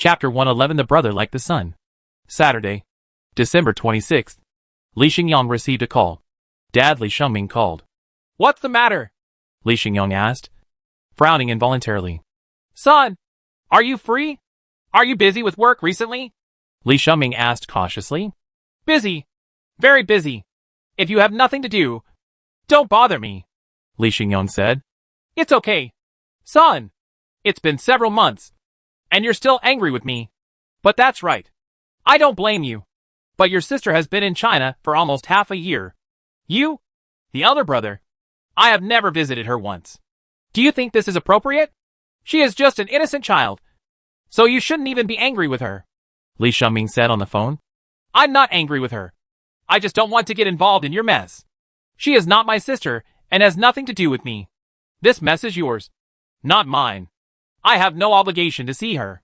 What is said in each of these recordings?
Chapter 111 The Brother Like the Sun. Saturday, December 26th. Li Xingyang received a call. Dad Li Shengming called. What's the matter? Li Xingyang asked, frowning involuntarily. Son, are you free? Are you busy with work recently? Li Shengming asked cautiously. Busy. Very busy. If you have nothing to do, don't bother me, Li Xingyang said. It's okay. Son, it's been several months, and you're still angry with me. But that's right. I don't blame you. But your sister has been in China for almost half a year. You, the elder brother, I have never visited her once. Do you think this is appropriate? She is just an innocent child, so you shouldn't even be angry with her, Li Shengming said on the phone. I'm not angry with her. I just don't want to get involved in your mess. She is not my sister and has nothing to do with me. This mess is yours, not mine. I have no obligation to see her,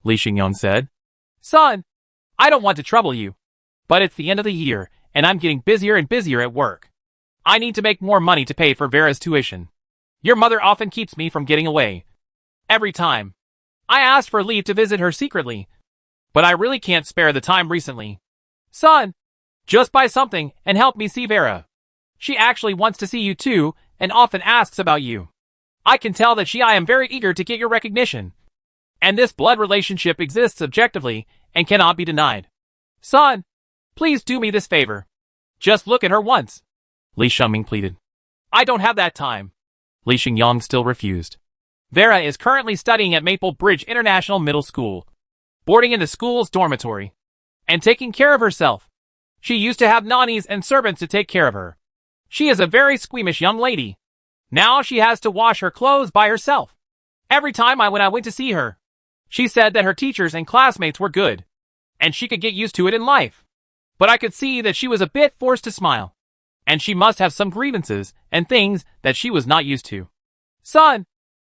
Li Xingyang said. Son, I don't want to trouble you, but it's the end of the year and I'm getting busier and busier at work. I need to make more money to pay for Vera's tuition. Your mother often keeps me from getting away. Every time. I asked for leave to visit her secretly, but I really can't spare the time recently. Son, just buy something and help me see Vera. She actually wants to see you too and often asks about you. I can tell that I am very eager to get your recognition. And this blood relationship exists objectively and cannot be denied. Son, please do me this favor. Just look at her once, Li Shengming pleaded. I don't have that time. Li Xingyang still refused. Vera is currently studying at Maple Bridge International Middle School, boarding in the school's dormitory, and taking care of herself. She used to have nannies and servants to take care of her. She is a very squeamish young lady. Now she has to wash her clothes by herself. Every time when I went to see her, she said that her teachers and classmates were good, and she could get used to it in life. But I could see that she was a bit forced to smile, and she must have some grievances and things that she was not used to. Son,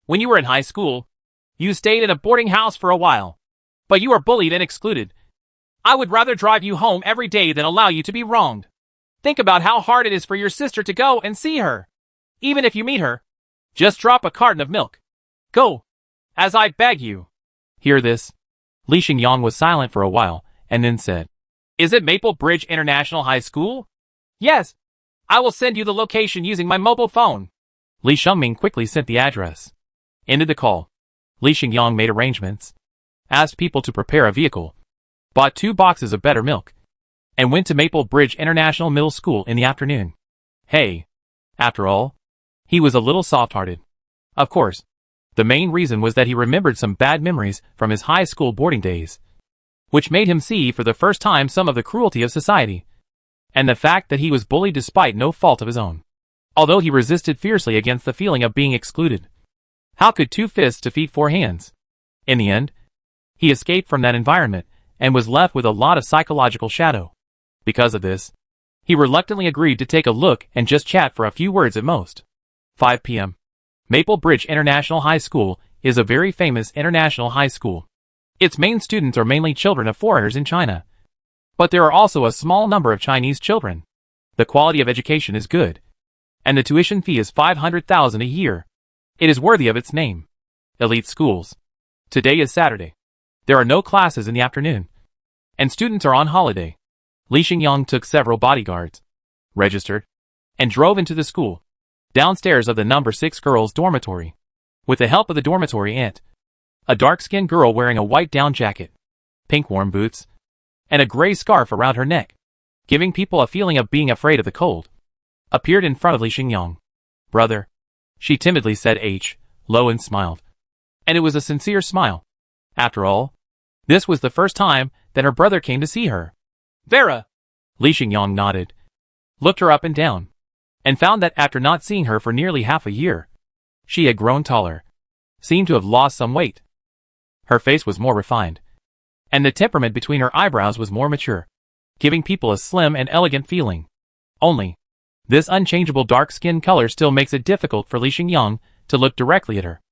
when you were in high school, you stayed in a boarding house for a while, but you were bullied and excluded. I would rather drive you home every day than allow you to be wronged. Think about how hard it is for your sister to go and see her. Even if you meet her, just drop a carton of milk. Go, as I beg you. Hear this? Li Xingyang was silent for a while, and then said, Is it Maple Bridge International High School? Yes. I will send you the location using my mobile phone. Li Shengming quickly sent the address. Ended the call. Li Xingyang made arrangements, asked people to prepare a vehicle, bought 2 boxes of better milk, and went to Maple Bridge International Middle School in the afternoon. Hey, after all, he was a little soft-hearted. Of course, the main reason was that he remembered some bad memories from his high school boarding days, which made him see for the first time some of the cruelty of society, and the fact that he was bullied despite no fault of his own, although he resisted fiercely against the feeling of being excluded. How could 2 fists defeat 4 hands? In the end, he escaped from that environment and was left with a lot of psychological shadow. Because of this, he reluctantly agreed to take a look and just chat for a few words at most. 5 p.m. Maple Bridge International High School is a very famous international high school. Its main students are mainly children of foreigners in China, but there are also a small number of Chinese children. The quality of education is good, and the tuition fee is 500,000 a year. It is worthy of its name. Elite schools. Today is Saturday. There are no classes in the afternoon, and students are on holiday. Li Xingyang took several bodyguards, registered, and drove into the school, downstairs of the number 6 girls' dormitory, with the help of the dormitory aunt. A dark-skinned girl wearing a white down jacket, pink warm boots, and a gray scarf around her neck, giving people a feeling of being afraid of the cold, appeared in front of Li Xingyang. Brother, she timidly said low and smiled. And it was a sincere smile. After all, this was the first time that her brother came to see her. Vera! Li Xingyang nodded, looked her up and down, and found that after not seeing her for nearly half a year, she had grown taller, seemed to have lost some weight. Her face was more refined, and the temperament between her eyebrows was more mature, giving people a slim and elegant feeling. Only, this unchangeable dark skin color still makes it difficult for Li Xingyang to look directly at her,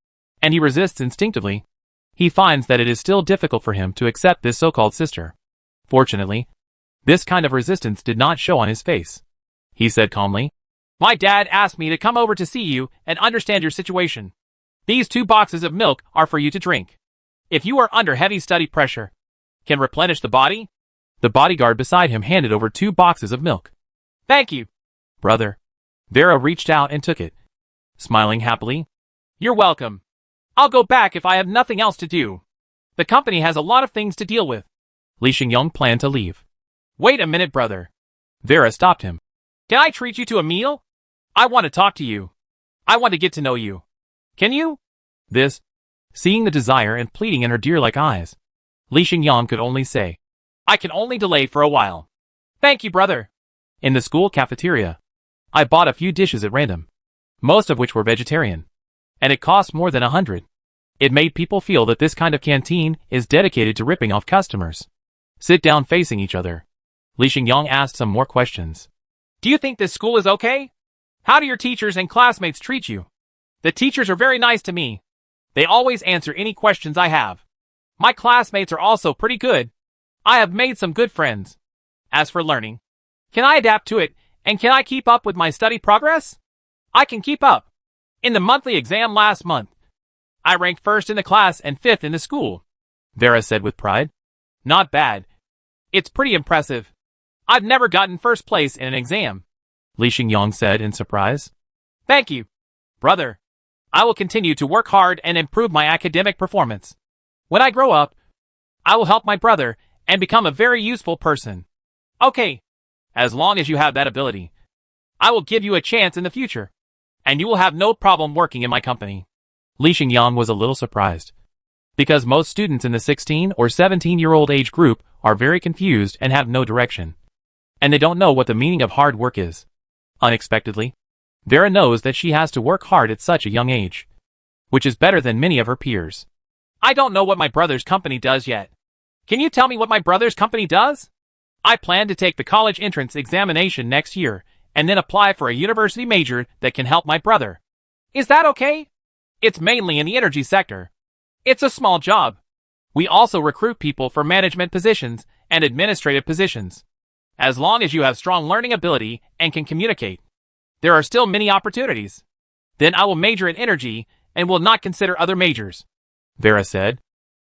and he resists instinctively. He finds that it is still difficult for him to accept this so-called sister. Fortunately, this kind of resistance did not show on his face. He said calmly, My dad asked me to come over to see you and understand your situation. These 2 boxes of milk are for you to drink. If you are under heavy study pressure, can replenish the body? The bodyguard beside him handed over 2 boxes of milk. Thank you, Brother. Vera reached out and took it, smiling happily. You're welcome. I'll go back if I have nothing else to do. The company has a lot of things to deal with. Li Xingyong planned to leave. Wait a minute, brother. Vera stopped him. Can I treat you to a meal? I want to talk to you. I want to get to know you. Can you? This, seeing the desire and pleading in her deer-like eyes, Li Xingyong could only say, I can only delay for a while. Thank you, brother. In the school cafeteria, I bought a few dishes at random, most of which were vegetarian, and it cost more than 100. It made people feel that this kind of canteen is dedicated to ripping off customers. Sit down facing each other. Li Xingyong asked some more questions. Do you think this school is okay? How do your teachers and classmates treat you? The teachers are very nice to me. They always answer any questions I have. My classmates are also pretty good. I have made some good friends. As for learning, can I adapt to it, and can I keep up with my study progress? I can keep up. In the monthly exam last month, I ranked 1st in the class and 5th in the school, Vera said with pride. Not bad. It's pretty impressive. I've never gotten 1st place in an exam, Li Xingyong said in surprise. Thank you, brother. I will continue to work hard and improve my academic performance. When I grow up, I will help my brother and become a very useful person. Okay, as long as you have that ability, I will give you a chance in the future, and you will have no problem working in my company. Li Xingyong was a little surprised, because most students in the 16 or 17-year-old age group are very confused and have no direction, and they don't know what the meaning of hard work is. Unexpectedly, Vera knows that she has to work hard at such a young age, which is better than many of her peers. I don't know what my brother's company does yet. Can you tell me what my brother's company does? I plan to take the college entrance examination next year and then apply for a university major that can help my brother. Is that okay? It's mainly in the energy sector. It's a small job. We also recruit people for management positions and administrative positions. As long as you have strong learning ability and can communicate, there are still many opportunities. Then I will major in energy and will not consider other majors, Vera said,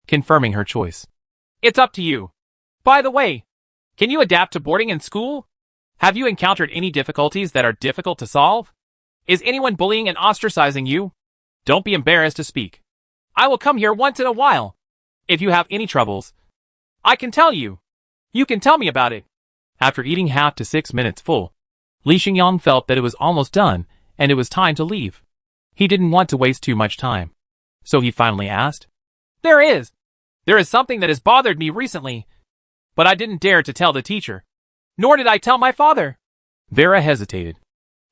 confirming her choice. It's up to you. By the way, can you adapt to boarding in school? Have you encountered any difficulties that are difficult to solve? Is anyone bullying and ostracizing you? Don't be embarrassed to speak. I will come here once in a while. If you have any troubles, I can tell you. You can tell me about it. After eating half to 6 minutes full, Li Xingyong felt that it was almost done and it was time to leave. He didn't want to waste too much time, so he finally asked, There is something that has bothered me recently, but I didn't dare to tell the teacher, nor did I tell my father. Vera hesitated,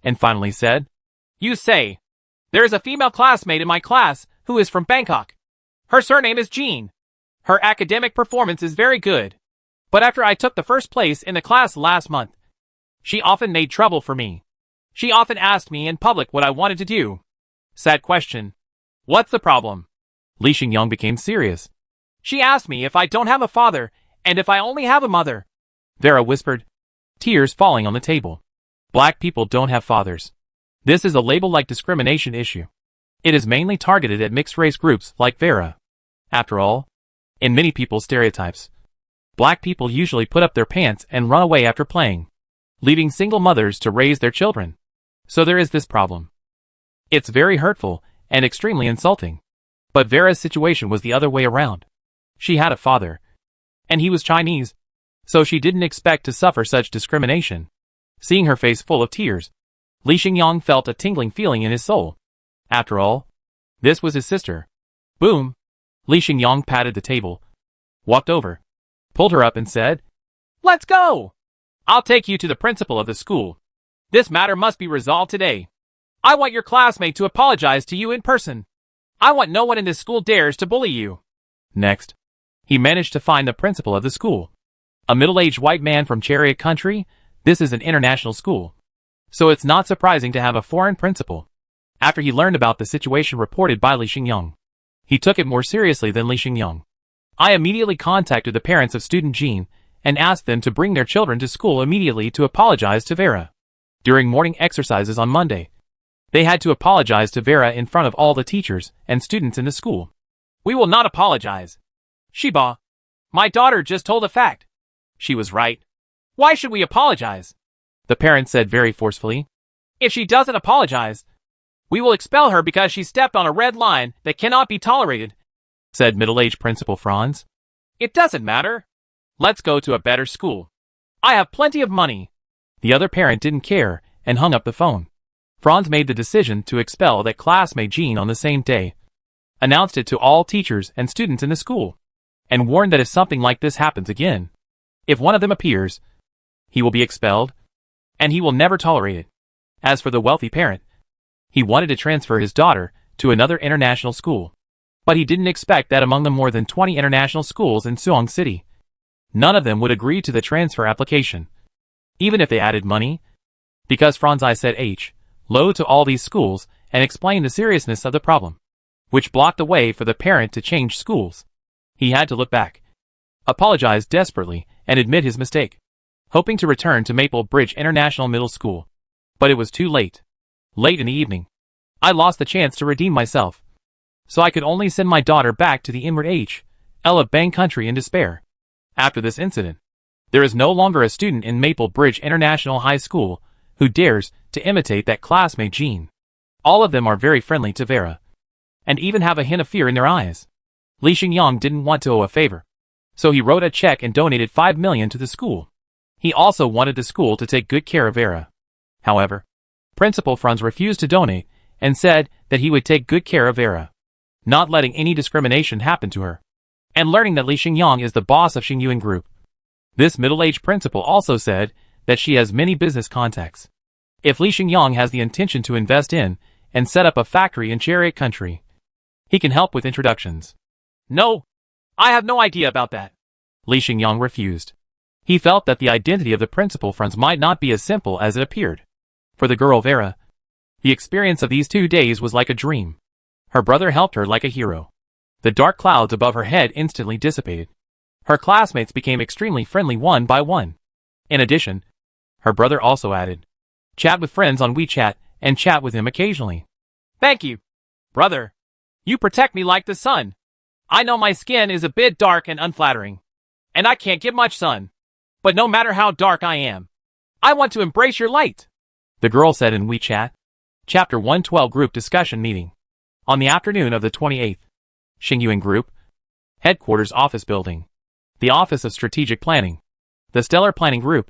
and finally said, You say, there is a female classmate in my class who is from Bangkok. Her surname is Jean. Her academic performance is very good, but after I took the 1st place in the class last month, she often made trouble for me. She often asked me in public what I wanted to do. Sad question. What's the problem? Li Xingyong became serious. She asked me if I don't have a father and if I only have a mother. Vera whispered, tears falling on the table. Black people don't have fathers. This is a label-like discrimination issue. It is mainly targeted at mixed-race groups like Vera. After all, in many people's stereotypes, black people usually put up their pants and run away after playing, leaving single mothers to raise their children. So there is this problem. It's very hurtful and extremely insulting. But Vera's situation was the other way around. She had a father, and he was Chinese, so she didn't expect to suffer such discrimination. Seeing her face full of tears, Li Xingyong felt a tingling feeling in his soul. After all, this was his sister. Boom! Li Xingyong patted the table, walked over, pulled her up and said, Let's go! I'll take you to the principal of the school. This matter must be resolved today. I want your classmate to apologize to you in person. I want no one in this school dares to bully you. Next, he managed to find the principal of the school. A middle-aged white man from Chariot country. This is an international school, so it's not surprising to have a foreign principal. After he learned about the situation reported by Li Xingyong, he took it more seriously than Li Xingyong. I immediately contacted the parents of student Jean and asked them to bring their children to school immediately to apologize to Vera. During morning exercises on Monday, they had to apologize to Vera in front of all the teachers and students in the school. We will not apologize. Sheba, my daughter just told a fact. She was right. Why should we apologize? The parent said very forcefully. If she doesn't apologize, we will expel her because she stepped on a red line that cannot be tolerated, said middle-aged Principal Franz. It doesn't matter. Let's go to a better school. I have plenty of money. The other parent didn't care and hung up the phone. Franz made the decision to expel that classmate Jean on the same day, announced it to all teachers and students in the school, and warned that if something like this happens again, if one of them appears, he will be expelled, and he will never tolerate it. As for the wealthy parent, he wanted to transfer his daughter to another international school, but he didn't expect that among the more than 20 international schools in Suwon City, none of them would agree to the transfer application, even if they added money, because Franz I said hello to all these schools and explained the seriousness of the problem, which blocked the way for the parent to change schools. He had to look back, apologize desperately, and admit his mistake, hoping to return to Maple Bridge International Middle School. But it was too late. Late in the evening, I lost the chance to redeem myself, so I could only send my daughter back to the inward Ella Bang country in despair. After this incident, there is no longer a student in Maple Bridge International High School who dares to imitate that classmate Jean. All of them are very friendly to Vera, and even have a hint of fear in their eyes. Li Xingyang didn't want to owe a favor, so he wrote a check and donated 5 million to the school. He also wanted the school to take good care of Vera. However, Principal Franz refused to donate and said that he would take good care of Vera, not letting any discrimination happen to her, and learning that Li Xingyang is the boss of Xingyuan Group. This middle-aged principal also said that she has many business contacts. If Li Xingyang has the intention to invest in and set up a factory in Chariot Country, he can help with introductions. No, I have no idea about that. Li Xingyang refused. He felt that the identity of the Principal Franz might not be as simple as it appeared. For the girl Vera, the experience of these 2 days was like a dream. Her brother helped her like a hero. The dark clouds above her head instantly dissipated. Her classmates became extremely friendly one by one. In addition, her brother also added, chat with friends on WeChat and chat with him occasionally. Thank you, brother. You protect me like the sun. I know my skin is a bit dark and unflattering, and I can't get much sun. But no matter how dark I am, I want to embrace your light, the girl said in WeChat. Chapter 112 Group Discussion Meeting. On the afternoon of the 28th, Xingyuan Group Headquarters Office Building. The Office of Strategic Planning, the Stellar Planning Group,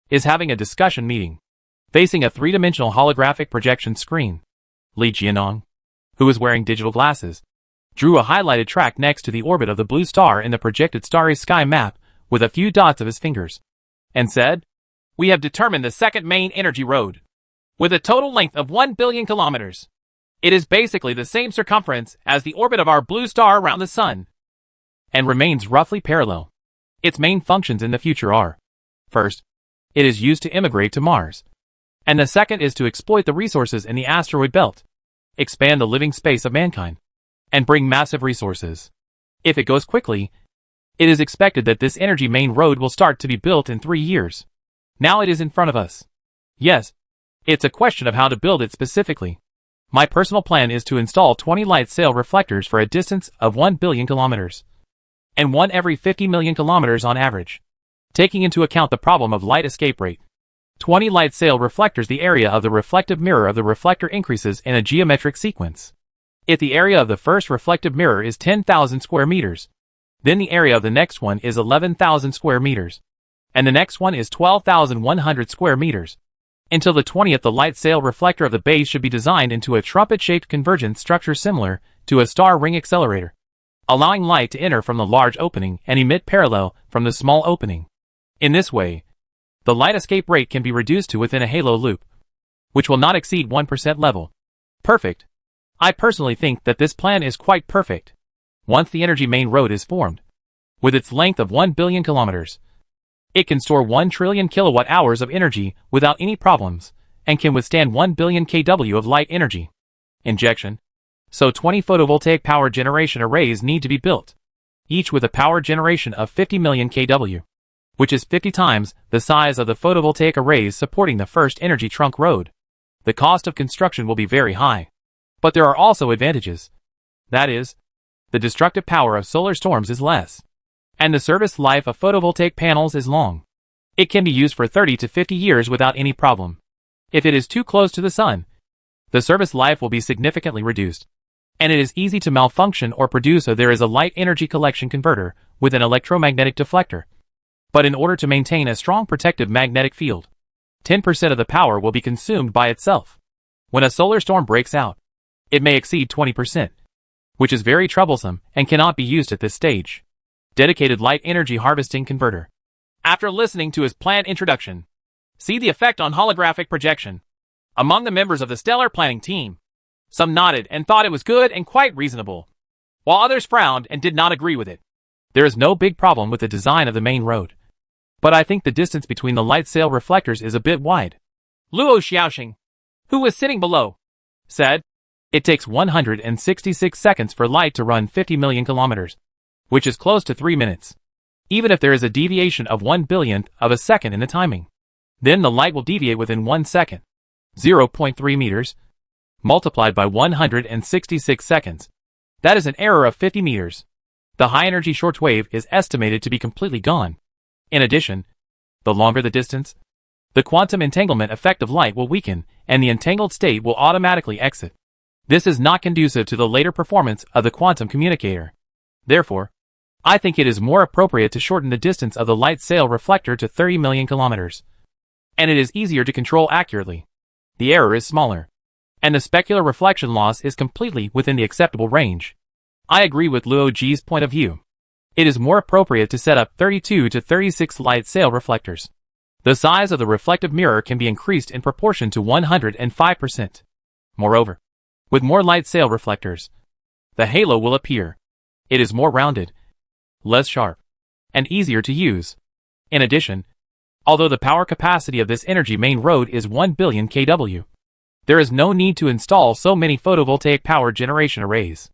is having a discussion meeting. Facing a three-dimensional holographic projection screen, Li Jianong, who is wearing digital glasses, drew a highlighted track next to the orbit of the blue star in the projected starry sky map with a few dots of his fingers, and said, "We have determined the second main energy road, with a total length of 1 billion kilometers. It is basically the same circumference as the orbit of our blue star around the sun, and remains roughly parallel. Its main functions in the future are, first, it is used to immigrate to Mars, and the second is to exploit the resources in the asteroid belt, expand the living space of mankind, and bring massive resources. If it goes quickly, it is expected that this energy main road will start to be built in 3 years. Now it is in front of us. Yes, it's a question of how to build it specifically. My personal plan is to install 20 light sail reflectors for a distance of 1 billion kilometers, and one every 50 million kilometers on average, taking into account the problem of light escape rate. 20 light sail reflectors. The area of the reflective mirror of the reflector increases in a geometric sequence. If the area of the first reflective mirror is 10,000 square meters, then the area of the next one is 11,000 square meters, and the next one is 12,100 square meters. Until the 20th, the light sail reflector of the base should be designed into a trumpet-shaped convergence structure similar to a star ring accelerator, allowing light to enter from the large opening and emit parallel from the small opening. In this way, the light escape rate can be reduced to within a halo loop, which will not exceed 1% level. Perfect. I personally think that this plan is quite perfect. Once the energy main road is formed, with its length of 1 billion kilometers, it can store 1 trillion kilowatt hours of energy without any problems, and can withstand 1 billion kW of light energy injection. So 20 photovoltaic power generation arrays need to be built, each with a power generation of 50 million kW, which is 50 times the size of the photovoltaic arrays supporting the first energy trunk road. The cost of construction will be very high, but there are also advantages. That is, the destructive power of solar storms is less. And the service life of photovoltaic panels is long. It can be used for 30 to 50 years without any problem. If it is too close to the sun, the service life will be significantly reduced. And it is easy to malfunction or produce, so there is a light energy collection converter with an electromagnetic deflector. But in order to maintain a strong protective magnetic field, 10% of the power will be consumed by itself. When a solar storm breaks out, it may exceed 20%, which is very troublesome and cannot be used at this stage. Dedicated light energy harvesting converter. After listening to his planned introduction, see the effect on holographic projection. Among the members of the stellar planning team, some nodded and thought it was good and quite reasonable, while others frowned and did not agree with it. There is no big problem with the design of the main road, but I think the distance between the light sail reflectors is a bit wide. Luo Xiaoxing, who was sitting below, said, "It takes 166 seconds for light to run 50 million kilometers, which is close to 3 minutes. Even if there is a deviation of 1 billionth of a second in the timing, then the light will deviate within 1 second. 0.3 meters multiplied by 166 seconds. That is an error of 50 meters. The high-energy shortwave is estimated to be completely gone. In addition, the longer the distance, the quantum entanglement effect of light will weaken, and the entangled state will automatically exit. This is not conducive to the later performance of the quantum communicator. Therefore, I think it is more appropriate to shorten the distance of the light sail reflector to 30 million kilometers. And it is easier to control accurately. The error is smaller, and the specular reflection loss is completely within the acceptable range. I agree with Luo Ji's point of view. It is more appropriate to set up 32 to 36 light sail reflectors. The size of the reflective mirror can be increased in proportion to 105%. Moreover, with more light sail reflectors, the halo will appear. It is more rounded, less sharp, and easier to use. In addition, although the power capacity of this energy main road is 1 billion kW, there is no need to install so many photovoltaic power generation arrays.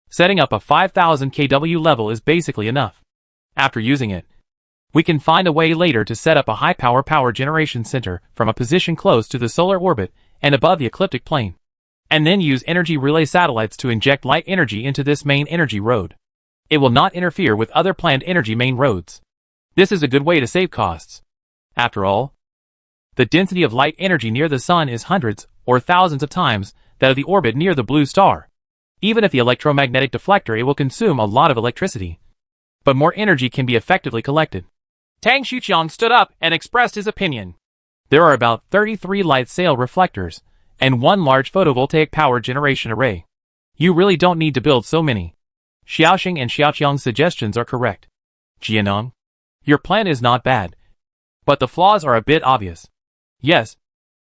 Setting up a 5000 kW level is basically enough. After using it, we can find a way later to set up a high-power power generation center from a position close to the solar orbit and above the ecliptic plane, and then use energy relay satellites to inject light energy into this main energy road. It will not interfere with other planned energy main roads. This is a good way to save costs. After all, the density of light energy near the sun is hundreds or thousands of times that of the orbit near the blue star. Even if the electromagnetic deflector, it will consume a lot of electricity, but more energy can be effectively collected. Tang Xuqiang stood up and expressed his opinion. There are about 33 light sail reflectors and 1 large photovoltaic power generation array. You really don't need to build so many. Xiaoxing and Xiaoqiang's suggestions are correct. Jianong, your plan is not bad, but the flaws are a bit obvious. Yes,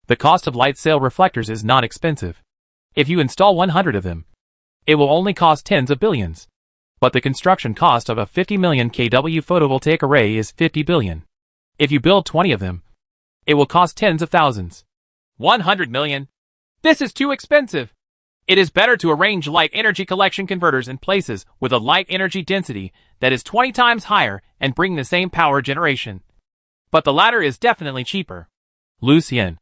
the cost of light sail reflectors is not expensive. If you install 100 of them, it will only cost tens of billions. But the construction cost of a 50 million kW photovoltaic array is 50 billion. If you build 20 of them, it will cost tens of thousands. 100 million? This is too expensive. It is better to arrange light energy collection converters in places with a light energy density that is 20 times higher and bring the same power generation. But the latter is definitely cheaper. Lu Xian,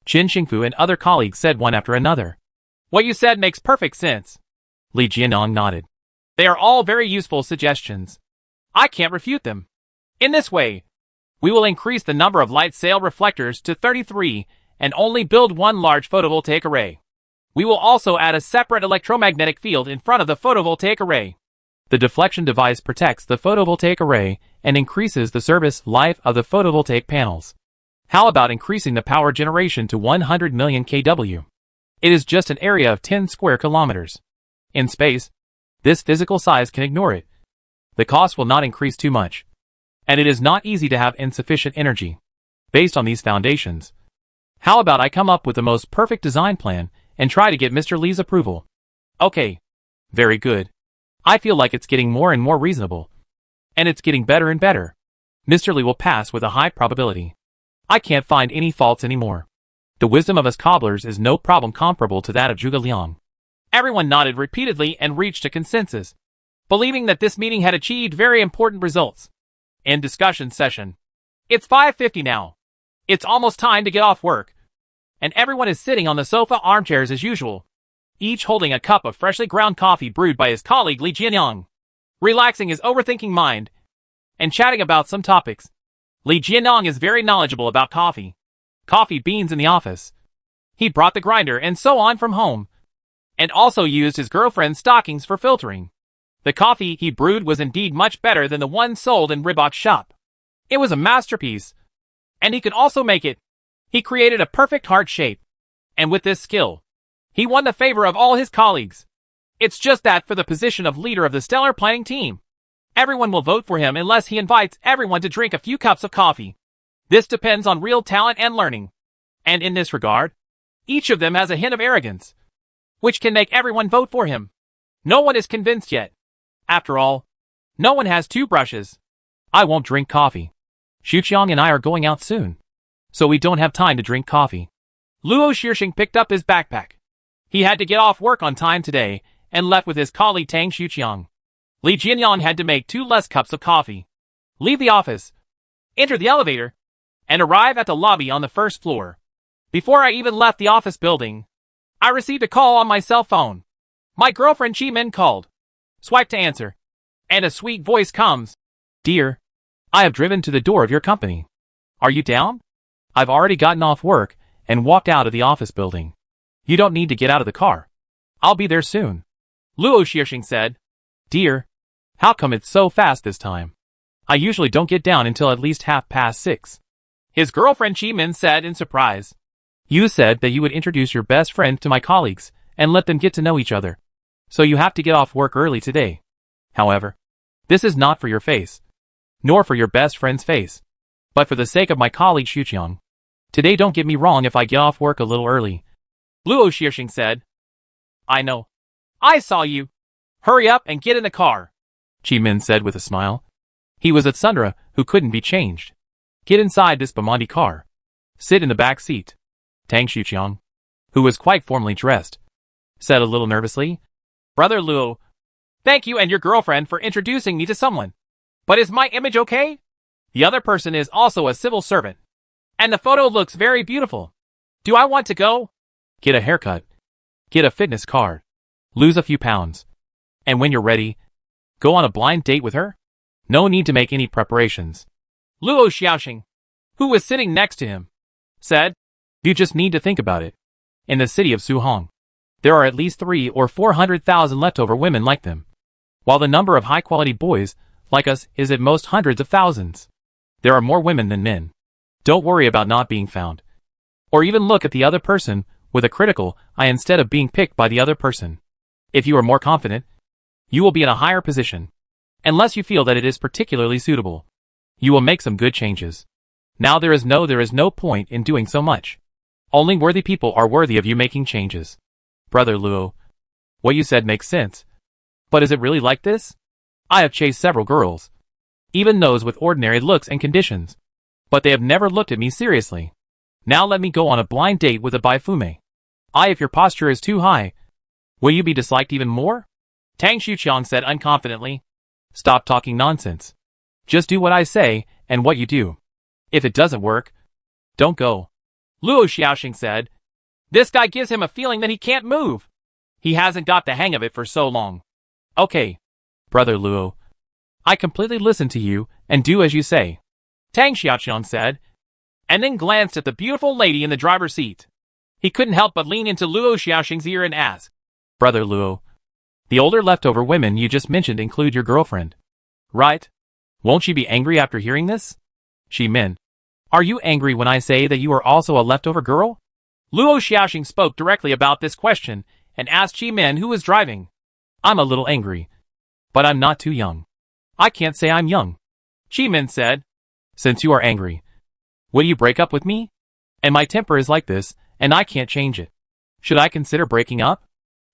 Qin Xingfu and other colleagues said one after another. What you said makes perfect sense. Li Jianong nodded. They are all very useful suggestions. I can't refute them. In this way, we will increase the number of light sail reflectors to 33 and only build 1 large photovoltaic array. We will also add a separate electromagnetic field in front of the photovoltaic array. The deflection device protects the photovoltaic array and increases the service life of the photovoltaic panels. How about increasing the power generation to 100 million kW? It is just an area of 10 square kilometers. In space, this physical size can ignore it. The cost will not increase too much. And it is not easy to have insufficient energy. Based on these foundations, how about I come up with the most perfect design plan and try to get Mr. Li's approval? Okay. Very good. I feel like it's getting more and more reasonable. And it's getting better and better. Mr. Li will pass with a high probability. I can't find any faults anymore. The wisdom of us cobblers is no problem comparable to that of Zhuge Liang. Everyone nodded repeatedly and reached a consensus, believing that this meeting had achieved very important results. End discussion session. It's 5:50 now. It's almost time to get off work. And everyone is sitting on the sofa armchairs as usual, each holding a cup of freshly ground coffee brewed by his colleague Li Jianyang. relaxing his overthinking mind, and chatting about some topics. Li Jianong is very knowledgeable about coffee beans in the office. He brought the grinder and so on from home, and also used his girlfriend's stockings for filtering. The coffee he brewed was indeed much better than the one sold in Reebok's shop. It was a masterpiece, and he could also make it. He created a perfect heart shape, and with this skill, he won the favor of all his colleagues. It's just that for the position of leader of the stellar planning team, everyone will vote for him unless he invites everyone to drink a few cups of coffee. This depends on real talent and learning. And in this regard, each of them has a hint of arrogance, which can make everyone vote for him. No one is convinced yet. After all, no one has two brushes. I won't drink coffee. Xuqiang and I are going out soon, so we don't have time to drink coffee. Luo Shixing picked up his backpack. He had to get off work on time today and left with his colleague Tang Xuqiang. Li Jianyang had to make 2 less cups of coffee, leave the office, enter the elevator, and arrive at the lobby on the first floor. Before I even left the office building, I received a call on my cell phone. My girlfriend Chi Min called. Swipe to answer, and a sweet voice comes. Dear, I have driven to the door of your company. Are you down? I've already gotten off work and walked out of the office building. You don't need to get out of the car. I'll be there soon. Luo Shixing said. Dear, how come it's so fast this time? I usually don't get down until at least 6:30. His girlfriend Chi Min said in surprise. You said that you would introduce your best friend to my colleagues and let them get to know each other. So you have to get off work early today. However, this is not for your face, nor for your best friend's face, but for the sake of my colleague Xuqiang. Today don't get me wrong if I get off work a little early. Luo Shixing said. I know. I saw you. Hurry up and get in the car, Chi Min said with a smile. He was at Sundra, who couldn't be changed. Get inside this Bamondi car. Sit in the back seat. Tang Xuqiang, who was quite formally dressed, said a little nervously. Brother Luo, thank you and your girlfriend for introducing me to someone. But is my image okay? The other person is also a civil servant, and the photo looks very beautiful. Do I want to go? Get a haircut. Get a fitness card. Lose a few pounds. And when you're ready, go on a blind date with her? No need to make any preparations. Luo Xiaoxing, who was sitting next to him, said. You just need to think about it. In the city of Suhong, there are at least 300,000 or 400,000 leftover women like them, while the number of high-quality boys like us is at most hundreds of thousands. There are more women than men. Don't worry about not being found. Or even look at the other person with a critical eye instead of being picked by the other person. If you are more confident, you will be in a higher position. Unless you feel that it is particularly suitable, you will make some good changes. Now there is no point in doing so much. Only worthy people are worthy of you making changes. Brother Luo, what you said makes sense. But is it really like this? I have chased several girls, even those with ordinary looks and conditions, but they have never looked at me seriously. Now let me go on a blind date with a baifume. If your posture is too high, will you be disliked even more? Tang Xuqiang said unconfidently. Stop talking nonsense. Just do what I say and what you do. If it doesn't work, don't go. Luo Xiaoxing said. This guy gives him a feeling that he can't move. He hasn't got the hang of it for so long. Okay, Brother Luo. I completely listen to you and do as you say, Tang Xiaoxiang said, and then glanced at the beautiful lady in the driver's seat. He couldn't help but lean into Luo Xiaoxing's ear and ask, Brother Luo, the older leftover women you just mentioned include your girlfriend, right? Won't she be angry after hearing this? Chi Min, are you angry when I say that you are also a leftover girl? Luo Xiaoxing spoke directly about this question and asked Chi Min who was driving. I'm a little angry, but I'm not too young. I can't say I'm young. Chi Min said. Since you are angry, will you break up with me? And my temper is like this, and I can't change it. Should I consider breaking up?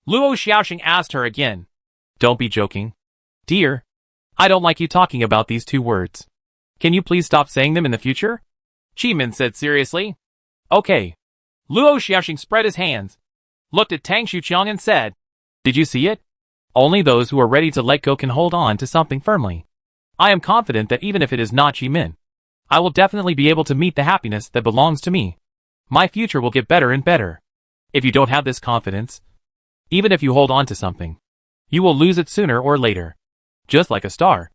Luo Xiaoxing asked her again. Don't be joking. Dear, I don't like you talking about these 2 words. Can you please stop saying them in the future? Chi Min said seriously. Okay. Luo Xiaoxing spread his hands, looked at Tang Xuqiang and said, Did you see it? Only those who are ready to let go can hold on to something firmly. I am confident that even if it is not Chi Min, I will definitely be able to meet the happiness that belongs to me. My future will get better and better. If you don't have this confidence, even if you hold on to something, you will lose it sooner or later. Just like a star.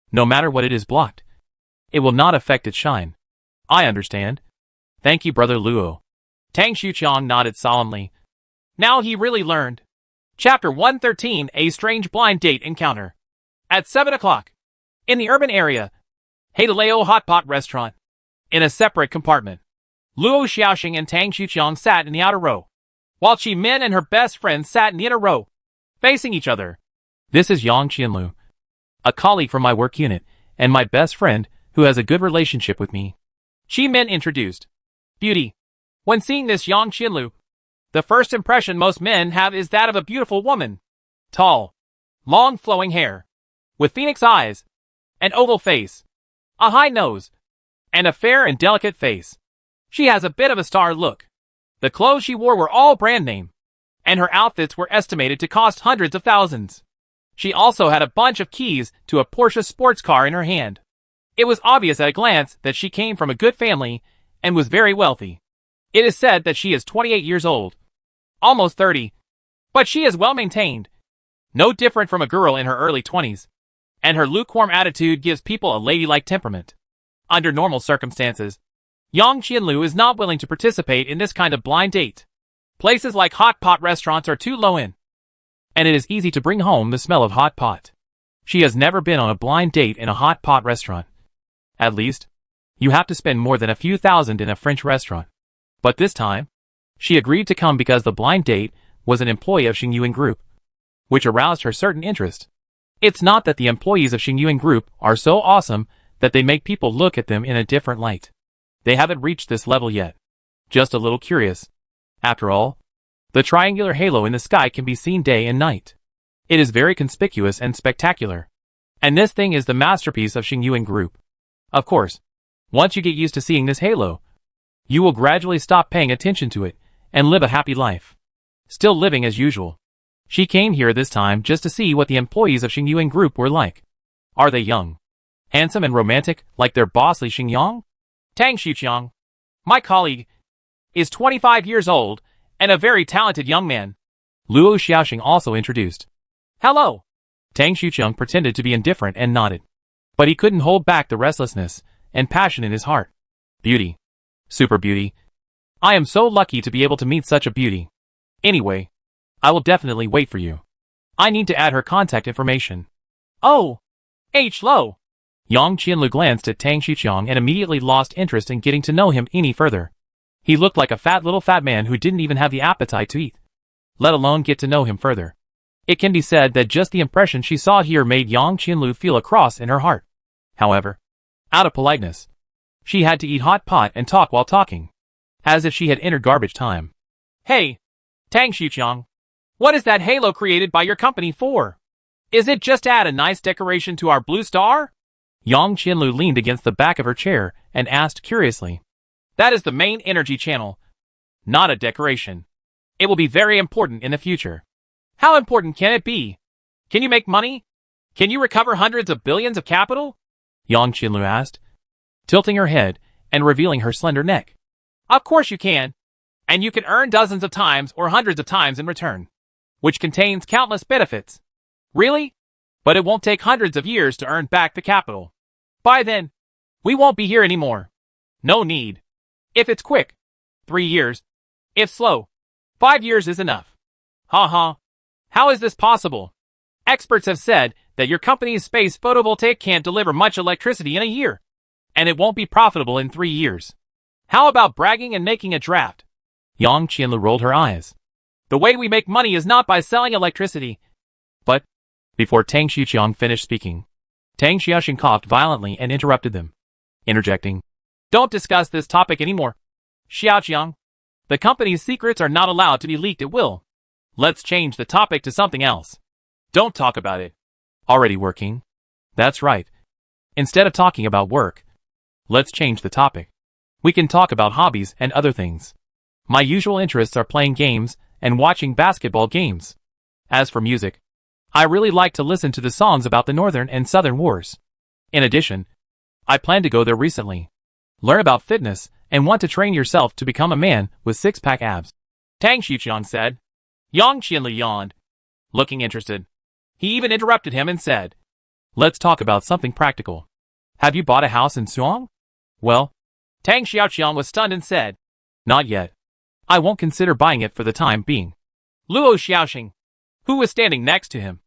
No matter what it is blocked, it will not affect its shine. I understand. Thank you, Brother Luo. Tang Xuqiang nodded solemnly. Now he really learned. Chapter 113, A Strange Blind Date Encounter. At 7 o'clock. In the urban area. Haidaleo Hot Pot Restaurant. In a separate compartment. Luo Xiaoxing and Tang Xuqiang sat in the outer row, while Qi Min and her best friend sat in the inner row, facing each other. This is Yang Qianlu, a colleague from my work unit, and my best friend, who has a good relationship with me. Qi Min introduced. Beauty. When seeing this Yang Qianlu, the first impression most men have is that of a beautiful woman. Tall, long flowing hair, with phoenix eyes, an oval face, a high nose, and a fair and delicate face. She has a bit of a star look. The clothes she wore were all brand name, and her outfits were estimated to cost hundreds of thousands. She also had a bunch of keys to a Porsche sports car in her hand. It was obvious at a glance that she came from a good family and was very wealthy. It is said that she is 28 years old, almost 30, but she is well maintained, no different from a girl in her early 20s, and her lukewarm attitude gives people a ladylike temperament. Under normal circumstances, Yang Qianlu is not willing to participate in this kind of blind date. Places like hot pot restaurants are too low in, and it is easy to bring home the smell of hot pot. She has never been on a blind date in a hot pot restaurant. At least, you have to spend more than a few thousand in a French restaurant. But this time, she agreed to come because the blind date was an employee of Xingyuan Group, which aroused her certain interest. It's not that the employees of Xingyuan Group are so awesome that they make people look at them in a different light. They haven't reached this level yet. Just a little curious. After all, the triangular halo in the sky can be seen day and night. It is very conspicuous and spectacular. And this thing is the masterpiece of Xingyuan Group. Of course, once you get used to seeing this halo, you will gradually stop paying attention to it and live a happy life. Still living as usual. She came here this time just to see what the employees of Xingyuan Group were like. Are they young, handsome and romantic like their boss Li Xingyang? Tang Xuqiang, my colleague, is 25 years old and a very talented young man. Luo Xiaoxing also introduced. Hello. Tang Xuqiang pretended to be indifferent and nodded. But he couldn't hold back the restlessness and passion in his heart. Beauty. Super beauty. I am so lucky to be able to meet such a beauty. Anyway, I will definitely wait for you. I need to add her contact information. Oh. H. Lo. Yang Qianlu glanced at Tang Xuqiang and immediately lost interest in getting to know him any further. He looked like a fat man who didn't even have the appetite to eat, let alone get to know him further. It can be said that just the impression she saw here made Yang Qianlu feel a cross in her heart. However, out of politeness, she had to eat hot pot and talk while talking, as if she had entered garbage time. Hey, Tang Xuqiang, what is that halo created by your company for? Is it just to add a nice decoration to our blue star? Yang Qianlu leaned against the back of her chair and asked curiously. That is the main energy channel, not a decoration. It will be very important in the future. How important can it be? Can you make money? Can you recover hundreds of billions of capital? Yang Qianlu asked, tilting her head and revealing her slender neck. Of course you can. And you can earn dozens of times or hundreds of times in return, which contains countless benefits. Really? But it won't take hundreds of years to earn back the capital. By then, we won't be here anymore. No need. If it's quick, 3 years. If slow, 5 years is enough. Ha. How is this possible? Experts have said that your company's space photovoltaic can't deliver much electricity in a year, and it won't be profitable in 3 years. How about bragging and making a draft? Yang Qianlu rolled her eyes. The way we make money is not by selling electricity. But, before Tang Xuqiang finished speaking, Tang Xiaoxing coughed violently and interrupted them, interjecting. Don't discuss this topic anymore. Xiaoqiang, the company's secrets are not allowed to be leaked at will. Let's change the topic to something else. Don't talk about it. Already working? That's right. Instead of talking about work, let's change the topic. We can talk about hobbies and other things. My usual interests are playing games and watching basketball games. As for music, I really like to listen to the songs about the Northern and Southern Wars. In addition, I plan to go there recently. Learn about fitness and want to train yourself to become a man with six-pack abs. Tang Xuqiang said. Yang Qianlu yawned, looking interested. He even interrupted him and said, Let's talk about something practical. Have you bought a house in Suong? Well, Tang Xiaoqiang was stunned and said, not yet. I won't consider buying it for the time being. Luo Xiaoxing, who was standing next to him,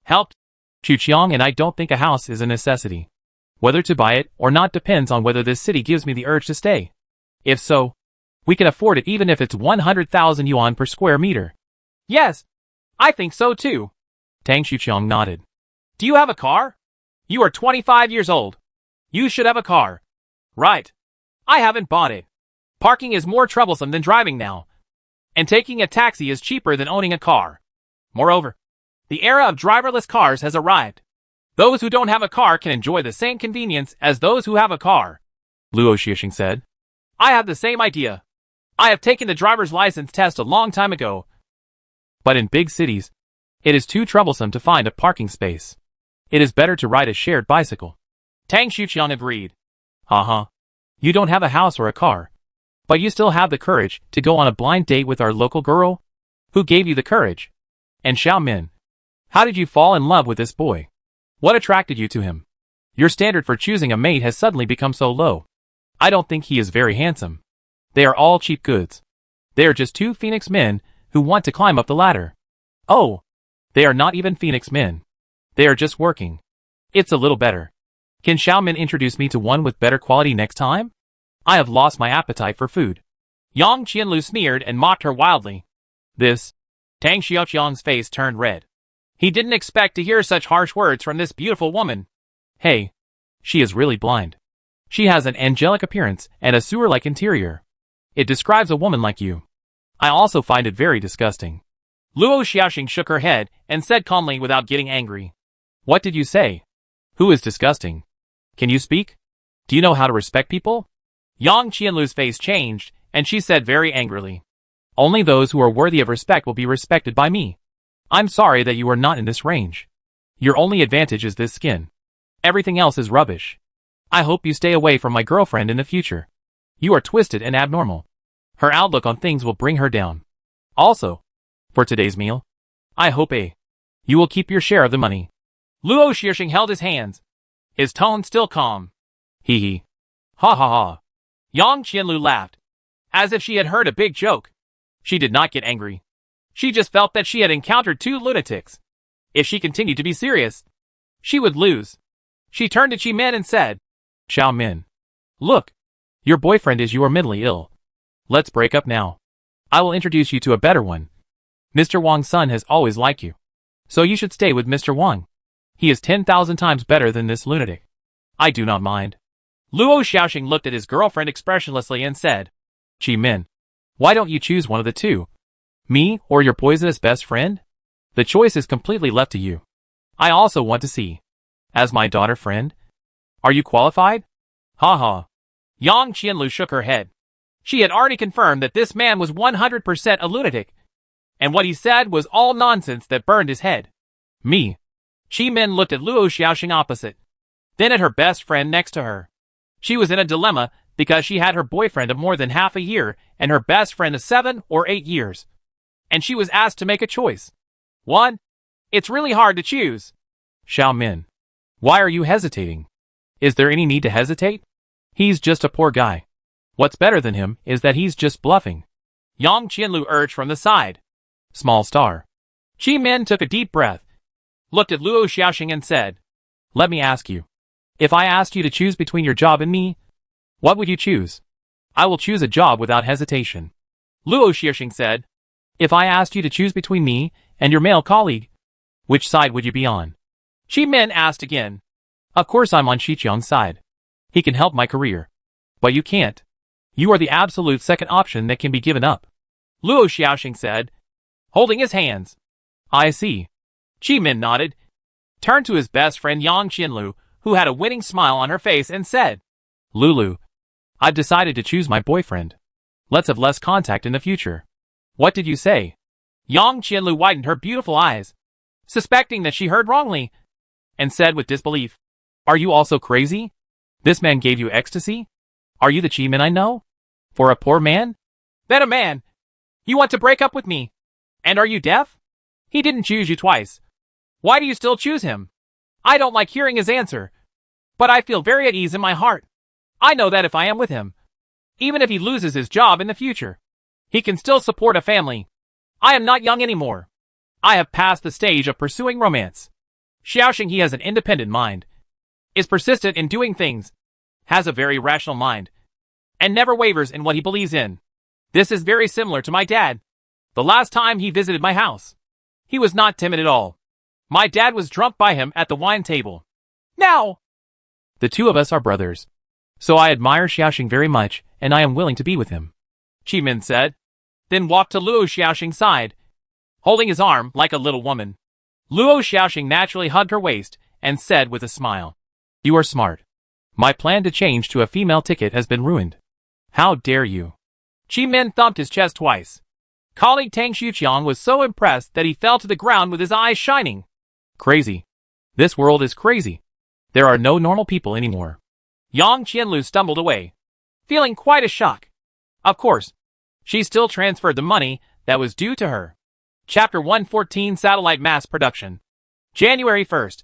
helped. Chuqiang and I don't think a house is a necessity. Whether to buy it or not depends on whether this city gives me the urge to stay. If so, we can afford it even if it's 100,000 yuan per square meter. Yes, I think so too. Tang Xuqiang nodded. Do you have a car? You are 25 years old. You should have a car. Right. I haven't bought it. Parking is more troublesome than driving now. And taking a taxi is cheaper than owning a car. Moreover, the era of driverless cars has arrived. Those who don't have a car can enjoy the same convenience as those who have a car. Luo Xixing said. I have the same idea. I have taken the driver's license test a long time ago. But in big cities, it is too troublesome to find a parking space. It is better to ride a shared bicycle. Tang Xuqiang agreed. Uh-huh. You don't have a house or a car. But you still have the courage to go on a blind date with our local girl? Who gave you the courage? And Xiao Min, how did you fall in love with this boy? What attracted you to him? Your standard for choosing a mate has suddenly become so low. I don't think he is very handsome. They are all cheap goods. They are just two Phoenix men who want to climb up the ladder. Oh, they are not even Phoenix men. They are just working. It's a little better. Can Xiao Min introduce me to one with better quality next time? I have lost my appetite for food. Yang Qianlu sneered and mocked her wildly. This. Tang Xiaoqiang's face turned red. He didn't expect to hear such harsh words from this beautiful woman. Hey. She is really blind. She has an angelic appearance and a sewer-like interior. It describes a woman like you. I also find it very disgusting. Luo Xiaoxing shook her head and said calmly without getting angry. What did you say? Who is disgusting? Can you speak? Do you know how to respect people? Yang Qianlu's face changed, and she said very angrily. Only those who are worthy of respect will be respected by me. I'm sorry that you are not in this range. Your only advantage is this skin. Everything else is rubbish. I hope you stay away from my girlfriend in the future. You are twisted and abnormal. Her outlook on things will bring her down. Also, for today's meal, I hope you will keep your share of the money. Luo Xiaoxing held his hands, his tone still calm. Hee hee. Ha ha ha. Yang Qianlu laughed, as if she had heard a big joke. She did not get angry. She just felt that she had encountered two lunatics. If she continued to be serious, she would lose. She turned to Qi Min and said, Xiao Min. Look, your boyfriend is you are mentally ill. Let's break up now. I will introduce you to a better one. Mr. Wang's son has always liked you. So you should stay with Mr. Wang. He is 10,000 times better than this lunatic. I do not mind. Luo Xiaoxing looked at his girlfriend expressionlessly and said, Qi Min, why don't you choose one of the two? Me or your poisonous best friend? The choice is completely left to you. I also want to see. As my daughter friend? Are you qualified? Ha ha. Yang Qianlu shook her head. She had already confirmed that this man was 100% a lunatic. And what he said was all nonsense that burned his head. Me. Qi Min looked at Luo Xiaoxing opposite. Then at her best friend next to her. She was in a dilemma because she had her boyfriend of more than half a year and her best friend of 7 or 8 years. And she was asked to make a choice. One. It's really hard to choose. Xiao Min. Why are you hesitating? Is there any need to hesitate? He's just a poor guy. What's better than him is that he's just bluffing. Yang Qianlu urged from the side. Small star. Qi Min took a deep breath, looked at Luo Xiaoxing and said, Let me ask you. If I asked you to choose between your job and me, what would you choose? I will choose a job without hesitation. Luo Xiaoxing said, If I asked you to choose between me and your male colleague, which side would you be on? Qi Min asked again. Of course I'm on Xiqiang's side. He can help my career. But you can't. You are the absolute second option that can be given up. Luo Xiaoxing said, holding his hands. I see. Qi Min nodded, turned to his best friend Yang Qianlu, who had a winning smile on her face and said, Lulu, I've decided to choose my boyfriend. Let's have less contact in the future. What did you say? Yang Qianlu widened her beautiful eyes, suspecting that she heard wrongly, and said with disbelief, Are you also crazy? This man gave you ecstasy? Are you the Qi Min I know? For a poor man? Then a man. You want to break up with me? And are you deaf? He didn't choose you twice. Why do you still choose him? I don't like hearing his answer, but I feel very at ease in my heart. I know that if I am with him, even if he loses his job in the future, he can still support a family. I am not young anymore. I have passed the stage of pursuing romance. Xiaoxing, he has an independent mind, is persistent in doing things, has a very rational mind, and never wavers in what he believes in. This is very similar to my dad. The last time he visited my house, he was not timid at all. My dad was drunk by him at the wine table. Now, The two of us are brothers. So I admire Xiaoxing very much, and I am willing to be with him. Min said, then walked to Luo Xiaoxing's side, holding his arm like a little woman. Luo Xiaoxing naturally hugged her waist and said with a smile, You are smart. My plan to change to a female ticket has been ruined. How dare you? Min thumped his chest twice. Colleague Tang Xuqiang was so impressed that he fell to the ground with his eyes shining. Crazy. This world is crazy. There are no normal people anymore. Yang Qianlu stumbled away, feeling quite a shock. Of course, she still transferred the money that was due to her. Chapter 114 Satellite Mass Production. January 1st,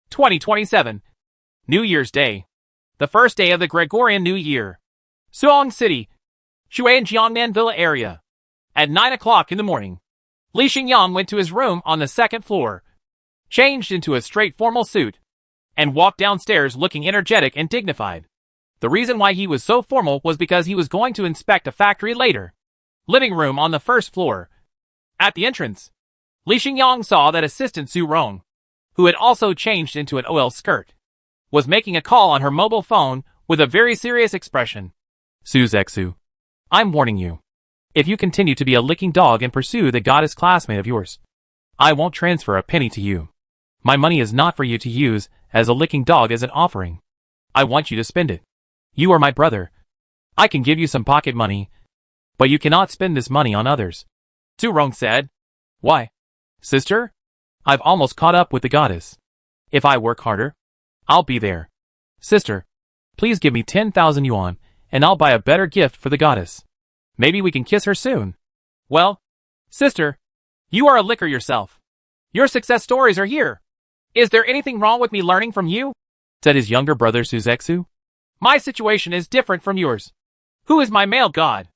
2027. New Year's Day. The first day of the Gregorian New Year. Suong City, Shuai and Jiangnan Villa area. At 9 o'clock in the morning, Li Xingyang went to his room on the second floor, changed into a straight formal suit, and walked downstairs looking energetic and dignified. The reason why he was so formal was because he was going to inspect a factory later. Living room on the first floor. At the entrance, Li Xingyang saw that assistant Su Rong, who had also changed into an OL skirt, was making a call on her mobile phone with a very serious expression. Su Zexu, I'm warning you. If you continue to be a licking dog and pursue the goddess classmate of yours, I won't transfer a penny to you. My money is not for you to use as a licking dog as an offering. I want you to spend it. You are my brother. I can give you some pocket money, but you cannot spend this money on others. Su Rong said. Why? Sister? I've almost caught up with the goddess. If I work harder, I'll be there. Sister, please give me 10,000 yuan, and I'll buy a better gift for the goddess. Maybe we can kiss her soon. Well, sister, you are a licker yourself. Your success stories are here. Is there anything wrong with me learning from you? Said his younger brother Su Zexu. My situation is different from yours. Who is my male god?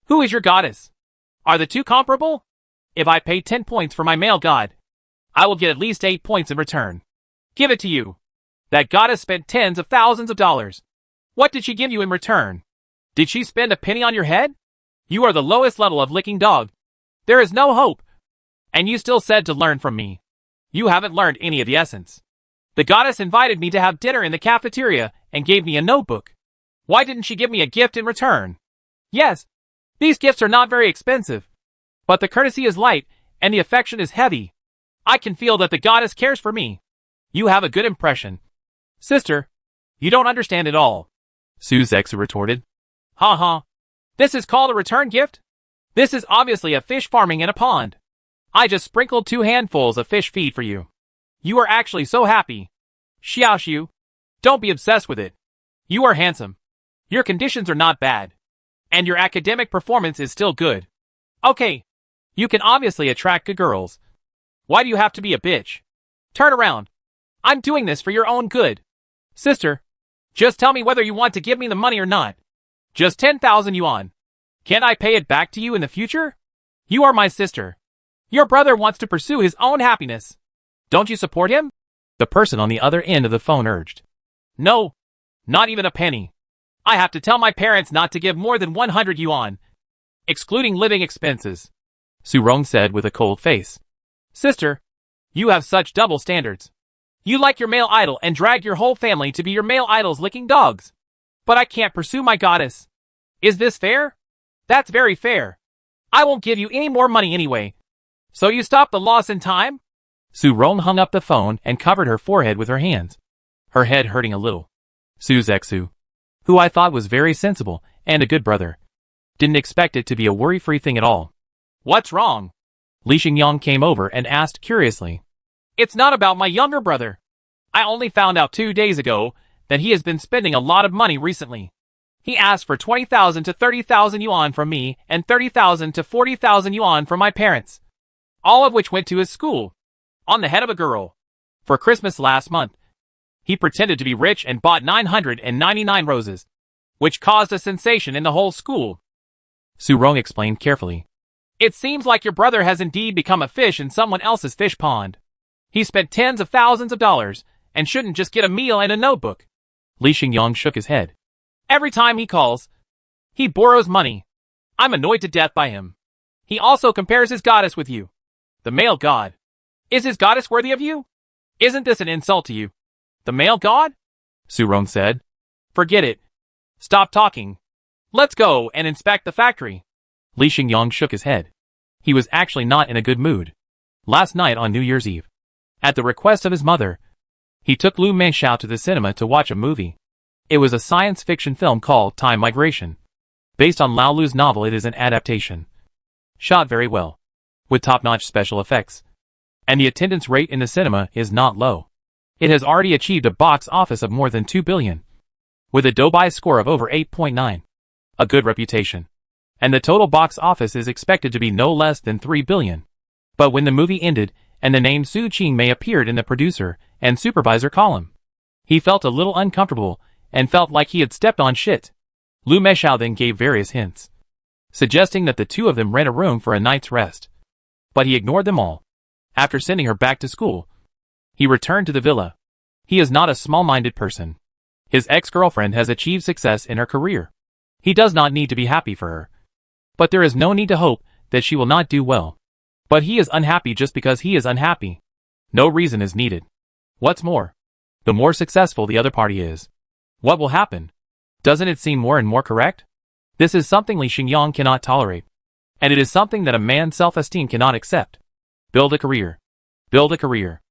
Who is your goddess? Are the two comparable? If I pay 10 points for my male god, I will get at least 8 points in return. Give it to you. That goddess spent tens of thousands of dollars. What did she give you in return? Did she spend a penny on your head? You are the lowest level of licking dog. There is no hope. And you still said to learn from me. You haven't learned any of the essence. The goddess invited me to have dinner in the cafeteria and gave me a notebook. Why didn't she give me a gift in return? Yes, these gifts are not very expensive, but the courtesy is light and the affection is heavy. I can feel that the goddess cares for me. You have a good impression. Sister, you don't understand at all. Su Zexu retorted. Ha ha. This is called a return gift? This is obviously a fish farming in a pond. I just sprinkled 2 handfuls of fish feed for you. You are actually so happy. Xiaoxiu, don't be obsessed with it. You are handsome. Your conditions are not bad. And your academic performance is still good. Okay. You can obviously attract good girls. Why do you have to be a bitch? Turn around. I'm doing this for your own good. Sister, just tell me whether you want to give me the money or not. Just 10,000 yuan. Can't I pay it back to you in the future? You are my sister. Your brother wants to pursue his own happiness. Don't you support him? The person on the other end of the phone urged. No, not even a penny. I have to tell my parents not to give more than 100 yuan, excluding living expenses. Su Rong said with a cold face. Sister, you have such double standards. You like your male idol and drag your whole family to be your male idol's licking dogs. But I can't pursue my goddess. Is this fair? That's very fair. I won't give you any more money anyway. So you stop the loss in time? Su Rong hung up the phone and covered her forehead with her hands, her head hurting a little. Su Zexu, who I thought was very sensible and a good brother, didn't expect it to be a worry-free thing at all. What's wrong? Li Xingyang came over and asked curiously. It's not about my younger brother. I only found out 2 days ago that he has been spending a lot of money recently. He asked for 20,000 to 30,000 yuan from me and 30,000 to 40,000 yuan from my parents, all of which went to his school, on the head of a girl. For Christmas last month, he pretended to be rich and bought 999 roses, which caused a sensation in the whole school. Su-rong explained carefully. It seems like your brother has indeed become a fish in someone else's fish pond. He spent tens of thousands of dollars and shouldn't just get a meal and a notebook. Li Xingyang shook his head. Every time he calls, he borrows money. I'm annoyed to death by him. He also compares his goddess with you. The male god. Is his goddess worthy of you? Isn't this an insult to you? The male god? Su-rong said. Forget it. Stop talking. Let's go and inspect the factory. Li Xingyang shook his head. He was actually not in a good mood. Last night on New Year's Eve, at the request of his mother, he took Lu Meixiao to the cinema to watch a movie. It was a science fiction film called Time Migration. Based on Lao Lu's novel, it is an adaptation. Shot very well, with top-notch special effects. And the attendance rate in the cinema is not low. It has already achieved a box office of more than 2 billion. With a Doubai score of over 8.9. A good reputation. And the total box office is expected to be no less than 3 billion. But when the movie ended, and the name Su Qingmei appeared in the producer and supervisor column, he felt a little uncomfortable and felt like he had stepped on shit. Lu Meixiao then gave various hints, suggesting that the two of them rent a room for a night's rest. But he ignored them all. After sending her back to school, he returned to the villa. He is not a small-minded person. His ex-girlfriend has achieved success in her career. He does not need to be happy for her. But there is no need to hope that she will not do well. But he is unhappy just because he is unhappy. No reason is needed. What's more, the more successful the other party is, what will happen? Doesn't it seem more and more correct? This is something Li Xingyang cannot tolerate. And it is something that a man's self-esteem cannot accept. Build a career. Build a career.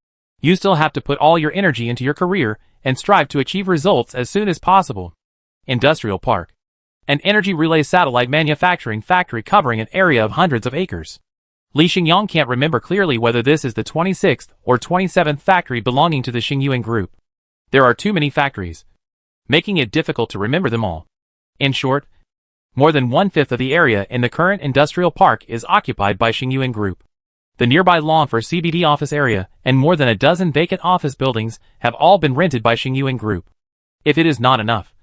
You still have to put all your energy into your career and strive to achieve results as soon as possible. Industrial Park. An energy relay satellite manufacturing factory covering an area of hundreds of acres. Li Xingyang can't remember clearly whether this is the 26th or 27th factory belonging to the Xingyuan group. There are too many factories, making it difficult to remember them all. In short, more than 1/5 of the area in the current industrial park is occupied by Xingyuan group. The nearby lawn for CBD office area and more than a dozen vacant office buildings have all been rented by Xingyuan group. If it is not enough,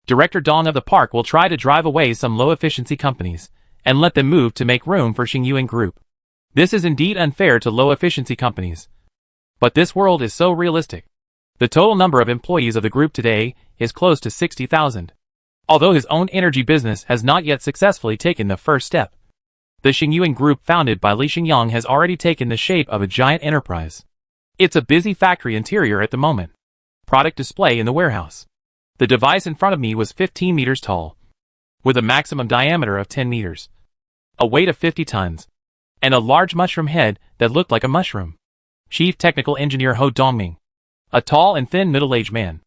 Director Dong of the park will try to drive away some low-efficiency companies and let them move to make room for Xingyuan group. This is indeed unfair to low-efficiency companies. But this world is so realistic. The total number of employees of the group today is close to 60,000. Although his own energy business has not yet successfully taken the first step, the Xingyuan group founded by Li Xingyang has already taken the shape of a giant enterprise. It's a busy factory interior at the moment. Product display in the warehouse. The device in front of me was 15 meters tall, with a maximum diameter of 10 meters, a weight of 50 tons, and a large mushroom head that looked like a mushroom. Chief Technical Engineer Ho Dongming, a tall and thin middle-aged man,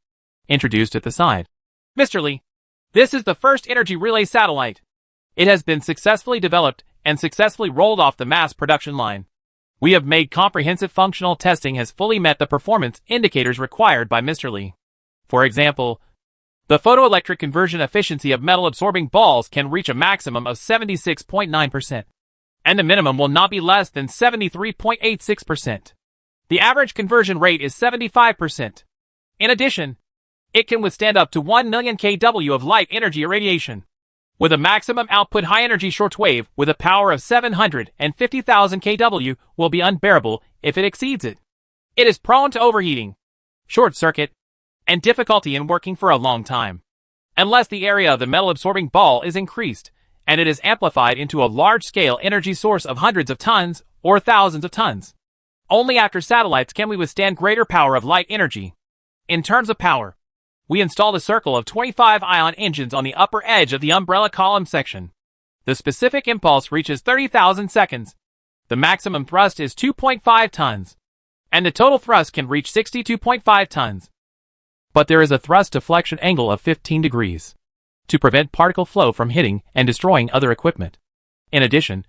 introduced at the side. Mr. Li, this is the first energy relay satellite. It has been successfully developed and successfully rolled off the mass production line. We have made comprehensive functional testing has fully met the performance indicators required by Mr. Li. For example, the photoelectric conversion efficiency of metal-absorbing balls can reach a maximum of 76.9%, and the minimum will not be less than 73.86%. The average conversion rate is 75%. In addition, it can withstand up to 1 million kW of light energy irradiation, with a maximum output high-energy shortwave with a power of 750,000 kW will be unbearable if it exceeds it. It is prone to overheating, short circuit, and difficulty in working for a long time, unless the area of the metal-absorbing ball is increased, and it is amplified into a large-scale energy source of hundreds of tons or thousands of tons. Only after satellites can we withstand greater power of light energy. In terms of power, we installed a circle of 25 ion engines on the upper edge of the umbrella column section. The specific impulse reaches 30,000 seconds. The maximum thrust is 2.5 tons, and the total thrust can reach 62.5 tons. But there is a thrust deflection angle of 15 degrees to prevent particle flow from hitting and destroying other equipment. In addition,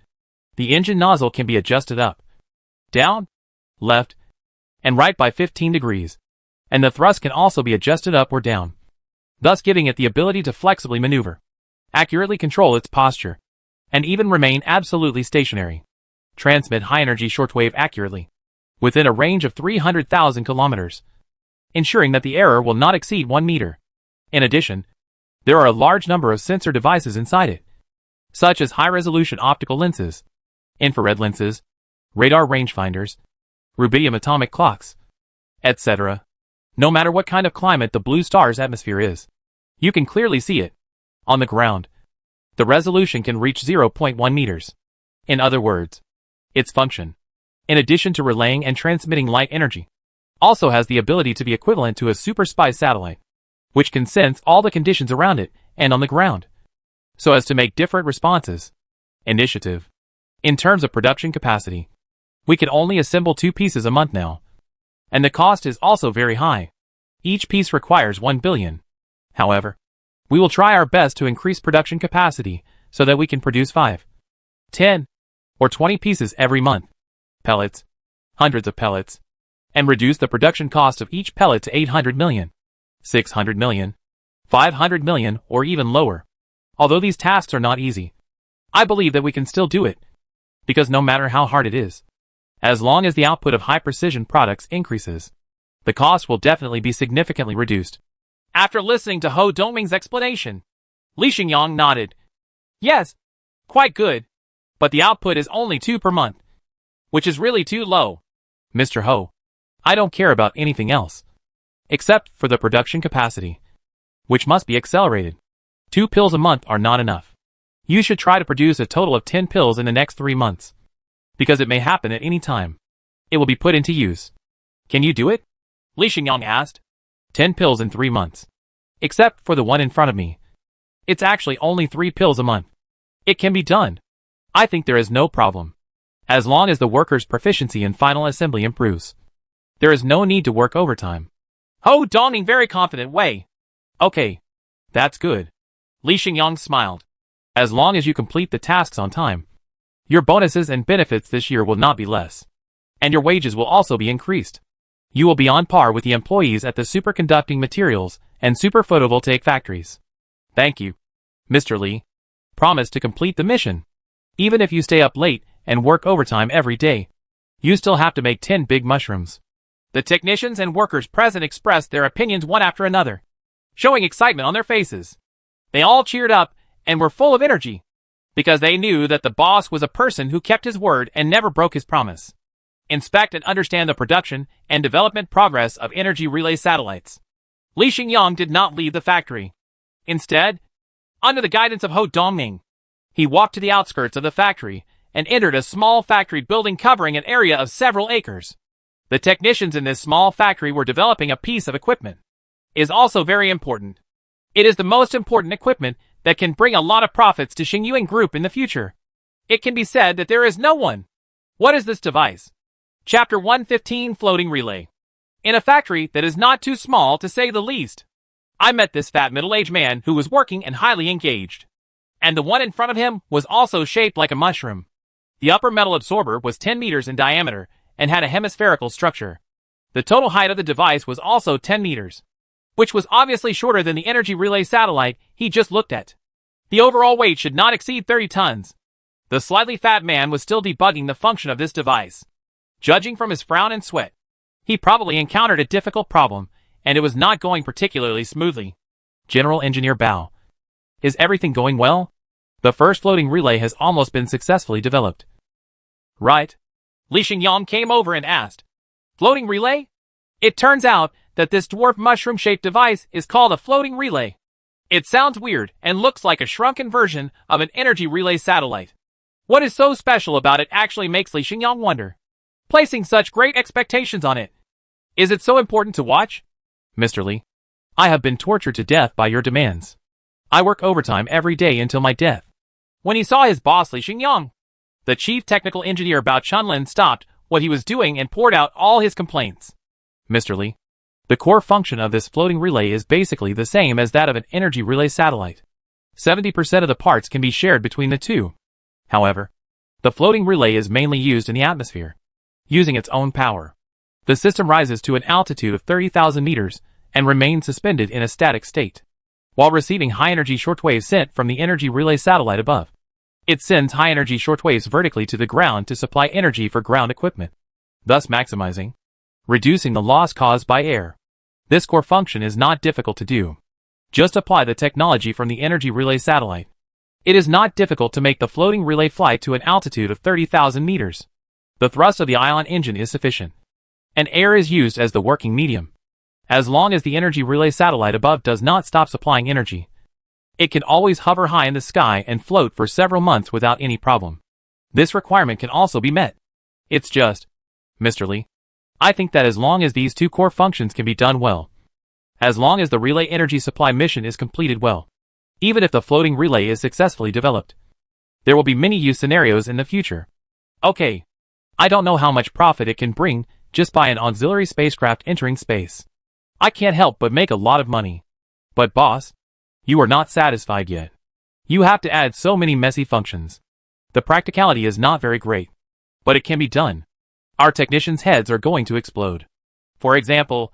the engine nozzle can be adjusted up, down, left, and right by 15 degrees, and the thrust can also be adjusted up or down, thus giving it the ability to flexibly maneuver, accurately control its posture, and even remain absolutely stationary. Transmit high-energy shortwave accurately. within a range of 300,000 kilometers, ensuring that the error will not exceed 1 meter. In addition, there are a large number of sensor devices inside it, such as high-resolution optical lenses, infrared lenses, radar rangefinders, rubidium atomic clocks, etc. No matter what kind of climate the blue star's atmosphere is, you can clearly see it. On the ground, the resolution can reach 0.1 meters. In other words, its function, in addition to relaying and transmitting light energy, also has the ability to be equivalent to a super spy satellite, which can sense all the conditions around it and on the ground, so as to make different responses. Initiative. In terms of production capacity, we can only assemble 2 pieces a month now, and the cost is also very high. Each piece requires 1 billion. However, we will try our best to increase production capacity so that we can produce 5, 10, or 20 pieces every month. Pellets, hundreds of pellets, and reduce the production cost of each pellet to 800 million, 600 million, 500 million, or even lower. Although these tasks are not easy, I believe that we can still do it, because no matter how hard it is, as long as the output of high-precision products increases, the cost will definitely be significantly reduced. After listening to Ho Dongming's explanation, Li Xingyang nodded. Yes, quite good, but the output is only 2 per month, which is really too low. Mr. Ho, I don't care about anything else, except for the production capacity, which must be accelerated. 2 pills a month are not enough. You should try to produce a total of 10 pills in the next 3 months, because it may happen at any time. It will be put into use. Can you do it? Li Xingyang asked. 10 pills in 3 months. Except for the one in front of me. It's actually only 3 pills a month. It can be done. I think there is no problem. As long as the worker's proficiency in final assembly improves, there is no need to work overtime. Ho Dongming very confident way. Okay. That's good. Li Xingyang smiled. As long as you complete the tasks on time, your bonuses and benefits this year will not be less. And your wages will also be increased. You will be on par with the employees at the superconducting materials and super photovoltaic factories. Thank you, Mr. Li. Promise to complete the mission. Even if you stay up late and work overtime every day, you still have to make 10 big mushrooms. The technicians and workers present expressed their opinions one after another, showing excitement on their faces. They all cheered up and were full of energy, because they knew that the boss was a person who kept his word and never broke his promise. Inspect and understand the production and development progress of energy relay satellites. Li Xingyang did not leave the factory. Instead, under the guidance of Ho Dongming, he walked to the outskirts of the factory and entered a small factory building covering an area of several acres. The technicians in this small factory were developing a piece of equipment. It is also very important. It is the most important equipment that can bring a lot of profits to Xingyuan Group in the future. It can be said that there is no one. What is this device? Chapter 115 Floating Relay. In a factory that is not too small to say the least, I met this fat middle-aged man who was working and highly engaged. And the one in front of him was also shaped like a mushroom. The upper metal absorber was 10 meters in diameter and had a hemispherical structure. The total height of the device was also 10 meters, which was obviously shorter than the energy relay satellite he just looked at. The overall weight should not exceed 30 tons. The slightly fat man was still debugging the function of this device. Judging from his frown and sweat, he probably encountered a difficult problem, and it was not going particularly smoothly. General Engineer Bao. Is everything going well? The first floating relay has almost been successfully developed. Right. Li Xingyang came over and asked. Floating relay? It turns out that this dwarf mushroom-shaped device is called a floating relay. It sounds weird and looks like a shrunken version of an energy relay satellite. What is so special about it actually makes Li Xingyang wonder, placing such great expectations on it. Is it so important to watch? Mr. Li, I have been tortured to death by your demands. I work overtime every day until my death. When he saw his boss Li Xingyang, the chief technical engineer Bao Chunlin stopped what he was doing and poured out all his complaints. Mr. Li, the core function of this floating relay is basically the same as that of an energy relay satellite. 70% of the parts can be shared between the two. However, the floating relay is mainly used in the atmosphere, using its own power. The system rises to an altitude of 30,000 meters and remains suspended in a static state, while receiving high-energy shortwaves sent from the energy relay satellite above. It sends high-energy shortwaves vertically to the ground to supply energy for ground equipment. thus maximizing, reducing the loss caused by air. This core function is not difficult to do. Just apply the technology from the energy relay satellite. It is not difficult to make the floating relay fly to an altitude of 30,000 meters. The thrust of the ion engine is sufficient, and air is used as the working medium. As long as the energy relay satellite above does not stop supplying energy, it can always hover high in the sky and float for several months without any problem. This requirement can also be met. It's just, Mr. Lee, I think that as long as these two core functions can be done well, as long as the relay energy supply mission is completed well, even if the floating relay is successfully developed, there will be many use scenarios in the future. Okay, I don't know how much profit it can bring just by an auxiliary spacecraft entering space. I can't help but make a lot of money. But boss, you are not satisfied yet. You have to add so many messy functions. The practicality is not very great, but it can be done. Our technicians' heads are going to explode. For example,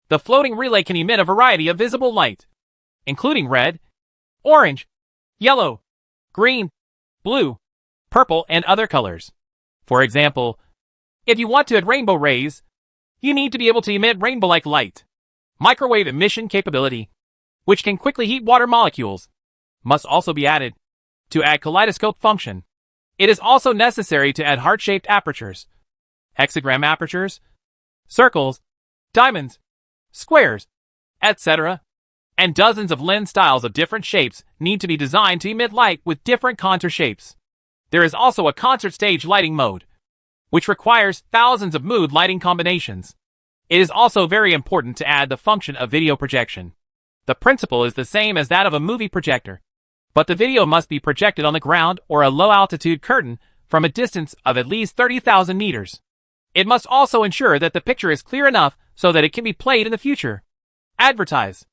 the floating relay can emit a variety of visible light, including red, orange, yellow, green, blue, purple, and other colors. For example, if you want to add rainbow rays, you need to be able to emit rainbow-like light. Microwave emission capability, which can quickly heat water molecules, must also be added. To add kaleidoscope function, it is also necessary to add heart-shaped apertures, hexagram apertures, circles, diamonds, squares, etc. And dozens of lens styles of different shapes need to be designed to emit light with different contour shapes. There is also a concert stage lighting mode, which requires thousands of mood lighting combinations. It is also very important to add the function of video projection. The principle is the same as that of a movie projector, but the video must be projected on the ground or a low-altitude curtain from a distance of at least 30,000 meters. It must also ensure that the picture is clear enough so that it can be played in the future. Advertise.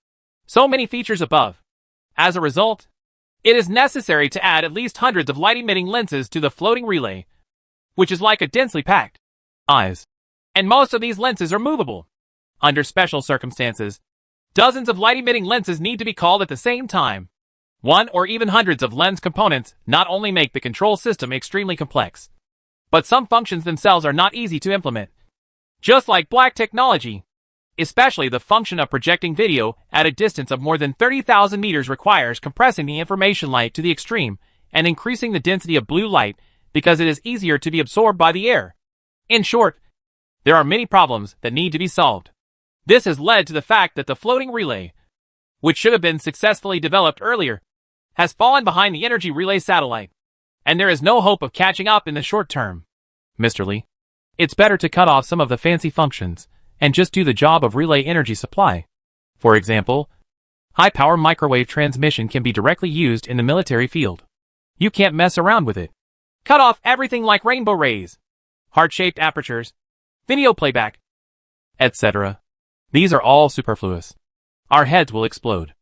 So many features above. As a result, it is necessary to add at least hundreds of light-emitting lenses to the floating relay, which is like a densely packed eyes. And most of these lenses are movable. Under special circumstances, dozens of light-emitting lenses need to be called at the same time. One or even hundreds of lens components not only make the control system extremely complex, but some functions themselves are not easy to implement. Just like black technology, especially the function of projecting video at a distance of more than 30,000 meters requires compressing the information light to the extreme and increasing the density of blue light because it is easier to be absorbed by the air. In short, there are many problems that need to be solved. This has led to the fact that the floating relay, which should have been successfully developed earlier, has fallen behind the energy relay satellite, and there is no hope of catching up in the short term. Mr. Lee, it's better to cut off some of the fancy functions and just do the job of relay energy supply. For example, high-power microwave transmission can be directly used in the military field. You can't mess around with it. Cut off everything like rainbow rays, heart-shaped apertures, video playback, etc. These are all superfluous. Our heads will explode.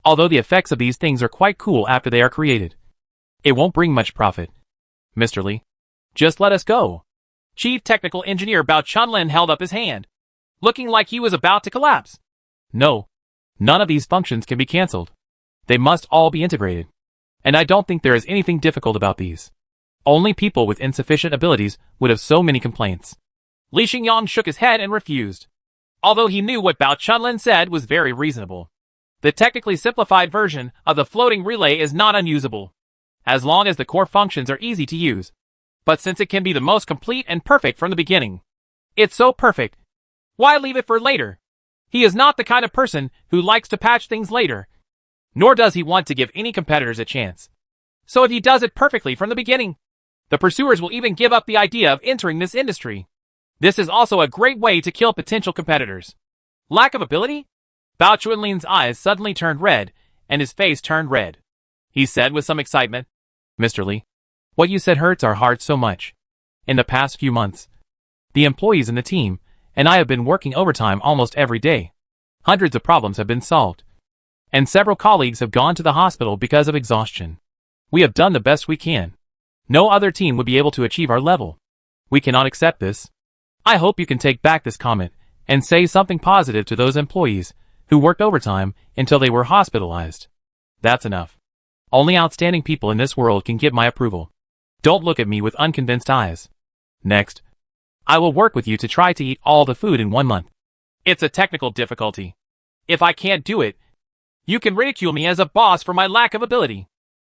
Although the effects of these things are quite cool after they are created, it won't bring much profit. Mr. Lee, just let us go. Chief Technical Engineer Bao Chunlin held up his hand, looking like he was about to collapse. No, none of these functions can be cancelled. They must all be integrated. And I don't think there is anything difficult about these. Only people with insufficient abilities would have so many complaints. Li Xingyang shook his head and refused. Although he knew what Bao Chunlin said was very reasonable. The technically simplified version of the floating relay is not unusable, as long as the core functions are easy to use. But since it can be the most complete and perfect from the beginning, it's so perfect, why leave it for later? He is not the kind of person who likes to patch things later, nor does he want to give any competitors a chance. So if he does it perfectly from the beginning, the pursuers will even give up the idea of entering this industry. This is also a great way to kill potential competitors. Lack of ability? Bao Chunlin's eyes suddenly turned red, and his face turned red. He said with some excitement, Mr. Lee, what you said hurts our hearts so much. In the past few months, the employees in the team and I have been working overtime almost every day. Hundreds of problems have been solved, and several colleagues have gone to the hospital because of exhaustion. We have done the best we can. No other team would be able to achieve our level. We cannot accept this. I hope you can take back this comment and say something positive to those employees who worked overtime until they were hospitalized. That's enough. Only outstanding people in this world can get my approval. Don't look at me with unconvinced eyes. Next, I will work with you to try to eat all the food in 1 month. It's a technical difficulty. If I can't do it, you can ridicule me as a boss for my lack of ability.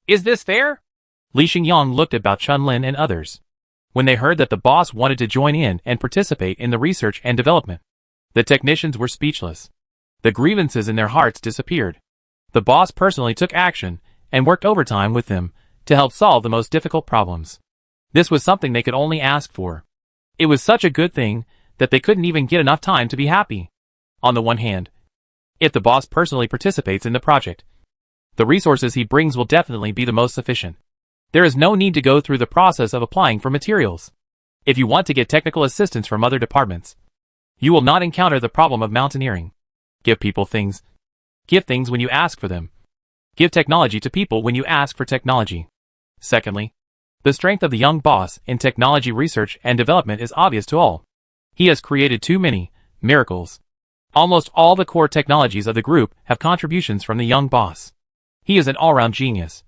Is this fair? Li Xingyang looked at Bao Chunlin and others. When they heard that the boss wanted to join in and participate in the research and development, the technicians were speechless. The grievances in their hearts disappeared. The boss personally took action and worked overtime with them to help solve the most difficult problems. This was something they could only ask for. It was such a good thing that they couldn't even get enough time to be happy. On the one hand, if the boss personally participates in the project, the resources he brings will definitely be the most sufficient. There is no need to go through the process of applying for materials. If you want to get technical assistance from other departments, you will not encounter the problem of mountaineering. Give people things. Give things when you ask for them. Give technology to people when you ask for technology. Secondly, the strength of the young boss in technology research and development is obvious to all. He has created too many miracles. Almost all the core technologies of the group have contributions from the young boss. He is an all-round genius.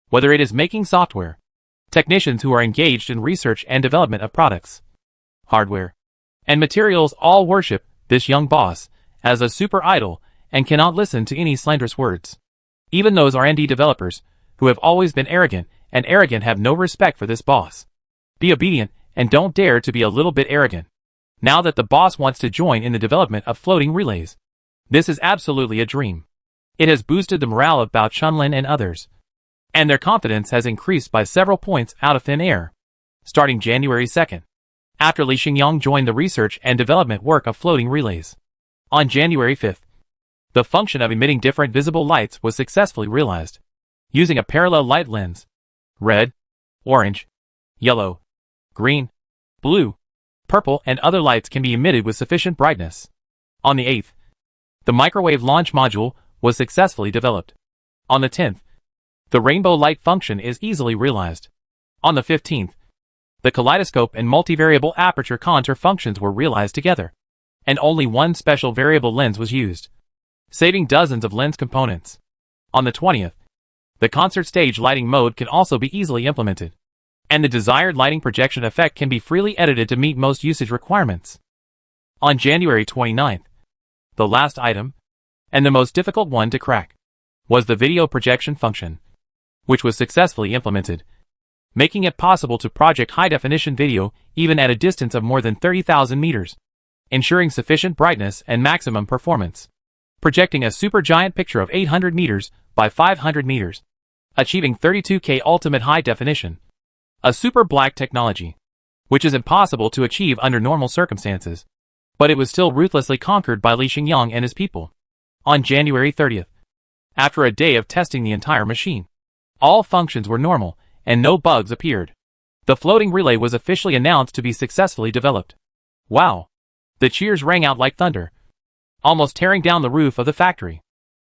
Whether it is making software, technicians who are engaged in research and development of products, hardware, and materials all worship this young boss as a super idol and cannot listen to any slanderous words. Even those R&D developers who have always been arrogant have no respect for this boss. Be obedient and don't dare to be a little bit arrogant. Now that the boss wants to join in the development of floating relays, this is absolutely a dream. It has boosted the morale of Bao Chunlin and others, and their confidence has increased by several points out of thin air. Starting January 2nd, after Li Xingyang joined the research and development work of floating relays. On January 5th, the function of emitting different visible lights was successfully realized. Using a parallel light lens, red, orange, yellow, green, blue, purple and other lights can be emitted with sufficient brightness. On the 8th, the microwave launch module was successfully developed. On the 10th, the rainbow light function is easily realized. On the 15th, the kaleidoscope and multivariable aperture contour functions were realized together, and only one special variable lens was used, saving dozens of lens components. On the 20th, the concert stage lighting mode can also be easily implemented, and the desired lighting projection effect can be freely edited to meet most usage requirements. On January 29th, the last item, and the most difficult one to crack, was the video projection function, which was successfully implemented, making it possible to project high-definition video even at a distance of more than 30,000 meters, ensuring sufficient brightness and maximum performance, projecting a supergiant picture of 800 meters by 500 meters, achieving 32K ultimate high definition, a super black technology, which is impossible to achieve under normal circumstances, but it was still ruthlessly conquered by Li Xingyang and his people. On January 30th, after a day of testing the entire machine, all functions were normal, and no bugs appeared. The floating relay was officially announced to be successfully developed. Wow! The cheers rang out like thunder, almost tearing down the roof of the factory.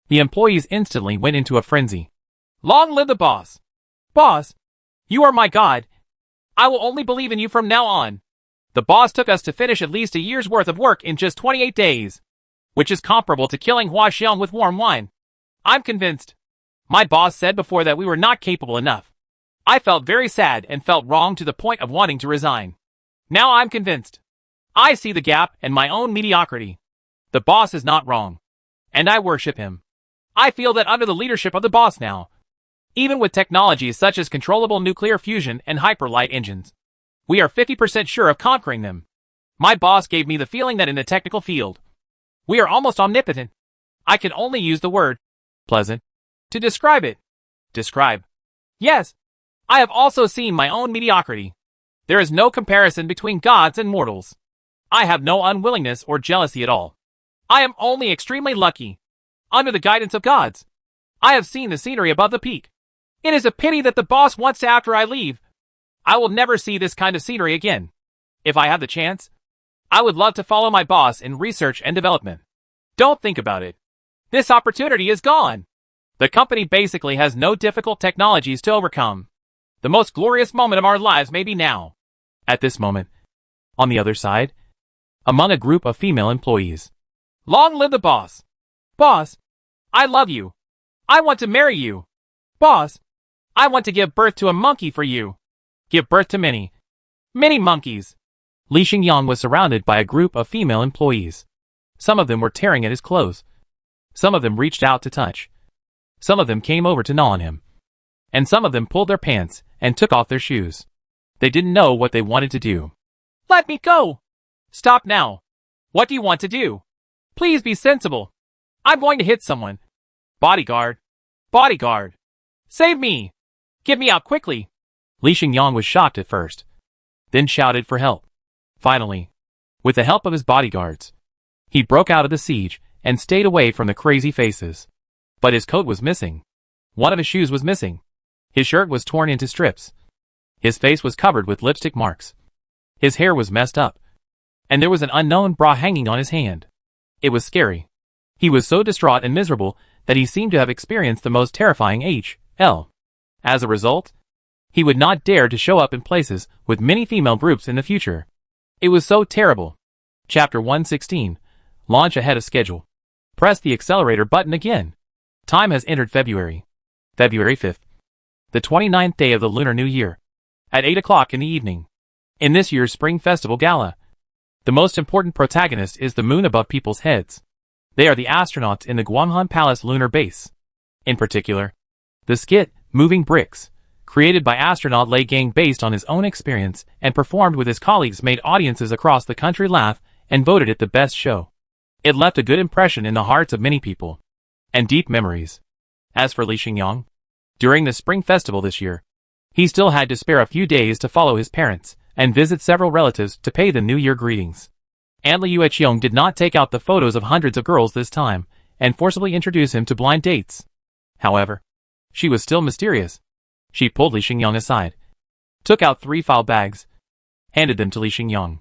The employees instantly went into a frenzy. Long live the boss! Boss! You are my god! I will only believe in you from now on. The boss took us to finish at least a year's worth of work in just 28 days, which is comparable to killing Hua Xiong with warm wine. I'm convinced. My boss said before that we were not capable enough. I felt very sad and felt wrong to the point of wanting to resign. Now I'm convinced. I see the gap and my own mediocrity. The boss is not wrong, and I worship him. I feel that under the leadership of the boss now, even with technologies such as controllable nuclear fusion and hyperlight engines, we are 50% sure of conquering them. My boss gave me the feeling that in the technical field, we are almost omnipotent. I can only use the word pleasant to describe it. Describe. Yes. I have also seen my own mediocrity. There is no comparison between gods and mortals. I have no unwillingness or jealousy at all. I am only extremely lucky. Under the guidance of gods, I have seen the scenery above the peak. It is a pity that the boss wants to after I leave. I will never see this kind of scenery again. If I have the chance, I would love to follow my boss in research and development. Don't think about it. This opportunity is gone. The company basically has no difficult technologies to overcome. The most glorious moment of our lives may be now. At this moment, on the other side, among a group of female employees. Long live the boss! Boss, I love you. I want to marry you. Boss, I want to give birth to a monkey for you. Give birth to many monkeys. Li Xingyang was surrounded by a group of female employees. Some of them were tearing at his clothes. Some of them reached out to touch. Some of them came over to gnaw on him. And some of them pulled their pants and took off their shoes. They didn't know what they wanted to do. Let me go! Stop now! What do you want to do? Please be sensible. I'm going to hit someone. Bodyguard! Bodyguard! Save me! Get me out quickly! Li Xingyang was shocked at first, then shouted for help. Finally, with the help of his bodyguards, he broke out of the siege and stayed away from the crazy faces. But his coat was missing. One of his shoes was missing. His shirt was torn into strips. His face was covered with lipstick marks. His hair was messed up. And there was an unknown bra hanging on his hand. It was scary. He was so distraught and miserable that he seemed to have experienced the most terrifying H.L. As a result, he would not dare to show up in places with many female groups in the future. It was so terrible. Chapter 116. Launch ahead of schedule. Press the accelerator button again. Time has entered February. February 5th. The 29th day of the Lunar New Year. At 8 o'clock in the evening. In this year's Spring Festival Gala, the most important protagonist is the moon above people's heads. They are the astronauts in the Guanghan Palace lunar base. In particular, the skit, Moving Bricks, created by astronaut Lei Gang based on his own experience and performed with his colleagues, made audiences across the country laugh and voted it the best show. It left a good impression in the hearts of many people, and deep memories. As for Li Xingyang, during the Spring Festival this year, he still had to spare a few days to follow his parents and visit several relatives to pay the New Year greetings. Aunt Liu Qiong did not take out the photos of hundreds of girls this time and forcibly introduce him to blind dates. However, she was still mysterious. She pulled Li Xingyang aside, took out 3 file bags, handed them to Li Xingyang,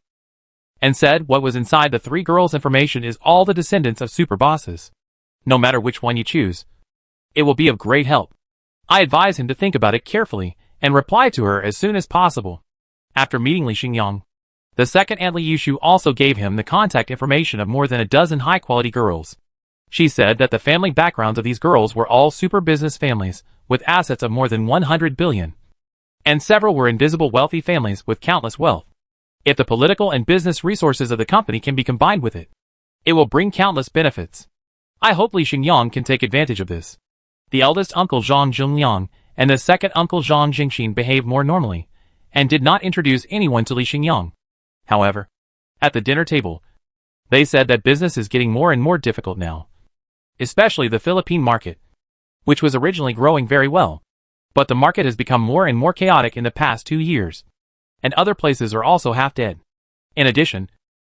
and said what was inside the 3 girls' information is all the descendants of super bosses. No matter which one you choose, it will be of great help. I advise him to think about it carefully and reply to her as soon as possible. After meeting Li Xingyang, the second Aunt Li Yushu also gave him the contact information of more than a dozen high-quality girls. She said that the family backgrounds of these girls were all super business families with assets of more than 100 billion. And several were invisible wealthy families with countless wealth. If the political and business resources of the company can be combined with it, it will bring countless benefits. I hope Li Xingyang can take advantage of this. The eldest uncle Zhang Zhongliang and the second uncle Zhang Jingxin behaved more normally, and did not introduce anyone to Li Xingyang. However, at the dinner table, they said that business is getting more and more difficult now. Especially the Philippine market, which was originally growing very well. But the market has become more and more chaotic in the past 2 years. And other places are also half dead. In addition,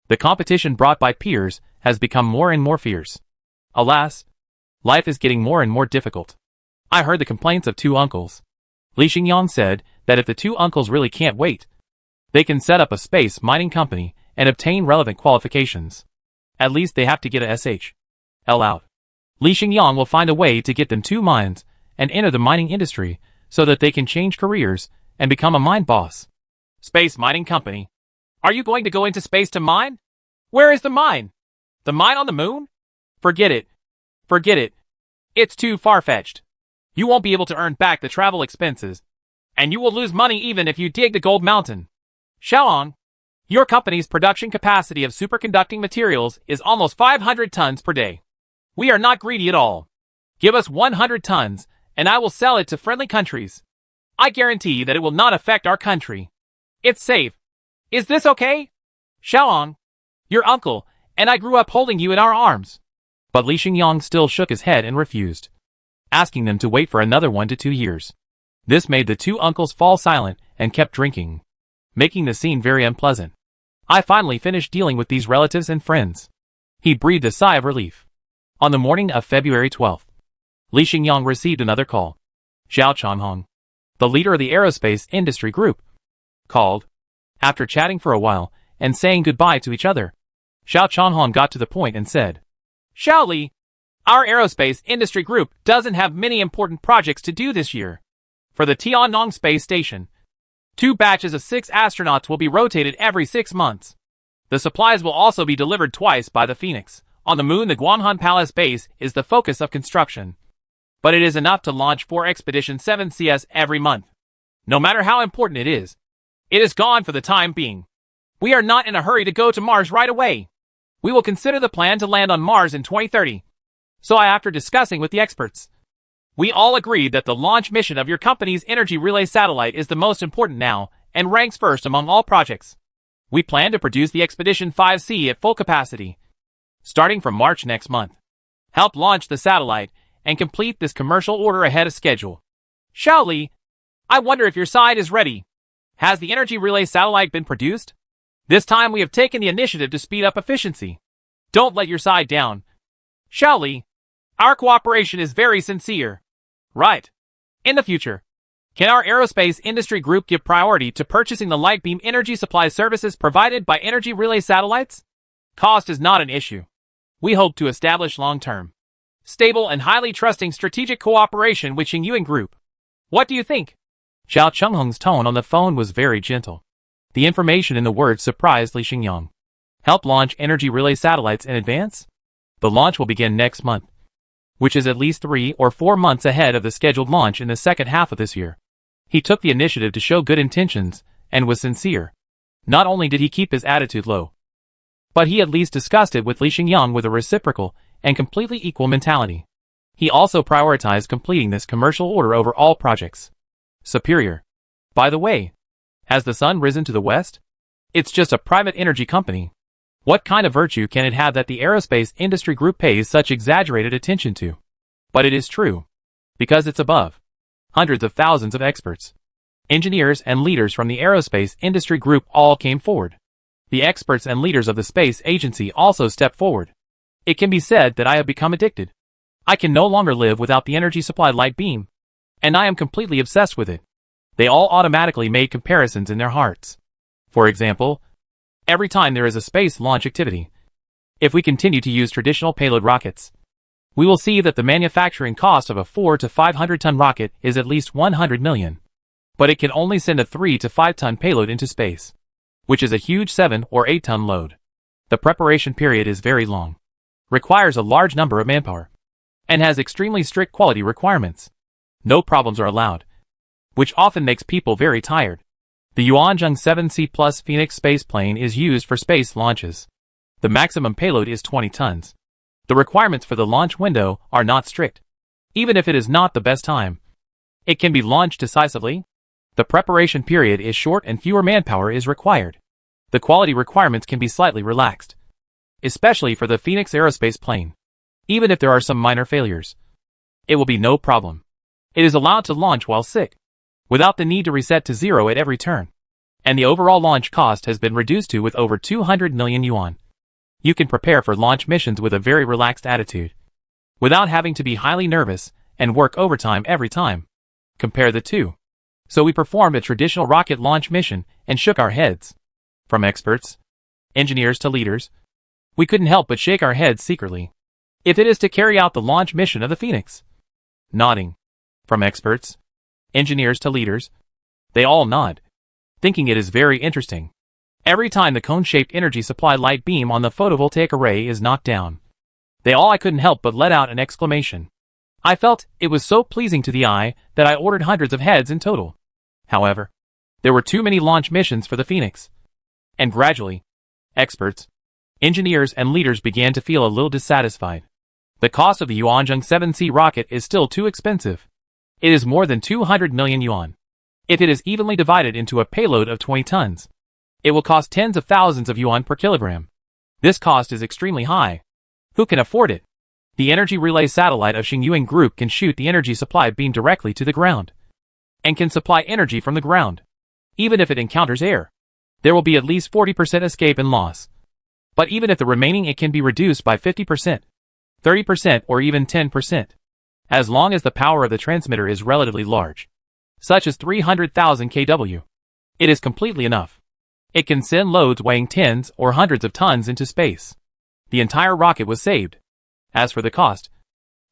the competition brought by peers has become more and more fierce. Alas, life is getting more and more difficult. I heard the complaints of 2 uncles. Li Xingyang said that if the 2 uncles really can't wait, they can set up a space mining company and obtain relevant qualifications. At least they have to get a SHL out. Li Xingyang will find a way to get them 2 mines and enter the mining industry so that they can change careers and become a mine boss. Space mining company. Are you going to go into space to mine? Where is the mine? The mine on the moon? Forget it. Forget it. It's too far-fetched. You won't be able to earn back the travel expenses, and you will lose money even if you dig the gold mountain. Xiaoang, your company's production capacity of superconducting materials is almost 500 tons per day. We are not greedy at all. Give us 100 tons, and I will sell it to friendly countries. I guarantee that it will not affect our country. It's safe. Is this okay? Xiaoang, your uncle, and I grew up holding you in our arms. But Li Xingyang still shook his head and refused, asking them to wait for another 1 to 2 years. This made the 2 uncles fall silent and kept drinking, making the scene very unpleasant. I finally finished dealing with these relatives and friends. He breathed a sigh of relief. On the morning of February 12th, Li Xingyang received another call. Zhao Changhong, the leader of the aerospace industry group, called. After chatting for a while and saying goodbye to each other, Zhao Changhong got to the point and said, Xiao Li, our aerospace industry group doesn't have many important projects to do this year. For the Tiannong space station, 2 batches of 6 astronauts will be rotated every 6 months. The supplies will also be delivered twice by the Phoenix. On the moon, the Guanghan Palace base is the focus of construction. But it is enough to launch 4 Expedition 7CS every month. No matter how important it is gone for the time being. We are not in a hurry to go to Mars right away. We will consider the plan to land on Mars in 2030. So after discussing with the experts, we all agreed that the launch mission of your company's energy relay satellite is the most important now and ranks first among all projects. We plan to produce the Expedition 5C at full capacity, starting from March next month. Help launch the satellite and complete this commercial order ahead of schedule. Xiao Li, I wonder if your side is ready. Has the energy relay satellite been produced? This time we have taken the initiative to speed up efficiency. Don't let your side down. Xiao Li, our cooperation is very sincere. Right. In the future, can our aerospace industry group give priority to purchasing the light beam energy supply services provided by energy relay satellites? Cost is not an issue. We hope to establish long-term, stable and highly trusting strategic cooperation with Xingyuan Group. What do you think? Xiao Chenghong's tone on the phone was very gentle. The information in the words surprised Li Xingyang. Help launch energy relay satellites in advance? The launch will begin next month, which is at least 3 or 4 months ahead of the scheduled launch in the second half of this year. He took the initiative to show good intentions and was sincere. Not only did he keep his attitude low, but he at least discussed it with Li Xingyang with a reciprocal and completely equal mentality. He also prioritized completing this commercial order over all projects. Superior. By the way, has the sun risen to the west? It's just a private energy company. What kind of virtue can it have that the aerospace industry group pays such exaggerated attention to? But it is true. Because it's above. Hundreds of thousands of experts, engineers and leaders from the aerospace industry group all came forward. The experts and leaders of the space agency also stepped forward. It can be said that I have become addicted. I can no longer live without the energy supply light beam. And I am completely obsessed with it. They all automatically made comparisons in their hearts. For example, every time there is a space launch activity, if we continue to use traditional payload rockets, we will see that the manufacturing cost of a 4 to 500 ton rocket is at least 100 million. But it can only send a 3 to 5 ton payload into space, which is a huge 7 or 8 ton load. The preparation period is very long, requires a large number of manpower, and has extremely strict quality requirements. No problems are allowed, which often makes people very tired. The Yuanzheng 7C Plus Phoenix space plane is used for space launches. The maximum payload is 20 tons. The requirements for the launch window are not strict. Even if it is not the best time, it can be launched decisively. The preparation period is short and fewer manpower is required. The quality requirements can be slightly relaxed, especially for the Phoenix aerospace plane. Even if there are some minor failures, it will be no problem. It is allowed to launch while sick, without the need to reset to zero at every turn. And the overall launch cost has been reduced to with over 200 million yuan. You can prepare for launch missions with a very relaxed attitude, without having to be highly nervous and work overtime every time. Compare the two. So we performed a traditional rocket launch mission and shook our heads. From experts, engineers to leaders, we couldn't help but shake our heads secretly. If it is to carry out the launch mission of the Phoenix. Nodding. From experts, engineers to leaders, they all nod, thinking it is very interesting. Every time the cone-shaped energy supply light beam on the photovoltaic array is knocked down, I couldn't help but let out an exclamation. I felt it was so pleasing to the eye that I ordered hundreds of heads in total. However, there were too many launch missions for the Phoenix. And gradually, experts, engineers and leaders began to feel a little dissatisfied. The cost of the Yuanzheng 7C rocket is still too expensive. It is more than 200 million yuan. If it is evenly divided into a payload of 20 tons, it will cost tens of thousands of yuan per kilogram. This cost is extremely high. Who can afford it? The energy relay satellite of Xingyuan Group can shoot the energy supply beam directly to the ground, and can supply energy from the ground. Even if it encounters air, there will be at least 40% escape and loss. But even if the remaining it can be reduced by 50%, 30% or even 10%. As long as the power of the transmitter is relatively large, such as 300,000 kW, it is completely enough. It can send loads weighing tens or hundreds of tons into space. The entire rocket was saved. As for the cost,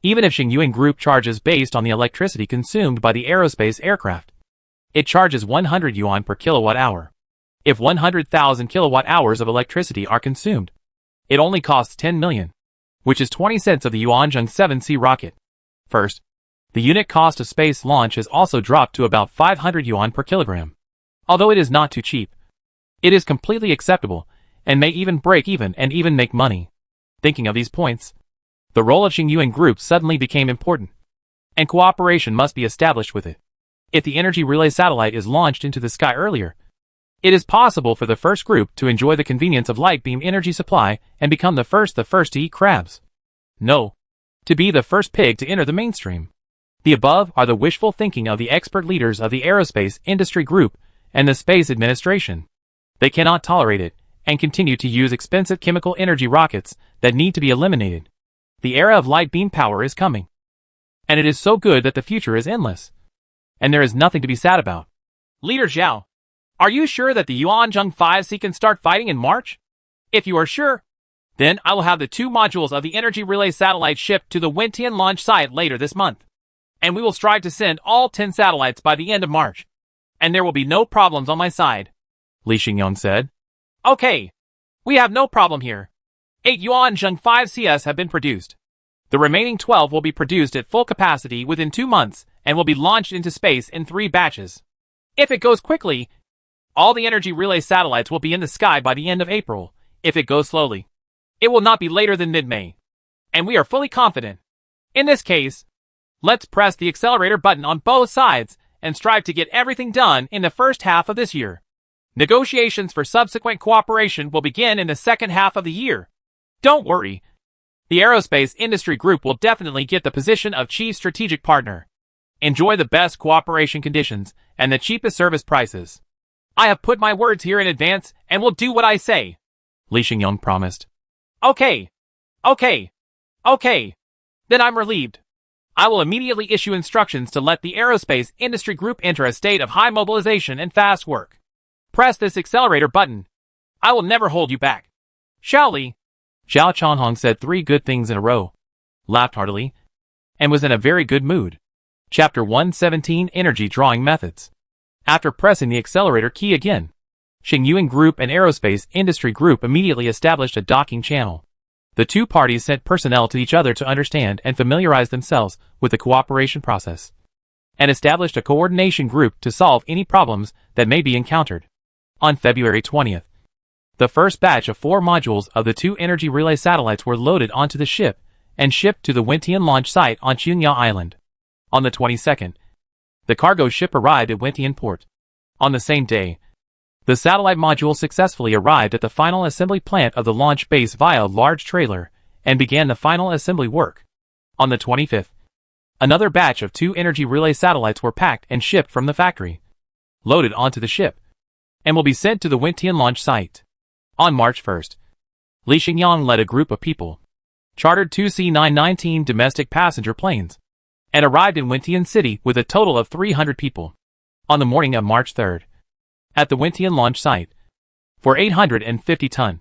even if Xingyuan Group charges based on the electricity consumed by the aerospace aircraft, it charges 100 yuan per kilowatt hour. If 100,000 kilowatt hours of electricity are consumed, it only costs 10 million, which is 20 cents of the Yuanzheng 7C rocket. First, the unit cost of space launch has also dropped to about 500 yuan per kilogram. Although it is not too cheap, It is completely acceptable, and may even break even and even make money. Thinking of these points, the role of Xingyuan Group suddenly became important, and cooperation must be established with it. If the energy relay satellite is launched into the sky earlier, it is possible for the first group to enjoy the convenience of light beam energy supply and become the first to eat crabs. No, to be the first pig to enter the mainstream. The above are the wishful thinking of the expert leaders of the aerospace industry group and the space administration. They cannot tolerate it and continue to use expensive chemical energy rockets that need to be eliminated. The era of light beam power is coming. And it is so good that the future is endless. And there is nothing to be sad about. Leader Zhao, are you sure that the Yuanzheng 5C can start fighting in March? If you are sure, then I will have the 2 modules of the energy relay satellite shipped to the Wentian launch site later this month. And we will strive to send all 10 satellites by the end of March. And there will be no problems on my side, Li Xingyong said. Okay. We have no problem here. 8 Yuanzheng 5CS have been produced. The remaining 12 will be produced at full capacity within 2 months and will be launched into space in 3 batches. If it goes quickly, all the energy relay satellites will be in the sky by the end of April. If it goes slowly, it will not be later than mid-May. And we are fully confident. In this case, let's press the accelerator button on both sides and strive to get everything done in the first half of this year. Negotiations for subsequent cooperation will begin in the second half of the year. Don't worry. The aerospace industry group will definitely get the position of chief strategic partner. Enjoy the best cooperation conditions and the cheapest service prices. I have put my words here in advance and will do what I say, Li Xingyong promised. Okay. Then I'm relieved. I will immediately issue instructions to let the aerospace industry group enter a state of high mobilization and fast work. Press this accelerator button. I will never hold you back. Shall we? Zhao Chanhong said 3 good things in a row, laughed heartily, and was in a very good mood. Chapter 117 Energy Drawing Methods. After pressing the accelerator key again, Xingyuan Group and Aerospace Industry Group immediately established a docking channel. The 2 parties sent personnel to each other to understand and familiarize themselves with the cooperation process, and established a coordination group to solve any problems that may be encountered. On February 20th, the first batch of 4 modules of the 2 energy relay satellites were loaded onto the ship and shipped to the Wentian launch site on Chunya Island. On the 22nd, the cargo ship arrived at Wentian port. On the same day, the satellite module successfully arrived at the final assembly plant of the launch base via a large trailer and began the final assembly work. On the 25th, another batch of 2 energy relay satellites were packed and shipped from the factory, loaded onto the ship, and will be sent to the Wentian launch site. On March 1st, Li Xingyang led a group of people, chartered 2 C-919 domestic passenger planes, and arrived in Wentian City with a total of 300 people. On the morning of March 3rd, at the Wentian launch site, 4 850-ton,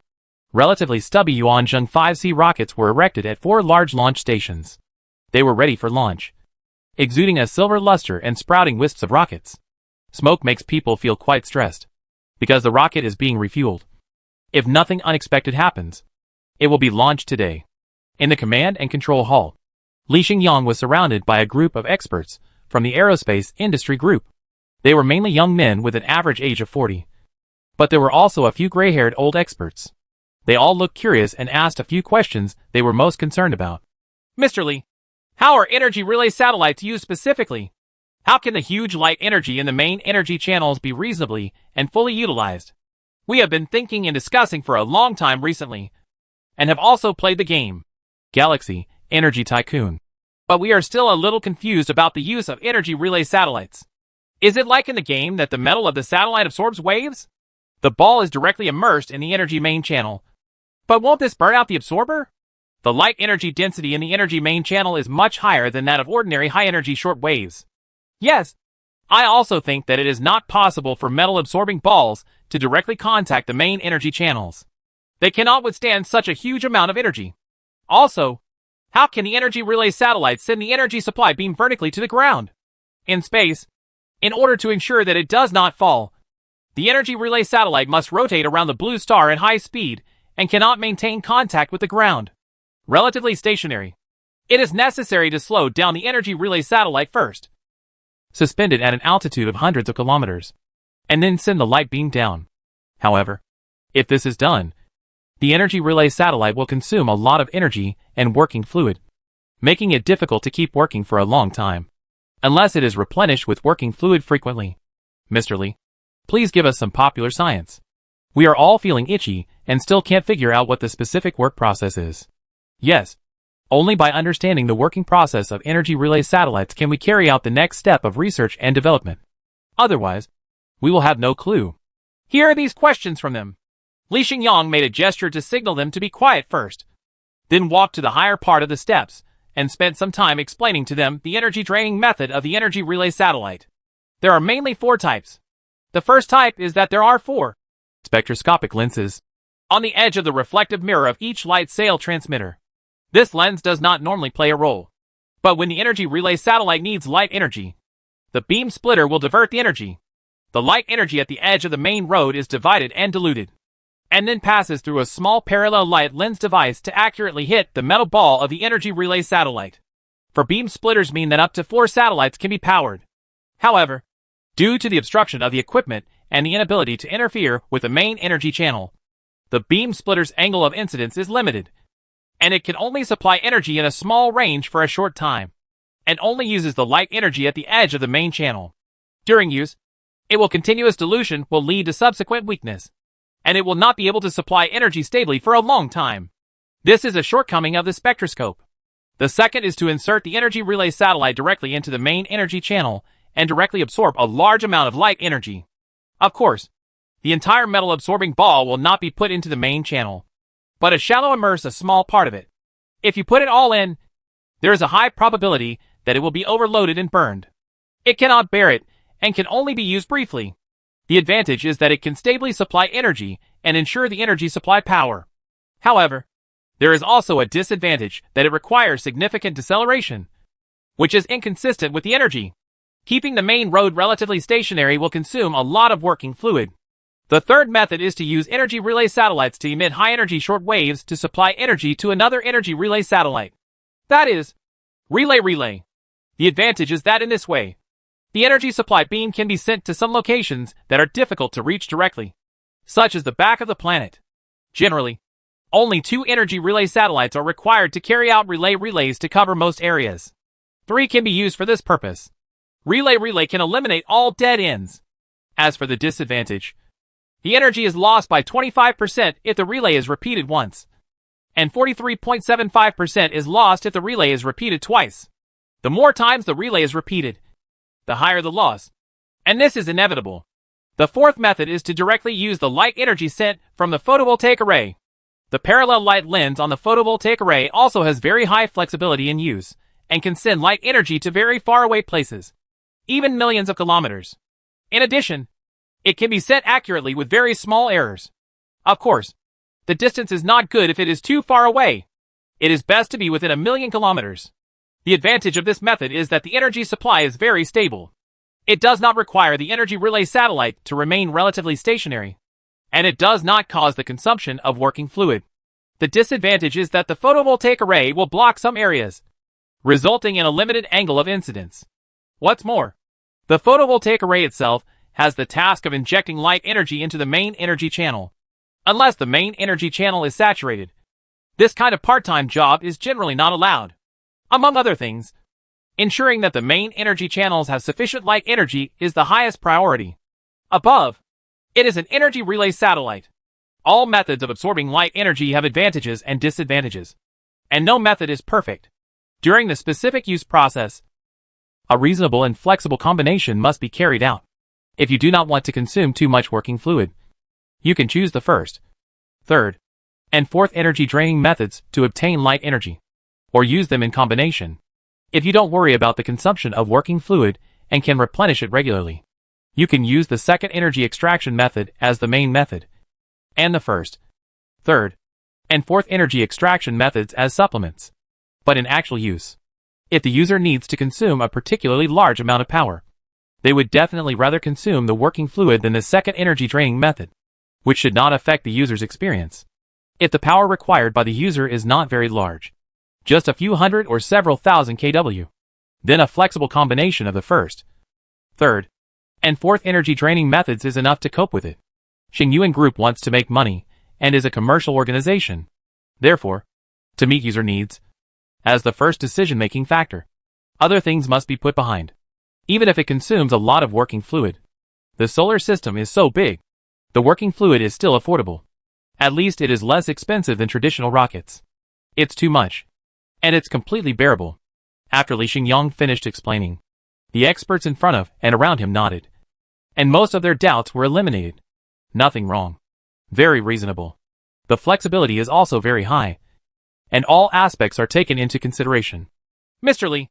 relatively stubby Yuanzheng 5C rockets were erected at 4 large launch stations. They were ready for launch, exuding a silver luster and sprouting wisps of rockets. Smoke makes people feel quite stressed, because the rocket is being refueled. If nothing unexpected happens, it will be launched today. In the command and control hall, Li Xingyang was surrounded by a group of experts from the aerospace industry group. They were mainly young men with an average age of 40. But there were also a few gray-haired old experts. They all looked curious and asked a few questions they were most concerned about. Mr. Li, how are energy relay satellites used specifically? How can the huge light energy in the main energy channels be reasonably and fully utilized? We have been thinking and discussing for a long time recently, and have also played the game, Galaxy Energy Tycoon. But we are still a little confused about the use of energy relay satellites. Is it like in the game that the metal of the satellite absorbs waves? The ball is directly immersed in the energy main channel. But won't this burn out the absorber? The light energy density in the energy main channel is much higher than that of ordinary high-energy short waves. Yes, I also think that it is not possible for metal-absorbing balls to directly contact the main energy channels. They cannot withstand such a huge amount of energy. Also, how can the energy relay satellite send the energy supply beam vertically to the ground? In space, in order to ensure that it does not fall, the energy relay satellite must rotate around the blue star at high speed and cannot maintain contact with the ground. Relatively stationary. It is necessary to slow down the energy relay satellite first, suspended at an altitude of hundreds of kilometers, and then send the light beam down. However, if this is done, the energy relay satellite will consume a lot of energy and working fluid, making it difficult to keep working for a long time, unless it is replenished with working fluid frequently. Mr. Lee, please give us some popular science. We are all feeling itchy and still can't figure out what the specific work process is. Yes, only by understanding the working process of energy relay satellites can we carry out the next step of research and development. Otherwise, we will have no clue. Here are these questions from them. Li Xingyang made a gesture to signal them to be quiet first, then walked to the higher part of the steps and spent some time explaining to them the energy-draining method of the energy relay satellite. There are mainly 4 types. The first type is that there are 4 spectroscopic lenses on the edge of the reflective mirror of each light sail transmitter. This lens does not normally play a role, but when the energy relay satellite needs light energy, the beam splitter will divert the energy. The light energy at the edge of the main road is divided and diluted, and then passes through a small parallel light lens device to accurately hit the metal ball of the energy relay satellite. For beam splitters mean that up to 4 satellites can be powered. However, due to the obstruction of the equipment and the inability to interfere with the main energy channel, the beam splitter's angle of incidence is limited, and it can only supply energy in a small range for a short time, and only uses the light energy at the edge of the main channel. During use, continuous dilution will lead to subsequent weakness, and it will not be able to supply energy stably for a long time. This is a shortcoming of the spectroscope. The second is to insert the energy relay satellite directly into the main energy channel and directly absorb a large amount of light energy. Of course, the entire metal absorbing ball will not be put into the main channel, but a shallow immerse a small part of it. If you put it all in, there is a high probability that it will be overloaded and burned. It cannot bear it and can only be used briefly. The advantage is that it can stably supply energy and ensure the energy supply power. However, there is also a disadvantage that it requires significant deceleration, which is inconsistent with the energy. Keeping the main road relatively stationary will consume a lot of working fluid. The third method is to use energy relay satellites to emit high-energy short waves to supply energy to another energy relay satellite. That is, relay. The advantage is that in this way, the energy supply beam can be sent to some locations that are difficult to reach directly, such as the back of the planet. Generally, only 2 energy relay satellites are required to carry out relays to cover most areas. 3 can be used for this purpose. Relay can eliminate all dead ends. As for the disadvantage, the energy is lost by 25% if the relay is repeated once, and 43.75% is lost if the relay is repeated twice. The more times the relay is repeated, the higher the loss, and this is inevitable. The fourth method is to directly use the light energy sent from the photovoltaic array. The parallel light lens on the photovoltaic array also has very high flexibility in use, and can send light energy to very far away places, even millions of kilometers. In addition, it can be sent accurately with very small errors. Of course, the distance is not good if it is too far away. It is best to be within 1,000,000 kilometers. The advantage of this method is that the energy supply is very stable. It does not require the energy relay satellite to remain relatively stationary, and it does not cause the consumption of working fluid. The disadvantage is that the photovoltaic array will block some areas, resulting in a limited angle of incidence. What's more, the photovoltaic array itself has the task of injecting light energy into the main energy channel, unless the main energy channel is saturated. This kind of part-time job is generally not allowed. Among other things, ensuring that the main energy channels have sufficient light energy is the highest priority. Above, it is an energy relay satellite. All methods of absorbing light energy have advantages and disadvantages, and no method is perfect. During the specific use process, a reasonable and flexible combination must be carried out. If you do not want to consume too much working fluid, you can choose the first, third, and fourth energy draining methods to obtain light energy, or use them in combination. If you don't worry about the consumption of working fluid and can replenish it regularly, you can use the second energy extraction method as the main method, and the first, third, and fourth energy extraction methods as supplements. But in actual use, if the user needs to consume a particularly large amount of power, they would definitely rather consume the working fluid than the second energy draining method, which should not affect the user's experience. If the power required by the user is not very large, just a few hundred or several thousand kW, then a flexible combination of the first, third, and fourth energy draining methods is enough to cope with it. Xingyuan Group wants to make money and is a commercial organization. Therefore, to meet user needs, as the first decision-making factor, other things must be put behind. Even if it consumes a lot of working fluid. The solar system is so big, the working fluid is still affordable. At least it is less expensive than traditional rockets. It's too much. And it's completely bearable. After Li Xingyang finished explaining, the experts in front of and around him nodded. And most of their doubts were eliminated. Nothing wrong. Very reasonable. The flexibility is also very high. And all aspects are taken into consideration. Mr. Li,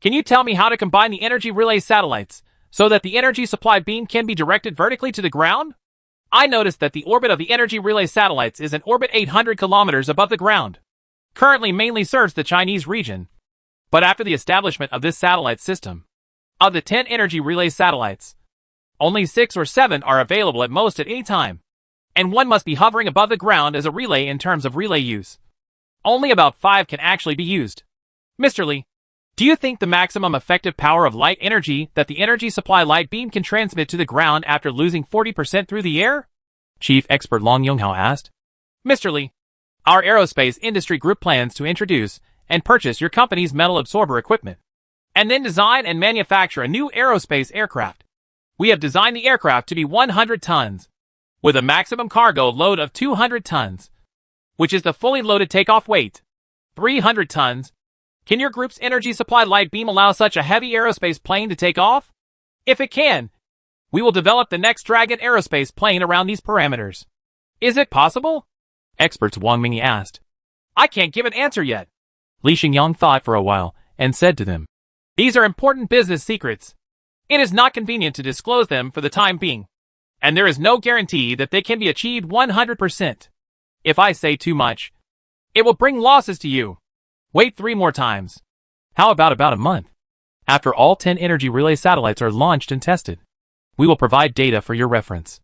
can you tell me how to combine the energy relay satellites so that the energy supply beam can be directed vertically to the ground? I noticed that the orbit of the energy relay satellites is an orbit 800 kilometers above the ground. Currently mainly serves the Chinese region. But after the establishment of this satellite system, of the 10 energy relay satellites, only 6 or 7 are available at most at any time. And one must be hovering above the ground as a relay in terms of relay use. Only about 5 can actually be used. Mr. Li, do you think the maximum effective power of light energy that the energy supply light beam can transmit to the ground after losing 40% through the air? Chief Expert Long Yonghao asked. Mr. Li, our aerospace industry group plans to introduce and purchase your company's metal absorber equipment, and then design and manufacture a new aerospace aircraft. We have designed the aircraft to be 100 tons, with a maximum cargo load of 200 tons, which is the fully loaded takeoff weight, 300 tons. Can your group's energy supply light beam allow such a heavy aerospace plane to take off? If it can, we will develop the next Dragon aerospace plane around these parameters. Is it possible? Experts Wang Mingyi asked. I can't give an answer yet. Li Xingyang thought for a while and said to them, These are important business secrets. It is not convenient to disclose them for the time being, and there is no guarantee that they can be achieved 100%. If I say too much, it will bring losses to you. Wait 3 more times. How about a month? After all 10 energy relay satellites are launched and tested, we will provide data for your reference.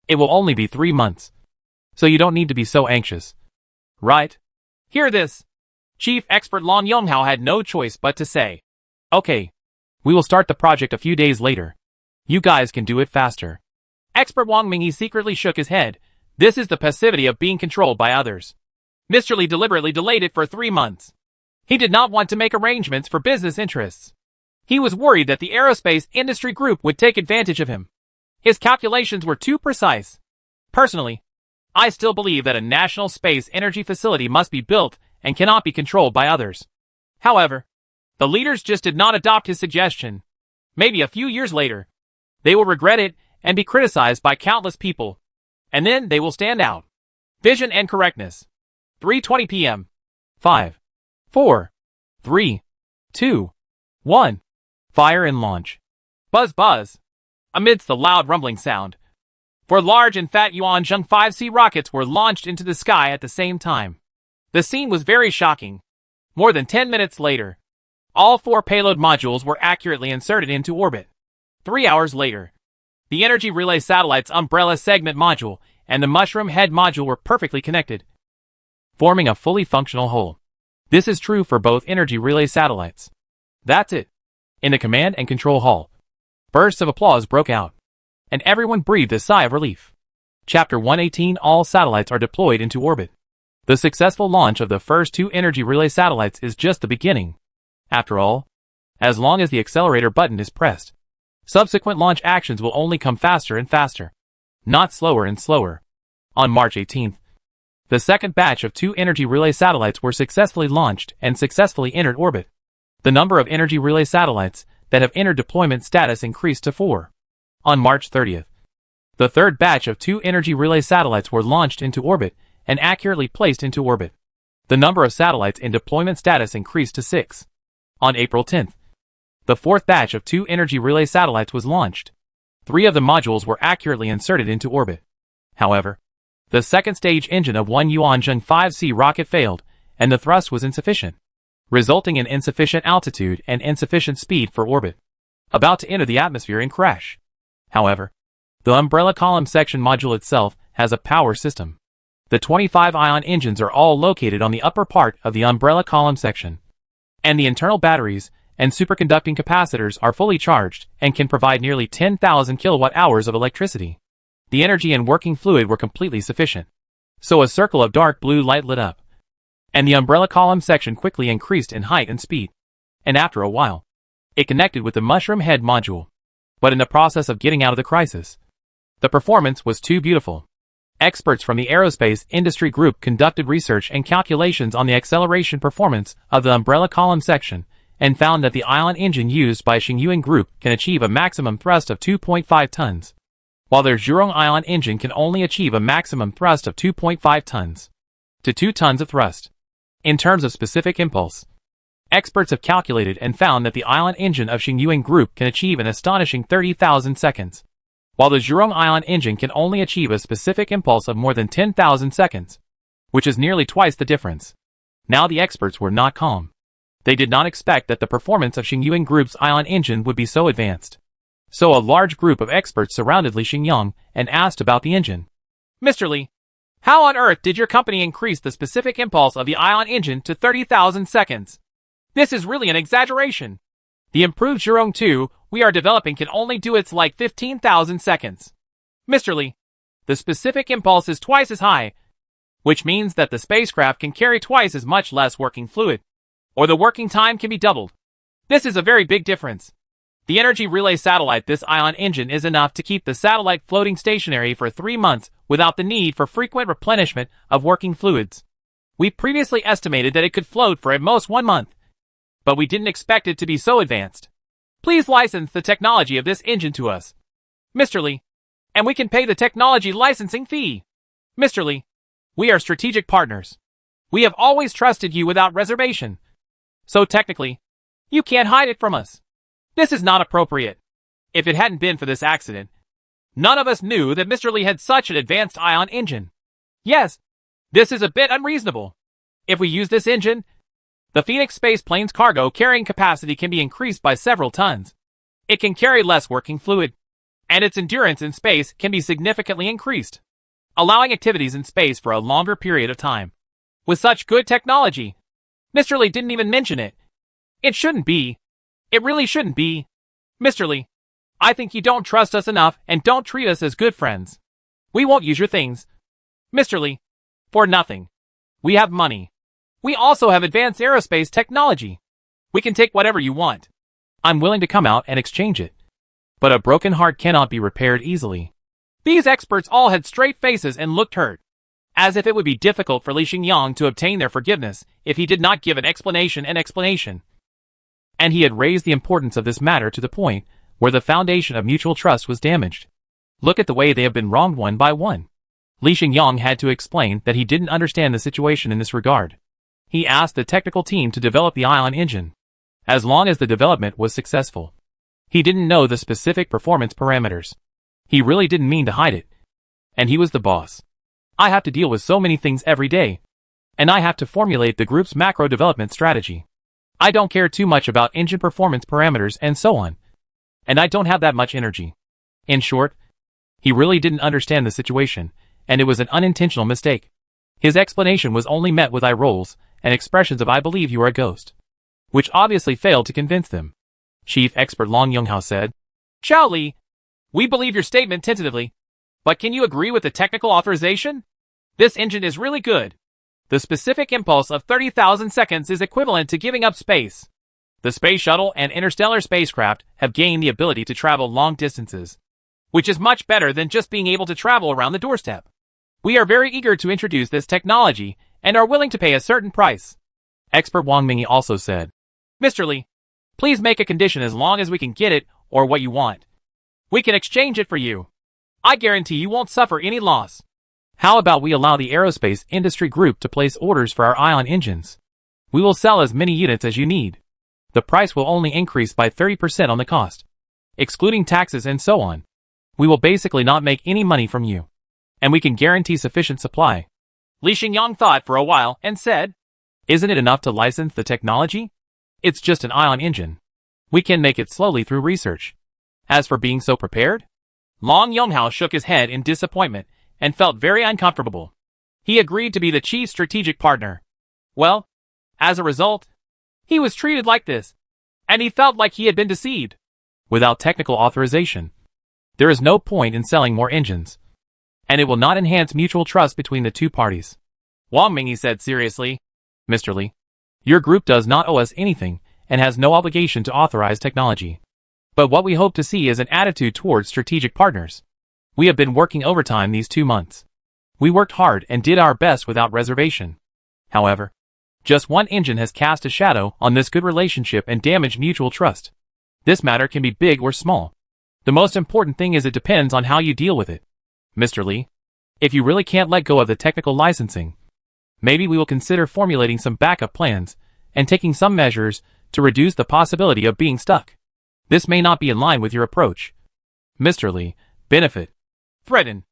It will only be 3 months. So you don't need to be so anxious. Right? Hear this. Chief Expert Long Yonghao had no choice but to say, Okay. We will start the project a few days later. You guys can do it faster. Expert Wang Mingyi secretly shook his head. This is the passivity of being controlled by others. Mr. Li deliberately delayed it for 3 months. He did not want to make arrangements for business interests. He was worried that the aerospace industry group would take advantage of him. His calculations were too precise. Personally, I still believe that a national space energy facility must be built and cannot be controlled by others. However, the leaders just did not adopt his suggestion. Maybe a few years later, they will regret it and be criticized by countless people. And then they will stand out. Vision and correctness. 3:20 p.m. 5, 4, 3, 2, 1. Fire and launch. Buzz buzz. Amidst the loud rumbling sound, 4 large and fat Yuanzheng 5C rockets were launched into the sky at the same time. The scene was very shocking. More than 10 minutes later, all 4 payload modules were accurately inserted into orbit. 3 hours later, the energy relay satellite's umbrella segment module and the mushroom head module were perfectly connected, forming a fully functional whole. This is true for both energy relay satellites. That's it. In the command and control hall, bursts of applause broke out, and everyone breathed a sigh of relief. Chapter 118. All satellites are deployed into orbit. The successful launch of the first 2 energy relay satellites is just the beginning. After all, as long as the accelerator button is pressed, subsequent launch actions will only come faster and faster, not slower and slower. On March 18th, the second batch of 2 energy relay satellites were successfully launched and successfully entered orbit. The number of energy relay satellites that have entered deployment status increased to 4. On March 30th, the third batch of 2 energy relay satellites were launched into orbit and accurately placed into orbit. The number of satellites in deployment status increased to 6. On April 10th, the fourth batch of 2 energy relay satellites was launched. 3 of the modules were accurately inserted into orbit. However, the second stage engine of 1 Yuanzheng 5C rocket failed, and the thrust was insufficient, resulting in insufficient altitude and insufficient speed for orbit, about to enter the atmosphere and crash. However, the umbrella column section module itself has a power system. The 25 ion engines are all located on the upper part of the umbrella column section, and the internal batteries and superconducting capacitors are fully charged and can provide nearly 10,000 kilowatt-hours of electricity. The energy and working fluid were completely sufficient. So a circle of dark blue light lit up, and the umbrella column section quickly increased in height and speed. And after a while, it connected with the mushroom head module. But in the process of getting out of the crisis, the performance was too beautiful. Experts from the aerospace industry group conducted research and calculations on the acceleration performance of the umbrella column section and found that the ion engine used by Xingyuan Group can achieve a maximum thrust of 2.5 tons, while their Zhurong ion engine can only achieve a maximum thrust of 2.5 tons to 2 tons of thrust. In terms of specific impulse, experts have calculated and found that the ion engine of Xingyuan Group can achieve an astonishing 30,000 seconds, while the Zhurong ion engine can only achieve a specific impulse of more than 10,000 seconds, which is nearly twice the difference. Now the experts were not calm. They did not expect that the performance of Xingyuan Group's ion engine would be so advanced. So a large group of experts surrounded Li Xingyang and asked about the engine. Mr. Li, how on earth did your company increase the specific impulse of the ion engine to 30,000 seconds? This is really an exaggeration. The improved Zhurong 2 we are developing can only do its like 15,000 seconds. Mr. Li, the specific impulse is twice as high, which means that the spacecraft can carry twice as much less working fluid, or the working time can be doubled. This is a very big difference. The energy relay satellite this ion engine is enough to keep the satellite floating stationary for 3 months without the need for frequent replenishment of working fluids. We previously estimated that it could float for at most 1 month, but we didn't expect it to be so advanced. Please license the technology of this engine to us, Mr. Li, and we can pay the technology licensing fee. Mr. Li, we are strategic partners. We have always trusted you without reservation. So technically, you can't hide it from us. This is not appropriate. If it hadn't been for this accident, none of us knew that Mr. Li had such an advanced ion engine. Yes, this is a bit unreasonable. If we use this engine, the Phoenix spaceplane's cargo carrying capacity can be increased by several tons. It can carry less working fluid, and its endurance in space can be significantly increased, allowing activities in space for a longer period of time. With such good technology, Mr. Li didn't even mention it. It shouldn't be. It really shouldn't be. Mr. Li, I think you don't trust us enough and don't treat us as good friends. We won't use your things, Mr. Li, for nothing. We have money. We also have advanced aerospace technology. We can take whatever you want. I'm willing to come out and exchange it. But a broken heart cannot be repaired easily. These experts all had straight faces and looked hurt, as if it would be difficult for Li Xingyang to obtain their forgiveness if he did not give an explanation. And he had raised the importance of this matter to the point where the foundation of mutual trust was damaged. Look at the way they have been wronged one by one. Li Xingyang had to explain that he didn't understand the situation in this regard. He asked the technical team to develop the ion engine, as long as the development was successful. He didn't know the specific performance parameters. He really didn't mean to hide it. And he was the boss. I have to deal with so many things every day, and I have to formulate the group's macro development strategy. I don't care too much about engine performance parameters and so on. And I don't have that much energy. In short, he really didn't understand the situation, and it was an unintentional mistake. His explanation was only met with eye rolls and expressions of "I believe you are a ghost," which obviously failed to convince them. Chief Expert Long Yonghao said, "Xiao Li, we believe your statement tentatively, but can you agree with the technical authorization? This engine is really good. The specific impulse of 30,000 seconds is equivalent to giving up space. The space shuttle and interstellar spacecraft have gained the ability to travel long distances, which is much better than just being able to travel around the doorstep. We are very eager to introduce this technology and are willing to pay a certain price." Expert Wang Mingyi also said, "Mr. Li, please make a condition as long as we can get it or what you want. We can exchange it for you. I guarantee you won't suffer any loss. How about we allow the aerospace industry group to place orders for our ion engines? We will sell as many units as you need. The price will only increase by 30% on the cost, excluding taxes and so on. We will basically not make any money from you, and we can guarantee sufficient supply." Li Xingyang thought for a while and said, "Isn't it enough to license the technology? It's just an ion engine. We can make it slowly through research. As for being so prepared?" Long Yonghao shook his head in disappointment and felt very uncomfortable. He agreed to be the chief strategic partner. Well, as a result, he was treated like this, and he felt like he had been deceived. Without technical authorization, there is no point in selling more engines. and it will not enhance mutual trust between the two parties. Wang Mingyi said seriously. Mr. Li, your group does not owe us anything and has no obligation to authorize technology. But what we hope to see is an attitude towards strategic partners. We have been working overtime these 2 months. We worked hard and did our best without reservation. However, just one engine has cast a shadow on this good relationship and damaged mutual trust. This matter can be big or small. The most important thing is it depends on how you deal with it. Mr. Li, if you really can't let go of the technical licensing, maybe we will consider formulating some backup plans and taking some measures to reduce the possibility of being stuck. This may not be in line with your approach. Mr. Li, benefit. Threaten.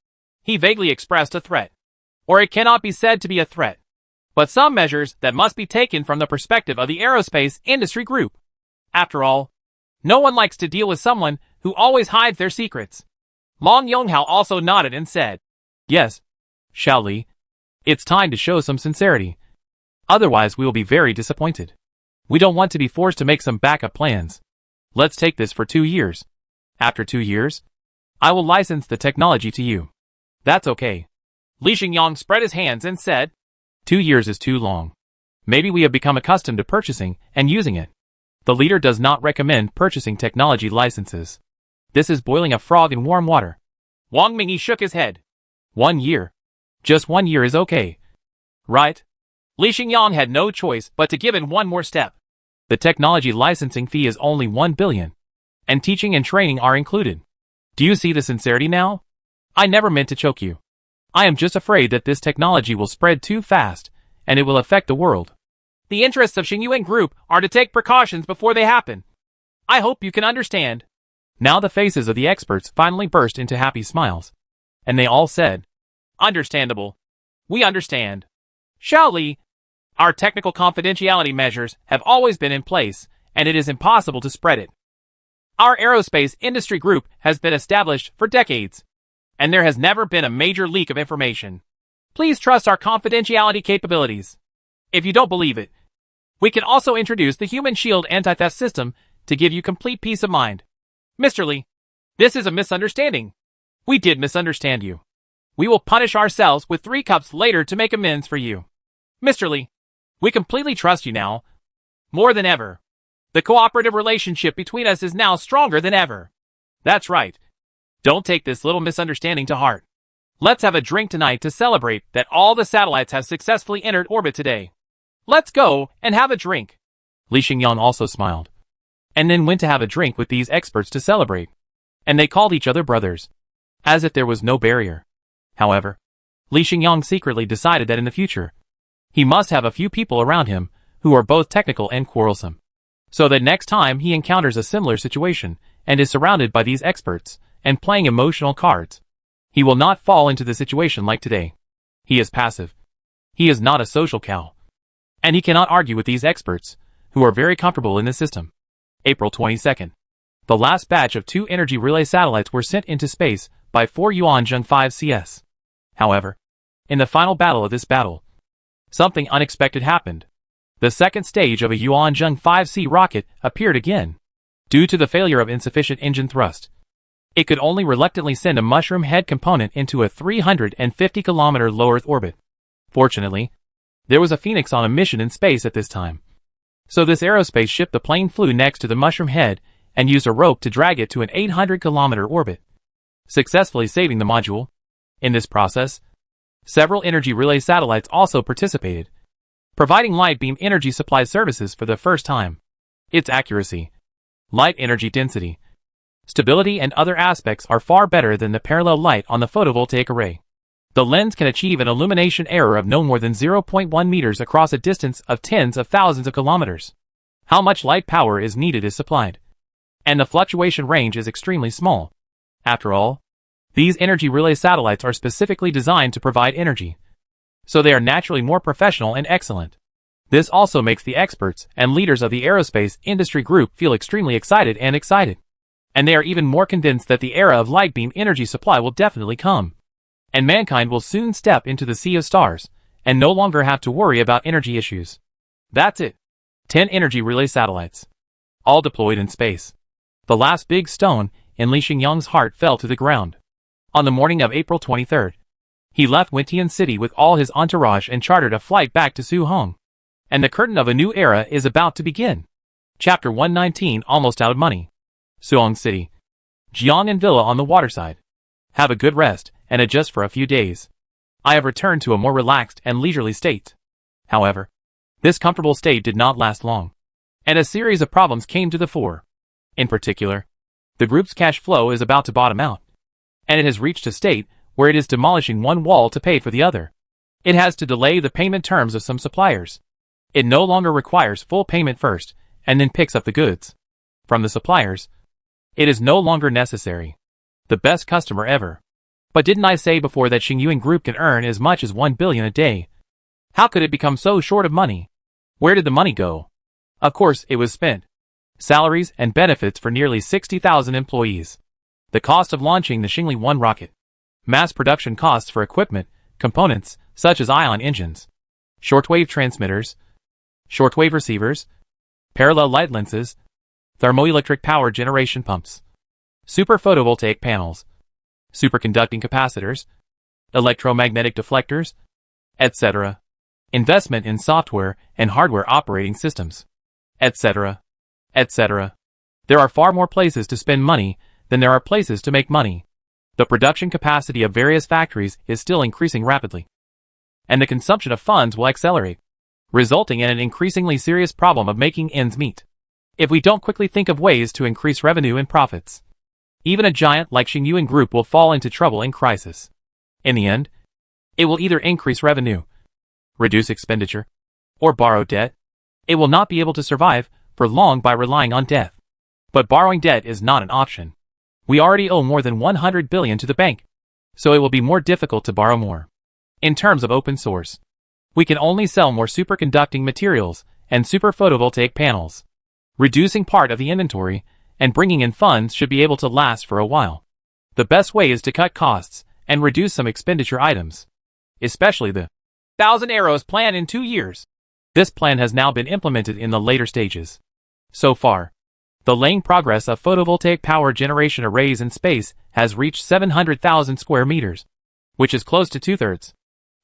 He vaguely expressed a threat. Or it cannot be said to be a threat. But some measures that must be taken from the perspective of the aerospace industry group. After all, no one likes to deal with someone who always hides their secrets. Long Yonghao also nodded and said, Yes, Xiao Li. It's time to show some sincerity. Otherwise we will be very disappointed. We don't want to be forced to make some backup plans. Let's take this for 2 years. After 2 years, I will license the technology to you. That's okay. Li Xingyang spread his hands and said, 2 years is too long. Maybe we have become accustomed to purchasing and using it. The leader does not recommend purchasing technology licenses. This is boiling a frog in warm water. Wang Mingyi shook his head. 1 year. Just 1 year is okay. Right? Li Xingyang had no choice but to give in one more step. The technology licensing fee is only 1 billion. And teaching and training are included. Do you see the sincerity now? I never meant to choke you. I am just afraid that this technology will spread too fast, and it will affect the world. The interests of Xingyuan Group are to take precautions before they happen. I hope you can understand. Now the faces of the experts finally burst into happy smiles. And they all said, Understandable. We understand. Xiao Li, our technical confidentiality measures have always been in place, and it is impossible to spread it. Our aerospace industry group has been established for decades, and there has never been a major leak of information. Please trust our confidentiality capabilities. If you don't believe it, we can also introduce the Human Shield anti-theft system to give you complete peace of mind. Mr. Li, this is a misunderstanding. We did misunderstand you. We will punish ourselves with 3 cups later to make amends for you. Mr. Li, we completely trust you now. More than ever. The cooperative relationship between us is now stronger than ever. That's right. Don't take this little misunderstanding to heart. Let's have a drink tonight to celebrate that all the satellites have successfully entered orbit today. Let's go and have a drink. Li Xingyang also smiled. And then went to have a drink with these experts to celebrate. And they called each other brothers. As if there was no barrier. However, Li Xingyang secretly decided that in the future, he must have a few people around him who are both technical and quarrelsome. So that next time he encounters a similar situation and is surrounded by these experts and playing emotional cards, he will not fall into the situation like today. He is passive. He is not a social cow. And he cannot argue with these experts, who are very comfortable in the system. April 22nd. The last batch of 2 energy relay satellites were sent into space by 4 Yuanzheng 5CS. However, in the final battle of this battle, something unexpected happened. The second stage of a Yuanzheng 5C rocket appeared again. Due to the failure of insufficient engine thrust, it could only reluctantly send a mushroom head component into a 350-kilometer low Earth orbit. Fortunately, there was a Phoenix on a mission in space at this time. So this aerospace ship the plane flew next to the mushroom head and used a rope to drag it to an 800-kilometer orbit, successfully saving the module. In this process, several energy relay satellites also participated, providing light beam energy supply services for the first time. Its accuracy, light energy density, stability and other aspects are far better than the parallel light on the photovoltaic array. The lens can achieve an illumination error of no more than 0.1 meters across a distance of tens of thousands of kilometers. How much light power is needed is supplied, and the fluctuation range is extremely small. After all, these energy relay satellites are specifically designed to provide energy, so they are naturally more professional and excellent. This also makes the experts and leaders of the aerospace industry group feel extremely excited. And they are even more convinced that the era of light beam energy supply will definitely come. And mankind will soon step into the sea of stars, and no longer have to worry about energy issues. That's it. 10 energy relay satellites, all deployed in space. The last big stone in Li Xingyang's heart fell to the ground. On the morning of April 23rd, He left Wintian City with all his entourage and chartered a flight back to Suhong. And the curtain of a new era is about to begin. Chapter 119, Almost Out of Money. Suhong City. Jiang and Villa on the waterside. Have a good rest, and adjust for a few days. I have returned to a more relaxed and leisurely state. However, this comfortable state did not last long, and a series of problems came to the fore. In particular, the group's cash flow is about to bottom out, and it has reached a state where it is demolishing one wall to pay for the other. It has to delay the payment terms of some suppliers. It no longer requires full payment first, and then picks up the goods from the suppliers. It is no longer necessary. The best customer ever. But didn't I say before that Xingyuan Group can earn as much as 1 billion a day? How could it become so short of money? Where did the money go? Of course, it was spent. Salaries and benefits for nearly 60,000 employees. The cost of launching the Xingli 1 rocket. Mass production costs for equipment, components, such as ion engines, shortwave transmitters, shortwave receivers, parallel light lenses, thermoelectric power generation pumps, super photovoltaic panels, superconducting capacitors, electromagnetic deflectors, etc. Investment in software and hardware operating systems, etc. etc. There are far more places to spend money than there are places to make money. The production capacity of various factories is still increasing rapidly, and the consumption of funds will accelerate, resulting in an increasingly serious problem of making ends meet. If we don't quickly think of ways to increase revenue and profits, even a giant like Xingyuan Group will fall into trouble in crisis. In the end, it will either increase revenue, reduce expenditure, or borrow debt. It will not be able to survive for long by relying on debt. But borrowing debt is not an option. We already owe more than 100 billion to the bank, so it will be more difficult to borrow more. In terms of open source, we can only sell more superconducting materials and super photovoltaic panels. Reducing part of the inventory and bringing in funds should be able to last for a while. The best way is to cut costs and reduce some expenditure items, especially the 1,000 arrows plan in 2 years. This plan has now been implemented in the later stages. So far, the laying progress of photovoltaic power generation arrays in space has reached 700,000 square meters, which is close to 2/3,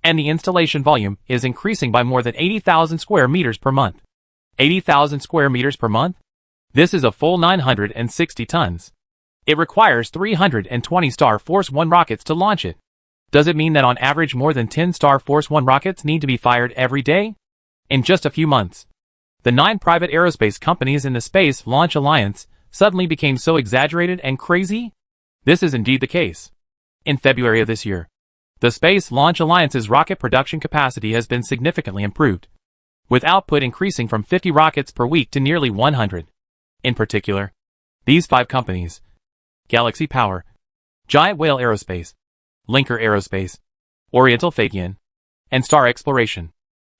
and the installation volume is increasing by more than 80,000 square meters per month. 80,000 square meters per month? This is a full 960 tons. It requires 320 Star Force 1 rockets to launch it. Does it mean that on average more than 10 Star Force 1 rockets need to be fired every day? In just a few months, the 9 private aerospace companies in the Space Launch Alliance suddenly became so exaggerated and crazy? This is indeed the case. In February of this year, the Space Launch Alliance's rocket production capacity has been significantly improved, with output increasing from 50 rockets per week to nearly 100. In particular, these 5 companies, Galaxy Power, Giant Whale Aerospace, Linker Aerospace, Oriental Fagian, and Star Exploration,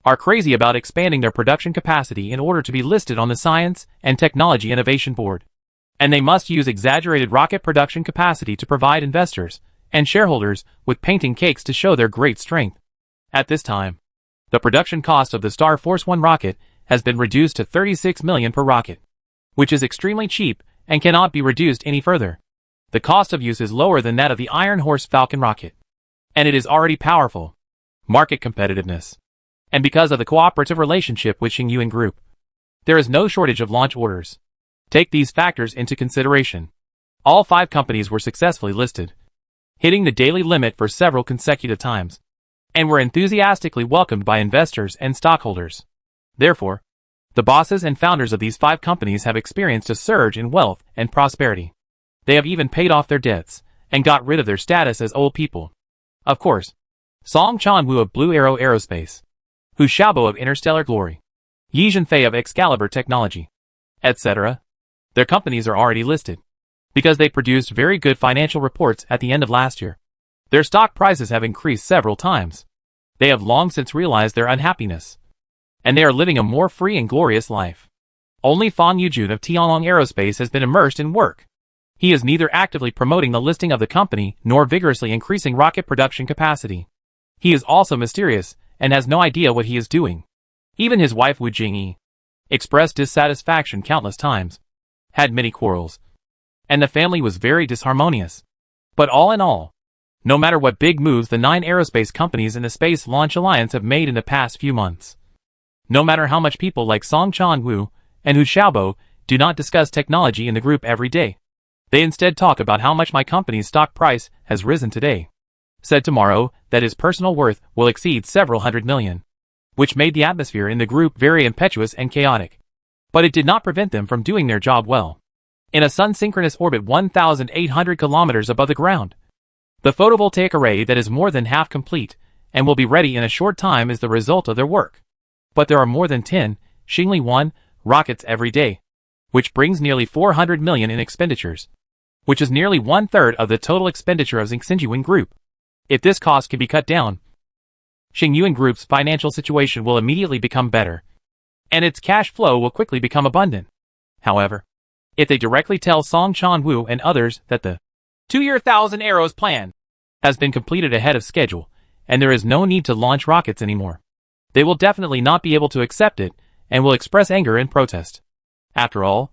are crazy about expanding their production capacity in order to be listed on the Science and Technology Innovation Board. And they must use exaggerated rocket production capacity to provide investors and shareholders with painting cakes to show their great strength. At this time, the production cost of the Star Force 1 rocket has been reduced to 36 million per rocket, which is extremely cheap and cannot be reduced any further. The cost of use is lower than that of the Iron Horse Falcon rocket, and it is already powerful. Market competitiveness. And because of the cooperative relationship with Xingyuan Group, there is no shortage of launch orders. Take these factors into consideration. All 5 companies were successfully listed, hitting the daily limit for several consecutive times, and were enthusiastically welcomed by investors and stockholders. Therefore, the bosses and founders of these 5 companies have experienced a surge in wealth and prosperity. They have even paid off their debts and got rid of their status as old people. Of course, Song Chanwu of Blue Arrow Aerospace, Hu Xiaobo of Interstellar Glory, Yi Zhenfei of Excalibur Technology, etc. Their companies are already listed because they produced very good financial reports at the end of last year. Their stock prices have increased several times. They have long since realized their unhappiness, and they are living a more free and glorious life. Only Fan Yujun of Tianlong Aerospace has been immersed in work. He is neither actively promoting the listing of the company nor vigorously increasing rocket production capacity. He is also mysterious and has no idea what he is doing. Even his wife Wu Jingyi expressed dissatisfaction countless times, had many quarrels, and the family was very disharmonious. But all in all, No matter what big moves the 9 aerospace companies in the Space Launch Alliance have made in the past few months. No matter how much people like Song Chan-woo and Hu Xiaobo do not discuss technology in the group every day. They instead talk about how much my company's stock price has risen today. Said tomorrow that his personal worth will exceed several hundred million, which made the atmosphere in the group very impetuous and chaotic. But it did not prevent them from doing their job well. In a sun-synchronous orbit 1,800 kilometers above the ground, the photovoltaic array that is more than half complete and will be ready in a short time is the result of their work. But there are more than 10 Xingli 1 rockets every day, which brings nearly 400 million in expenditures, which is nearly 1/3 of the total expenditure of Xinjiang Group. If this cost can be cut down, Xingyuan Group's financial situation will immediately become better, and its cash flow will quickly become abundant. However, if they directly tell Song Chan-woo and others that the 2-year 1,000 arrows plan has been completed ahead of schedule, and there is no need to launch rockets anymore, they will definitely not be able to accept it, and will express anger and protest. After all,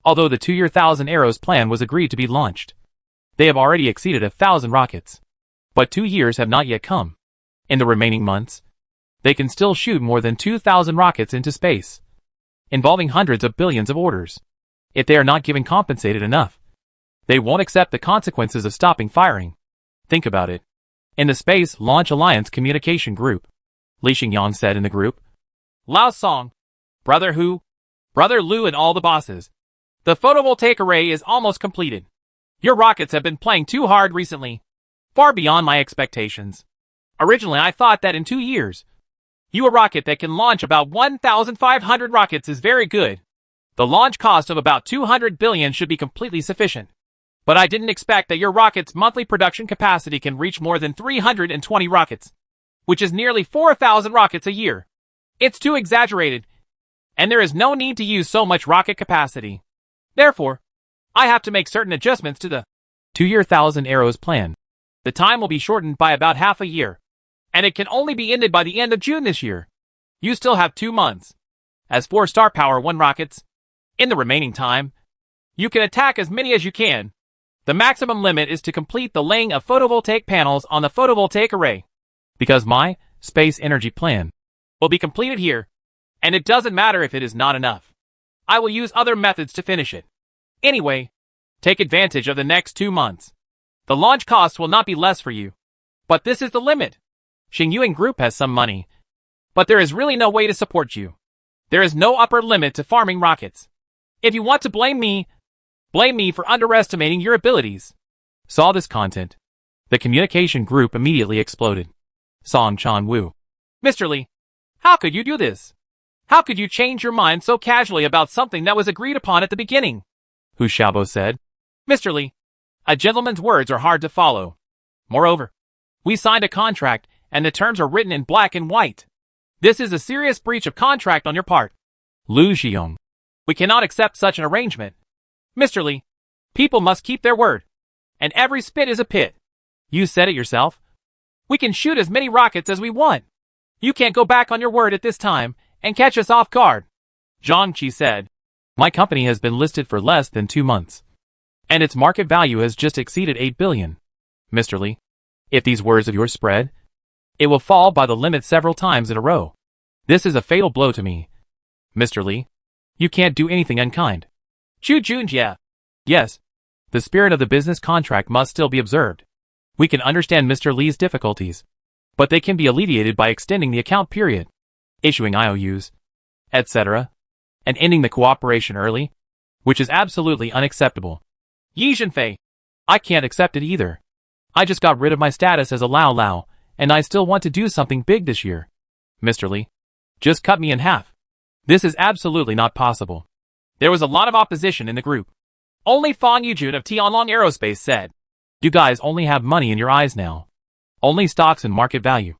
although the 2-year 1,000 arrows plan was agreed to be launched, they have already exceeded 1,000 rockets. But 2 years have not yet come. In the remaining months, they can still shoot more than 2,000 rockets into space, involving hundreds of billions of orders. If they are not given compensated enough, they won't accept the consequences of stopping firing. Think about it. In the Space Launch Alliance Communication Group, Li Xingyang said in the group, Lao Song, Brother Hu, Brother Lu and all the bosses. The photovoltaic array is almost completed. Your rockets have been playing too hard recently, far beyond my expectations. Originally I thought that in 2 years, a rocket that can launch about 1,500 rockets is very good. The launch cost of about 200 billion should be completely sufficient. But I didn't expect that your rocket's monthly production capacity can reach more than 320 rockets, which is nearly 4,000 rockets a year. It's too exaggerated, and there is no need to use so much rocket capacity. Therefore, I have to make certain adjustments to the 2-year 1,000 arrows plan. The time will be shortened by about half a year, and it can only be ended by the end of June this year. You still have 2 months. As for Star Power 1 rockets, in the remaining time, you can attack as many as you can. The maximum limit is to complete the laying of photovoltaic panels on the photovoltaic array. Because my space energy plan will be completed here, and it doesn't matter if it is not enough. I will use other methods to finish it. Anyway, take advantage of the next 2 months. The launch cost will not be less for you. But this is the limit. Xingyuan Group has some money, but there is really no way to support you. There is no upper limit to farming rockets. If you want to blame me for underestimating your abilities. Saw this content. The communication group immediately exploded. Song Chan-woo, Mr. Lee, how could you do this? How could you change your mind so casually about something that was agreed upon at the beginning? Hu Xiaobo said. Mr. Lee, a gentleman's words are hard to follow. Moreover, we signed a contract, and the terms are written in black and white. This is a serious breach of contract on your part. Lu Xiong. We cannot accept such an arrangement. Mr. Lee, people must keep their word, and every spit is a pit. You said it yourself. We can shoot as many rockets as we want. You can't go back on your word at this time and catch us off guard. Zhang Qi said. My company has been listed for less than 2 months, and its market value has just exceeded 8 billion. Mr. Lee, if these words of yours spread, it will fall by the limit several times in a row. This is a fatal blow to me. Mr. Lee, you can't do anything unkind. Chu Junjie. Yes, the spirit of the business contract must still be observed. We can understand Mr. Lee's difficulties, but they can be alleviated by extending the account period, issuing IOUs, etc., and ending the cooperation early, which is absolutely unacceptable. Yi Zhenfei. I can't accept it either. I just got rid of my status as a Lao Lao, and I still want to do something big this year. Mr. Lee, just cut me in half. This is absolutely not possible. There was a lot of opposition in the group. Only Fang Yujun of Tianlong Aerospace said, You guys only have money in your eyes now. Only stocks and market value.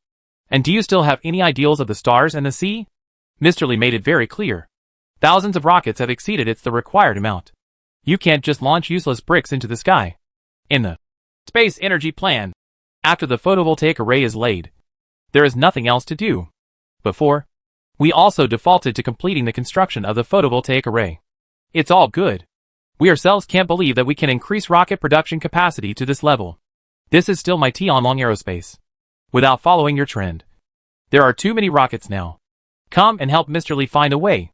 And do you still have any ideals of the stars and the sea? Mr. Lee made it very clear. Thousands of rockets have exceeded the required amount. You can't just launch useless bricks into the sky. In the space energy plan, after the photovoltaic array is laid, there is nothing else to do. Before, we also defaulted to completing the construction of the photovoltaic array. It's all good. We ourselves can't believe that we can increase rocket production capacity to this level. This is still my Tianlong Aerospace. Without following your trend. There are too many rockets now. Come and help Mr. Lee find a way.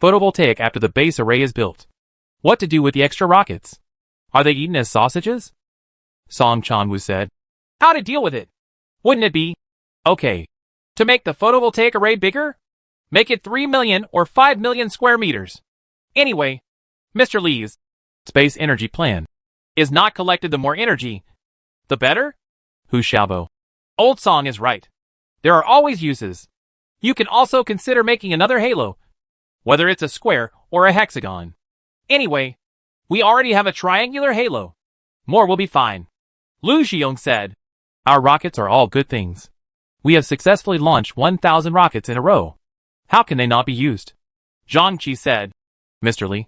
Photovoltaic after the base array is built. What to do with the extra rockets? Are they eaten as sausages? Song Chanwoo said. How to deal with it? Wouldn't it be? Okay. To make the photovoltaic array bigger? Make it 3 million or 5 million square meters. Anyway, Mr. Lee's space energy plan is not collected. The more energy, the better? Hu Xiaobo. Old Song is right. There are always uses. You can also consider making another halo, whether it's a square or a hexagon. Anyway, we already have a triangular halo. More will be fine. Lu Xiong said. Our rockets are all good things. We have successfully launched 1,000 rockets in a row. How can they not be used? Zhang Qi said. Mr. Lee,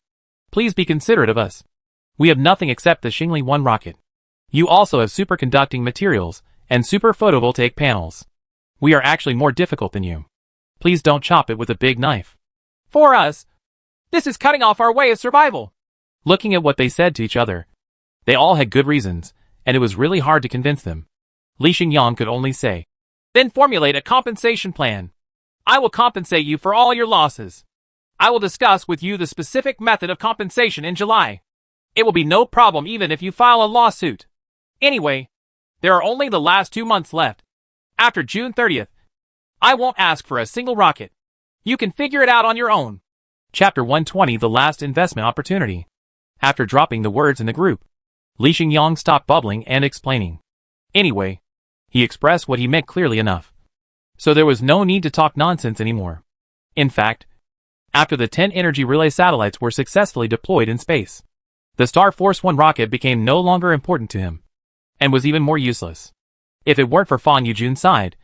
please be considerate of us. We have nothing except the Xingli 1 rocket. You also have superconducting materials and super photovoltaic panels. We are actually more difficult than you. Please don't chop it with a big knife. For us, this is cutting off our way of survival. Looking at what they said to each other, they all had good reasons, and it was really hard to convince them. Li Xingyang could only say, then formulate a compensation plan. I will compensate you for all your losses. I will discuss with you the specific method of compensation in July. It will be no problem even if you file a lawsuit. Anyway, there are only the last 2 months left. After June 30th, I won't ask for a single rocket. You can figure it out on your own. Chapter 120, The Last Investment Opportunity. After dropping the words in the group, Li Xingyang stopped bubbling and explaining. Anyway, he expressed what he meant clearly enough. So there was no need to talk nonsense anymore. In fact, after the 10 energy relay satellites were successfully deployed in space, the Star Force 1 rocket became no longer important to him, and was even more useless. If it weren't for Fan Yujun's side,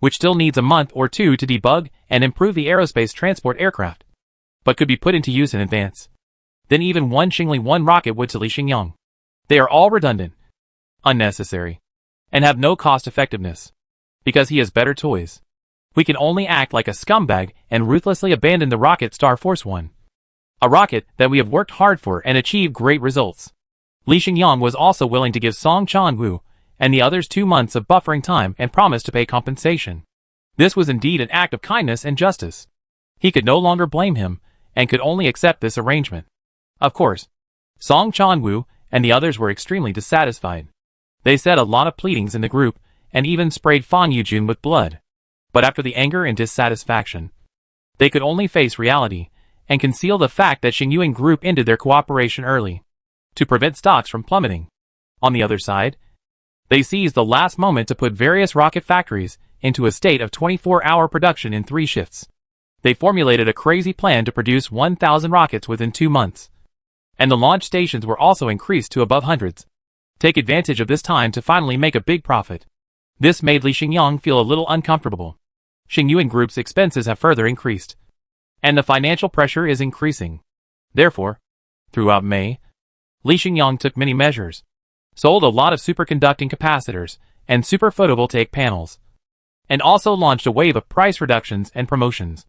which still needs a month or two to debug and improve the aerospace transport aircraft, but could be put into use in advance, then even one Xingli 1 rocket would to Li Xingyang. They are all redundant, unnecessary, and have no cost effectiveness. Because he has better toys, we can only act like a scumbag and ruthlessly abandon the rocket Star Force 1. A rocket that we have worked hard for and achieved great results. Li Xingyang was also willing to give Song Chanwoo and the others 2 months of buffering time and promised to pay compensation. This was indeed an act of kindness and justice. He could no longer blame him, and could only accept this arrangement. Of course, Song Chanwoo and the others were extremely dissatisfied. They said a lot of pleadings in the group, and even sprayed Fan Yujun with blood. But after the anger and dissatisfaction, they could only face reality, and conceal the fact that Xingyuan Group ended their cooperation early, to prevent stocks from plummeting. On the other side, they seized the last moment to put various rocket factories into a state of 24-hour production in 3 shifts. They formulated a crazy plan to produce 1,000 rockets within 2 months. And the launch stations were also increased to above hundreds. Take advantage of this time to finally make a big profit. This made Li Xingyang feel a little uncomfortable. Xingyuan Group's expenses have further increased, and the financial pressure is increasing. Therefore, throughout May, Li Xingyang took many measures, sold a lot of superconducting capacitors and super photovoltaic panels, and also launched a wave of price reductions and promotions,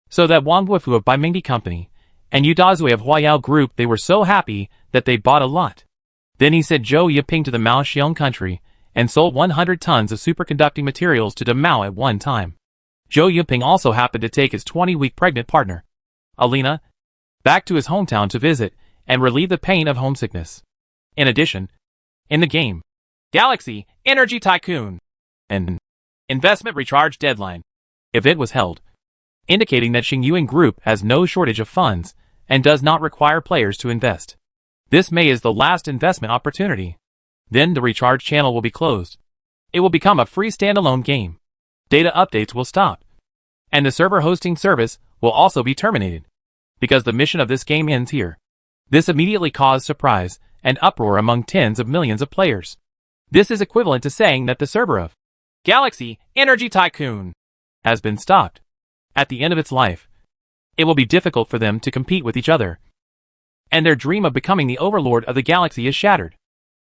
so that Wang Guifu of Magnate Company and Yu Dazui of Huayao Group, they were so happy that they bought a lot. Then he sent Zhou Yiping to the Mao Xiong country and sold 100 tons of superconducting materials to Mao at one time. Zhou Yiping also happened to take his 20-week pregnant partner, Alina, back to his hometown to visit and relieve the pain of homesickness. In addition, in the game, Galaxy Energy Tycoon, an investment recharge deadline event was held, indicating that Xingyuan Group has no shortage of funds and does not require players to invest. This May is the last investment opportunity. Then the recharge channel will be closed. It will become a free standalone game. Data updates will stop. And the server hosting service will also be terminated, because the mission of this game ends here. This immediately caused surprise and uproar among tens of millions of players. This is equivalent to saying that the server of Galaxy Energy Tycoon has been stopped. At the end of its life, it will be difficult for them to compete with each other, and their dream of becoming the overlord of the galaxy is shattered.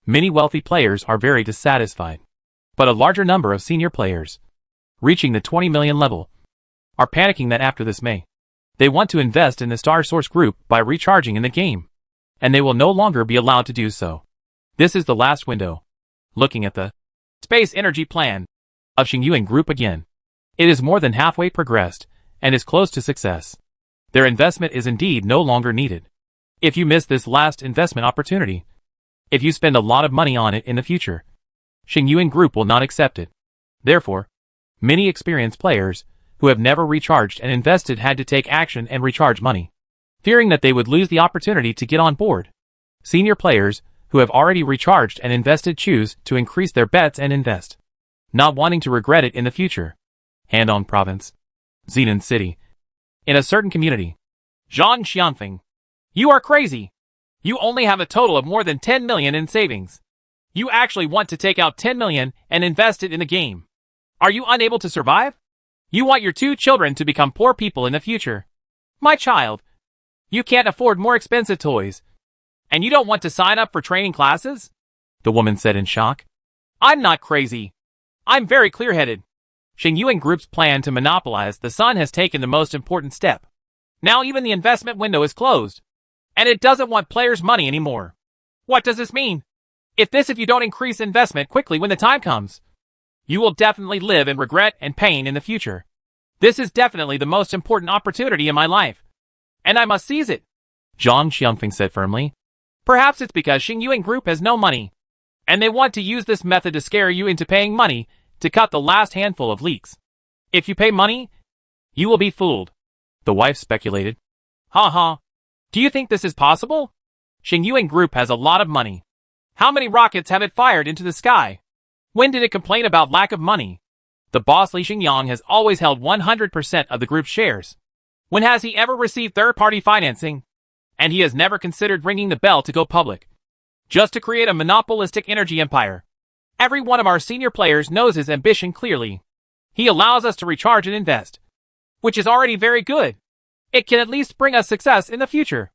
Many wealthy players are very dissatisfied, but a larger number of senior players, reaching the 20 million level, are panicking that after this May, they want to invest in the Star Source Group by recharging in the game, and they will no longer be allowed to do so. This is the last window. Looking at the space energy plan of Xingyuan Group again. It is more than halfway progressed and is close to success. Their investment is indeed no longer needed. If you miss this last investment opportunity, if you spend a lot of money on it in the future, Xingyuan Group will not accept it. Therefore, many experienced players who have never recharged and invested had to take action and recharge money, fearing that they would lose the opportunity to get on board. Senior players who have already recharged and invested choose to increase their bets and invest, not wanting to regret it in the future. Handong Province, Zenan City. In a certain community. Zhang Xianfeng. You are crazy. You only have a total of more than 10 million in savings. You actually want to take out 10 million and invest it in the game. Are you unable to survive? You want your 2 children to become poor people in the future. My child, you can't afford more expensive toys. And you don't want to sign up for training classes? The woman said in shock. I'm not crazy. I'm very clear-headed. Xingyuan Group's plan to monopolize the sun has taken the most important step. Now even the investment window is closed. And it doesn't want players' money anymore. What does this mean? If you don't increase investment quickly when the time comes, you will definitely live in regret and pain in the future. This is definitely the most important opportunity in my life. And I must seize it. Zhang Xianfeng said firmly. Perhaps it's because Xingyuan Group has no money. And they want to use this method to scare you into paying money to cut the last handful of leaks. If you pay money, you will be fooled. The wife speculated. Ha. Do you think this is possible? Xingyuan Group has a lot of money. How many rockets have it fired into the sky? When did it complain about lack of money? The boss Li Xingyang has always held 100% of the group's shares. When has he ever received third-party financing? And he has never considered ringing the bell to go public. Just to create a monopolistic energy empire. Every one of our senior players knows his ambition clearly. He allows us to recharge and invest, which is already very good. It can at least bring us success in the future.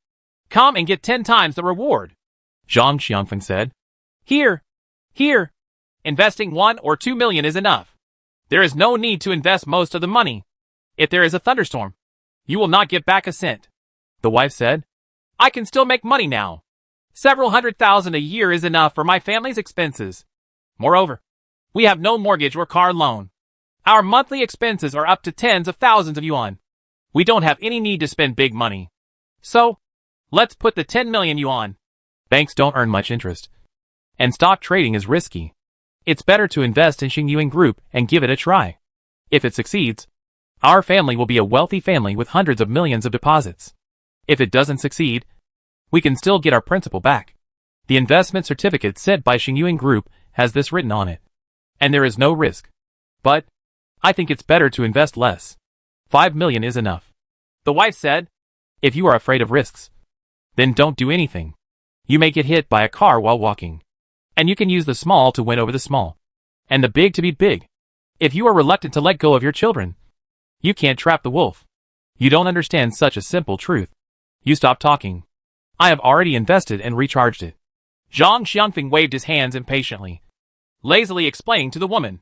Come and get 10 times the reward. Zhang Xianfeng said. Here. Investing 1 or 2 million is enough. There is no need to invest most of the money. If there is a thunderstorm, you will not get back a cent. The wife said. I can still make money now. Several 100,000 a year is enough for my family's expenses. Moreover, we have no mortgage or car loan. Our monthly expenses are up to tens of thousands of yuan. We don't have any need to spend big money. So, let's put the 10 million yuan. Banks don't earn much interest. And stock trading is risky. It's better to invest in Xingyuan Group and give it a try. If it succeeds, our family will be a wealthy family with hundreds of millions of deposits. If it doesn't succeed, we can still get our principal back. The investment certificate sent by Xingyuan Group has this written on it. And there is no risk. But, I think it's better to invest less. 5 million is enough. The wife said. If you are afraid of risks, then don't do anything. You may get hit by a car while walking. And you can use the small to win over the small. And the big to be big. If you are reluctant to let go of your children, you can't trap the wolf. You don't understand such a simple truth. You stop talking. I have already invested and recharged it. Zhang Xianfeng waved his hands impatiently, lazily explaining to the woman,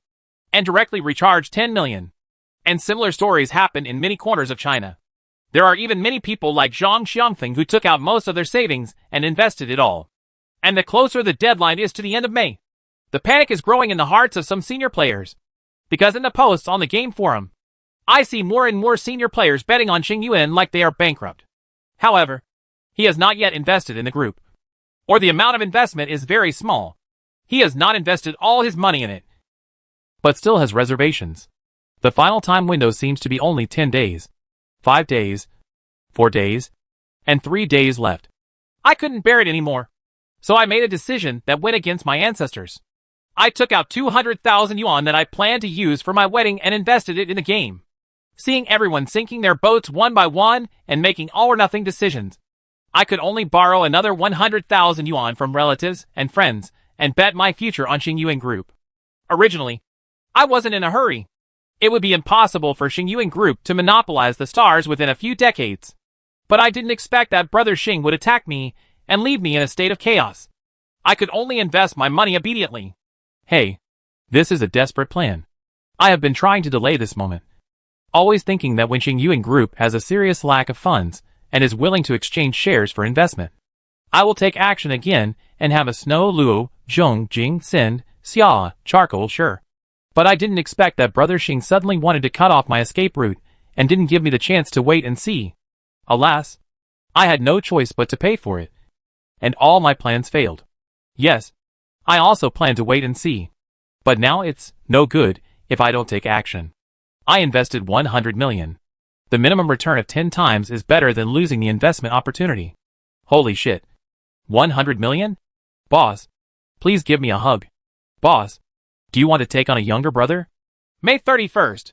and directly recharged 10 million. And similar stories happen in many corners of China. There are even many people like Zhang Xianfeng who took out most of their savings and invested it all. And the closer the deadline is to the end of May, the panic is growing in the hearts of some senior players. Because in the posts on the game forum, I see more and more senior players betting on Xingyuan like they are bankrupt. However, he has not yet invested in the group. Or the amount of investment is very small. He has not invested all his money in it, but still has reservations. The final time window seems to be only 10 days, 5 days, 4 days, and 3 days left. I couldn't bear it anymore. So I made a decision that went against my ancestors. I took out 200,000 yuan that I planned to use for my wedding and invested it in the game. Seeing everyone sinking their boats one by one and making all or nothing decisions, I could only borrow another 100,000 yuan from relatives and friends and bet my future on Xingyuan Group. Originally, I wasn't in a hurry. It would be impossible for Xingyuan Group to monopolize the stars within a few decades. But I didn't expect that Brother Xing would attack me and leave me in a state of chaos. I could only invest my money immediately. Hey, this is a desperate plan. I have been trying to delay this moment, always thinking that when Xingyuan Group has a serious lack of funds and is willing to exchange shares for investment, I will take action again and have a Snow Luo, Zhong, Jing, Send, Xia, charcoal, sure. But I didn't expect that Brother Xing suddenly wanted to cut off my escape route, and didn't give me the chance to wait and see. Alas, I had no choice but to pay for it. And all my plans failed. Yes, I also planned to wait and see. But now it's no good if I don't take action. I invested 100 million. The minimum return of 10 times is better than losing the investment opportunity. Holy shit. 100 million? Boss, please give me a hug. Boss, do you want to take on a younger brother? May 31st.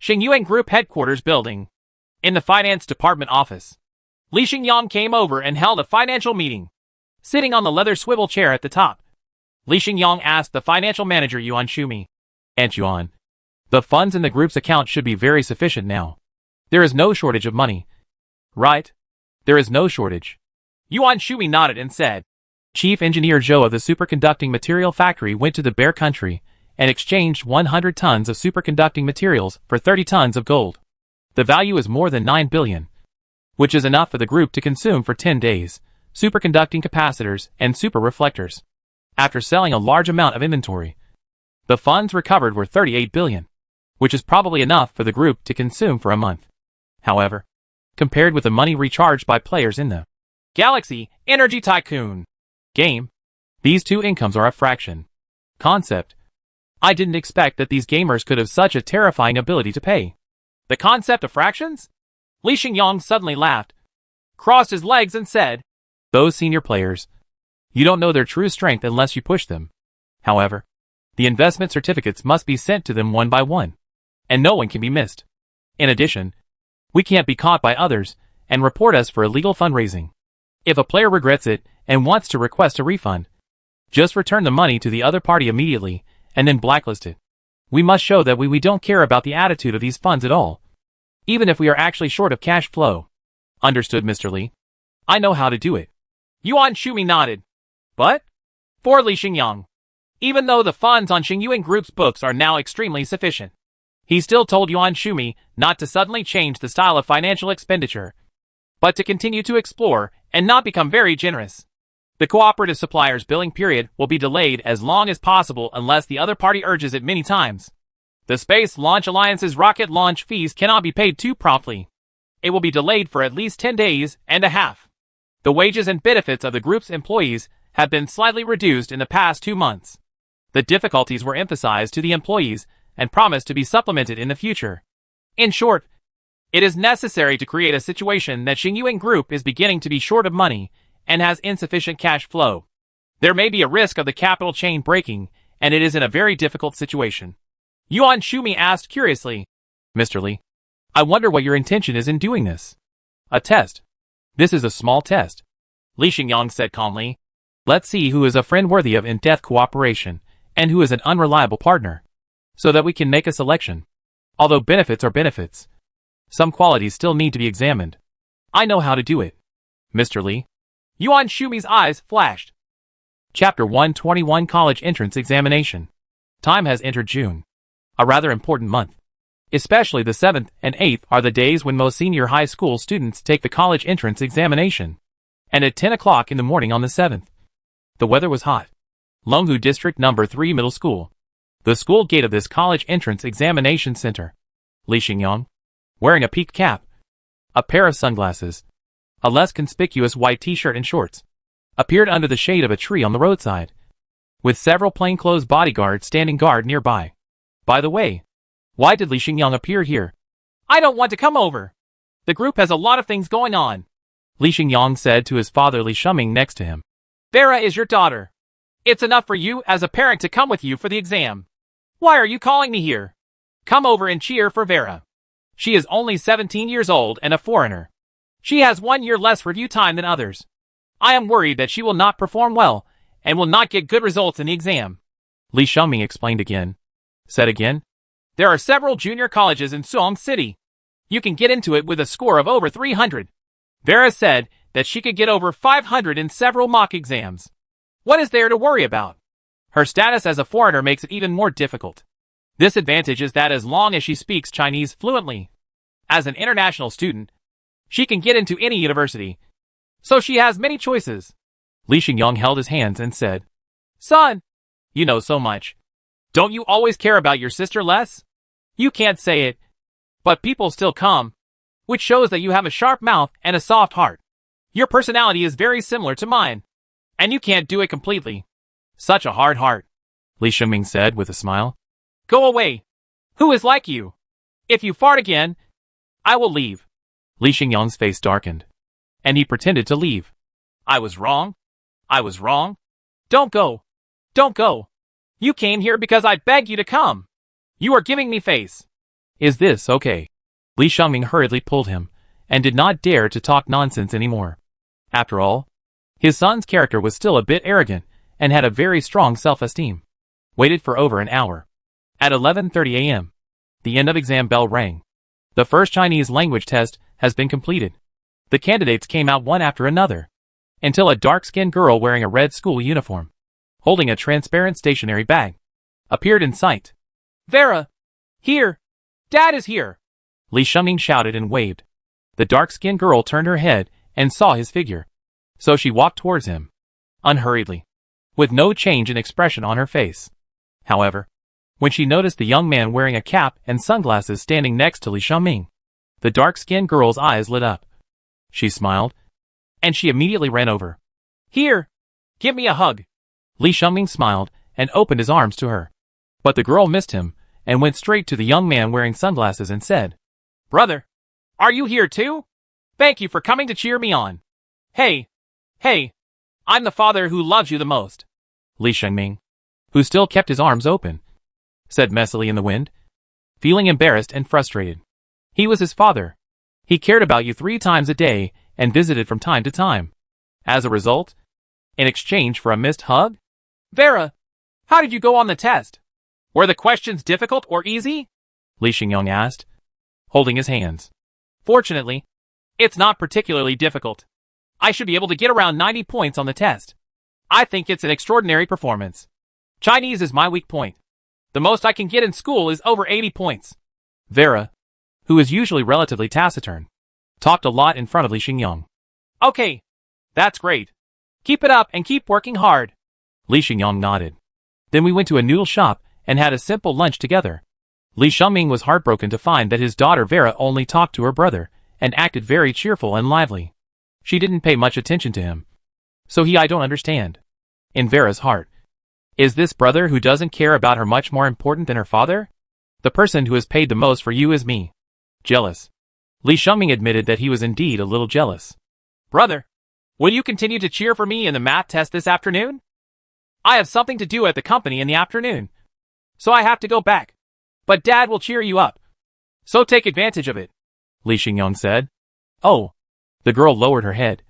Xingyuan Group Headquarters Building. In the Finance Department office. Li Xingyang came over and held a financial meeting. Sitting on the leather swivel chair at the top, Li Xingyang asked the financial manager Yuan Shumi. Aunt Yuan, the funds in the group's account should be very sufficient now. There is no shortage of money. Right? There is no shortage. Yuan Shumi nodded and said, Chief Engineer Zhou of the superconducting material factory went to the Bear Country and exchanged 100 tons of superconducting materials for 30 tons of gold. The value is more than 9 billion, which is enough for the group to consume for 10 days, superconducting capacitors and super reflectors. After selling a large amount of inventory, the funds recovered were 38 billion, which is probably enough for the group to consume for a month. However, compared with the money recharged by players in the Galaxy Energy Tycoon game, these two incomes are a fraction. Concept. I didn't expect that these gamers could have such a terrifying ability to pay. The concept of fractions? Li Xingyang suddenly laughed, crossed his legs and said, Those senior players, you don't know their true strength unless you push them. However, the investment certificates must be sent to them one by one, and no one can be missed. In addition, we can't be caught by others and report us for illegal fundraising. If a player regrets it and wants to request a refund, just return the money to the other party immediately and then blacklist it. We must show that we don't care about the attitude of these funds at all, even if we are actually short of cash flow. Understood, Mr. Li? I know how to do it. Yuan Shumi nodded. But, for Li Xingyang, even though the funds on Xingyuan Group's books are now extremely sufficient, he still told Yuan Shumi not to suddenly change the style of financial expenditure, but to continue to explore and not become very generous. The cooperative supplier's billing period will be delayed as long as possible unless the other party urges it many times. The Space Launch Alliance's rocket launch fees cannot be paid too promptly. It will be delayed for at least 10 days and a half. The wages and benefits of the group's employees have been slightly reduced in the past 2 months. The difficulties were emphasized to the employees and promised to be supplemented in the future. In short, it is necessary to create a situation that Xingyuan Group is beginning to be short of money and has insufficient cash flow. There may be a risk of the capital chain breaking, and it is in a very difficult situation. Yuan Shumi asked curiously, Mr. Li, I wonder what your intention is in doing this. A test. This is a small test. Li Xingyang said calmly. Let's see who is a friend worthy of in-depth cooperation, and who is an unreliable partner, so that we can make a selection. Although benefits are benefits, some qualities still need to be examined. I know how to do it. Mr. Li. Yuan Shumi's eyes flashed. Chapter 121 College Entrance Examination. Time has entered June. A rather important month. Especially the 7th and 8th are the days when most senior high school students take the college entrance examination. And at 10 o'clock in the morning on the 7th, the weather was hot. Longhu District No. 3 Middle School. The school gate of this college entrance examination center. Li Xingyang, wearing a peaked cap, a pair of sunglasses, a less conspicuous white t-shirt and shorts, appeared under the shade of a tree on the roadside, with several plainclothes bodyguards standing guard nearby. By the way, why did Li Xingyang appear here? I don't want to come over. The group has a lot of things going on, Li Xingyang said to his father Li Shuming next to him. Vera is your daughter. It's enough for you as a parent to come with you for the exam. Why are you calling me here? Come over and cheer for Vera. She is only 17 years old and a foreigner. She has 1 year less review time than others. I am worried that she will not perform well and will not get good results in the exam. Li Shuming explained again. Said again. There are several junior colleges in Suong City. You can get into it with a score of over 300. Vera said that she could get over 500 in several mock exams. What is there to worry about? Her status as a foreigner makes it even more difficult. This advantage is that as long as she speaks Chinese fluently, as an international student, she can get into any university. So she has many choices. Li Xingyang held his hands and said, Son, You know so much. Don't you always care about your sister less? You can't say it, but people still come, which shows that you have a sharp mouth and a soft heart. Your personality is very similar to mine, and you can't do it completely. Such a hard heart, Li Shengming said with a smile. Go away. Who is like you? If you fart again, I will leave. Li Xingyang's face darkened, and he pretended to leave. I was wrong. I was wrong. Don't go. Don't go. You came here because I begged you to come. You are giving me face. Is this okay? Li Shengming hurriedly pulled him, and did not dare to talk nonsense anymore. After all, his son's character was still a bit arrogant, and had a very strong self-esteem. Waited for over an hour. At 11:30 a.m., the end of exam bell rang. The first Chinese language test has been completed. The candidates came out one after another, until a dark-skinned girl wearing a red school uniform, holding a transparent stationery bag, appeared in sight. Vera! Here! Dad is here! Li Shengming shouted and waved. The dark-skinned girl turned her head and saw his figure, so she walked towards him, unhurriedly, with no change in expression on her face. However, when she noticed the young man wearing a cap and sunglasses standing next to Li Shengming, the dark-skinned girl's eyes lit up. She smiled, and she immediately ran over. Here! Give me a hug! Li Shengming smiled and opened his arms to her. But the girl missed him and went straight to the young man wearing sunglasses and said, Brother, are you here too? Thank you for coming to cheer me on. Hey, I'm the father who loves you the most. Li Shengming, who still kept his arms open, said messily in the wind, feeling embarrassed and frustrated. He was his father. He cared about you 3 times a day and visited from time to time. As a result, in exchange for a missed hug? Vera, how did you go on the test? Were the questions difficult or easy? Li Xingyang asked, holding his hands. Fortunately, it's not particularly difficult. I should be able to get around 90 points on the test. I think it's an extraordinary performance. Chinese is my weak point. The most I can get in school is over 80 points. Vera, who is usually relatively taciturn, talked a lot in front of Li Xingyang. Okay, that's great. Keep it up and keep working hard. Li Xingyang nodded. Then we went to a noodle shop and had a simple lunch together. Li Shengming was heartbroken to find that his daughter Vera only talked to her brother and acted very cheerful and lively. She didn't pay much attention to him. So I don't understand. In Vera's heart, is this brother who doesn't care about her much more important than her father? The person who has paid the most for you is me. Jealous. Li Shengming admitted that he was indeed a little jealous. Brother, will you continue to cheer for me in the math test this afternoon? I have something to do at the company in the afternoon, so I have to go back. But Dad will cheer you up. So take advantage of it, Li Xingyang said. Oh. The girl lowered her head,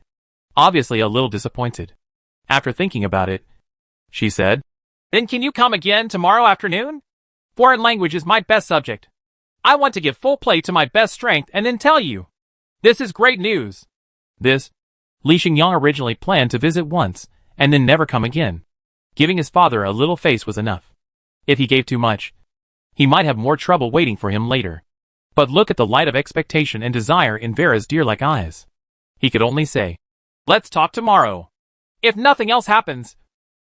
obviously a little disappointed. After thinking about it, she said, Then can you come again tomorrow afternoon? Foreign language is my best subject. I want to give full play to my best strength and then tell you. This is great news. Li Xingyang originally planned to visit once, and then never come again. Giving his father a little face was enough. If he gave too much, he might have more trouble waiting for him later. But look at the light of expectation and desire in Vera's deer-like eyes. He could only say, Let's talk tomorrow. If nothing else happens,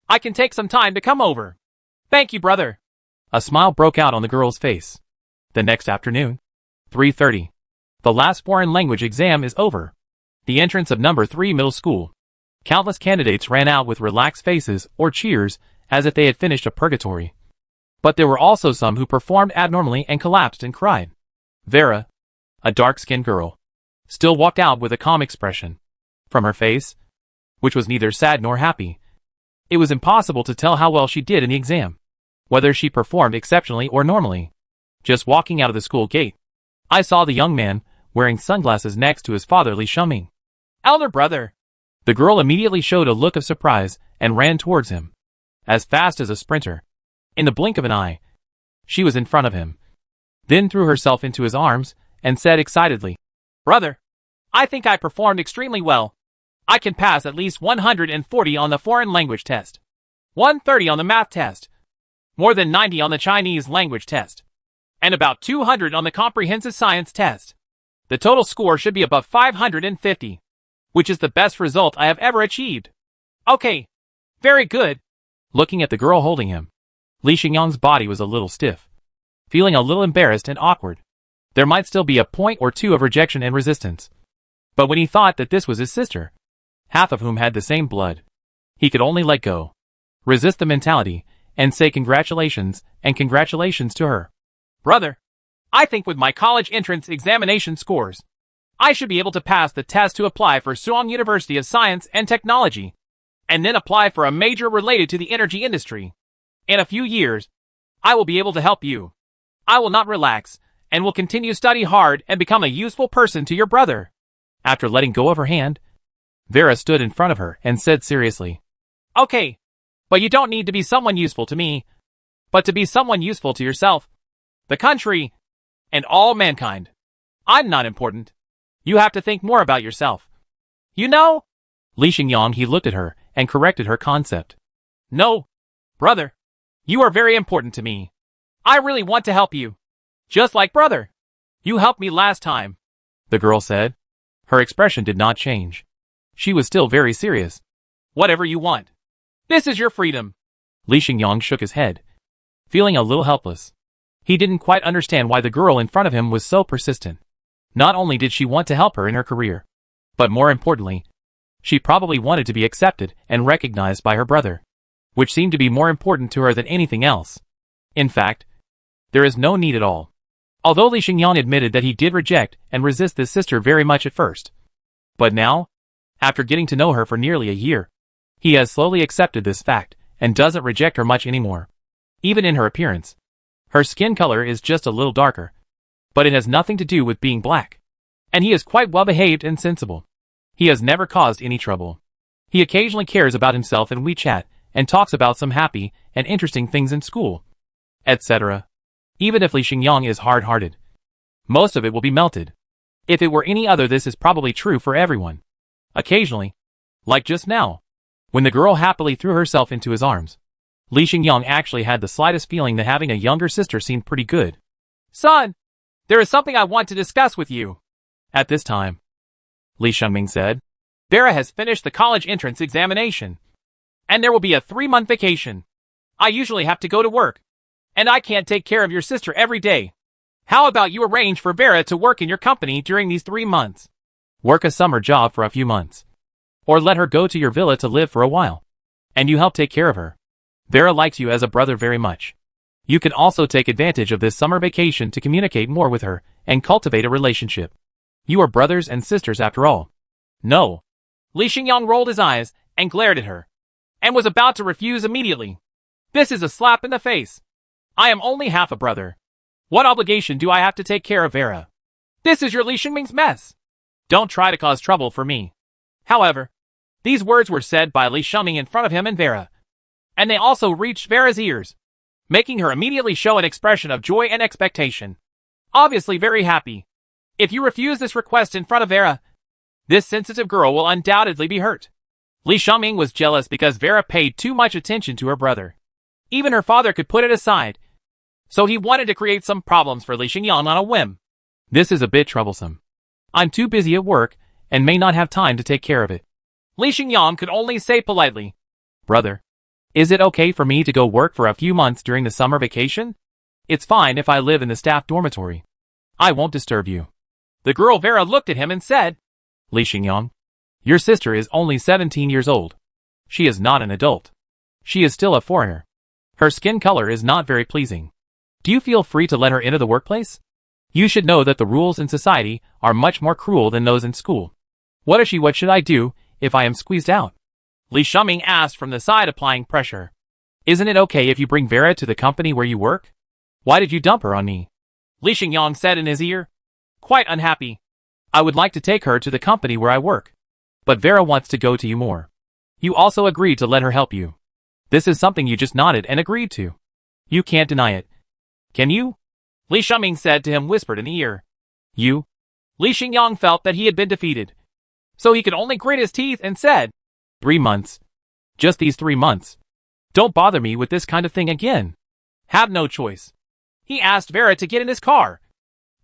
I can take some time to come over. Thank you, brother. A smile broke out on the girl's face. The next afternoon, 3:30. The last foreign language exam is over. The entrance of number 3 middle school. Countless candidates ran out with relaxed faces or cheers as if they had finished a purgatory. But there were also some who performed abnormally and collapsed and cried. Vera, a dark-skinned girl, still walked out with a calm expression. From her face, which was neither sad nor happy, it was impossible to tell how well she did in the exam, whether she performed exceptionally or normally. Just walking out of the school gate, I saw the young man wearing sunglasses next to his father Li Shengming. Elder brother. The girl immediately showed a look of surprise and ran towards him, as fast as a sprinter. In the blink of an eye, she was in front of him, then threw herself into his arms and said excitedly, Brother, I think I performed extremely well. I can pass at least 140 on the foreign language test, 130 on the math test, more than 90 on the Chinese language test, and about 200 on the comprehensive science test. The total score should be above 550, which is the best result I have ever achieved. Okay, very good. looking at the girl holding him. Li Xingyang's body was a little stiff, feeling a little embarrassed and awkward. There might still be a point or two of rejection and resistance. But when he thought that this was his sister, half of whom had the same blood, he could only let go, resist the mentality, and say congratulations and congratulations to her. Brother, I think with my college entrance examination scores, I should be able to pass the test to apply for Suwon University of Science and Technology, and then apply for a major related to the energy industry. In a few years, I will be able to help you. I will not relax, and will continue study hard and become a useful person to your brother. After letting go of her hand, Vera stood in front of her and said seriously, Okay, but you don't need to be someone useful to me, but to be someone useful to yourself, the country, and all mankind. I'm not important. You have to think more about yourself. You know? Li Xingyang, he looked at her and corrected her concept. No, brother. You are very important to me. I really want to help you. Just like brother. You helped me last time, the girl said. Her expression did not change. She was still very serious. Whatever you want. This is your freedom. Li Xingyang shook his head, feeling a little helpless. He didn't quite understand why the girl in front of him was so persistent. Not only did she want to help her in her career, but more importantly, she probably wanted to be accepted and recognized by her brother, which seemed to be more important to her than anything else. In fact, there is no need at all. Although Li Xingyang admitted that he did reject and resist this sister very much at first. But now, after getting to know her for nearly a year, he has slowly accepted this fact and doesn't reject her much anymore. Even in her appearance, her skin color is just a little darker, but it has nothing to do with being black. And he is quite well behaved and sensible. He has never caused any trouble. He occasionally cares about himself in WeChat and talks about some happy and interesting things in school, etc. Even if Li Xingyang is hard-hearted, most of it will be melted. If it were any other, this is probably true for everyone. Occasionally, like just now, when the girl happily threw herself into his arms, Li Xingyang actually had the slightest feeling that having a younger sister seemed pretty good. Son, there is something I want to discuss with you. At this time, Li Shengming said, Vera has finished the college entrance examination, and there will be a 3-month vacation. I usually have to go to work, and I can't take care of your sister every day. How about you arrange for Vera to work in your company during these 3 months? Work a summer job for a few months. Or let her go to your villa to live for a while. And you help take care of her. Vera likes you as a brother very much. You can also take advantage of this summer vacation to communicate more with her and cultivate a relationship. You are brothers and sisters after all. No. Li Xingyang rolled his eyes and glared at her, and was about to refuse immediately. This is a slap in the face. I am only half a brother. What obligation do I have to take care of Vera? This is your Li Xingming's mess. Don't try to cause trouble for me. However, these words were said by Li Xingming in front of him and Vera, and they also reached Vera's ears, making her immediately show an expression of joy and expectation. Obviously very happy. If you refuse this request in front of Vera, this sensitive girl will undoubtedly be hurt. Li Xingming was jealous because Vera paid too much attention to her brother. Even her father could put it aside, so he wanted to create some problems for Li Xingyang on a whim. This is a bit troublesome. I'm too busy at work and may not have time to take care of it. Li Xingyang could only say politely, Brother, is it okay for me to go work for a few months during the summer vacation? It's fine if I live in the staff dormitory. I won't disturb you. The girl Vera looked at him and said, Li Xingyang, your sister is only 17 years old. She is not an adult. She is still a foreigner. Her skin color is not very pleasing. Do you feel free to let her into the workplace? You should know that the rules in society are much more cruel than those in school. What should I do if I am squeezed out? Li Xingming asked from the side, applying pressure. Isn't it okay if you bring Vera to the company where you work? Why did you dump her on me? Li Xingyang said in his ear, quite unhappy. I would like to take her to the company where I work. But Vera wants to go to you more. You also agreed to let her help you. This is something you just nodded and agreed to. You can't deny it. Can you? Li Xingming said to him, whispered in the ear. You? Li Xingyang felt that he had been defeated, so he could only grit his teeth and said, 3 months. Just these 3 months. Don't bother me with this kind of thing again. Have no choice. He asked Vera to get in his car,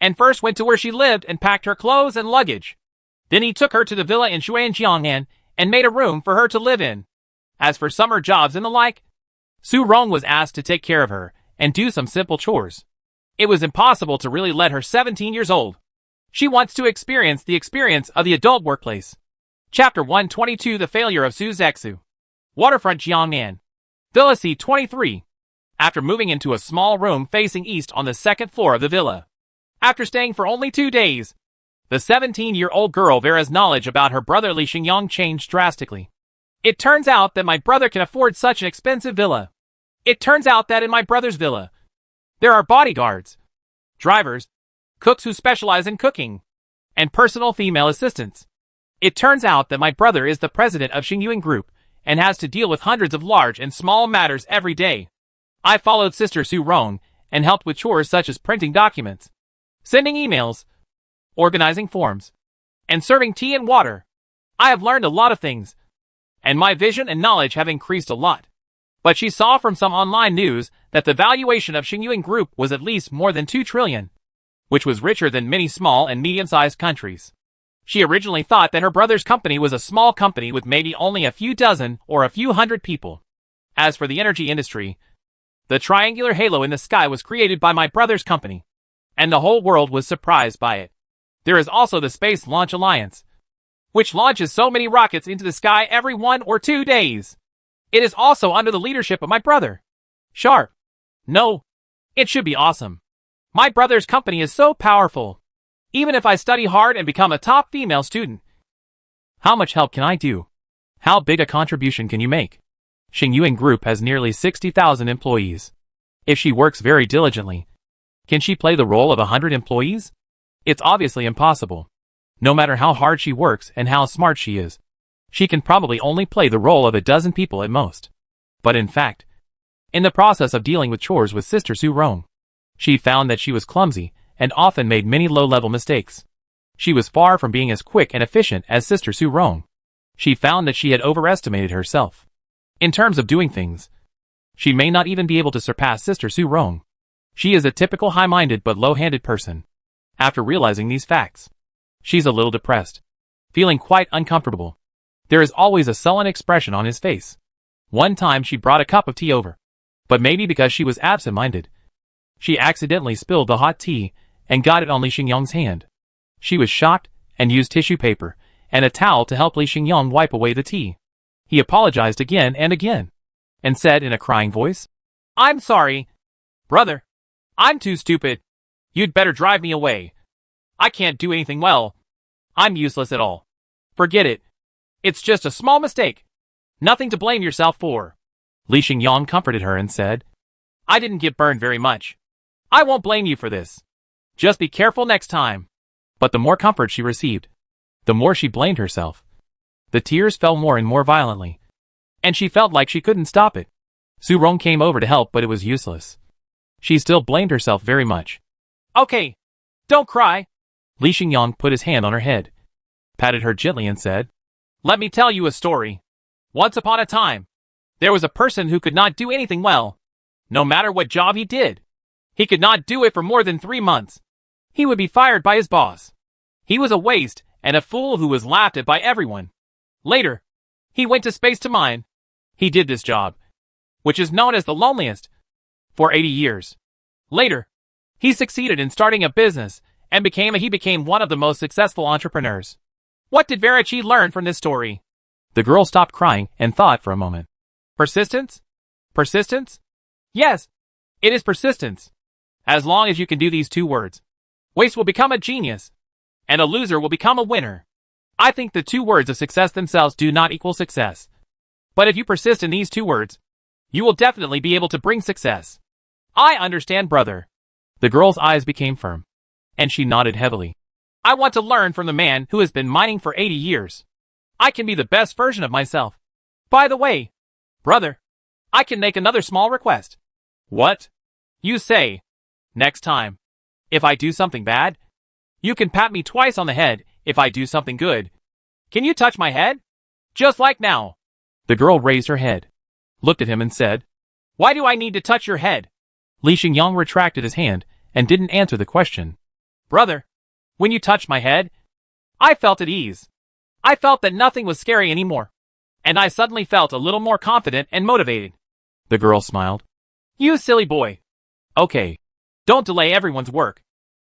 and first went to where she lived and packed her clothes and luggage. Then he took her to the villa in Shuanjiang'an and made a room for her to live in. As for summer jobs and the like, Su Rong was asked to take care of her and do some simple chores. It was impossible to really let her 17 years old. She wants to experience the experience of the adult workplace. Chapter 122 The Failure of Su Zexu. Waterfront Jiangnan. Villa C23. After moving into a small room facing east on the second floor of the villa. After staying for only 2 days, the 17-year-old girl Vera's knowledge about her brother Li Xingyang changed drastically. It turns out that my brother can afford such an expensive villa. It turns out that in my brother's villa, there are bodyguards, drivers, cooks who specialize in cooking, and personal female assistants. It turns out that my brother is the president of Xingyuan Group and has to deal with hundreds of large and small matters every day. I followed Sister Su Rong and helped with chores such as printing documents, sending emails, organizing forms, and serving tea and water. I have learned a lot of things, and my vision and knowledge have increased a lot. But she saw from some online news that the valuation of Xingyuan Group was at least more than 2 trillion, which was richer than many small and medium-sized countries. She originally thought that her brother's company was a small company with maybe only a few dozen or a few hundred people. As for the energy industry, the triangular halo in the sky was created by my brother's company, and the whole world was surprised by it. There is also the Space Launch Alliance, which launches so many rockets into the sky every 1 or 2 days. It is also under the leadership of my brother. Sharp. No. It should be awesome. My brother's company is so powerful. Even if I study hard and become a top female student. How much help can I do? How big a contribution can you make? Xingyuan Group has nearly 60,000 employees. If she works very diligently, can she play the role of 100 employees? It's obviously impossible. No matter how hard she works and how smart she is, she can probably only play the role of a dozen people at most. But in fact, in the process of dealing with chores with Sister Su Rong, she found that she was clumsy and often made many low-level mistakes. She was far from being as quick and efficient as Sister Su Rong. She found that she had overestimated herself. In terms of doing things, she may not even be able to surpass Sister Su Rong. She is a typical high-minded but low-handed person. After realizing these facts, she's a little depressed, feeling quite uncomfortable. There is always a sullen expression on his face. One time she brought a cup of tea over, but maybe because she was absent-minded, she accidentally spilled the hot tea and got it on Li Xingyang's hand. She was shocked and used tissue paper and a towel to help Li Xingyang wipe away the tea. He apologized again and again, and said in a crying voice, "I'm sorry, brother. I'm too stupid. You'd better drive me away. I can't do anything well. I'm useless at all. Forget it. It's just a small mistake. Nothing to blame yourself for." Li Xingyang comforted her and said, "I didn't get burned very much. I won't blame you for this. Just be careful next time." But the more comfort she received, the more she blamed herself. The tears fell more and more violently, and she felt like she couldn't stop it. Su Rong came over to help, but it was useless. She still blamed herself very much. "Okay, don't cry." Li Xingyang put his hand on her head, patted her gently and said, "Let me tell you a story. Once upon a time, there was a person who could not do anything well. No matter what job he did, he could not do it for more than 3 months. He would be fired by his boss. He was a waste and a fool who was laughed at by everyone. Later, he went to space to mine. He did this job, which is known as the loneliest, for 80 years. Later, he succeeded in starting a business and became one of the most successful entrepreneurs. What did Verachi learn from this story?" The girl stopped crying and thought for a moment. Persistence? Persistence? Yes, it is persistence. As long as you can do these 2 words, waste will become a genius, and a loser will become a winner. I think the 2 words of success themselves do not equal success. But if you persist in these 2 words, you will definitely be able to bring success. I understand, brother. The girl's eyes became firm, and she nodded heavily. I want to learn from the man who has been mining for 80 years. I can be the best version of myself. By the way, brother, I can make another small request. What? You say, next time, if I do something bad, you can pat me twice on the head if I do something good. Can you touch my head? Just like now. The girl raised her head, looked at him and said, "Why do I need to touch your head?" Li Xingyang retracted his hand and didn't answer the question. Brother, when you touched my head, I felt at ease. I felt that nothing was scary anymore, and I suddenly felt a little more confident and motivated. The girl smiled. You silly boy. Okay. Don't delay everyone's work.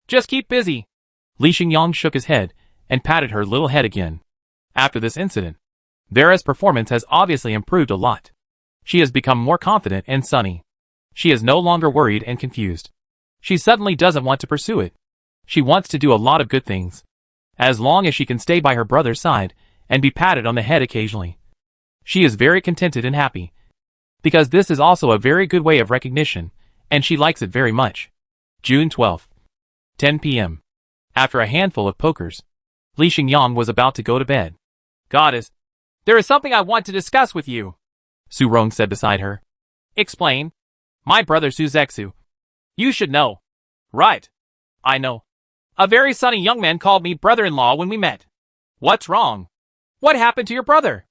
Just keep busy. Li Xingyang shook his head and patted her little head again. After this incident, Vera's performance has obviously improved a lot. She has become more confident and sunny. She is no longer worried and confused. She suddenly doesn't want to pursue it. She wants to do a lot of good things. As long as she can stay by her brother's side and be patted on the head occasionally. She is very contented and happy. Because this is also a very good way of recognition, and she likes it very much. June 12th. 10 p.m. After a handful of pokers, Li Xingyang was about to go to bed. Goddess, there is something I want to discuss with you, Su Rong said beside her. Explain. My brother Su Zexu. You should know. Right. I know. A very sunny young man called me brother-in-law when we met. What's wrong? What happened to your brother?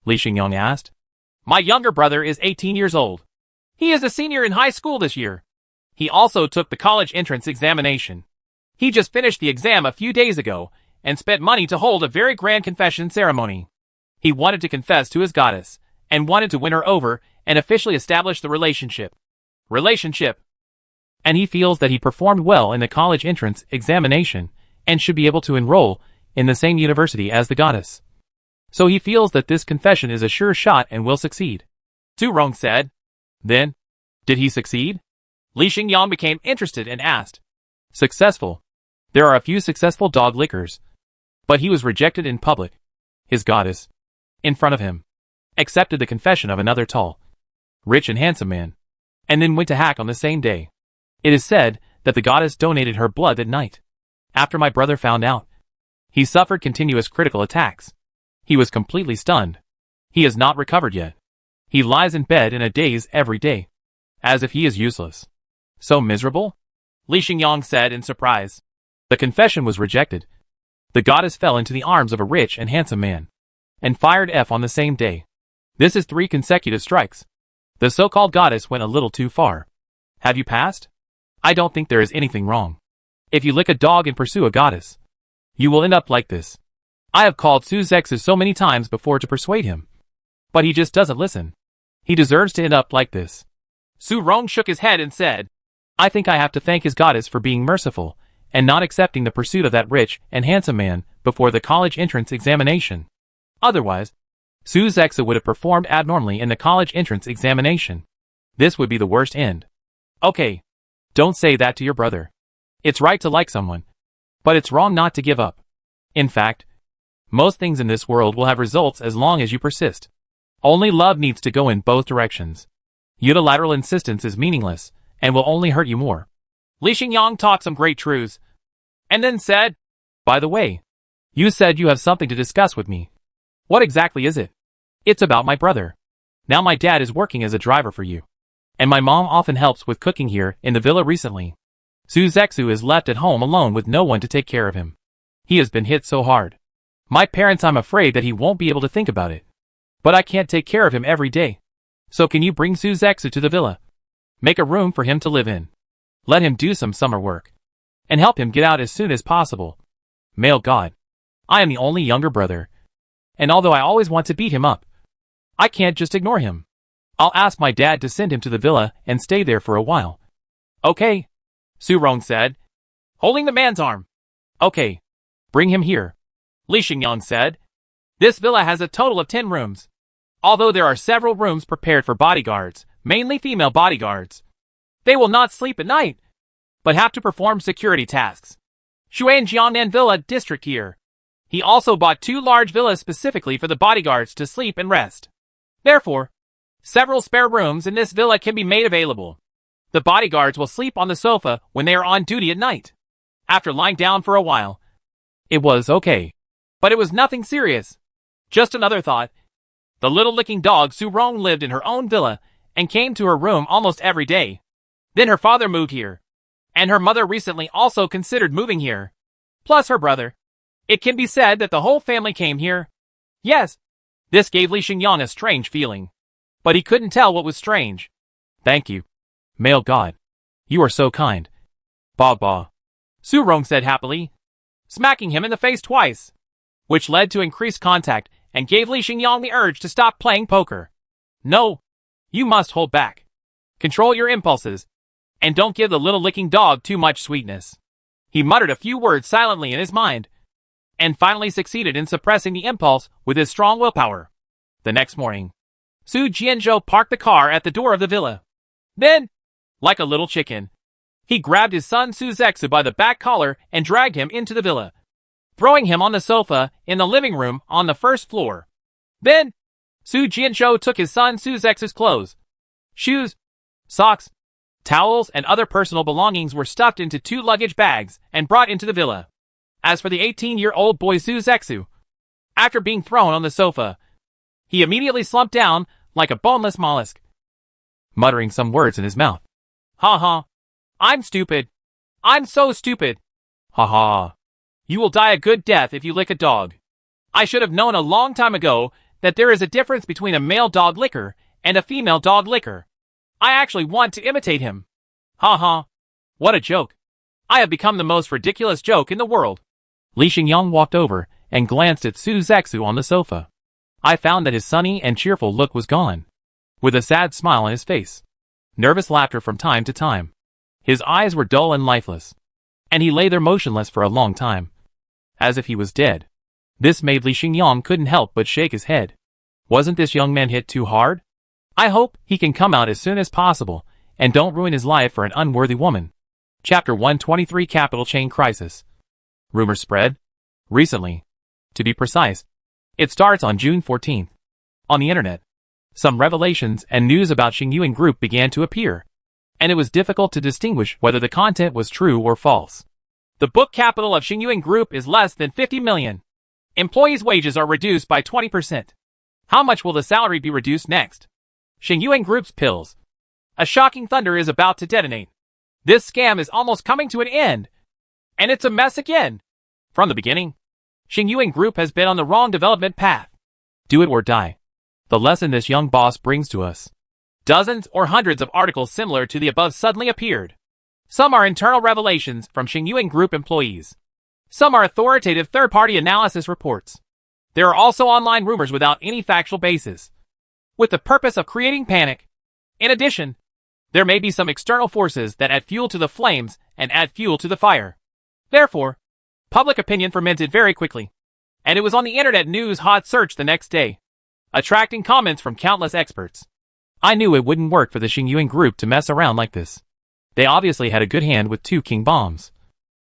Li Xingyang asked. My younger brother is 18 years old. He is a senior in high school this year. He also took the college entrance examination. He just finished the exam a few days ago and spent money to hold a very grand confession ceremony. He wanted to confess to his goddess and wanted to win her over and officially establish the relationship. And he feels that he performed well in the college entrance examination and should be able to enroll in the same university as the goddess. So he feels that this confession is a sure shot and will succeed. Su Rong said. Then, did he succeed? Li Xingyang became interested and asked. Successful. There are a few successful dog lickers. But he was rejected in public. His goddess, in front of him, accepted the confession of another tall, rich and handsome man, and then went to hack on the same day. It is said that the goddess donated her blood that night. After my brother found out, he suffered continuous critical attacks. He was completely stunned. He has not recovered yet. He lies in bed in a daze every day, as if he is useless. So miserable? Li Xingyang said in surprise. The confession was rejected. The goddess fell into the arms of a rich and handsome man, and fired F on the same day. This is 3 consecutive strikes. The so-called goddess went a little too far. Have you passed? I don't think there is anything wrong. If you lick a dog and pursue a goddess, you will end up like this. I have called Su Zexu so many times before to persuade him. But he just doesn't listen. He deserves to end up like this. Su Rong shook his head and said, I think I have to thank his goddess for being merciful and not accepting the pursuit of that rich and handsome man before the college entrance examination. Otherwise, Su Zexu would have performed abnormally in the college entrance examination. This would be the worst end. Okay. Don't say that to your brother. It's right to like someone, but it's wrong not to give up. In fact, most things in this world will have results as long as you persist. Only love needs to go in both directions. Unilateral insistence is meaningless and will only hurt you more. Li Xingyang taught some great truths, and then said, By the way, you said you have something to discuss with me. What exactly is it? It's about my brother. Now my dad is working as a driver for you. And my mom often helps with cooking here in the villa recently. Su Zexu is left at home alone with no one to take care of him. He has been hit so hard. My parents, I'm afraid that he won't be able to think about it. But I can't take care of him every day. So can you bring Su Zexu to the villa? Make a room for him to live in. Let him do some summer work. And help him get out as soon as possible. Male God. I am the only younger brother. And although I always want to beat him up, I can't just ignore him. I'll ask my dad to send him to the villa and stay there for a while. Okay, Su Rong said, holding the man's arm. Okay. Bring him here, Li Xingyang said. This villa has a total of 10 rooms. Although there are several rooms prepared for bodyguards, mainly female bodyguards. They will not sleep at night, but have to perform security tasks. Xuan Jiangnan Villa district here. He also bought 2 large villas specifically for the bodyguards to sleep and rest. Therefore, several spare rooms in this villa can be made available. The bodyguards will sleep on the sofa when they are on duty at night. After lying down for a while, it was okay. But it was nothing serious. Just another thought. The little licking dog Su Rong lived in her own villa and came to her room almost every day. Then her father moved here. And her mother recently also considered moving here. Plus her brother. It can be said that the whole family came here. Yes. This gave Li Xingyang a strange feeling. But he couldn't tell what was strange. Thank you, male God. You are so kind. Ba ba. Su Rong said happily, smacking him in the face twice, which led to increased contact and gave Li Xingyang the urge to stop playing poker. No. You must hold back. Control your impulses. And don't give the little licking dog too much sweetness. He muttered a few words silently in his mind, and finally succeeded in suppressing the impulse with his strong willpower. The next morning, Su Jianzhou parked the car at the door of the villa. Then, like a little chicken, he grabbed his son Su Zexu by the back collar and dragged him into the villa, throwing him on the sofa in the living room on the first floor. Then, Su Jianzhou took his son Su Zexu's clothes, shoes, socks, towels, and other personal belongings were stuffed into 2 luggage bags and brought into the villa. As for the 18-year-old boy Su Zexu, after being thrown on the sofa, he immediately slumped down like a boneless mollusk, muttering some words in his mouth. Ha ha. I'm stupid. I'm so stupid. Ha ha. You will die a good death if you lick a dog. I should have known a long time ago that there is a difference between a male dog licker and a female dog licker. I actually want to imitate him. Ha ha. What a joke. I have become the most ridiculous joke in the world. Li Xingyang walked over and glanced at Su Zexu on the sofa. I found that his sunny and cheerful look was gone, with a sad smile on his face, nervous laughter from time to time. His eyes were dull and lifeless, and he lay there motionless for a long time, as if he was dead. This made Li Xingyang couldn't help but shake his head. Wasn't this young man hit too hard? I hope he can come out as soon as possible, and don't ruin his life for an unworthy woman. Chapter 123 Capital Chain Crisis. Rumors spread. Recently. To be precise, it starts on June 14th. On the internet, some revelations and news about Xingyuan Group began to appear, and it was difficult to distinguish whether the content was true or false. The book capital of Xingyuan Group is less than 50 million. Employees' wages are reduced by 20%. How much will the salary be reduced next? Xingyuan Group's pills. A shocking thunder is about to detonate. This scam is almost coming to an end. And it's a mess again. From the beginning, Xingyuan Group has been on the wrong development path. Do it or die. The lesson this young boss brings to us. Dozens or hundreds of articles similar to the above suddenly appeared. Some are internal revelations from Xingyuan Group employees. Some are authoritative third-party analysis reports. There are also online rumors without any factual basis, with the purpose of creating panic. In addition, there may be some external forces that add fuel to the flames and add fuel to the fire. Therefore, public opinion fermented very quickly, and it was on the internet news hot search the next day, attracting comments from countless experts. I knew it wouldn't work for the Xingyuan Group to mess around like this. They obviously had a good hand with 2 king bombs.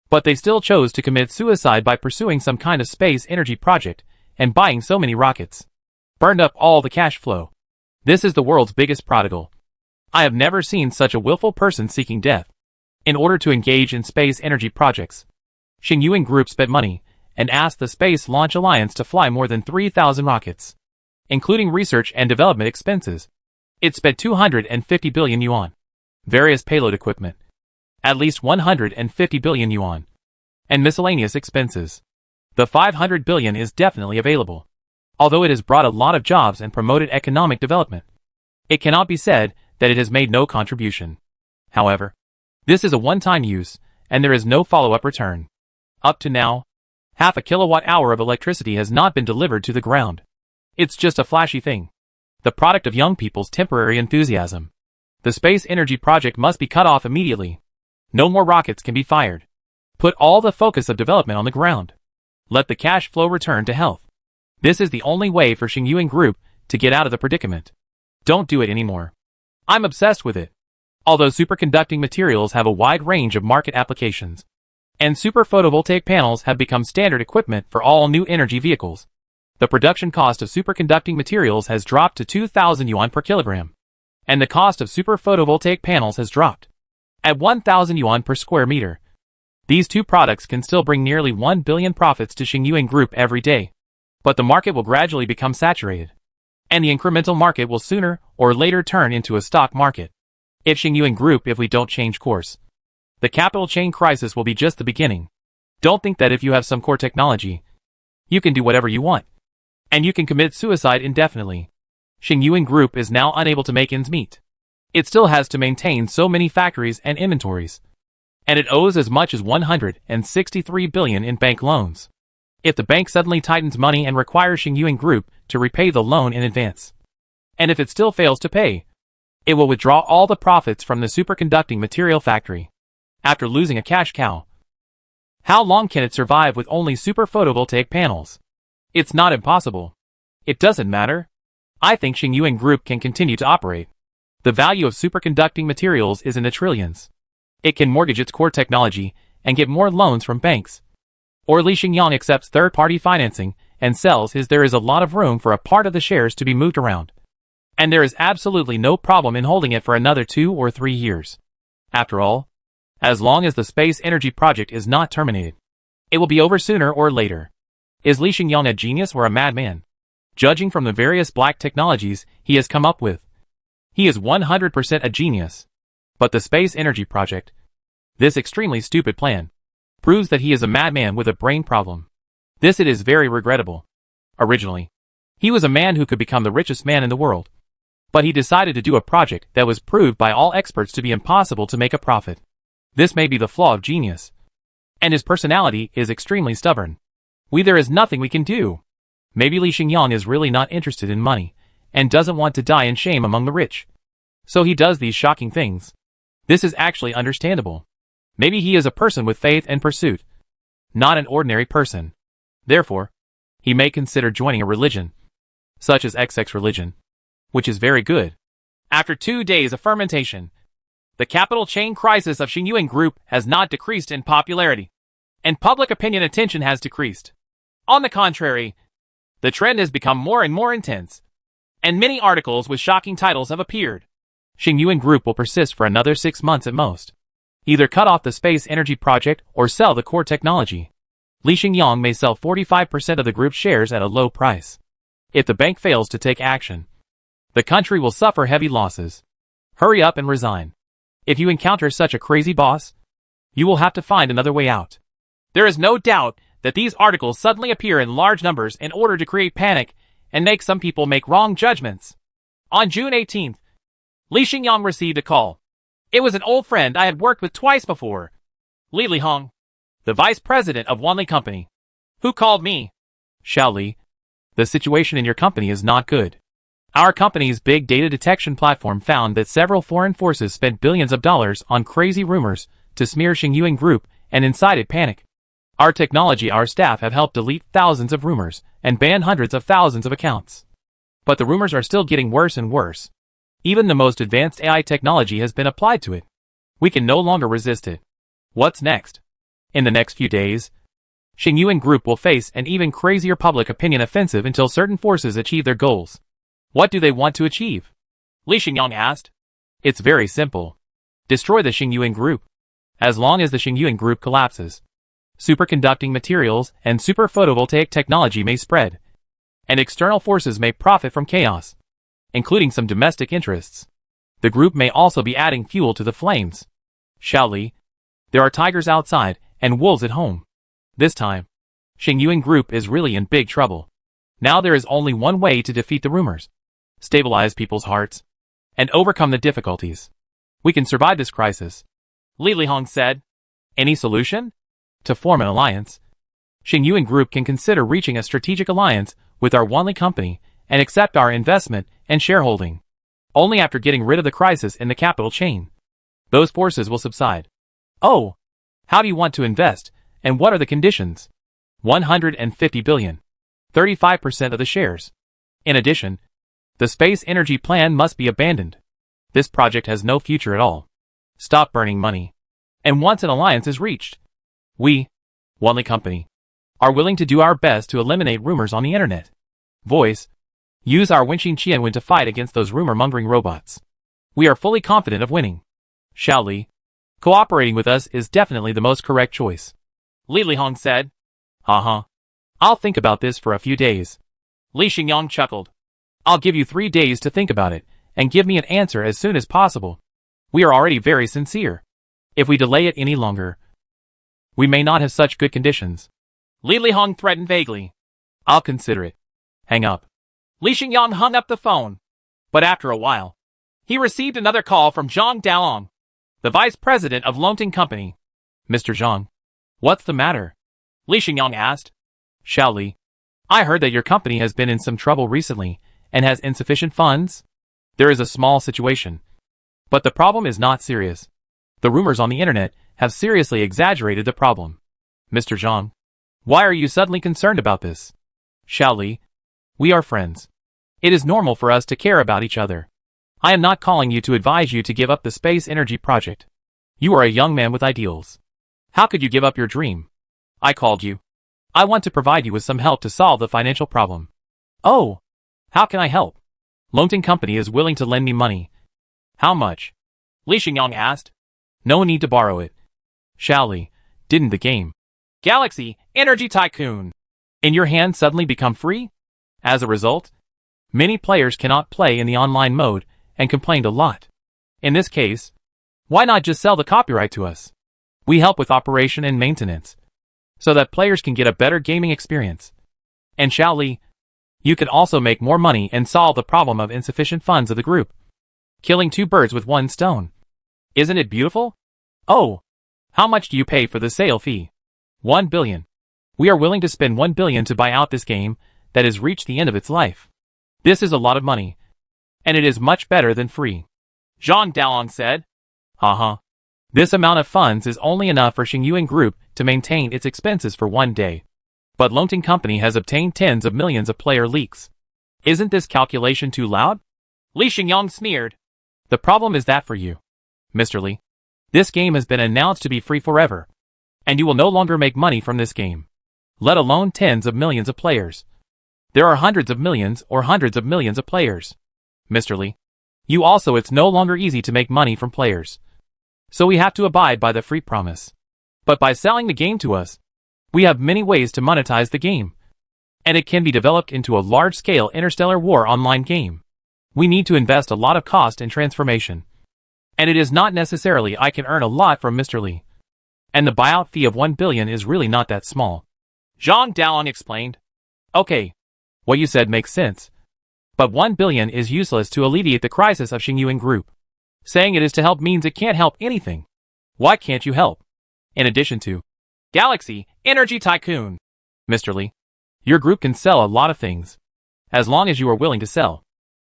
But they still chose to commit suicide by pursuing some kind of space energy project and buying so many rockets. Burned up all the cash flow. This is the world's biggest prodigal. I have never seen such a willful person seeking death. In order to engage in space energy projects, Xingyuan Group spent money and asked the Space Launch Alliance to fly more than 3,000 rockets, including research and development expenses. It spent 250 billion yuan. Various payload equipment, at least 150 billion yuan, and miscellaneous expenses. The 500 billion is definitely available, although it has brought a lot of jobs and promoted economic development. It cannot be said that it has made no contribution. However, this is a one-time use, and there is no follow-up return. Up to now, half a kilowatt-hour of electricity has not been delivered to the ground. It's just a flashy thing, the product of young people's temporary enthusiasm. The space energy project must be cut off immediately. No more rockets can be fired. Put all the focus of development on the ground. Let the cash flow return to health. This is the only way for Xingyuan Group to get out of the predicament. Don't do it anymore. I'm obsessed with it. Although superconducting materials have a wide range of market applications, and super photovoltaic panels have become standard equipment for all new energy vehicles, the production cost of superconducting materials has dropped to 2,000 yuan per kilogram, and the cost of super photovoltaic panels has dropped at 1,000 yuan per square meter. These 2 products can still bring nearly 1 billion profits to Xingyuan Group every day, but the market will gradually become saturated, and the incremental market will sooner or later turn into a stock market. If Xingyuan Group, if we don't change course, the capital chain crisis will be just the beginning. Don't think that if you have some core technology, you can do whatever you want, and you can commit suicide indefinitely. Xingyuan Group is now unable to make ends meet. It still has to maintain so many factories and inventories, and it owes as much as 163 billion in bank loans. If the bank suddenly tightens money and requires Xingyuan Group to repay the loan in advance, and if it still fails to pay, It will withdraw all the profits from the superconducting material factory. After losing a cash cow, how long can it survive with only super photovoltaic panels? It's not impossible. It doesn't matter. I think Xingyuan Group can continue to operate. The value of superconducting materials is in the trillions. It can mortgage its core technology and get more loans from banks. Or Li Xingyang accepts third-party financing and sells his. There is a lot of room for a part of the shares to be moved around. And there is absolutely no problem in holding it for another 2 or 3 years. After all, as long as the space energy project is not terminated, it will be over sooner or later. Is Li Xingyang a genius or a madman? Judging from the various black technologies he has come up with, he is 100% a genius. But the space energy project, this extremely stupid plan, proves that he is a madman with a brain problem. This it is very regrettable. Originally, he was a man who could become the richest man in the world. But he decided to do a project that was proved by all experts to be impossible to make a profit. This may be the flaw of genius. And his personality is extremely stubborn. There is nothing we can do. Maybe Li Xingyang is really not interested in money, and doesn't want to die in shame among the rich. So he does these shocking things. This is actually understandable. Maybe he is a person with faith and pursuit, not an ordinary person. Therefore, he may consider joining a religion, such as XX religion, which is very good. After 2 days of fermentation, the capital chain crisis of Xingyuan Group has not decreased in popularity, and public opinion attention has decreased. On the contrary, the trend has become more and more intense, and many articles with shocking titles have appeared. Xingyuan Group will persist for another 6 months at most. Either cut off the space energy project or sell the core technology. Li Xingyang may sell 45% of the group's shares at a low price. If the bank fails to take action, the country will suffer heavy losses. Hurry up and resign. If you encounter such a crazy boss, you will have to find another way out. There is no doubt that these articles suddenly appear in large numbers in order to create panic and make some people make wrong judgments. On June 18th, Li Xingyang received a call. It was an old friend I had worked with twice before, Li Lihong, the vice president of Wanli Company, who called me. Xiao Li, the situation in your company is not good. Our company's big data detection platform found that several foreign forces spent billions of dollars on crazy rumors to smear Xingyuan Group and incited panic. Our technology, our staff have helped delete thousands of rumors and ban hundreds of thousands of accounts. But the rumors are still getting worse and worse. Even the most advanced AI technology has been applied to it. We can no longer resist it. What's next? In the next few days, Xingyuan Group will face an even crazier public opinion offensive until certain forces achieve their goals. What do they want to achieve? Li Xingyang asked. It's very simple. Destroy the Xingyuan Group. As long as the Xingyuan Group collapses, superconducting materials and super photovoltaic technology may spread, and external forces may profit from chaos, including some domestic interests. The group may also be adding fuel to the flames. Xiao Li, there are tigers outside and wolves at home. This time, Xingyuan Group is really in big trouble. Now there is only one way to defeat the rumors. Stabilize people's hearts, and overcome the difficulties. We can survive this crisis. Li Lihong said. Any solution? To form an alliance. Xingyuan Group can consider reaching a strategic alliance with our Wanli company and accept our investment and shareholding. Only after getting rid of the crisis in the capital chain. Those forces will subside. Oh! How do you want to invest, and what are the conditions? 150 billion. 35% of the shares. In addition, the space energy plan must be abandoned. This project has no future at all. Stop burning money. And once an alliance is reached, we, Wanli Company, are willing to do our best to eliminate rumors on the internet. Voice, use our Wenxin Qianwen to fight against those rumor-mongering robots. We are fully confident of winning. Xiao Li, cooperating with us is definitely the most correct choice. Li Lihong said. I'll think about this for a few days. Li Xingyang chuckled. I'll give you 3 days to think about it, and give me an answer as soon as possible. We are already very sincere. If we delay it any longer, we may not have such good conditions. Li Lihong threatened vaguely. I'll consider it. Hang up. Li Xingyang hung up the phone. But after a while, he received another call from Zhang Daong, the vice president of Longting Company. Mr. Zhang, what's the matter? Li Xingyang asked. Xiao Li, I heard that your company has been in some trouble recently and has insufficient funds. There is a small situation, But the problem is not serious. The rumors on the internet have seriously exaggerated the problem. Mr. Zhang, why are you suddenly concerned about this? Xiao Li, we are friends. It is normal for us to care about each other. I am not calling you to advise you to give up the space energy project. You are a young man with ideals. How could you give up your dream? I called you. I want to provide you with some help to solve the financial problem. Oh, how can I help? Longting Company is willing to lend me money. How much? Li Xingyang asked. No need to borrow it. Xiao Li, didn't the game Galaxy Energy Tycoon in your hand suddenly become free? As a result, many players cannot play in the online mode and complained a lot. In this case, why not just sell the copyright to us? We help with operation and maintenance, so that players can get a better gaming experience. And Xiao Li, you can also make more money and solve the problem of insufficient funds of the group. Killing two birds with one stone. Isn't it beautiful? Oh, how much do you pay for the sale fee? 1 billion. We are willing to spend 1 billion to buy out this game that has reached the end of its life. This is a lot of money, and it is much better than free. Zhang Daolong said. This amount of funds is only enough for Xingyuan Group to maintain its expenses for one day. But Longting Company has obtained tens of millions of player leaks. Isn't this calculation too loud? Li Xingyang sneered. The problem is that for you, Mr. Li, this game has been announced to be free forever, and you will no longer make money from this game, let alone tens of millions of players. There are hundreds of millions or hundreds of millions of players. Mr. Li, you also it's no longer easy to make money from players. So we have to abide by the free promise. But by selling the game to us, we have many ways to monetize the game, and it can be developed into a large-scale Interstellar War online game. We need to invest a lot of cost in transformation. And it is not necessarily I can earn a lot from Mr. Li. And the buyout fee of 1 billion is really not that small. Zhang Daolong explained. Okay, what you said makes sense. But 1 billion is useless to alleviate the crisis of Xingyuan Group. Saying it is to help means it can't help anything. Why can't you help? In addition to Galaxy Energy Tycoon. Mr. Li, your group can sell a lot of things, as long as you are willing to sell.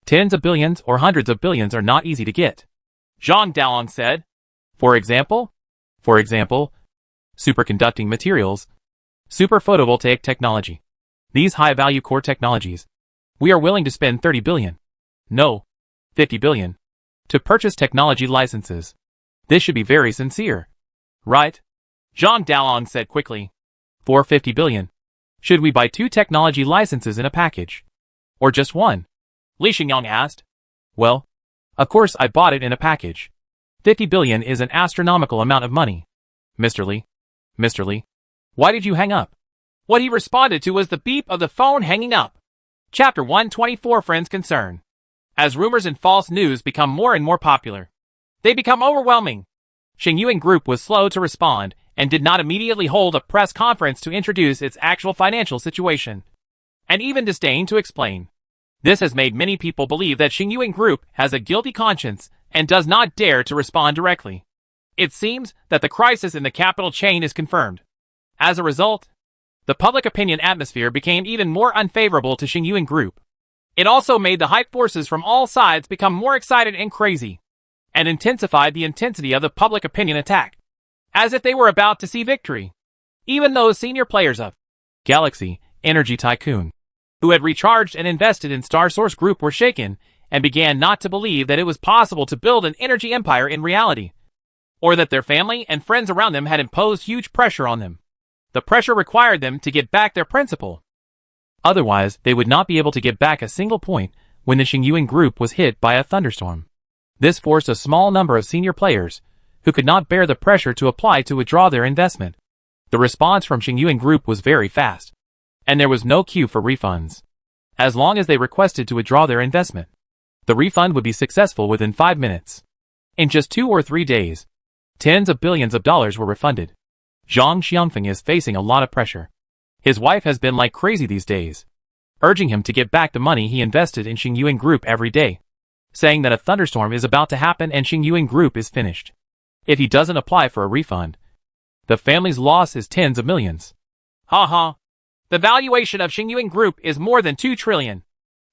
Tens of billions or hundreds of billions are not easy to get. Zhang Daolong said. For example, superconducting materials, super photovoltaic technology. These high-value core technologies. We are willing to spend 30 billion. No, 50 billion. To purchase technology licenses. This should be very sincere. Right? Zhang Daolong said quickly. For 50 billion. Should we buy 2 technology licenses in a package? Or just 1? Li Xingyang asked. Well, of course I bought it in a package. 50 billion is an astronomical amount of money. Mr. Li, why did you hang up? What he responded to was the beep of the phone hanging up. Chapter 124 Friends Concern. As rumors and false news become more and more popular, they become overwhelming. Xingyuan Group was slow to respond and did not immediately hold a press conference to introduce its actual financial situation, and even disdained to explain. This has made many people believe that Xingyuan Group has a guilty conscience and does not dare to respond directly. It seems that the crisis in the capital chain is confirmed. As a result, the public opinion atmosphere became even more unfavorable to Xingyuan Group. It also made the hype forces from all sides become more excited and crazy, and intensified the intensity of the public opinion attack, as if they were about to see victory. Even those senior players of Galaxy Energy Tycoon, who had recharged and invested in Star Source Group, were shaken and began not to believe that it was possible to build an energy empire in reality, or that their family and friends around them had imposed huge pressure on them. The pressure required them to get back their principal. Otherwise, they would not be able to get back a single point when the Xingyuan Group was hit by a thunderstorm. This forced a small number of senior players, who could not bear the pressure to apply to withdraw their investment. The response from Xingyuan Group was very fast, and there was no queue for refunds. As long as they requested to withdraw their investment, the refund would be successful within 5 minutes. In just 2 or 3 days, tens of billions of dollars were refunded. Zhang Xiangfeng is facing a lot of pressure. His wife has been like crazy these days, urging him to get back the money he invested in Xingyuan Group every day, saying that a thunderstorm is about to happen and Xingyuan Group is finished. If he doesn't apply for a refund, the family's loss is tens of millions. The valuation of Xingyuan Group is more than 2 trillion.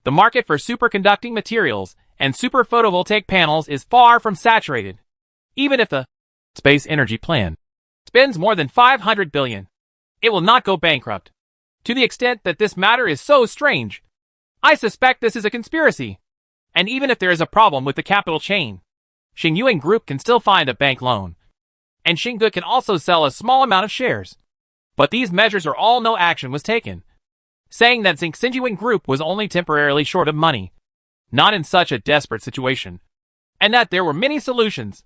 The market for superconducting materials and super photovoltaic panels is far from saturated. Even if the space energy plan spends more than 500 billion, it will not go bankrupt. To the extent that this matter is so strange, I suspect this is a conspiracy. And even if there is a problem with the capital chain, Xingyuan Group can still find a bank loan. And Xingge can also sell a small amount of shares. But these measures are all no action was taken, saying that Xingyuan Group was only temporarily short of money, not in such a desperate situation, and that there were many solutions.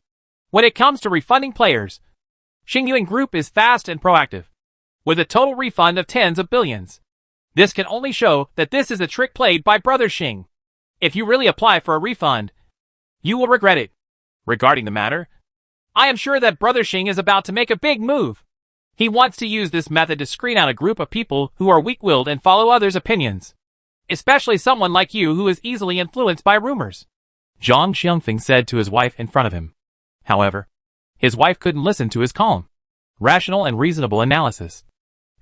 When it comes to refunding players, Xingyuan Group is fast and proactive, with a total refund of tens of billions. This can only show that this is a trick played by Brother Xing. If you really apply for a refund, you will regret it. Regarding the matter, I am sure that Brother Xing is about to make a big move. He wants to use this method to screen out a group of people who are weak-willed and follow others' opinions, especially someone like you who is easily influenced by rumors, Zhang Xiangfeng said to his wife in front of him. However, his wife couldn't listen to his calm, rational and reasonable analysis,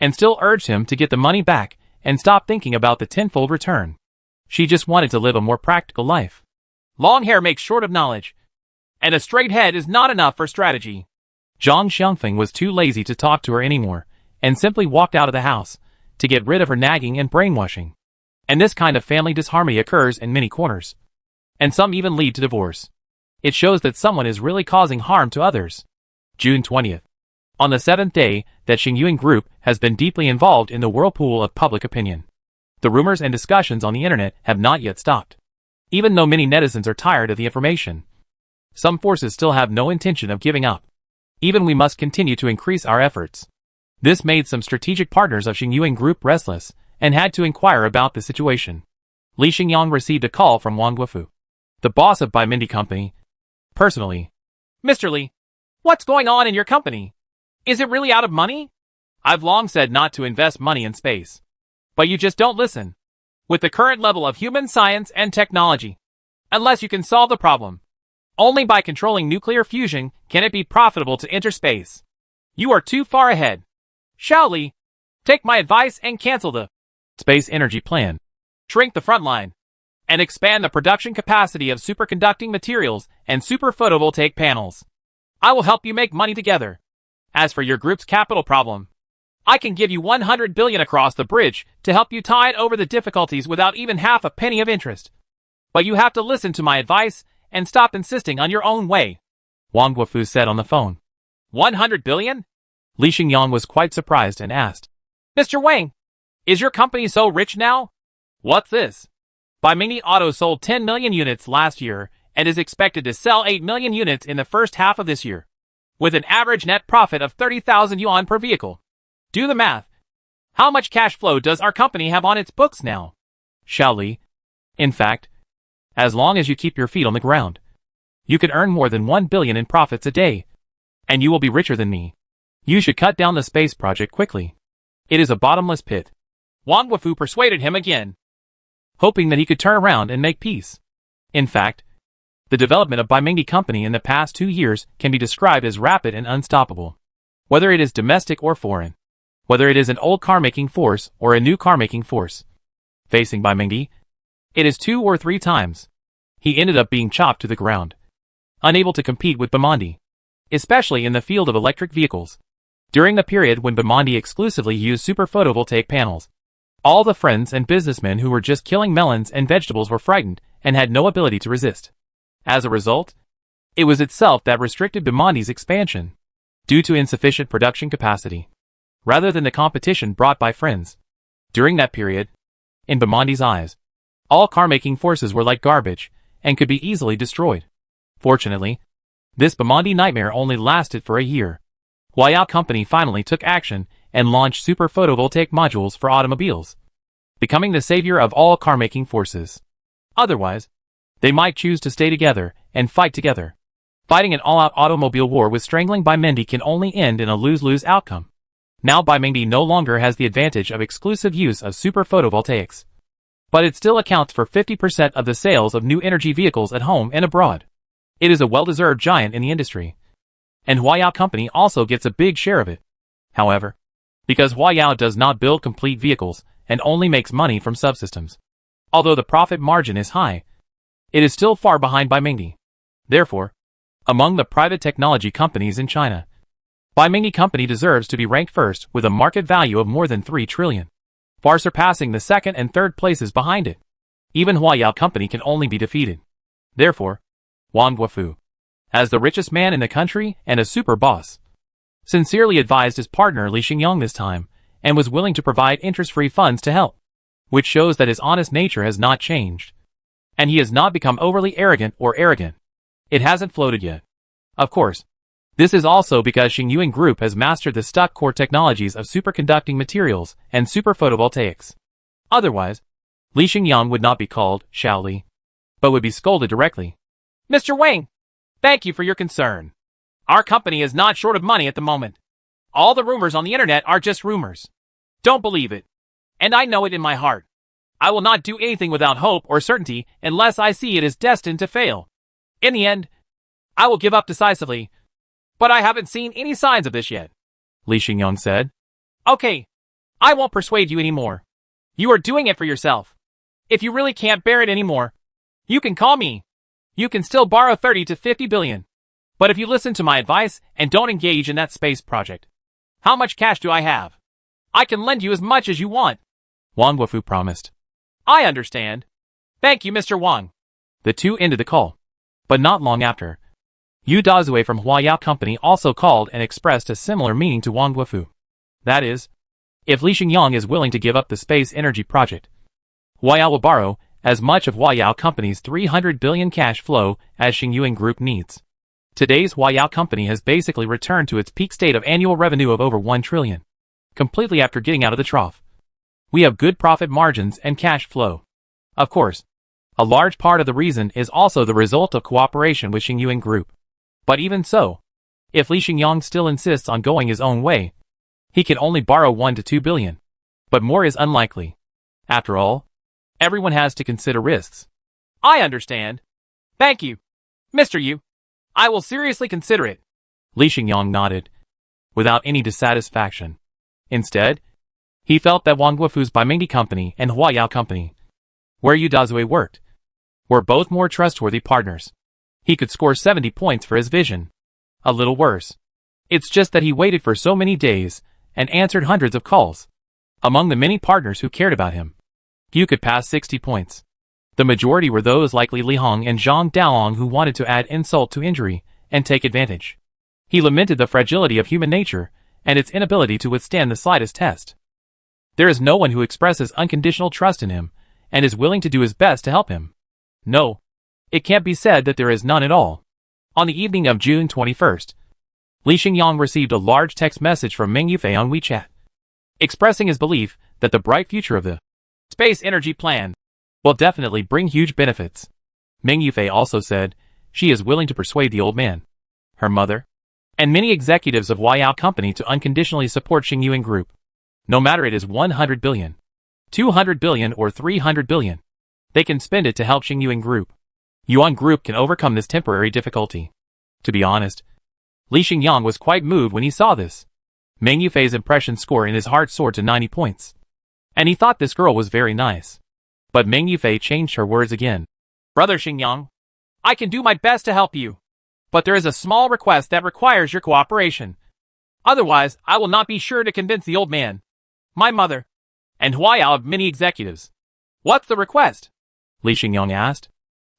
and still urged him to get the money back and stop thinking about the tenfold return. She just wanted to live a more practical life. Long hair makes short of knowledge, and a straight head is not enough for strategy. Zhang Xiangfeng was too lazy to talk to her anymore, and simply walked out of the house to get rid of her nagging and brainwashing. And this kind of family disharmony occurs in many corners, and some even lead to divorce. It shows that someone is really causing harm to others. June 20th. On the 7th day that Xingyuan Group has been deeply involved in the whirlpool of public opinion. The rumors and discussions on the internet have not yet stopped. Even though many netizens are tired of the information, some forces still have no intention of giving up. Even we must continue to increase our efforts. This made some strategic partners of Xingyuan Group restless and had to inquire about the situation. Li Xingyang received a call from Wang Guofu, the boss of Magnate Company, personally. Mr. Li, what's going on in your company? Is it really out of money? I've long said not to invest money in space, but you just don't listen. With the current level of human science and technology, unless you can solve the problem, only by controlling nuclear fusion can it be profitable to enter space. You are too far ahead. Xiao Li, take my advice and cancel the space energy plan. Shrink the front line and expand the production capacity of superconducting materials and super photovoltaic panels. I will help you make money together. As for your group's capital problem, I can give you 100 billion across the bridge to help you tide over the difficulties without even half a penny of interest. But you have to listen to my advice and stop insisting on your own way, Wang Guofu said on the phone. 100 billion? Li Xingyang was quite surprised and asked, Mr. Wang, is your company so rich now? What's this? Magnate Auto sold 10 million units last year and is expected to sell 8 million units in the first half of this year, with an average net profit of 30,000 yuan per vehicle. Do the math. How much cash flow does our company have on its books now? Xiao Li, in fact, as long as you keep your feet on the ground, you can earn more than 1 billion in profits a day, and you will be richer than me. You should cut down the space project quickly. It is a bottomless pit. Wang Guofu persuaded him again, hoping that he could turn around and make peace. In fact, the development of Magnate Company in the past 2 years can be described as rapid and unstoppable. Whether it is domestic or foreign, whether it is an old car-making force or a new car-making force, facing Magnate, it is 2 or 3 times. He ended up being chopped to the ground, unable to compete with Magnate, especially in the field of electric vehicles. During the period when Magnate exclusively used super photovoltaic panels, all the friends and businessmen who were just killing melons and vegetables were frightened and had no ability to resist. As a result, it was itself that restricted Magnate's expansion, due to insufficient production capacity, rather than the competition brought by friends. During that period, in Magnate's eyes, all car-making forces were like garbage and could be easily destroyed. Fortunately, this Magnate nightmare only lasted for a year. Huayao Company finally took action and launched super photovoltaic modules for automobiles, becoming the savior of all car-making forces. Otherwise, they might choose to stay together and fight together. Fighting an all-out automobile war with strangling Magnate can only end in a lose-lose outcome. Now Magnate no longer has the advantage of exclusive use of super photovoltaics, but it still accounts for 50% of the sales of new energy vehicles at home and abroad. It is a well-deserved giant in the industry, and Huayao Company also gets a big share of it. However, because Huayao does not build complete vehicles and only makes money from subsystems, although the profit margin is high, it is still far behind by Magnate. Therefore, among the private technology companies in China, Magnate Company deserves to be ranked first with a market value of more than 3 trillion, far surpassing the second and third places behind it. Even Huayao Company can only be defeated. Therefore, Wang Guofu, as the richest man in the country and a super boss, sincerely advised his partner Li Xingyang this time, and was willing to provide interest-free funds to help, which shows that his honest nature has not changed, and he has not become overly arrogant or arrogant. It hasn't floated yet. Of course, this is also because Xingyuan Group has mastered the stuck core technologies of superconducting materials and super photovoltaics. Otherwise, Li Xingyang would not be called Xiao Li, but would be scolded directly. Mr. Wang, thank you for your concern. Our company is not short of money at the moment. All the rumors on the internet are just rumors. Don't believe it. And I know it in my heart. I will not do anything without hope or certainty unless I see it is destined to fail. In the end, I will give up decisively. But I haven't seen any signs of this yet, Li Xingyang said. Okay, I won't persuade you anymore. You are doing it for yourself. If you really can't bear it anymore, you can call me. You can still borrow 30 to 50 billion. But if you listen to my advice and don't engage in that space project, how much cash do I have? I can lend you as much as you want, Wang Guofu promised. I understand. Thank you, Mr. Wang. The two ended the call. But not long after, Yu Dazue from Huayao Company also called and expressed a similar meaning to Wang Guofu. That is, if Li Xingyang is willing to give up the space energy project, Huayao will borrow as much of Huayao Company's 300 billion cash flow as Xingyuan Group needs. Today's Huayao Company has basically returned to its peak state of annual revenue of over 1 trillion, completely after getting out of the trough. We have good profit margins and cash flow. Of course, a large part of the reason is also the result of cooperation with Xingyuan Group. But even so, if Li Xingyang still insists on going his own way, he can only borrow 1 to 2 billion. But more is unlikely. After all, everyone has to consider risks. I understand. Thank you, Mr. Yu. I will seriously consider it. Li Xingyang nodded, without any dissatisfaction. Instead, he felt that Wang Guofu's Magnate Company and Huayao Company, where Yu Dazue worked, were both more trustworthy partners. He could score 70 points for his vision. A little worse. It's just that he waited for so many days and answered hundreds of calls. Among the many partners who cared about him, few could pass 60 points. The majority were those like Li Hong and Zhang Daolong who wanted to add insult to injury and take advantage. He lamented the fragility of human nature and its inability to withstand the slightest test. There is no one who expresses unconditional trust in him and is willing to do his best to help him. No, it can't be said that there is none at all. On the evening of June 21st, Li Xingyang received a large text message from Meng Yufei on WeChat, expressing his belief that the bright future of the space energy plan will definitely bring huge benefits. Meng Yufei also said she is willing to persuade the old man, her mother, and many executives of Huayao Company to unconditionally support Xingyuan Group. No matter it is 100 billion, 200 billion or 300 billion, they can spend it to help Xingyuan Group. Yuan Group can overcome this temporary difficulty. To be honest, Li Xingyang was quite moved when he saw this. Meng Yufei's impression score in his heart soared to 90 points. And he thought this girl was very nice. But Meng Yufei changed her words again. Brother Xingyang, I can do my best to help you. But there is a small request that requires your cooperation. Otherwise, I will not be sure to convince the old man, my mother, and Huayao of many executives. What's the request? Li Xingyang asked.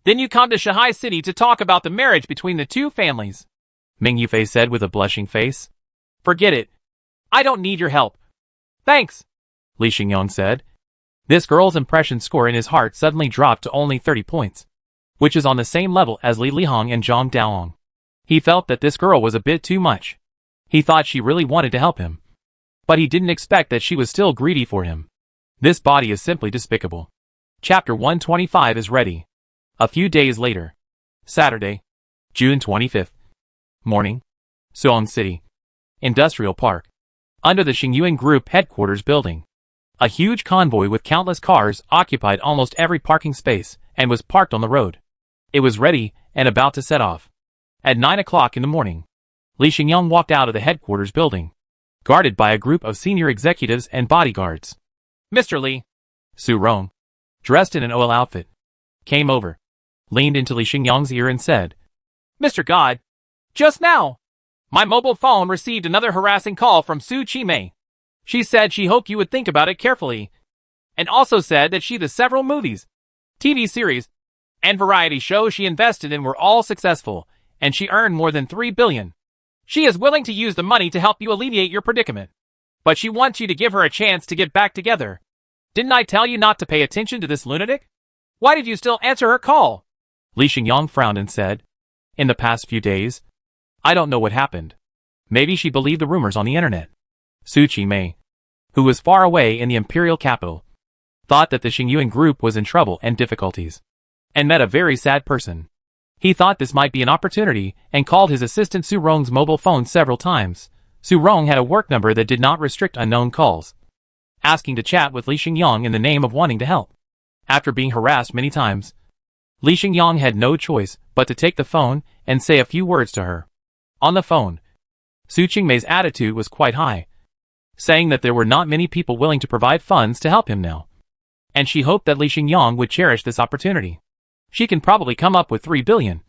Then you come to Shanghai City to talk about the marriage between the two families, Meng Yufei said with a blushing face. Forget it. I don't need your help. Thanks, Li Xingyang said. This girl's impression score in his heart suddenly dropped to only 30 points, which is on the same level as Li Hong and Zhang Daolong. He felt that this girl was a bit too much. He thought she really wanted to help him, but he didn't expect that she was still greedy for him. This body is simply despicable. Chapter 125 is ready. A few days later. Saturday, June 25th. Morning. Suong City. Industrial Park. Under the Xingyuan Group headquarters building, a huge convoy with countless cars occupied almost every parking space and was parked on the road. It was ready and about to set off. At 9 o'clock in the morning, Li Xingyang walked out of the headquarters building, guarded by a group of senior executives and bodyguards. Mr. Li, Su Rong, dressed in an OL outfit, came over. leaned into Li Xingyang's ear and said, Mr. God, just now, my mobile phone received another harassing call from Su Qimei. She said she hoped you would think about it carefully, and also said that the several movies, TV series, and variety shows she invested in were all successful, and she earned more than 3 billion. She is willing to use the money to help you alleviate your predicament, but she wants you to give her a chance to get back together. Didn't I tell you not to pay attention to this lunatic? Why did you still answer her call? Li Xingyang frowned and said, In the past few days, I don't know what happened. Maybe she believed the rumors on the internet. Su Qimei, who was far away in the imperial capital, thought that the Xingyuan group was in trouble and difficulties, and met a very sad person. He thought this might be an opportunity and called his assistant Su Rong's mobile phone several times. Su Rong had a work number that did not restrict unknown calls, asking to chat with Li Xingyang in the name of wanting to help. After being harassed many times, Li Xingyang had no choice but to take the phone and say a few words to her. On the phone, Su Qingmei's attitude was quite high, saying that there were not many people willing to provide funds to help him now, and she hoped that Li Xingyang would cherish this opportunity. She can probably come up with 3 billion,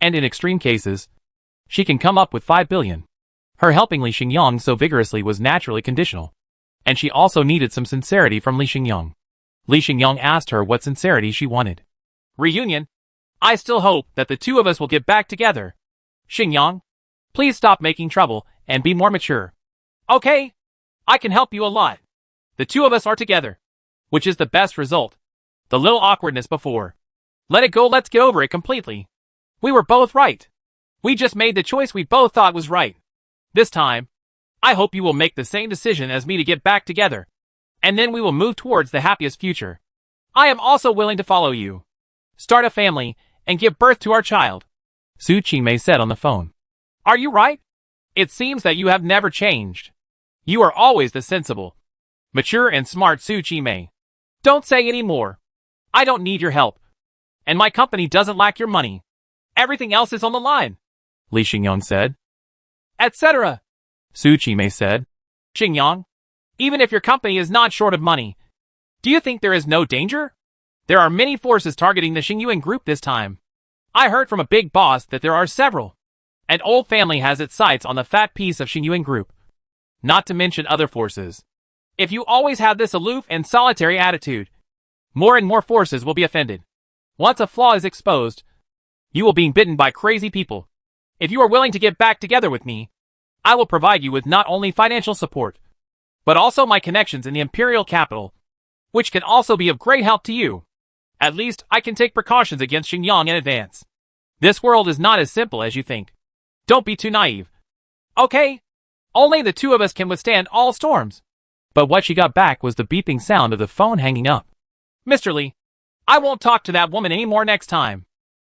and in extreme cases, she can come up with 5 billion. Her helping Li Xingyang so vigorously was naturally conditional, and she also needed some sincerity from Li Xingyang. Li Xingyang asked her what sincerity she wanted. Reunion. I still hope that the two of us will get back together. Xingyang, please stop making trouble and be more mature. Okay? I can help you a lot. The two of us are together, which is the best result. The little awkwardness before. Let it go, let's get over it completely. We were both right. We just made the choice we both thought was right. This time, I hope you will make the same decision as me to get back together, and then we will move towards the happiest future. I am also willing to follow you, start a family, and give birth to our child. Su Qimei said on the phone. Are you right? It seems that you have never changed. You are always the sensible, mature and smart Su Qimei. Don't say any more. I don't need your help. And my company doesn't lack your money. Everything else is on the line. Li Xingyang said. Etc. Su Qimei said. Xingyang, even if your company is not short of money, do you think there is no danger? There are many forces targeting the Xingyuan group this time. I heard from a big boss that there are several. An old family has its sights on the fat piece of Xingyuan group. Not to mention other forces. If you always have this aloof and solitary attitude, more and more forces will be offended. Once a flaw is exposed, you will be bitten by crazy people. If you are willing to get back together with me, I will provide you with not only financial support, but also my connections in the imperial capital, which can also be of great help to you. At least, I can take precautions against Xingyang in advance. This world is not as simple as you think. Don't be too naive. Okay? Only the two of us can withstand all storms. But what she got back was the beeping sound of the phone hanging up. Mr. Li, I won't talk to that woman anymore next time.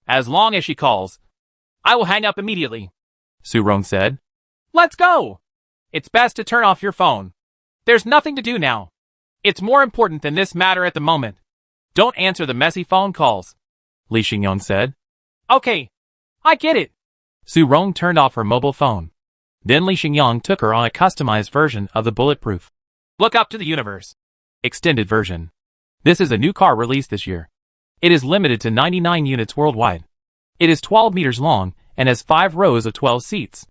As long as she calls, I will hang up immediately. Su Rong said. Let's go. It's best to turn off your phone. There's nothing to do now. It's more important than this matter at the moment. Don't answer the messy phone calls. Li Xingyang said. Okay. I get it. Su Rong turned off her mobile phone. Then Li Xingyang took her on a customized version of the bulletproof Look Up to the Universe extended version. This is a new car released this year. It is limited to 99 units worldwide. It is 12 meters long and has 5 rows of 12 seats.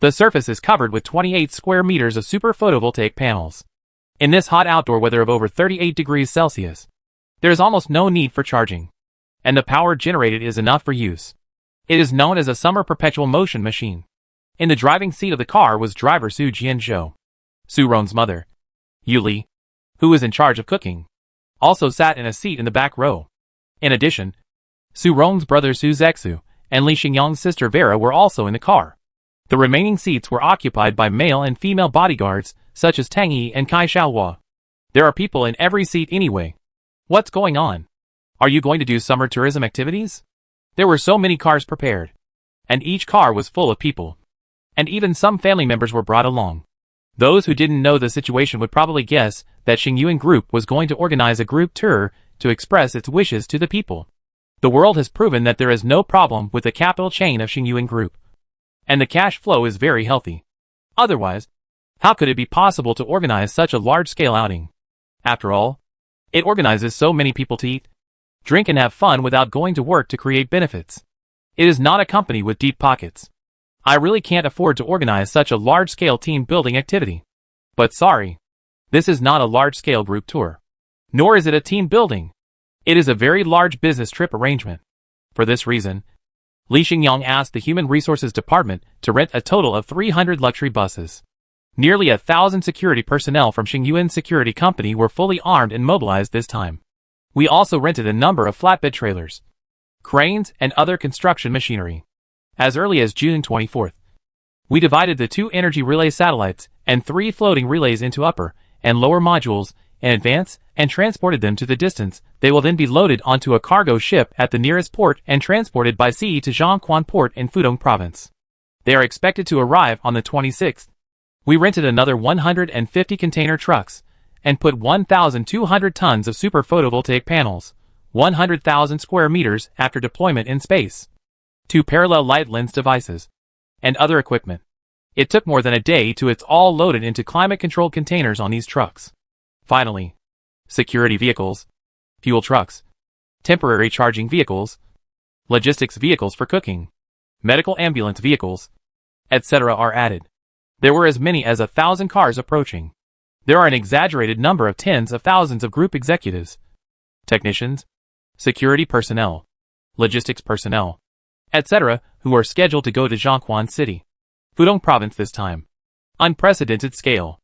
The surface is covered with 28 square meters of super photovoltaic panels. In this hot outdoor weather of over 38 degrees Celsius, there is almost no need for charging, and the power generated is enough for use. It is known as a summer perpetual motion machine. In the driving seat of the car was driver Su Jianzhou. Su Rong's mother, Yu Li, who was in charge of cooking, also sat in a seat in the back row. In addition, Su Rong's brother Su Zexu and Li Xingyang's sister Vera were also in the car. The remaining seats were occupied by male and female bodyguards, such as Tang Yi and Kai Xiaohua. There are people in every seat anyway. What's going on? Are you going to do summer tourism activities? There were so many cars prepared, and each car was full of people. And even some family members were brought along. Those who didn't know the situation would probably guess that Xingyuan Group was going to organize a group tour to express its wishes to the people. The world has proven that there is no problem with the capital chain of Xingyuan Group, and the cash flow is very healthy. Otherwise, how could it be possible to organize such a large-scale outing? After all, it organizes so many people to eat, drink and have fun without going to work to create benefits. It is not a company with deep pockets. I really can't afford to organize such a large-scale team-building activity. But sorry, this is not a large-scale group tour. Nor is it a team building. It is a very large business trip arrangement. For this reason, Li Xingyang asked the Human Resources Department to rent a total of 300 luxury buses. Nearly 1,000 security personnel from Xingyuan Security Company were fully armed and mobilized this time. We also rented a number of flatbed trailers, cranes, and other construction machinery. As early as June 24th, we divided the 2 energy relay satellites and 3 floating relays into upper and lower modules in advance and transported them to the distance. They will then be loaded onto a cargo ship at the nearest port and transported by sea to Zhangquan Port in Pudong Province. They are expected to arrive on the 26th. We rented another 150 container trucks and put 1,200 tons of super photovoltaic panels, 100,000 square meters after deployment in space, 2 parallel light lens devices, and other equipment. It took more than a day to it's all loaded into climate-controlled containers on these trucks. Finally, security vehicles, fuel trucks, temporary charging vehicles, logistics vehicles for cooking, medical ambulance vehicles, etc. are added. There were as many as 1,000 cars approaching. There are an exaggerated number of tens of thousands of group executives, technicians, security personnel, logistics personnel, etc., who are scheduled to go to Zhangquan City, Pudong Province this time. Unprecedented scale.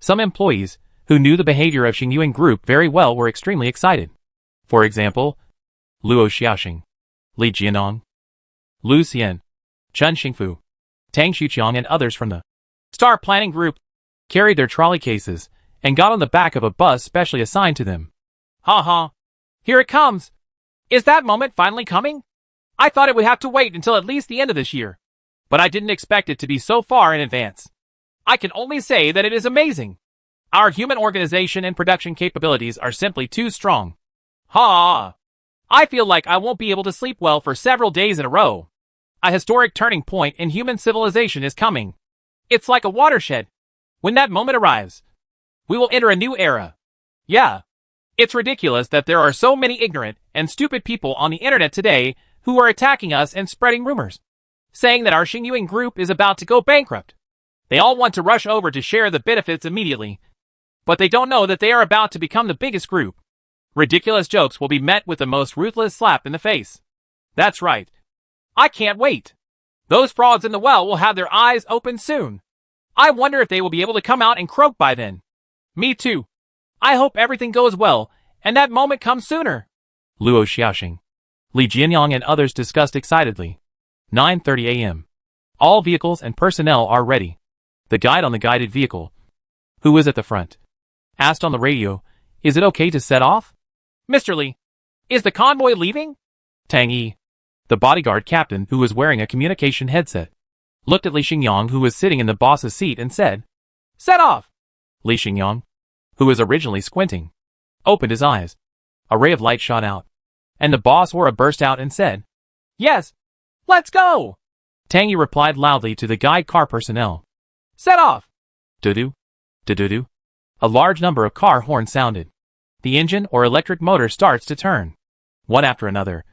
Some employees, who knew the behavior of Xingyuan Group very well, were extremely excited. For example, Luo Xiaoxing, Li Jianong, Lu Xian, Chen Xingfu, Tang Xuqiang, and others from the Star Planning Group carried their trolley cases and got on the back of a bus specially assigned to them. Ha ha! Here it comes! Is that moment finally coming? I thought it would have to wait until at least the end of this year, but I didn't expect it to be so far in advance. I can only say that it is amazing. Our human organization and production capabilities are simply too strong. Ha! I feel like I won't be able to sleep well for several days in a row. A historic turning point in human civilization is coming. It's like a watershed. When that moment arrives, we will enter a new era. Yeah. It's ridiculous that there are so many ignorant and stupid people on the internet today who are attacking us and spreading rumors, saying that our Xingyuan Group is about to go bankrupt. They all want to rush over to share the benefits immediately, but they don't know that they are about to become the biggest group. Ridiculous jokes will be met with the most ruthless slap in the face. That's right. I can't wait. Those frogs in the well will have their eyes open soon. I wonder if they will be able to come out and croak by then. Me too. I hope everything goes well, and that moment comes sooner. Luo Xiaoxing, Li Jianyang, and others discussed excitedly. 9:30 a.m. All vehicles and personnel are ready. The guide on the guided vehicle, who is at the front, asked on the radio, "Is it okay to set off?" Mr. Li, is the convoy leaving? Tang Yi, the bodyguard captain who was wearing a communication headset, looked at Li Xingyang, who was sitting in the boss's seat, and said, "Set off!" Li Xingyang, who was originally squinting, opened his eyes. A ray of light shot out, and the boss Aura burst out and said, "Yes, let's go!" Tang Yi replied loudly to the guide car personnel, "Set off!" Do-do, do-do-do. A large number of car horns sounded. The engine or electric motor starts to turn. One after another,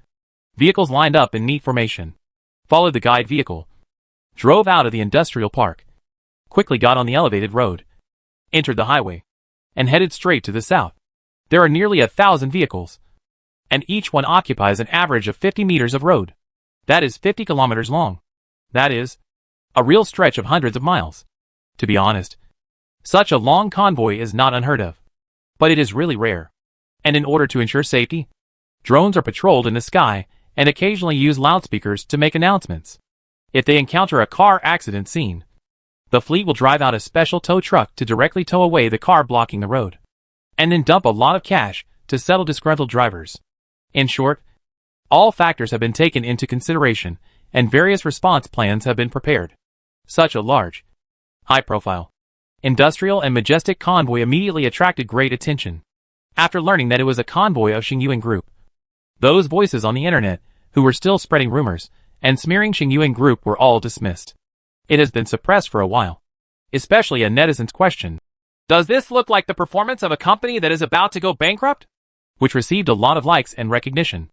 vehicles lined up in neat formation, followed the guide vehicle, drove out of the industrial park, quickly got on the elevated road, entered the highway, and headed straight to the south. There are nearly 1,000 vehicles, and each one occupies an average of 50 meters of road. That is 50 kilometers long. That is a real stretch of hundreds of miles. To be honest, such a long convoy is not unheard of, but it is really rare. And in order to ensure safety, drones are patrolled in the sky and occasionally use loudspeakers to make announcements. If they encounter a car accident scene, the fleet will drive out a special tow truck to directly tow away the car blocking the road, and then dump a lot of cash to settle disgruntled drivers. In short, all factors have been taken into consideration, and various response plans have been prepared. Such a large, high-profile, industrial and majestic convoy immediately attracted great attention. After learning that it was a convoy of Xingyuan Group, those voices on the internet who were still spreading rumors and smearing Xingyuan Group were all dismissed. It has been suppressed for a while, especially a netizen's question. Does this look like the performance of a company that is about to go bankrupt? which received a lot of likes and recognition.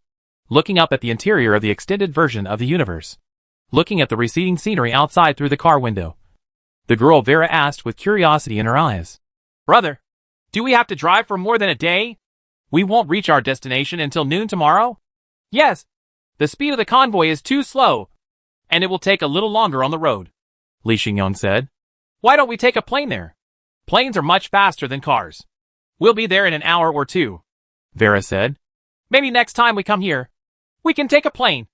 Looking up at the interior of the extended version of the universe. Looking at the receding scenery outside through the car window. The girl Vera asked with curiosity in her eyes. Brother, do we have to drive for more than a day? We won't reach our destination until noon tomorrow? Yes. The speed of the convoy is too slow, and it will take a little longer on the road, Li Xingyong said. Why don't we take a plane there? Planes are much faster than cars. We'll be there in an hour or two, Vera said. Maybe next time we come here, we can take a plane.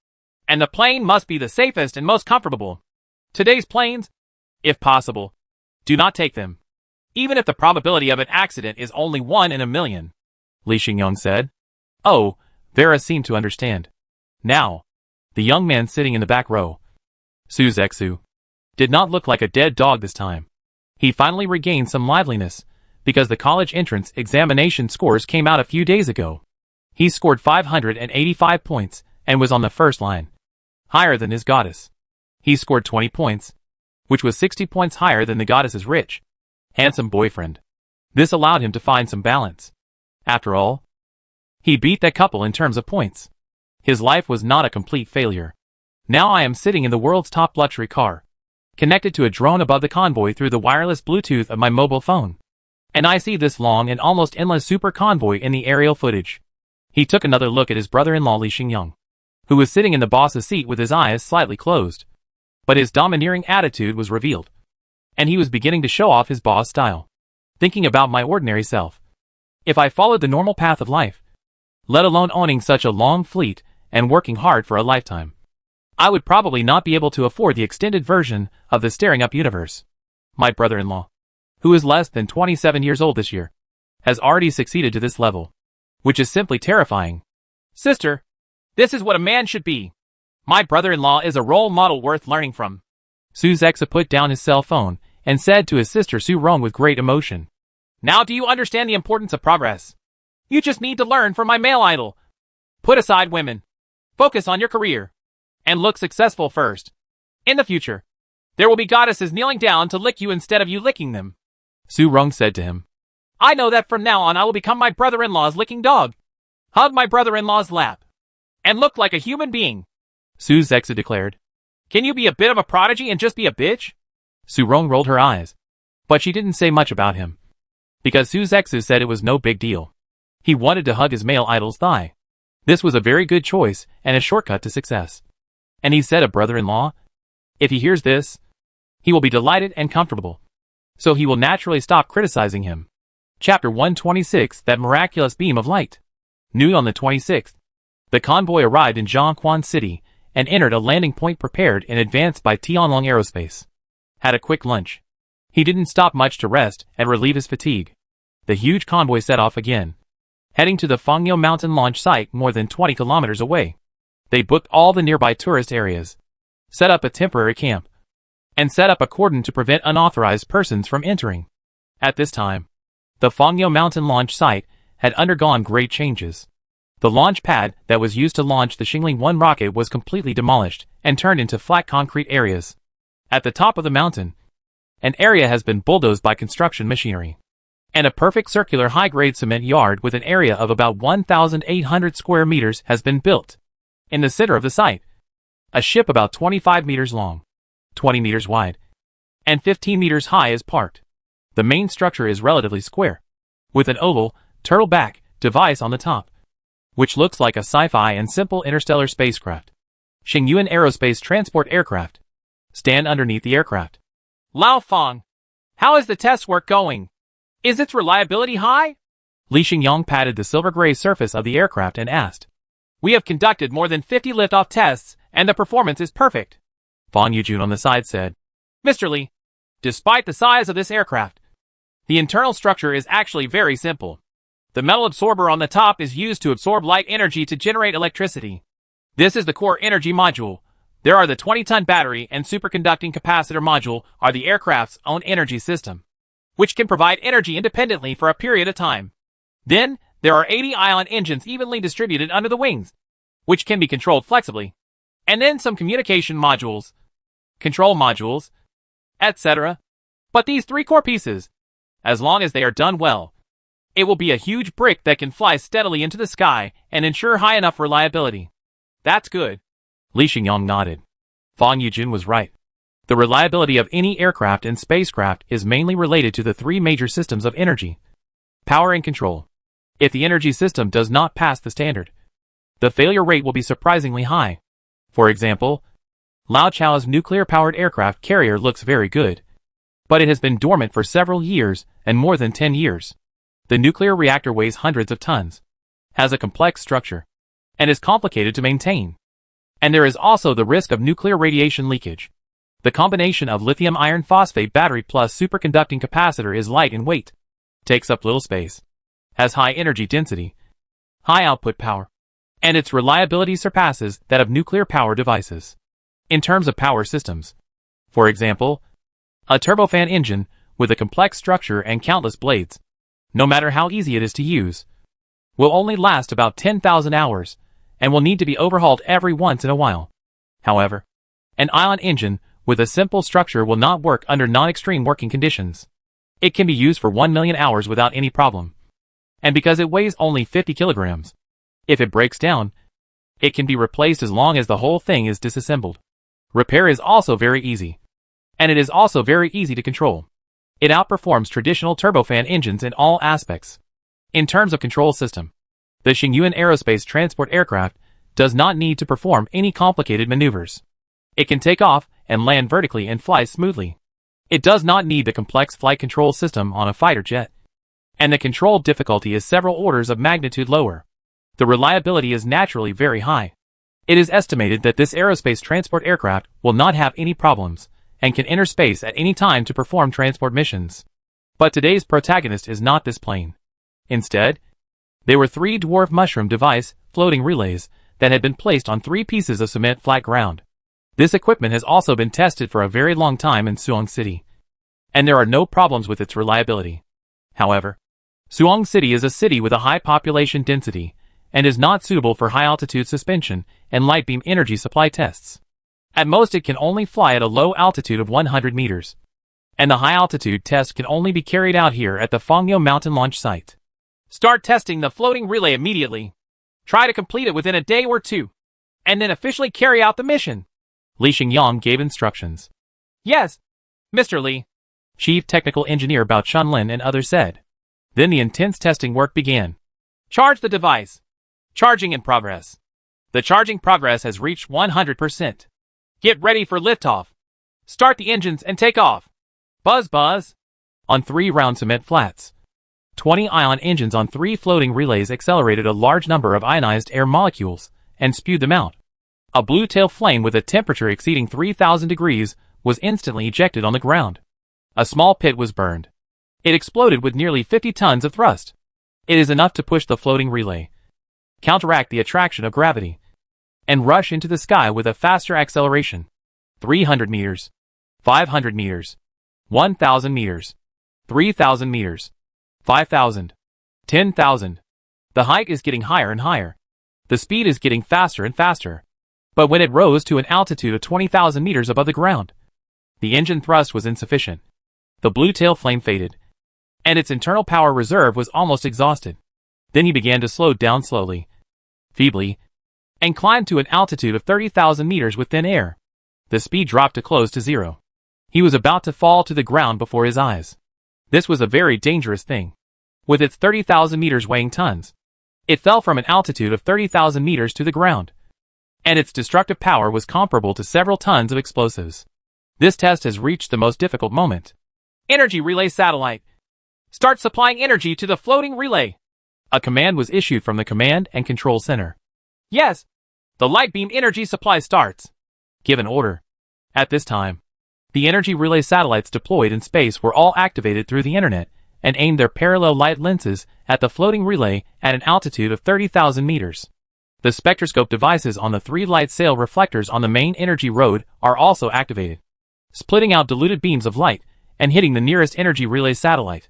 And the plane must be the safest and most comfortable. Today's planes, if possible, do not take them. Even if the probability of an accident is only 1 in a million, Li Xingyong said. Oh, Vera seemed to understand. Now, the young man sitting in the back row, Su Zexu, did not look like a dead dog this time. He finally regained some liveliness, because the college entrance examination scores came out a few days ago. He scored 585 points and was on the first line, higher than his goddess. He scored 20 points, which was 60 points higher than the goddess's rich, handsome boyfriend. This allowed him to find some balance. After all, he beat that couple in terms of points. His life was not a complete failure. Now I am sitting in the world's top luxury car, connected to a drone above the convoy through the wireless Bluetooth of my mobile phone. And I see this long and almost endless super convoy in the aerial footage. He took another look at his brother-in-law Li Xingyong, who was sitting in the boss's seat with his eyes slightly closed. But his domineering attitude was revealed, and he was beginning to show off his boss style. Thinking about my ordinary self. If I followed the normal path of life, let alone owning such a long fleet and working hard for a lifetime, I would probably not be able to afford the extended version of the Staring Up universe. My brother-in-law, who is less than 27 years old this year, has already succeeded to this level, which is simply terrifying. Sister, this is what a man should be. My brother-in-law is a role model worth learning from. Su Zexa put down his cell phone and said to his sister Su Rong with great emotion. Now do you understand the importance of progress? You just need to learn from my male idol. Put aside women. Focus on your career. And look successful first. In the future, there will be goddesses kneeling down to lick you instead of you licking them. Su Rong said to him. I know that from now on I will become my brother-in-law's licking dog. Hug my brother-in-law's lap. And look like a human being. Su Zexa declared. Can you be a bit of a prodigy and just be a bitch? Su Rong rolled her eyes. But she didn't say much about him, because Su Zexu said it was no big deal. He wanted to hug his male idol's thigh. This was a very good choice and a shortcut to success. And he said a brother-in-law, if he hears this, he will be delighted and comfortable. So he will naturally stop criticizing him. Chapter 126, That Miraculous Beam of Light. Noon on the 26th. The convoy arrived in Zhongquan City and entered a landing point prepared in advance by Tianlong Aerospace. Had a quick lunch. He didn't stop much to rest and relieve his fatigue. The huge convoy set off again, heading to the Fangyo mountain launch site more than 20 kilometers away. They booked all the nearby tourist areas, set up a temporary camp, and set up a cordon to prevent unauthorized persons from entering. At this time, the Fangyo mountain launch site had undergone great changes. The launch pad that was used to launch the Xingling 1 rocket was completely demolished and turned into flat concrete areas. At the top of the mountain, an area has been bulldozed by construction machinery, and a perfect circular high-grade cement yard with an area of about 1,800 square meters has been built. In the center of the site, a ship about 25 meters long, 20 meters wide, and 15 meters high is parked. The main structure is relatively square, with an oval, turtle-back device on the top, which looks like a sci-fi and simple interstellar spacecraft. Xingyuan Aerospace Transport Aircraft stand underneath the aircraft. Lao Feng, how is the test work going? Is its reliability high? Li Xingyong patted the silver-gray surface of the aircraft and asked. We have conducted more than 50 liftoff tests, and the performance is perfect. Fang Yujun on the side said. Mr. Li, despite the size of this aircraft, the internal structure is actually very simple. The metal absorber on the top is used to absorb light energy to generate electricity. This is the core energy module. There are the 20-ton battery and superconducting capacitor module are the aircraft's own energy system, which can provide energy independently for a period of time. Then, there are 80 ion engines evenly distributed under the wings, which can be controlled flexibly. And then some communication modules, control modules, etc. But these three core pieces, as long as they are done well, It will be a huge brick that can fly steadily into the sky and ensure high enough reliability. That's good. Li Xingyang nodded. Fang Yujin was right. The reliability of any aircraft and spacecraft is mainly related to the three major systems of energy, power and control. If the energy system does not pass the standard, the failure rate will be surprisingly high. For example, Lao Chao's nuclear-powered aircraft carrier looks very good, but it has been dormant for several years and more than 10 years. The nuclear reactor weighs hundreds of tons, has a complex structure, and is complicated to maintain. And there is also the risk of nuclear radiation leakage. The combination of lithium iron phosphate battery plus superconducting capacitor is light in weight, takes up little space, has high energy density, high output power, and its reliability surpasses that of nuclear power devices. In terms of power systems, for example, a turbofan engine with a complex structure and countless blades, no matter how easy it is to use, will only last about 10,000 hours and will need to be overhauled every once in a while. However, an ion engine with a simple structure will not work under non-extreme working conditions. It can be used for 1 million hours without any problem. And because it weighs only 50 kilograms, if it breaks down, it can be replaced as long as the whole thing is disassembled. Repair is also very easy. And it is also very easy to control. It outperforms traditional turbofan engines in all aspects. In terms of control system, the Xingyuan aerospace transport aircraft does not need to perform any complicated maneuvers. It can take off and land vertically and fly smoothly. It does not need the complex flight control system on a fighter jet. And the control difficulty is several orders of magnitude lower. The reliability is naturally very high. It is estimated that this aerospace transport aircraft will not have any problems and can enter space at any time to perform transport missions. But today's protagonist is not this plane. Instead, they were 3 dwarf mushroom device floating relays that had been placed on 3 pieces of cement flat ground. This equipment has also been tested for a very long time in Suong City, and there are no problems with its reliability. However, Suong City is a city with a high population density and is not suitable for high-altitude suspension and light beam energy supply tests. At most it can only fly at a low altitude of 100 meters, and the high-altitude test can only be carried out here at the Fangyo Mountain Launch Site. Start testing the floating relay immediately. Try to complete it within a day or 2, and then officially carry out the mission. Li Xingyang gave instructions. Yes, Mr. Li. Chief Technical Engineer Bao Chunlin and others said. Then the intense testing work began. Charge the device. Charging in progress. The charging progress has reached 100%. Get ready for liftoff. Start the engines and take off. Buzz buzz. On 3 round cement flats, 20 ion engines on 3 floating relays accelerated a large number of ionized air molecules and spewed them out. A blue tail flame with a temperature exceeding 3,000 degrees was instantly ejected on the ground. A small pit was burned. It exploded with nearly 50 tons of thrust. It is enough to push the floating relay, counteract the attraction of gravity, and rush into the sky with a faster acceleration. 300 meters, 500 meters, 1,000 meters, 3,000 meters, 5,000, 10,000. The height is getting higher and higher. The speed is getting faster and faster. But when it rose to an altitude of 20,000 meters above the ground, the engine thrust was insufficient. The blue tail flame faded, and its internal power reserve was almost exhausted. Then he began to slow down slowly, feebly, and climbed to an altitude of 30,000 meters with thin air. The speed dropped to close to 0. He was about to fall to the ground before his eyes. This was a very dangerous thing. With its 30,000 meters weighing tons, it fell from an altitude of 30,000 meters to the ground, and its destructive power was comparable to several tons of explosives. This test has reached the most difficult moment. Energy relay satellite. Start supplying energy to the floating relay. A command was issued from the command and control center. Yes. The light beam energy supply starts. Give an order. At this time, the energy relay satellites deployed in space were all activated through the internet and aimed their parallel light lenses at the floating relay at an altitude of 30,000 meters. The spectroscope devices on the 3 light sail reflectors on the main energy road are also activated, splitting out diluted beams of light and hitting the nearest energy relay satellite.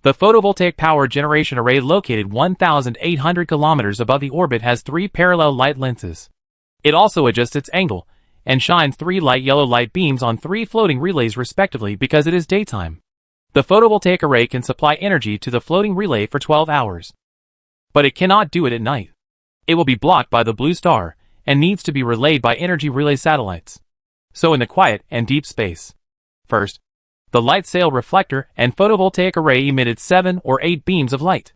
The photovoltaic power generation array located 1,800 kilometers above the orbit has 3 parallel light lenses. It also adjusts its angle and shines 3 light yellow light beams on 3 floating relays respectively because it is daytime. The photovoltaic array can supply energy to the floating relay for 12 hours. But it cannot do it at night. It will be blocked by the blue star and needs to be relayed by energy relay satellites. So in the quiet and deep space. First, the light sail reflector and photovoltaic array emitted 7 or 8 beams of light.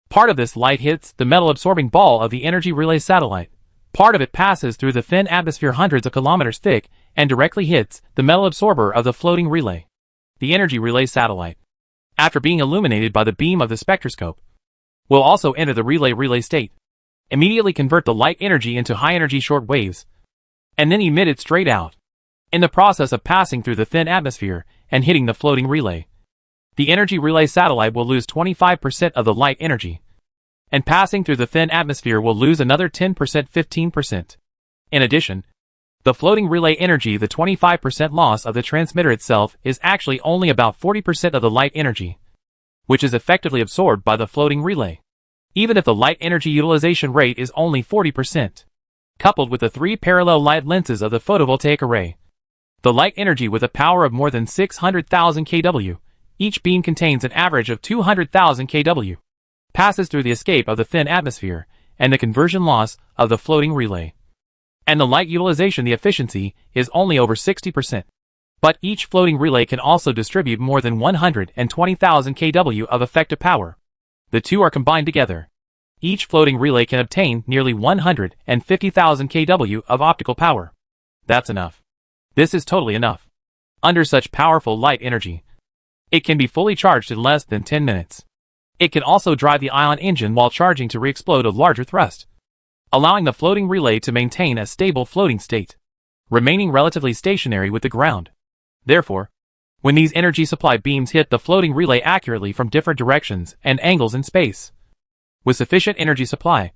Part of this light hits the metal-absorbing ball of the energy relay satellite. Part of it passes through the thin atmosphere hundreds of kilometers thick and directly hits the metal absorber of the floating relay, the energy relay satellite. After being illuminated by the beam of the spectroscope, will also enter the relay state, immediately convert the light energy into high-energy short waves, and then emit it straight out. In the process of passing through the thin atmosphere and hitting the floating relay, the energy relay satellite will lose 25% of the light energy, and passing through the thin atmosphere will lose another 10%-15%. In addition, the floating relay energy, the 25% loss of the transmitter itself, is actually only about 40% of the light energy, which is effectively absorbed by the floating relay. Even if the light energy utilization rate is only 40%. Coupled with the 3 parallel light lenses of the photovoltaic array, the light energy with a power of more than 600,000 kW, each beam contains an average of 200,000 kW, passes through the escape of the thin atmosphere and the conversion loss of the floating relay. And the light utilization, the efficiency, is only over 60%. But each floating relay can also distribute more than 120,000 kW of effective power. The two are combined together. Each floating relay can obtain nearly 150,000 kW of optical power. That's enough. This is totally enough. Under such powerful light energy, it can be fully charged in less than 10 minutes. It can also drive the ion engine while charging to re-explode a larger thrust, allowing the floating relay to maintain a stable floating state, remaining relatively stationary with the ground. Therefore, when these energy supply beams hit the floating relay accurately from different directions and angles in space, with sufficient energy supply,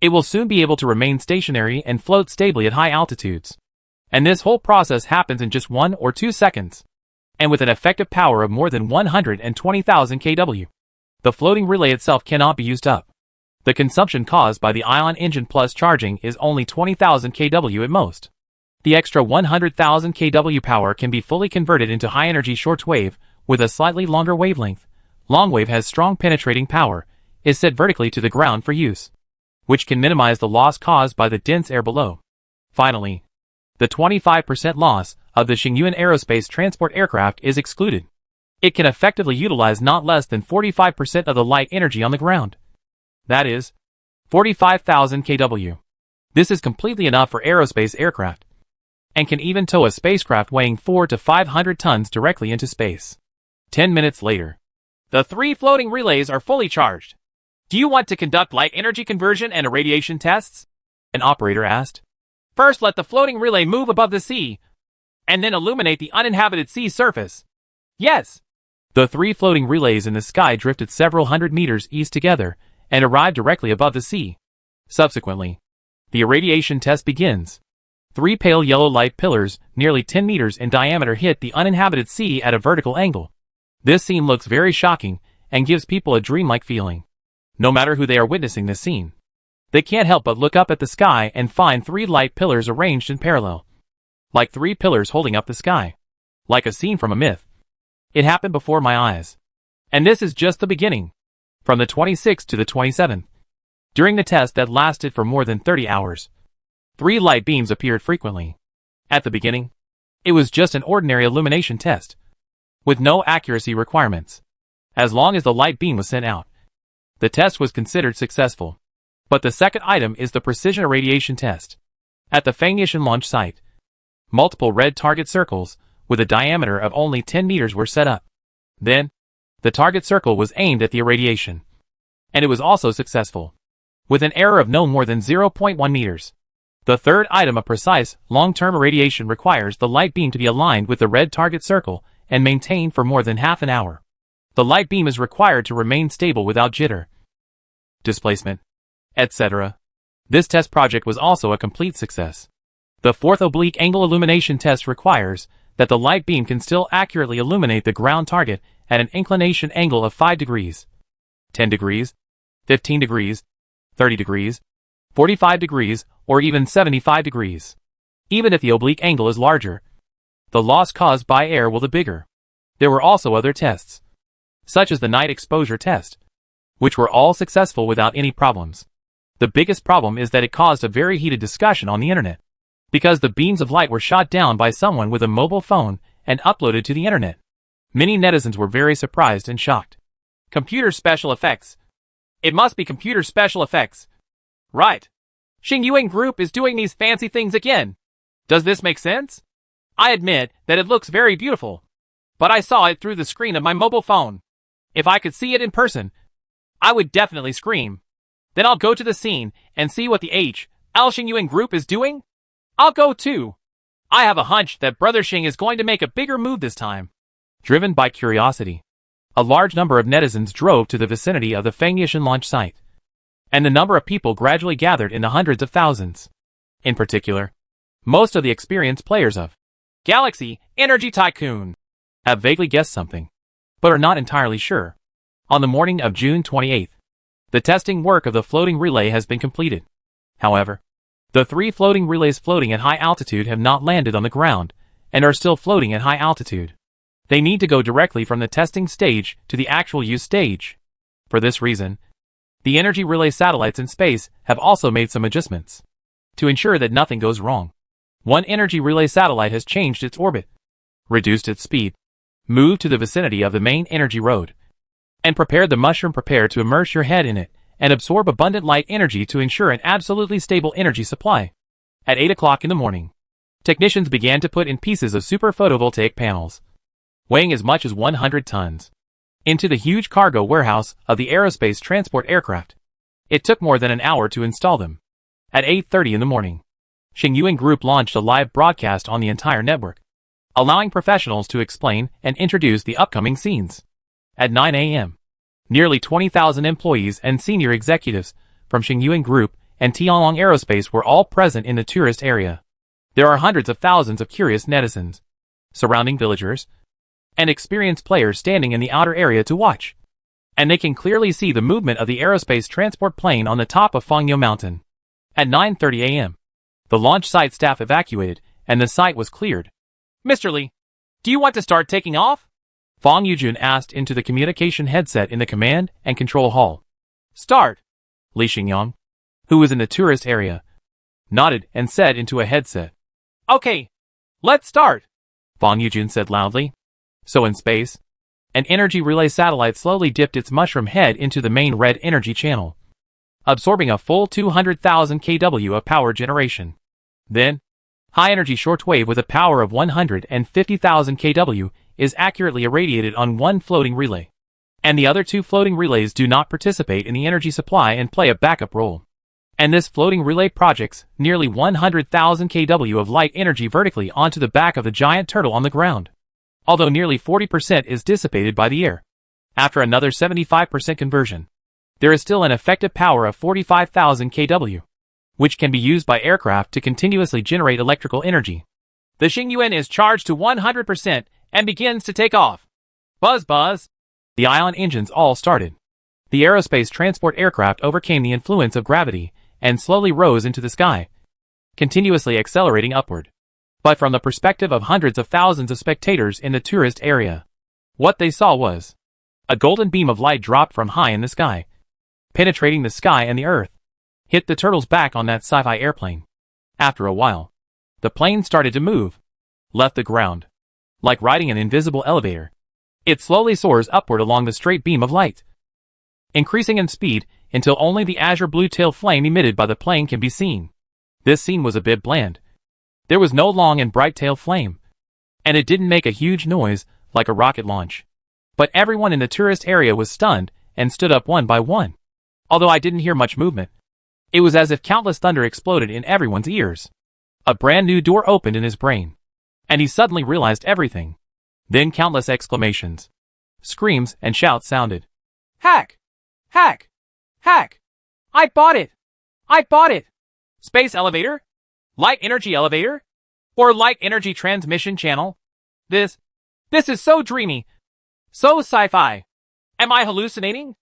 it will soon be able to remain stationary and float stably at high altitudes. And this whole process happens in just 1 or 2 seconds, and with an effective power of more than 120,000 kW. The floating relay itself cannot be used up. The consumption caused by the ion engine plus charging is only 20,000 kW at most. The extra 100,000 kW power can be fully converted into high-energy shortwave with a slightly longer wavelength. Longwave has strong penetrating power, is set vertically to the ground for use, which can minimize the loss caused by the dense air below. Finally, the 25% loss of the Xingyuan aerospace transport aircraft is excluded. It can effectively utilize not less than 45% of the light energy on the ground. That is, 45,000 kW. This is completely enough for aerospace aircraft, and can even tow a spacecraft weighing 400 to 500 tons directly into space. 10 minutes later, the 3 floating relays are fully charged. Do you want to conduct light energy conversion and irradiation tests? An operator asked. First, let the floating relay move above the sea, and then illuminate the uninhabited sea surface. Yes. The 3 floating relays in the sky drifted several hundred meters east together and arrived directly above the sea. Subsequently, the irradiation test begins. 3 pale yellow light pillars, nearly 10 meters in diameter, hit the uninhabited sea at a vertical angle. This scene looks very shocking and gives people a dreamlike feeling. No matter who they are witnessing this scene, they can't help but look up at the sky and find 3 light pillars arranged in parallel, like 3 pillars holding up the sky, like a scene from a myth. It happened before my eyes. And this is just the beginning. From the 26th to the 27th, during the test that lasted for more than 30 hours, 3 light beams appeared frequently. At the beginning, it was just an ordinary illumination test, with no accuracy requirements. As long as the light beam was sent out, the test was considered successful. But the second item is the precision irradiation test. At the Fangshan launch site, multiple red target circles with a diameter of only 10 meters were set up. Then, the target circle was aimed at the irradiation, and it was also successful, with an error of no more than 0.1 meters. The third item of precise, long-term irradiation requires the light beam to be aligned with the red target circle and maintained for more than half an hour. The light beam is required to remain stable without jitter, displacement, etc. This test project was also a complete success. The fourth oblique angle illumination test requires that the light beam can still accurately illuminate the ground target at an inclination angle of 5 degrees, 10 degrees, 15 degrees, 30 degrees, 45 degrees, or even 75 degrees. Even if the oblique angle is larger, the loss caused by air will be bigger. There were also other tests, such as the night exposure test, which were all successful without any problems. The biggest problem is that it caused a very heated discussion on the internet, because the beams of light were shot down by someone with a mobile phone and uploaded to the internet. Many netizens were very surprised and shocked. Computer special effects. It must be computer special effects. Right. Xingyuan Group is doing these fancy things again. Does this make sense? I admit that it looks very beautiful, but I saw it through the screen of my mobile phone. If I could see it in person, I would definitely scream. Then I'll go to the scene and see what the Xingyuan Group is doing. I'll go too. I have a hunch that Brother Xing is going to make a bigger move this time. Driven by curiosity, a large number of netizens drove to the vicinity of the Fangyishan launch site, and the number of people gradually gathered in the hundreds of thousands. In particular, most of the experienced players of Galaxy Energy Tycoon have vaguely guessed something, but are not entirely sure. On the morning of June 28th, the testing work of the floating relay has been completed. However, the 3 floating relays floating at high altitude have not landed on the ground and are still floating at high altitude. They need to go directly from the testing stage to the actual use stage. For this reason, the energy relay satellites in space have also made some adjustments to ensure that nothing goes wrong. One energy relay satellite has changed its orbit, reduced its speed, moved to the vicinity of the main energy road, and prepared the mushroom prepared to immerse your head in it and absorb abundant light energy to ensure an absolutely stable energy supply. At 8 o'clock in the morning, technicians began to put in pieces of super photovoltaic panels, weighing as much as 100 tons, into the huge cargo warehouse of the aerospace transport aircraft. It took more than an hour to install them. At 8:30 in the morning, Xingyuan Group launched a live broadcast on the entire network, allowing professionals to explain and introduce the upcoming scenes. At 9 a.m., nearly 20,000 employees and senior executives from Xingyuan Group and Tianlong Aerospace were all present in the tourist area. There are hundreds of thousands of curious netizens, surrounding villagers, and experienced players standing in the outer area to watch. And they can clearly see the movement of the aerospace transport plane on the top of Fangyo Mountain. At 9:30 a.m., the launch site staff evacuated, and the site was cleared. Mr. Li, do you want to start taking off? Fang Yujun asked into the communication headset in the command and control hall. Start. Li Xingyang, who was in the tourist area, nodded and said into a headset. Okay, let's start. Fang Yujun said loudly. So in space, an energy relay satellite slowly dipped its mushroom head into the main red energy channel, absorbing a full 200,000 kW of power generation. Then, high-energy shortwave with a power of 150,000 kW is accurately irradiated on one floating relay, and the other 2 floating relays do not participate in the energy supply and play a backup role. And this floating relay projects nearly 100,000 kW of light energy vertically onto the back of the giant turtle on the ground, although nearly 40% is dissipated by the air. After another 75% conversion, there is still an effective power of 45,000 kW, which can be used by aircraft to continuously generate electrical energy. The Xingyuan is charged to 100% and begins to take off. Buzz buzz. The ion engines all started. The aerospace transport aircraft overcame the influence of gravity and slowly rose into the sky, continuously accelerating upward. But from the perspective of hundreds of thousands of spectators in the tourist area, what they saw was a golden beam of light dropped from high in the sky, penetrating the sky and the earth, hit the turtle's back on that sci-fi airplane. After a while, the plane started to move, left the ground. Like riding an invisible elevator, it slowly soars upward along the straight beam of light, increasing in speed until only the azure blue tail flame emitted by the plane can be seen. This scene was a bit bland. There was no long and bright tail flame, and it didn't make a huge noise like a rocket launch. But everyone in the tourist area was stunned and stood up one by one. Although I didn't hear much movement, it was as if countless thunder exploded in everyone's ears. A brand new door opened in his brain, and he suddenly realized everything. Then countless exclamations, screams, and shouts sounded. Hack! Hack! Hack! I bought it! I bought it! Space elevator? Light energy elevator? Or light energy transmission channel? This is so dreamy. So sci-fi. Am I hallucinating?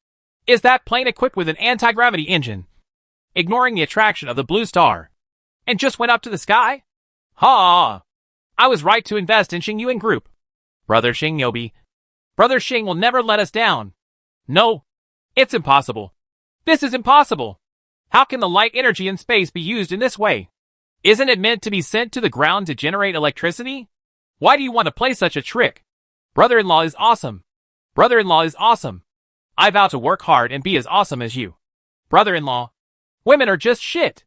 Is that plane equipped with an anti-gravity engine, ignoring the attraction of the blue star, and just went up to the sky? Ha! I was right to invest in Xingyuan Group. Brother Xingyobi, Brother Xing will never let us down. No. It's impossible. This is impossible. How can the light energy in space be used in this way? Isn't it meant to be sent to the ground to generate electricity? Why do you want to play such a trick? Brother-in-law is awesome. Brother-in-law is awesome. I vow to work hard and be as awesome as you. Brother-in-law. Women are just shit.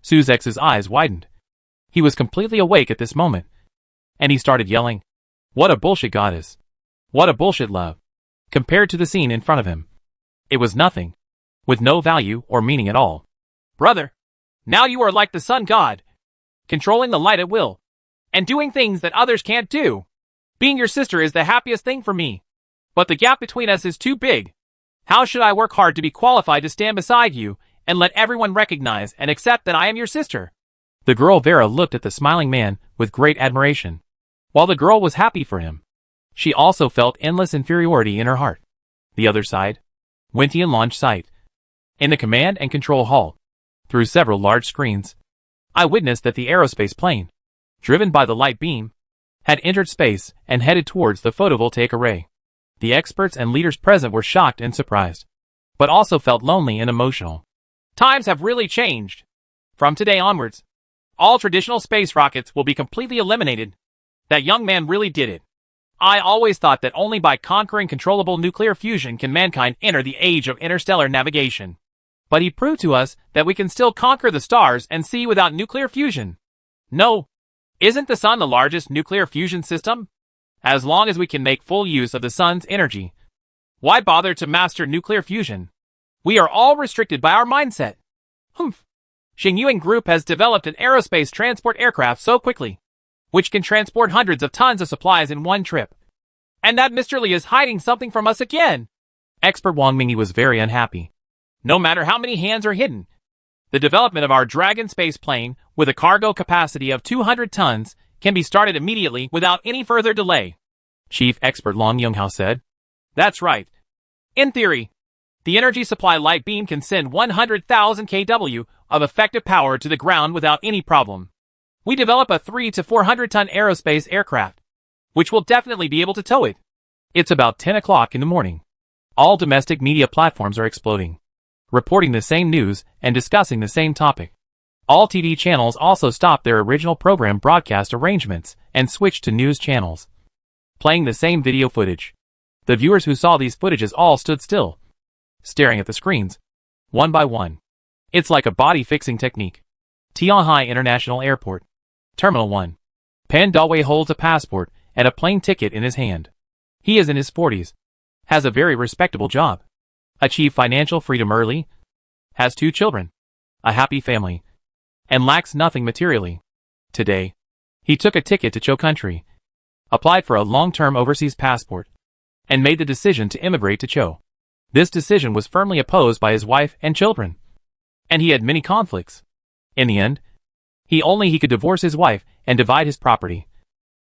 Suzex's eyes widened. He was completely awake at this moment. And he started yelling, "What a bullshit goddess. What a bullshit love." Compared to the scene in front of him, it was nothing, with no value or meaning at all. Brother, now you are like the sun god, controlling the light at will, and doing things that others can't do. Being your sister is the happiest thing for me. But the gap between us is too big. How should I work hard to be qualified to stand beside you and let everyone recognize and accept that I am your sister? The girl Vera looked at the smiling man with great admiration. While the girl was happy for him, she also felt endless inferiority in her heart. The other side, Wintian launch site. In the command and control hall, through several large screens, I witnessed that the aerospace plane, driven by the light beam, had entered space and headed towards the photovoltaic array. The experts and leaders present were shocked and surprised, but also felt lonely and emotional. Times have really changed. From today onwards, all traditional space rockets will be completely eliminated. That young man really did it. I always thought that only by conquering controllable nuclear fusion can mankind enter the age of interstellar navigation. But he proved to us that we can still conquer the stars and see without nuclear fusion. No. Isn't the sun the largest nuclear fusion system? As long as we can make full use of the sun's energy, why bother to master nuclear fusion? We are all restricted by our mindset. Humph. Xingyuan Group has developed an aerospace transport aircraft so quickly, which can transport hundreds of tons of supplies in one trip. And that Mr. Li is hiding something from us again. Expert Wang Mingyi was very unhappy. No matter how many hands are hidden, the development of our Dragon space plane with a cargo capacity of 200 tons can be started immediately without any further delay. Chief Expert Long Yonghao said. That's right. In theory, the energy supply light beam can send 100,000 kW of effective power to the ground without any problem. We develop a 300 to 400 ton aerospace aircraft, which will definitely be able to tow it. It's about 10 o'clock in the morning. All domestic media platforms are exploding, reporting the same news and discussing the same topic. All TV channels also stopped their original program broadcast arrangements and switched to news channels, playing the same video footage. The viewers who saw these footages all stood still, staring at the screens, one by one. It's like a body-fixing technique. Tianhai International Airport, Terminal 1. Pan Dawei holds a passport and a plane ticket in his hand. He is in his 40s, has a very respectable job, achieved financial freedom early, has 2 children, a happy family, and lacks nothing materially. Today, he took a ticket to Zhou country, applied for a long-term overseas passport, and made the decision to immigrate to Zhou. This decision was firmly opposed by his wife and children, and he had many conflicts. In the end, he could divorce his wife and divide his property,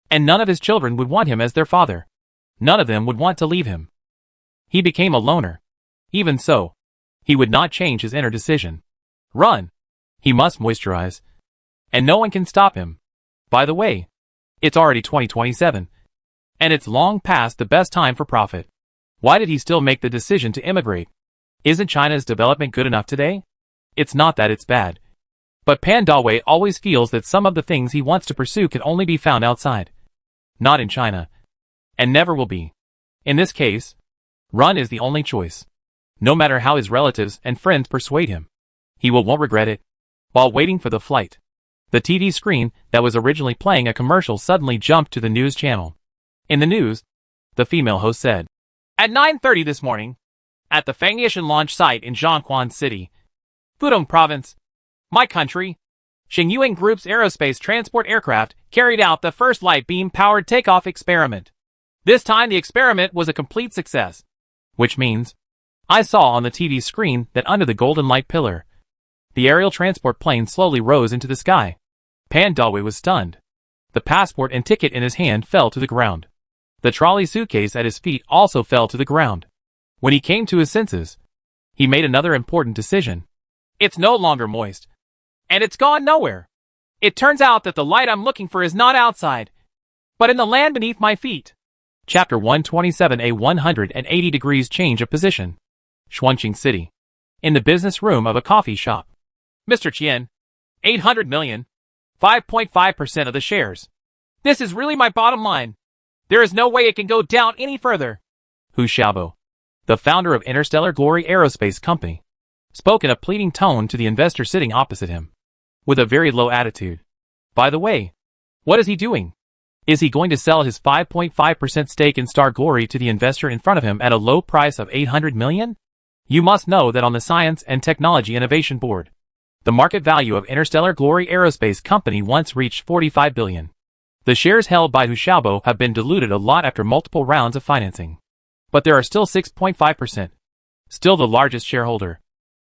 and none of his children would want him as their father. None of them would want to leave him. He became a loner. Even so, he would not change his inner decision. Run! He must moisturize. And no one can stop him. By the way, it's already 2027, and it's long past the best time for profit. Why did he still make the decision to immigrate? Isn't China's development good enough today? It's not that it's bad. But Pan Dawei always feels that some of the things he wants to pursue can only be found outside. Not in China. And never will be. In this case, run is the only choice. No matter how his relatives and friends persuade him, he won't regret it. While waiting for the flight, the TV screen that was originally playing a commercial suddenly jumped to the news channel. In the news, the female host said, "At 9:30 this morning, at the Fangyishan launch site in Zhonghuan City, Pudong Province, my country, Xingyuan Group's aerospace transport aircraft carried out the first light beam-powered takeoff experiment. This time the experiment was a complete success. Which means, I saw on the TV screen that under the golden light pillar, the aerial transport plane slowly rose into the sky. Pan Dawei was stunned. The passport and ticket in his hand fell to the ground. The trolley suitcase at his feet also fell to the ground. When he came to his senses, he made another important decision. It's no longer moist. And it's gone nowhere. It turns out that the light I'm looking for is not outside, but in the land beneath my feet. Chapter 127, a 180 degrees change of position. Shuangqing City. In the business room of a coffee shop. Mr. Qian, 800 million, 5.5% of the shares. This is really my bottom line. There is no way it can go down any further. Hu Xiaobo, the founder of Interstellar Glory Aerospace Company, spoke in a pleading tone to the investor sitting opposite him, with a very low attitude. By the way, what is he doing? Is he going to sell his 5.5% stake in Star Glory to the investor in front of him at a low price of 800 million? You must know that on the Science and Technology Innovation Board, the market value of Interstellar Glory Aerospace Company once reached 45 billion. The shares held by Hu Xiaobo have been diluted a lot after multiple rounds of financing. But there are still 6.5%. Still the largest shareholder.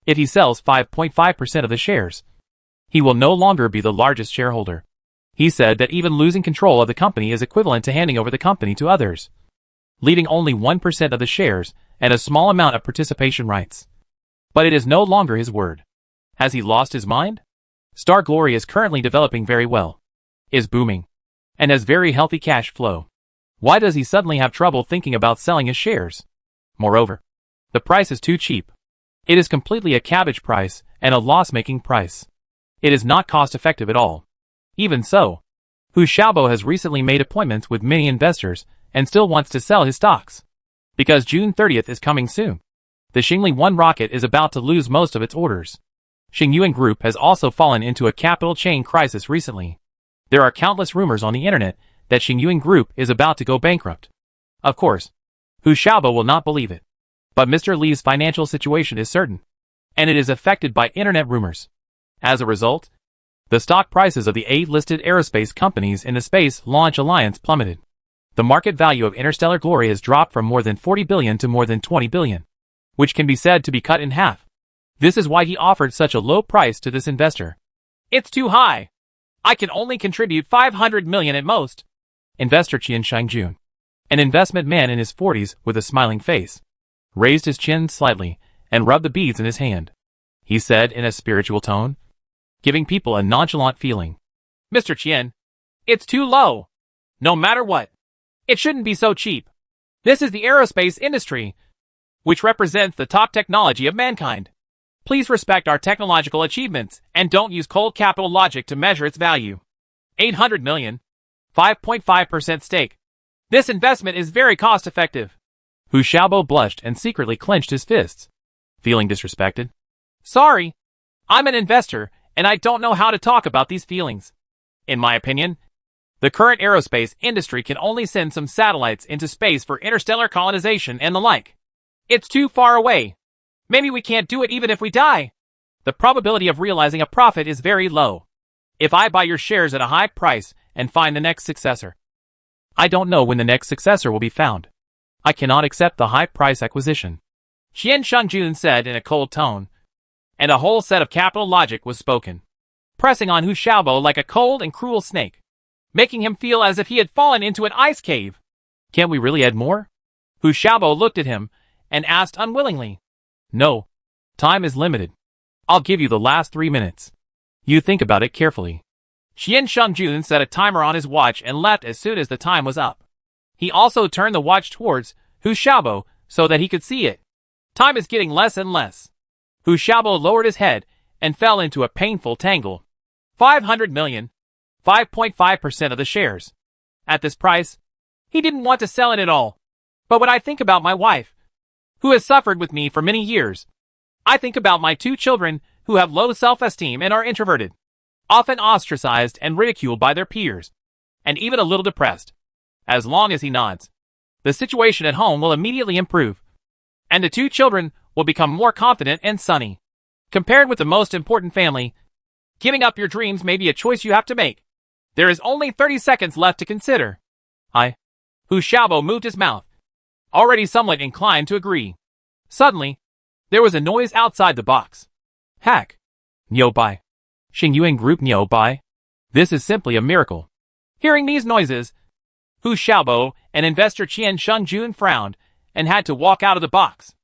If he sells 5.5% of the shares, he will no longer be the largest shareholder. He said that even losing control of the company is equivalent to handing over the company to others, leaving only 1% of the shares and a small amount of participation rights. But it is no longer his word. Has he lost his mind? Star Glory is currently developing very well, is booming, and has very healthy cash flow. Why does he suddenly have trouble thinking about selling his shares? Moreover, the price is too cheap. It is completely a cabbage price and a loss-making price. It is not cost-effective at all. Even so, Hu Xiaobo has recently made appointments with many investors and still wants to sell his stocks. Because June 30th is coming soon. The Xingli 1 rocket is about to lose most of its orders. Xingyuan Group has also fallen into a capital chain crisis recently. There are countless rumors on the internet that Xingyuan Group is about to go bankrupt. Of course, Hu Xiaobo will not believe it. But Mr. Li's financial situation is certain, and it is affected by internet rumors. As a result, the stock prices of the 8 listed aerospace companies in the Space Launch Alliance plummeted. The market value of Interstellar Glory has dropped from more than 40 billion to more than 20 billion, which can be said to be cut in half. This is why he offered such a low price to this investor. It's too high. I can only contribute 500 million at most. Investor Qian Shangjun, an investment man in his 40s with a smiling face, raised his chin slightly and rubbed the beads in his hand. He said in a spiritual tone, giving people a nonchalant feeling. Mr. Qian, it's too low. No matter what, it shouldn't be so cheap. This is the aerospace industry, which represents the top technology of mankind. Please respect our technological achievements and don't use cold capital logic to measure its value. 800 million, 5.5% stake. This investment is very cost-effective. Hu Xiaobo blushed and secretly clenched his fists, feeling disrespected. Sorry, I'm an investor, and I don't know how to talk about these feelings. In my opinion, the current aerospace industry can only send some satellites into space for interstellar colonization and the like. It's too far away. Maybe we can't do it even if we die. The probability of realizing a profit is very low. If I buy your shares at a high price and find the next successor, I don't know when the next successor will be found. I cannot accept the high price acquisition. Qian Shangjun said in a cold tone, and a whole set of capital logic was spoken, pressing on Hu Xiaobo like a cold and cruel snake, making him feel as if he had fallen into an ice cave. Can't we really add more? Hu Xiaobo looked at him and asked unwillingly. No. Time is limited. I'll give you the last 3 minutes. You think about it carefully. Qian Shangjun set a timer on his watch and left as soon as the time was up. He also turned the watch towards Hu Xiaobo so that he could see it. Time is getting less and less. Hu Xiaobo lowered his head and fell into a painful tangle. 500 million, 5.5% of the shares. At this price, he didn't want to sell it at all. But when I think about my wife, who has suffered with me for many years, I think about my 2 children who have low self-esteem and are introverted, often ostracized and ridiculed by their peers, and even a little depressed. As long as he nods, the situation at home will immediately improve, and the 2 children will become more confident and sunny. Compared with the most important family, giving up your dreams may be a choice you have to make. There is only 30 seconds left to consider. Hu Xiaobo moved his mouth, already somewhat inclined to agree. Suddenly, there was a noise outside the box. Hack. Niu Bai. Xingyuan Group Niu Bai. This is simply a miracle. Hearing these noises, Hu Xiaobo and investor Qian Shangjun frowned and had to walk out of the box.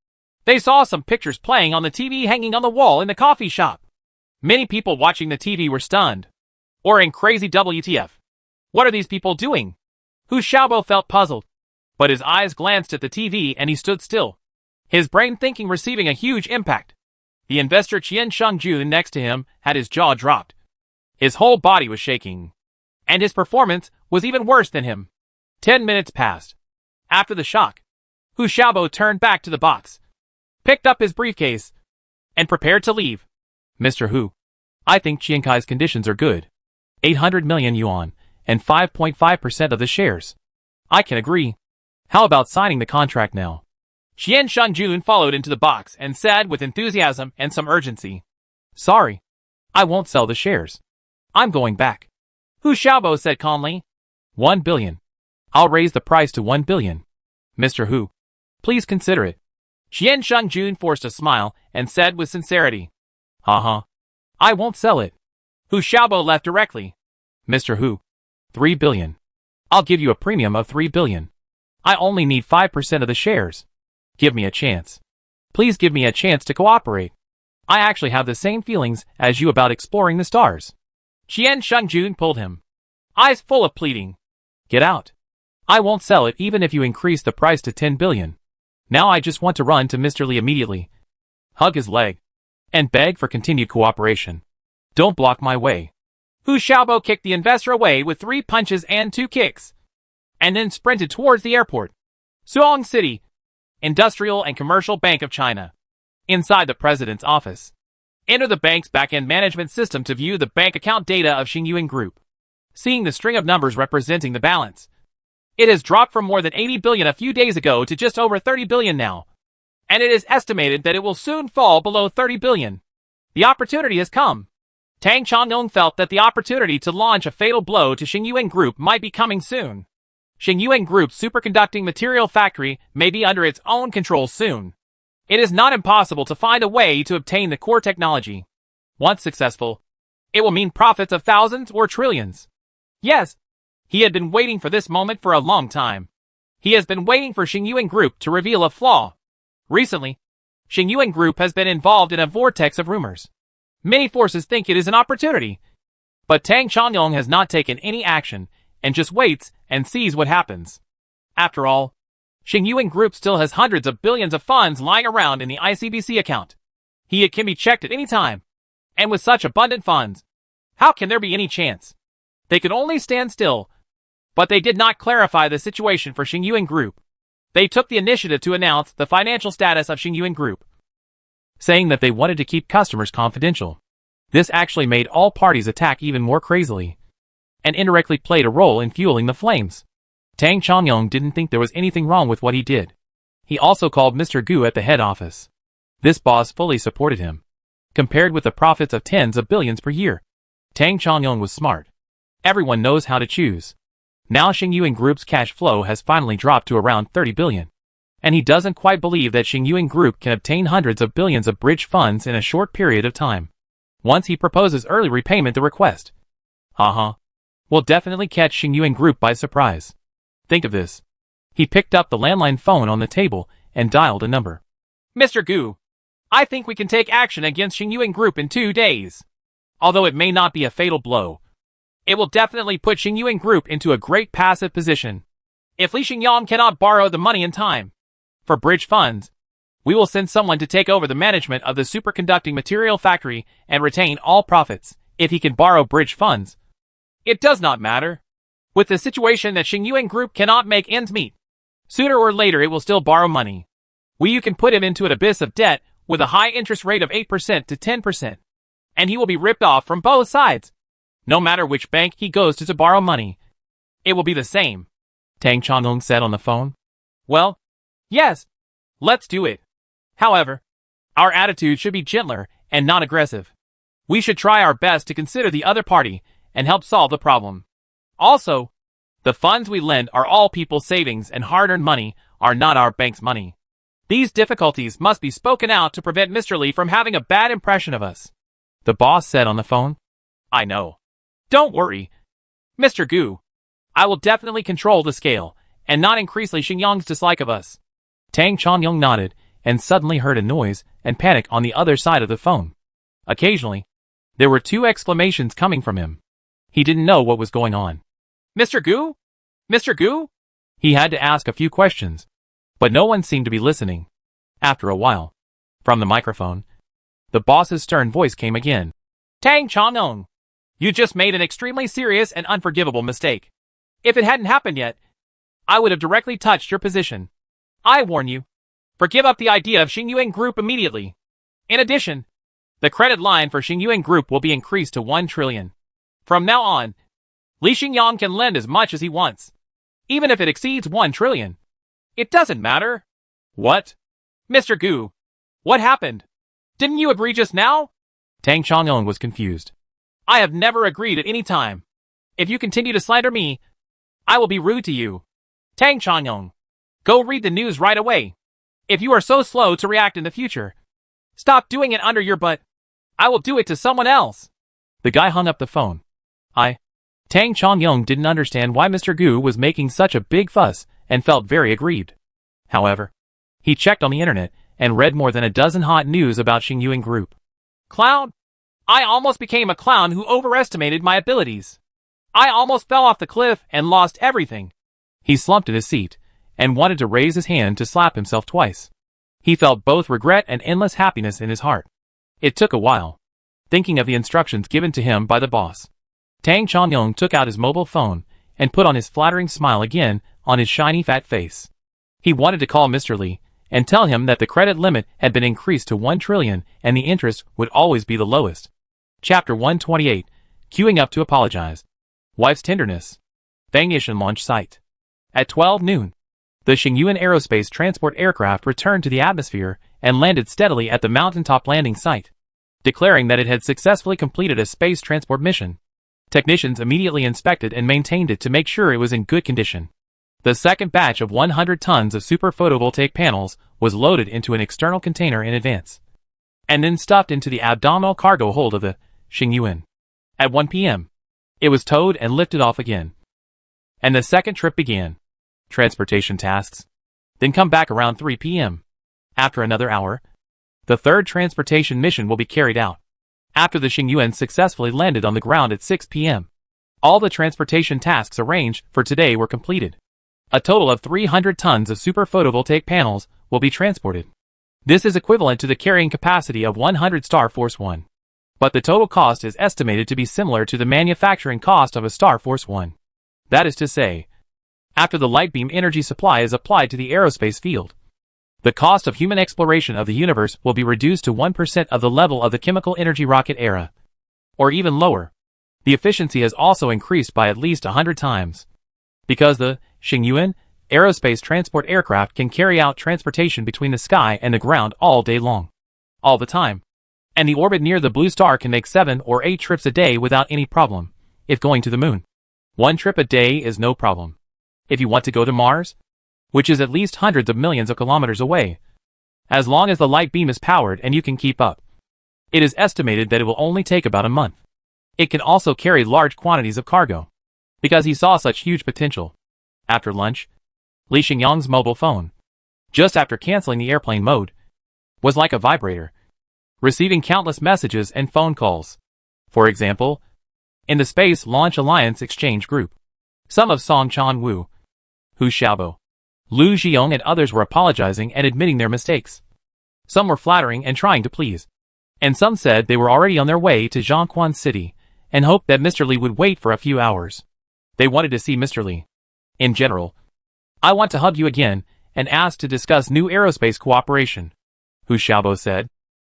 They saw some pictures playing on the TV hanging on the wall in the coffee shop. Many people watching the TV were stunned, or in crazy WTF. What are these people doing? Hu Xiaobo felt puzzled. But his eyes glanced at the TV and he stood still, his brain thinking receiving a huge impact. The investor Qian Shengjun next to him had his jaw dropped. His whole body was shaking. And his performance was even worse than him. 10 minutes passed. After the shock, Hu Xiaobo turned back to the box, picked up his briefcase, and prepared to leave. Mr. Hu, I think Qiankai's conditions are good. 800 million yuan, and 5.5% of the shares. I can agree. How about signing the contract now? Qian Shengjun followed into the box and said with enthusiasm and some urgency. Sorry, I won't sell the shares. I'm going back. Hu Xiaobo said calmly. 1 billion. I'll raise the price to 1 billion. Mr. Hu, please consider it. Qian Shengjun forced a smile and said with sincerity. Haha. I won't sell it. Hu Xiaobo left directly. Mr. Hu, 3 billion. I'll give you a premium of 3 billion. I only need 5% of the shares. Give me a chance. Please give me a chance to cooperate. I actually have the same feelings as you about exploring the stars. Qian Shengjun pulled him, eyes full of pleading. Get out. I won't sell it even if you increase the price to 10 billion. Now I just want to run to Mr. Li immediately, hug his leg, and beg for continued cooperation. Don't block my way. Hu Xiaobo kicked the investor away with 3 punches and 2 kicks, and then sprinted towards the airport. Suong City, Industrial and Commercial Bank of China. Inside the president's office. Enter the bank's back-end management system to view the bank account data of Xingyuan Group. Seeing the string of numbers representing the balance, it has dropped from more than 80 billion a few days ago to just over 30 billion now. And it is estimated that it will soon fall below 30 billion. The opportunity has come. Tang Changyong felt that the opportunity to launch a fatal blow to Xingyuan Group might be coming soon. Xingyuan Group's superconducting material factory may be under its own control soon. It is not impossible to find a way to obtain the core technology. Once successful, it will mean profits of thousands or trillions. Yes, he had been waiting for this moment for a long time. He has been waiting for Xingyuan Group to reveal a flaw. Recently, Xingyuan Group has been involved in a vortex of rumors. Many forces think it is an opportunity. But Tang Changyong has not taken any action and just waits and sees what happens. After all, Xingyuan Group still has hundreds of billions of funds lying around in the ICBC account. It can be checked at any time. And with such abundant funds, how can there be any chance? They could only stand still. But they did not clarify the situation for Xingyuan Group. They took the initiative to announce the financial status of Xingyuan Group, saying that they wanted to keep customers confidential. This actually made all parties attack even more crazily, and indirectly played a role in fueling the flames. Tang Changyong didn't think there was anything wrong with what he did. He also called Mr. Gu at the head office. This boss fully supported him. Compared with the profits of tens of billions per year, Tang Changyong was smart. Everyone knows how to choose. Now Xingyuan Group's cash flow has finally dropped to around 30 billion. And he doesn't quite believe that Xingyuan Group can obtain hundreds of billions of bridge funds in a short period of time. Once he proposes early repayment the request, will definitely catch Xingyuan Group by surprise. Think of this. He picked up the landline phone on the table and dialed a number. Mr. Gu, I think we can take action against Xingyuan Group in 2 days. Although it may not be a fatal blow, it will definitely put Xingyuan Group into a great passive position. If Li Xingyang cannot borrow the money in time for bridge funds, we will send someone to take over the management of the superconducting material factory and retain all profits. If he can borrow bridge funds, it does not matter. With the situation that Xingyuan Group cannot make ends meet, sooner or later it will still borrow money. You can put him into an abyss of debt with a high interest rate of 8% to 10%. And he will be ripped off from both sides. No matter which bank he goes to borrow money, it will be the same. Tang Changyong said on the phone. Well, yes, let's do it. However, our attitude should be gentler and not aggressive. We should try our best to consider the other party and help solve the problem. Also, the funds we lend are all people's savings and hard-earned money are not our bank's money. These difficulties must be spoken out to prevent Mr. Li from having a bad impression of us. The boss said on the phone. I know. Don't worry, Mr. Gu. I will definitely control the scale and not increase Li Xingyang's dislike of us. Tang Changyong nodded and suddenly heard a noise and panic on the other side of the phone. Occasionally, there were 2 exclamations coming from him. He didn't know what was going on. Mr. Gu? Mr. Gu? He had to ask a few questions, but no one seemed to be listening. After a while, from the microphone, the boss's stern voice came again. Tang Chong-ung, you just made an extremely serious and unforgivable mistake. If it hadn't happened yet, I would have directly touched your position. I warn you. Forgive up the idea of Xingyuan Group immediately. In addition, the credit line for Xingyuan Group will be increased to 1 trillion. From now on, Li Xingyang can lend as much as he wants, even if it exceeds 1 trillion. It doesn't matter. What? Mr. Gu, what happened? Didn't you agree just now? Tang Chong-ung was confused. I have never agreed at any time. If you continue to slander me, I will be rude to you. Tang Chong-ung, go read the news right away. If you are so slow to react in the future, stop doing it under your butt. I will do it to someone else. The guy hung up the phone. Tang Chong-ung didn't understand why Mr. Gu was making such a big fuss and felt very aggrieved. However, he checked on the internet and read more than a dozen hot news about Xingyuan Group. Clown? I almost became a clown who overestimated my abilities. I almost fell off the cliff and lost everything. He slumped in his seat and wanted to raise his hand to slap himself twice. He felt both regret and endless happiness in his heart. It took a while, thinking of the instructions given to him by the boss. Tang Chong-ung took out his mobile phone and put on his flattering smile again on his shiny fat face. He wanted to call Mr. Li and tell him that the credit limit had been increased to 1 trillion and the interest would always be the lowest. Chapter 128, Queuing Up to Apologize. Wife's Tenderness. Fang Yishan launch site. At 12 noon, the Xingyuan Aerospace Transport aircraft returned to the atmosphere and landed steadily at the mountaintop landing site, declaring that it had successfully completed a space transport mission. Technicians immediately inspected and maintained it to make sure it was in good condition. The second batch of 100 tons of super photovoltaic panels was loaded into an external container in advance, and then stuffed into the abdominal cargo hold of the Xingyuan. At 1 p.m., it was towed and lifted off again. And the second trip began. Transportation tasks. Then come back around 3 p.m. After another hour, the third transportation mission will be carried out. After the Xingyuan successfully landed on the ground at 6 p.m., all the transportation tasks arranged for today were completed. A total of 300 tons of super photovoltaic panels will be transported. This is equivalent to the carrying capacity of 100 Star Force 1. But the total cost is estimated to be similar to the manufacturing cost of a Star Force 1. That is to say, after the light beam energy supply is applied to the aerospace field, the cost of human exploration of the universe will be reduced to 1% of the level of the chemical energy rocket era, or even lower. The efficiency has also increased by at least 100 times. Because the Xingyuan aerospace transport aircraft can carry out transportation between the sky and the ground all day long. All the time. And the orbit near the blue star can make 7 or 8 trips a day without any problem, if going to the moon. 1 trip a day is no problem. If you want to go to Mars, which is at least hundreds of millions of kilometers away, as long as the light beam is powered and you can keep up, it is estimated that it will only take about a month. It can also carry large quantities of cargo, because he saw such huge potential. After lunch, Li Xingyang's mobile phone, just after canceling the airplane mode, was like a vibrator, receiving countless messages and phone calls. For example, in the Space Launch Alliance Exchange Group, some of Song Chan-woo, Hu Xiaobo, Lu Zhiyong and others were apologizing and admitting their mistakes. Some were flattering and trying to please, and some said they were already on their way to Zhongquan City and hoped that Mr. Li would wait for a few hours. They wanted to see Mr. Li. In general, I want to hug you again and ask to discuss new aerospace cooperation, Hu Xiaobo said.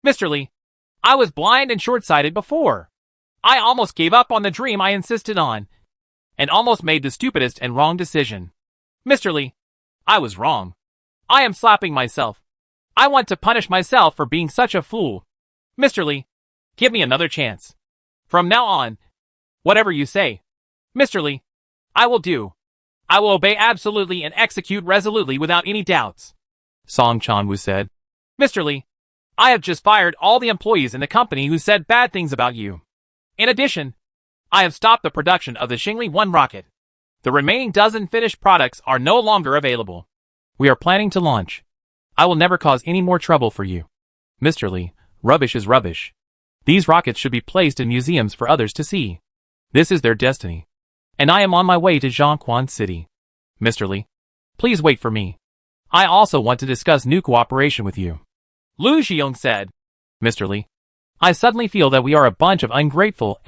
Mr. Li, I was blind and short-sighted before. I almost gave up on the dream I insisted on, and almost made the stupidest and wrong decision. Mr. Li, I was wrong. I am slapping myself. I want to punish myself for being such a fool. Mr. Li, give me another chance. From now on, whatever you say, Mr. Li, I will do. I will obey absolutely and execute resolutely without any doubts. Song Chan-woo said. Mr. Li, I have just fired all the employees in the company who said bad things about you. In addition, I have stopped the production of the Xingli 1 rocket. The remaining dozen finished products are no longer available. We are planning to launch. I will never cause any more trouble for you. Mr. Li, rubbish is rubbish. These rockets should be placed in museums for others to see. This is their destiny. And I am on my way to Zhongquan City. Mr. Li, Please wait for me. I also want to discuss new cooperation with you. Lu Xiong said. Mr. Li, I suddenly feel that we are a bunch of ungrateful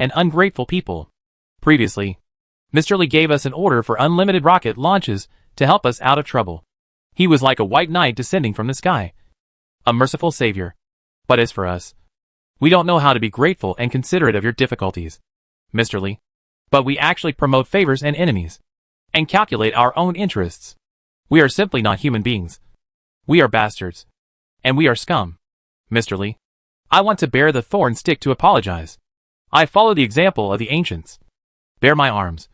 people. Previously, Mr. Li gave us an order for unlimited rocket launches to help us out of trouble. He was like a white knight descending from the sky. A merciful savior. But as for us, we don't know how to be grateful and considerate of your difficulties, Mr. Li. But we actually promote favors and enemies, and calculate our own interests. We are simply not human beings. We are bastards. And we are scum. Mr. Li, I want to bear the thorn stick to apologize. I follow the example of the ancients. Bear my arms.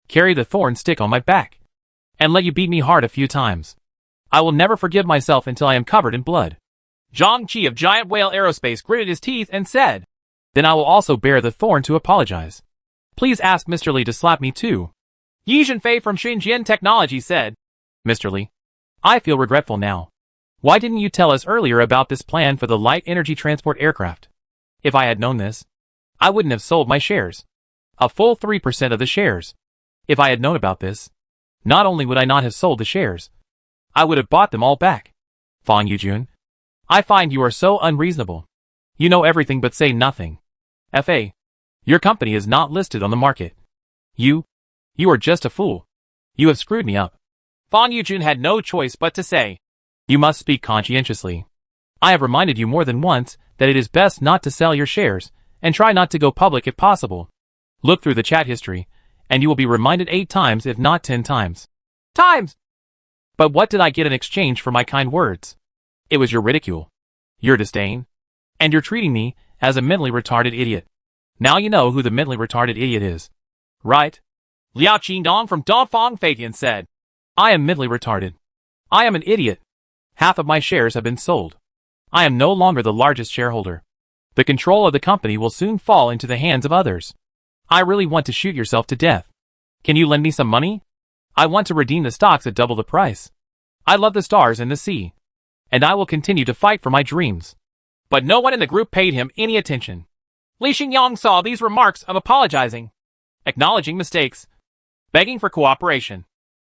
Carry the thorn stick on my back. And let you beat me hard a few times. I will never forgive myself until I am covered in blood. Zhang Qi of Giant Whale Aerospace gritted his teeth and said, Then I will also bear the thorn to apologize. Please ask Mr. Li to slap me too. Yi Zhenfei from Xinjian Technology said, Mr. Li, I feel regretful now. Why didn't you tell us earlier about this plan for the light energy transport aircraft? If I had known this, I wouldn't have sold my shares. A full 3% of the shares. If I had known about this, not only would I not have sold the shares, I would have bought them all back. Fang Yujun, I find you are so unreasonable. You know everything but say nothing. F.A. Your company is not listed on the market. You are just a fool. You have screwed me up. Fang Yujun had no choice but to say, You must speak conscientiously. I have reminded you more than once that it is best not to sell your shares, and try not to go public if possible. Look through the chat history, and you will be reminded 8 times if not 10 times. But what did I get in exchange for my kind words? It was your ridicule, your disdain, and your treating me as a mentally retarded idiot. Now you know who the mentally retarded idiot is. Right? Liao Qingdong from Dongfang Feidian said, I am mentally retarded. I am an idiot. Half of my shares have been sold. I am no longer the largest shareholder. The control of the company will soon fall into the hands of others. I really want to shoot yourself to death. Can you lend me some money? I want to redeem the stocks at double the price. I love the stars and the sea. And I will continue to fight for my dreams. But no one in the group paid him any attention. Li Xingyang saw these remarks of apologizing, acknowledging mistakes, begging for cooperation,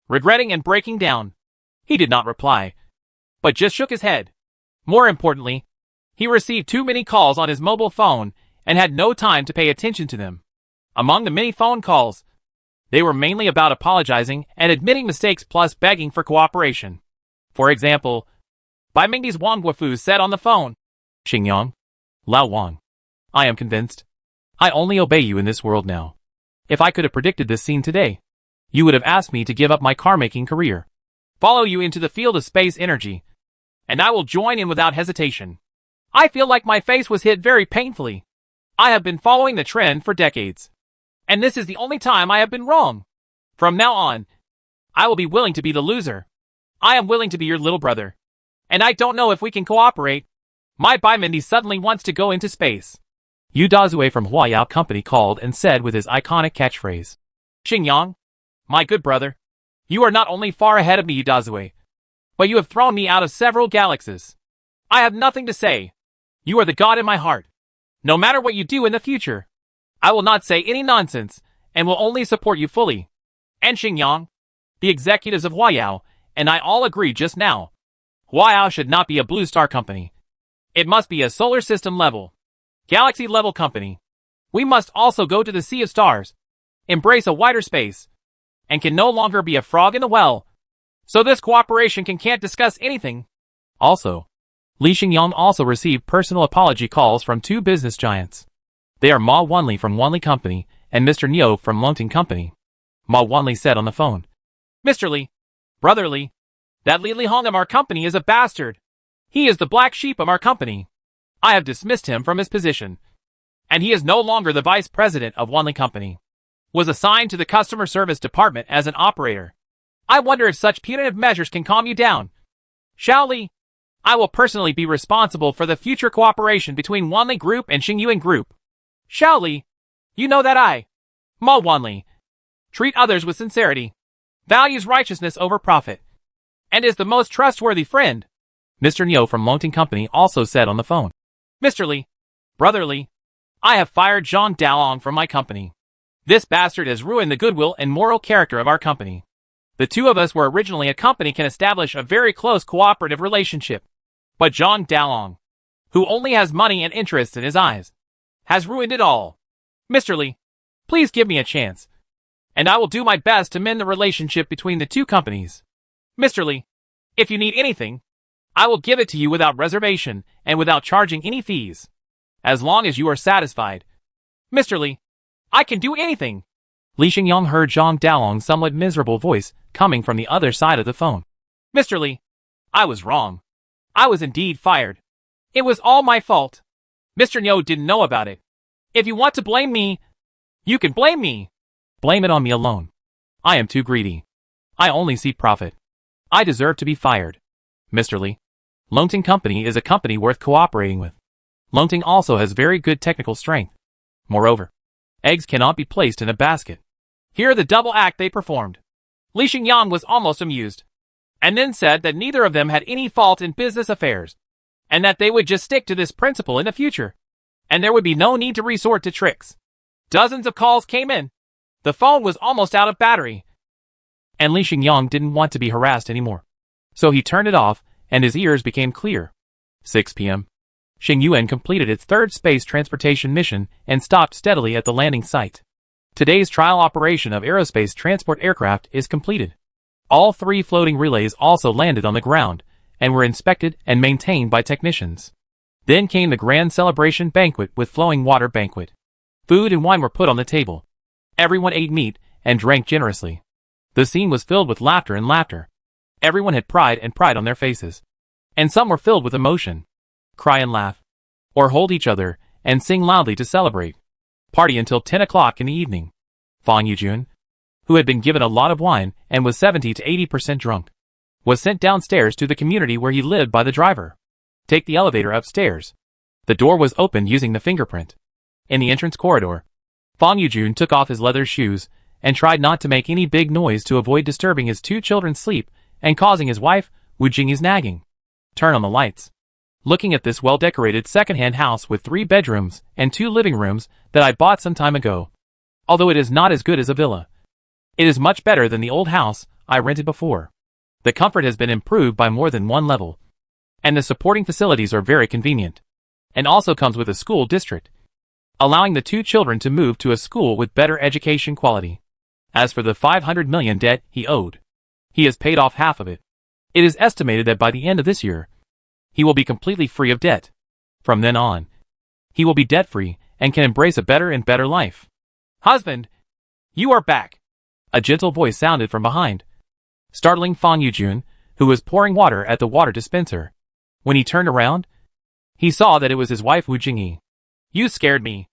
regretting and breaking down. He did not reply, but just shook his head. More importantly, he received too many calls on his mobile phone and had no time to pay attention to them. Among the many phone calls, they were mainly about apologizing and admitting mistakes plus begging for cooperation. For example, Bai Mingdi's Wang Guofu said on the phone, Xingyang, Lao Wang, I am convinced. I only obey you in this world now. If I could have predicted this scene today, you would have asked me to give up my car-making career, follow you into the field of space energy, and I will join in without hesitation. I feel like my face was hit very painfully. I have been following the trend for decades, and this is the only time I have been wrong. From now on, I will be willing to be the loser. I am willing to be your little brother, and I don't know if we can cooperate. My Baimindi suddenly wants to go into space. Yu Dazue from Huayao Company called and said with his iconic catchphrase, Xingyang, my good brother, you are not only far ahead of me, Yu Dazue, but you have thrown me out of several galaxies. I have nothing to say. You are the god in my heart. No matter what you do in the future, I will not say any nonsense and will only support you fully. And Xingyang, the executives of Huayao, and I all agree just now. Huayao should not be a blue star company. It must be a solar system level, galaxy level company. We must also go to the sea of stars, embrace a wider space, and can no longer be a frog in the well. So this cooperation can't discuss anything. Also, Li Xingyang also received personal apology calls from 2 business giants. They are Ma Wanli from Wanli Company and Mr. Neo from Longting Company. Ma Wanli said on the phone, Mr. Li, Brother Li, that Li Lihong of our company is a bastard. He is the black sheep of our company. I have dismissed him from his position, and he is no longer the vice president of Wanli Company. Was assigned to the customer service department as an operator. I wonder if such punitive measures can calm you down. Xiao Li, I will personally be responsible for the future cooperation between Wanli Group and Xingyuan Group. Xiao Li, you know that I, Ma Wanli, treat others with sincerity, values righteousness over profit, and is the most trustworthy friend. Mr. Neo from Longting Company also said on the phone, Mr. Li, Brother Li, I have fired Zhang Daolong from my company. This bastard has ruined the goodwill and moral character of our company. The two of us were originally a company can establish a very close cooperative relationship. But Zhang Dalong, who only has money and interest in his eyes, has ruined it all. Mr. Li, please give me a chance, and I will do my best to mend the relationship between the two companies. Mr. Li, if you need anything, I will give it to you without reservation and without charging any fees. As long as you are satisfied. Mr. Li, I can do anything. Li Xingyang heard Zhang Dalong's somewhat miserable voice coming from the other side of the phone. Mr. Li, I was wrong. I was indeed fired. It was all my fault. Mr. Niu didn't know about it. If you want to blame me, you can blame me. Blame it on me alone. I am too greedy. I only see profit. I deserve to be fired. Mr. Li, Longting Company is a company worth cooperating with. Longting also has very good technical strength. Moreover, eggs cannot be placed in a basket. Here the double act they performed. Li Xingyang was almost amused, and then said that neither of them had any fault in business affairs, and that they would just stick to this principle in the future, and there would be no need to resort to tricks. Dozens of calls came in. The phone was almost out of battery, and Li Xingyang didn't want to be harassed anymore. So he turned it off, and his ears became clear. 6 p.m. Xingyuan completed its third space transportation mission and stopped steadily at the landing site. Today's trial operation of aerospace transport aircraft is completed. All 3 floating relays also landed on the ground and were inspected and maintained by technicians. Then came the grand celebration banquet with flowing water banquet. Food and wine were put on the table. Everyone ate meat and drank generously. The scene was filled with laughter and laughter. Everyone had pride and pride on their faces. And some were filled with emotion. Cry and laugh. Or hold each other and sing loudly to celebrate. Party until 10 o'clock in the evening. Fang Yujun, who had been given a lot of wine and was 70 to 80% drunk, was sent downstairs to the community where he lived by the driver. Take the elevator upstairs. The door was opened using the fingerprint. In the entrance corridor, Fang Yujun took off his leather shoes and tried not to make any big noise to avoid disturbing his 2 children's sleep and causing his wife, Wu Jingyi's nagging. Turn on the lights. Looking at this well-decorated second-hand house with 3 bedrooms and 2 living rooms that I bought some time ago. Although it is not as good as a villa, it is much better than the old house I rented before. The comfort has been improved by more than 1 level. And the supporting facilities are very convenient. And also comes with a school district, allowing the 2 children to move to a school with better education quality. As for the 500 million debt he owed, he has paid off half of it. It is estimated that by the end of this year, he will be completely free of debt. From then on, he will be debt-free and can embrace a better and better life. Husband, you are back. A gentle voice sounded from behind, startling Fang Yujun, who was pouring water at the water dispenser. When he turned around, he saw that it was his wife Wu Jingyi. You scared me.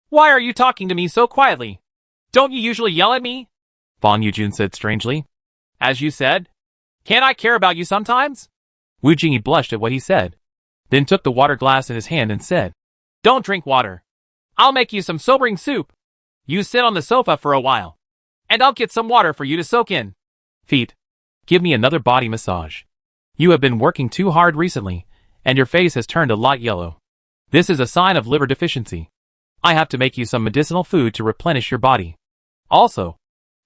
Why are you talking to me so quietly? Don't you usually yell at me? Fang Yujun said strangely. As you said, can't I care about you sometimes? Wu Jingyi blushed at what he said, then took the water glass in his hand and said, Don't drink water. I'll make you some sobering soup. You sit on the sofa for a while, and I'll get some water for you to soak in. Feet, give me another body massage. You have been working too hard recently, and your face has turned a lot yellow. This is a sign of liver deficiency. I have to make you some medicinal food to replenish your body. Also,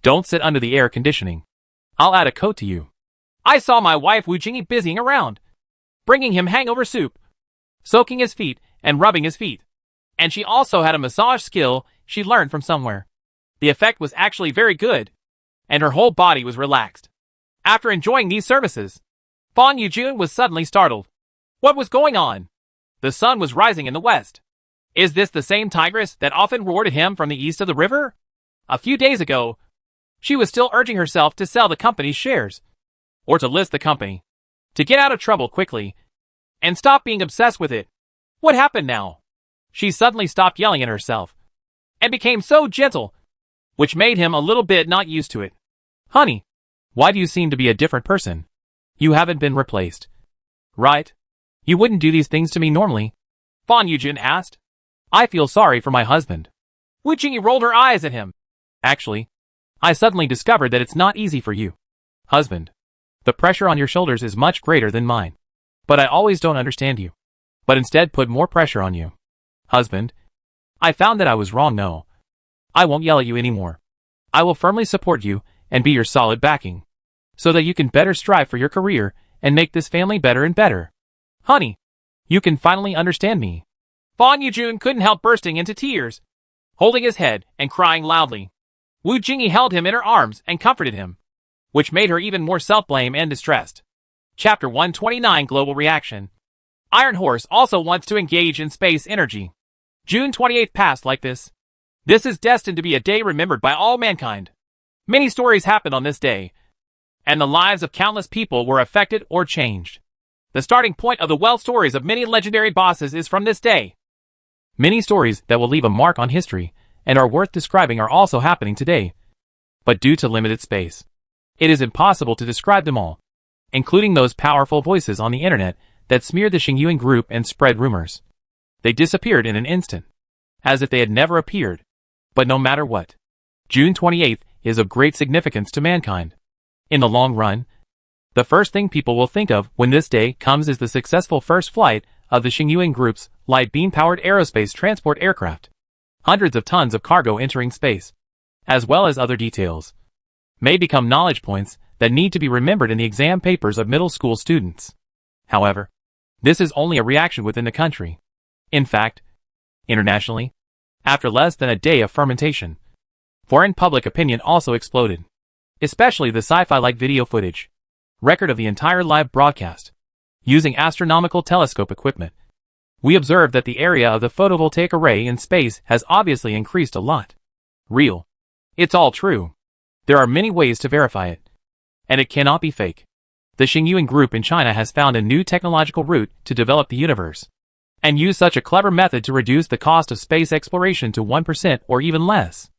don't sit under the air conditioning. I'll add a coat to you. I saw my wife Wu Jingyi busying around, bringing him hangover soup, soaking his feet and rubbing his feet. And she also had a massage skill she learned from somewhere. The effect was actually very good, and her whole body was relaxed. After enjoying these services, Fang Yujun was suddenly startled. What was going on? The sun was rising in the west. Is this the same tigress that often roared at him from the east of the river? A few days ago, she was still urging herself to sell the company's shares, or to list the company, to get out of trouble quickly, and stop being obsessed with it. What happened now? She suddenly stopped yelling at herself, and became so gentle, which made him a little bit not used to it. Honey, why do you seem to be a different person? You haven't been replaced, right? You wouldn't do these things to me normally. Fang Yujun asked. I feel sorry for my husband. Wu Jingyi rolled her eyes at him. Actually, I suddenly discovered that it's not easy for you, husband. The pressure on your shoulders is much greater than mine. But I always don't understand you, but instead put more pressure on you. Husband, I found that I was wrong. No, I won't yell at you anymore. I will firmly support you and be your solid backing. so that you can better strive for your career and make this family better and better. Honey, you can finally understand me. Fan Yujun couldn't help bursting into tears, holding his head and crying loudly. Wu Jingyi held him in her arms and comforted him, which made her even more self-blame and distressed. Chapter 129 Global Reaction. Iron Horse also wants to engage in space energy. June 28th passed like this. This is destined to be a day remembered by all mankind. Many stories happened on this day, and the lives of countless people were affected or changed. The starting point of the wealth stories of many legendary bosses is from this day. Many stories that will leave a mark on history and are worth describing are also happening today. But due to limited space, it is impossible to describe them all, including those powerful voices on the internet that smeared the Xingyuan group and spread rumors. They disappeared in an instant, as if they had never appeared. But no matter what, June 28th is of great significance to mankind. In the long run, the first thing people will think of when this day comes is the successful first flight of the Xingyuan group's light beam-powered aerospace transport aircraft. Hundreds of tons of cargo entering space, as well as other details, may become knowledge points that need to be remembered in the exam papers of middle school students. However, this is only a reaction within the country. In fact, internationally, after less than a day of fermentation, foreign public opinion also exploded, especially the sci-fi-like video footage, record of the entire live broadcast. Using astronomical telescope equipment, we observed that the area of the photovoltaic array in space has obviously increased a lot. Real. It's all true. There are many ways to verify it, and it cannot be fake. The Xingyuan group in China has found a new technological route to develop the universe, and use such a clever method to reduce the cost of space exploration to 1% or even less.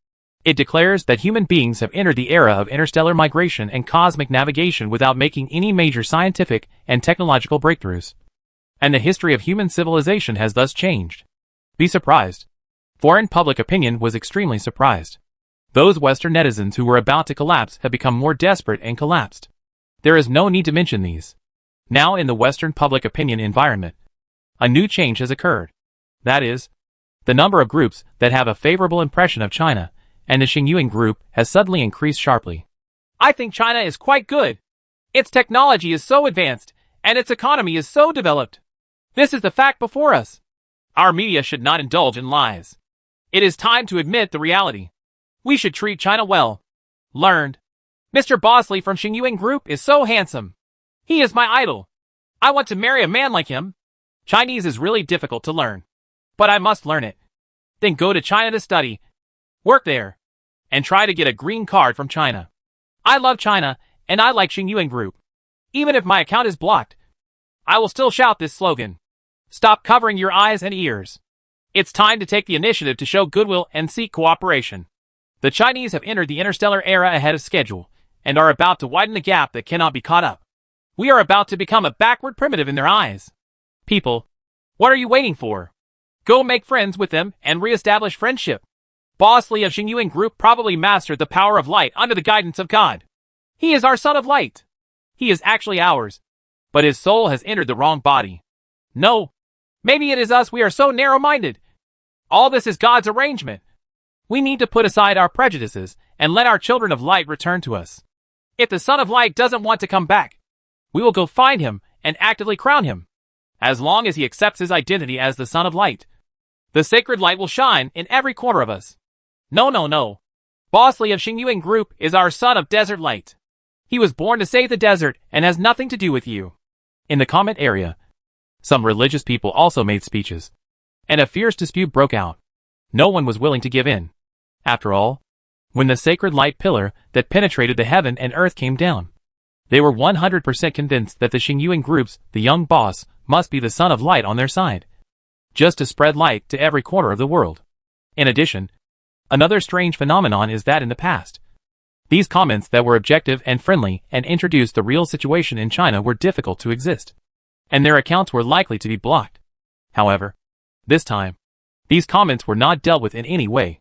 It declares that human beings have entered the era of interstellar migration and cosmic navigation without making any major scientific and technological breakthroughs. And the history of human civilization has thus changed. Be surprised. Foreign public opinion was extremely surprised. Those Western netizens who were about to collapse have become more desperate and collapsed. There is no need to mention these. Now in the Western public opinion environment, a new change has occurred. That is, the number of groups that have a favorable impression of China and the Xingyuan group has suddenly increased sharply. I think China is quite good. Its technology is so advanced, and its economy is so developed. This is the fact before us. Our media should not indulge in lies. It is time to admit the reality. We should treat China well. Learned. Mr. Bosley from Xingyuan Group is so handsome. He is my idol. I want to marry a man like him. Chinese is really difficult to learn, but I must learn it. Then go to China to study, work there, and try to get a green card from China. I love China, and I like Xingyuan Group. Even if my account is blocked, I will still shout this slogan. Stop covering your eyes and ears. It's time to take the initiative to show goodwill and seek cooperation. The Chinese have entered the interstellar era ahead of schedule, and are about to widen the gap that cannot be caught up. We are about to become a backward primitive in their eyes. People, what are you waiting for? Go make friends with them and re-establish friendship. Boss Li of Xingyuan Group probably mastered the power of light under the guidance of God. He is our son of light. He is actually ours, but his soul has entered the wrong body. No, maybe it is us, we are so narrow-minded. All this is God's arrangement. We need to put aside our prejudices and let our children of light return to us. If the son of light doesn't want to come back, we will go find him and actively crown him. As long as he accepts his identity as the son of light, the sacred light will shine in every corner of us. No. Boss Li of Xingyuan Group is our son of desert light. He was born to save the desert and has nothing to do with you. In the comment area, some religious people also made speeches, and a fierce dispute broke out. No one was willing to give in. After all, when the sacred light pillar that penetrated the heaven and earth came down, they were 100% convinced that the Xingyuan Group's the young boss must be the son of light on their side, just to spread light to every corner of the world. In addition, another strange phenomenon is that in the past, these comments that were objective and friendly and introduced the real situation in China were difficult to exist, and their accounts were likely to be blocked. However, this time, these comments were not dealt with in any way.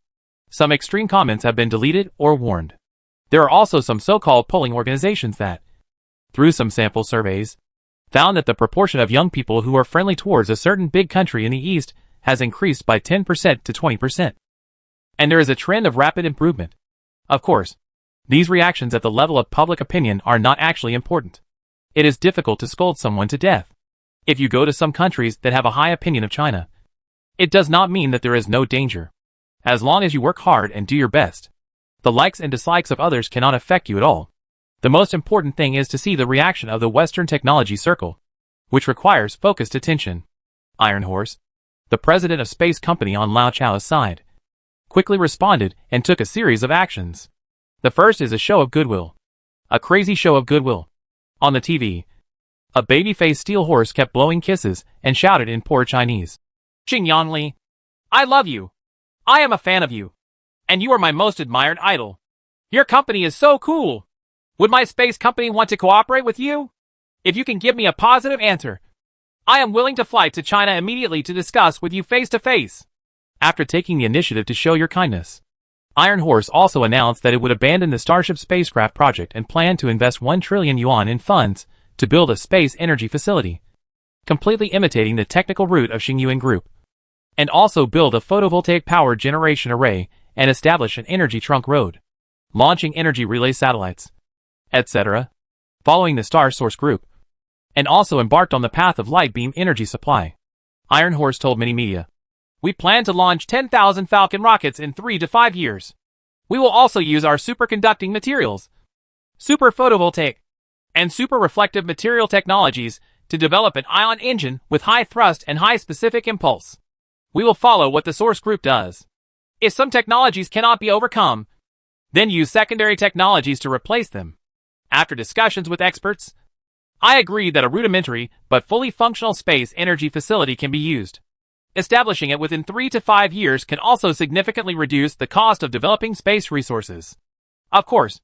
Some extreme comments have been deleted or warned. There are also some so-called polling organizations that, through some sample surveys, found that the proportion of young people who are friendly towards a certain big country in the East has increased by 10% to 20%. And there is a trend of rapid improvement. Of course, These reactions at the level of public opinion are not actually important. It is difficult to scold someone to death. If you go to some countries that have a high opinion of China, it does not mean that there is no danger. As long as you work hard and do your best, the likes and dislikes of others cannot affect you at all. The most important thing is to see the reaction of the Western technology circle, which requires focused attention. Iron Horse, the president of Space Company on Lao Chao's side, quickly responded and took a series of actions. The first is a show of goodwill. A crazy show of goodwill. On the TV, a baby-faced steel horse kept blowing kisses and shouted in poor Chinese, Xingyang Li, I love you. I am a fan of you. And you are my most admired idol. Your company is so cool. Would my space company want to cooperate with you? If you can give me a positive answer, I am willing to fly to China immediately to discuss with you face to face. After taking the initiative to show your kindness, Iron Horse also announced that it would abandon the Starship spacecraft project and plan to invest 1 trillion yuan in funds to build a space energy facility, completely imitating the technical route of Xingyuan Group, and also build a photovoltaic power generation array and establish an energy trunk road, launching energy relay satellites, etc., following the Star Source Group, and also embarked on the path of light beam energy supply. Iron Horse told many media, we plan to launch 10,000 Falcon rockets in 3 to 5 years. We will also use our superconducting materials, super photovoltaic, and super reflective material technologies to develop an ion engine with high thrust and high specific impulse. We will follow what the Source Group does. If some technologies cannot be overcome, then use secondary technologies to replace them. After discussions with experts, I agree that a rudimentary but fully functional space energy facility can be used. Establishing it within 3 to 5 years can also significantly reduce the cost of developing space resources. Of course,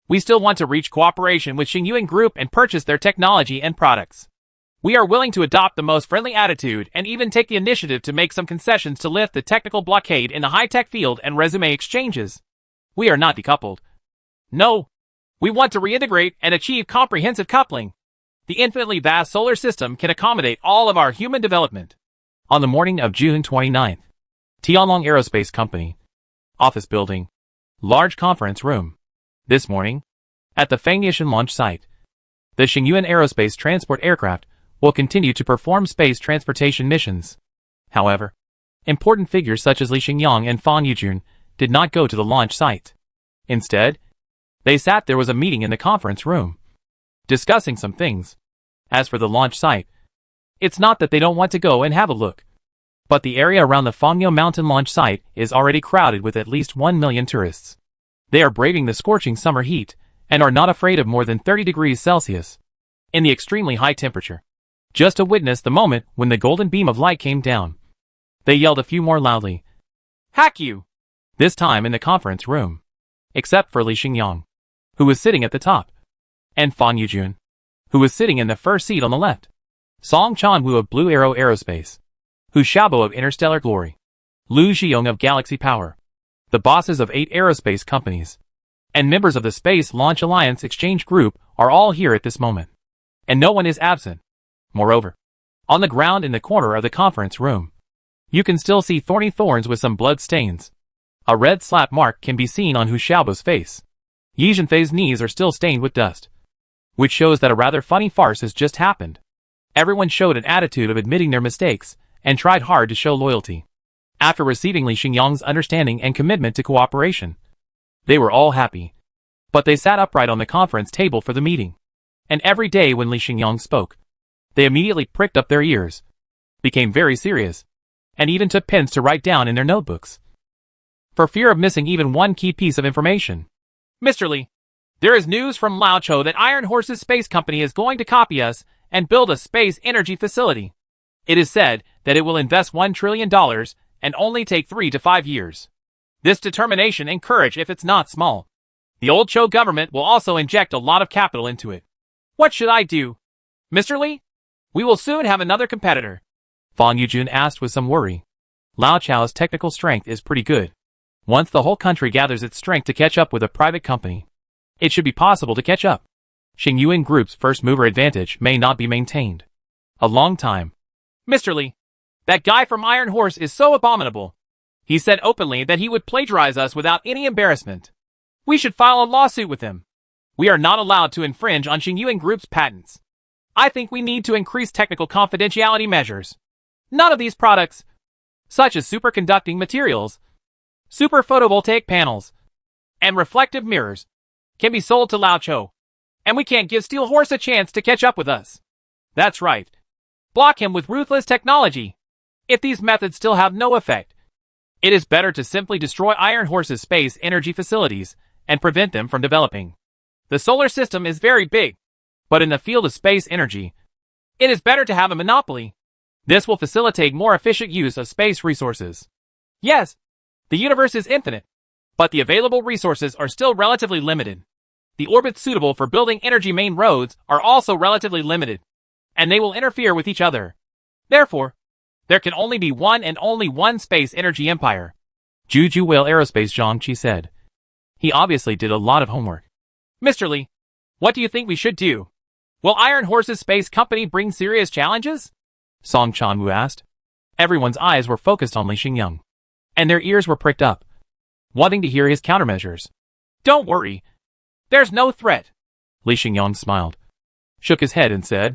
we still want to reach cooperation with Xingyuan Group and purchase their technology and products. We are willing to adopt the most friendly attitude and even take the initiative to make some concessions to lift the technical blockade in the high-tech field and resume exchanges. We are not decoupled. No. We want to reintegrate and achieve comprehensive coupling. The infinitely vast solar system can accommodate all of our human development. On the morning of June 29th, Tianlong Aerospace Company, office building, large conference room. This morning, at the Fangyishan launch site, the Xingyuan Aerospace transport aircraft will continue to perform space transportation missions. However, important figures such as Li Xingyang and Fan Yujun did not go to the launch site. Instead, there was a meeting in the conference room, discussing some things. As for the launch site, it's not that they don't want to go and have a look, but the area around the Fangyo Mountain launch site is already crowded with at least 1 million tourists. They are braving the scorching summer heat and are not afraid of more than 30 degrees Celsius in the extremely high temperature. Just to witness the moment when the golden beam of light came down, they yelled a few more loudly, "Hack you!" This time in the conference room, except for Li Xingyang, who was sitting at the top, and Fan Yujun, who was sitting in the first seat on the left. Song Chanwu of Blue Arrow Aerospace, Hu Xiaobo of Interstellar Glory, Lu Zhiyong of Galaxy Power, the bosses of 8 aerospace companies, and members of the Space Launch Alliance Exchange Group are all here at this moment, and no one is absent. Moreover, on the ground in the corner of the conference room, you can still see thorny thorns with some blood stains. A red slap mark can be seen on Hu Xiaobo's face. Yi Zhenfei's knees are still stained with dust, which shows that a rather funny farce has just happened. Everyone showed an attitude of admitting their mistakes and tried hard to show loyalty. After receiving Li Xingyang's understanding and commitment to cooperation, they were all happy. But they sat upright on the conference table for the meeting. And every day when Li Xingyang spoke, they immediately pricked up their ears, became very serious, and even took pens to write down in their notebooks, for fear of missing even one key piece of information. Mr. Li, there is news from Lao Cho that Iron Horse's space company is going to copy us and build a space energy facility. It is said that it will invest $1 trillion and only take 3 to 5 years. This determination and courage if it's not small. The old Cho government will also inject a lot of capital into it. What should I do? Mr. Li? We will soon have another competitor. Fan Yujun asked with some worry. Lao Chao's technical strength is pretty good. Once the whole country gathers its strength to catch up with a private company, it should be possible to catch up. Xingyuan Group's first mover advantage may not be maintained a long time. Mr. Li, that guy from Iron Horse is so abominable. He said openly that he would plagiarize us without any embarrassment. We should file a lawsuit with him. We are not allowed to infringe on Xingyuan Group's patents. I think we need to increase technical confidentiality measures. None of these products, such as superconducting materials, super photovoltaic panels, and reflective mirrors, can be sold to Lao Cho. And we can't give Steel Horse a chance to catch up with us. That's right. Block him with ruthless technology. If these methods still have no effect, it is better to simply destroy Iron Horse's space energy facilities and prevent them from developing. The solar system is very big, but in the field of space energy, it is better to have a monopoly. This will facilitate more efficient use of space resources. Yes, the universe is infinite, but the available resources are still relatively limited. The orbits suitable for building energy main roads are also relatively limited, and they will interfere with each other. Therefore, there can only be one and only one space energy empire. Juju Whale Aerospace Zhangqi said. He obviously did a lot of homework. Mr. Li, what do you think we should do? Will Iron Horse's space company bring serious challenges? Song Chanwu asked. Everyone's eyes were focused on Li Xingyang, and their ears were pricked up, wanting to hear his countermeasures. Don't worry. There's no threat. Li Xingyang smiled, shook his head and said,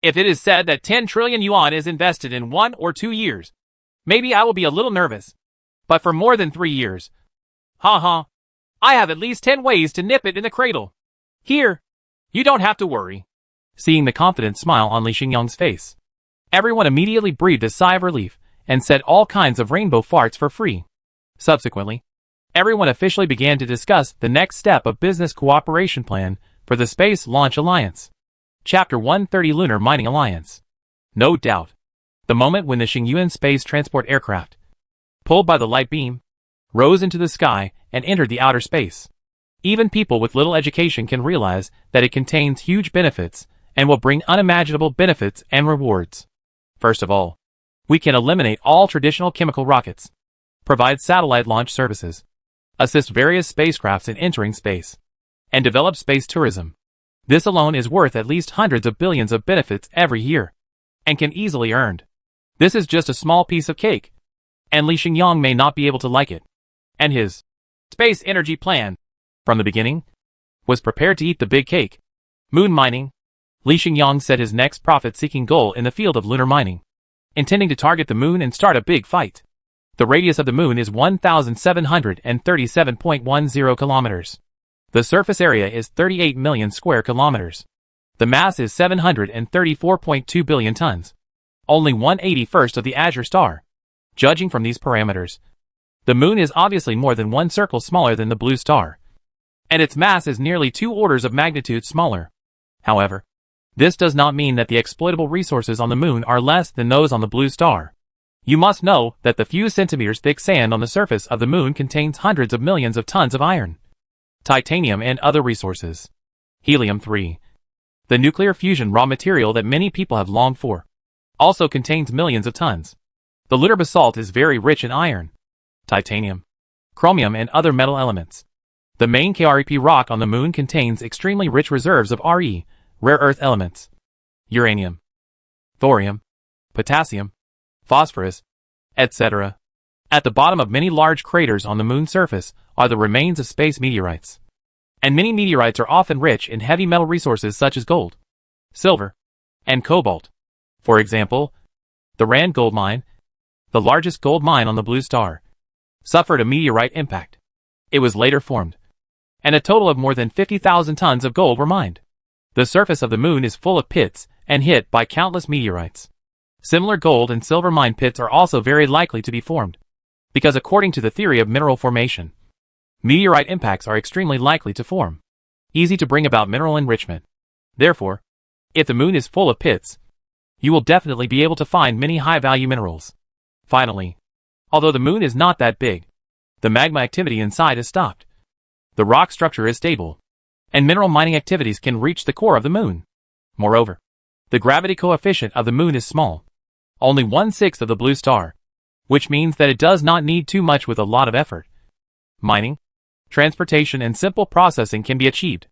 If it is said that 10 trillion yuan is invested in 1 or 2 years, maybe I will be a little nervous. But for more than 3 years, I have at least 10 ways to nip it in the cradle. Here, you don't have to worry. Seeing the confident smile on Li Xingyang's face, everyone immediately breathed a sigh of relief and said all kinds of rainbow farts for free. Subsequently, everyone officially began to discuss the next step of business cooperation plan for the Space Launch Alliance. Chapter 130 Lunar Mining Alliance. No doubt, the moment when the Xingyuan space transport aircraft, pulled by the light beam, rose into the sky and entered the outer space. Even people with little education can realize that it contains huge benefits and will bring unimaginable benefits and rewards. First of all, we can eliminate all traditional chemical rockets, provide satellite launch services, assist various spacecrafts in entering space, and develop space tourism. This alone is worth at least hundreds of billions of benefits every year, and can easily earned. This is just a small piece of cake, and Li Xingyang may not be able to like it. And his space energy plan, from the beginning, was prepared to eat the big cake. Moon mining. Li Xingyang set his next profit-seeking goal in the field of lunar mining, intending to target the moon and start a big fight. The radius of the moon is 1,737.10 kilometers. The surface area is 38 million square kilometers. The mass is 734.2 billion tons. Only 1/81st of the Azure star. Judging from these parameters, the moon is obviously more than one circle smaller than the blue star, and its mass is nearly 2 orders of magnitude smaller. However, this does not mean that the exploitable resources on the moon are less than those on the blue star. You must know that the few centimeters thick sand on the surface of the moon contains hundreds of millions of tons of iron, titanium and other resources. Helium-3, the nuclear fusion raw material that many people have longed for, also contains millions of tons. The lunar basalt is very rich in iron, titanium, chromium and other metal elements. The main KREP rock on the moon contains extremely rich reserves of Re, rare earth elements, uranium, thorium, potassium, phosphorus, etc. At the bottom of many large craters on the moon's surface are the remains of space meteorites. And many meteorites are often rich in heavy metal resources such as gold, silver, and cobalt. For example, the Rand gold mine, the largest gold mine on the blue star, suffered a meteorite impact. It was later formed, and a total of more than 50,000 tons of gold were mined. The surface of the moon is full of pits and hit by countless meteorites. Similar gold and silver mine pits are also very likely to be formed, because according to the theory of mineral formation, meteorite impacts are extremely likely to form, easy to bring about mineral enrichment. Therefore, if the moon is full of pits, you will definitely be able to find many high-value minerals. Finally, although the moon is not that big, the magma activity inside is stopped. The rock structure is stable, and mineral mining activities can reach the core of the moon. Moreover, the gravity coefficient of the moon is small, only 1/6 of the blue star, which means that it does not need too much with a lot of effort. Mining, transportation and simple processing can be achieved.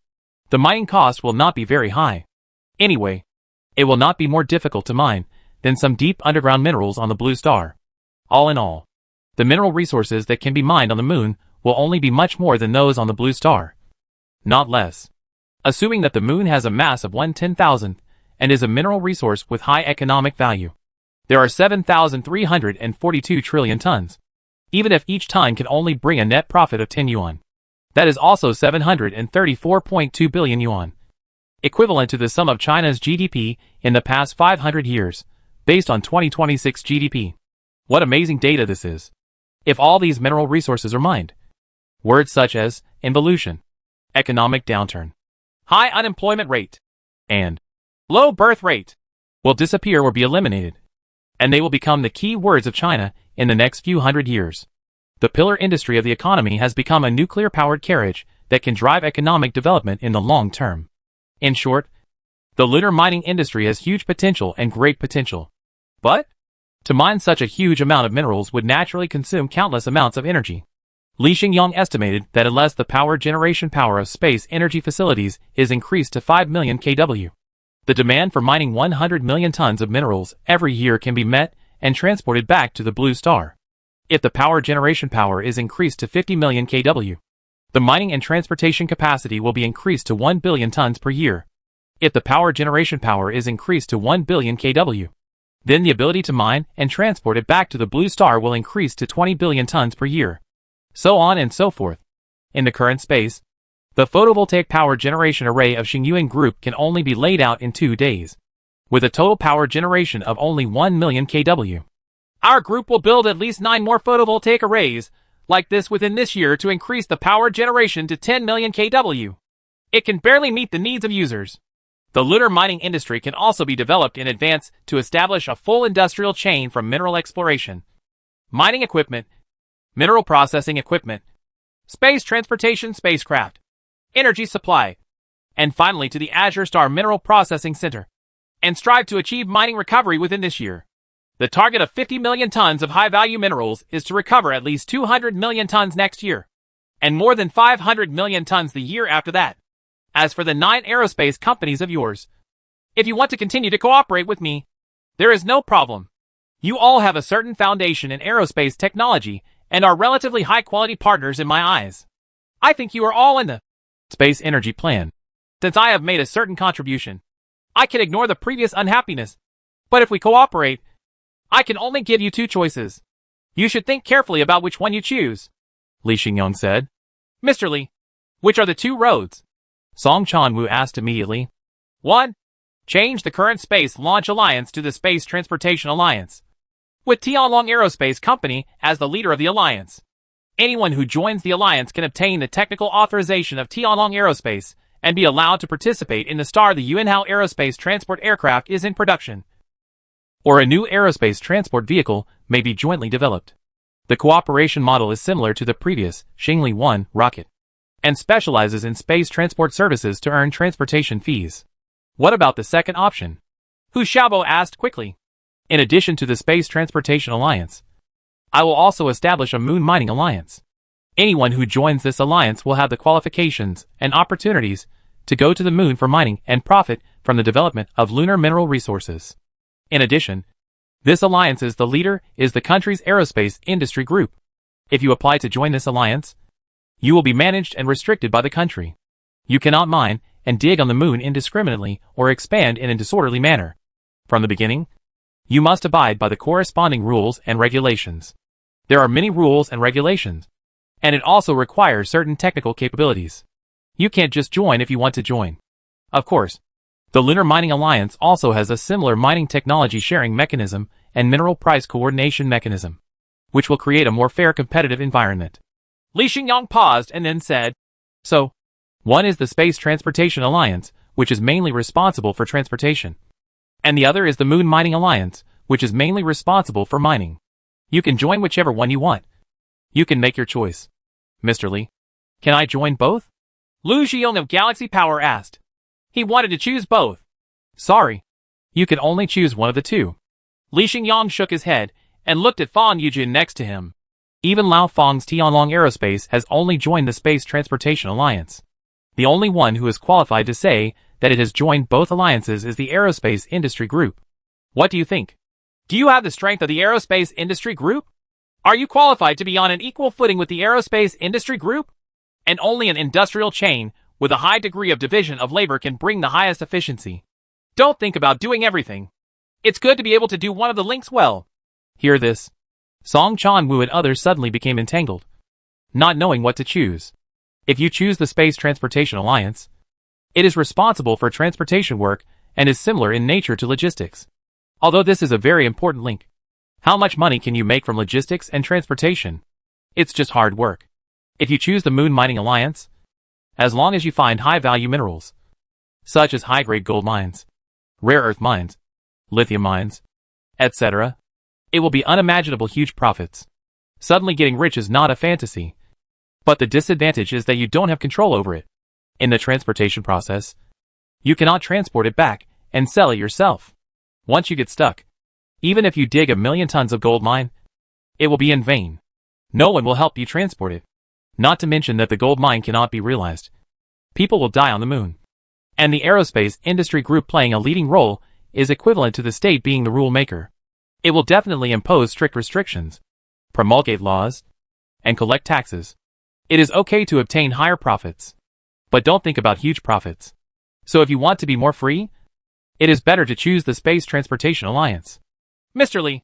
The mining cost will not be very high. Anyway, it will not be more difficult to mine than some deep underground minerals on the blue star. All in all, the mineral resources that can be mined on the moon will only be much more than those on the blue star. Not less. Assuming that the moon has a mass of 1/10,000th and is a mineral resource with high economic value, there are 7,342 trillion tons. Even if each ton can only bring a net profit of 10 yuan. That is also 734.2 billion yuan. Equivalent to the sum of China's GDP in the past 500 years, based on 2026 GDP. What amazing data this is. If all these mineral resources are mined. Words such as involution, economic downturn, high unemployment rate, and low birth rate will disappear or be eliminated. And they will become the key words of China in the next few hundred years. The pillar industry of the economy has become a nuclear-powered carriage that can drive economic development in the long term. In short, the lunar mining industry has huge potential and great potential. But, to mine such a huge amount of minerals would naturally consume countless amounts of energy. Li Xingyang estimated that unless the power generation power of space energy facilities is increased to 5 million kW, the demand for mining 100 million tons of minerals every year can be met and transported back to the blue star. If the power generation power is increased to 50 million kW, the mining and transportation capacity will be increased to 1 billion tons per year. If the power generation power is increased to 1 billion kW, then the ability to mine and transport it back to the blue star will increase to 20 billion tons per year. So on and so forth. In the current space, the photovoltaic power generation array of Xingyuan Group can only be laid out in 2 days, with a total power generation of only 1 million kW. Our group will build at least 9 more photovoltaic arrays like this within this year to increase the power generation to 10 million kW. It can barely meet the needs of users. The lunar mining industry can also be developed in advance to establish a full industrial chain from mineral exploration, mining equipment, mineral processing equipment, space transportation spacecraft, energy supply, and finally to the Azure Star Mineral Processing Center, and strive to achieve mining recovery within this year. The target of 50 million tons of high-value minerals is to recover at least 200 million tons next year, and more than 500 million tons the year after that. As for the 9 aerospace companies of yours, if you want to continue to cooperate with me, there is no problem. You all have a certain foundation in aerospace technology and are relatively high-quality partners in my eyes. I think you are all in the space energy plan. Since I have made a certain contribution, I can ignore the previous unhappiness. But if we cooperate, I can only give you 2 choices. You should think carefully about which one you choose. Li Xingyang said. Mr. Li, which are the 2 roads? Song Chanwu asked immediately. 1. Change the current Space Launch Alliance to the Space Transportation Alliance, with Tianlong Aerospace Company as the leader of the alliance. Anyone who joins the alliance can obtain the technical authorization of Tianlong Aerospace and be allowed to participate in the star the Yuanhao Aerospace Transport Aircraft is in production. Or a new aerospace transport vehicle may be jointly developed. The cooperation model is similar to the previous Xingli 1 rocket, and specializes in space transport services to earn transportation fees. What about the second option? Hu Xiaobo asked quickly. In addition to the Space Transportation Alliance, I will also establish a moon mining alliance. Anyone who joins this alliance will have the qualifications and opportunities to go to the moon for mining and profit from the development of lunar mineral resources. In addition, this alliance's the leader is the country's aerospace industry group. If you apply to join this alliance, you will be managed and restricted by the country. You cannot mine and dig on the moon indiscriminately or expand in a disorderly manner. From the beginning, you must abide by the corresponding rules and regulations. There are many rules and regulations, and it also requires certain technical capabilities. You can't just join if you want to join. Of course, the Lunar Mining Alliance also has a similar mining technology sharing mechanism and mineral price coordination mechanism, which will create a more fair competitive environment. Li Xingyang paused and then said, So, one is the Space Transportation Alliance, which is mainly responsible for transportation, and the other is the Moon Mining Alliance, which is mainly responsible for mining. You can join whichever one you want. You can make your choice. Mr. Li, can I join both? Lu Xiong of Galaxy Power asked. He wanted to choose both. Sorry, you can only choose one of the two. Li Xingyang shook his head and looked at Fang Yujun next to him. Even Lao Fang's Tianlong Aerospace has only joined the Space Transportation Alliance. The only one who is qualified to say that it has joined both alliances is the Aerospace Industry Group. What do you think? Do you have the strength of the Aerospace Industry Group? Are you qualified to be on an equal footing with the aerospace industry group? And only an industrial chain with a high degree of division of labor can bring the highest efficiency. Don't think about doing everything. It's good to be able to do one of the links well. Hear this. Song Chan-woo and others suddenly became entangled, not knowing what to choose. If you choose the Space Transportation Alliance, it is responsible for transportation work and is similar in nature to logistics. Although this is a very important link. How much money can you make from logistics and transportation? It's just hard work. If you choose the Moon Mining Alliance, as long as you find high-value minerals, such as high-grade gold mines, rare earth mines, lithium mines, etc., it will be unimaginable huge profits. Suddenly getting rich is not a fantasy. But the disadvantage is that you don't have control over it. In the transportation process, you cannot transport it back and sell it yourself. Once you get stuck, even if you dig 1,000,000 tons of gold mine, it will be in vain. No one will help you transport it. Not to mention that the gold mine cannot be realized. People will die on the moon. And the aerospace industry group playing a leading role is equivalent to the state being the rule maker. It will definitely impose strict restrictions, promulgate laws, and collect taxes. It is okay to obtain higher profits, but don't think about huge profits. So if you want to be more free, it is better to choose the Space Transportation Alliance. Mr. Lee,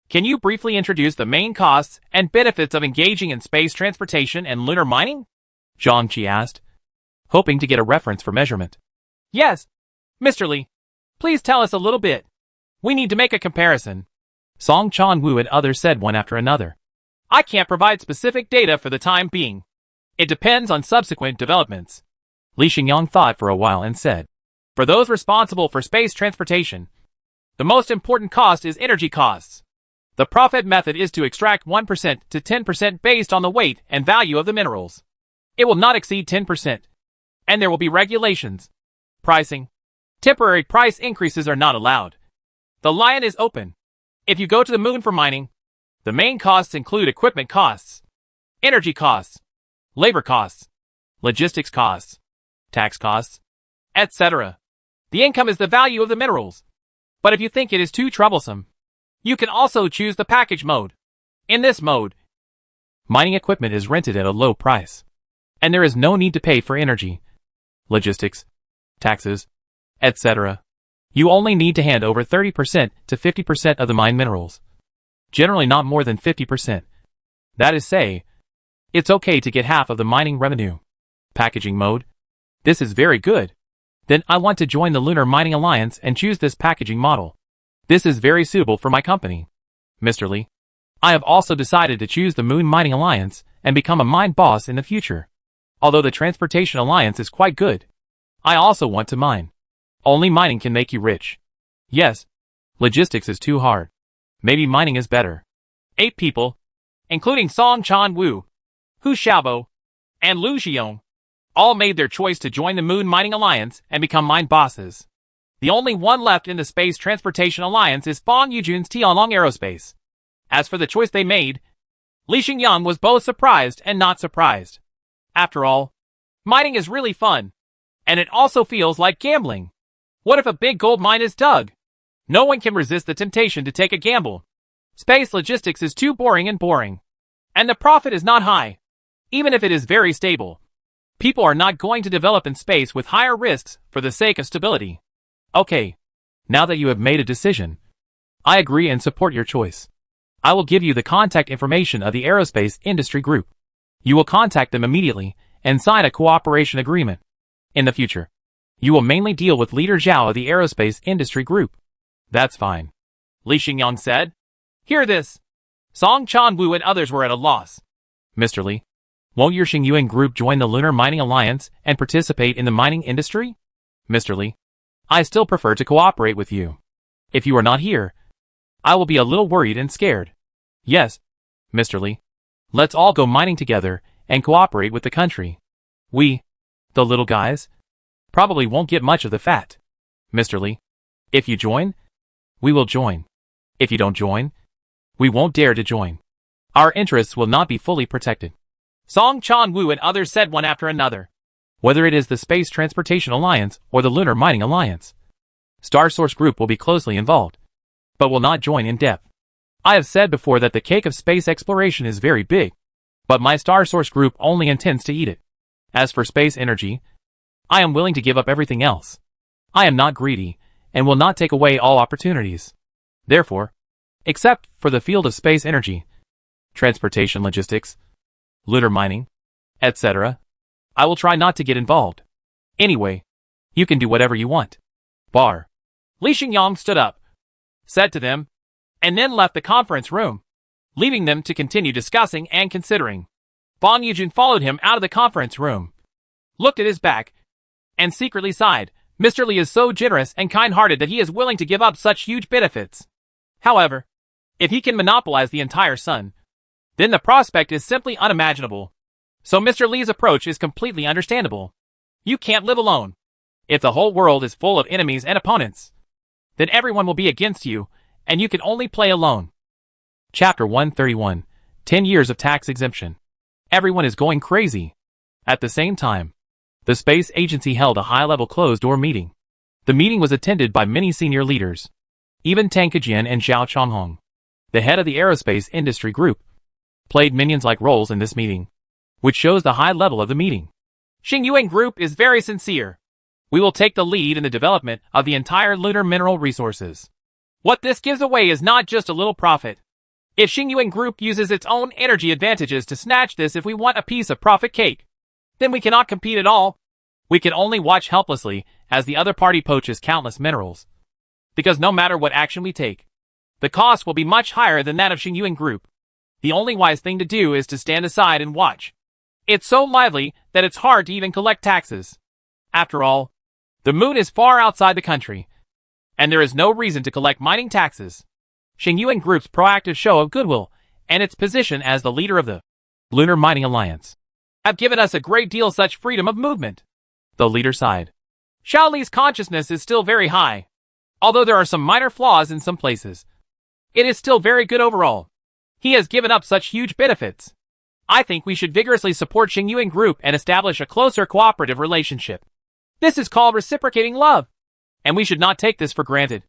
can you briefly introduce the main costs and benefits of engaging in space transportation and lunar mining? Zhang Qi asked, hoping to get a reference for measurement. Yes. Mr. Lee, please tell us a little bit. We need to make a comparison. Song Chan-woo and others said one after another. I can't provide specific data for the time being. It depends on subsequent developments. Li Xingyang thought for a while and said, for those responsible for space transportation, the most important cost is energy costs. The profit method is to extract 1% to 10% based on the weight and value of the minerals. It will not exceed 10%. And there will be regulations. Pricing. Temporary price increases are not allowed. The line is open. If you go to the moon for mining, the main costs include equipment costs, energy costs, labor costs, logistics costs, tax costs, etc. The income is the value of the minerals. But if you think it is too troublesome, you can also choose the package mode. In this mode, mining equipment is rented at a low price, and there is no need to pay for energy, logistics, taxes, etc. You only need to hand over 30% to 50% of the mine minerals. Generally not more than 50%. That is say, it's okay to get half of the mining revenue. Packaging mode. This is very good. Then I want to join the Lunar Mining Alliance and choose this packaging model. This is very suitable for my company. Mr. Lee, I have also decided to choose the Moon Mining Alliance and become a mine boss in the future. Although the Transportation Alliance is quite good, I also want to mine. Only mining can make you rich. Yes, logistics is too hard. Maybe mining is better. 8 people, including Song Chan-woo, Hu Xiaobo, and Lu Xiong, all made their choice to join the Moon Mining Alliance and become mine bosses. The only one left in the Space Transportation Alliance is Fong Yujun's Tianlong Aerospace. As for the choice they made, Li Xingyang was both surprised and not surprised. After all, mining is really fun, and it also feels like gambling. What if a big gold mine is dug? No one can resist the temptation to take a gamble. Space logistics is too boring, and the profit is not high, even if it is very stable. People are not going to develop in space with higher risks for the sake of stability. Okay, now that you have made a decision, I agree and support your choice. I will give you the contact information of the aerospace industry group. You will contact them immediately and sign a cooperation agreement. In the future, you will mainly deal with Leader Zhao of the aerospace industry group. That's fine. Li Xingyang said. Hear this. Song Chan-woo and others were at a loss. Mr. Lee, won't your Xingyuan group join the Lunar Mining Alliance and participate in the mining industry? Mr. Lee, I still prefer to cooperate with you. If you are not here, I will be a little worried and scared. Yes, Mr. Lee, let's all go mining together and cooperate with the country. We, the little guys, probably won't get much of the fat. Mr. Lee, if you join, we will join. If you don't join, we won't dare to join. Our interests will not be fully protected. Song Chan-woo and others said one after another. Whether it is the Space Transportation Alliance or the Lunar Mining Alliance, Star Source Group will be closely involved, but will not join in depth. I have said before that the cake of space exploration is very big, but my Star Source group only intends to eat it. As for space energy, I am willing to give up everything else. I am not greedy, and will not take away all opportunities. Therefore, except for the field of space energy, transportation logistics, lunar mining, etc., I will try not to get involved. Anyway, you can do whatever you want. Bar. Li Xingyang stood up, said to them, and then left the conference room, leaving them to continue discussing and considering. Bong Yujun followed him out of the conference room, looked at his back, and secretly sighed. Mr. Li is so generous and kind-hearted that he is willing to give up such huge benefits. However, if he can monopolize the entire sun, then the prospect is simply unimaginable. So Mr. Li's approach is completely understandable. You can't live alone. If the whole world is full of enemies and opponents, then everyone will be against you, and you can only play alone. Chapter 131. 10 Years of Tax Exemption. Everyone is going crazy. At the same time, the space agency held a high-level closed-door meeting. The meeting was attended by many senior leaders, even Tang Kejian and Zhao Changhong, the head of the aerospace industry group, played minions-like roles in this meeting, which shows the high level of the meeting. Xingyuan Group is very sincere. We will take the lead in the development of the entire lunar mineral resources. What this gives away is not just a little profit. If Xingyuan Group uses its own energy advantages to snatch this if we want a piece of profit cake, then we cannot compete at all. We can only watch helplessly as the other party poaches countless minerals. Because no matter what action we take, the cost will be much higher than that of Xingyuan Group. The only wise thing to do is to stand aside and watch. It's so lively that it's hard to even collect taxes. After all, the moon is far outside the country, and there is no reason to collect mining taxes. Xingyuan Group's proactive show of goodwill and its position as the leader of the Lunar Mining Alliance have given us a great deal such freedom of movement. The leader sighed. Xiao Li's consciousness is still very high. Although there are some minor flaws in some places, it is still very good overall. He has given up such huge benefits. I think we should vigorously support Xingyuan Group and establish a closer cooperative relationship. This is called reciprocating love, and we should not take this for granted.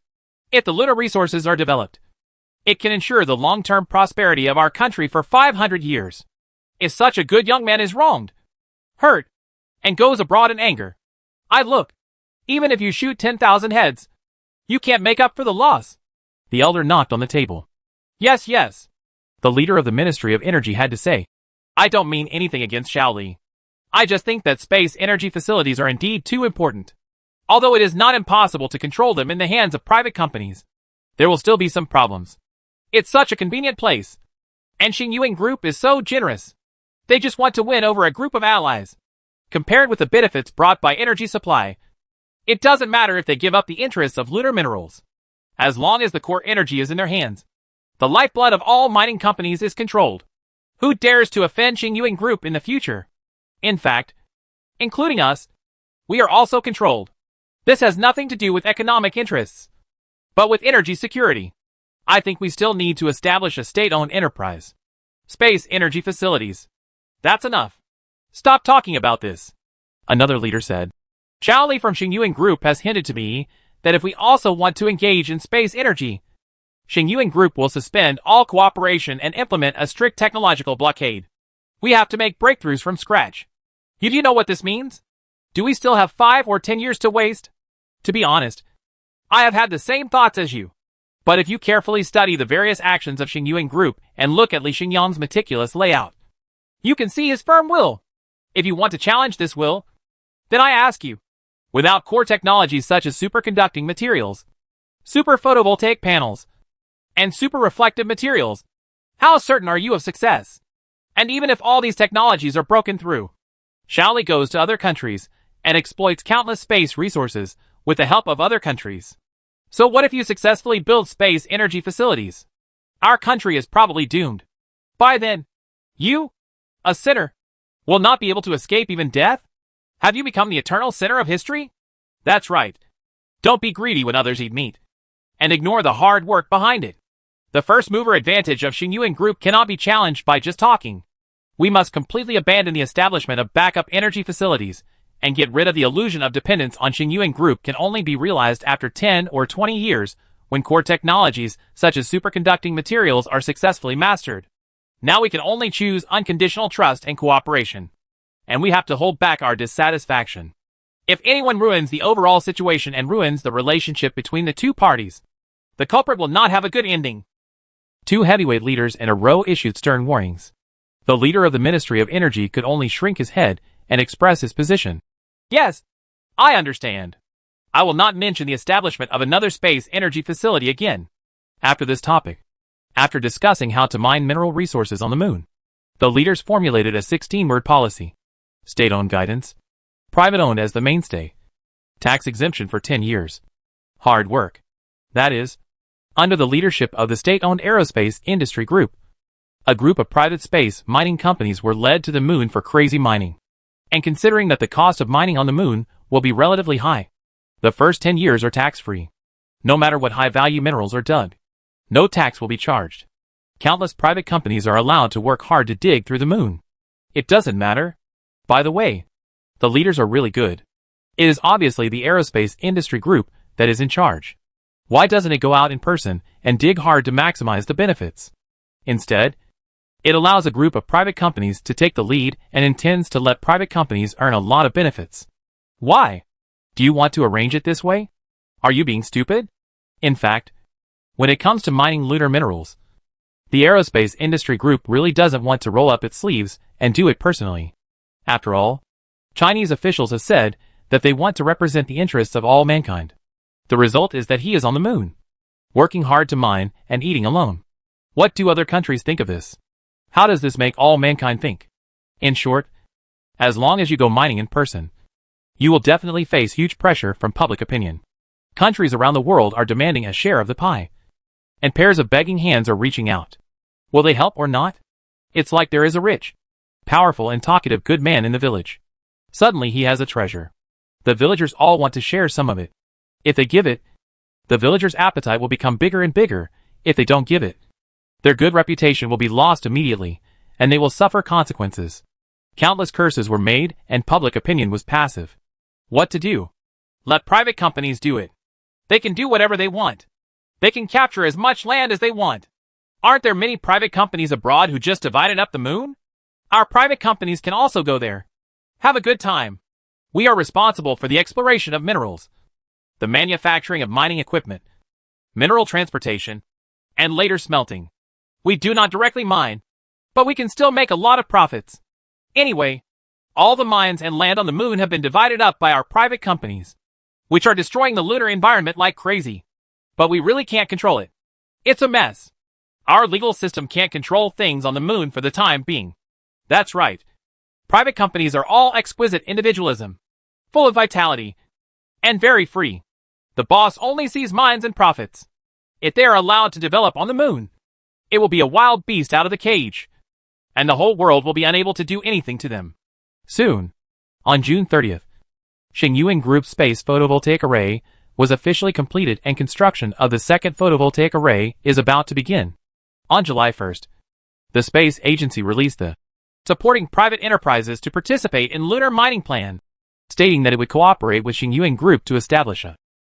If the lunar resources are developed, it can ensure the long-term prosperity of our country for 500 years. If such a good young man is wronged, hurt, and goes abroad in anger, even if you shoot 10,000 heads, you can't make up for the loss. The elder knocked on the table. Yes, yes, the leader of the Ministry of Energy had to say. I don't mean anything against Xiao Li. I just think that space energy facilities are indeed too important. Although it is not impossible to control them in the hands of private companies, there will still be some problems. It's such a convenient place. And Xingyuan Group is so generous. They just want to win over a group of allies. Compared with the benefits brought by energy supply, it doesn't matter if they give up the interests of lunar minerals. As long as the core energy is in their hands, the lifeblood of all mining companies is controlled. Who dares to offend Xingyuan Group in the future? In fact, including us, we are also controlled. This has nothing to do with economic interests, but with energy security. I think we still need to establish a state-owned enterprise. Space energy facilities. That's enough. Stop talking about this. Another leader said. Xiao Li from Xingyuan Group has hinted to me that if we also want to engage in space energy, Xingyuan Group will suspend all cooperation and implement a strict technological blockade. We have to make breakthroughs from scratch. Do you know what this means? Do we still have 5 or 10 years to waste? To be honest, I have had the same thoughts as you. But if you carefully study the various actions of Xingyuan Group and look at Li Xingyang's meticulous layout, you can see his firm will. If you want to challenge this will, then I ask you, without core technologies such as superconducting materials, super photovoltaic panels, and super reflective materials, how certain are you of success? And even if all these technologies are broken through, Xiao Li goes to other countries and exploits countless space resources with the help of other countries. So what if you successfully build space energy facilities? Our country is probably doomed. By then, you, a sinner, will not be able to escape even death? Have you become the eternal sinner of history? That's right. Don't be greedy when others eat meat, and ignore the hard work behind it. The first mover advantage of Xingyuan Group cannot be challenged by just talking. We must completely abandon the establishment of backup energy facilities and get rid of the illusion of dependence on Xingyuan Group can only be realized after 10 or 20 years when core technologies such as superconducting materials are successfully mastered. Now we can only choose unconditional trust and cooperation. And we have to hold back our dissatisfaction. If anyone ruins the overall situation and ruins the relationship between the two parties, the culprit will not have a good ending. Two heavyweight leaders in a row issued stern warnings. The leader of the Ministry of Energy could only shrink his head and express his position. Yes, I understand. I will not mention the establishment of another space energy facility again. After this topic, after discussing how to mine mineral resources on the moon, the leaders formulated a 16-word policy. State-owned guidance. Private-owned as the mainstay. Tax exemption for 10 years. Hard work. That is, under the leadership of the state-owned aerospace industry group. A group of private space mining companies were led to the moon for crazy mining. And considering that the cost of mining on the moon will be relatively high, the first 10 years are tax-free. No matter what high-value minerals are dug, no tax will be charged. Countless private companies are allowed to work hard to dig through the moon. It doesn't matter. By the way, the leaders are really good. It is obviously the aerospace industry group that is in charge. Why doesn't it go out in person and dig hard to maximize the benefits? Instead, it allows a group of private companies to take the lead and intends to let private companies earn a lot of benefits. Why? Do you want to arrange it this way? Are you being stupid? In fact, when it comes to mining lunar minerals, the aerospace industry group really doesn't want to roll up its sleeves and do it personally. After all, Chinese officials have said that they want to represent the interests of all mankind. The result is that he is on the moon, working hard to mine and eating alone. What do other countries think of this? How does this make all mankind think? In short, as long as you go mining in person, you will definitely face huge pressure from public opinion. Countries around the world are demanding a share of the pie, and pairs of begging hands are reaching out. Will they help or not? It's like there is a rich, powerful and talkative good man in the village. Suddenly he has a treasure. The villagers all want to share some of it. If they give it, the villagers' appetite will become bigger and bigger. If they don't give it, their good reputation will be lost immediately, and they will suffer consequences. Countless curses were made, and public opinion was passive. What to do? Let private companies do it. They can do whatever they want. They can capture as much land as they want. Aren't there many private companies abroad who just divided up the moon? Our private companies can also go there. Have a good time. We are responsible for the exploration of minerals, the manufacturing of mining equipment, mineral transportation, and later smelting. We do not directly mine, but we can still make a lot of profits. Anyway, all the mines and land on the moon have been divided up by our private companies, which are destroying the lunar environment like crazy. But we really can't control it. It's a mess. Our legal system can't control things on the moon for the time being. That's right. Private companies are all exquisite individualism, full of vitality, and very free. The boss only sees mines and profits. If they are allowed to develop on the moon, it will be a wild beast out of the cage, and the whole world will be unable to do anything to them. Soon, on June 30th, Xingyuan Group's space photovoltaic array was officially completed and construction of the second photovoltaic array is about to begin. On July 1st, the space agency released the supporting private enterprises to participate in lunar mining plan, stating that it would cooperate with Xingyuan Group to establish a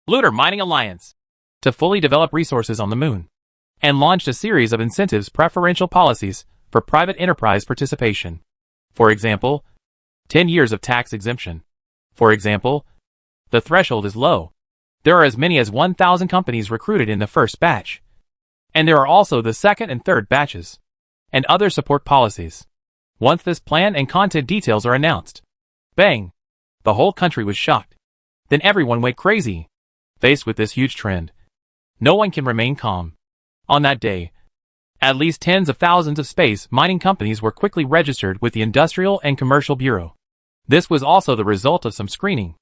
lunar mining alliance to fully develop resources on the moon, and launched a series of incentives preferential policies for private enterprise participation. For example, 10 years of tax exemption. For example, the threshold is low. There are as many as 1,000 companies recruited in the first batch, and there are also the second and third batches, and other support policies. Once this plan and content details are announced, bang! The whole country was shocked. Then everyone went crazy. Faced with this huge trend, no one can remain calm. On that day, at least tens of thousands of space mining companies were quickly registered with the Industrial and Commercial Bureau. This was also the result of some screening.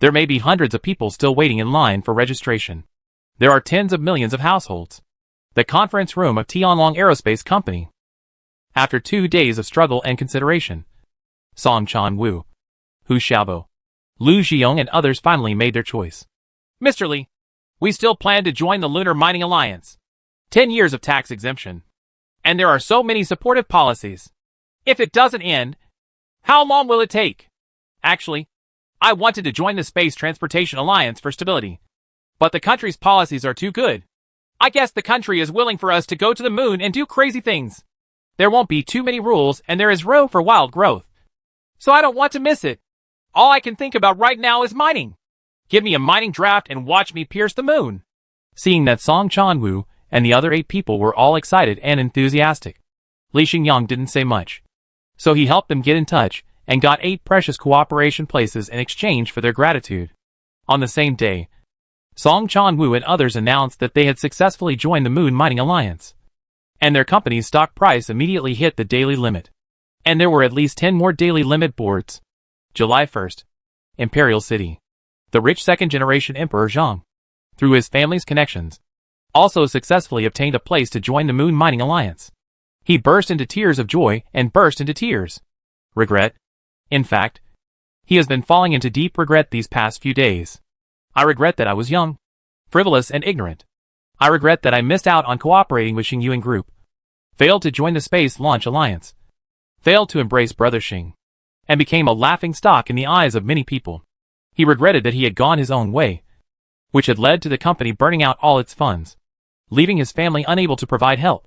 There may be hundreds of people still waiting in line for registration. There are tens of millions of households. The conference room of Tianlong Aerospace Company. After 2 days of struggle and consideration, Song Chan-woo, Hu Xiaobo, Lu Zhiyong and others finally made their choice. Mr. Li, we still plan to join the Lunar Mining Alliance. 10 years of tax exemption. And there are so many supportive policies. If it doesn't end, how long will it take? Actually, I wanted to join the Space Transportation Alliance for stability. But the country's policies are too good. I guess the country is willing for us to go to the moon and do crazy things. There won't be too many rules and there is room for wild growth. So I don't want to miss it. All I can think about right now is mining. Give me a mining draft and watch me pierce the moon. Seeing that Song Chan-woo and the other 8 people were all excited and enthusiastic, Lee Xingyang didn't say much. So he helped them get in touch and got 8 precious cooperation places in exchange for their gratitude. On the same day, Song Chan-woo and others announced that they had successfully joined the Moon Mining Alliance, and their company's stock price immediately hit the daily limit. And there were at least 10 more daily limit boards. July 1st. Imperial City. The rich second-generation Emperor Zhang, through his family's connections, also successfully obtained a place to join the Moon Mining Alliance. He burst into tears of joy and burst into tears. Regret. In fact, he has been falling into deep regret these past few days. I regret that I was young, frivolous and ignorant. I regret that I missed out on cooperating with Xingyuan Group, failed to join the Space Launch Alliance, failed to embrace Brother Xing, and became a laughing stock in the eyes of many people. He regretted that he had gone his own way, which had led to the company burning out all its funds, leaving his family unable to provide help,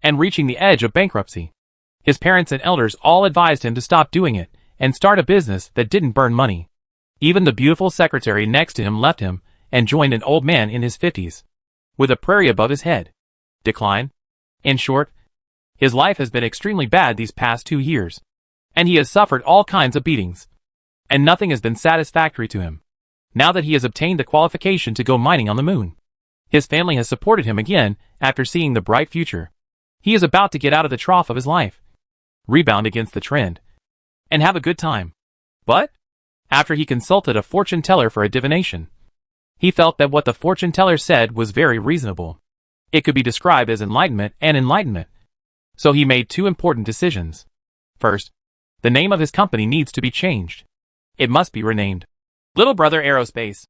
and reaching the edge of bankruptcy. His parents and elders all advised him to stop doing it and start a business that didn't burn money. Even the beautiful secretary next to him left him and joined an old man in his 50s, with a prairie above his head. Decline. In short, his life has been extremely bad these past 2 years, and he has suffered all kinds of beatings, and nothing has been satisfactory to him. Now that he has obtained the qualification to go mining on the moon, his family has supported him again after seeing the bright future. He is about to get out of the trough of his life, rebound against the trend, and have a good time. But, after he consulted a fortune teller for a divination, he felt that what the fortune teller said was very reasonable. It could be described as enlightenment and enlightenment. So he made 2 important decisions. First, the name of his company needs to be changed. It must be renamed Little Brother Aerospace.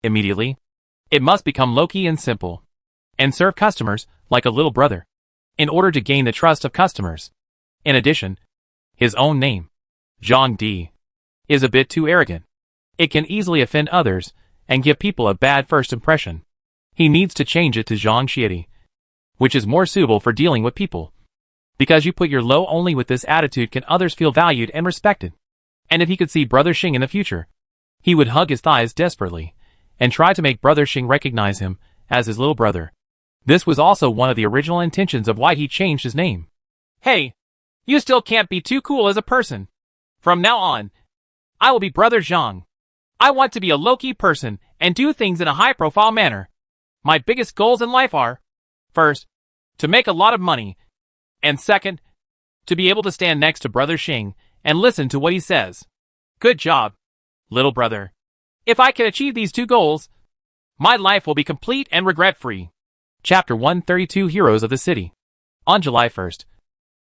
Immediately, it must become low-key and simple, and serve customers like a little brother, in order to gain the trust of customers. In addition, his own name, Zhang Di, is a bit too arrogant. It can easily offend others and give people a bad first impression. He needs to change it to Zhang Xiedi, which is more suitable for dealing with people. Because you put your low only with this attitude can others feel valued and respected. And if he could see Brother Xing in the future, he would hug his thighs desperately and try to make Brother Xing recognize him as his little brother. This was also one of the original intentions of why he changed his name. Hey, you still can't be too cool as a person. From now on, I will be Brother Zhang. I want to be a low-key person and do things in a high-profile manner. My biggest goals in life are, first, to make a lot of money, and second, to be able to stand next to Brother Xing and listen to what he says. Good job, little brother. If I can achieve these 2 goals, my life will be complete and regret-free. Chapter 132 Heroes of the City. On July 1st,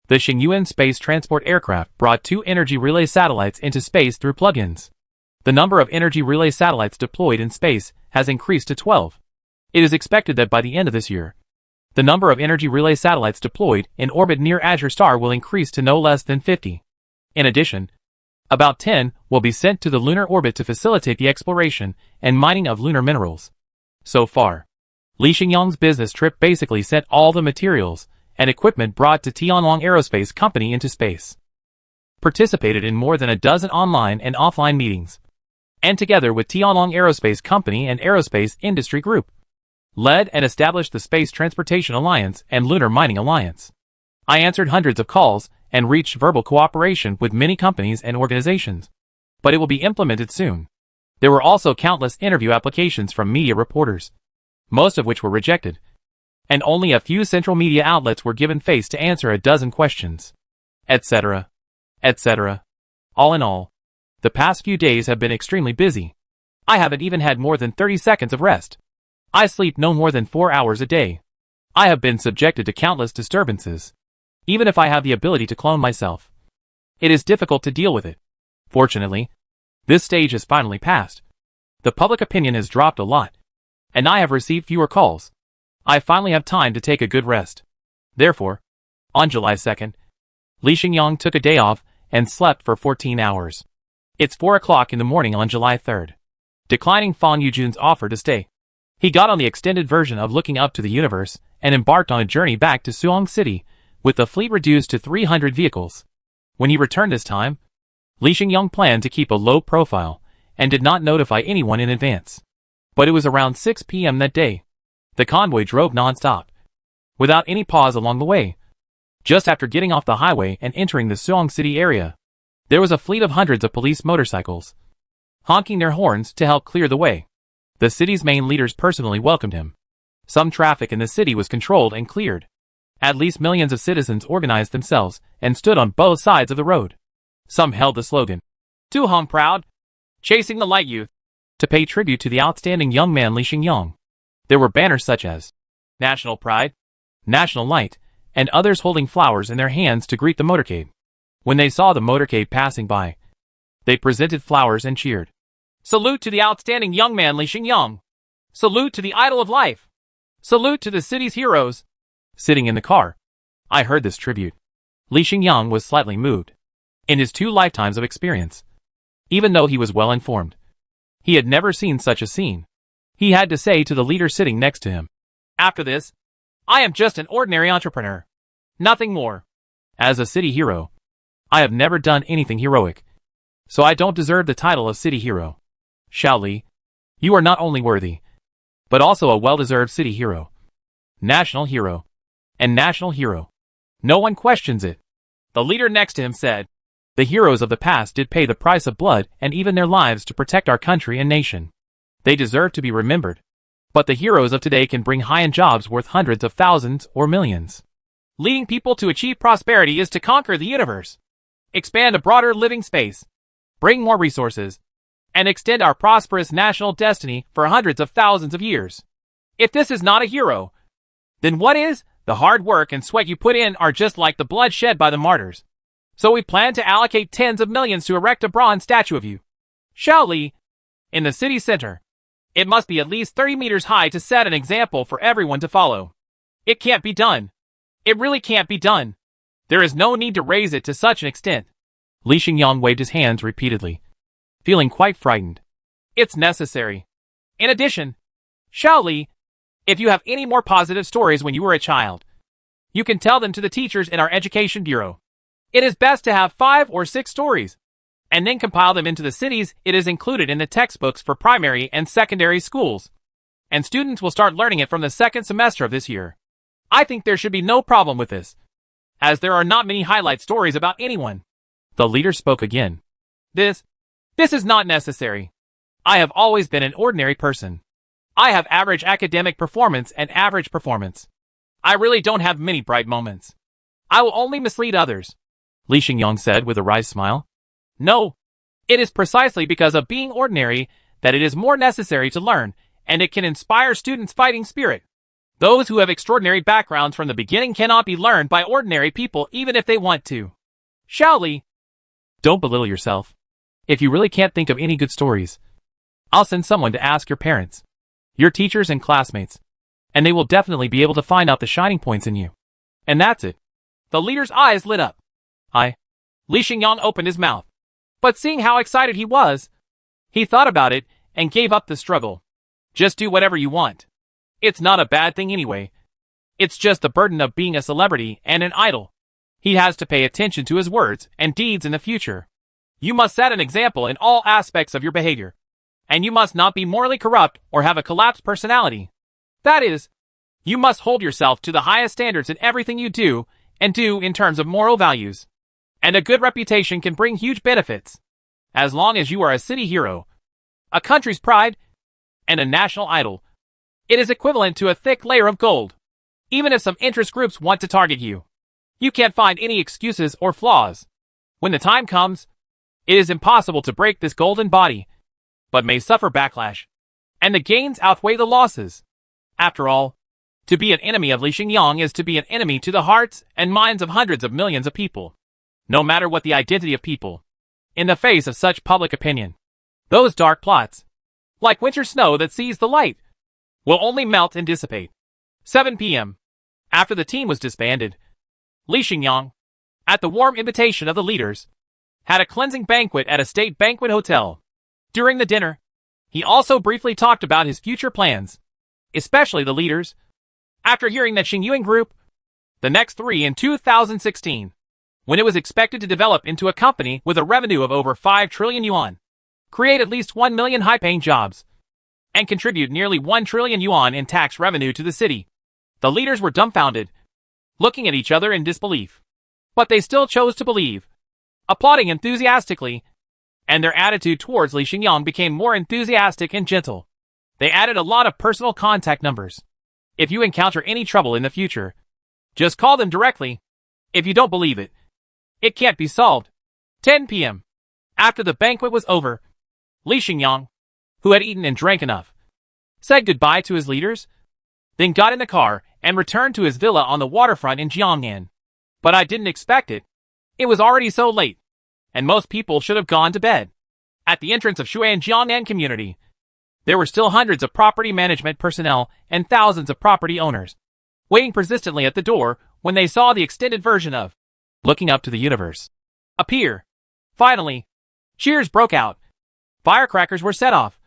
the Xingyuan space transport aircraft brought 2 energy relay satellites into space through plug-ins. The number of energy relay satellites deployed in space has increased to 12. It is expected that by the end of this year, the number of energy relay satellites deployed in orbit near Azure Star will increase to no less than 50. In addition, about 10 will be sent to the lunar orbit to facilitate the exploration and mining of lunar minerals. So far, Lee Xingyang's business trip basically sent all the materials and equipment brought to Tianlong Aerospace Company into space, participated in more than a dozen online and offline meetings, and together with Tianlong Aerospace Company and Aerospace Industry Group, led and established the Space Transportation Alliance and Lunar Mining Alliance. I answered hundreds of calls and reached verbal cooperation with many companies and organizations, but it will be implemented soon. There were also countless interview applications from media reporters, most of which were rejected, and only a few central media outlets were given face to answer a dozen questions, etc., etc. All in all, the past few days have been extremely busy. I haven't even had more than 30 seconds of rest. I sleep no more than 4 hours a day. I have been subjected to countless disturbances. Even if I have the ability to clone myself, it is difficult to deal with it. Fortunately, this stage has finally passed. The public opinion has dropped a lot, and I have received fewer calls. I finally have time to take a good rest. Therefore, on July 2nd, Lee Xingyang took a day off and slept for 14 hours. It's 4 o'clock in the morning on July 3rd. Declining Fang Yujun's offer to stay, He got on the extended version of Looking Up to the Universe and embarked on a journey back to Suong City, with the fleet reduced to 300 vehicles. When he returned this time, Li Xingyang planned to keep a low profile and did not notify anyone in advance. But it was around 6 p.m. that day. The convoy drove non-stop, without any pause along the way. Just after getting off the highway and entering the Suong City area, there was a fleet of hundreds of police motorcycles, honking their horns to help clear the way. The city's main leaders personally welcomed him. Some traffic in the city was controlled and cleared. At least millions of citizens organized themselves and stood on both sides of the road. Some held the slogan, "Tu Hong Proud, Chasing the Light Youth," to pay tribute to the outstanding young man Li Xingyang. There were banners such as National Pride, National Light, and others holding flowers in their hands to greet the motorcade. When they saw the motorcade passing by, they presented flowers and cheered. "Salute to the outstanding young man Li Xingyang! Salute to the idol of life! Salute to the city's heroes!" Sitting in the car, I heard this tribute. Li Xingyang was slightly moved. In his 2 lifetimes of experience, even though he was well informed, he had never seen such a scene. He had to say to the leader sitting next to him, "After this, I am just an ordinary entrepreneur. Nothing more. As a city hero, I have never done anything heroic, so I don't deserve the title of city hero. Xiao Li, you are not only worthy, but also a well-deserved city hero, national hero, and national hero. No one questions it." The leader next to him said, "The heroes of the past did pay the price of blood and even their lives to protect our country and nation. They deserve to be remembered. But the heroes of today can bring high-end jobs worth hundreds of thousands or millions. Leading people to achieve prosperity is to conquer the universe, expand a broader living space, bring more resources, and extend our prosperous national destiny for hundreds of thousands of years. If this is not a hero, then what is? The hard work and sweat you put in are just like the blood shed by the martyrs. So we plan to allocate tens of millions to erect a bronze statue of you, Xiao Li, in the city center. It must be at least 30 meters high to set an example for everyone to follow. It can't be done. It really can't be done. There is no need to raise it to such an extent." Li Xingyang waved his hands repeatedly, feeling quite frightened. "It's necessary. In addition, Xiao Li, if you have any more positive stories when you were a child, you can tell them to the teachers in our education bureau. It is best to have 5 or 6 stories, and then compile them into the cities it is included in the textbooks for primary and secondary schools, and students will start learning it from the 2nd semester of this year. I think there should be no problem with this, as there are not many highlight stories about anyone." The leader spoke again. This is not necessary. I have always been an ordinary person. I have average academic performance and average performance. I really don't have many bright moments. I will only mislead others," Li Xingyang said with a wry smile. "No, it is precisely because of being ordinary that it is more necessary to learn, and it can inspire students' fighting spirit. Those who have extraordinary backgrounds from the beginning cannot be learned by ordinary people even if they want to. Xiao Li, don't belittle yourself. If you really can't think of any good stories, I'll send someone to ask your parents, your teachers and classmates, and they will definitely be able to find out the shining points in you. And that's it." The leader's eyes lit up. Li Xingyang opened his mouth, but seeing how excited he was, he thought about it and gave up the struggle. "Just do whatever you want. It's not a bad thing anyway. It's just the burden of being a celebrity and an idol. He has to pay attention to his words and deeds in the future. You must set an example in all aspects of your behavior, and you must not be morally corrupt or have a collapsed personality. That is, you must hold yourself to the highest standards in everything you do and do in terms of moral values. And a good reputation can bring huge benefits, as long as you are a city hero, a country's pride, and a national idol. It is equivalent to a thick layer of gold. Even if some interest groups want to target you, you can't find any excuses or flaws. When the time comes, it is impossible to break this golden body, but may suffer backlash, and the gains outweigh the losses. After all, to be an enemy of Li Xingyang is to be an enemy to the hearts and minds of hundreds of millions of people, no matter what the identity of people. In the face of such public opinion, those dark plots, like winter snow that sees the light, will only melt and dissipate." 7 p.m. After the team was disbanded, Li Xingyang, at the warm invitation of the leaders, had a cleansing banquet at a state banquet hotel. During the dinner, he also briefly talked about his future plans. especially the leaders, after hearing that Xingyuan Group, the next three in 2016, when it was expected to develop into a company with a revenue of over 5 trillion yuan, create at least 1 million high-paying jobs, and contribute nearly 1 trillion yuan in tax revenue to the city. The leaders were dumbfounded, looking at each other in disbelief. But they still chose to believe, applauding enthusiastically, and their attitude towards Li Xingyang became more enthusiastic and gentle. They added a lot of personal contact numbers. If you encounter any trouble in the future, just call them directly. If you don't believe it, it can't be solved. 10 p.m. After the banquet was over, Li Xingyang, who had eaten and drank enough, said goodbye to his leaders, then got in the car and returned to his villa on the waterfront in Jiangnan. But I didn't expect it. It was already so late, and most people should have gone to bed. At the entrance of Shuan Jiangnan community, there were still hundreds of property management personnel and thousands of property owners, waiting persistently at the door when they saw the extended version of Looking Up to the Universe appear. Finally, cheers broke out. Firecrackers were set off,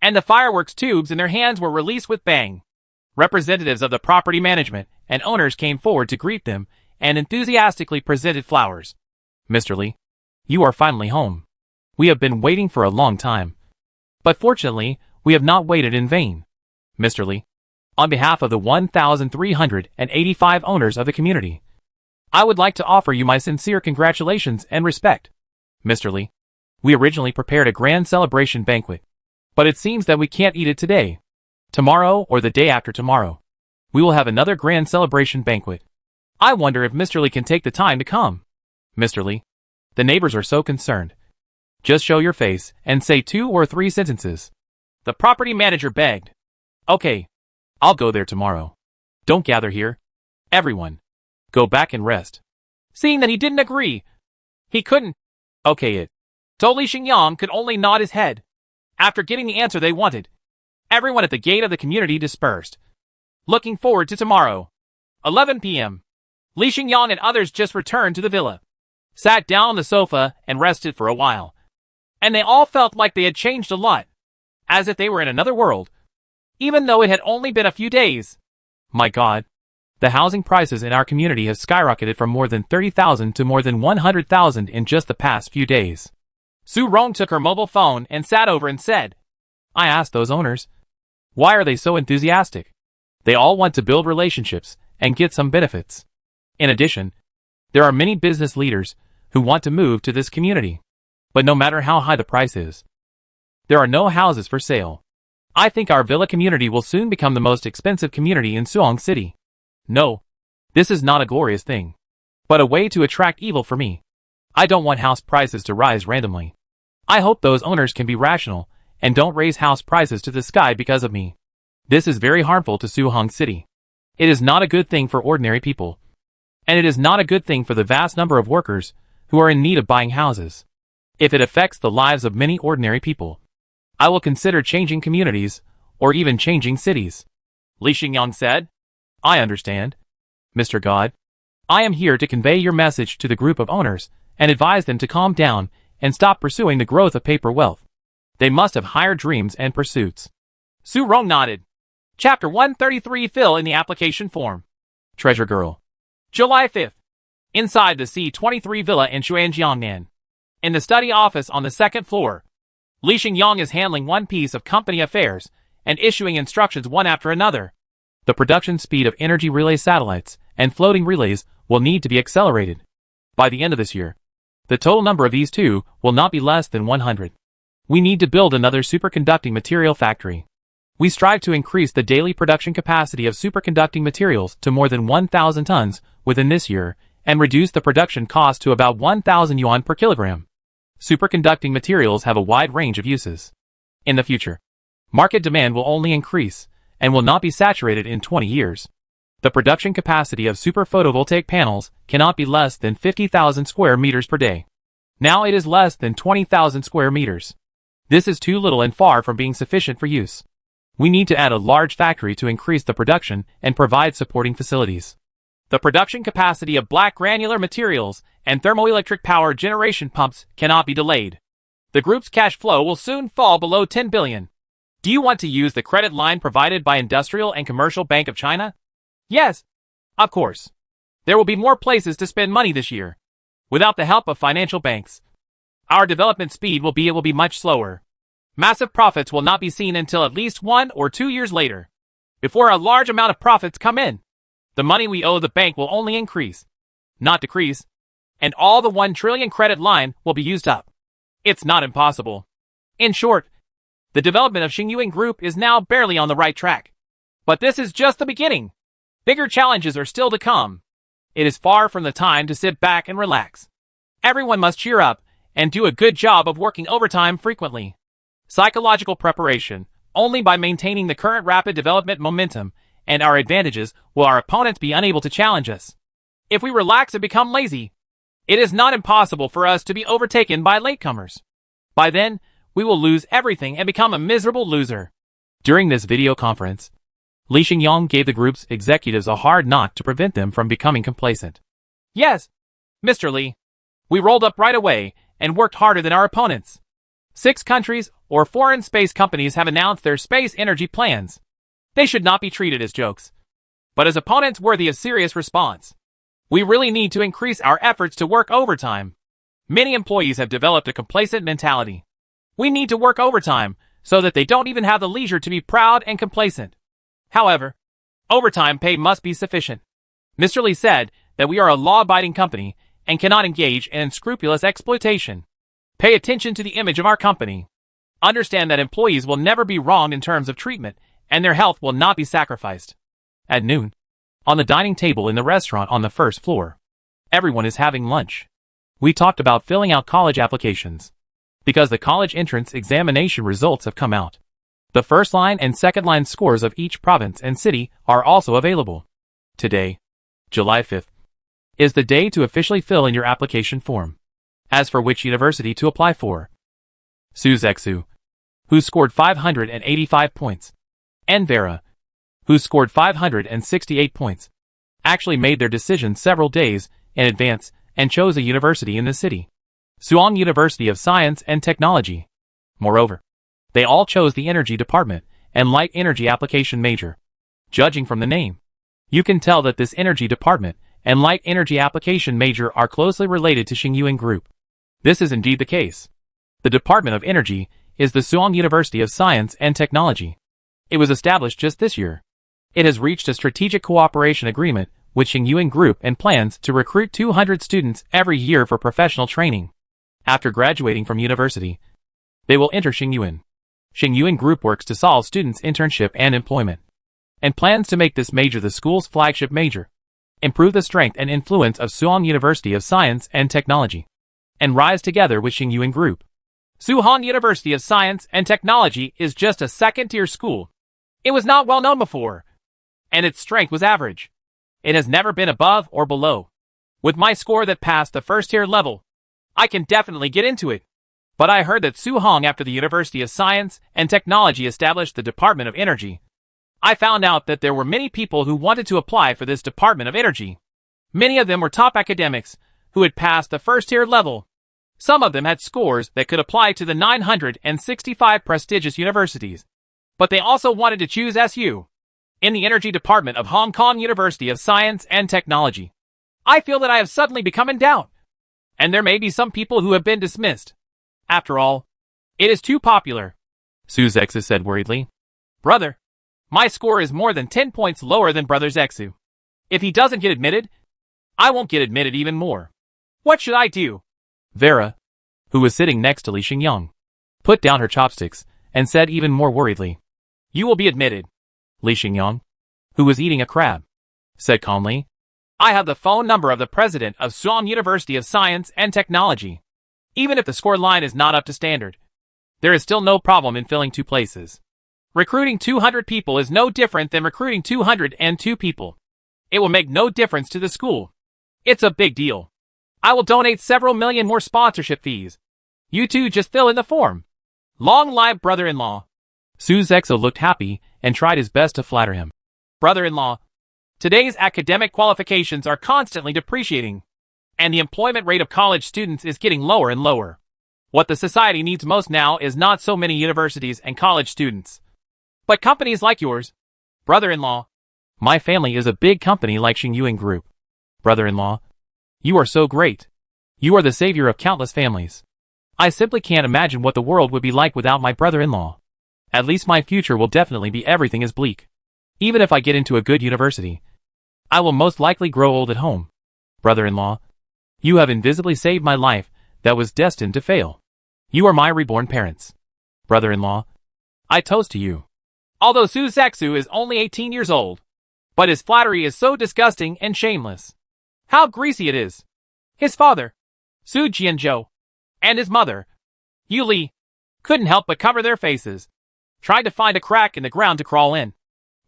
and the fireworks tubes in their hands were released with bang. Representatives of the property management and owners came forward to greet them and enthusiastically presented flowers. Mr. Li, you are finally home. We have been waiting for a long time. But fortunately, we have not waited in vain. Mr. Li, on behalf of the 1,385 owners of the community, I would like to offer you my sincere congratulations and respect. Mr. Li, we originally prepared a grand celebration banquet, but it seems that we can't eat it today. Tomorrow or the day after tomorrow, we will have another grand celebration banquet. I wonder if Mr. Li can take the time to come. Mr. Li, the neighbors are so concerned. Just show your face and say 2 or 3 sentences. The property manager begged. Okay, I'll go there tomorrow. Don't gather here. Everyone, go back and rest. Seeing that he didn't agree, he couldn't. Okay it. So Li Xingyang could only nod his head. After getting the answer they wanted, everyone at the gate of the community dispersed, looking forward to tomorrow. 11 p.m. Li Xingyang and others just returned to the villa, sat down on the sofa and rested for a while. And they all felt like they had changed a lot, as if they were in another world, even though it had only been a few days. My God, the housing prices in our community have skyrocketed from more than 30,000 to more than 100,000 in just the past few days. Su Rong took her mobile phone and sat over and said, I asked those owners, why are they so enthusiastic? They all want to build relationships and get some benefits. In addition, there are many business leaders who want to move to this community. But no matter how high the price is, there are no houses for sale. I think our villa community will soon become the most expensive community in Suong City. No, this is not a glorious thing, but a way to attract evil for me. I don't want house prices to rise randomly. I hope those owners can be rational and don't raise house prices to the sky because of me. This is very harmful to Suong City. It is not a good thing for ordinary people, and it is not a good thing for the vast number of workers who are in need of buying houses. If it affects the lives of many ordinary people, I will consider changing communities or even changing cities. Li Xingyang said, I understand. Mr. God, I am here to convey your message to the group of owners and advise them to calm down and stop pursuing the growth of paper wealth. They must have higher dreams and pursuits. Su Rong nodded. Chapter 133. Fill in the application form. Treasure Girl. July 5th. Inside the C23 villa in Shuanjiangnan. In the study office on the second floor, Li Xingyang is handling one piece of company affairs and issuing instructions one after another. The production speed of energy relay satellites and floating relays will need to be accelerated. By the end of this year, the total number of these two will not be less than 100. We need to build another superconducting material factory. We strive to increase the daily production capacity of superconducting materials to more than 1,000 tons within this year and reduce the production cost to about 1,000 yuan per kilogram. Superconducting materials have a wide range of uses. In the future, market demand will only increase and will not be saturated in 20 years. The production capacity of super photovoltaic panels cannot be less than 50,000 square meters per day. Now it is less than 20,000 square meters. This is too little and far from being sufficient for use. We need to add a large factory to increase the production and provide supporting facilities. The production capacity of black granular materials and thermoelectric power generation pumps cannot be delayed. The group's cash flow will soon fall below 10 billion. Do you want to use the credit line provided by Industrial and Commercial Bank of China? Yes, of course. There will be more places to spend money this year. Without the help of financial banks, our development speed will be much slower. Massive profits will not be seen until at least 1 or 2 years later. Before a large amount of profits come in, the money we owe the bank will only increase, not decrease, and all the 1 trillion credit line will be used up. It's not impossible. In short, the development of Xingyuan Group is now barely on the right track. But this is just the beginning. Bigger challenges are still to come. It is far from the time to sit back and relax. Everyone must cheer up and do a good job of working overtime frequently. Psychological preparation. Only by maintaining the current rapid development momentum and our advantages will our opponents be unable to challenge us. If we relax and become lazy, it is not impossible for us to be overtaken by latecomers. By then, we will lose everything and become a miserable loser. During this video conference, Li Xingyang gave the group's executives a hard knock to prevent them from becoming complacent. Yes, Mr. Li. We rolled up right away and worked harder than our opponents. 6 countries or foreign space companies have announced their space energy plans. They should not be treated as jokes, but as opponents worthy of serious response. We really need to increase our efforts to work overtime. Many employees have developed a complacent mentality. We need to work overtime so that they don't even have the leisure to be proud and complacent. However, overtime pay must be sufficient. Mr. Li said that we are a law-abiding company and cannot engage in unscrupulous exploitation. Pay attention to the image of our company. Understand that employees will never be wronged in terms of treatment, and their health will not be sacrificed. At noon, on the dining table in the restaurant on the first floor, everyone is having lunch. We talked about filling out college applications, because the college entrance examination results have come out. The first line and second line scores of each province and city are also available. Today, July 5th, is the day to officially fill in your application form. As for which university to apply for, Su Zexu, who scored 585 points, and Vera, who scored 568 points, actually made their decision several days in advance and chose a university in the city, Suong University of Science and Technology. Moreover, they all chose the energy department and light energy application major. Judging from the name, you can tell that this energy department and light energy application major are closely related to Xingyuan Group. This is indeed the case. The Department of Energy is the Suong University of Science and Technology. It was established just this year. It has reached a strategic cooperation agreement with Xingyuan Group and plans to recruit 200 students every year for professional training. After graduating from university, they will enter Xingyuan. Xingyuan Group works to solve students' internship and employment, and plans to make this major the school's flagship major, improve the strength and influence of Suong University of Science and Technology, and rise together with Xingyuan Group. Suong University of Science and Technology is just a second-tier school. It was not well known before, and its strength was average. It has never been above or below. With my score that passed the first-tier level, I can definitely get into it. But I heard that Suong, after the University of Science and Technology established the Department of Energy, I found out that there were many people who wanted to apply for this Department of Energy. Many of them were top academics who had passed the first-tier level. Some of them had scores that could apply to the 965 prestigious universities. But they also wanted to choose SU in the Energy Department of Hong Kong University of Science and Technology. I feel that I have suddenly become in doubt, and there may be some people who have been dismissed. After all, it is too popular, Su Zexu said worriedly. Brother, my score is more than 10 points lower than Brother Zexu. If he doesn't get admitted, I won't get admitted even more. What should I do? Vera, who was sitting next to Li Xingyang, put down her chopsticks and said even more worriedly, You will be admitted. Li Xingyang, who was eating a crab, said calmly, I have the phone number of the president of Suong University of Science and Technology. Even if the score line is not up to standard, there is still no problem in filling 2 places. Recruiting 200 people is no different than recruiting 202 people. It will make no difference to the school. It's a big deal. I will donate several million more sponsorship fees. You two just fill in the form. Long live brother-in-law. Su Zexu looked happy and tried his best to flatter him. Brother-in-law, today's academic qualifications are constantly depreciating, and the employment rate of college students is getting lower and lower. What the society needs most now is not so many universities and college students, But companies like yours, brother-in-law. My family is a big company like Xingyuan Group. Brother-in-law, you are so great. You are the savior of countless families. I simply can't imagine what the world would be like without my brother-in-law. At least my future will definitely be everything is bleak. Even if I get into a good university, I will most likely grow old at home. Brother-in-law, you have invisibly saved my life that was destined to fail. You are my reborn parents. Brother-in-law, I toast to you. Although Su Zexu is only 18 years old, but his flattery is so disgusting and shameless. How greasy it is. His father, Su Jianzhou, and his mother, Yu Li, couldn't help but cover their faces, tried to find a crack in the ground to crawl in,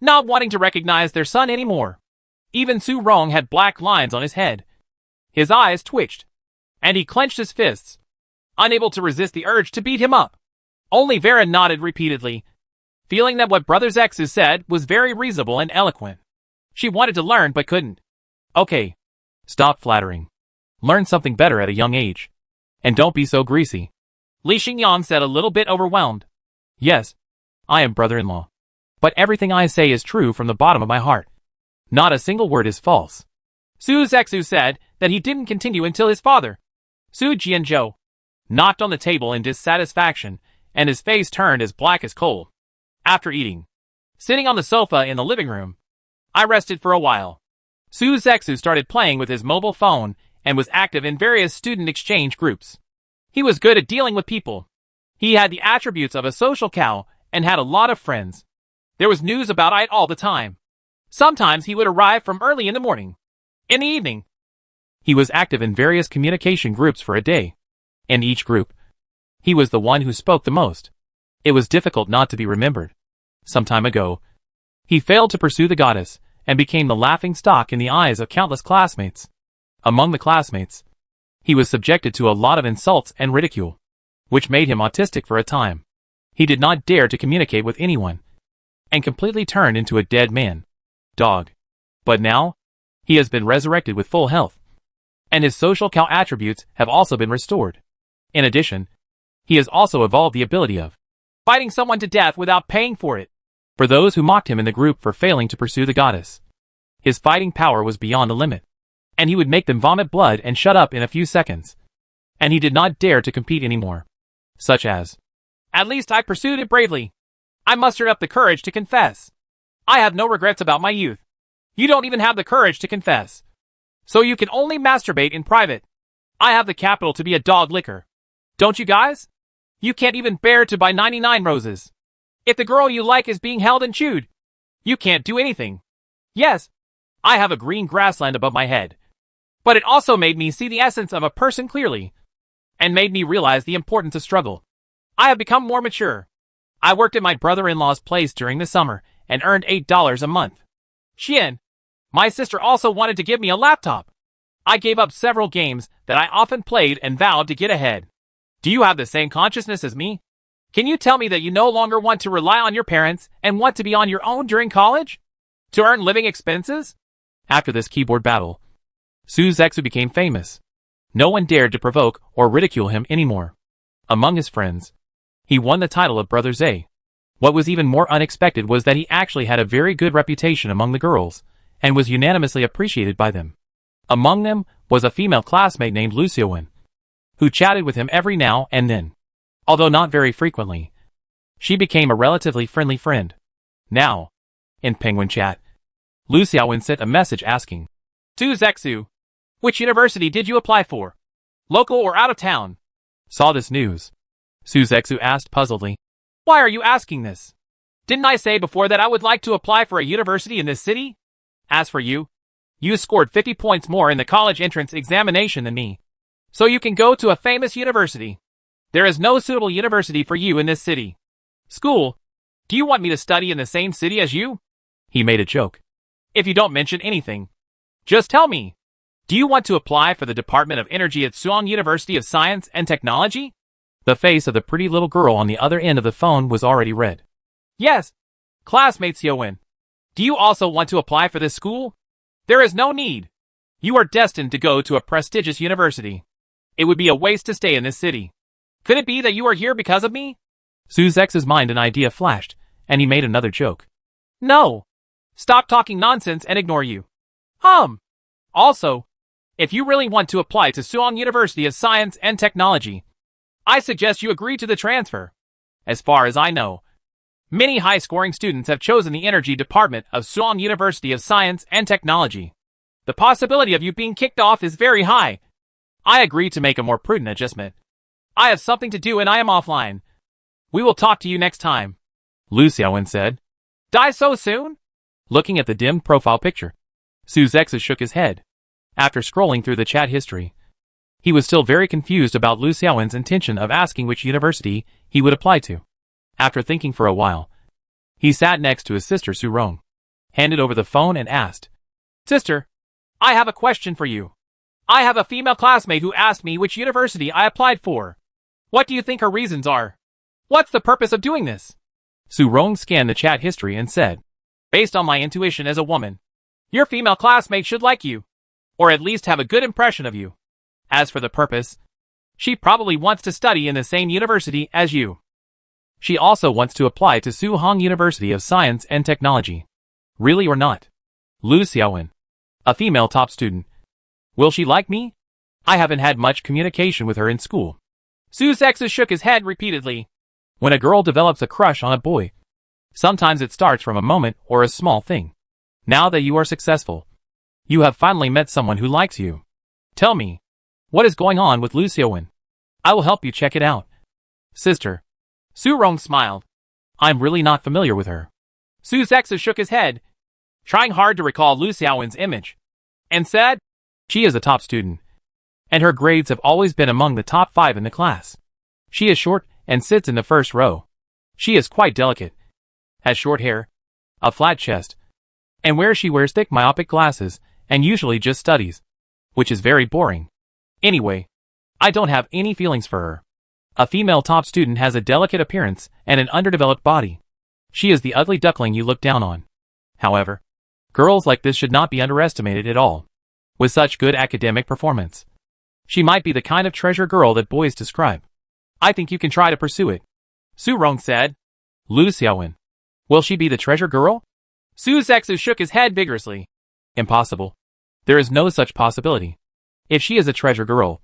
not wanting to recognize their son anymore. Even Su Rong had black lines on his head. His eyes twitched, and he clenched his fists, unable to resist the urge to beat him up. Only Vera nodded repeatedly, feeling that what Brother Zexu said was very reasonable and eloquent. She wanted to learn but couldn't. Okay, stop flattering. Learn something better at a young age. And don't be so greasy. Li Xingyang said a little bit overwhelmed. Yes, I am brother-in-law. But everything I say is true from the bottom of my heart. Not a single word is false. Su Zexu said that he didn't continue until his father, Su Jianzhou, knocked on the table in dissatisfaction, and his face turned as black as coal. After eating, sitting on the sofa in the living room, I rested for a while. Su Zexu started playing with his mobile phone and was active in various student exchange groups. He was good at dealing with people. He had the attributes of a social cow and had a lot of friends. There was news about it all the time. Sometimes he would arrive from early in the morning. In the evening, he was active in various communication groups for a day. In each group, he was the one who spoke the most. It was difficult not to be remembered. Some time ago, he failed to pursue the goddess and became the laughing stock in the eyes of countless classmates. Among the classmates, he was subjected to a lot of insults and ridicule, which made him autistic for a time. He did not dare to communicate with anyone, and completely turned into a dead man. Dog. But now, he has been resurrected with full health, and his social cow attributes have also been restored. In addition, he has also evolved the ability of fighting someone to death without paying for it. For those who mocked him in the group for failing to pursue the goddess, his fighting power was beyond the limit, and he would make them vomit blood and shut up in a few seconds. And he did not dare to compete anymore. Such as, at least I pursued it bravely. I mustered up the courage to confess. I have no regrets about my youth. You don't even have the courage to confess. So you can only masturbate in private. I have the capital to be a dog licker. Don't you guys? You can't even bear to buy 99 roses. If the girl you like is being held and chewed, you can't do anything. Yes, I have a green grassland above my head. But it also made me see the essence of a person clearly, and made me realize the importance of struggle. I have become more mature. I worked at my brother-in-law's place during the summer and earned $8 a month. Xian, my sister also wanted to give me a laptop. I gave up several games that I often played and vowed to get ahead. Do you have the same consciousness as me? Can you tell me that you no longer want to rely on your parents and want to be on your own during college? To earn living expenses? After this keyboard battle, Su Zexu became famous. No one dared to provoke or ridicule him anymore. Among his friends, he won the title of Brother Zay. What was even more unexpected was that he actually had a very good reputation among the girls, and was unanimously appreciated by them. Among them was a female classmate named Lu Xiaowen, who chatted with him every now and then. Although not very frequently, she became a relatively friendly friend. Now, in Penguin Chat, Lu Xiaowen sent a message asking, Su Zexu, which university did you apply for? Local or out of town? Saw this news. Su Zexu asked puzzledly. Why are you asking this? Didn't I say before that I would like to apply for a university in this city? As for you, you scored 50 points more in the college entrance examination than me. So you can go to a famous university. There is no suitable university for you in this city. School, do you want me to study in the same city as you? He made a joke. If you don't mention anything, just tell me. Do you want to apply for the Department of Energy at Suong University of Science and Technology? The face of the pretty little girl on the other end of the phone was already red. Yes. Classmate Xiaowen, do you also want to apply for this school? There is no need. You are destined to go to a prestigious university. It would be a waste to stay in this city. Could it be that you are here because of me? Su Zex's mind an idea flashed, and he made another joke. No. Stop talking nonsense and ignore you. Also, if you really want to apply to Suwon University of Science and Technology, I suggest you agree to the transfer. As far as I know, many high-scoring students have chosen the Energy Department of Suwon University of Science and Technology. The possibility of you being kicked off is very high. I agree to make a more prudent adjustment. I have something to do and I am offline. We will talk to you next time, Lu Xiaowen said. Die so soon? Looking at the dimmed profile picture, Su Zexus shook his head. After scrolling through the chat history, he was still very confused about Lu Xiaowen's intention of asking which university he would apply to. After thinking for a while, he sat next to his sister Su Rong, handed over the phone and asked, Sister, I have a question for you. I have a female classmate who asked me which university I applied for. What do you think her reasons are? What's the purpose of doing this? Su Rong scanned the chat history and said, Based on my intuition as a woman, your female classmate should like you, or at least have a good impression of you. As for the purpose, she probably wants to study in the same university as you. She also wants to apply to Suhong University of Science and Technology. Really or not? Lu Xiaowen, a female top student. Will she like me? I haven't had much communication with her in school. Su Zexus shook his head repeatedly. When a girl develops a crush on a boy, sometimes it starts from a moment or a small thing. Now that you are successful, you have finally met someone who likes you. Tell me, what is going on with Lu Xiaowen? I will help you check it out. Sister. Su Rong smiled. I'm really not familiar with her. Su Zexus shook his head, trying hard to recall Lu Xiaowen's image, and said, She is a top student, and her grades have always been among the top 5 in the class. She is short and sits in the first row. She is quite delicate, has short hair, a flat chest, and she wears thick myopic glasses and usually just studies, which is very boring. Anyway, I don't have any feelings for her. A female top student has a delicate appearance and an underdeveloped body. She is the ugly duckling you look down on. However, girls like this should not be underestimated at all. With such good academic performance, she might be the kind of treasure girl that boys describe. I think you can try to pursue it. Su Rong said. Lu Xiaowen. Will she be the treasure girl? Su Zexus shook his head vigorously. Impossible. There is no such possibility. If she is a treasure girl,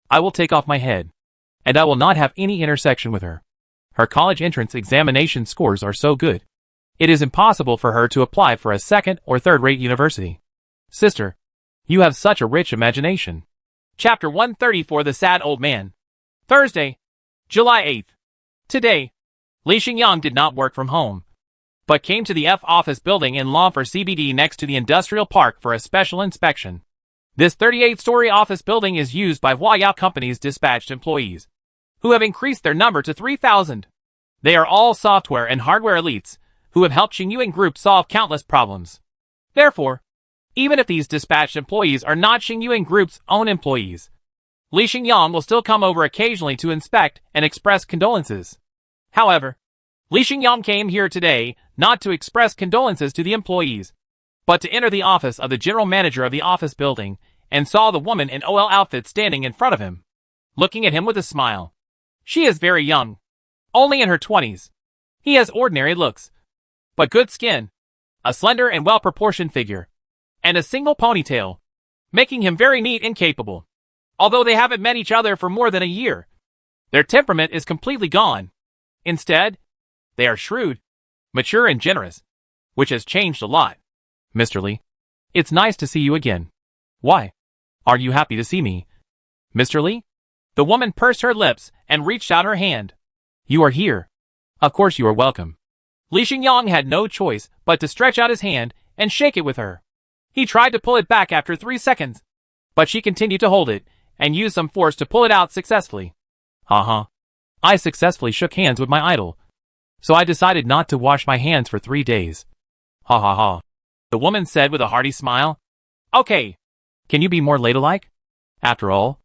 I will take off my head, and I will not have any intersection with her. Her college entrance examination scores are so good. It is impossible for her to apply for a second or third-rate university. Sister, you have such a rich imagination. Chapter 134 The Sad Old Man. Thursday, July 8th. Today, Li Xingyang did not work from home, but came to the F office building in Longfor CBD next to the industrial park for a special inspection. This 38-story office building is used by Huayao Company's dispatched employees, who have increased their number to 3,000. They are all software and hardware elites who have helped Xingyuan Group solve countless problems. Therefore, even if these dispatched employees are not Xingyuan Group's own employees, Li Xingyang will still come over occasionally to inspect and express condolences. However, Li Xingyang came here today not to express condolences to the employees, but to enter the office of the general manager of the office building and saw the woman in OL outfit standing in front of him, looking at him with a smile. She is very young, only in her 20s. He has ordinary looks, but good skin, a slender and well-proportioned figure, and a single ponytail, making him very neat and capable. Although they haven't met each other for more than a year, their temperament is completely gone. Instead, they are shrewd, mature and generous, which has changed a lot. Mr. Li, it's nice to see you again. Why? Are you happy to see me? Mr. Li? The woman pursed her lips and reached out her hand. You are here. Of course you are welcome. Li Xingyang had no choice but to stretch out his hand and shake it with her. He tried to pull it back after 3 seconds, but she continued to hold it and used some force to pull it out successfully. I successfully shook hands with my idol, so I decided not to wash my hands for 3 days. The woman said with a hearty smile. Okay. Can you be more ladylike? After all,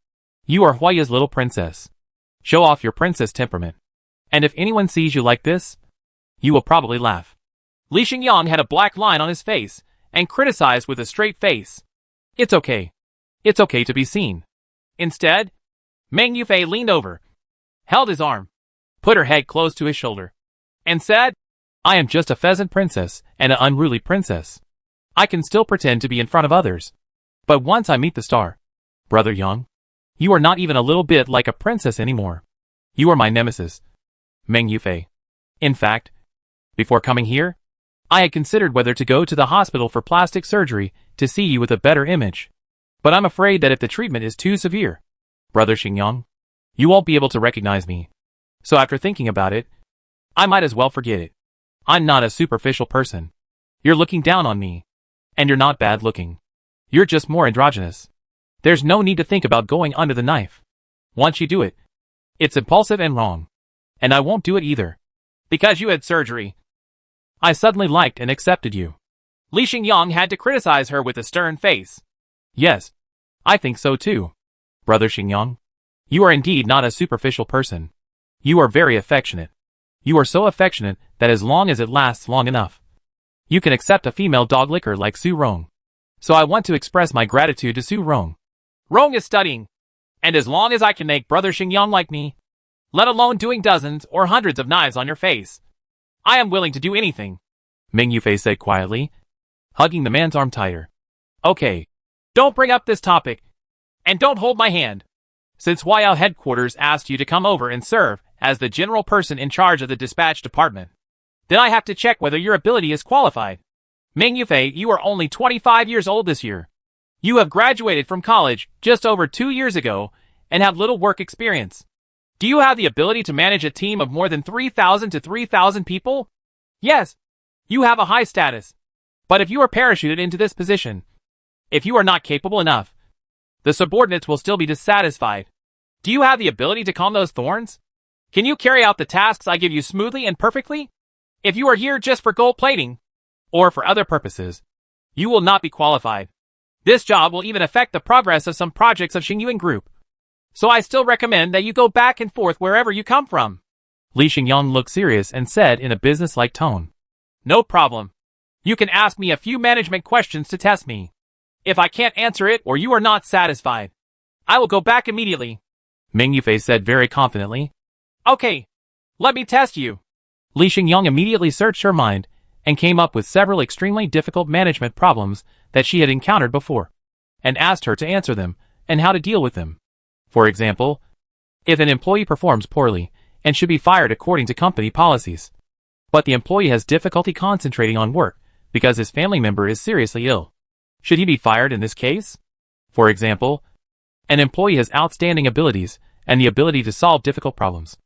you are Huaya's little princess. Show off your princess temperament. And if anyone sees you like this, you will probably laugh. Li Xingyang had a black line on his face and criticized with a straight face. It's okay. It's okay to be seen. Instead, Meng Yufei leaned over, held his arm, put her head close to his shoulder, and said, I am just a pheasant princess and an unruly princess. I can still pretend to be in front of others. But once I meet the star, Brother Young, you are not even a little bit like a princess anymore. You are my nemesis, Meng Yufei. In fact, before coming here, I had considered whether to go to the hospital for plastic surgery to see you with a better image. But I'm afraid that if the treatment is too severe, Brother Xingyang, you won't be able to recognize me. So after thinking about it, I might as well forget it. I'm not a superficial person. You're looking down on me. And you're not bad looking. You're just more androgynous. There's no need to think about going under the knife. Once you do it, it's impulsive and wrong. And I won't do it either. Because you had surgery. I suddenly liked and accepted you. Li Xingyang had to criticize her with a stern face. Yes, I think so too. Brother Xingyang, you are indeed not a superficial person. You are very affectionate. You are so affectionate that as long as it lasts long enough, you can accept a female dog licker like Su Rong. So I want to express my gratitude to Su Rong. Rong is studying. And as long as I can make Brother Xingyang like me, let alone doing dozens or hundreds of knives on your face, I am willing to do anything, Meng Yufei said quietly, hugging the man's arm tighter. Okay, don't bring up this topic. And don't hold my hand. Since YL headquarters asked you to come over and serve as the general person in charge of the dispatch department, then I have to check whether your ability is qualified. Meng Yufei, you are only 25 years old this year. You have graduated from college just over 2 years ago and have little work experience. Do you have the ability to manage a team of more than 3,000 to 3,000 people? Yes, you have a high status. But if you are parachuted into this position, if you are not capable enough, the subordinates will still be dissatisfied. Do you have the ability to calm those thorns? Can you carry out the tasks I give you smoothly and perfectly? If you are here just for gold plating, or for other purposes, you will not be qualified. This job will even affect the progress of some projects of Xingyuan Group. So I still recommend that you go back and forth wherever you come from. Li Xingyang looked serious and said in a business-like tone. No problem. You can ask me a few management questions to test me. If I can't answer it or you are not satisfied, I will go back immediately, Meng Yufei said very confidently. Okay, let me test you. Li Xingyang immediately searched her mind and came up with several extremely difficult management problems that she had encountered before, and asked her to answer them and how to deal with them. For example, if an employee performs poorly and should be fired according to company policies, but the employee has difficulty concentrating on work because his family member is seriously ill, should he be fired in this case? For example, an employee has outstanding abilities and the ability to solve difficult problems,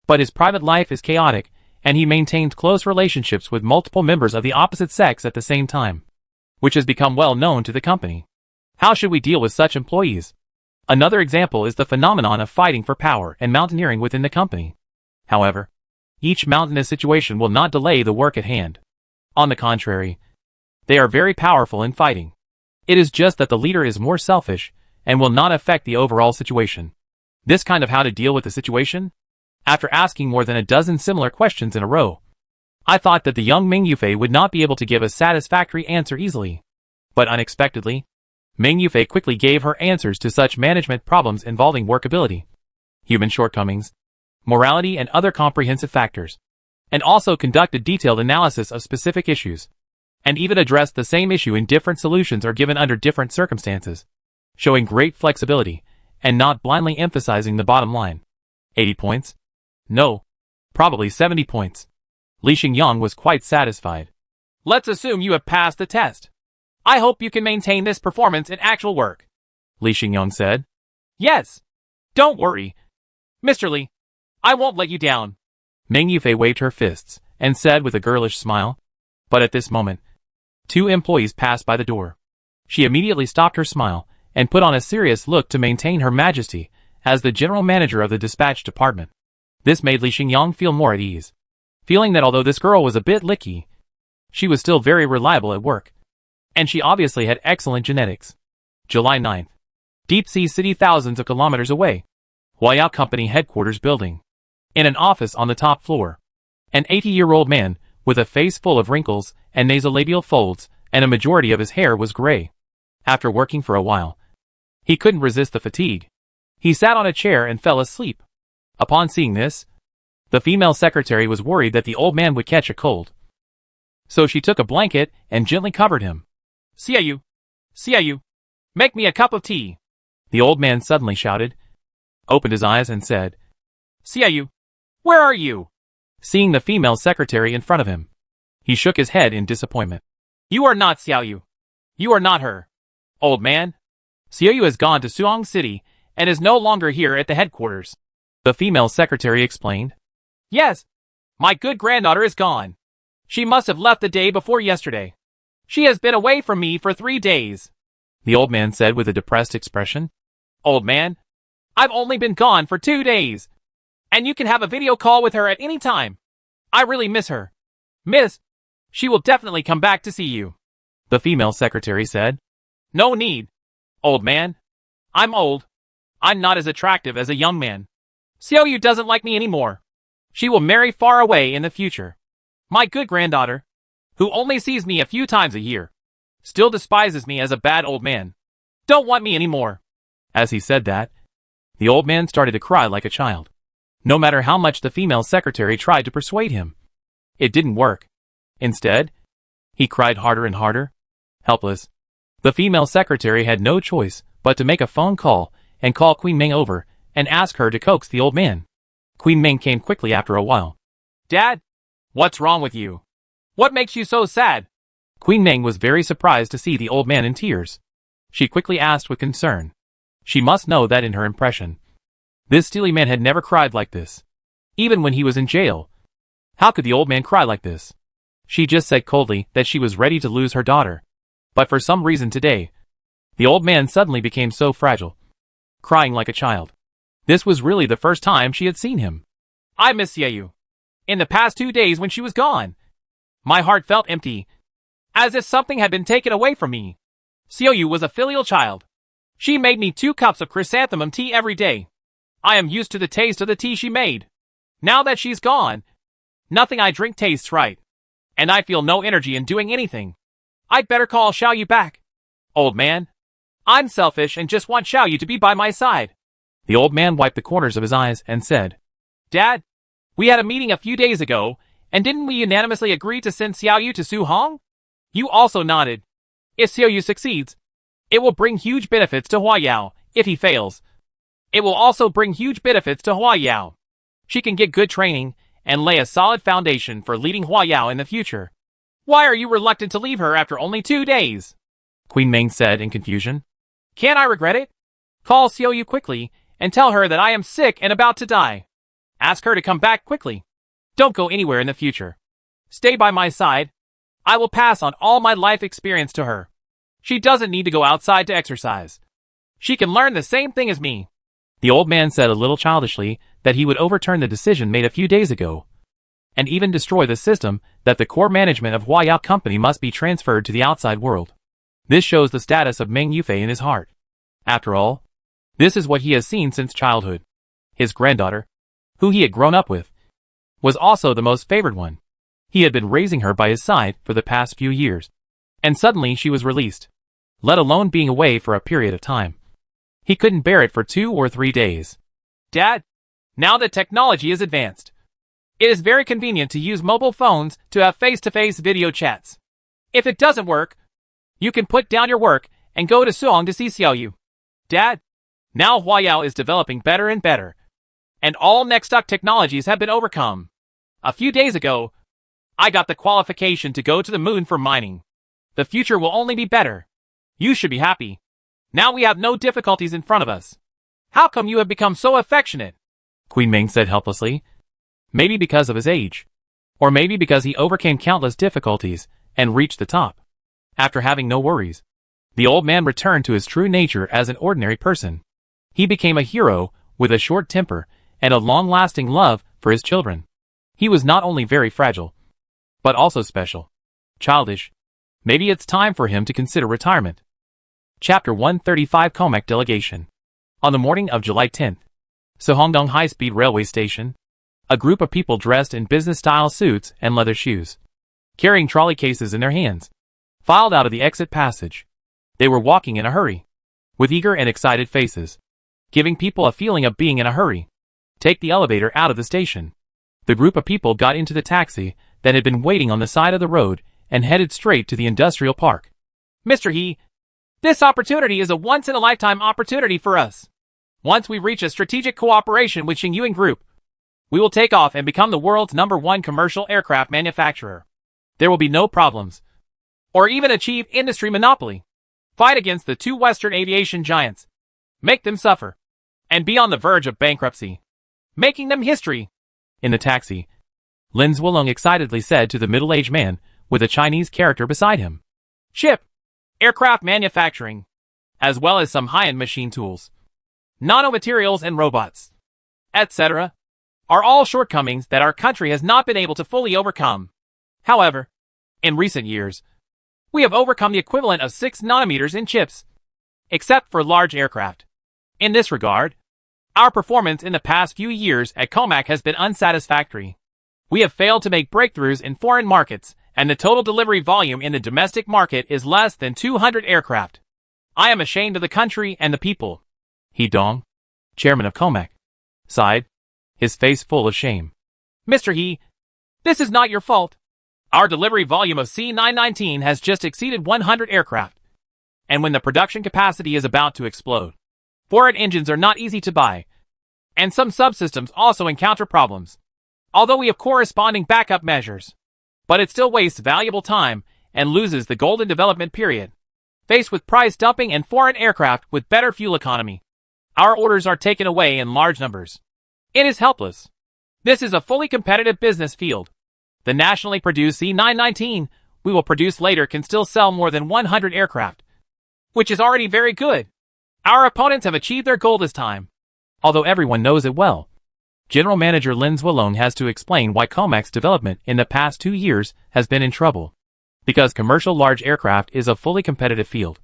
but his private life is chaotic and he maintains close relationships with multiple members of the opposite sex at the same time, which has become well known to the company. How should we deal with such employees? Another example is the phenomenon of fighting for power and mountaineering within the company. However, each mountainous situation will not delay the work at hand. On the contrary, they are very powerful in fighting. It is just that the leader is more selfish and will not affect the overall situation. This kind of how to deal with the situation? After asking more than a dozen similar questions in a row, I thought that the young Meng Yufei would not be able to give a satisfactory answer easily. But unexpectedly, Meng Yufei quickly gave her answers to such management problems involving workability, human shortcomings, morality and other comprehensive factors, and also conducted detailed analysis of specific issues, and even addressed the same issue in different solutions or given under different circumstances, showing great flexibility, and not blindly emphasizing the bottom line. 80 points? No, probably 70 points. Li Xingyang was quite satisfied. Let's assume you have passed the test. I hope you can maintain this performance in actual work, Li Xingyang said. Yes. Don't worry, Mr. Li. I won't let you down. Meng Yufei waved her fists and said with a girlish smile. But at this moment, 2 employees passed by the door. She immediately stopped her smile and put on a serious look to maintain her majesty as the general manager of the dispatch department. This made Li Xingyang feel more at ease, feeling that although this girl was a bit licky, she was still very reliable at work. And she obviously had excellent genetics. July 9th. Deep Sea City, thousands of kilometers away. Huayao Company headquarters building. In an office on the top floor, an 80-year-old man with a face full of wrinkles and nasolabial folds, and a majority of his hair was gray. After working for a while, he couldn't resist the fatigue. He sat on a chair and fell asleep. Upon seeing this, the female secretary was worried that the old man would catch a cold, So she took a blanket and gently covered him. Xiaoyu! Xiaoyu! Make me a cup of tea! The old man suddenly shouted, opened his eyes and said, Xiaoyu! Where are you? Seeing the female secretary in front of him, he shook his head in disappointment. You are not Xiaoyu. You are not her. Old man. Xiaoyu has gone to Suong City and is no longer here at the headquarters. The female secretary explained. Yes. My good granddaughter is gone. She must have left the day before yesterday. She has been away from me for 3 days. The old man said with a depressed expression. Old man. I've only been gone for 2 days. And you can have a video call with her at any time. I really miss her. Miss, she will definitely come back to see you. The female secretary said. No need. Old man. I'm old. I'm not as attractive as a young man. Xiaoyu doesn't like me anymore. She will marry far away in the future. My good granddaughter, who only sees me a few times a year, still despises me as a bad old man. Don't want me anymore. As he said that, the old man started to cry like a child. No matter how much the female secretary tried to persuade him, it didn't work. Instead, he cried harder and harder. Helpless, the female secretary had no choice but to make a phone call and call Queen Ming over and ask her to coax the old man. Queen Ming came quickly after a while. Dad, what's wrong with you? What makes you so sad? Queen Ming was very surprised to see the old man in tears. She quickly asked with concern. She must know that in her impression, this steely man had never cried like this. Even when he was in jail. How could the old man cry like this? She just said coldly that she was ready to lose her daughter. But for some reason today, the old man suddenly became so fragile, crying like a child. This was really the first time she had seen him. I miss Xiaoyu. In the past 2 days when she was gone, my heart felt empty, as if something had been taken away from me. Xiaoyu was a filial child. She made me 2 cups of chrysanthemum tea every day. I am used to the taste of the tea she made. Now that she's gone, nothing I drink tastes right, and I feel no energy in doing anything. I'd better call Xiaoyu back. Old man, I'm selfish and just want Xiaoyu to be by my side. The old man wiped the corners of his eyes and said, Dad, we had a meeting a few days ago, and didn't we unanimously agree to send Xiaoyu to Su Hong? You also nodded. If Xiaoyu succeeds, it will bring huge benefits to Huayao. If he fails, it will also bring huge benefits to Huayao. She can get good training and lay a solid foundation for leading Huayao in the future. Why are you reluctant to leave her after only 2 days? Queen Ming said in confusion. Can't I regret it? Call Xiaoyu quickly and tell her that I am sick and about to die. Ask her to come back quickly. Don't go anywhere in the future. Stay by my side. I will pass on all my life experience to her. She doesn't need to go outside to exercise. She can learn the same thing as me. The old man said a little childishly that he would overturn the decision made a few days ago, and even destroy the system that the core management of Huayao Company must be transferred to the outside world. This shows the status of Meng Yufei in his heart. After all, this is what he has seen since childhood. His granddaughter, who he had grown up with, was also the most favored one. He had been raising her by his side for the past few years, and suddenly she was released, let alone being away for a period of time. He couldn't bear it for 2 or 3 days. Dad, now that technology is advanced, it is very convenient to use mobile phones to have face-to-face video chats. If it doesn't work, you can put down your work and go to Suong to see Xiaoyu. Dad, now Huayao is developing better and better, and all next-stock technologies have been overcome. A few days ago, I got the qualification to go to the moon for mining. The future will only be better. You should be happy. Now we have no difficulties in front of us. How come you have become so affectionate? Queen Ming said helplessly. Maybe because of his age. Or maybe because he overcame countless difficulties and reached the top. After having no worries, the old man returned to his true nature as an ordinary person. He became a hero with a short temper and a long-lasting love for his children. He was not only very fragile, but also special. Childish. Maybe it's time for him to consider retirement. Chapter 135 Comac Delegation. On the morning of July 10th, Sohongdong High-Speed Railway Station, a group of people dressed in business-style suits and leather shoes, carrying trolley cases in their hands, filed out of the exit passage. They were walking in a hurry, with eager and excited faces, giving people a feeling of being in a hurry. Take the elevator out of the station. The group of people got into the taxi that had been waiting on the side of the road and headed straight to the industrial park. Mr. He, this opportunity is a once-in-a-lifetime opportunity for us. Once we reach a strategic cooperation with Xingyuan Group, we will take off and become the world's #1 commercial aircraft manufacturer. There will be no problems, or even achieve industry monopoly. Fight against the two Western aviation giants, make them suffer, and be on the verge of bankruptcy, making them history. In the taxi, Lin Zuolong excitedly said to the middle-aged man with a Chinese character beside him, Chip, aircraft manufacturing, as well as some high-end machine tools, nanomaterials and robots, etc., are all shortcomings that our country has not been able to fully overcome. However, in recent years, we have overcome the equivalent of 6 nanometers in chips, except for large aircraft. In this regard, our performance in the past few years at Comac has been unsatisfactory. We have failed to make breakthroughs in foreign markets, and the total delivery volume in the domestic market is less than 200 aircraft. I am ashamed of the country and the people. He Dong, chairman of Comac, sighed, his face full of shame. Mr. He, this is not your fault. Our delivery volume of C919 has just exceeded 100 aircraft. And when the production capacity is about to explode, foreign engines are not easy to buy, and some subsystems also encounter problems. Although we have corresponding backup measures, but it still wastes valuable time and loses the golden development period. Faced with price dumping and foreign aircraft with better fuel economy, our orders are taken away in large numbers. It is helpless. This is a fully competitive business field. The nationally produced C919 we will produce later can still sell more than 100 aircraft, which is already very good. Our opponents have achieved their goal this time. Although everyone knows it well, General Manager Lin Zuolong has to explain why Comac's development in the past 2 years has been in trouble. Because commercial large aircraft is a fully competitive field.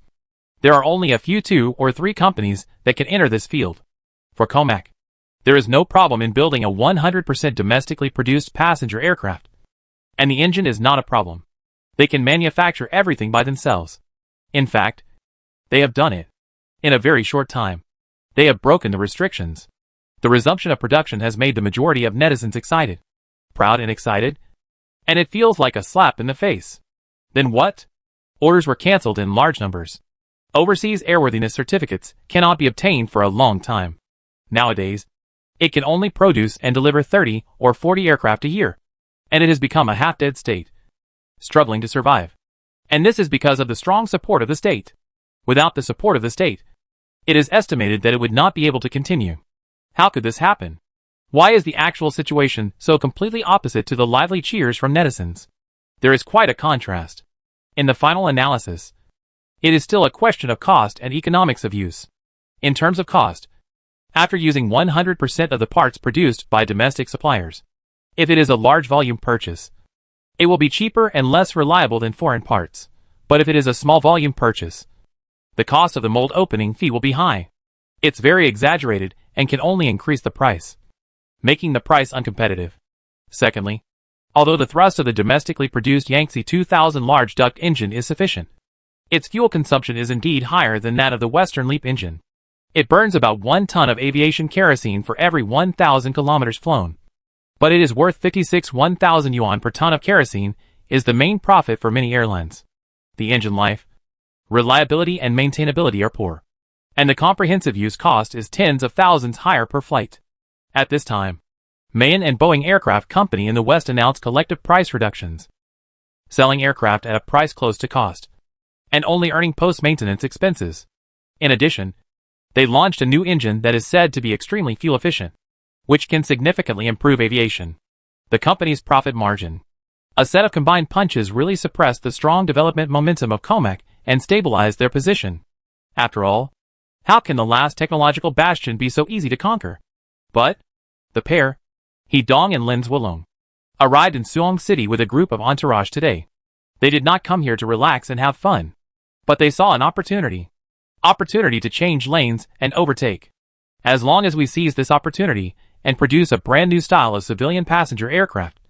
There are only a few 2 or 3 companies that can enter this field. For Comac, there is no problem in building a 100% domestically produced passenger aircraft. And the engine is not a problem. They can manufacture everything by themselves. In fact, they have done it. In a very short time, they have broken the restrictions. The resumption of production has made the majority of netizens excited, proud and excited, and it feels like a slap in the face. Then what? Orders were cancelled in large numbers. Overseas airworthiness certificates cannot be obtained for a long time. Nowadays, it can only produce and deliver 30 or 40 aircraft a year, and it has become a half-dead state, struggling to survive. And this is because of the strong support of the state. Without the support of the state, it is estimated that it would not be able to continue. How could this happen? Why is the actual situation so completely opposite to the lively cheers from netizens? There is quite a contrast. In the final analysis, it is still a question of cost and economics of use. In terms of cost, after using 100% of the parts produced by domestic suppliers, if it is a large volume purchase, it will be cheaper and less reliable than foreign parts. But if it is a small volume purchase, the cost of the mold opening fee will be high. It's very exaggerated and can only increase the price, making the price uncompetitive. Secondly, although the thrust of the domestically produced Yangtze 2000 large duct engine is sufficient, its fuel consumption is indeed higher than that of the Western LEAP engine. It burns about 1 ton of aviation kerosene for every 1,000 kilometers flown. But it is worth 56 1,000 yuan per ton of kerosene is the main profit for many airlines. The engine life, reliability and maintainability are poor, and the comprehensive use cost is tens of thousands higher per flight. At this time, Mayan and Boeing Aircraft Company in the West announced collective price reductions, selling aircraft at a price close to cost, and only earning post-maintenance expenses. In addition, they launched a new engine that is said to be extremely fuel efficient, which can significantly improve aviation. The company's profit margin. A set of combined punches really suppressed the strong development momentum of Comac and stabilized their position. After all, how can the last technological bastion be so easy to conquer? But the pair, He Dong and Lin Zuolong, arrived in Suong City with a group of entourage today. They did not come here to relax and have fun, but they saw an opportunity to change lanes and overtake. As long as we seize this opportunity and produce a brand new style of civilian passenger aircraft,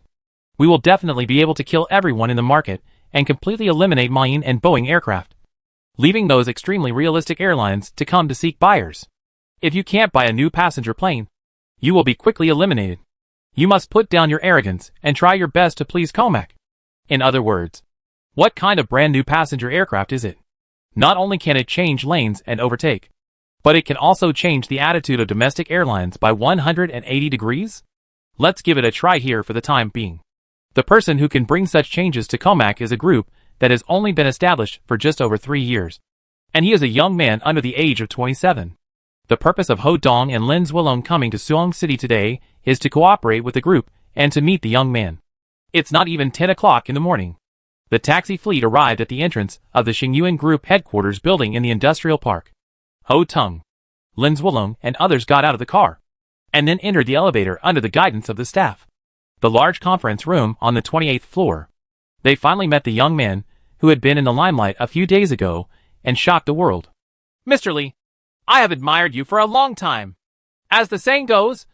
we will definitely be able to kill everyone in the market and completely eliminate Mayan and Boeing aircraft, leaving those extremely realistic airlines to come to seek buyers. If you can't buy a new passenger plane, you will be quickly eliminated. You must put down your arrogance and try your best to please Comac. In other words, What kind of brand new passenger aircraft is it? Not only can it change lanes and overtake, but it can also change the attitude of domestic airlines by 180 degrees? Let's give it a try here for the time being. The person who can bring such changes to Comac is a group that has only been established for just over 3 years. And he is a young man under the age of 27. The purpose of Ho Dong and Lin Zwilong coming to Suong City today is to cooperate with the group and to meet the young man. It's not even 10 o'clock in the morning. The taxi fleet arrived at the entrance of the Xingyuan Group headquarters building in the industrial park. Ho Tung, Lin Zwilong, and others got out of the car, and then entered the elevator under the guidance of the staff. The large conference room on the 28th floor. They finally met the young man, who had been in the limelight a few days ago, and shocked the world. Mr. Li, I have admired you for a long time. As the saying goes,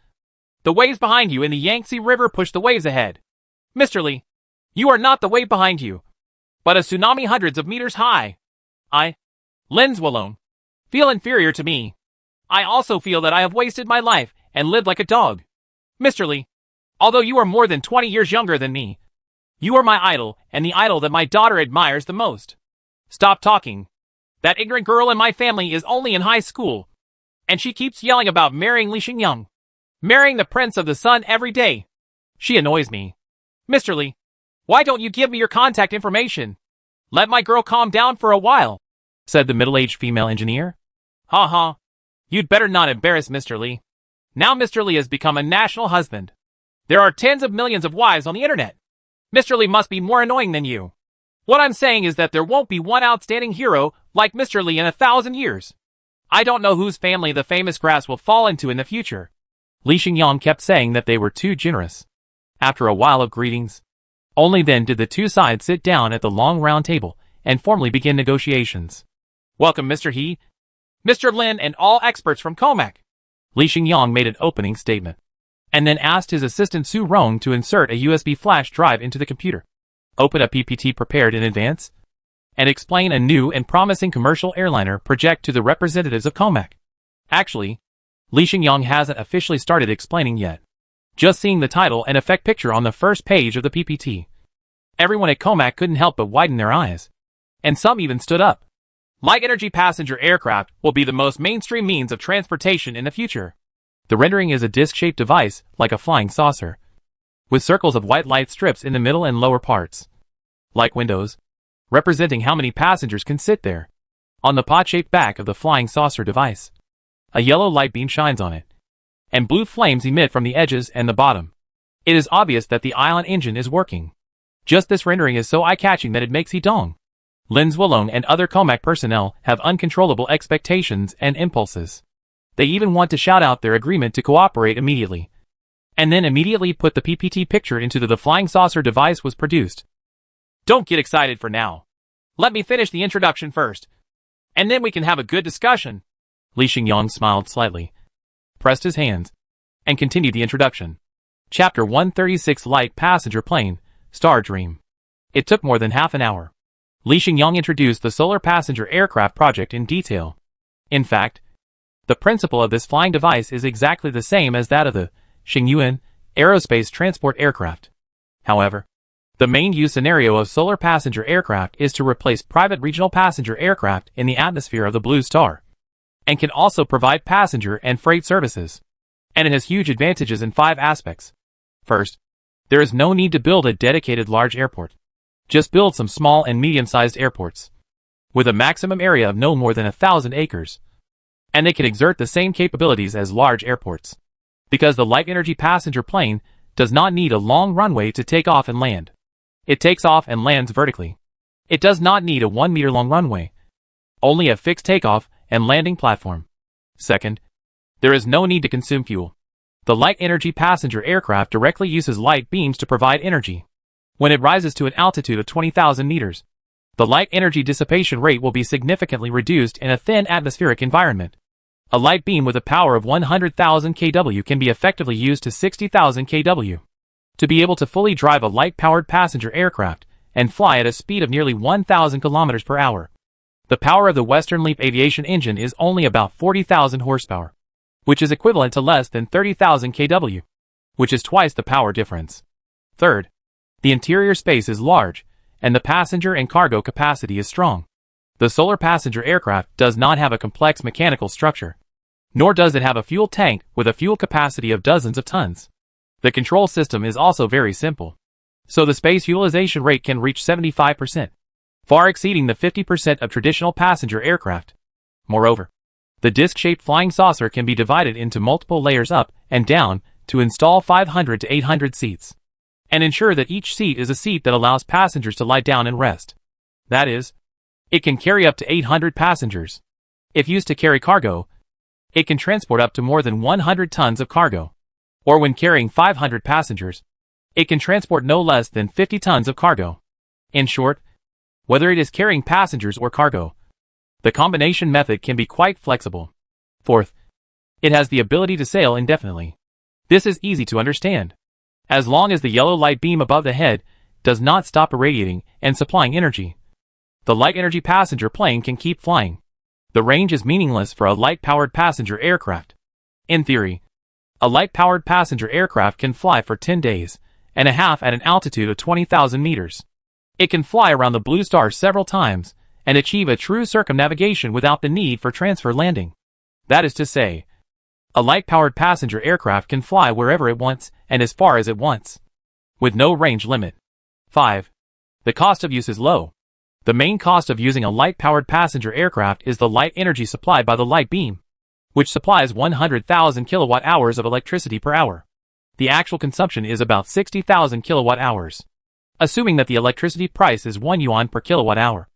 the waves behind you in the Yangtze River push the waves ahead. Mr. Li, you are not the wave behind you, but a tsunami hundreds of meters high. I, Lin Zwilong, feel inferior to me. I also feel that I have wasted my life and lived like a dog. Mr. Li, although you are more than 20 years younger than me, you are my idol and the idol that my daughter admires the most. Stop talking. That ignorant girl in my family is only in high school, and she keeps yelling about marrying Li Xingyang. Marrying the prince of the sun every day. She annoys me. Mr. Li, why don't you give me your contact information? Let my girl calm down for a while, said the middle-aged female engineer. Ha ha. You'd better not embarrass Mr. Li. Now Mr. Li has become a national husband. There are tens of millions of wives on the internet. Mr. Li must be more annoying than you. What I'm saying is that there won't be one outstanding hero like Mr. Li in 1,000 years. I don't know whose family the famous grass will fall into in the future. Li Xingyang kept saying that they were too generous. After a while of greetings, only then did the two sides sit down at the long round table and formally begin negotiations. Welcome Mr. He, Mr. Lin, and all experts from Comac. Li Xingyang made an opening statement, and then asked his assistant Su Rong to insert a USB flash drive into the computer, open a PPT prepared in advance, and explain a new and promising commercial airliner project to the representatives of Comac. Actually, Li Xingyang hasn't officially started explaining yet. Just seeing the title and effect picture on the first page of the PPT, everyone at Comac couldn't help but widen their eyes, and some even stood up. Light energy passenger aircraft will be the most mainstream means of transportation in the future. The rendering is a disc-shaped device like a flying saucer, with circles of white light strips in the middle and lower parts, like windows, representing how many passengers can sit there. On the pod-shaped back of the flying saucer device, a yellow light beam shines on it, and blue flames emit from the edges and the bottom. It is obvious that the ion engine is working. Just this rendering is so eye-catching that it makes He Dong, Lin Zwilong, and other Comac personnel have uncontrollable expectations and impulses. They even want to shout out their agreement to cooperate immediately, and then immediately put the PPT picture into the flying saucer device was produced. Don't get excited for now. Let me finish the introduction first, and then we can have a good discussion. Li Xingyang smiled slightly, pressed his hands, and continued the introduction. Chapter 136 Light Passenger Plane, Star Dream. It took more than half an hour. Li Xingyang introduced the solar passenger aircraft project in detail. In fact, the principle of this flying device is exactly the same as that of the Xingyuan aerospace transport aircraft. However, the main use scenario of solar passenger aircraft is to replace private regional passenger aircraft in the atmosphere of the Blue Star, and can also provide passenger and freight services. And it has huge advantages in 5 aspects. First, there is no need to build a dedicated large airport. Just build some small and medium-sized airports, with a maximum area of no more than 1,000 acres. And they can exert the same capabilities as large airports, because the light energy passenger plane does not need a long runway to take off and land. It takes off and lands vertically. It does not need a 1-meter-long runway, only a fixed takeoff and landing platform. Second, there is no need to consume fuel. The light energy passenger aircraft directly uses light beams to provide energy. When it rises to an altitude of 20,000 meters, the light energy dissipation rate will be significantly reduced in a thin atmospheric environment. A light beam with a power of 100,000 kW can be effectively used to 60,000 kW. To be able to fully drive a light-powered passenger aircraft and fly at a speed of nearly 1,000 km per hour, the power of the Western Leap aviation engine is only about 40,000 horsepower, which is equivalent to less than 30,000 kW, which is twice the power difference. Third, the interior space is large, and the passenger and cargo capacity is strong. The solar passenger aircraft does not have a complex mechanical structure, nor does it have a fuel tank with a fuel capacity of dozens of tons. The control system is also very simple, so the space utilization rate can reach 75%, far exceeding the 50% of traditional passenger aircraft. Moreover, the disc-shaped flying saucer can be divided into multiple layers up and down to install 500 to 800 seats, and ensure that each seat is a seat that allows passengers to lie down and rest. That is, it can carry up to 800 passengers. If used to carry cargo, it can transport up to more than 100 tons of cargo. Or when carrying 500 passengers, it can transport no less than 50 tons of cargo. In short, whether it is carrying passengers or cargo, the combination method can be quite flexible. Fourth, it has the ability to sail indefinitely. This is easy to understand. As long as the yellow light beam above the head does not stop irradiating and supplying energy, the light energy passenger plane can keep flying. The range is meaningless for a light-powered passenger aircraft. In theory, a light-powered passenger aircraft can fly for 10 days and a half at an altitude of 20,000 meters. It can fly around the blue star several times and achieve a true circumnavigation without the need for transfer landing. That is to say, a light-powered passenger aircraft can fly wherever it wants and as far as it wants, with no range limit. 5. The cost of use is low. The main cost of using a light-powered passenger aircraft is the light energy supplied by the light beam, which supplies 100,000 kilowatt-hours of electricity per hour. The actual consumption is about 60,000 kilowatt-hours, assuming that the electricity price is 1 yuan per kilowatt-hour,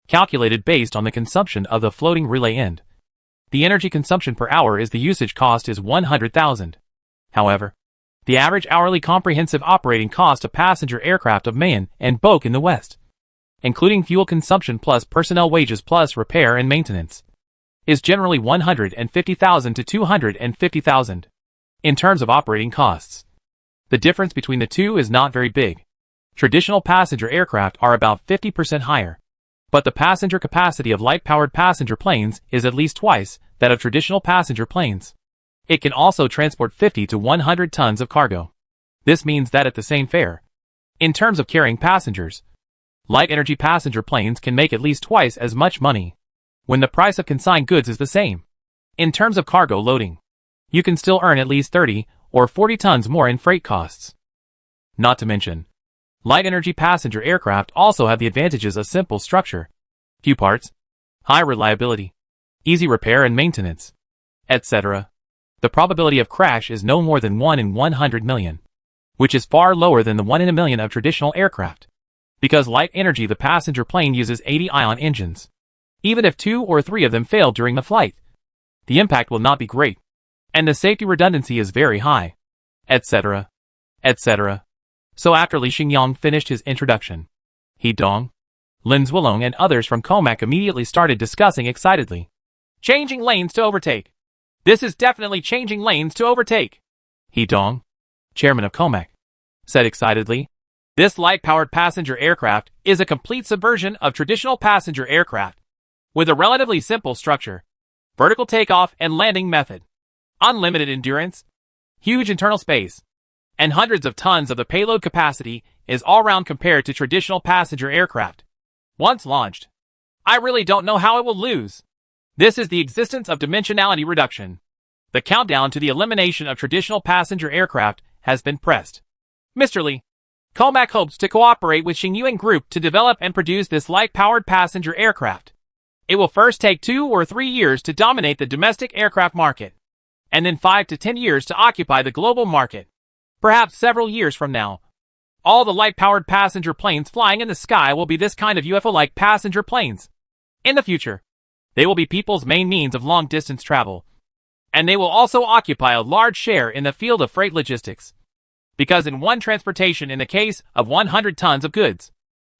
calculated based on the consumption of the floating relay end. The energy consumption per hour is the usage cost is 100,000. However, the average hourly comprehensive operating cost of passenger aircraft of Man and Bok in the West, including fuel consumption plus personnel wages plus repair and maintenance, is generally 150,000 to 250,000. In terms of operating costs, the difference between the two is not very big. Traditional passenger aircraft are about 50% higher, but the passenger capacity of light-powered passenger planes is at least twice that of traditional passenger planes. It can also transport 50 to 100 tons of cargo. This means that at the same fare, in terms of carrying passengers, light energy passenger planes can make at least twice as much money when the price of consigned goods is the same. In terms of cargo loading, you can still earn at least 30 or 40 tons more in freight costs. Not to mention, light energy passenger aircraft also have the advantages of simple structure, few parts, high reliability, easy repair and maintenance, etc. The probability of crash is no more than 1 in 100 million, which is far lower than the 1 in a million of traditional aircraft. Because light energy the passenger plane uses 80 ion engines. Even if 2 or 3 of them fail during the flight, the impact will not be great, and the safety redundancy is very high, etc., etc. So after Li Xingyang finished his introduction, He Dong, Lin Zwilong and others from Comac immediately started discussing excitedly. Changing lanes to overtake. This is definitely changing lanes to overtake. He Dong, chairman of Comac, said excitedly. This light-powered passenger aircraft is a complete subversion of traditional passenger aircraft, with a relatively simple structure, vertical takeoff and landing method, unlimited endurance, huge internal space, and hundreds of tons of the payload capacity is all-round compared to traditional passenger aircraft. Once launched, I really don't know how it will lose. This is the existence of dimensionality reduction. The countdown to the elimination of traditional passenger aircraft has been pressed. Mr. Li, Comac hopes to cooperate with Xingyuan Group to develop and produce this light-powered passenger aircraft. It will first take 2 or 3 years to dominate the domestic aircraft market, and then 5 to 10 years to occupy the global market. Perhaps several years from now, all the light-powered passenger planes flying in the sky will be this kind of UFO-like passenger planes. In the future, they will be people's main means of long-distance travel, and they will also occupy a large share in the field of freight logistics. Because in one transportation in the case of 100 tons of goods,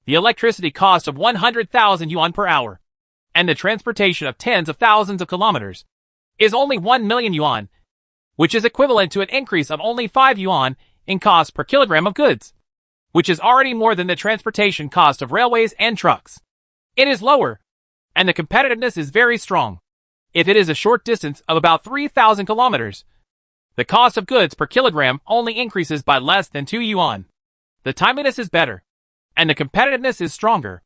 the electricity cost of 100,000 yuan per hour, and the transportation of tens of thousands of kilometers, is only 1 million yuan, which is equivalent to an increase of only 5 yuan in cost per kilogram of goods, which is already more than the transportation cost of railways and trucks. It is lower, and the competitiveness is very strong. If it is a short distance of about 3,000 kilometers, the cost of goods per kilogram only increases by less than 2 yuan. The timeliness is better. and the competitiveness is stronger.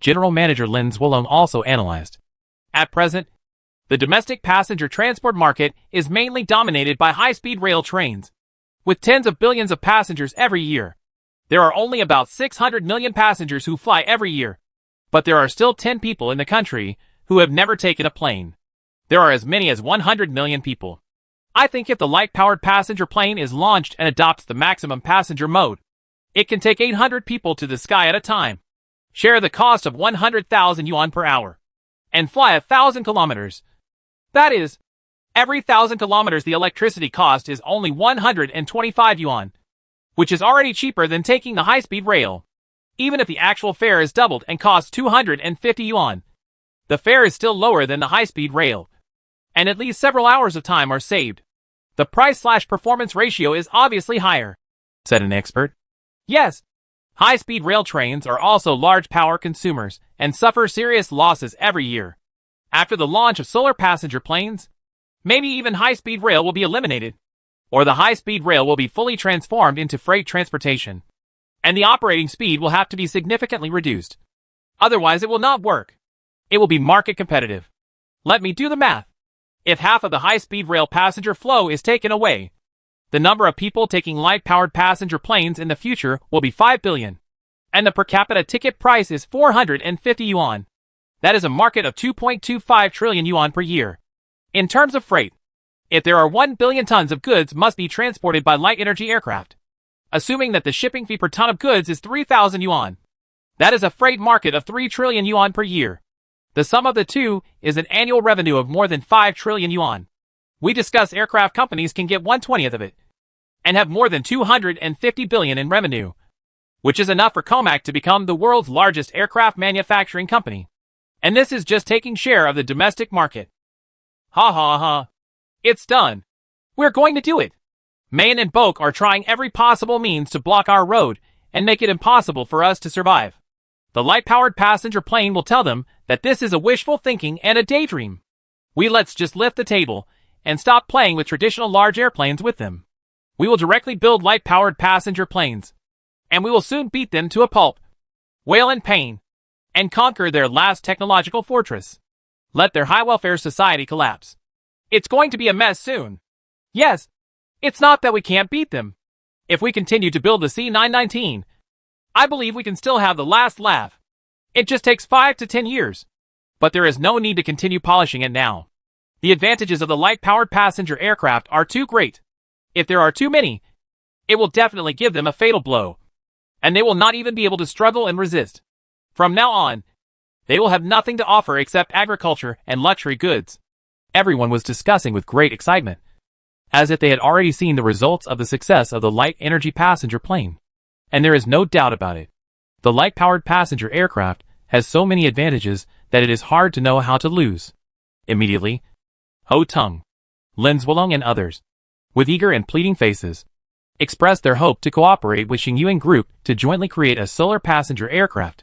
General Manager Lin Zwolong also analyzed. At present, the domestic passenger transport market is mainly dominated by high-speed rail trains. With tens of billions of passengers every year, there are only about 600 million passengers who fly every year. But there are still 10 people in the country who have never taken a plane. There are as many as 100 million people. I think if the light-powered passenger plane is launched and adopts the maximum passenger mode, it can take 800 people to the sky at a time, share the cost of 100,000 yuan per hour, and fly 1,000 kilometers. That is, every 1,000 kilometers the electricity cost is only 125 yuan, which is already cheaper than taking the high-speed rail. Even if the actual fare is doubled and costs 250 yuan, the fare is still lower than the high-speed rail, and at least several hours of time are saved. The price/performance ratio is obviously higher, said an expert. Yes, high-speed rail trains are also large power consumers and suffer serious losses every year. After the launch of solar passenger planes, maybe even high-speed rail will be eliminated, or the high-speed rail will be fully transformed into freight transportation, and the operating speed will have to be significantly reduced. Otherwise, it will not work. It will be market competitive. Let me do the math. If half of the high-speed rail passenger flow is taken away, the number of people taking light-powered passenger planes in the future will be 5 billion, and the per capita ticket price is 450 yuan. That is a market of 2.25 trillion yuan per year. In terms of freight, if there are 1 billion tons of goods must be transported by light energy aircraft, assuming that the shipping fee per ton of goods is 3,000 yuan, that is a freight market of 3 trillion yuan per year. The sum of the two is an annual revenue of more than 5 trillion yuan. We discuss aircraft companies can get 1/20th of it, and have more than 250 billion in revenue, which is enough for Comac to become the world's largest aircraft manufacturing company. And this is just taking share of the domestic market. Ha ha ha. It's done. We're going to do it. Maine and Boak are trying every possible means to block our road and make it impossible for us to survive. The light-powered passenger plane will tell them that this is a wishful thinking and a daydream. Let's just lift the table and stop playing with traditional large airplanes with them. We will directly build light-powered passenger planes, and we will soon beat them to a pulp, wail in pain, and conquer their last technological fortress. Let their high-welfare society collapse. It's going to be a mess soon. Yes, it's not that we can't beat them. If we continue to build the C919, I believe we can still have the last laugh. It just takes 5 to 10 years. But there is no need to continue polishing it now. The advantages of the light-powered passenger aircraft are too great. If there are too many, it will definitely give them a fatal blow, and they will not even be able to struggle and resist. From now on, they will have nothing to offer except agriculture and luxury goods. Everyone was discussing with great excitement, as if they had already seen the results of the success of the light energy passenger plane. And there is no doubt about it. The light-powered passenger aircraft has so many advantages that it is hard to know how to lose. Immediately, Ho Tung, Lin Zwolong and others, with eager and pleading faces, expressed their hope to cooperate with Xingyuan Group to jointly create a solar passenger aircraft.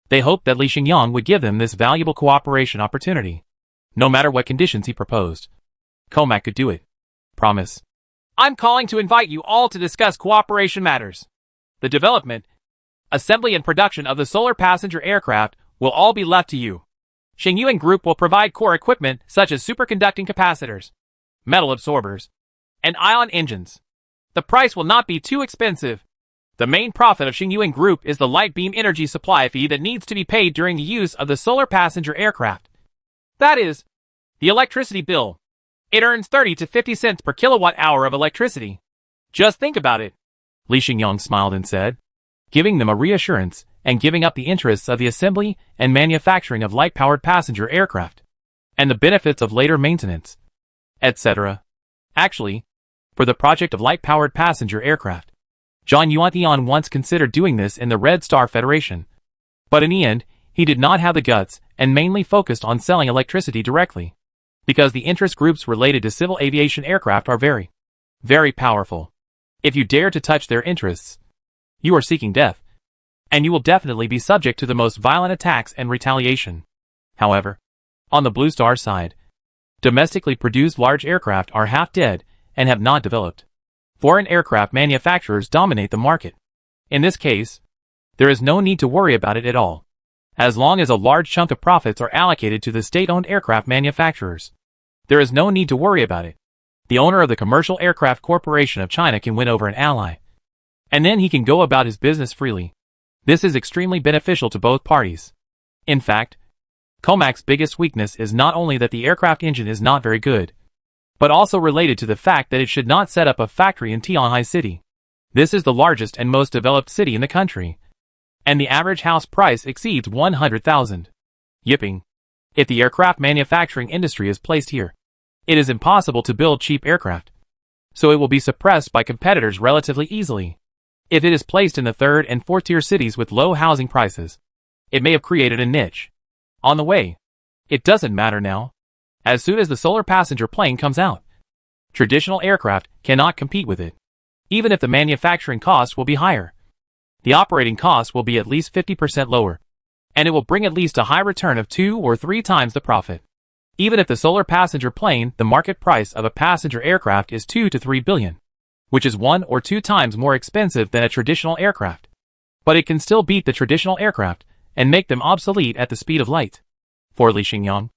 They hoped that Li Xingyang would give them this valuable cooperation opportunity. No matter what conditions he proposed, Comac could do it. Promise. I'm calling to invite you all to discuss cooperation matters. The development, assembly and production of the solar passenger aircraft will all be left to you. Xingyuan Group will provide core equipment such as superconducting capacitors, metal absorbers, and ion engines. The price will not be too expensive. The main profit of Xingyuan Group is the light beam energy supply fee that needs to be paid during the use of the solar passenger aircraft. That is, the electricity bill. It earns 30 to 50 cents per kilowatt hour of electricity. Just think about it. Li Xingyang smiled and said, giving them a reassurance and giving up the interests of the assembly and manufacturing of light-powered passenger aircraft, and the benefits of later maintenance, etc. Actually, for the project of light-powered passenger aircraft, Zhang Yuantian once considered doing this in the Red Star Federation. But in the end, he did not have the guts and mainly focused on selling electricity directly, because the interest groups related to civil aviation aircraft are very, very powerful. If you dare to touch their interests, you are seeking death, and you will definitely be subject to the most violent attacks and retaliation. However, on the Blue Star side, domestically produced large aircraft are half dead and have not developed. Foreign aircraft manufacturers dominate the market. In this case, There is no need to worry about it at all. As long as a large chunk of profits are allocated to the state-owned aircraft manufacturers, there is no need to worry about it. The owner of the Commercial Aircraft Corporation of China can win over an ally, and then he can go about his business freely. This is extremely beneficial to both parties. In fact, COMAC's biggest weakness is not only that the aircraft engine is not very good, but also related to the fact that it should not set up a factory in Tianhai City. This is the largest and most developed city in the country, and the average house price exceeds 100,000. Yipping! If the aircraft manufacturing industry is placed here, it is impossible to build cheap aircraft, so it will be suppressed by competitors relatively easily. If it is placed in the third and fourth tier cities with low housing prices, it may have created a niche. On the way, it doesn't matter now. As soon as the solar passenger plane comes out, traditional aircraft cannot compete with it. Even if the manufacturing cost will be higher, the operating cost will be at least 50% lower, and it will bring at least a high return of 2 or 3 times the profit. Even if the solar passenger plane, the market price of a passenger aircraft is 2 to 3 billion, which is 1 or 2 times more expensive than a traditional aircraft. But it can still beat the traditional aircraft and make them obsolete at the speed of light. For Li Xingyang,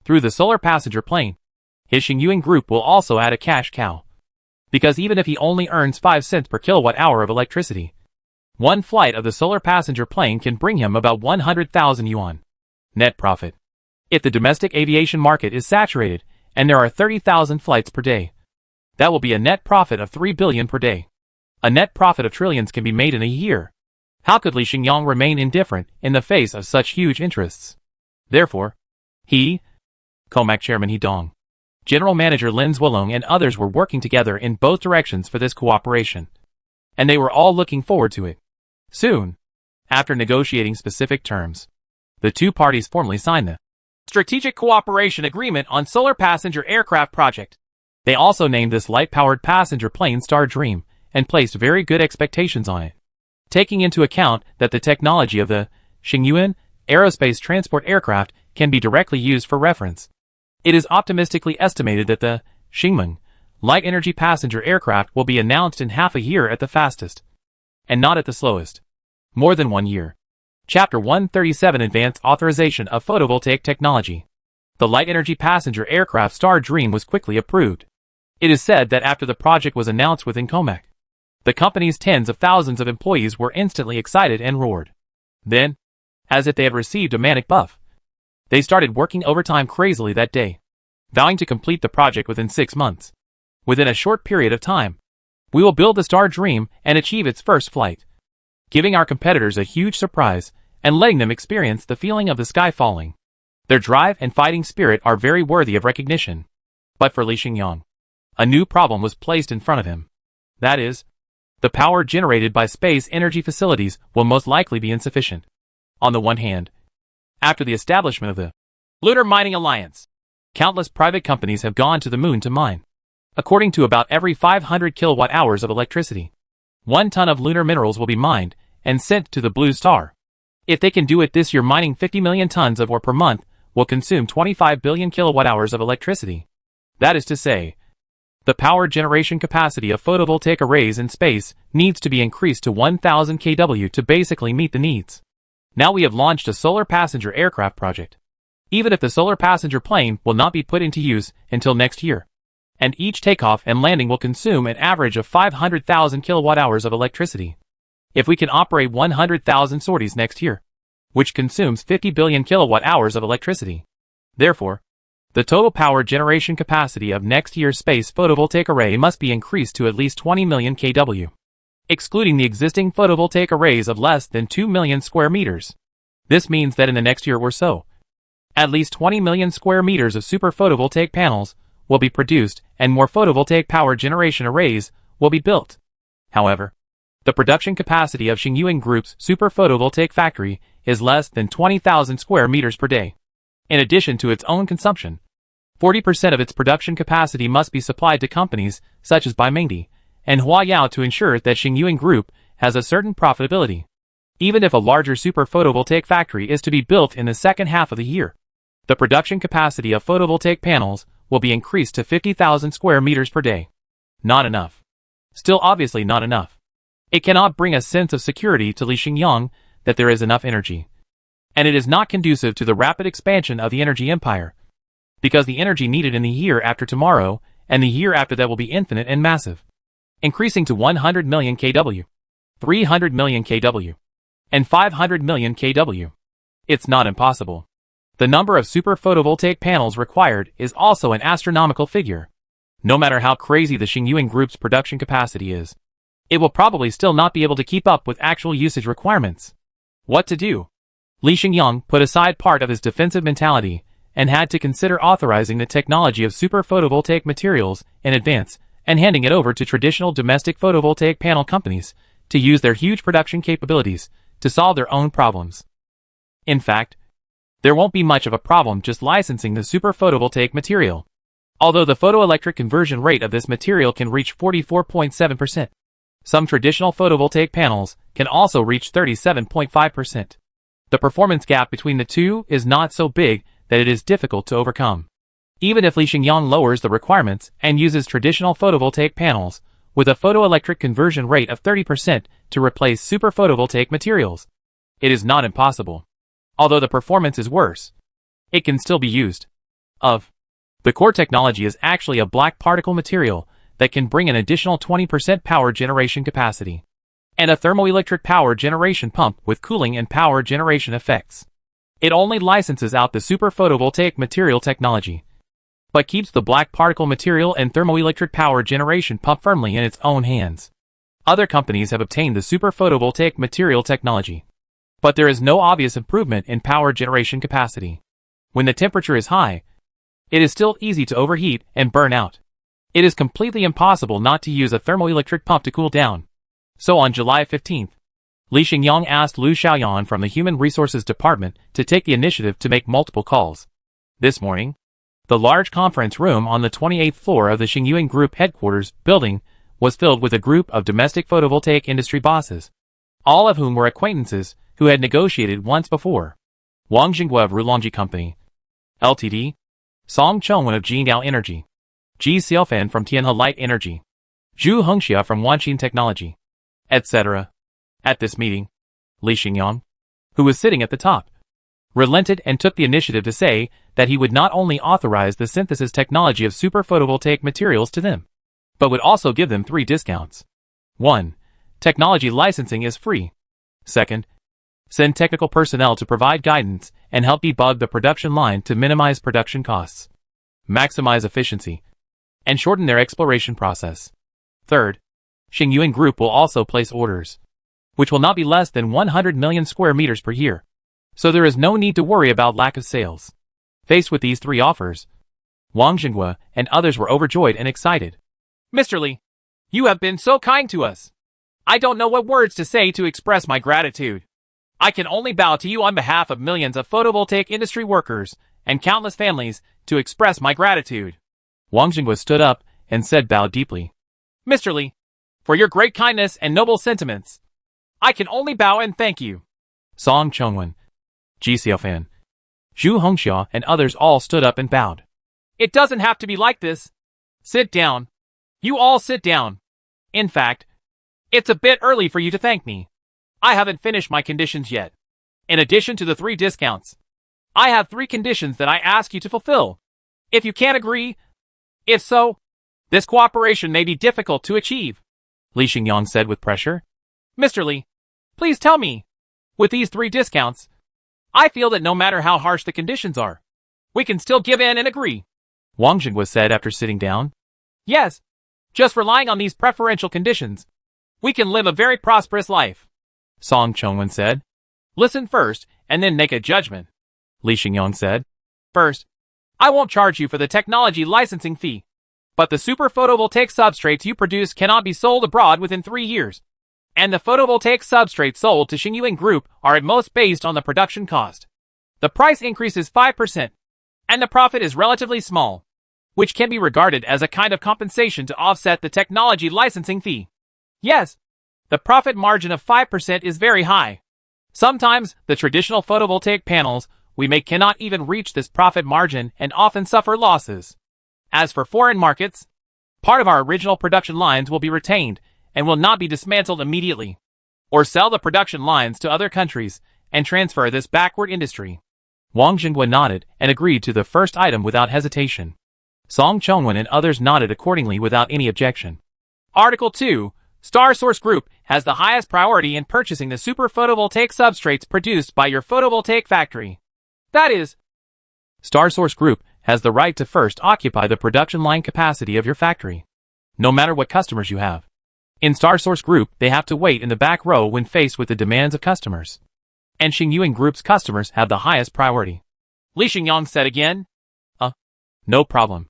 through the solar passenger plane, his Xingyuan group will also add a cash cow. Because even if he only earns 5 cents per kilowatt hour of electricity, one flight of the solar passenger plane can bring him about 100,000 yuan net profit. If the domestic aviation market is saturated and there are 30,000 flights per day, that will be a net profit of 3 billion per day. A net profit of trillions can be made in a year. How could Li Xingyang remain indifferent in the face of such huge interests? Therefore, he, COMAC Chairman He Dong, General Manager Lin Zuolong and others were working together in both directions for this cooperation, and they were all looking forward to it. Soon, after negotiating specific terms, the two parties formally signed the Strategic Cooperation Agreement on Solar Passenger Aircraft Project. They also named this light-powered passenger plane Star Dream and placed very good expectations on it, taking into account that the technology of the Xingyuan aerospace transport aircraft can be directly used for reference. It is optimistically estimated that the Xingmeng light energy passenger aircraft will be announced in half a year at the fastest, and not at the slowest. More than 1 year. Chapter 137 Advanced Authorization of Photovoltaic Technology. The light energy passenger aircraft Star Dream was quickly approved. It is said that after the project was announced within COMAC, the company's tens of thousands of employees were instantly excited and roared. Then, as if they had received a manic buff, they started working overtime crazily that day, vowing to complete the project within 6 months. Within a short period of time, we will build the Star Dream and achieve its first flight, giving our competitors a huge surprise and letting them experience the feeling of the sky falling. Their drive and fighting spirit are very worthy of recognition. But for Li Xingyang, a new problem was placed in front of him. That is, the power generated by space energy facilities will most likely be insufficient. On the one hand, after the establishment of the Lunar Mining Alliance, countless private companies have gone to the moon to mine. According to about every 500 kilowatt hours of electricity, 1 ton of lunar minerals will be mined and sent to the blue star. If they can do it this year, mining 50 million tons of ore per month will consume 25 billion kilowatt hours of electricity. That is to say, the power generation capacity of photovoltaic arrays in space needs to be increased to 1,000 kW to basically meet the needs. Now we have launched a solar passenger aircraft project. Even if the solar passenger plane will not be put into use until next year, and each takeoff and landing will consume an average of 500,000 kilowatt hours of electricity. If we can operate 100,000 sorties next year, which consumes 50 billion kilowatt hours of electricity. Therefore, the total power generation capacity of next year's space photovoltaic array must be increased to at least 20 million kW, excluding the existing photovoltaic arrays of less than 2 million square meters. This means that in the next year or so, at least 20 million square meters of super photovoltaic panels will be produced and more photovoltaic power generation arrays will be built. However, the production capacity of Xingyuan Group's super photovoltaic factory is less than 20,000 square meters per day. In addition to its own consumption, 40% of its production capacity must be supplied to companies such as Magnate and Huayao to ensure that Xingyuan Group has a certain profitability. Even if a larger super photovoltaic factory is to be built in the second half of the year, the production capacity of photovoltaic panels will be increased to 50,000 square meters per day. Not enough. Still obviously not enough. It cannot bring a sense of security to Li Xingyang that there is enough energy. And it is not conducive to the rapid expansion of the energy empire, because the energy needed in the year after tomorrow and the year after that will be infinite and massive, increasing to 100 million kW, 300 million kW, and 500 million kW. It's not impossible. The number of super photovoltaic panels required is also an astronomical figure. No matter how crazy the Xingyuan Group's production capacity is, it will probably still not be able to keep up with actual usage requirements. What to do? Li Xingyang put aside part of his defensive mentality and had to consider authorizing the technology of super photovoltaic materials in advance and handing it over to traditional domestic photovoltaic panel companies to use their huge production capabilities to solve their own problems. In fact, there won't be much of a problem just licensing the super photovoltaic material, although the photoelectric conversion rate of this material can reach 44.7%. Some traditional photovoltaic panels can also reach 37.5%. The performance gap between the two is not so big that it is difficult to overcome. Even if Li Xingyang lowers the requirements and uses traditional photovoltaic panels with a photoelectric conversion rate of 30% to replace super photovoltaic materials, it is not impossible. Although the performance is worse, it can still be used. The core technology is actually a black particle material that can bring an additional 20% power generation capacity, and a thermoelectric power generation pump with cooling and power generation effects. It only licenses out the super photovoltaic material technology, but keeps the black particle material and thermoelectric power generation pump firmly in its own hands. Other companies have obtained the super photovoltaic material technology, but there is no obvious improvement in power generation capacity. When the temperature is high, it is still easy to overheat and burn out. It is completely impossible not to use a thermoelectric pump to cool down. So on July 15th, Li Xingyang asked Lu Xiaoyan from the Human Resources Department to take the initiative to make multiple calls. This morning, the large conference room on the 28th floor of the Xingyuan Group headquarters building was filled with a group of domestic photovoltaic industry bosses, all of whom were acquaintances who had negotiated once before. Wang Jinghua of Rulongji Company Ltd, Song Chongwen of Jingao Energy, Ji Xiaofan from Tianhe Light Energy, Zhu Hengxia from Wanqin Technology, etc. At this meeting, Li Xingyang, who was sitting at the top, relented and took the initiative to say that he would not only authorize the synthesis technology of super photovoltaic materials to them, but would also give them 3 discounts. 1. Technology licensing is free. 2. Send technical personnel to provide guidance and help debug the production line to minimize production costs, maximize efficiency, and shorten their exploration process. 3. Xingyuan Group will also place orders, which will not be less than 100 million square meters per year, so there is no need to worry about lack of sales. Faced with these 3 offers, Wang Jinghua and others were overjoyed and excited. Mr. Li, you have been so kind to us. I don't know what words to say to express my gratitude. I can only bow to you on behalf of millions of photovoltaic industry workers and countless families to express my gratitude. Wang Jinghua stood up and said bow deeply. Mr. Li, for your great kindness and noble sentiments, I can only bow and thank you. Song Chongwen, Ji Xiaofan, Zhu Hengxia and others all stood up and bowed. It doesn't have to be like this. Sit down. You all sit down. In fact, it's a bit early for you to thank me. I haven't finished my conditions yet. In addition to the 3 discounts, I have 3 conditions that I ask you to fulfill. If you can't agree, if so, this cooperation may be difficult to achieve, Li Xingyang said with pressure. Mr. Li, please tell me. With these 3 discounts, I feel that no matter how harsh the conditions are, we can still give in and agree, Wang Jinghua said after sitting down. Yes, just relying on these preferential conditions, we can live a very prosperous life, Song Chongwen said. Listen first, and then make a judgment, Li Xingyang said. First, I won't charge you for the technology licensing fee, but the super photovoltaic substrates you produce cannot be sold abroad within 3 years, and the photovoltaic substrates sold to Xingyuan Group are at most based on the production cost. The price increase is 5%, and the profit is relatively small, which can be regarded as a kind of compensation to offset the technology licensing fee. Yes, the profit margin of 5% is very high. Sometimes, the traditional photovoltaic panels we make cannot even reach this profit margin and often suffer losses. As for foreign markets, part of our original production lines will be retained, and will not be dismantled immediately. Or sell the production lines to other countries and transfer this backward industry. Wang Jingwa nodded and agreed to the first item without hesitation. Song Chongwen and others nodded accordingly without any objection. Article 2. Star Source Group has the highest priority in purchasing the super photovoltaic substrates produced by your photovoltaic factory. That is, Star Source Group has the right to first occupy the production line capacity of your factory, no matter what customers you have. In Star Source Group, they have to wait in the back row when faced with the demands of customers. And Xingyuan Group's customers have the highest priority. Li Xingyang said again. No problem.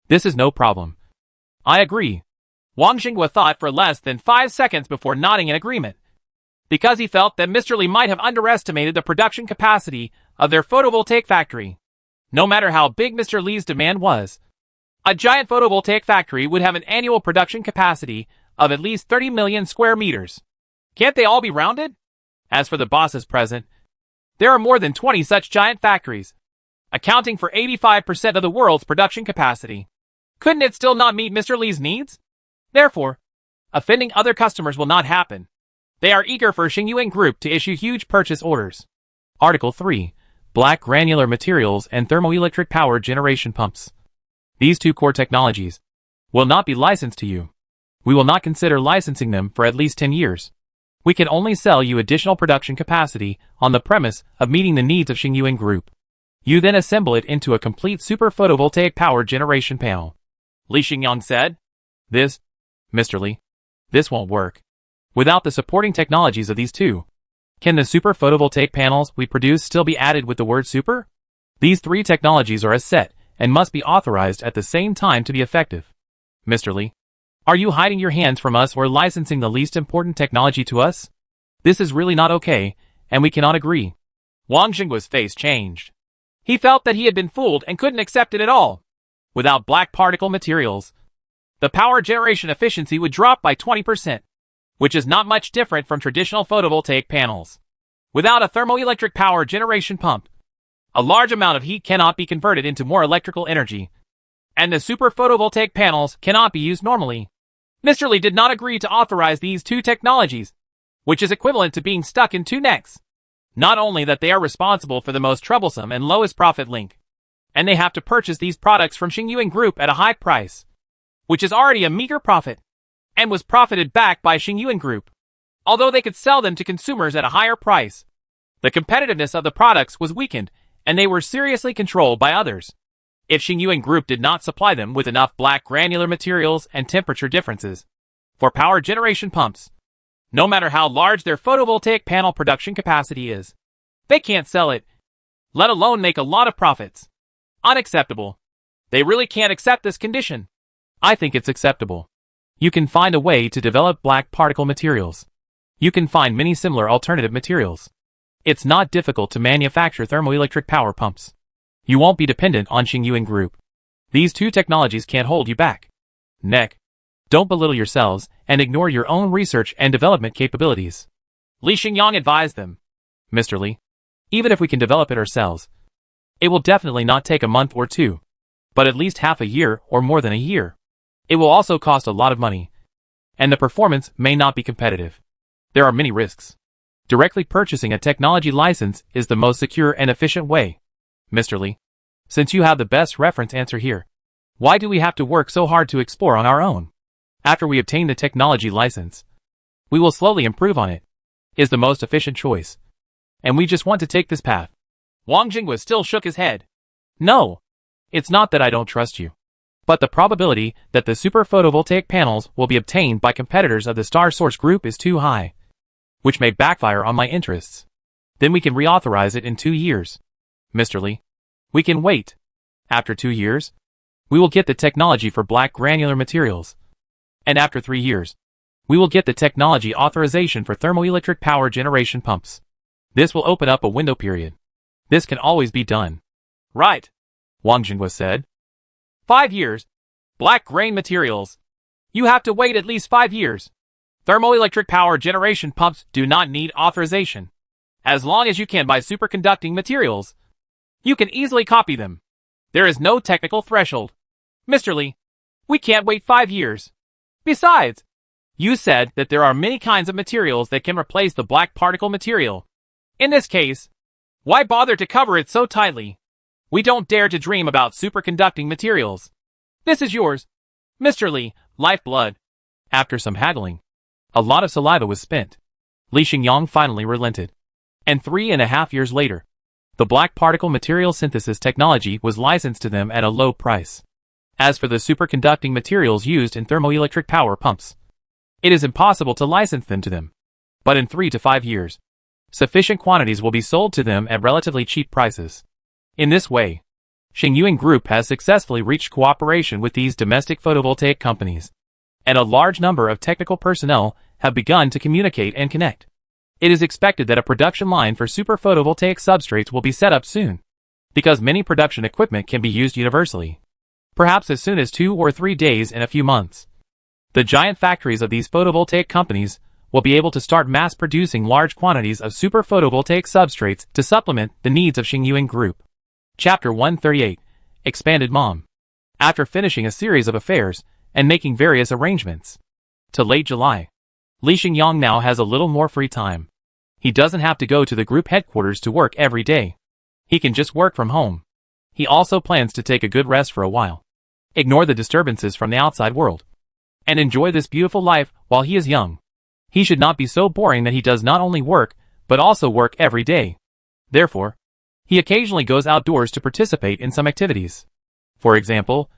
This is no problem. I agree. Wang Jingwa thought for less than 5 seconds before nodding in agreement, because he felt that Mr. Li might have underestimated the production capacity of their photovoltaic factory. No matter how big Mr. Li's demand was, a giant photovoltaic factory would have an annual production capacity of at least 30 million square meters. Can't they all be rounded? As for the bosses present, there are more than 20 such giant factories, accounting for 85% of the world's production capacity. Couldn't it still not meet Mr. Li's needs? Therefore, offending other customers will not happen. They are eager for Xingyuan Group to issue huge purchase orders. Article 3. Black granular materials and thermoelectric power generation pumps. These two core technologies will not be licensed to you. We will not consider licensing them for at least 10 years. We can only sell you additional production capacity on the premise of meeting the needs of Xingyuan Group. You then assemble it into a complete super photovoltaic power generation panel. Li Xingyang said. This, Mr. Li, this won't work. Without the supporting technologies of these two, can the super photovoltaic panels we produce still be added with the word super? These three technologies are a set and must be authorized at the same time to be effective. Mr. Li, are you hiding your hands from us or licensing the least important technology to us? This is really not okay, and we cannot agree. Wang Jingwa's face changed. He felt that he had been fooled and couldn't accept it at all. Without black particle materials, the power generation efficiency would drop by 20%, which is not much different from traditional photovoltaic panels. Without a thermoelectric power generation pump, a large amount of heat cannot be converted into more electrical energy, and the super photovoltaic panels cannot be used normally. Mr. Li did not agree to authorize these two technologies, which is equivalent to being stuck in two necks. Not only that they are responsible for the most troublesome and lowest profit link, and they have to purchase these products from Xingyuan Group at a high price, which is already a meager profit, and was profited back by Xingyuan Group. Although they could sell them to consumers at a higher price, the competitiveness of the products was weakened, and they were seriously controlled by others. If Xingyuan Group did not supply them with enough black granular materials and temperature differences for power generation pumps, no matter how large their photovoltaic panel production capacity is, they can't sell it, let alone make a lot of profits. Unacceptable. They really can't accept this condition. I think it's acceptable. You can find a way to develop black particle materials. You can find many similar alternative materials. It's not difficult to manufacture thermoelectric power pumps. You won't be dependent on Xingyuan Group. These two technologies can't hold you back. Neck. Don't belittle yourselves and ignore your own research and development capabilities. Li Xingyang advised them. Mr. Li, even if we can develop it ourselves, it will definitely not take a month or two, but at least half a year or more than a year. It will also cost a lot of money, and the performance may not be competitive. There are many risks. Directly purchasing a technology license is the most secure and efficient way. Mr. Li, since you have the best reference answer here, why do we have to work so hard to explore on our own? After we obtain the technology license, we will slowly improve on it. Is the most efficient choice. And we just want to take this path. Wang Jingwa still shook his head. No, it's not that I don't trust you, but the probability that the super photovoltaic panels will be obtained by competitors of the Star Source Group is too high, which may backfire on my interests. Then we can reauthorize it in 2 years. Mr. Li, we can wait. After 2 years, we will get the technology for black granular materials. And after 3 years, we will get the technology authorization for thermoelectric power generation pumps. This will open up a window period. This can always be done. Right, Wang Jingwa said. 5 years. Black grain materials. You have to wait at least 5 years. Thermoelectric power generation pumps do not need authorization. As long as you can buy superconducting materials, you can easily copy them. There is no technical threshold. Mr. Li, we can't wait 5 years. Besides, You said that there are many kinds of materials that can replace the black particle material. In this case, why bother to cover it so tightly? We don't dare to dream about superconducting materials. This is yours, Mr. Li, lifeblood. After some haggling, a lot of saliva was spent. Li Xingyang finally relented. And 3.5 years later, the black particle material synthesis technology was licensed to them at a low price. As for the superconducting materials used in thermoelectric power pumps, it is impossible to license them to them. But in 3 to 5 years, sufficient quantities will be sold to them at relatively cheap prices. In this way, Xingyuan Group has successfully reached cooperation with these domestic photovoltaic companies, and a large number of technical personnel have begun to communicate and connect. It is expected that a production line for super photovoltaic substrates will be set up soon, because many production equipment can be used universally, perhaps as soon as 2 or 3 days in a few months. The giant factories of these photovoltaic companies will be able to start mass producing large quantities of super photovoltaic substrates to supplement the needs of Xingyuan Group. Chapter 138. Expanded Mom. After finishing a series of affairs and making various arrangements, to late July, Li Xingyang now has a little more free time. He doesn't have to go to the group headquarters to work every day. He can just work from home. He also plans to take a good rest for a while, ignore the disturbances from the outside world, and enjoy this beautiful life while he is young. He should not be so boring that he does not only work, but also work every day. Therefore, he occasionally goes outdoors to participate in some activities. For example,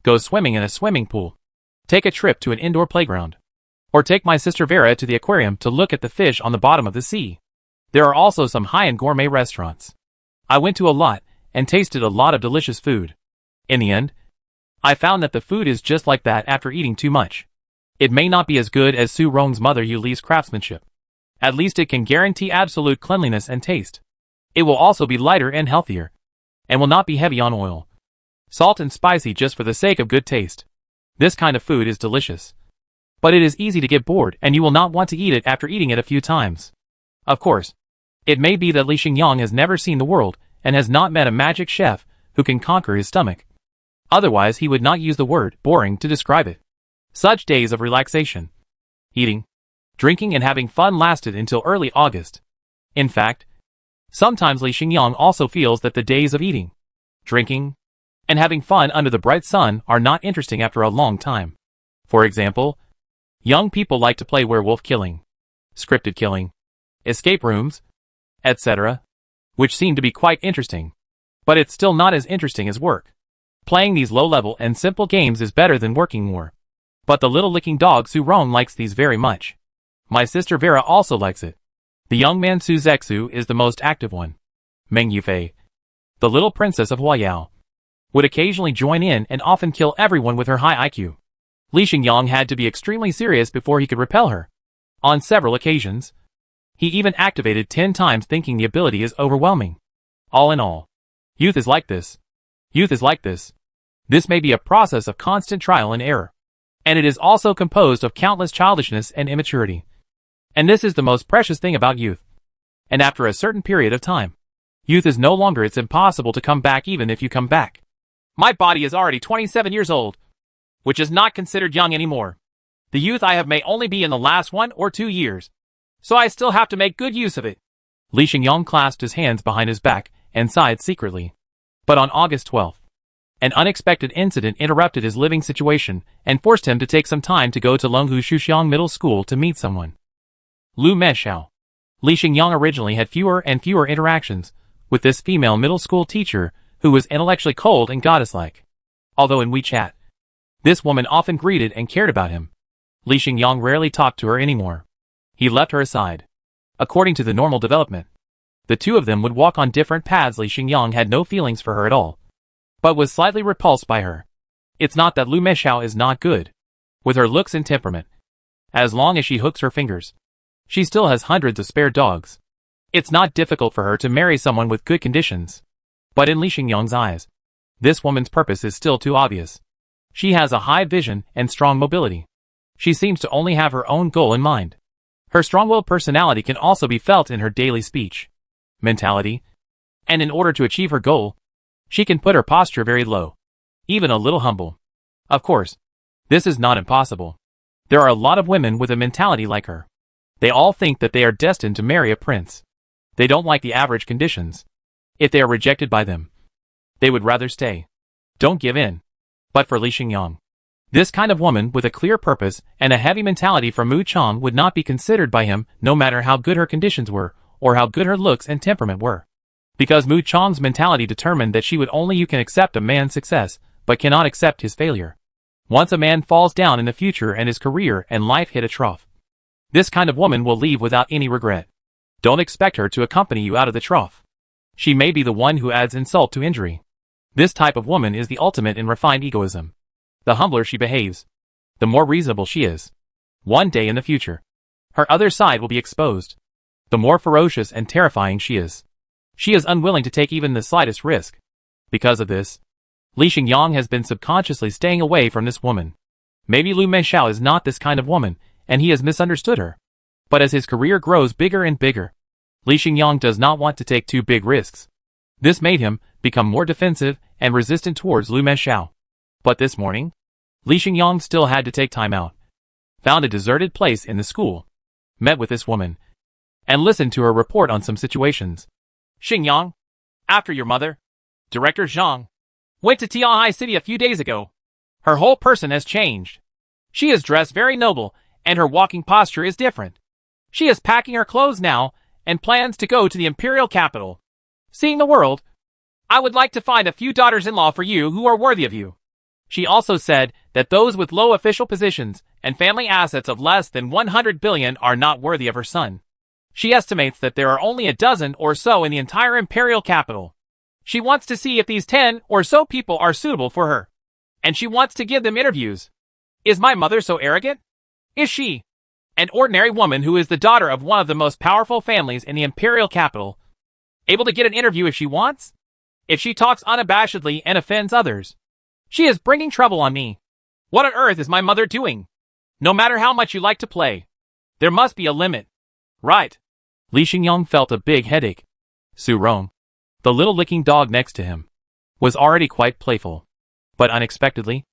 go swimming in a swimming pool, take a trip to an indoor playground, or take my sister Vera to the aquarium to look at the fish on the bottom of the sea. There are also some high-end gourmet restaurants. I went to a lot and tasted a lot of delicious food. In the end, I found that the food is just like that after eating too much. It may not be as good as Su Rong's mother Yu Li's craftsmanship. At least it can guarantee absolute cleanliness and taste. It will also be lighter and healthier, and will not be heavy on oil, salt and spicy just for the sake of good taste. This kind of food is delicious. But it is easy to get bored and you will not want to eat it after eating it a few times. Of course, it may be that Li Xingyang has never seen the world and has not met a magic chef who can conquer his stomach. Otherwise he would not use the word boring to describe it. Such days of relaxation, eating, drinking and having fun lasted until early August. In fact, sometimes Li Xingyang also feels that the days of eating, drinking, and having fun under the bright sun are not interesting after a long time. For example, young people like to play werewolf killing, scripted killing, escape rooms, etc., which seem to be quite interesting. But it's still not as interesting as work. Playing these low-level and simple games is better than working more. But the little licking dog Su Rong likes these very much. My sister Vera also likes it. The young man Su Zexu is the most active one. Meng Yufei, the little princess of Huayao, would occasionally join in and often kill everyone with her high IQ. Li Xingyang had to be extremely serious before he could repel her. On several occasions, he even activated 10 times thinking the ability is overwhelming. All in all, youth is like this. Youth is like this. This may be a process of constant trial and error. And it is also composed of countless childishness and immaturity. And this is the most precious thing about youth. And after a certain period of time, youth is no longer. It's impossible to come back even if you come back. My body is already 27 years old, which is not considered young anymore. The youth I have may only be in the last 1 or 2 years, so I still have to make good use of it. Li Xingyang clasped his hands behind his back and sighed secretly. But on August 12th, an unexpected incident interrupted his living situation and forced him to take some time to go to Longhu Shuxiang Middle School to meet someone. Lu Mexiao. Li Xingyang originally had fewer and fewer interactions with this female middle school teacher who was intellectually cold and goddess-like. Although in WeChat, this woman often greeted and cared about him, Li Xingyang rarely talked to her anymore. He left her aside. According to the normal development, the two of them would walk on different paths. Li Xingyang had no feelings for her at all, but was slightly repulsed by her. It's not that Lu Mexiao is not good, with her looks and temperament. As long as she hooks her fingers, she still has hundreds of spare dogs. It's not difficult for her to marry someone with good conditions. But in Li Xingyang's eyes, this woman's purpose is still too obvious. She has a high vision and strong mobility. She seems to only have her own goal in mind. Her strong-willed personality can also be felt in her daily speech, mentality, and in order to achieve her goal, she can put her posture very low, even a little humble. Of course, this is not impossible. There are a lot of women with a mentality like her. They all think that they are destined to marry a prince. They don't like the average conditions. If they are rejected by them, they would rather stay. Don't give in. But for Li Xingyang, this kind of woman with a clear purpose and a heavy mentality from Mu Chang would not be considered by him, no matter how good her conditions were, or how good her looks and temperament were. Because Mu Chang's mentality determined that she would only you can accept a man's success, but cannot accept his failure. Once a man falls down in the future and his career and life hit a trough, this kind of woman will leave without any regret. Don't expect her to accompany you out of the trough. She may be the one who adds insult to injury. This type of woman is the ultimate in refined egoism. The humbler she behaves, the more reasonable she is. One day in the future, her other side will be exposed. The more ferocious and terrifying she is unwilling to take even the slightest risk. Because of this, Li Xingyang has been subconsciously staying away from this woman. Maybe Lu Menxiao is not this kind of woman, and he has misunderstood her. But as his career grows bigger and bigger, Li Xingyang does not want to take too big risks. This made him become more defensive and resistant towards Lu Menxiao. But this morning, Li Xingyang still had to take time out, found a deserted place in the school, met with this woman, and listened to her report on some situations. Xingyang, after your mother, Director Zhang, went to Tianhai City a few days ago. Her whole person has changed. She is dressed very noble, and her walking posture is different. She is packing her clothes now, and plans to go to the imperial capital. Seeing the world, I would like to find a few daughters-in-law for you who are worthy of you. She also said that those with low official positions and family assets of less than 100 billion are not worthy of her son. She estimates that there are only a dozen or so in the entire imperial capital. She wants to see if these 10 or so people are suitable for her. And she wants to give them interviews. Is my mother so arrogant? Is she, an ordinary woman who is the daughter of one of the most powerful families in the imperial capital, able to get an interview if she wants? If she talks unabashedly and offends others, she is bringing trouble on me. What on earth is my mother doing? No matter how much you like to play, there must be a limit. Right. Li Xingyang felt a big headache. Su Rong, the little licking dog next to him, was already quite playful. But unexpectedly,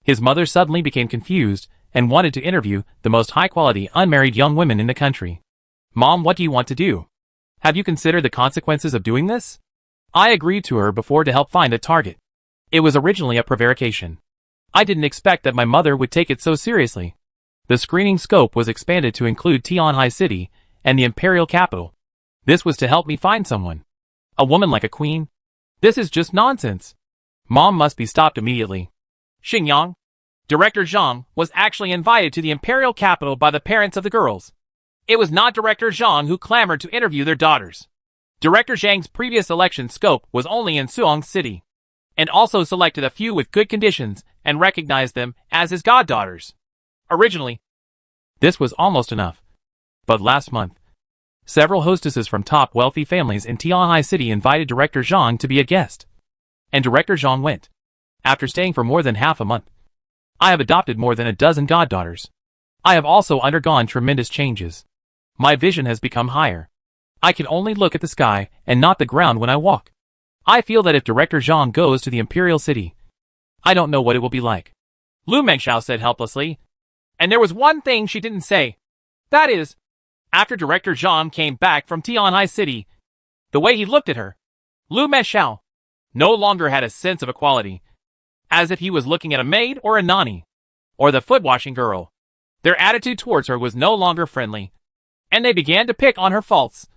his mother suddenly became confused and wanted to interview the most high-quality unmarried young women in the country. Mom, what do you want to do? Have you considered the consequences of doing this? I agreed to her before to help find a target. It was originally a provocation. I didn't expect that my mother would take it so seriously. The screening scope was expanded to include Tianhai City and the imperial capital. This was to help me find someone. A woman like a queen? This is just nonsense. Mom must be stopped immediately. Xingyang, Director Zhang was actually invited to the imperial capital by the parents of the girls. It was not Director Zhang who clamored to interview their daughters. Director Zhang's previous election scope was only in Suong City, and also selected a few with good conditions and recognized them as his goddaughters. Originally, this was almost enough. But last month, several hostesses from top wealthy families in Tianhai City invited Director Zhang to be a guest. And Director Zhang went. After staying for more than half a month, I have adopted more than a dozen goddaughters. I have also undergone tremendous changes. My vision has become higher. I can only look at the sky and not the ground when I walk. I feel that if Director Zhang goes to the Imperial City, I don't know what it will be like. Lu Menxiao said helplessly. And there was one thing she didn't say. That is, after Director Zhang came back from Tianhai City, the way he looked at her, Lu Menxiao no longer had a sense of equality, as if he was looking at a maid or a nanny, or the foot-washing girl. Their attitude towards her was no longer friendly, and they began to pick on her faults.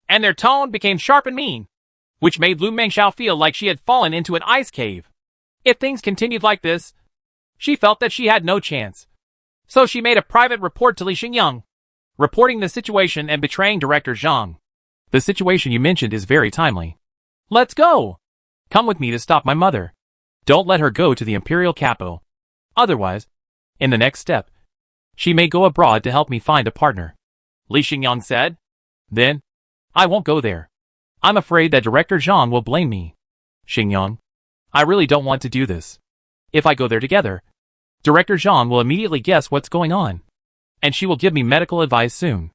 And their tone became sharp and mean, which made Lu Menxiao feel like she had fallen into an ice cave. If things continued like this, she felt that she had no chance. So she made a private report to Li Xingyang, reporting the situation and betraying Director Zhang. The situation you mentioned is very timely. Let's go! Come with me to stop my mother. Don't let her go to the imperial capital. Otherwise, in the next step, she may go abroad to help me find a partner. Li Xingyang said. Then, I won't go there. I'm afraid that Director Zhang will blame me. Xingyang, I really don't want to do this. If I go there together, Director Zhang will immediately guess what's going on, and she will give me medical advice soon.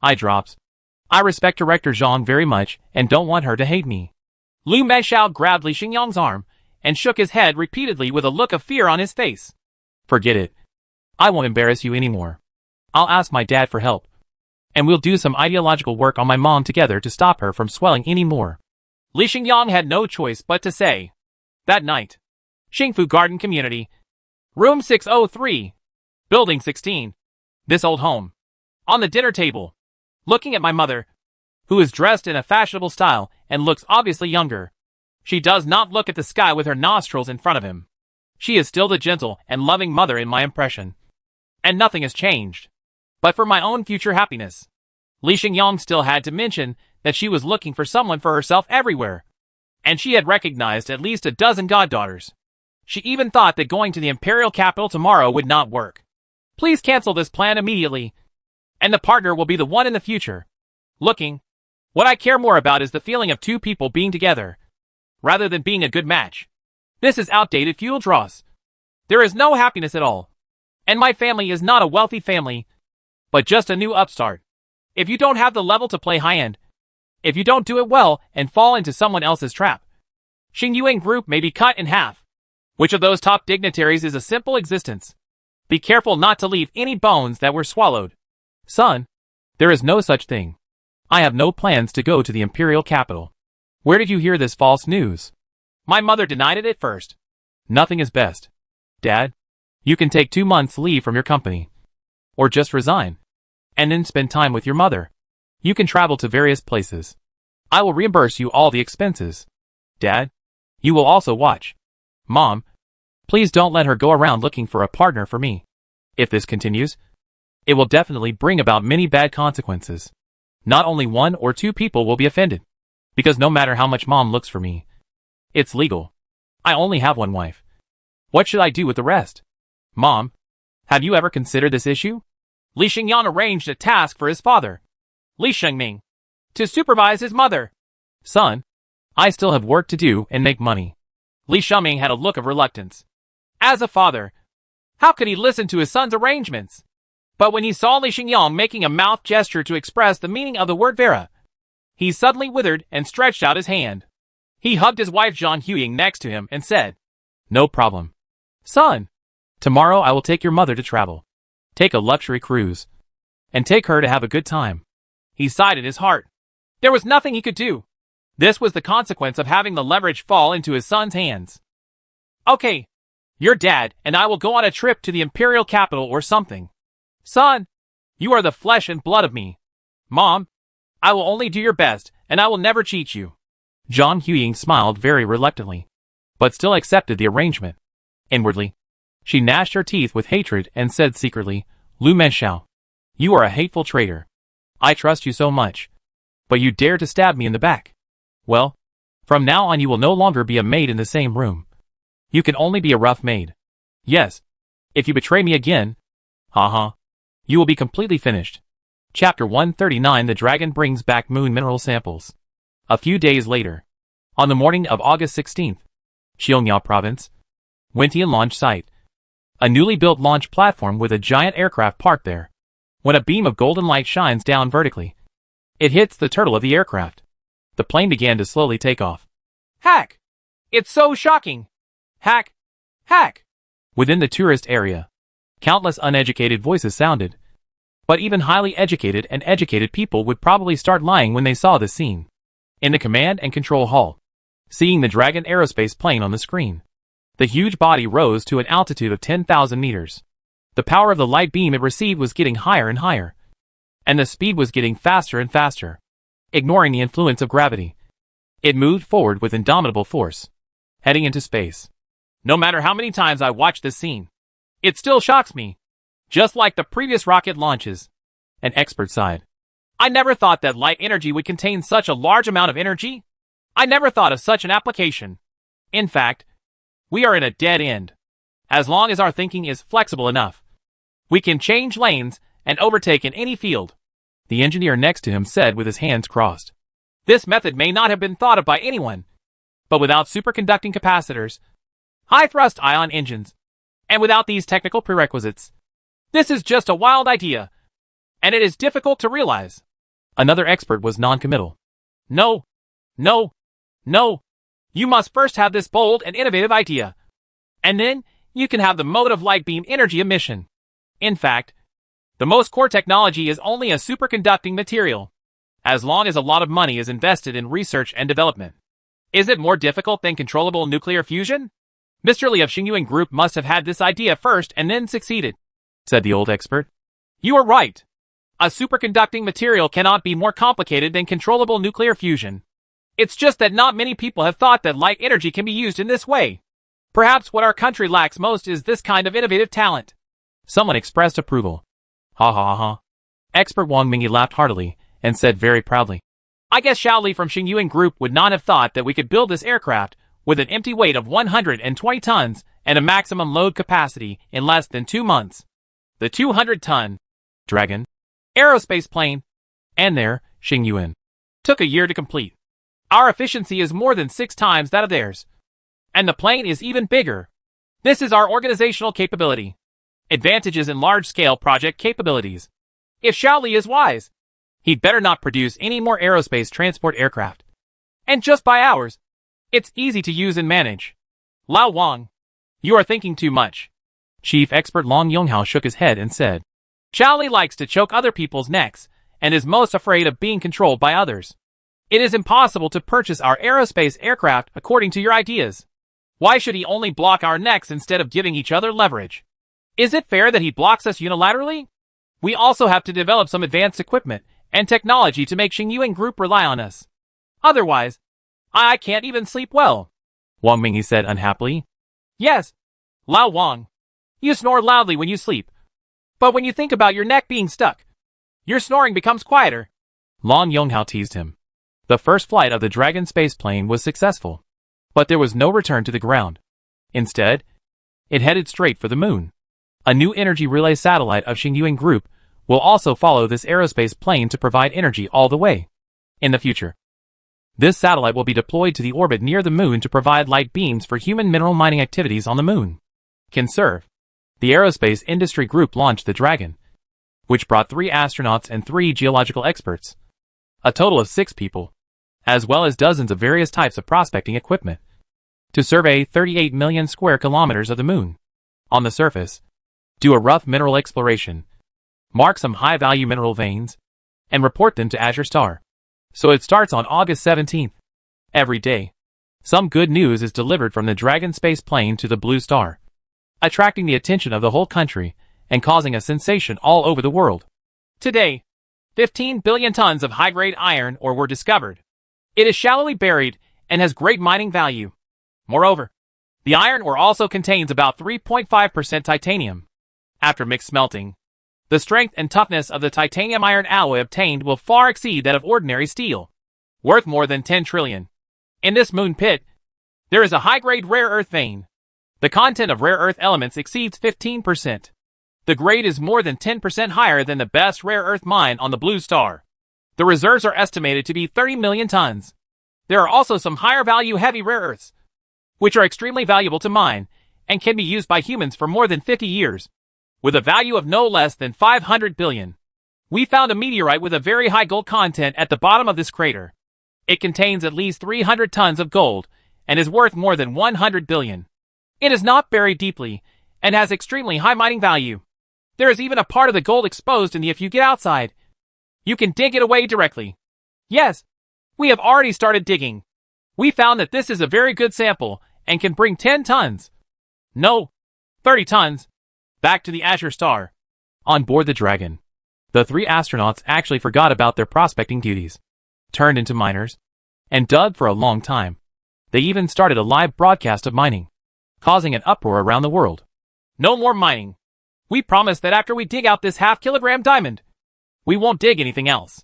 Eye drops. I respect Director Zhang very much and don't want her to hate me. Lu Menxiao grabbed Li Xingyang's arm and shook his head repeatedly with a look of fear on his face. Forget it. I won't embarrass you anymore. I'll ask my dad for help. And we'll do some ideological work on my mom together to stop her from swelling anymore. Li Xingyang had no choice but to say. That night. Xingfu Garden Community. Room 603. Building 16. This old home. On the dinner table. Looking at my mother, who is dressed in a fashionable style and looks obviously younger. She does not look at the sky with her nostrils in front of him. She is still the gentle and loving mother in my impression. And nothing has changed. But for my own future happiness, Li Xingyang still had to mention that she was looking for someone for herself everywhere. And she had recognized at least a dozen goddaughters. She even thought that going to the imperial capital tomorrow would not work. Please cancel this plan immediately. And the partner will be the one in the future. Looking. What I care more about is the feeling of two people being together, rather than being a good match. This is outdated fuel dross. There is no happiness at all. And my family is not a wealthy family, but just a new upstart. If you don't have the level to play high-end, if you don't do it well and fall into someone else's trap, Xingyuan Group may be cut in half. Which of those top dignitaries is a simple existence? Be careful not to leave any bones that were swallowed. Son, there is no such thing. I have no plans to go to the imperial capital. Where did you hear this false news? My mother denied it at first. Nothing is best. Dad, you can take 2 months leave from your company. Or just resign. And then spend time with your mother. You can travel to various places. I will reimburse you all the expenses. Dad, you will also watch. Mom, please don't let her go around looking for a partner for me. If this continues, it will definitely bring about many bad consequences. Not only 1 or 2 people will be offended. Because no matter how much Mom looks for me, it's legal. I only have 1 wife. What should I do with the rest? Mom, have you ever considered this issue? Li Xingyang arranged a task for his father, Li Shengming, to supervise his mother. Son, I still have work to do and make money. Li Shengming had a look of reluctance. As a father, how could he listen to his son's arrangements? But when he saw Li Xingyang making a mouth gesture to express the meaning of the word Vera, he suddenly withered and stretched out his hand. He hugged his wife Zhang Huying next to him and said, No problem. Son, tomorrow I will take your mother to travel. Take a luxury cruise. And take her to have a good time. He sighed in his heart. There was nothing he could do. This was the consequence of having the leverage fall into his son's hands. Okay, your dad and I will go on a trip to the imperial capital or something. Son, you are the flesh and blood of me. Mom, I will only do your best, and I will never cheat you. Zhang Huying smiled very reluctantly, but still accepted the arrangement. Inwardly, she gnashed her teeth with hatred and said secretly, Lu Menshao, you are a hateful traitor. I trust you so much. But you dare to stab me in the back. Well, from now on you will no longer be a maid in the same room. You can only be a rough maid. Yes, if you betray me again, haha, you will be completely finished. Chapter 139 The Dragon Brings Back Moon Mineral Samples. A few days later, on the morning of August 16th, Xiongniao Province, Wentian Launch Site. A newly built launch platform with a giant aircraft parked there. When a beam of golden light shines down vertically, it hits the turtle of the aircraft. The plane began to slowly take off. Hack! It's so shocking! Hack! Hack! Within the tourist area, countless uneducated voices sounded. But even highly educated and educated people would probably start lying when they saw this scene. In the command and control hall, seeing the Dragon aerospace plane on the screen, the huge body rose to an altitude of 10,000 meters. The power of the light beam it received was getting higher and higher, and the speed was getting faster and faster. Ignoring the influence of gravity, it moved forward with indomitable force, heading into space. No matter how many times I watch this scene, it still shocks me. Just like the previous rocket launches. An expert sighed. I never thought that light energy would contain such a large amount of energy. I never thought of such an application. In fact, we are in a dead end. As long as our thinking is flexible enough, we can change lanes and overtake in any field. The engineer next to him said with his hands crossed. This method may not have been thought of by anyone, but without superconducting capacitors, high-thrust ion engines, and without these technical prerequisites, this is just a wild idea, and it is difficult to realize. Another expert was non-committal. No, no, no. You must first have this bold and innovative idea, and then you can have the mode of light beam energy emission. In fact, the most core technology is only a superconducting material, as long as a lot of money is invested in research and development. Is it more difficult than controllable nuclear fusion? Mr. Li of Xingyuan Group must have had this idea first and then succeeded, said the old expert. You are right. A superconducting material cannot be more complicated than controllable nuclear fusion. It's just that not many people have thought that light energy can be used in this way. Perhaps what our country lacks most is this kind of innovative talent. Someone expressed approval. Ha ha ha. Expert Wang Mingyi laughed heartily and said very proudly, I guess Xiao Li from Xingyuan Group would not have thought that we could build this aircraft with an empty weight of 120 tons and a maximum load capacity in less than 2 months. The 200-ton Dragon aerospace plane, and their Xingyuan took a year to complete. Our efficiency is more than 6 times that of theirs. And the plane is even bigger. This is our organizational capability. Advantages in large-scale project capabilities. If Xiao Li is wise, he'd better not produce any more aerospace transport aircraft. And just buy ours. It's easy to use and manage. Lao Wang, you are thinking too much. Chief Expert Long Yonghao shook his head and said, Xiao Li likes to choke other people's necks and is most afraid of being controlled by others. It is impossible to purchase our aerospace aircraft according to your ideas. Why should he only block our necks instead of giving each other leverage? Is it fair that he blocks us unilaterally? We also have to develop some advanced equipment and technology to make Xingyuan Group rely on us. Otherwise, I can't even sleep well. Wang Mingyi said unhappily. Yes, Lao Wang. You snore loudly when you sleep. But when you think about your neck being stuck, your snoring becomes quieter. Long Yonghao teased him. The first flight of the Dragon space plane was successful, but there was no return to the ground. Instead, it headed straight for the moon. A new energy relay satellite of Xingyuan Group will also follow this aerospace plane to provide energy all the way. In the future, this satellite will be deployed to the orbit near the moon to provide light beams for human mineral mining activities on the moon. Conserve. The aerospace industry group launched the Dragon, which brought 3 astronauts and 3 geological experts, a total of 6 people, as well as dozens of various types of prospecting equipment, to survey 38 million square kilometers of the moon. On the surface, do a rough mineral exploration, mark some high-value mineral veins, and report them to Azure Star. So it starts on August 17th. Every day, some good news is delivered from the Dragon space plane to the Blue Star, attracting the attention of the whole country and causing a sensation all over the world. Today, 15 billion tons of high-grade iron ore were discovered. It is shallowly buried and has great mining value. Moreover, the iron ore also contains about 3.5% titanium. After mixed smelting, the strength and toughness of the titanium iron alloy obtained will far exceed that of ordinary steel, worth more than 10 trillion. In this moon pit, there is a high-grade rare earth vein. The content of rare earth elements exceeds 15%. The grade is more than 10% higher than the best rare earth mine on the Blue Star. The reserves are estimated to be 30 million tons. There are also some higher-value heavy rare earths, which are extremely valuable to mine and can be used by humans for more than 50 years, with a value of no less than 500 billion. We found a meteorite with a very high gold content at the bottom of this crater. It contains at least 300 tons of gold and is worth more than 100 billion. It is not buried deeply and has extremely high mining value. There is even a part of the gold exposed and if you get outside, you can dig it away directly. Yes, we have already started digging. We found that this is a very good sample and can bring 10 tons. No, 30 tons. Back to the Azure Star. On board the Dragon, the 3 astronauts actually forgot about their prospecting duties, turned into miners, and dug for a long time. They even started a live broadcast of mining, causing an uproar around the world. No more mining. We promise that after we dig out this half-kilogram diamond, we won't dig anything else.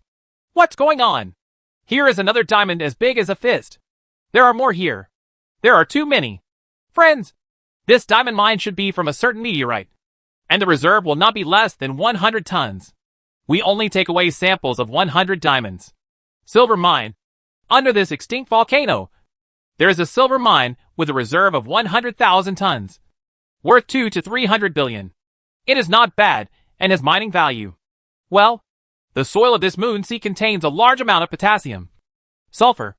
What's going on? Here is another diamond as big as a fist. There are more here. There are too many. Friends, this diamond mine should be from a certain meteorite, and the reserve will not be less than 100 tons. We only take away samples of 100 diamonds. Silver mine. Under this extinct volcano, there is a silver mine with a reserve of 100,000 tons, worth 2 to 300 billion. It is not bad and has mining value. Well, the soil of this moon sea contains a large amount of potassium, sulfur,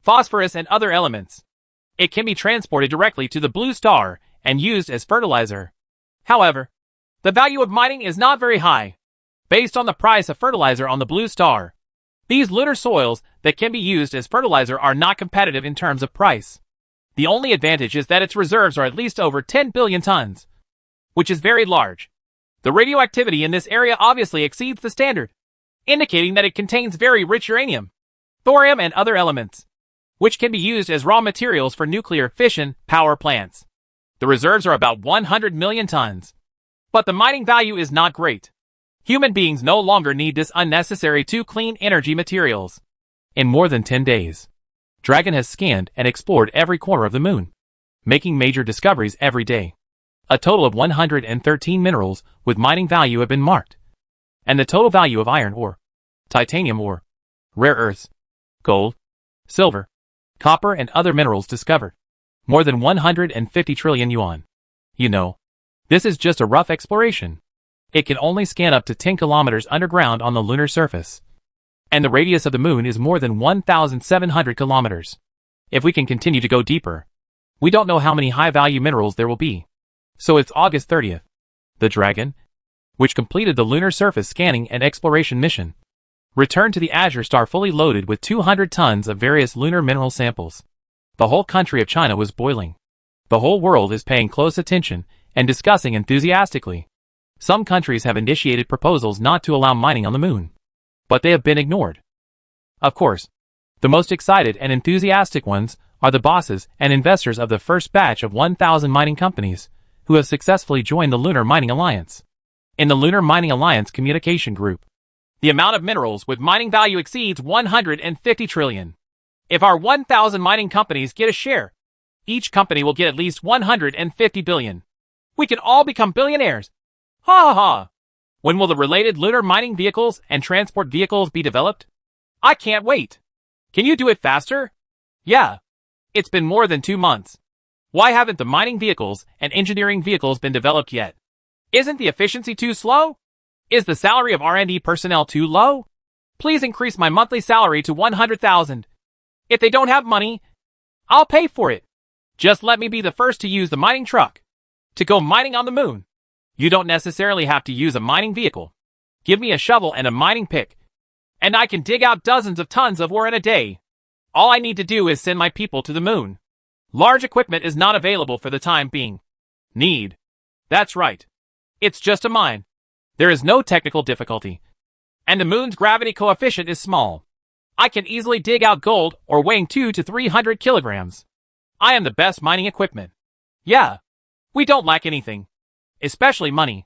phosphorus and other elements. It can be transported directly to the Blue Star and used as fertilizer. However, The value of mining is not very high, based on the price of fertilizer on the blue star. These lunar soils that can be used as fertilizer are not competitive in terms of price. The only advantage is that its reserves are at least over 10 billion tons, which is very large. The radioactivity in this area obviously exceeds the standard, indicating that it contains very rich uranium, thorium and other elements, which can be used as raw materials for nuclear fission power plants. The reserves are about 100 million tons, but the mining value is not great. Human beings no longer need this unnecessary to clean energy materials. In more than 10 days, Dragon has scanned and explored every corner of the moon, making major discoveries every day. A total of 113 minerals with mining value have been marked, and the total value of iron ore, titanium ore, rare earths, gold, silver, copper and other minerals discovered. More than 150 trillion yuan. You know, this is just a rough exploration. It can only scan up to 10 kilometers underground on the lunar surface, and the radius of the moon is more than 1,700 kilometers. If we can continue to go deeper, we don't know how many high-value minerals there will be. So it's August 30th. The Dragon, which completed the lunar surface scanning and exploration mission, returned to the Azure Star fully loaded with 200 tons of various lunar mineral samples. The whole country of China was boiling. The whole world is paying close attention and discussing enthusiastically. Some countries have initiated proposals not to allow mining on the moon, but they have been ignored. Of course, the most excited and enthusiastic ones are the bosses and investors of the first batch of 1,000 mining companies who have successfully joined the Lunar Mining Alliance. In the Lunar Mining Alliance communication group, the amount of minerals with mining value exceeds 150 trillion. If our 1,000 mining companies get a share, each company will get at least 150 billion. We can all become billionaires. Ha ha ha! When will the related lunar mining vehicles and transport vehicles be developed? I can't wait. Can you do it faster? Yeah. It's been more than 2 months. Why haven't the mining vehicles and engineering vehicles been developed yet? Isn't the efficiency too slow? Is the salary of R&D personnel too low? Please increase my monthly salary to 100,000. If they don't have money, I'll pay for it. Just let me be the first to use the mining truck to go mining on the moon. You don't necessarily have to use a mining vehicle. Give me a shovel and a mining pick, and I can dig out dozens of tons of ore in a day. All I need to do is send my people to the moon. Large equipment is not available for the time being. That's right. It's just a mine. There is no technical difficulty, and the moon's gravity coefficient is small. I can easily dig out gold ore weighing 200 to 300 kilograms. I am the best mining equipment. Yeah. We don't lack anything, especially money.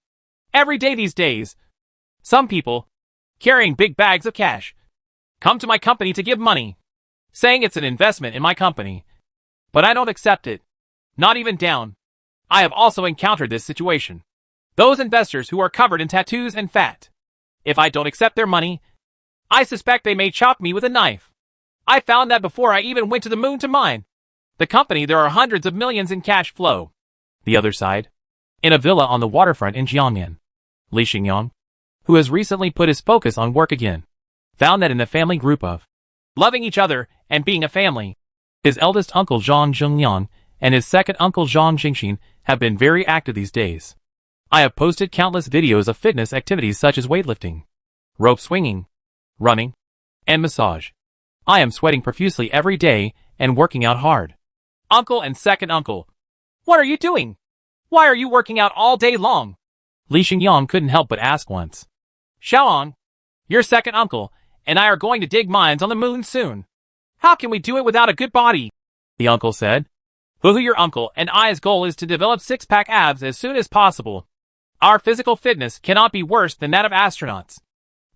Every day these days, some people, carrying big bags of cash, come to my company to give money, saying it's an investment in my company. But I don't accept it. Not even down. I have also encountered this situation. Those investors who are covered in tattoos and fat. If I don't accept their money, I suspect they may chop me with a knife. I found that before I even went to the moon to mine. The company, there are hundreds of millions in cash flow. The other side. In a villa on the waterfront in Jiangnan, Li Xingyang, who has recently put his focus on work again, found that in the family group of loving each other and being a family, his eldest uncle Zhang Zhengyang and his second uncle Zhang Jingxin have been very active these days. I have posted countless videos of fitness activities such as weightlifting, rope swinging, running, and massage. I am sweating profusely every day and working out hard. Uncle and second uncle, what are you doing? Why are you working out all day long? Li Xingyang couldn't help but ask once. Xiaoang, your second uncle, and I are going to dig mines on the moon soon. How can we do it without a good body? The uncle said. Your uncle and I's goal is to develop six-pack abs as soon as possible. Our physical fitness cannot be worse than that of astronauts.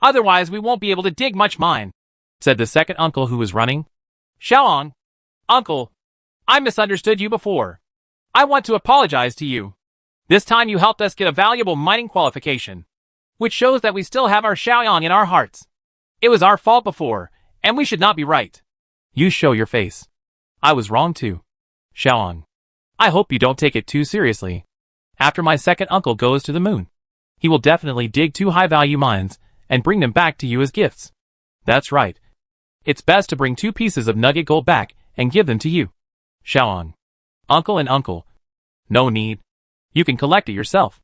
Otherwise we won't be able to dig much mine, said the second uncle who was running. Xiaoang, uncle, I misunderstood you before. I want to apologize to you. This time you helped us get a valuable mining qualification, which shows that we still have our Xiaoyang in our hearts. It was our fault before, and we should not be right. You show your face. I was wrong too. Xiaoyang, I hope you don't take it too seriously. After my second uncle goes to the moon, he will definitely dig 2 high-value mines and bring them back to you as gifts. That's right. It's best to bring 2 pieces of nugget gold back and give them to you. Xiaoyang, uncle and uncle. No need. You can collect it yourself.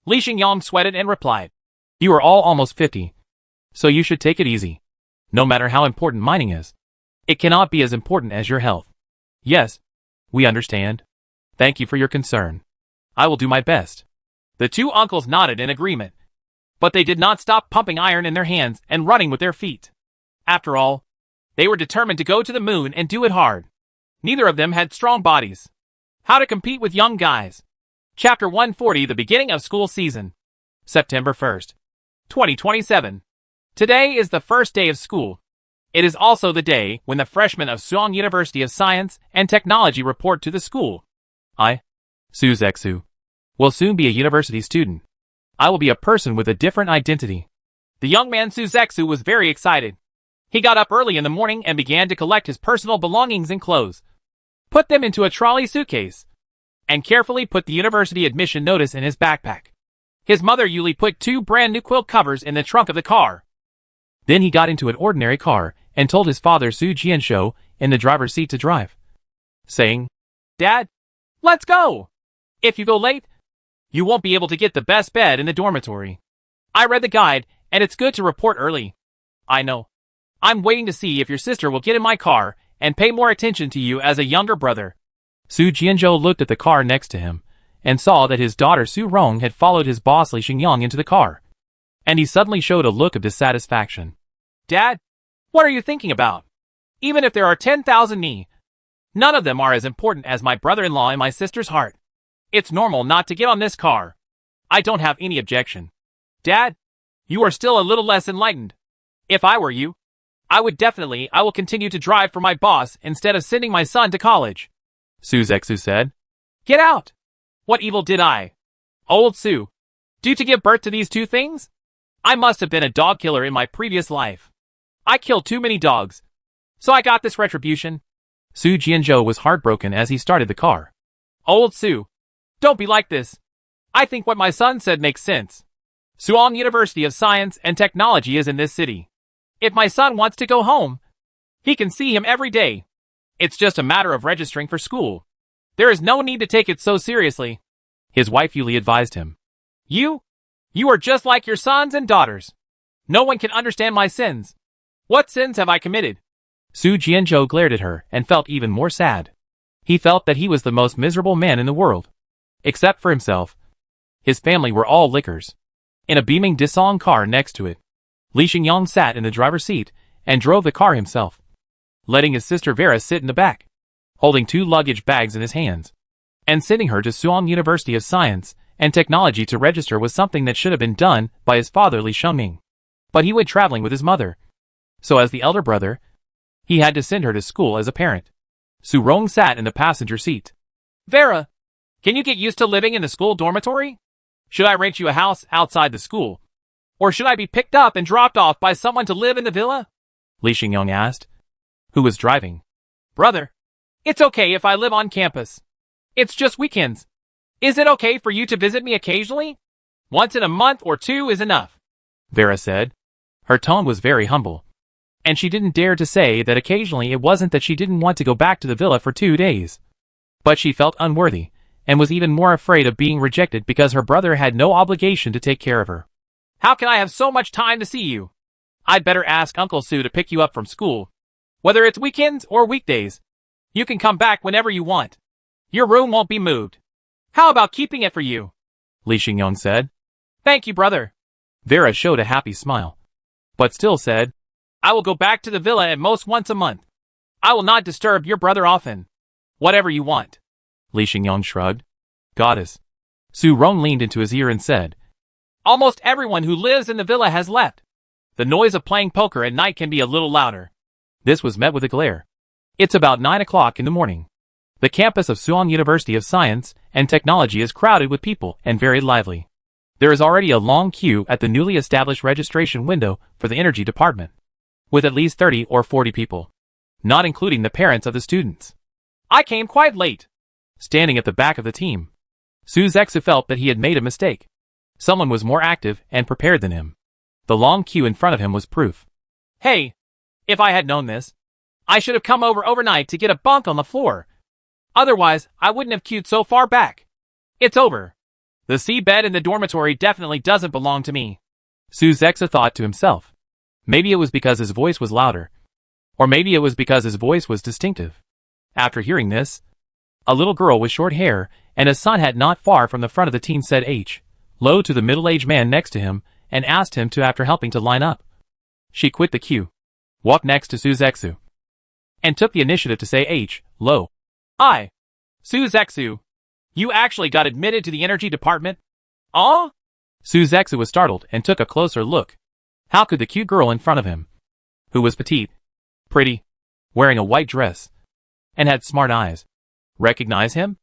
Li Xingyang sweated and replied. You are all almost 50. So you should take it easy. No matter how important mining is, it cannot be as important as your health. Yes, we understand. Thank you for your concern. I will do my best. The two uncles nodded in agreement. But they did not stop pumping iron in their hands and running with their feet. After all, they were determined to go to the moon and do it hard. Neither of them had strong bodies. How to compete with young guys. Chapter 140, the beginning of school season. September 1st, 2027. Today is the first day of school. It is also the day when the freshmen of Suong University of Science and Technology report to the school. I, Su Zexu, will soon be a university student. I will be a person with a different identity. The young man Su Zexu was very excited. He got up early in the morning and began to collect his personal belongings and clothes, put them into a trolley suitcase, and carefully put the university admission notice in his backpack. His mother Yuli put 2 brand new quilt covers in the trunk of the car. Then he got into an ordinary car and told his father Su Jianshou in the driver's seat to drive, saying, Dad, let's go! If you go late, you won't be able to get the best bed in the dormitory. I read the guide, and it's good to report early. I know. I'm waiting to see if your sister will get in my car and pay more attention to you as a younger brother. Su Jianzhou looked at the car next to him and saw that his daughter Su Rong had followed his boss Li Xingyang into the car. And he suddenly showed a look of dissatisfaction. Dad, what are you thinking about? Even if there are 10,000 ni, none of them are as important as my brother-in-law and my sister's heart. It's normal not to get on this car. I don't have any objection. Dad, you are still a little less enlightened. If I were you, I will continue to drive for my boss instead of sending my son to college. Su Zexu said. Get out! What evil did I, old Su, do to give birth to these 2 things? I must have been a dog killer in my previous life. I killed too many dogs, so I got this retribution. Su Jianzhou was heartbroken as he started the car. Old Su, don't be like this. I think what my son said makes sense. Suong University of Science and Technology is in this city. If my son wants to go home, he can see him every day. It's just a matter of registering for school. There is no need to take it so seriously. His wife Yuli advised him. You are just like your sons and daughters. No one can understand my sins. What sins have I committed? Su Jianzhou glared at her and felt even more sad. He felt that he was the most miserable man in the world. Except for himself. His family were all lickers. In a beaming Disong car next to it, Li Xingyang sat in the driver's seat and drove the car himself, letting his sister Vera sit in the back, holding 2 luggage bags in his hands, and sending her to Suong University of Science and Technology to register was something that should have been done by his father Li Shengming. But he went traveling with his mother. So as the elder brother, he had to send her to school as a parent. Su Rong sat in the passenger seat. Vera, can you get used to living in the school dormitory? Should I rent you a house outside the school? Or should I be picked up and dropped off by someone to live in the villa? Li Xingyang asked, who was driving. Brother, it's okay if I live on campus. It's just weekends. Is it okay for you to visit me occasionally? Once in a month or 2 is enough, Vera said. Her tone was very humble. And she didn't dare to say that occasionally it wasn't that she didn't want to go back to the villa for 2 days. But she felt unworthy, and was even more afraid of being rejected because her brother had no obligation to take care of her. How can I have so much time to see you? I'd better ask Uncle Su to pick you up from school. Whether it's weekends or weekdays, you can come back whenever you want. Your room won't be moved. How about keeping it for you? Li Xingyang said. Thank you, brother. Vera showed a happy smile, but still said, I will go back to the villa at most once a month. I will not disturb your brother often. Whatever you want. Li Xingyang shrugged. Goddess. Su Rong leaned into his ear and said, Almost everyone who lives in the villa has left. The noise of playing poker at night can be a little louder. This was met with a glare. It's about 9 o'clock in the morning. The campus of Suong University of Science and Technology is crowded with people and very lively. There is already a long queue at the newly established registration window for the energy department, with at least 30 or 40 people, not including the parents of the students. I came quite late. Standing at the back of the team, Su Zexu felt that he had made a mistake. Someone was more active and prepared than him. The long queue in front of him was proof. Hey, if I had known this, I should have come over overnight to get a bunk on the floor. Otherwise, I wouldn't have queued so far back. It's over. The seabed in the dormitory definitely doesn't belong to me. Suzexu thought to himself. Maybe it was because his voice was louder. Or maybe it was because his voice was distinctive. After hearing this, a little girl with short hair and a sun hat not far from the front of the teen said H. Low to the middle-aged man next to him and asked him to after helping to line up. She quit the queue, walked next to Suzexu, and took the initiative to say H. Low. Suzexu, you actually got admitted to the energy department? Suzexu was startled and took a closer look. How could the cute girl in front of him, who was petite, pretty, wearing a white dress, and had smart eyes, recognize him?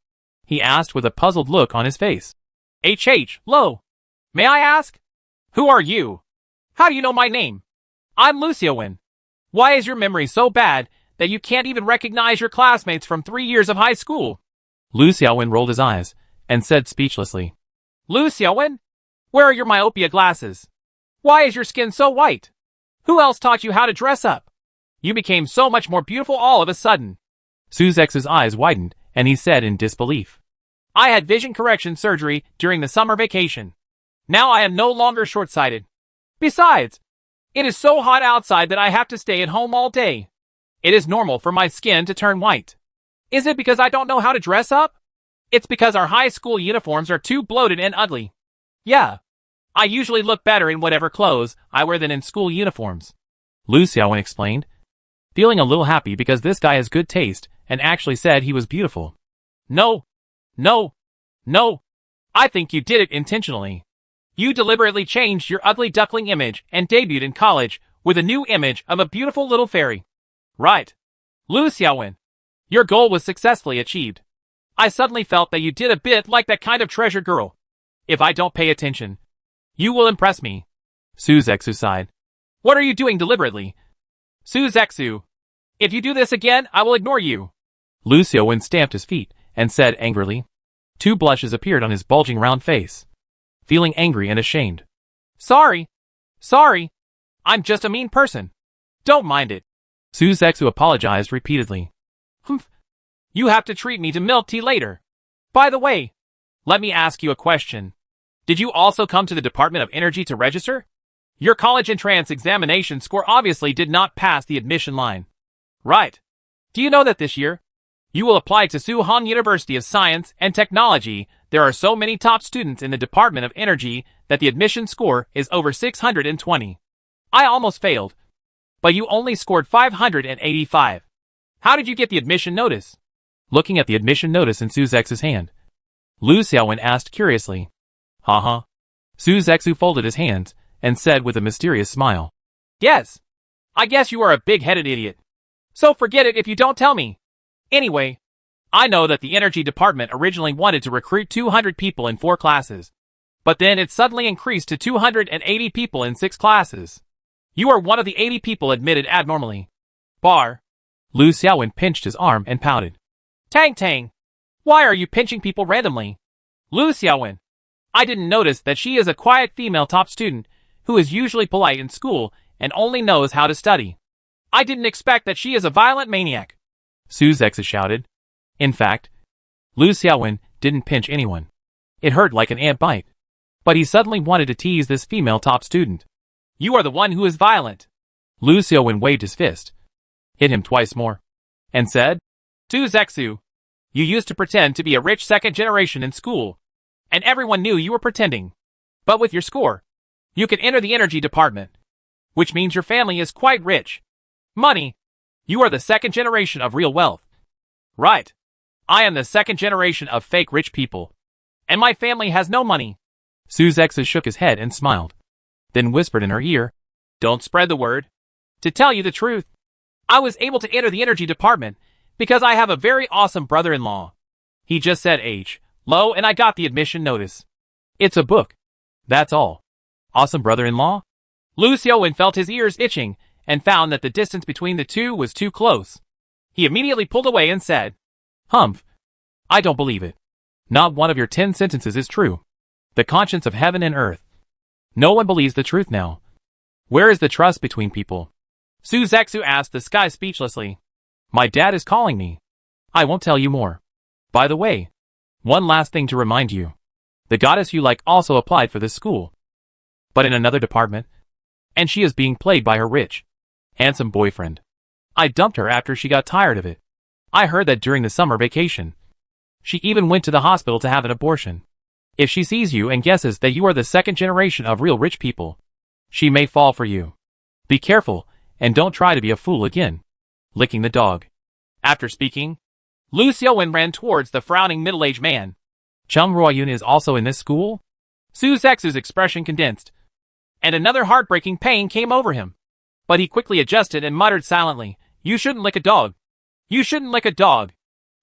He asked with a puzzled look on his face. Low. May I ask? Who are you? How do you know my name? I'm Luciowen. Why is your memory so bad that you can't even recognize your classmates from 3 years of high school? Luciowen rolled his eyes and said speechlessly. Luciowen? Where are your myopia glasses? Why is your skin so white? Who else taught you how to dress up? You became so much more beautiful all of a sudden. Suzexu's eyes widened and he said in disbelief. I had vision correction surgery during the summer vacation. Now I am no longer short-sighted. Besides, it is so hot outside that I have to stay at home all day. It is normal for my skin to turn white. Is it because I don't know how to dress up? It's because our high school uniforms are too bloated and ugly. Yeah, I usually look better in whatever clothes I wear than in school uniforms. Luciowen explained, feeling a little happy because this guy has good taste and actually said he was beautiful. No. I think you did it intentionally. You deliberately changed your ugly duckling image and debuted in college with a new image of a beautiful little fairy. Right. Luciowen, your goal was successfully achieved. I suddenly felt that you did a bit like that kind of treasure girl. If I don't pay attention, you will impress me. Suzexu sighed. What are you doing deliberately? Suzexu, if you do this again, I will ignore you. Luciowen stamped his feet and said angrily. 2 blushes appeared on his bulging round face, feeling angry and ashamed. Sorry. I'm just a mean person. Don't mind it. Suzexu apologized repeatedly. You have to treat me to milk tea later. By the way, let me ask you a question. Did you also come to the Department of Energy to register? Your college entrance examination score obviously did not pass the admission line. Right. Do you know that this year, you will apply to Suhan University of Science and Technology? There are so many top students in the Department of Energy that the admission score is over 620. I almost failed, but you only scored 585. How did you get the admission notice? Looking at the admission notice in Suzexu's hand, Luciowen asked curiously. Suzexu folded his hands and said with a mysterious smile. Yes. I guess you are a big-headed idiot. So forget it if you don't tell me. Anyway, I know that the energy department originally wanted to recruit 200 people in 4 classes, but then it suddenly increased to 280 people in 6 classes. You are one of the 80 people admitted abnormally. Luciowen pinched his arm and pouted. Tang. Why are you pinching people randomly? Luciowen, I didn't notice that she is a quiet female top student who is usually polite in school and only knows how to study. I didn't expect that she is a violent maniac. Suzexu shouted. In fact, Luciowen didn't pinch anyone. It hurt like an ant bite. But he suddenly wanted to tease this female top student. You are the one who is violent. Luciowen waved his fist, hit him twice more, and said, Suzexu, you used to pretend to be a rich second generation in school, and everyone knew you were pretending. But with your score, you can enter the energy department, which means your family is quite rich. Money. You are the second generation of real wealth. Right. I am the second generation of fake rich people. And my family has no money. Suzexu shook his head and smiled, then whispered in her ear, Don't spread the word. To tell you the truth, I was able to enter the energy department because I have a very awesome brother-in-law. He just said H. Low and I got the admission notice. It's a book. That's all. Awesome brother-in-law? Luciowen felt his ears itching and found that the distance between the two was too close. He immediately pulled away and said, Humph. I don't believe it. Not one of your 10 sentences is true. The conscience of heaven and earth. No one believes the truth now. Where is the trust between people? Suzexu asked the sky speechlessly. My dad is calling me. I won't tell you more. By the way, one last thing to remind you. The goddess you like also applied for this school, but in another department, and she is being played by her rich, handsome boyfriend. I dumped her after she got tired of it. I heard that during the summer vacation, she even went to the hospital to have an abortion. If she sees you and guesses that you are the second generation of real rich people, she may fall for you. Be careful, and don't try to be a fool again. Licking the dog. After speaking, Lu Xiaowen ran towards the frowning middle-aged man. Chung Ruoyun is also in this school? Su Zexu's expression condensed, and another heartbreaking pain came over him. But he quickly adjusted and muttered silently, "You shouldn't lick a dog. You shouldn't lick a dog.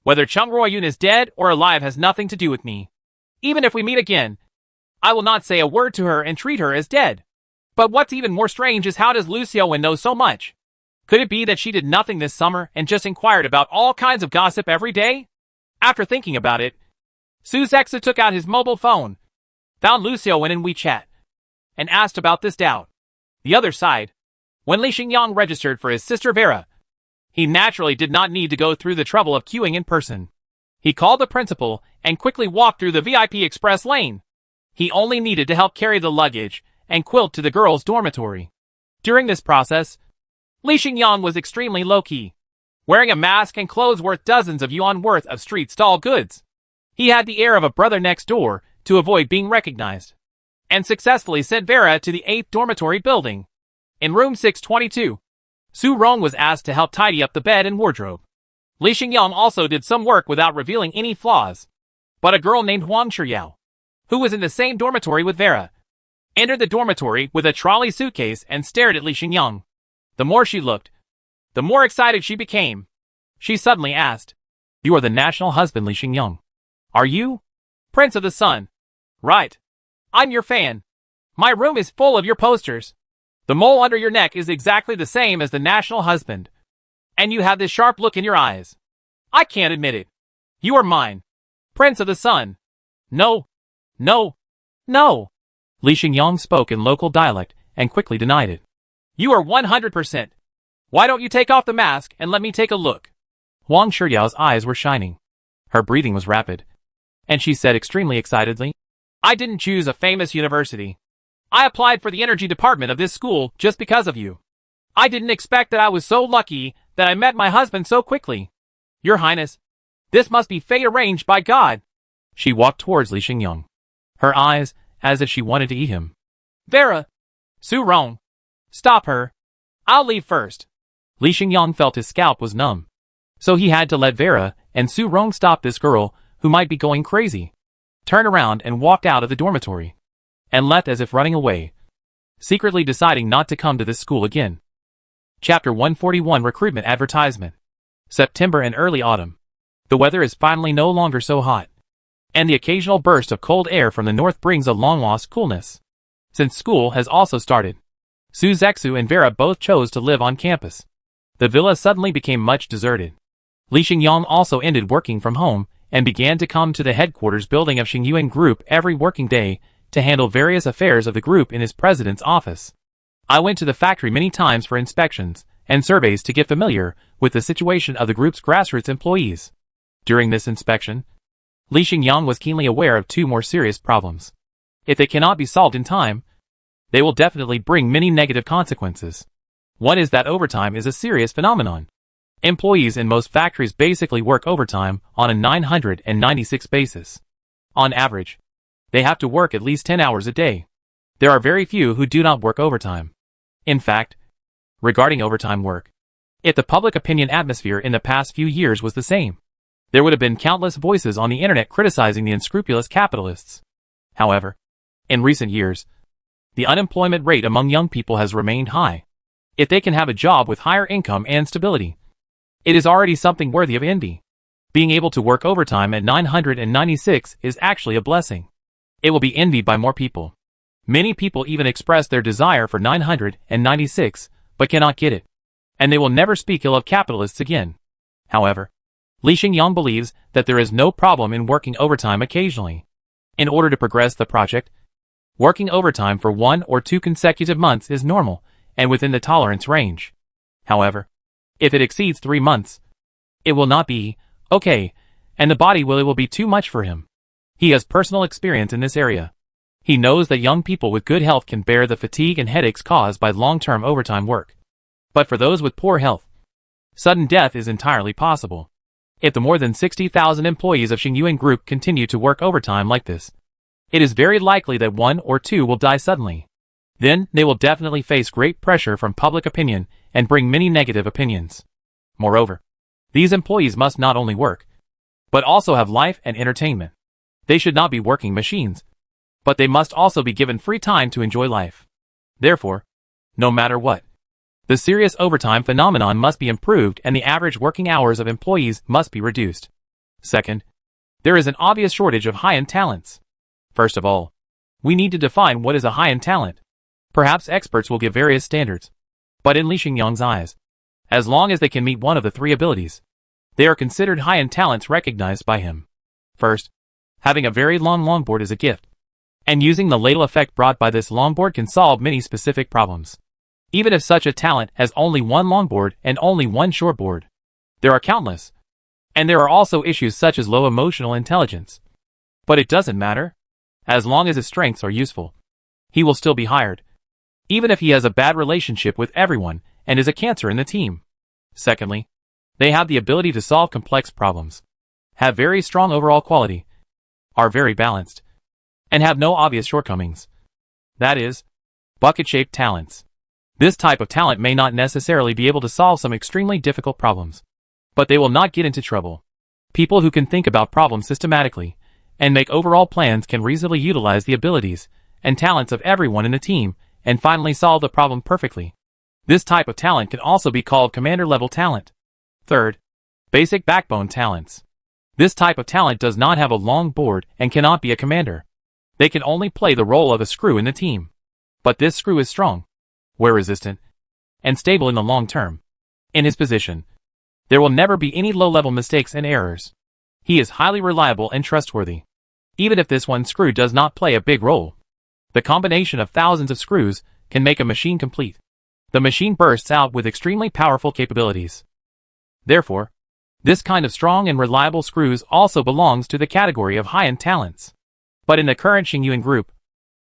Whether Chung Ruoyun is dead or alive has nothing to do with me. Even if we meet again, I will not say a word to her and treat her as dead." But what's even more strange is how does Lu Xiaowen know so much? Could it be that she did nothing this summer and just inquired about all kinds of gossip every day? After thinking about it, Su Zexu took out his mobile phone, found Lu Xiaowen in WeChat, and asked about this doubt. The other side, when Li Xingyang registered for his sister Vera, he naturally did not need to go through the trouble of queuing in person. He called the principal and quickly walked through the VIP express lane. He only needed to help carry the luggage and quilt to the girls' dormitory. During this process, Li Xingyang was extremely low-key, wearing a mask and clothes worth dozens of yuan worth of street stall goods. He had the air of a brother next door to avoid being recognized, and successfully sent Vera to the 8th dormitory building. In room 622, Su Rong was asked to help tidy up the bed and wardrobe. Li Xingyang also did some work without revealing any flaws. But a girl named Huang Shiyao, who was in the same dormitory with Vera, entered the dormitory with a trolley suitcase and stared at Li Xingyang. The more she looked, the more excited she became. She suddenly asked, "You are the national husband, Li Xingyang, are you? Prince of the Sun." "Right. I'm your fan. My room is full of your posters. The mole under your neck is exactly the same as the national husband. And you have this sharp look in your eyes. I can't admit it. You are mine. Prince of the Sun. No. No. No." Li Xingyang spoke in local dialect and quickly denied it. "You are 100%. Why don't you take off the mask and let me take a look?" Huang Shiyao's eyes were shining. Her breathing was rapid, and she said extremely excitedly, "I didn't choose a famous university. I applied for the energy department of this school just because of you. I didn't expect that I was so lucky that I met my husband so quickly. Your Highness, this must be fate arranged by God." She walked towards Li Xingyang, her eyes as if she wanted to eat him. "Vera! Su Rong! Stop her. I'll leave first." Li Xingyang felt his scalp was numb, so he had to let Vera and Su Rong stop this girl who might be going crazy. Turned around and walked out of the dormitory, and left as if running away, secretly deciding not to come to this school again. Chapter 141 Recruitment Advertisement. September and early autumn. The weather is finally no longer so hot, and the occasional burst of cold air from the north brings a long-lost coolness. Since school has also started, Su Zexu and Vera both chose to live on campus. The villa suddenly became much deserted. Li Xingyang also ended working from home and began to come to the headquarters building of Xingyuan Group every working day to handle various affairs of the group in his president's office. I went to the factory many times for inspections and surveys to get familiar with the situation of the group's grassroots employees. During this inspection, Li Xingyang was keenly aware of two more serious problems. If they cannot be solved in time, they will definitely bring many negative consequences. One is that overtime is a serious phenomenon. Employees in most factories basically work overtime on a 996 basis. On average, they have to work at least 10 hours a day. There are very few who do not work overtime. In fact, regarding overtime work, if the public opinion atmosphere in the past few years was the same, there would have been countless voices on the internet criticizing the unscrupulous capitalists. However, in recent years, the unemployment rate among young people has remained high. If they can have a job with higher income and stability, it is already something worthy of envy. Being able to work overtime at 996 is actually a blessing. It will be envied by more people. Many people even express their desire for 996, but cannot get it. And they will never speak ill of capitalists again. However, Li Xingyang believes that there is no problem in working overtime occasionally. In order to progress the project, working overtime for 1 or 2 consecutive months is normal and within the tolerance range. However, if it exceeds 3 months, it will not be okay, and it will be too much for him. He has personal experience in this area. He knows that young people with good health can bear the fatigue and headaches caused by long-term overtime work. But for those with poor health, sudden death is entirely possible. If the more than 60,000 employees of Xingyuan Group continue to work overtime like this, it is very likely that one or two will die suddenly. Then, they will definitely face great pressure from public opinion and bring many negative opinions. Moreover, these employees must not only work, but also have life and entertainment. They should not be working machines, but they must also be given free time to enjoy life. Therefore, no matter what, the serious overtime phenomenon must be improved and the average working hours of employees must be reduced. Second, there is an obvious shortage of high-end talents. First of all, we need to define what is a high-end talent. Perhaps experts will give various standards, but in Li Xingyang's eyes, as long as they can meet one of the three abilities, they are considered high-end talents recognized by him. First, having a very long longboard is a gift, and using the ladle effect brought by this longboard can solve many specific problems. Even if such a talent has only one longboard and only one shortboard, there are countless. And there are also issues such as low emotional intelligence. But it doesn't matter. As long as his strengths are useful, he will still be hired, even if he has a bad relationship with everyone and is a cancer in the team. Secondly, they have the ability to solve complex problems, have very strong overall quality, are very balanced, and have no obvious shortcomings. That is, bucket-shaped talents. This type of talent may not necessarily be able to solve some extremely difficult problems, but they will not get into trouble. People who can think about problems systematically and make overall plans can reasonably utilize the abilities and talents of everyone in the team and finally solve the problem perfectly. This type of talent can also be called commander-level talent. Third, basic backbone talents. This type of talent does not have a long board and cannot be a commander. They can only play the role of a screw in the team. But this screw is strong, wear-resistant, and stable in the long term. In his position, there will never be any low-level mistakes and errors. He is highly reliable and trustworthy. Even if this one screw does not play a big role, the combination of thousands of screws can make a machine complete. The machine bursts out with extremely powerful capabilities. Therefore, this kind of strong and reliable screws also belongs to the category of high-end talents. But in the current Xingyuan Group,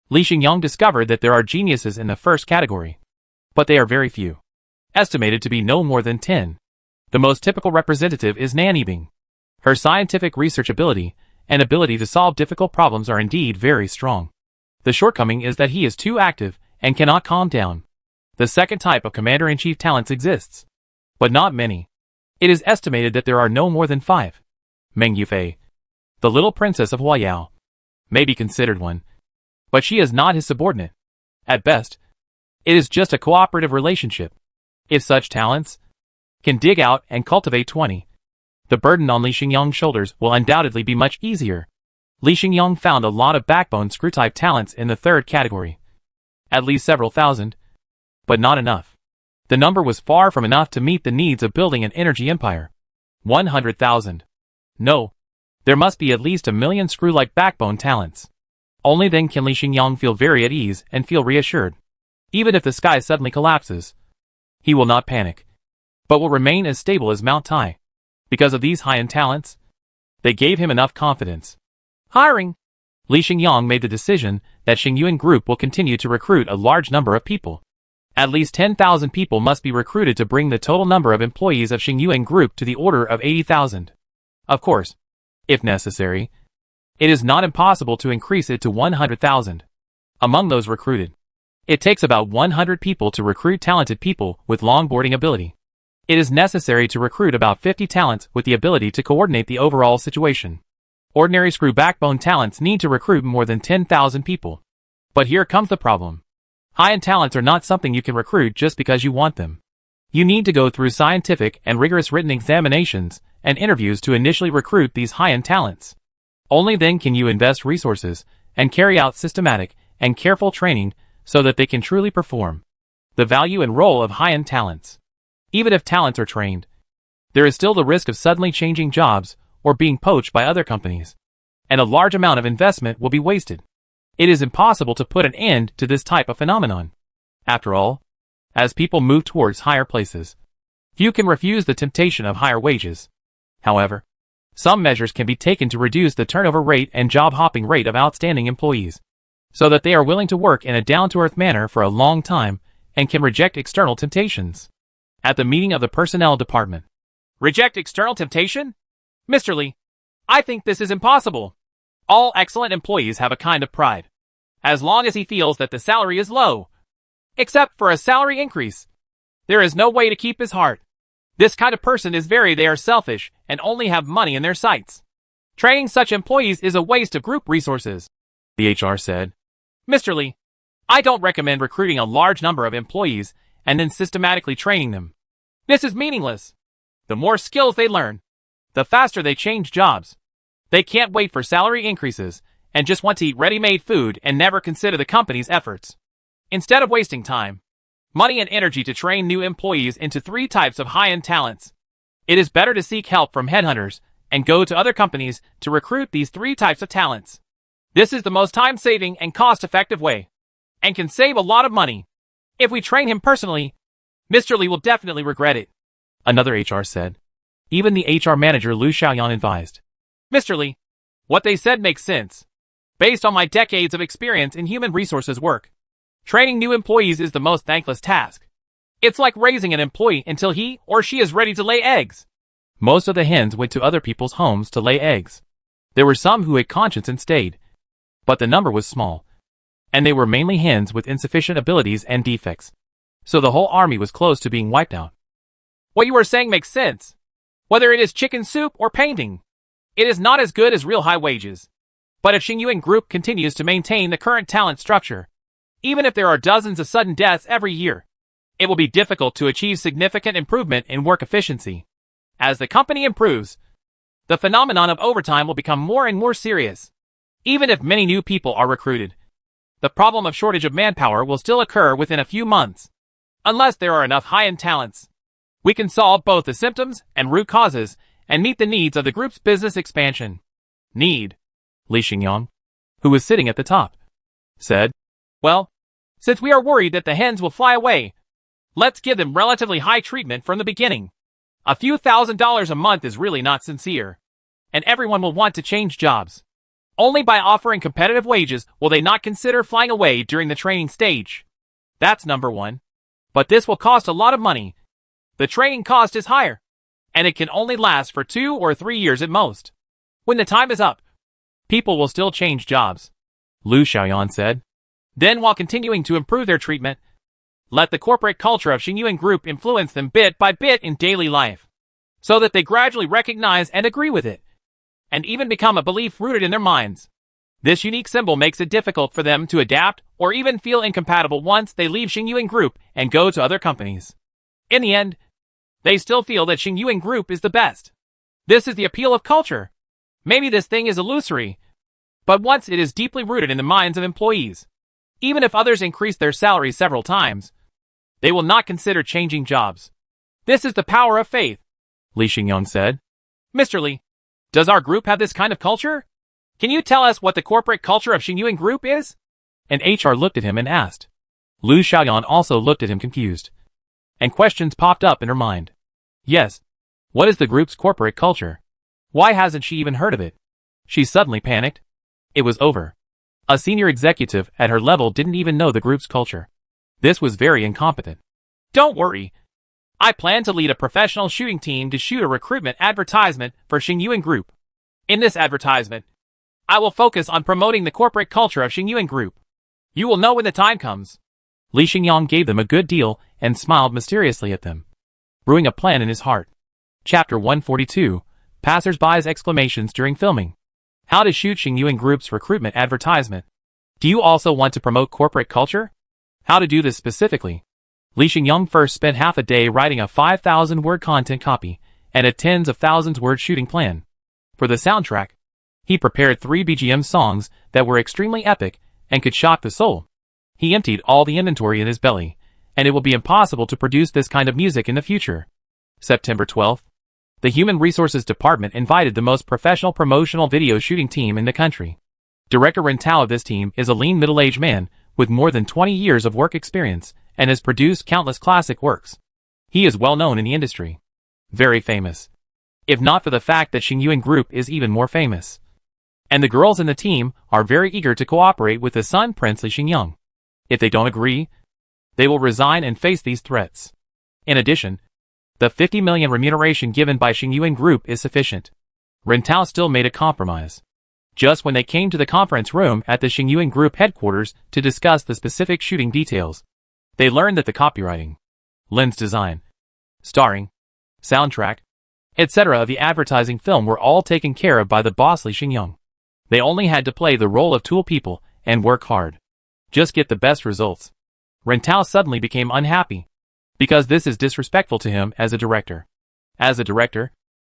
Li Xingyang discovered that there are geniuses in the first category, but they are very few, estimated to be no more than 10. The most typical representative is Nan Yibing. Her scientific research ability and ability to solve difficult problems are indeed very strong. The shortcoming is that he is too active and cannot calm down. The second type of commander-in-chief talents exists, but not many. It is estimated that there are no more than 5. Meng Yufei, the little princess of Huayao, may be considered one, but she is not his subordinate. At best, it is just a cooperative relationship. If such talents can dig out and cultivate 20, the burden on Li Xingyang's shoulders will undoubtedly be much easier. Li Xingyang found a lot of backbone screw-type talents in the third category. At least several thousand, but not enough. The number was far from enough to meet the needs of building an energy empire. 100,000. No, there must be at least 1 million screw-like backbone talents. Only then can Li Xingyang feel very at ease and feel reassured. Even if the sky suddenly collapses, he will not panic, but will remain as stable as Mount Tai. Because of these high-end talents, they gave him enough confidence. Hiring. Li Xingyang made the decision that Xingyuan Group will continue to recruit a large number of people. At least 10,000 people must be recruited to bring the total number of employees of Xingyuan Group to the order of 80,000. Of course, if necessary, it is not impossible to increase it to 100,000. Among those recruited, it takes about 100 people to recruit talented people with longboarding ability. It is necessary to recruit about 50 talents with the ability to coordinate the overall situation. Ordinary screw backbone talents need to recruit more than 10,000 people. But here comes the problem. High-end talents are not something you can recruit just because you want them. You need to go through scientific and rigorous written examinations and interviews to initially recruit these high-end talents. Only then can you invest resources and carry out systematic and careful training so that they can truly perform. The value and role of high-end talents. Even if talents are trained, there is still the risk of suddenly changing jobs or being poached by other companies, and a large amount of investment will be wasted. It is impossible to put an end to this type of phenomenon. After all, as people move towards higher places, few can refuse the temptation of higher wages. However, Some measures can be taken to reduce the turnover rate and job hopping rate of outstanding employees, so that they are willing to work in a down-to-earth manner for a long time and can reject external temptations. At the meeting of the personnel department. Reject external temptation? Mr. Lee, I think this is impossible. All excellent employees have a kind of pride. As long as he feels that the salary is low, except for a salary increase, there is no way to keep his heart. This kind of person is they are selfish and only have money in their sights. Training such employees is a waste of group resources, the HR said. Mr. Lee, I don't recommend recruiting a large number of employees and then systematically training them. This is meaningless. The more skills they learn, the faster they change jobs. They can't wait for salary increases and just want to eat ready-made food and never consider the company's efforts. Instead of wasting time, money and energy to train new employees into 3 types of high-end talents, it is better to seek help from headhunters and go to other companies to recruit these 3 types of talents. This is the most time-saving and cost-effective way, and can save a lot of money. If we train him personally, Mr. Lee will definitely regret it, another HR said. Even the HR manager Lu Xiaoyan advised. Mr. Lee, what they said makes sense. Based on my decades of experience in human resources work, training new employees is the most thankless task. It's like raising an employee until he or she is ready to lay eggs. Most of the hens went to other people's homes to lay eggs. There were some who had conscience and stayed, but the number was small, and they were mainly hens with insufficient abilities and defects. So the whole army was close to being wiped out. What you are saying makes sense. Whether it is chicken soup or painting, it is not as good as real high wages. But if Xingyuan Group continues to maintain the current talent structure, even if there are dozens of sudden deaths every year, it will be difficult to achieve significant improvement in work efficiency. As the company improves, the phenomenon of overtime will become more and more serious. Even if many new people are recruited, the problem of shortage of manpower will still occur within a few months. Unless there are enough high-end talents, we can solve both the symptoms and root causes and meet the needs of the group's business expansion. Need. Li Xingyang, who was sitting at the top, said, Well, since we are worried that the hens will fly away, let's give them relatively high treatment from the beginning. A few $1,000s a month is really not sincere, and everyone will want to change jobs. Only by offering competitive wages will they not consider flying away during the training stage. That's number 1. But this will cost a lot of money. The training cost is higher, and it can only last for 2 or 3 years at most. When the time is up, people will still change jobs, Lu Xiaoyan said. Then while continuing to improve their treatment, let the corporate culture of Xingyuan Group influence them bit by bit in daily life, so that they gradually recognize and agree with it, and even become a belief rooted in their minds. This unique symbol makes it difficult for them to adapt or even feel incompatible once they leave Xingyuan Group and go to other companies. In the end, they still feel that Xingyuan Group is the best. This is the appeal of culture. Maybe this thing is illusory, but once it is deeply rooted in the minds of employees, even if others increase their salaries several times, they will not consider changing jobs. This is the power of faith, Li Xingyang said. Mr. Lee, does our group have this kind of culture? Can you tell us what the corporate culture of Xingyuan Group is? And HR looked at him and asked. Lu Xiaoyan also looked at him confused, and questions popped up in her mind. Yes, what is the group's corporate culture? Why hasn't she even heard of it? She suddenly panicked. It was over. A senior executive at her level didn't even know the group's culture. This was very incompetent. Don't worry. I plan to lead a professional shooting team to shoot a recruitment advertisement for Xingyuan Group. In this advertisement, I will focus on promoting the corporate culture of Xingyuan Group. You will know when the time comes. Li Xingyang gave them a good deal and smiled mysteriously at them, brewing a plan in his heart. Chapter 142, Passers-by's exclamations during filming. How to shoot Xingyuan Group's recruitment advertisement. Do you also want to promote corporate culture? How to do this specifically? Li Xingyang first spent half a day writing a 5,000-word content copy and a tens of thousands word shooting plan. For the soundtrack, he prepared 3 BGM songs that were extremely epic and could shock the soul. He emptied all the inventory in his belly, and it will be impossible to produce this kind of music in the future. September 12th. The Human Resources Department invited the most professional promotional video shooting team in the country. Director Ren Tao of this team is a lean middle-aged man with more than 20 years of work experience and has produced countless classic works. He is well known in the industry. Very famous. if not for the fact that Xingyuan Group is even more famous. And the girls in the team are very eager to cooperate with the Sun Prince Li Xingyang. If they don't agree, they will resign and face these threats. In addition, the 50 million remuneration given by Xingyuan Group is sufficient. Rentao still made a compromise. Just when they came to the conference room at the Xingyuan Group headquarters to discuss the specific shooting details, they learned that the copywriting, lens design, starring, soundtrack, etc. of the advertising film were all taken care of by the boss Li Xingyang. They only had to play the role of tool people and work hard. Just get the best results. Rentao suddenly became unhappy, because this is disrespectful to him as a director. As a director,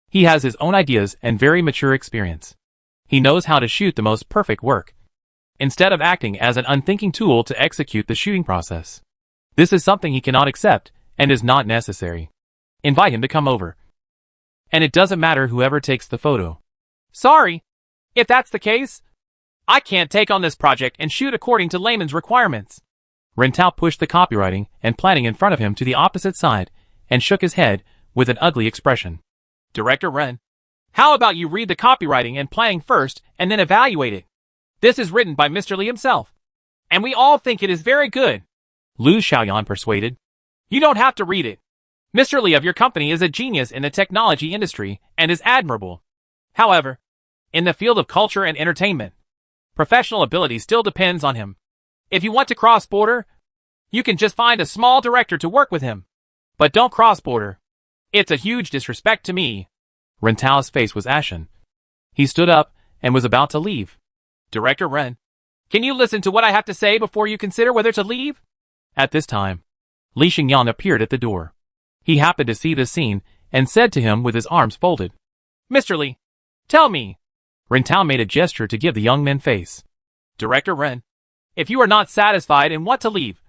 he has his own ideas and very mature experience. He knows how to shoot the most perfect work, instead of acting as an unthinking tool to execute the shooting process. This is something he cannot accept and is not necessary. Invite him to come over. And it doesn't matter whoever takes the photo. Sorry. If that's the case, I can't take on this project and shoot according to layman's requirements. Rentao pushed the copywriting and planning in front of him to the opposite side and shook his head with an ugly expression. Director Ren, how about you read the copywriting and planning first and then evaluate it? This is written by Mr. Li himself, and we all think it is very good. Lu Xiaoyan persuaded. You don't have to read it. Mr. Li of your company is a genius in the technology industry and is admirable. However, in the field of culture and entertainment, professional ability still depends on him. If you want to cross border, you can just find a small director to work with him. But don't cross border. It's a huge disrespect to me. Rentao's face was ashen. He stood up and was about to leave. Director Ren, can you listen to what I have to say before you consider whether to leave? At this time, Li Xingyang appeared at the door. He happened to see this scene and said to him with his arms folded, Mr. Li, tell me. Rentao made a gesture to give the young man face. Director Ren, if you are not satisfied and want to leave,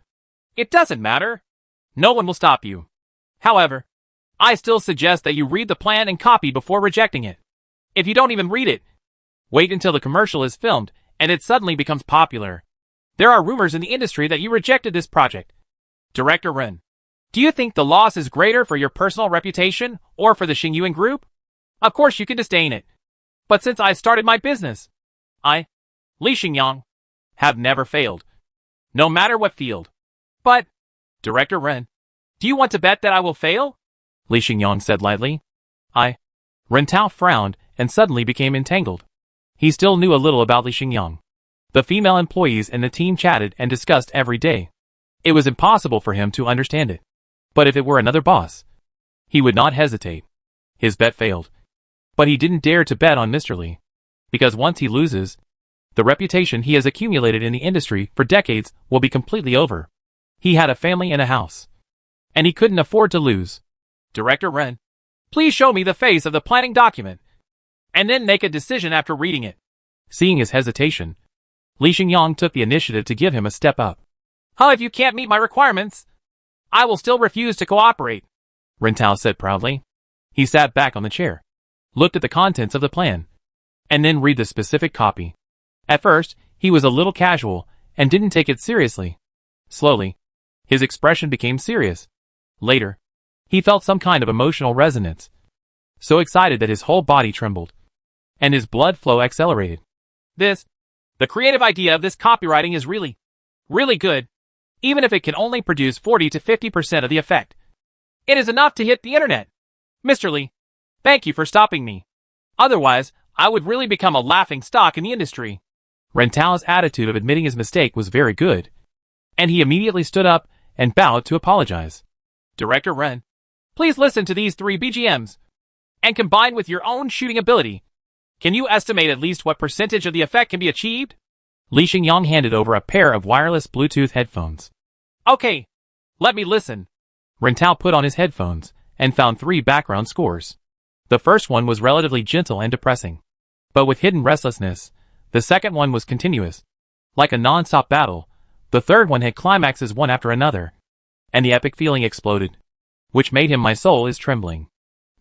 it doesn't matter. No one will stop you. However, I still suggest that you read the plan and copy before rejecting it. If you don't even read it, wait until the commercial is filmed and it suddenly becomes popular. There are rumors in the industry that you rejected this project. Director Ren, do you think the loss is greater for your personal reputation or for the Xingyuan Group? Of course you can disdain it. But since I started my business, I, Li Xingyang, have never failed. No matter what field. But, Director Ren, do you want to bet that I will fail? Li Xingyang said lightly. Rentao frowned and suddenly became entangled. He still knew a little about Li Xingyang. The female employees in the team chatted and discussed every day. It was impossible for him to understand it. But if it were another boss, he would not hesitate. His bet failed. But he didn't dare to bet on Mr. Li. Because once he loses, the reputation he has accumulated in the industry for decades will be completely over. He had a family and a house. And he couldn't afford to lose. Director Ren, please show me the face of the planning document, and then make a decision after reading it. Seeing his hesitation, Li Xingyang took the initiative to give him a step up. If you can't meet my requirements, I will still refuse to cooperate, Rentao said proudly. He sat back on the chair, looked at the contents of the plan, and then read the specific copy. At first, he was a little casual and didn't take it seriously. Slowly, his expression became serious. Later, he felt some kind of emotional resonance, so excited that his whole body trembled, and his blood flow accelerated. The creative idea of this copywriting is really good, even if it can only produce 40 to 50% of the effect. It is enough to hit the internet. Mr. Li, thank you for stopping me. Otherwise, I would really become a laughing stock in the industry. Rentao's attitude of admitting his mistake was very good, and he immediately stood up and bowed to apologize. Director Ren, please listen to these 3 BGMs, and combine with your own shooting ability. Can you estimate at least what percentage of the effect can be achieved? Li Xingyang handed over a pair of wireless Bluetooth headphones. Okay, let me listen. Rentao put on his headphones and found 3 background scores. The first one was relatively gentle and depressing, but with hidden restlessness. The second one was continuous, like a non-stop battle. The third one had climaxes one after another, and the epic feeling exploded, which made him "My soul is trembling."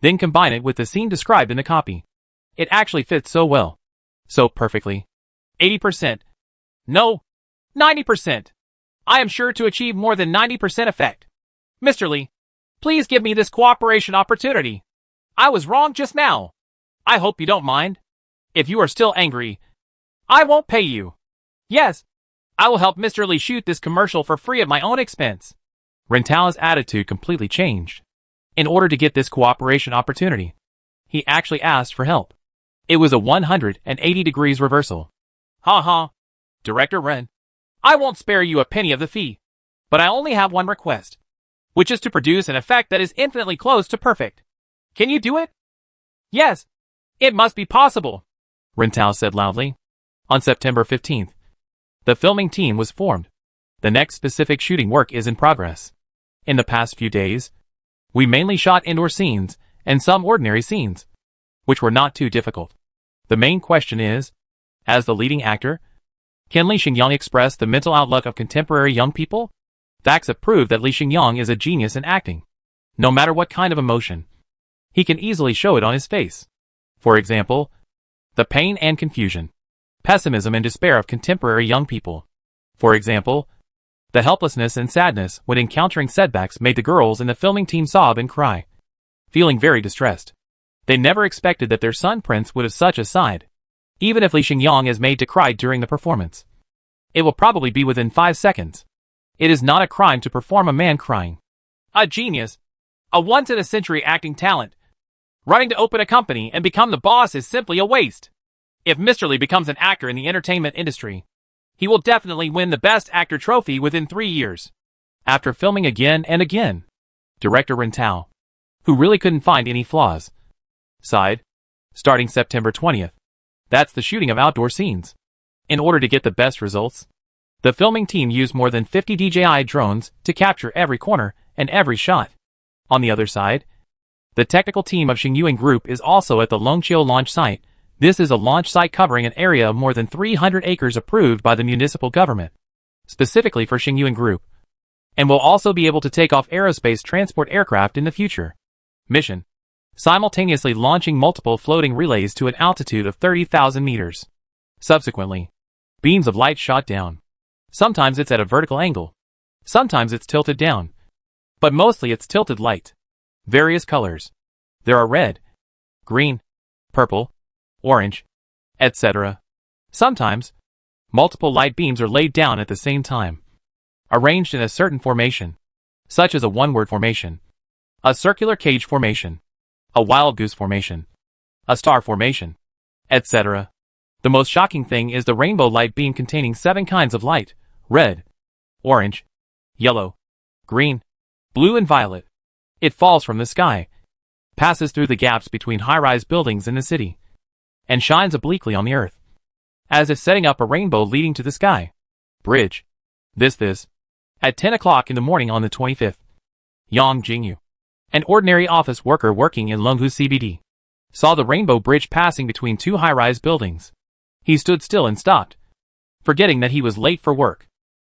Then combine it with the scene described in the copy. It actually fits so well, so perfectly. 80%. No, 90%. I am sure to achieve more than 90% effect. Mr. Li, please give me this cooperation opportunity. I was wrong just now. I hope you don't mind. If you are still angry, I won't pay you. Yes, I will help Mr. Lee shoot this commercial for free at my own expense. Rentao's attitude completely changed. In order to get this cooperation opportunity, he actually asked for help. It was a 180 degrees reversal. Ha ha. Director Ren, I won't spare you a penny of the fee, but I only have one request, which is to produce an effect that is infinitely close to perfect. Can you do it? Yes, it must be possible, Rentao said loudly. On September 15th, the filming team was formed. The next specific shooting work is in progress. In the past few days, we mainly shot indoor scenes and some ordinary scenes, which were not too difficult. The main question is, as the leading actor, can Lee Xingyang express the mental outlook of contemporary young people? Facts have proved that Lee Xingyang is a genius in acting. No matter what kind of emotion, he can easily show it on his face. For example, the pain and confusion, pessimism and despair of contemporary young people. For example, the helplessness and sadness when encountering setbacks made the girls in the filming team sob and cry, feeling very distressed. They never expected that their son Prince would have such a side. Even if Lee Xingyang is made to cry during the performance, it will probably be within 5 seconds. It is not a crime to perform a man crying. A genius. A once-in-a-century acting talent. Running to open a company and become the boss is simply a waste. If Mr. Lee becomes an actor in the entertainment industry, he will definitely win the Best Actor trophy within 3 years. After filming again and again, director Rentao, who really couldn't find any flaws, sighed. Starting September 20th, that's the shooting of outdoor scenes. In order to get the best results, the filming team used more than 50 DJI drones to capture every corner and every shot. On the other side, the technical team of Xingyuan Group is also at the Longqiu launch site. This is a launch site covering an area of more than 300 acres approved by the municipal government, specifically for Xingyuan Group, and will also be able to take off aerospace transport aircraft in the future. Mission: simultaneously launching multiple floating relays to an altitude of 30,000 meters. Subsequently, beams of light shot down. Sometimes it's at a vertical angle. Sometimes it's tilted down. But mostly it's tilted light. Various colors. There are red, green, purple, orange, etc. Sometimes, multiple light beams are laid down at the same time, arranged in a certain formation, such as a one-word formation, a circular cage formation, a wild goose formation, a star formation, etc. The most shocking thing is the rainbow light beam containing 7 kinds of light: red, orange, yellow, green, blue and violet. It falls from the sky, passes through the gaps between high-rise buildings in the city, and shines obliquely on the earth, as if setting up a rainbow leading to the sky. Bridge. This. At 10 o'clock in the morning on the 25th, Yang Jingyu, an ordinary office worker working in Longhu CBD, saw the rainbow bridge passing between 2 high-rise buildings. He stood still and stopped, forgetting that he was late for work.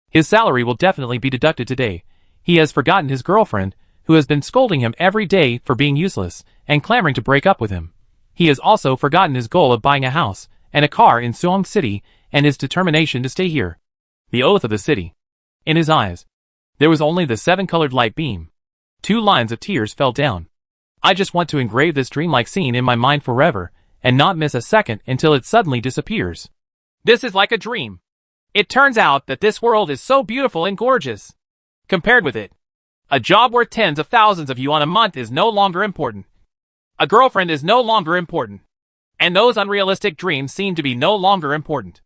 His salary will definitely be deducted today. He has forgotten his girlfriend, who has been scolding him every day for being useless and clamoring to break up with him. He has also forgotten his goal of buying a house and a car in Suong City and his determination to stay here. The oath of the city. In his eyes, there was only the 7-colored light beam. 2 lines of tears fell down. I just want to engrave this dreamlike scene in my mind forever and not miss a second until it suddenly disappears. This is like a dream. It turns out that this world is so beautiful and gorgeous. Compared with it, a job worth tens of thousands of yuan a month is no longer important. A girlfriend is no longer important. And those unrealistic dreams seem to be no longer important.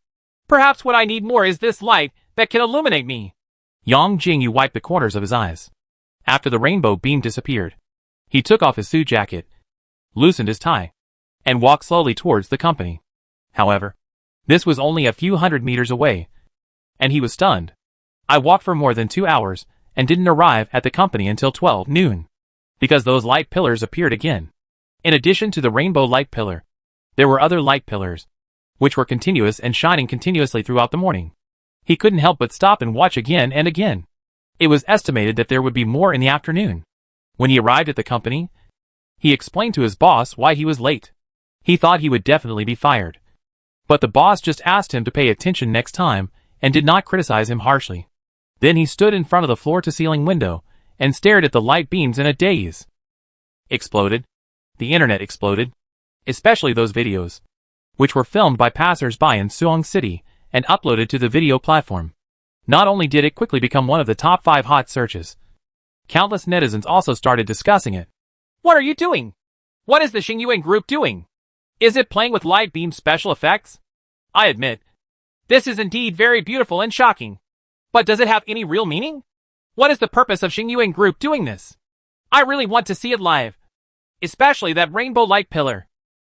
Perhaps what I need more is this light that can illuminate me. Yang Jingyu wiped the corners of his eyes. After the rainbow beam disappeared, he took off his suit jacket, loosened his tie, and walked slowly towards the company. However, this was only a few hundred meters away, and he was stunned. I walked for more than 2 hours and didn't arrive at the company until 12 noon, because those light pillars appeared again. In addition to the rainbow light pillar, there were other light pillars, which were continuous and shining continuously throughout the morning. He couldn't help but stop and watch again and again. It was estimated that there would be more in the afternoon. When he arrived at the company, he explained to his boss why he was late. He thought he would definitely be fired. But the boss just asked him to pay attention next time and did not criticize him harshly. Then he stood in front of the floor-to-ceiling window and stared at the light beams in a daze. Exploded. The internet exploded, especially those videos, which were filmed by passers-by in Suwon City and uploaded to the video platform. Not only did it quickly become one of the top 5 hot searches, countless netizens also started discussing it. What are you doing? What is the Xingyuan group doing? Is it playing with light beam special effects? I admit, this is indeed very beautiful and shocking. But does it have any real meaning? What is the purpose of Xingyuan group doing this? I really want to see it live. Especially that rainbow light pillar.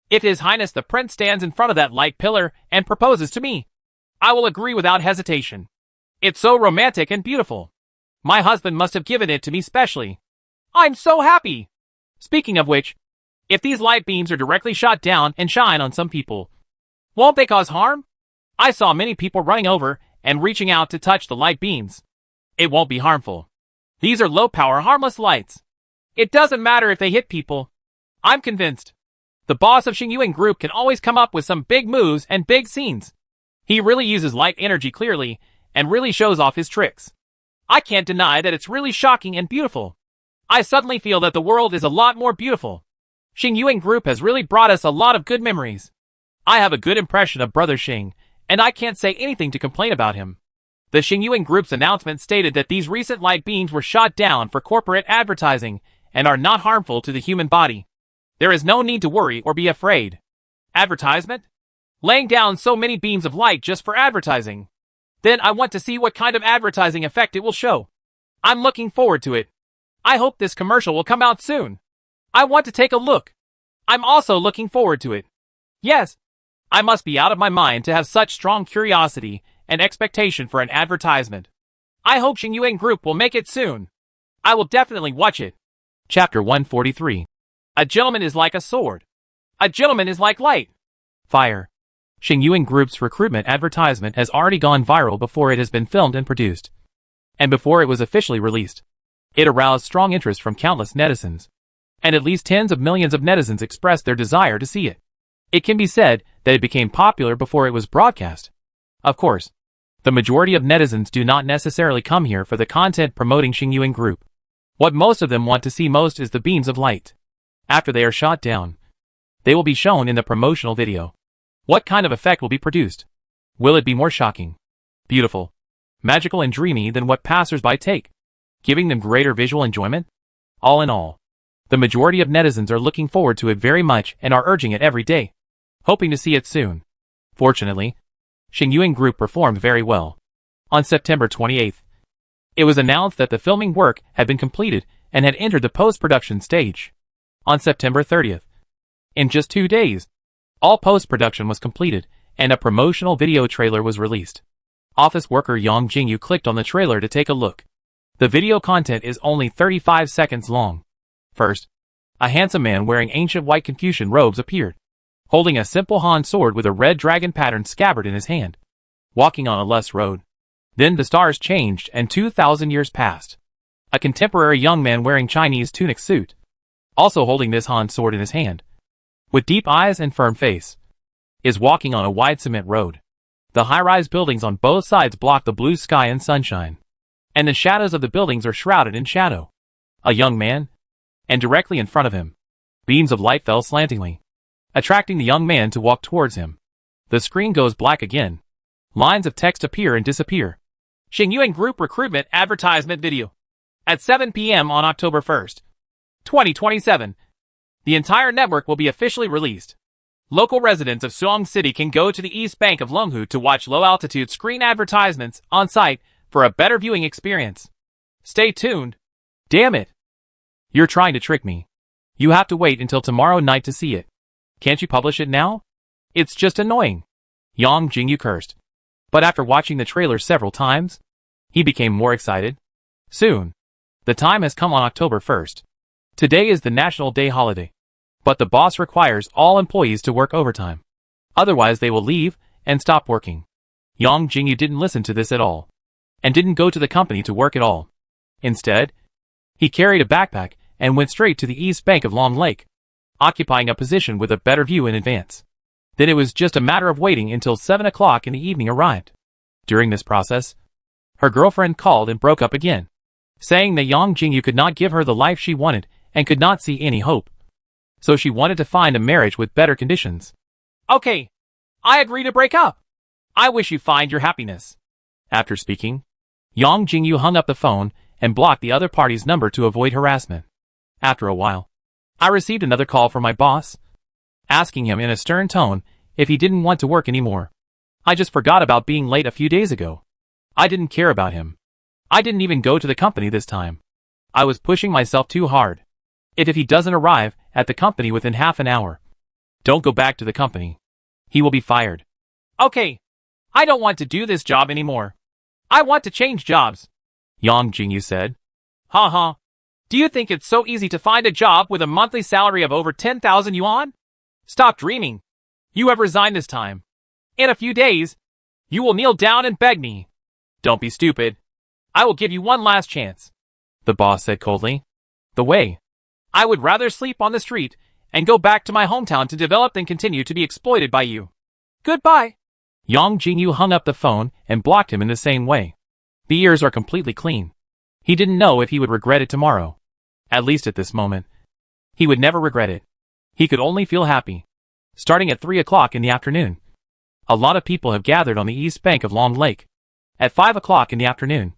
If His Highness the Prince stands in front of that light pillar and proposes to me, I will agree without hesitation. It's so romantic and beautiful. My husband must have given it to me specially. I'm so happy! Speaking of which, if these light beams are directly shot down and shine on some people, won't they cause harm? I saw many people running over and reaching out to touch the light beams. It won't be harmful. These are low-power, harmless lights. It doesn't matter if they hit people. I'm convinced. The boss of Xingyuan Group can always come up with some big moves and big scenes. He really uses light energy clearly and really shows off his tricks. I can't deny that it's really shocking and beautiful. I suddenly feel that the world is a lot more beautiful. Xingyuan Group has really brought us a lot of good memories. I have a good impression of Brother Xing, and I can't say anything to complain about him. The Xingyuan Group's announcement stated that these recent light beams were shot down for corporate advertising and are not harmful to the human body. There is no need to worry or be afraid. Advertisement? Laying down so many beams of light just for advertising. Then I want to see what kind of advertising effect it will show. I'm looking forward to it. I hope this commercial will come out soon. I want to take a look. I'm also looking forward to it. Yes, I must be out of my mind to have such strong curiosity and expectation for an advertisement. I hope Xingyuan Group will make it soon. I will definitely watch it. Chapter 143. A gentleman is like a sword. A gentleman is like light. Fire. Xingyuan Group's recruitment advertisement has already gone viral before it has been filmed and produced, and before it was officially released. It aroused strong interest from countless netizens, and at least tens of millions of netizens expressed their desire to see it. It can be said that it became popular before it was broadcast. Of course, the majority of netizens do not necessarily come here for the content promoting Xingyuan Group. What most of them want to see most is the beams of light. After they are shot down, they will be shown in the promotional video. What kind of effect will be produced? Will it be more shocking, beautiful, magical and dreamy than what passers-by take, giving them greater visual enjoyment? All in all, the majority of netizens are looking forward to it very much and are urging it every day, hoping to see it soon. Fortunately, Xingyuan Group performed very well. On September 28th, it was announced that the filming work had been completed and had entered the post-production stage. On September 30th, in just 2 days, all post-production was completed and a promotional video trailer was released. Office worker Yang Jingyu clicked on the trailer to take a look. The video content is only 35 seconds long. First, a handsome man wearing ancient white Confucian robes appeared, holding a simple Han sword with a red dragon pattern scabbard in his hand, walking on a lush road. Then the stars changed and 2,000 years passed. A contemporary young man wearing Chinese tunic suit, also holding this Han sword in his hand, with deep eyes and firm face, is walking on a wide cement road. The high-rise buildings on both sides block the blue sky and sunshine, and the shadows of the buildings are shrouded in shadow. A young man, and directly in front of him, beams of light fell slantingly, attracting the young man to walk towards him. The screen goes black again. Lines of text appear and disappear. Xingyuan Group recruitment advertisement video. At 7 p.m. on October 1st, 2027, the entire network will be officially released. Local residents of Suwon City can go to the east bank of Longhu to watch low-altitude screen advertisements on site for a better viewing experience. Stay tuned. Damn it! You're trying to trick me. You have to wait until tomorrow night to see it. Can't you publish it now? It's just annoying. Yang Jingyu cursed. But after watching the trailer several times, he became more excited. Soon, the time has come on October 1st. Today is the National Day holiday. But the boss requires all employees to work overtime. Otherwise they will leave and stop working. Yang Jingyu didn't listen to this at all, and didn't go to the company to work at all. Instead, he carried a backpack and went straight to the east bank of Long Lake, occupying a position with a better view in advance. Then it was just a matter of waiting until 7 o'clock in the evening arrived. During this process, her girlfriend called and broke up again, saying that Yang Jingyu could not give her the life she wanted and could not see any hope. so she wanted to find a marriage with better conditions. Okay, I agree to break up. I wish you find your happiness. After speaking, Yang Jingyu hung up the phone and blocked the other party's number to avoid harassment. After a while, I received another call from my boss, asking him in a stern tone if he didn't want to work anymore. I just forgot about being late a few days ago. I didn't care about him. I didn't even go to the company this time. I was pushing myself too hard. If he doesn't arrive at the company within half an hour, don't go back to the company. He will be fired. Okay, I don't want to do this job anymore. I want to change jobs, Yang Jingyu said. Ha. Do you think it's so easy to find a job with a monthly salary of over 10,000 yuan? Stop dreaming. You have resigned this time. In a few days, you will kneel down and beg me. Don't be stupid. I will give you one last chance, the boss said coldly. The way. I would rather sleep on the street and go back to my hometown to develop than continue to be exploited by you. Goodbye. Yang Jingyu hung up the phone and blocked him in the same way. The ears are completely clean. He didn't know if he would regret it tomorrow. At least at this moment. He would never regret it. He could only feel happy. Starting at 3 o'clock in the afternoon, a lot of people have gathered on the east bank of Long Lake. At 5 o'clock in the afternoon,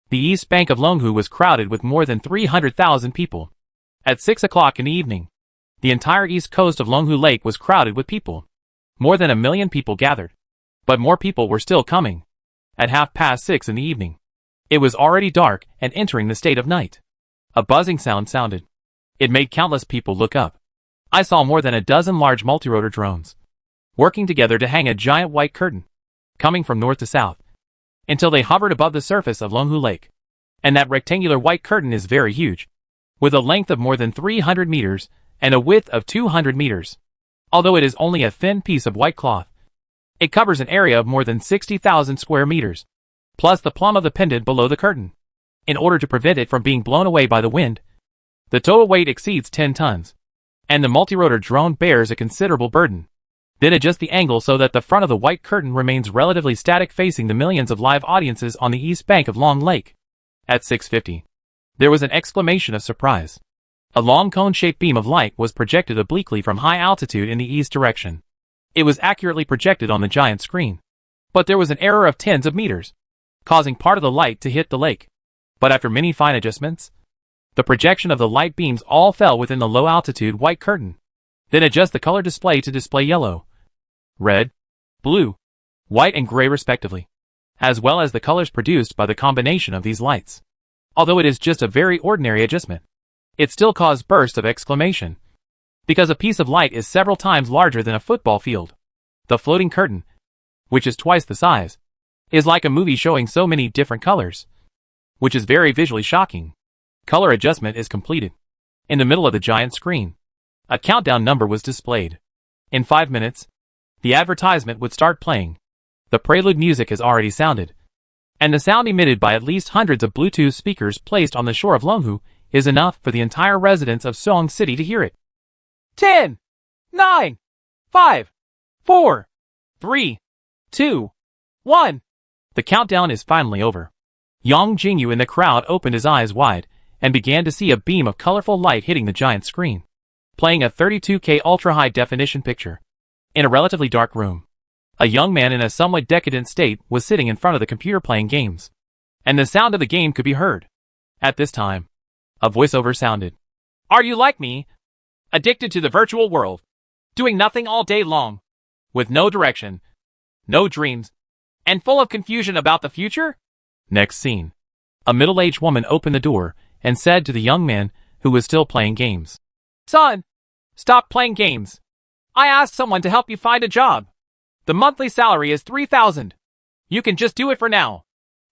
the east bank of Longhu was crowded with more than 300,000 people. At 6 o'clock in the evening, the entire east coast of Longhu Lake was crowded with people. More than 1 million people gathered. But more people were still coming. At 6:30 in the evening, it was already dark and entering the state of night. A buzzing sound sounded. It made countless people look up. I saw more than a dozen large multirotor drones working together to hang a giant white curtain, coming from north to south, until they hovered above the surface of Longhu Lake. And that rectangular white curtain is very huge, with a length of more than 300 meters and a width of 200 meters. Although it is only a thin piece of white cloth, it covers an area of more than 60,000 square meters, plus the plumb of the pendant below the curtain. In order to prevent it from being blown away by the wind, the total weight exceeds 10 tons, and the multirotor drone bears a considerable burden. Then adjust the angle so that the front of the white curtain remains relatively static facing the millions of live audiences on the east bank of Long Lake. At 6:50, there was an exclamation of surprise. A long cone-shaped beam of light was projected obliquely from high altitude in the east direction. It was accurately projected on the giant screen. But there was an error of tens of meters, causing part of the light to hit the lake. But after many fine adjustments, the projection of the light beams all fell within the low-altitude white curtain. Then adjust the color display to display yellow, red, blue, white and gray respectively, as well as the colors produced by the combination of these lights. Although it is just a very ordinary adjustment, it still caused bursts of exclamation, because a piece of light is several times larger than a football field. The floating curtain, which is twice the size, is like a movie showing so many different colors, which is very visually shocking. Color adjustment is completed. In the middle of the giant screen, a countdown number was displayed. In 5 minutes, the advertisement would start playing. The prelude music has already sounded, and the sound emitted by at least hundreds of Bluetooth speakers placed on the shore of Longhu is enough for the entire residents of Seong City to hear it. 10, 9, 5, 4, 3, 2, 1. The countdown is finally over. Yang Jingyu in the crowd opened his eyes wide and began to see a beam of colorful light hitting the giant screen, playing a 32K ultra-high definition picture. In a relatively dark room, a young man in a somewhat decadent state was sitting in front of the computer playing games, and the sound of the game could be heard. At this time, a voiceover sounded. Are you like me? Addicted to the virtual world, doing nothing all day long, with no direction, no dreams, and full of confusion about the future? Next scene. A middle-aged woman opened the door and said to the young man who was still playing games, Son, stop playing games. I asked someone to help you find a job. The monthly salary is 3,000. You can just do it for now.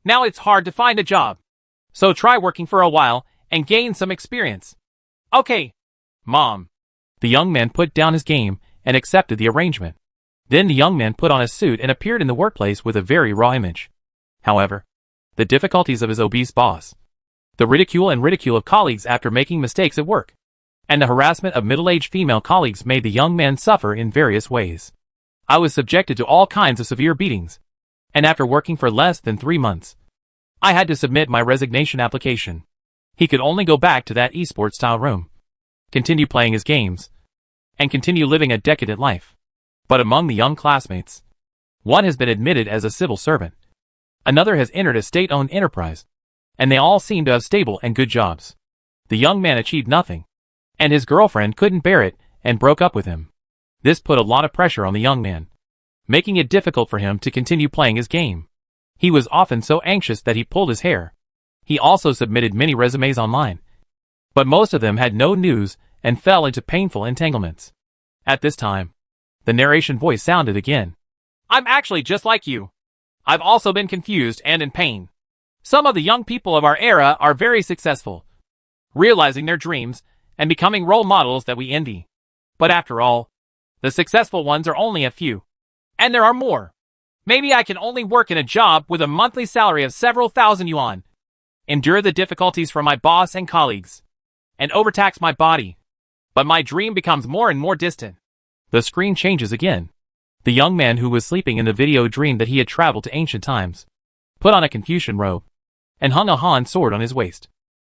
Now it's hard to find a job. So try working for a while and gain some experience. Okay, Mom. The young man put down his game and accepted the arrangement. Then the young man put on a suit and appeared in the workplace with a very raw image. However, the difficulties of his obese boss, the ridicule of colleagues after making mistakes at work, and the harassment of middle-aged female colleagues made the young man suffer in various ways. I was subjected to all kinds of severe beatings, and after working for less than 3 months, I had to submit my resignation application. He could only go back to that esports-style room, continue playing his games, and continue living a decadent life. But among the young classmates, one has been admitted as a civil servant. Another has entered a state-owned enterprise, and they all seem to have stable and good jobs. The young man achieved nothing, and his girlfriend couldn't bear it and broke up with him. This put a lot of pressure on the young man, making it difficult for him to continue playing his game. He was often so anxious that he pulled his hair. He also submitted many resumes online, but most of them had no news and fell into painful entanglements. At this time, the narration voice sounded again. I'm actually just like you. I've also been confused and in pain. Some of the young people of our era are very successful, realizing their dreams and becoming role models that we envy. But after all, the successful ones are only a few. And there are more. Maybe I can only work in a job with a monthly salary of several thousand yuan, endure the difficulties from my boss and colleagues, and overtax my body. But my dream becomes more and more distant. The screen changes again. The young man who was sleeping in the video dreamed that he had traveled to ancient times, put on a Confucian robe, and hung a Han sword on his waist.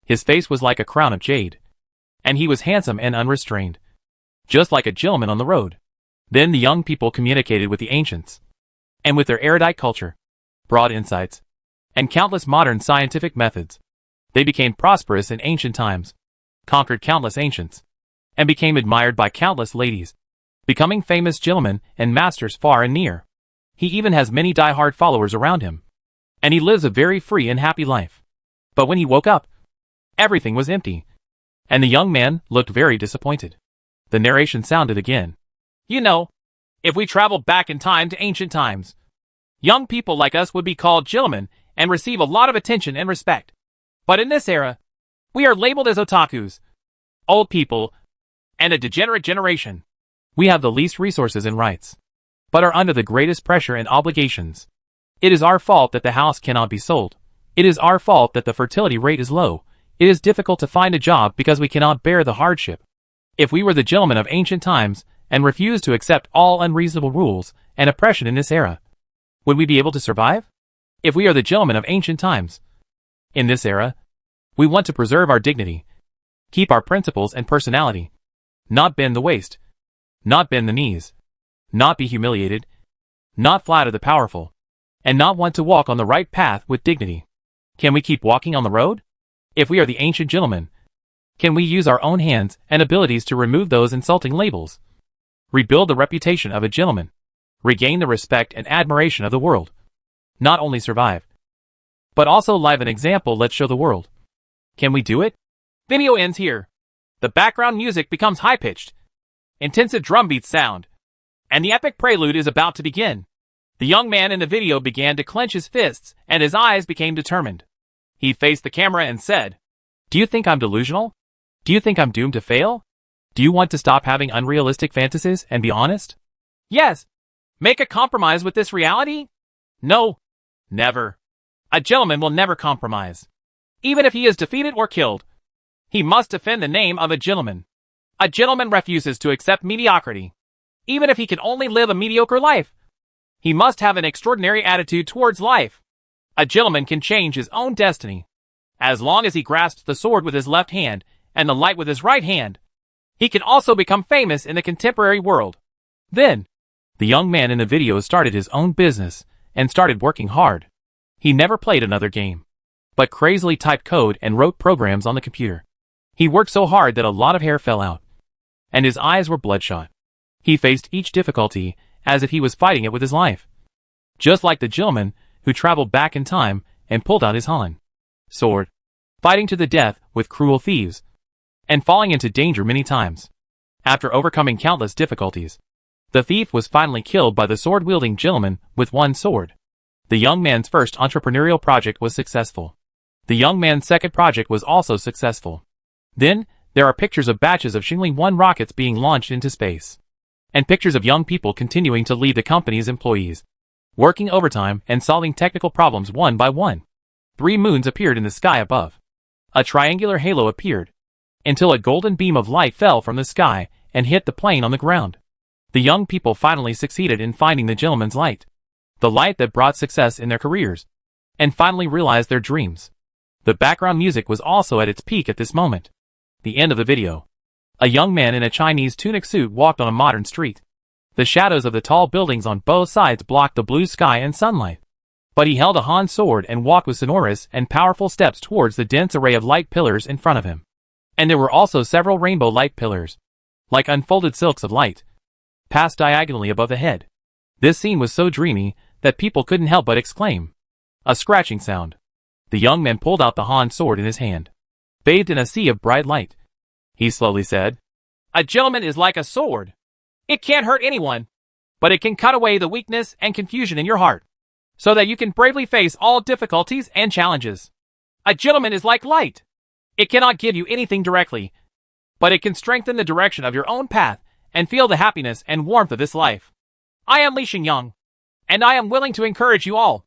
His face was like a crown of jade, and he was handsome and unrestrained, just like a gentleman on the road. Then the young people communicated with the ancients, and with their erudite culture, broad insights, and countless modern scientific methods, they became prosperous in ancient times, conquered countless ancients, and became admired by countless ladies, becoming famous gentlemen and masters far and near. He even has many die-hard followers around him, and he lives a very free and happy life. But when he woke up, everything was empty, and the young man looked very disappointed. The narration sounded again. You know, if we traveled back in time to ancient times, young people like us would be called gentlemen and receive a lot of attention and respect. But in this era, we are labeled as otakus, old people, and a degenerate generation. We have the least resources and rights, but are under the greatest pressure and obligations. It is our fault that the house cannot be sold. It is our fault that the fertility rate is low. It is difficult to find a job because we cannot bear the hardship. If we were the gentlemen of ancient times and refused to accept all unreasonable rules and oppression in this era, would we be able to survive? If we are the gentlemen of ancient times, in this era, we want to preserve our dignity, keep our principles and personality, not bend the waist, not bend the knees, not be humiliated, not flatter the powerful, and not want to walk on the right path with dignity. Can we keep walking on the road? If we are the ancient gentlemen, can we use our own hands and abilities to remove those insulting labels, rebuild the reputation of a gentleman, regain the respect and admiration of the world, not only survive, but also live an example? Let's show the world. Can we do it? Video ends here. The background music becomes high-pitched. Intensive drum beats sound, and the epic prelude is about to begin. The young man in the video began to clench his fists, and his eyes became determined. He faced the camera and said, "Do you think I'm delusional? Do you think I'm doomed to fail? Do you want to stop having unrealistic fantasies and be honest?" "Yes. Make a compromise with this reality? No. Never. A gentleman will never compromise. Even if he is defeated or killed, he must defend the name of a gentleman. A gentleman refuses to accept mediocrity, even if he can only live a mediocre life. He must have an extraordinary attitude towards life. A gentleman can change his own destiny. As long as he grasps the sword with his left hand and the light with his right hand, he can also become famous in the contemporary world." Then, the young man in the video started his own business and started working hard. He never played another game, but crazily typed code and wrote programs on the computer. He worked so hard that a lot of hair fell out, and his eyes were bloodshot. He faced each difficulty as if he was fighting it with his life, just like the gentleman who traveled back in time and pulled out his Han sword, fighting to the death with cruel thieves, and falling into danger many times. After overcoming countless difficulties, the thief was finally killed by the sword-wielding gentleman with one sword. The young man's first entrepreneurial project was successful. The young man's second project was also successful. Then, there are pictures of batches of Xingling 1 rockets being launched into space, and pictures of young people continuing to lead the company's employees, working overtime and solving technical problems one by one. 3 moons appeared in the sky above. A triangular halo appeared, until a golden beam of light fell from the sky and hit the plane on the ground. The young people finally succeeded in finding the gentleman's light, the light that brought success in their careers, and finally realized their dreams. The background music was also at its peak at this moment. The end of the video. A young man in a Chinese tunic suit walked on a modern street. The shadows of the tall buildings on both sides blocked the blue sky and sunlight. But he held a Han sword and walked with sonorous and powerful steps towards the dense array of light pillars in front of him. And there were also several rainbow light pillars, like unfolded silks of light, passed diagonally above the head. This scene was so dreamy that people couldn't help but exclaim. A scratching sound. The young man pulled out the Han sword in his hand. Bathed in a sea of bright light, he slowly said, "A gentleman is like a sword. It can't hurt anyone, but it can cut away the weakness and confusion in your heart, so that you can bravely face all difficulties and challenges. A gentleman is like light. It cannot give you anything directly, but it can strengthen the direction of your own path and feel the happiness and warmth of this life. I am Li Xingyang, and I am willing to encourage you all."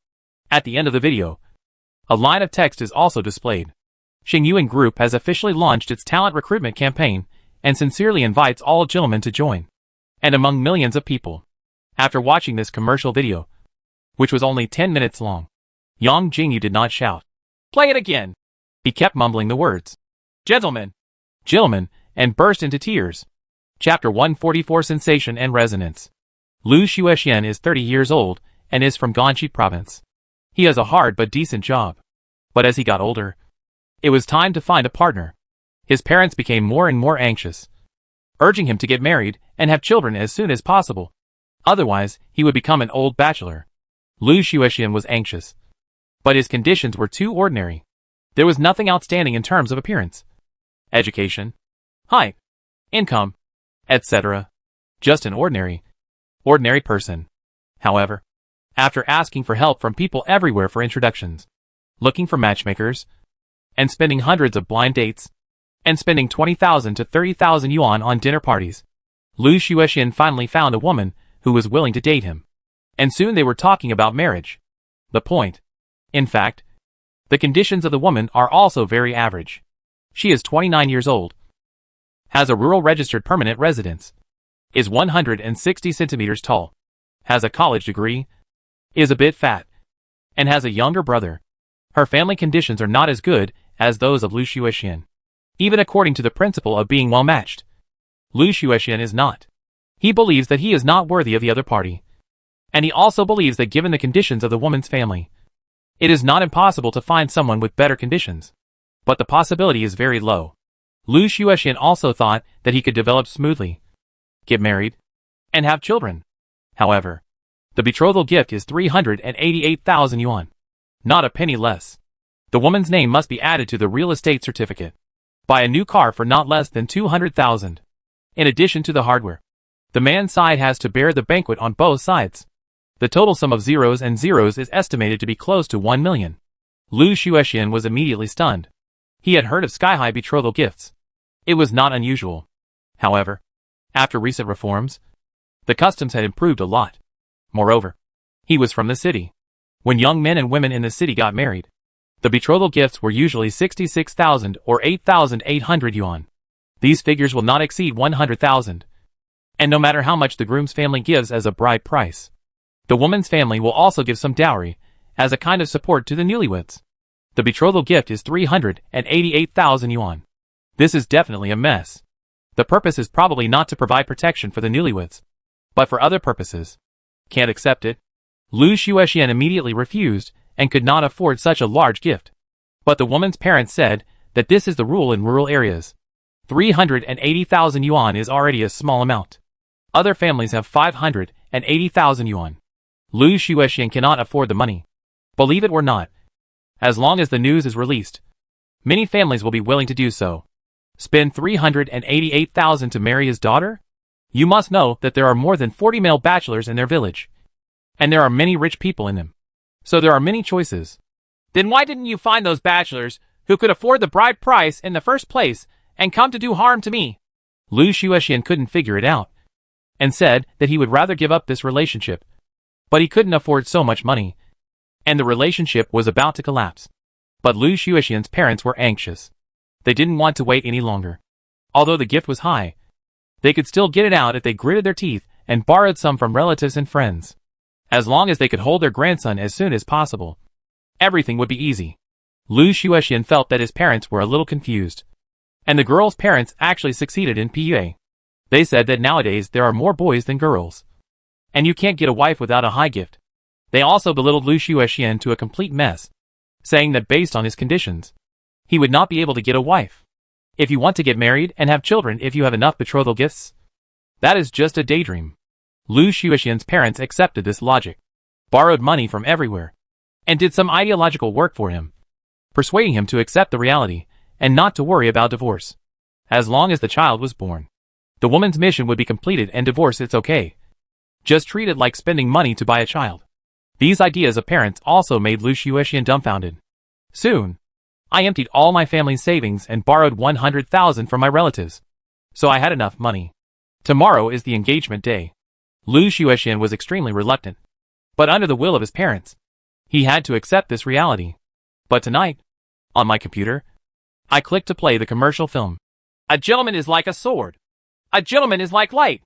At the end of the video, a line of text is also displayed. Xingyuan Group has officially launched its talent recruitment campaign and sincerely invites all gentlemen to join. And among millions of people, after watching this commercial video, which was only 10 minutes long, Yang Jingyu did not shout, "Play it again." He kept mumbling the words, "Gentlemen, gentlemen," and burst into tears. Chapter 144 Sensation and Resonance. Lu Xuexian is 30 years old and is from Ganshi province. He has a hard but decent job. But as he got older, it was time to find a partner. His parents became more and more anxious, urging him to get married and have children as soon as possible. Otherwise, he would become an old bachelor. Lu Xuexian was anxious, but his conditions were too ordinary. There was nothing outstanding in terms of appearance, education, height, income, etc. Just an ordinary person. However, after asking for help from people everywhere for introductions, looking for matchmakers, and spending hundreds of blind dates, and spending 20,000 to 30,000 yuan on dinner parties, Lu Xuexian finally found a woman who was willing to date him. And soon they were talking about marriage. The point. In fact, the conditions of the woman are also very average. She is 29 years old, has a rural registered permanent residence, is 160 centimeters tall, has a college degree, is a bit fat, and has a younger brother. Her family conditions are not as good as those of Lu Xuexian. Even according to the principle of being well matched, Lu Xuexian is not. He believes that he is not worthy of the other party. And he also believes that given the conditions of the woman's family, it is not impossible to find someone with better conditions. But the possibility is very low. Lu Xuexian also thought that he could develop smoothly, get married, and have children. However, the betrothal gift is 388,000 yuan. Not a penny less. The woman's name must be added to the real estate certificate. Buy a new car for not less than 200,000. In addition to the hardware, the man's side has to bear the banquet on both sides. The total sum of zeros and zeros is estimated to be close to 1 million. Lu Xuexian was immediately stunned. He had heard of sky-high betrothal gifts. It was not unusual. However, after recent reforms, the customs had improved a lot. Moreover, he was from the city. When young men and women in the city got married, the betrothal gifts were usually 66,000 or 8,800 yuan. These figures will not exceed 100,000. And no matter how much the groom's family gives as a bride price, the woman's family will also give some dowry as a kind of support to the newlyweds. The betrothal gift is 388,000 yuan. This is definitely a mess. The purpose is probably not to provide protection for the newlyweds, but for other purposes. Can't accept it. Lu Xuexian immediately refused and could not afford such a large gift. But the woman's parents said that this is the rule in rural areas. 380,000 yuan is already a small amount. Other families have 580,000 yuan. Lu Xuexian cannot afford the money. Believe it or not, as long as the news is released, many families will be willing to do so. Spend 388,000 to marry his daughter? You must know that there are more than 40 male bachelors in their village. And there are many rich people in them. So there are many choices. Then why didn't you find those bachelors who could afford the bride price in the first place and come to do harm to me? Lu Xuexian couldn't figure it out, and said that he would rather give up this relationship. But he couldn't afford so much money, and the relationship was about to collapse. But Lu Xuexian's parents were anxious. They didn't want to wait any longer. Although the gift was high, they could still get it out if they gritted their teeth and borrowed some from relatives and friends. As long as they could hold their grandson as soon as possible, everything would be easy. Lu Xuexian felt that his parents were a little confused. And the girl's parents actually succeeded in PUA. They said that nowadays there are more boys than girls. And you can't get a wife without a high gift. They also belittled Lu Xuexian to a complete mess, saying that based on his conditions, he would not be able to get a wife. If you want to get married and have children if you have enough betrothal gifts, that is just a daydream. Lu Xuexian's parents accepted this logic, borrowed money from everywhere, and did some ideological work for him, persuading him to accept the reality and not to worry about divorce. As long as the child was born, the woman's mission would be completed and divorce it's okay. Just treat it like spending money to buy a child. These ideas of parents also made Lu Xuexian dumbfounded. Soon, I emptied all my family's savings and borrowed 100,000 from my relatives. So I had enough money. Tomorrow is the engagement day. Lu Xuexian was extremely reluctant. But under the will of his parents, he had to accept this reality. But tonight, on my computer, I clicked to play the commercial film. A gentleman is like a sword. A gentleman is like light.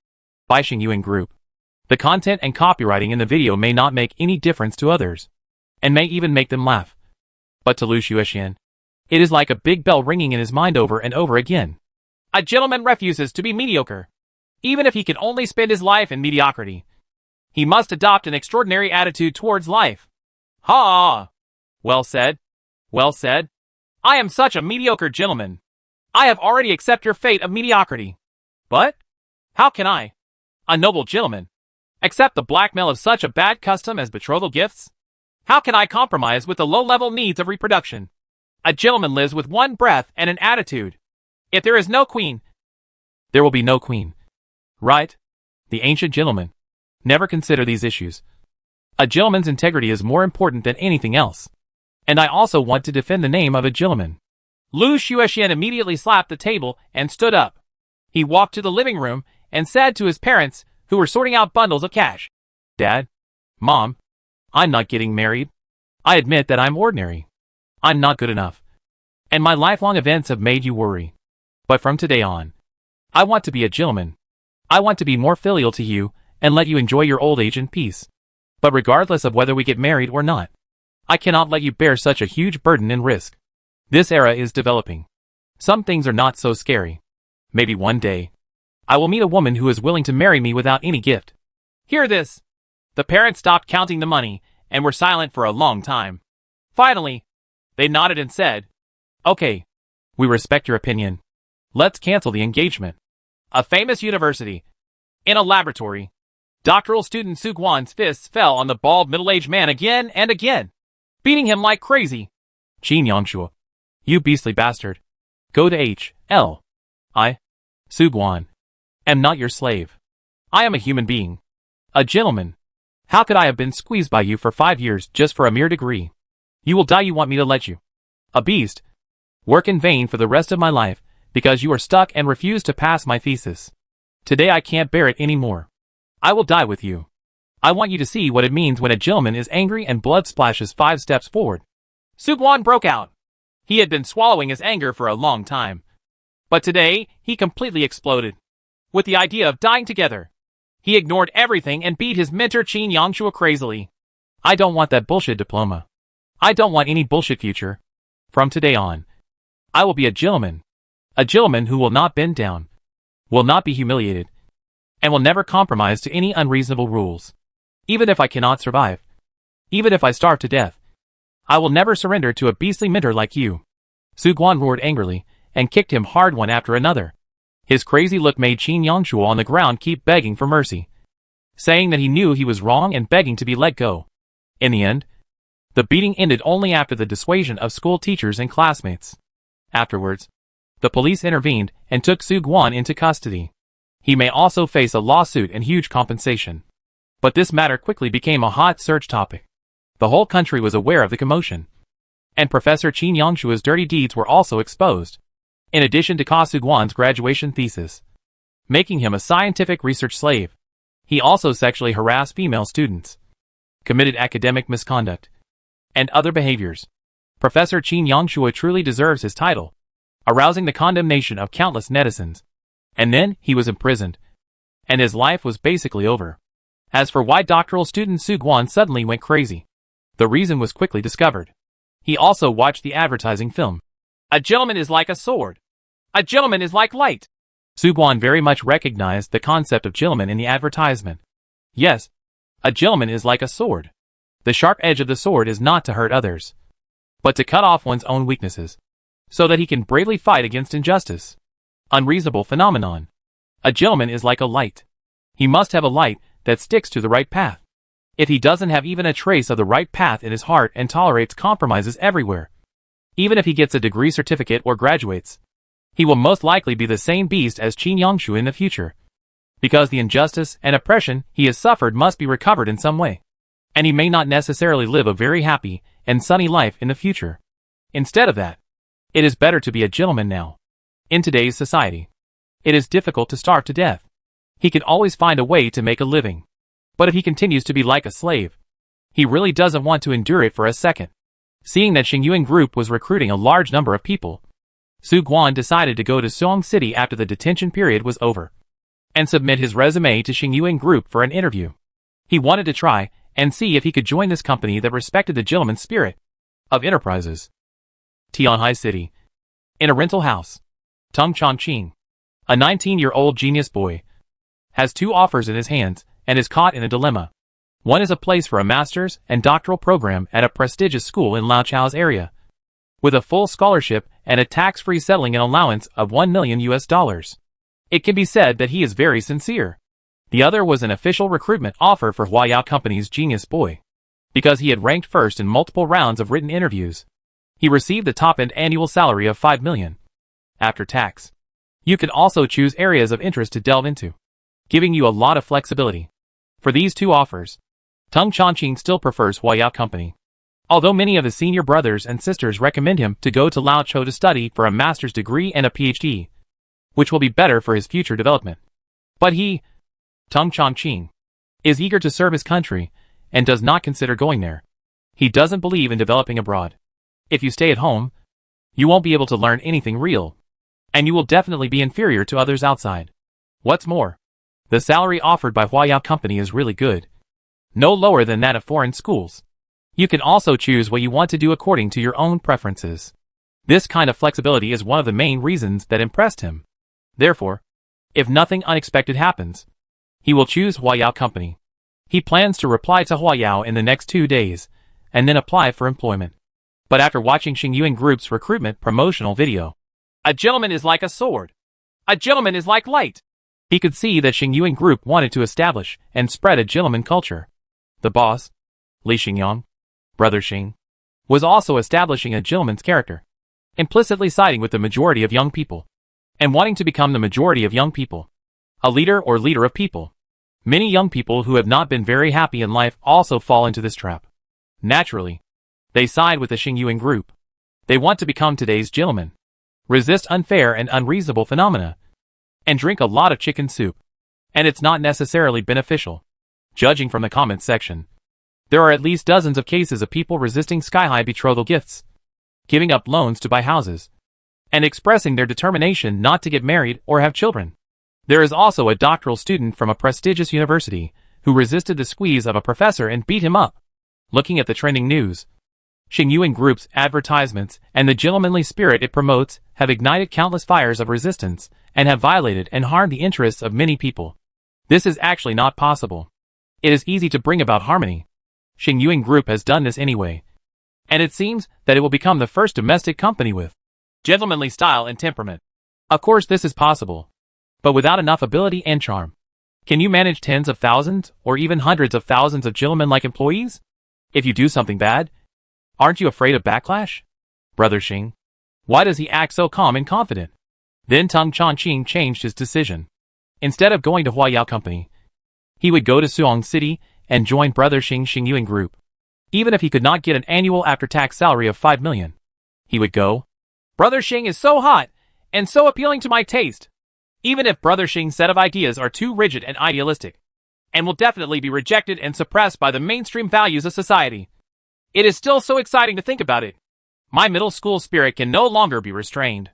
By Xingyuan Group. The content and copywriting in the video may not make any difference to others, and may even make them laugh. But to Lu Xuexian, it is like a big bell ringing in his mind over and over again. A gentleman refuses to be mediocre. Even if he can only spend his life in mediocrity, he must adopt an extraordinary attitude towards life. Ha! Well said. Well said. I am such a mediocre gentleman. I have already accepted your fate of mediocrity. But how can I, a noble gentleman, accept the blackmail of such a bad custom as betrothal gifts? How can I compromise with the low-level needs of reproduction? A gentleman lives with one breath and an attitude. If there is no queen, there will be no queen. Right? The ancient gentleman. Never consider these issues. A gentleman's integrity is more important than anything else. And I also want to defend the name of a gentleman. Lu Xuexian immediately slapped the table and stood up. He walked to the living room and said to his parents, who were sorting out bundles of cash, Dad, Mom, I'm not getting married. I admit that I'm ordinary. I'm not good enough. And my lifelong events have made you worry. But from today on, I want to be a gentleman. I want to be more filial to you and let you enjoy your old age in peace. But regardless of whether we get married or not, I cannot let you bear such a huge burden and risk. This era is developing. Some things are not so scary. Maybe one day, I will meet a woman who is willing to marry me without any gift. Hear this. The parents stopped counting the money and were silent for a long time. Finally, they nodded and said, Okay, we respect your opinion. Let's cancel the engagement. A famous university. In a laboratory, doctoral student Su Guan's fists fell on the bald middle-aged man again and again, beating him like crazy. Qin Yangshuo, you beastly bastard. Go to H.L. I, Su Guan, am not your slave. I am a human being. A gentleman. How could I have been squeezed by you for 5 years just for a mere degree? You will die, you want me to let you. A beast. Work in vain for the rest of my life, because you are stuck and refuse to pass my thesis. Today I can't bear it anymore. I will die with you. I want you to see what it means when a gentleman is angry and blood splashes 5 steps forward. Su Guan broke out. He had been swallowing his anger for a long time. But today, he completely exploded. With the idea of dying together, he ignored everything and beat his mentor Qin Yangshuo crazily. I don't want that bullshit diploma. I don't want any bullshit future. From today on, I will be a gentleman. A gentleman who will not bend down, will not be humiliated, and will never compromise to any unreasonable rules. Even if I cannot survive, even if I starve to death, I will never surrender to a beastly mentor like you. Su Guan roared angrily and kicked him hard one after another. His crazy look made Qin Yangshuo on the ground keep begging for mercy, saying that he knew he was wrong and begging to be let go. In the end, the beating ended only after the dissuasion of school teachers and classmates. Afterwards, the police intervened and took Su Guan into custody. He may also face a lawsuit and huge compensation. But this matter quickly became a hot search topic. The whole country was aware of the commotion. And Professor Qin Yangshuo's dirty deeds were also exposed, in addition to Su Guan's graduation thesis, making him a scientific research slave. He also sexually harassed female students, committed academic misconduct, and other behaviors. Professor Qin Yangshuo truly deserves his title, arousing the condemnation of countless netizens. And then he was imprisoned, and his life was basically over. As for why doctoral student Su Guan suddenly went crazy, the reason was quickly discovered. He also watched the advertising film. A gentleman is like a sword. A gentleman is like light. Suguan very much recognized the concept of gentleman in the advertisement. Yes, a gentleman is like a sword. The sharp edge of the sword is not to hurt others, but to cut off one's own weaknesses, so that he can bravely fight against injustice. Unreasonable phenomenon. A gentleman is like a light. He must have a light that sticks to the right path. If he doesn't have even a trace of the right path in his heart and tolerates compromises everywhere, even if he gets a degree certificate or graduates, he will most likely be the same beast as Qin Yangshu in the future, because the injustice and oppression he has suffered must be recovered in some way, and he may not necessarily live a very happy and sunny life in the future. Instead of that, it is better to be a gentleman now. In today's society, it is difficult to starve to death. He can always find a way to make a living. But if he continues to be like a slave, he really doesn't want to endure it for a second. Seeing that Xingyuan Group was recruiting a large number of people, Su Guan decided to go to Suong City after the detention period was over, and submit his resume to Xingyuan Group for an interview. He wanted to try and see if he could join this company that respected the gentleman's spirit of enterprises. Tianhai City. In a rental house, Tung Chongqing, a 19-year-old genius boy, has two offers in his hands and is caught in a dilemma. One is a place for a master's and doctoral program at a prestigious school in Laochao's area, with a full scholarship and a tax-free settling and allowance of $1 million. It can be said that he is very sincere. The other was an official recruitment offer for Huayao Company's genius boy. Because he had ranked first in multiple rounds of written interviews, he received the top-end annual salary of $5 million after tax. You can also choose areas of interest to delve into, giving you a lot of flexibility. For these two offers, Tung Chongqing still prefers Huayao Company, although many of his senior brothers and sisters recommend him to go to Laochao to study for a master's degree and a PhD, which will be better for his future development. But he, Tung Chongqing, is eager to serve his country and does not consider going there. He doesn't believe in developing abroad. If you stay at home, you won't be able to learn anything real, and you will definitely be inferior to others outside. What's more, the salary offered by Huayao Company is really good, no lower than that of foreign schools. You can also choose what you want to do according to your own preferences. This kind of flexibility is one of the main reasons that impressed him. Therefore, if nothing unexpected happens, he will choose Huayao Company. He plans to reply to Huayao in the next 2 days, and then apply for employment. But after watching Xingyuan Group's recruitment promotional video, a gentleman is like a sword. A gentleman is like light. He could see that Xingyuan Group wanted to establish and spread a gentleman culture. The boss, Li Xingyang, brother Xing, was also establishing a gentleman's character, implicitly siding with the majority of young people, and wanting to become the majority of young people, a leader or leader of people. Many young people who have not been very happy in life also fall into this trap. Naturally, they side with the Xingyuan Group. They want to become today's gentleman, resist unfair and unreasonable phenomena, and drink a lot of chicken soup. And it's not necessarily beneficial. Judging from the comments section, there are at least dozens of cases of people resisting sky-high betrothal gifts, giving up loans to buy houses, and expressing their determination not to get married or have children. There is also a doctoral student from a prestigious university who resisted the squeeze of a professor and beat him up. Looking at the trending news, Xingyuan Group's advertisements and the gentlemanly spirit it promotes have ignited countless fires of resistance and have violated and harmed the interests of many people. This is actually not possible. It is easy to bring about harmony. Xingyuan Group has done this anyway, and it seems that it will become the first domestic company with gentlemanly style and temperament. Of course this is possible, but without enough ability and charm. Can you manage tens of thousands or even hundreds of thousands of gentleman-like employees? If you do something bad, aren't you afraid of backlash? Brother Xing, why does he act so calm and confident? Then Tung Chongqing changed his decision. Instead of going to Huayao Company, he would go to Suong City and join Brother Xing's Xingyuan Group. Even if he could not get an annual after-tax salary of $5 million, he would go. Brother Xing is so hot and so appealing to my taste. Even if Brother Xing's set of ideas are too rigid and idealistic, and will definitely be rejected and suppressed by the mainstream values of society, it is still so exciting to think about it. My middle school spirit can no longer be restrained.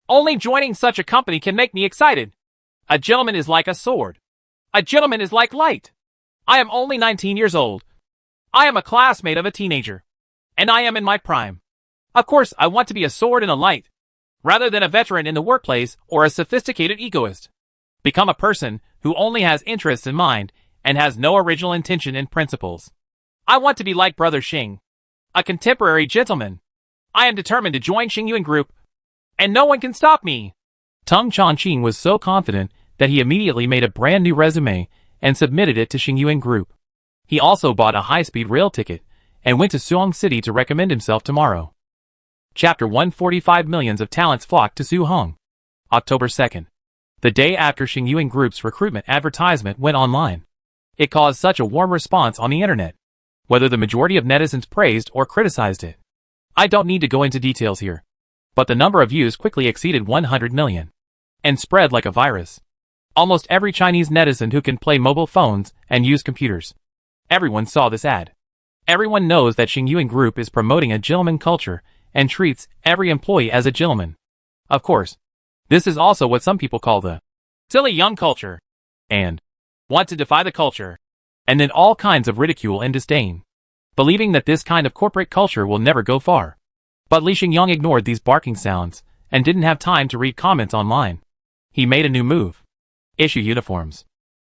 Only joining such a company can make me excited. A gentleman is like a sword. A gentleman is like light. I am only 19 years old. I am a classmate of a teenager. And I am in my prime. Of course, I want to be a sword and a light. rather than a veteran in the workplace or a sophisticated egoist. Become a person who only has interests in mind and has no original intention and principles. I want to be like Brother Xing, a contemporary gentleman. I am determined to join Xingyuan Group, and no one can stop me. Tung Chongqing was so confident that he immediately made a brand new resume and submitted it to Xingyuan Group. He also bought a high-speed rail ticket and went to Suong City to recommend himself tomorrow. Chapter 145. Millions of talents flocked to Suhong. October 2nd. The day after Xingyuan Group's recruitment advertisement went online. It caused such a warm response on the internet. Whether the majority of netizens praised or criticized it, I don't need to go into details here. But the number of views quickly exceeded 100 million. And spread like a virus. Almost every Chinese netizen who can play mobile phones and use computers. Everyone saw this ad. Everyone knows that Xingyuan Group is promoting a gentleman culture and treats every employee as a gentleman. Of course, this is also what some people call the silly young culture, and want to defy the culture, and then all kinds of ridicule and disdain, believing that this kind of corporate culture will never go far. But Li Xingyang ignored these barking sounds and didn't have time to read comments online. He made a new move. Issue uniforms.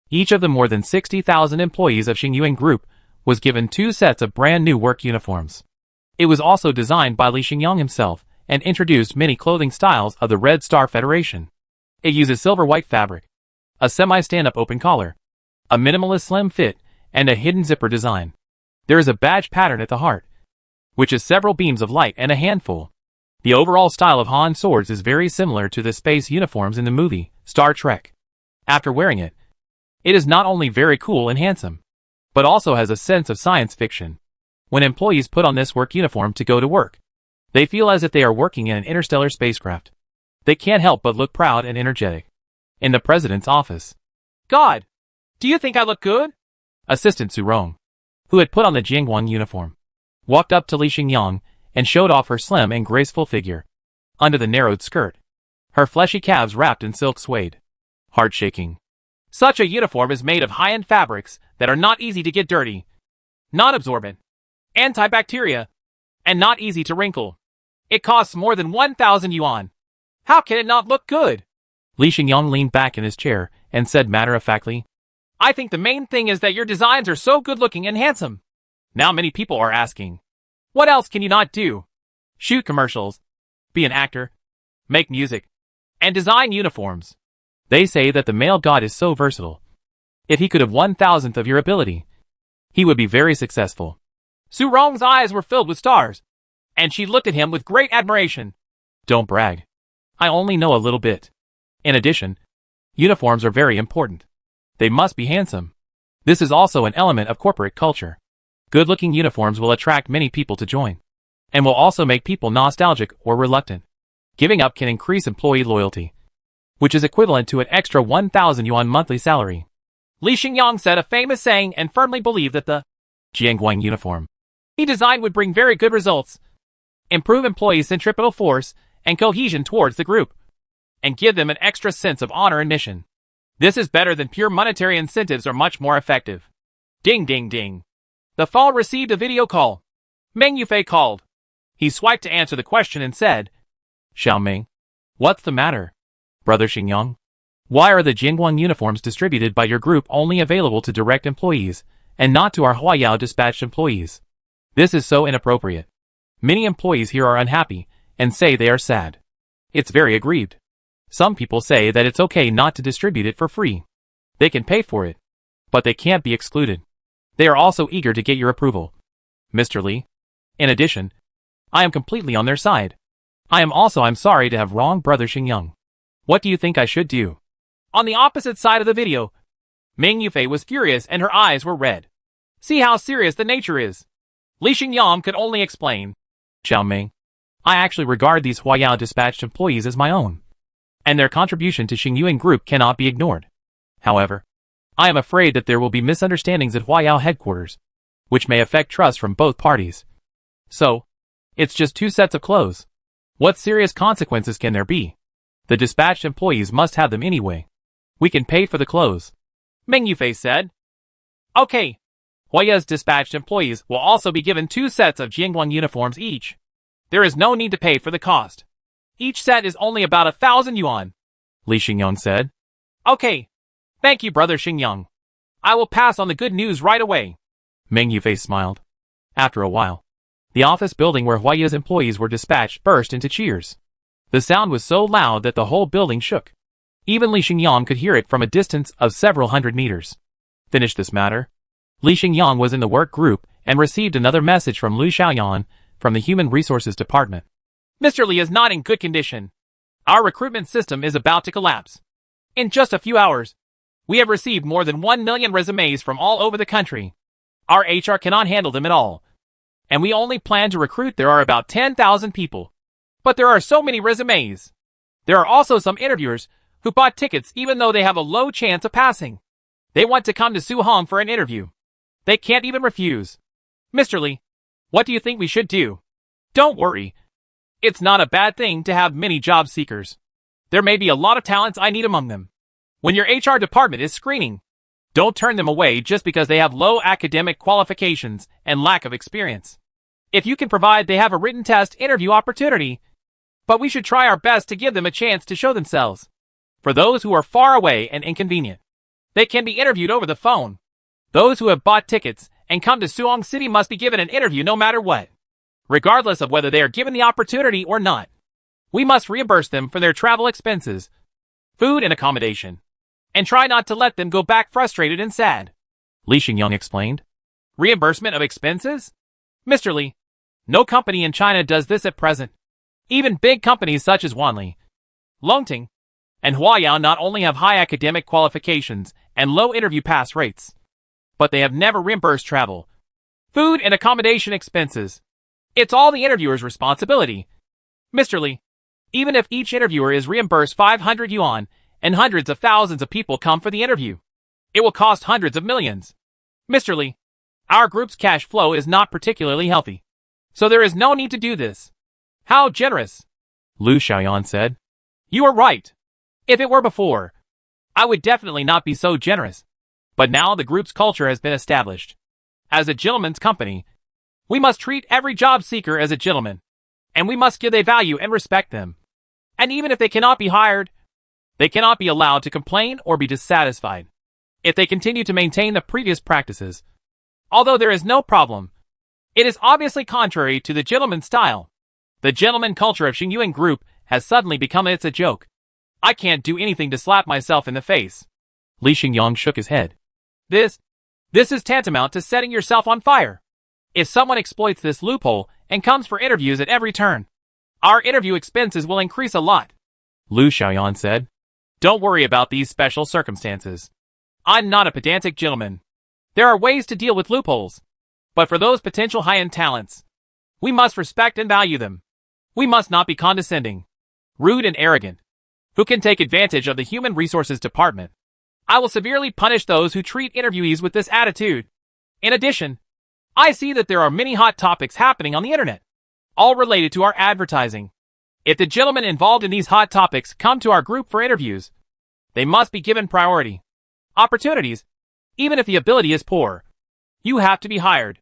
Each of the more than 60,000 employees of Xingyuan Group was given 2 sets of brand new work uniforms. It was also designed by Li Xingyang himself and introduced many clothing styles of the Red Star Federation. It uses silver-white fabric, a semi-stand-up open collar, a minimalist slim fit, and a hidden zipper design. There is a badge pattern at the heart, which is several beams of light and a handful. The overall style of Han swords is very similar to the space uniforms in the movie Star Trek. After wearing it, it is not only very cool and handsome, but also has a sense of science fiction. When employees put on this work uniform to go to work, they feel as if they are working in an interstellar spacecraft. They can't help but look proud and energetic. In the president's office. God, do you think I look good? Assistant Su Rong, who had put on the Jiangguang uniform, walked up to Li Xingyang and showed off her slim and graceful figure. Under the narrowed skirt, her fleshy calves wrapped in silk suede. Heart-shaking. Such a uniform is made of high-end fabrics that are not easy to get dirty, non-absorbent, antibacteria, and not easy to wrinkle. It costs more than 1,000 yuan. How can it not look good? Li Xingyang leaned back in his chair and said matter-of-factly, I think the main thing is that your designs are so good-looking and handsome. Now many people are asking, what else can you not do? Shoot commercials, be an actor, make music, and design uniforms. They say that the male god is so versatile. If he could have 1,000th of your ability, he would be very successful. Su Rong's eyes were filled with stars, and she looked at him with great admiration. Don't brag. I only know a little bit. In addition, uniforms are very important. They must be handsome. This is also an element of corporate culture. Good-looking uniforms will attract many people to join, and will also make people nostalgic or reluctant. Giving up can increase employee loyalty, which is equivalent to an extra 1,000 yuan monthly salary. Li Xingyang said a famous saying and firmly believed that the Jiangguang uniform he designed would bring very good results, improve employee centripetal force and cohesion towards the group, and give them an extra sense of honor and mission. This is better than pure monetary incentives or much more effective. Ding ding ding. The phone received a video call. Meng Yufei called. He swiped to answer the question and said, Xiaoming, what's the matter? Brother Xingyang, why are the Jiangguang uniforms distributed by your group only available to direct employees, and not to our Huayao dispatched employees? This is so inappropriate. Many employees here are unhappy, and say they are sad. It's very aggrieved. Some people say that it's okay not to distribute it for free. They can pay for it, but they can't be excluded. They are also eager to get your approval, Mr. Li. In addition, I am completely on their side. I'm sorry to have wronged Brother Xingyang. What do you think I should do? On the opposite side of the video, Meng Yufei was furious and her eyes were red. See how serious the nature is. Li Xingyang could only explain. Xiaoming, I actually regard these Huayao dispatched employees as my own, and their contribution to Xingyuan Group cannot be ignored. However, I am afraid that there will be misunderstandings at Huayao headquarters, which may affect trust from both parties. So, it's just 2 sets of clothes. What serious consequences can there be? The dispatched employees must have them anyway. We can pay for the clothes, Meng Yufei said. Okay. Huaya's dispatched employees will also be given 2 sets of Jiangguang uniforms each. There is no need to pay for the cost. Each set is only about 1,000 yuan, Li Xingyang said. Okay. Thank you, Brother Xingyang. I will pass on the good news right away. Meng Yufei smiled. After a while, the office building where Huaya's employees were dispatched burst into cheers. The sound was so loud that the whole building shook. Even Li Xingyang could hear it from a distance of several hundred meters. Finished this matter, Li Xingyang was in the work group and received another message from Lu Xiaoyan from the Human Resources Department. Mr. Li is not in good condition. Our recruitment system is about to collapse. In just a few hours, we have received more than 1 million resumes from all over the country. Our HR cannot handle them at all. And we only plan to recruit. There are about 10,000 people. But there are so many resumes. There are also some interviewers who bought tickets even though they have a low chance of passing. They want to come to Suhong for an interview. They can't even refuse. Mr. Li, what do you think we should do? Don't worry. It's not a bad thing to have many job seekers. There may be a lot of talents I need among them. When your HR department is screening, don't turn them away just because they have low academic qualifications and lack of experience. If you can provide, they have a written test interview opportunity, but we should try our best to give them a chance to show themselves. For those who are far away and inconvenient, they can be interviewed over the phone. Those who have bought tickets and come to Suhong City must be given an interview no matter what, regardless of whether they are given the opportunity or not. We must reimburse them for their travel expenses, food and accommodation, and try not to let them go back frustrated and sad. Li Xingyang explained. Reimbursement of expenses? Mr. Li, no company in China does this at present. Even big companies such as Wanli, Longting, and Huayao not only have high academic qualifications and low interview pass rates, but they have never reimbursed travel, food and accommodation expenses. It's all the interviewer's responsibility. Mr. Li, even if each interviewer is reimbursed 500 yuan and hundreds of thousands of people come for the interview, it will cost hundreds of millions. Mr. Li, our group's cash flow is not particularly healthy, so there is no need to do this. How generous, Lu Xiaoyan said. You are right. If it were before, I would definitely not be so generous. But now the group's culture has been established. As a gentleman's company, we must treat every job seeker as a gentleman, and we must give they value and respect them. And even if they cannot be hired, they cannot be allowed to complain or be dissatisfied if they continue to maintain the previous practices. Although there is no problem, it is obviously contrary to the gentleman style. The gentleman culture of Xingyuan Group has suddenly become a joke. I can't do anything to slap myself in the face. Li Xingyang shook his head. This is tantamount to setting yourself on fire. If someone exploits this loophole and comes for interviews at every turn, our interview expenses will increase a lot. Lu Xiaoyan said. Don't worry about these special circumstances. I'm not a pedantic gentleman. There are ways to deal with loopholes. But for those potential high-end talents, we must respect and value them. We must not be condescending, rude and arrogant, who can take advantage of the Human Resources Department. I will severely punish those who treat interviewees with this attitude. In addition, I see that there are many hot topics happening on the internet, all related to our advertising. If the gentlemen involved in these hot topics come to our group for interviews, they must be given priority. Opportunities, even if the ability is poor. You have to be hired.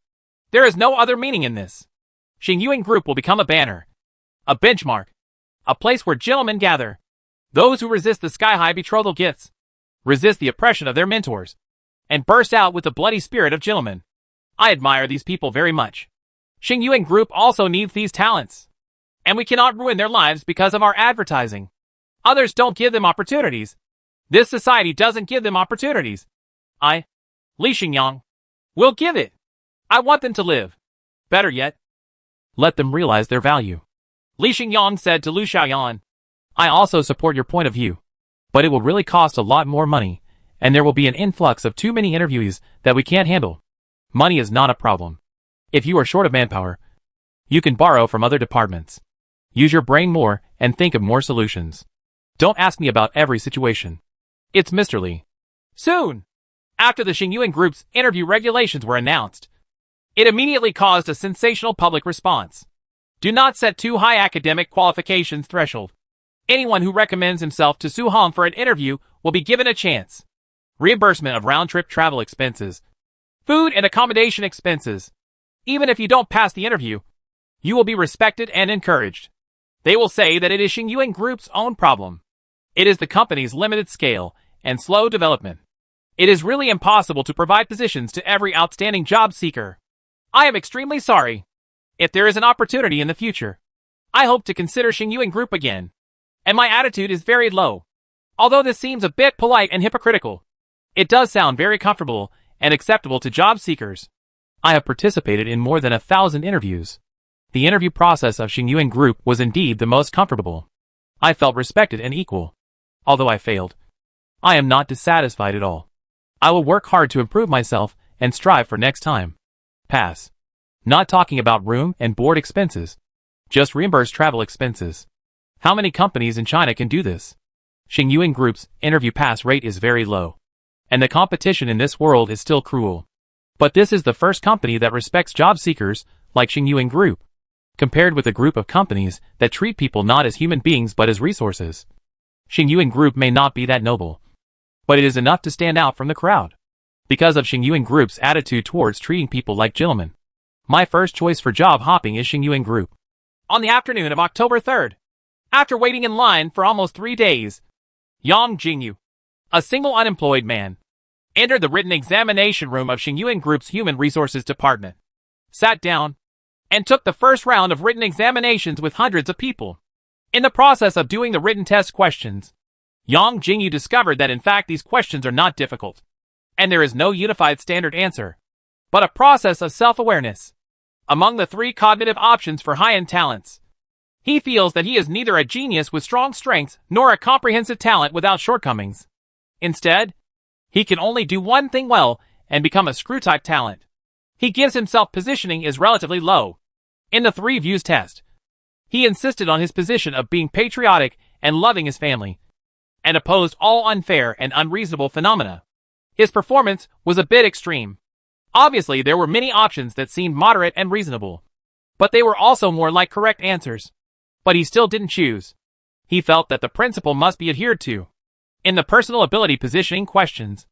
There is no other meaning in this. Xingyuan Group will become a banner, a benchmark, a place where gentlemen gather. Those who resist the sky-high betrothal gifts, resist the oppression of their mentors, and burst out with the bloody spirit of gentlemen. I admire these people very much. Xingyuan Group also needs these talents, and we cannot ruin their lives because of our advertising. Others don't give them opportunities. This society doesn't give them opportunities. I, Li Xingyang, will give it. I want them to live. Better yet, let them realize their value. Li Xingyang said to Lu Xiaoyan. I also support your point of view, but it will really cost a lot more money, and there will be an influx of too many interviewees that we can't handle. Money is not a problem. If you are short of manpower, you can borrow from other departments. Use your brain more and think of more solutions. Don't ask me about every situation. It's Mr. Li. Soon, after the Xingyuan Group's interview regulations were announced, it immediately caused a sensational public response. Do not set too high academic qualifications threshold. Anyone who recommends himself to Suhong for an interview will be given a chance. Reimbursement of round-trip travel expenses, food and accommodation expenses. Even if you don't pass the interview, you will be respected and encouraged. They will say that it is Xingyuan Group's own problem. It is the company's limited scale and slow development. It is really impossible to provide positions to every outstanding job seeker. I am extremely sorry. If there is an opportunity in the future, I hope to consider Xingyuan Group again. And my attitude is very low. Although this seems a bit polite and hypocritical, it does sound very comfortable and acceptable to job seekers. I have participated in more than 1,000 interviews. The interview process of Xingyuan Group was indeed the most comfortable. I felt respected and equal. Although I failed, I am not dissatisfied at all. I will work hard to improve myself and strive for next time. Pass. Not talking about room and board expenses. Just reimburse travel expenses. How many companies in China can do this? Xingyuan Group's interview pass rate is very low. And the competition in this world is still cruel. But this is the first company that respects job seekers like Xingyuan Group, compared with a group of companies that treat people not as human beings but as resources. Xingyuan Group may not be that noble, but it is enough to stand out from the crowd. Because of Xingyuan Group's attitude towards treating people like gentlemen, my first choice for job hopping is Xingyuan Group. On the afternoon of October 3rd, after waiting in line for almost 3 days, Yang Jingyu, a single unemployed man, entered the written examination room of Xingyuan Group's Human Resources Department, sat down, and took the first round of written examinations with hundreds of people. In the process of doing the written test questions, Yang Jingyu discovered that in fact these questions are not difficult, and there is no unified standard answer, but a process of self-awareness. Among the 3 cognitive options for high-end talents, he feels that he is neither a genius with strong strengths nor a comprehensive talent without shortcomings. Instead, he can only do one thing well and become a screw-type talent. He gives himself positioning is relatively low. In the 3 views test, he insisted on his position of being patriotic and loving his family, and opposed all unfair and unreasonable phenomena. His performance was a bit extreme. Obviously, there were many options that seemed moderate and reasonable, but they were also more like correct answers. But he still didn't choose. He felt that the principle must be adhered to. In the personal ability positioning questions,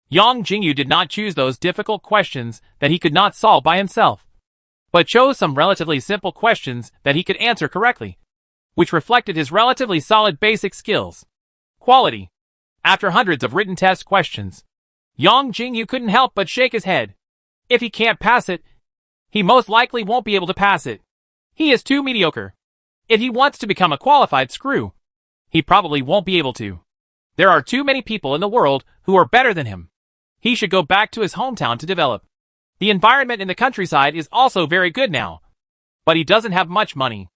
Yang Jingyu did not choose those difficult questions that he could not solve by himself, but chose some relatively simple questions that he could answer correctly, which reflected his relatively solid basic skills. Quality. After hundreds of written test questions, Yang Jingyu couldn't help but shake his head. If he can't pass it, he most likely won't be able to pass it. He is too mediocre. If he wants to become a qualified screw, he probably won't be able to. There are too many people in the world who are better than him. He should go back to his hometown to develop. The environment in the countryside is also very good now, but he doesn't have much money.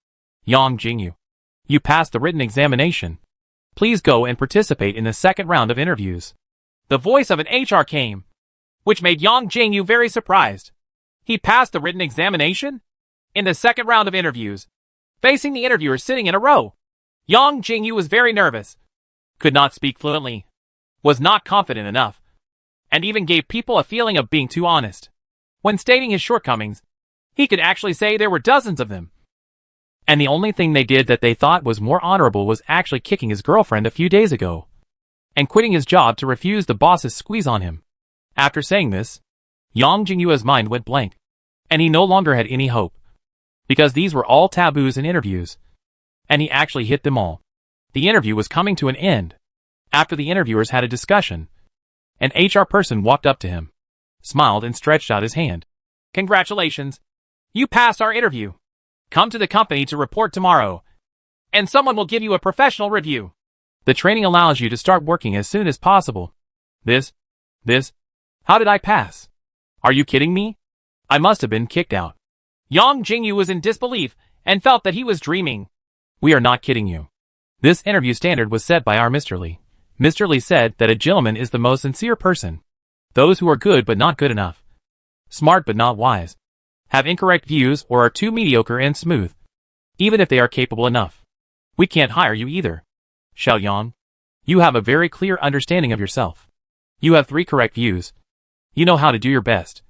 Yang Jingyu, you passed the written examination. Please go and participate in the second round of interviews. The voice of an HR came, which made Yang Jingyu very surprised. He passed the written examination? In the second round of interviews, facing the interviewers sitting in a row, Yang Jingyu was very nervous, could not speak fluently, was not confident enough, and even gave people a feeling of being too honest. When stating his shortcomings, he could actually say there were dozens of them. And the only thing they did that they thought was more honorable was actually kicking his girlfriend a few days ago, and quitting his job to refuse the boss's squeeze on him. After saying this, Yang Jingyu's mind went blank, and he no longer had any hope, because these were all taboos in interviews, and he actually hit them all. The interview was coming to an end. After the interviewers had a discussion, an HR person walked up to him, smiled and stretched out his hand. Congratulations! You passed our interview. Come to the company to report tomorrow, and someone will give you a professional review. The training allows you to start working as soon as possible. This, how did I pass? Are you kidding me? I must have been kicked out. Yang Jingyu was in disbelief and felt that he was dreaming. We are not kidding you. This interview standard was set by our Mr. Li. Mr. Li said that a gentleman is the most sincere person. Those who are good but not good enough, smart but not wise, have incorrect views or are too mediocre and smooth, even if they are capable enough. We can't hire you either. Xiao Yang, you have a very clear understanding of yourself. You have 3 correct views. You know how to do your best.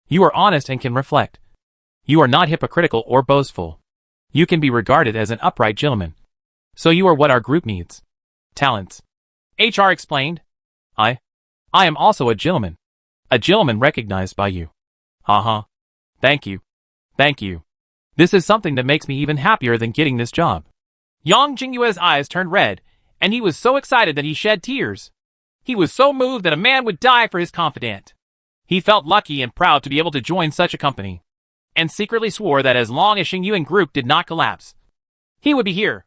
You are honest and can reflect. You are not hypocritical or boastful. You can be regarded as an upright gentleman. So you are what our group needs. Talents. HR explained. I am also a gentleman. A gentleman recognized by you. Uh-huh. Thank you. Thank you. This is something that makes me even happier than getting this job. Yang Jingyue's eyes turned red, and he was so excited that he shed tears. He was so moved that a man would die for his confidant. He felt lucky and proud to be able to join such a company, and secretly swore that as long as Xingyuan Group did not collapse, he would be here.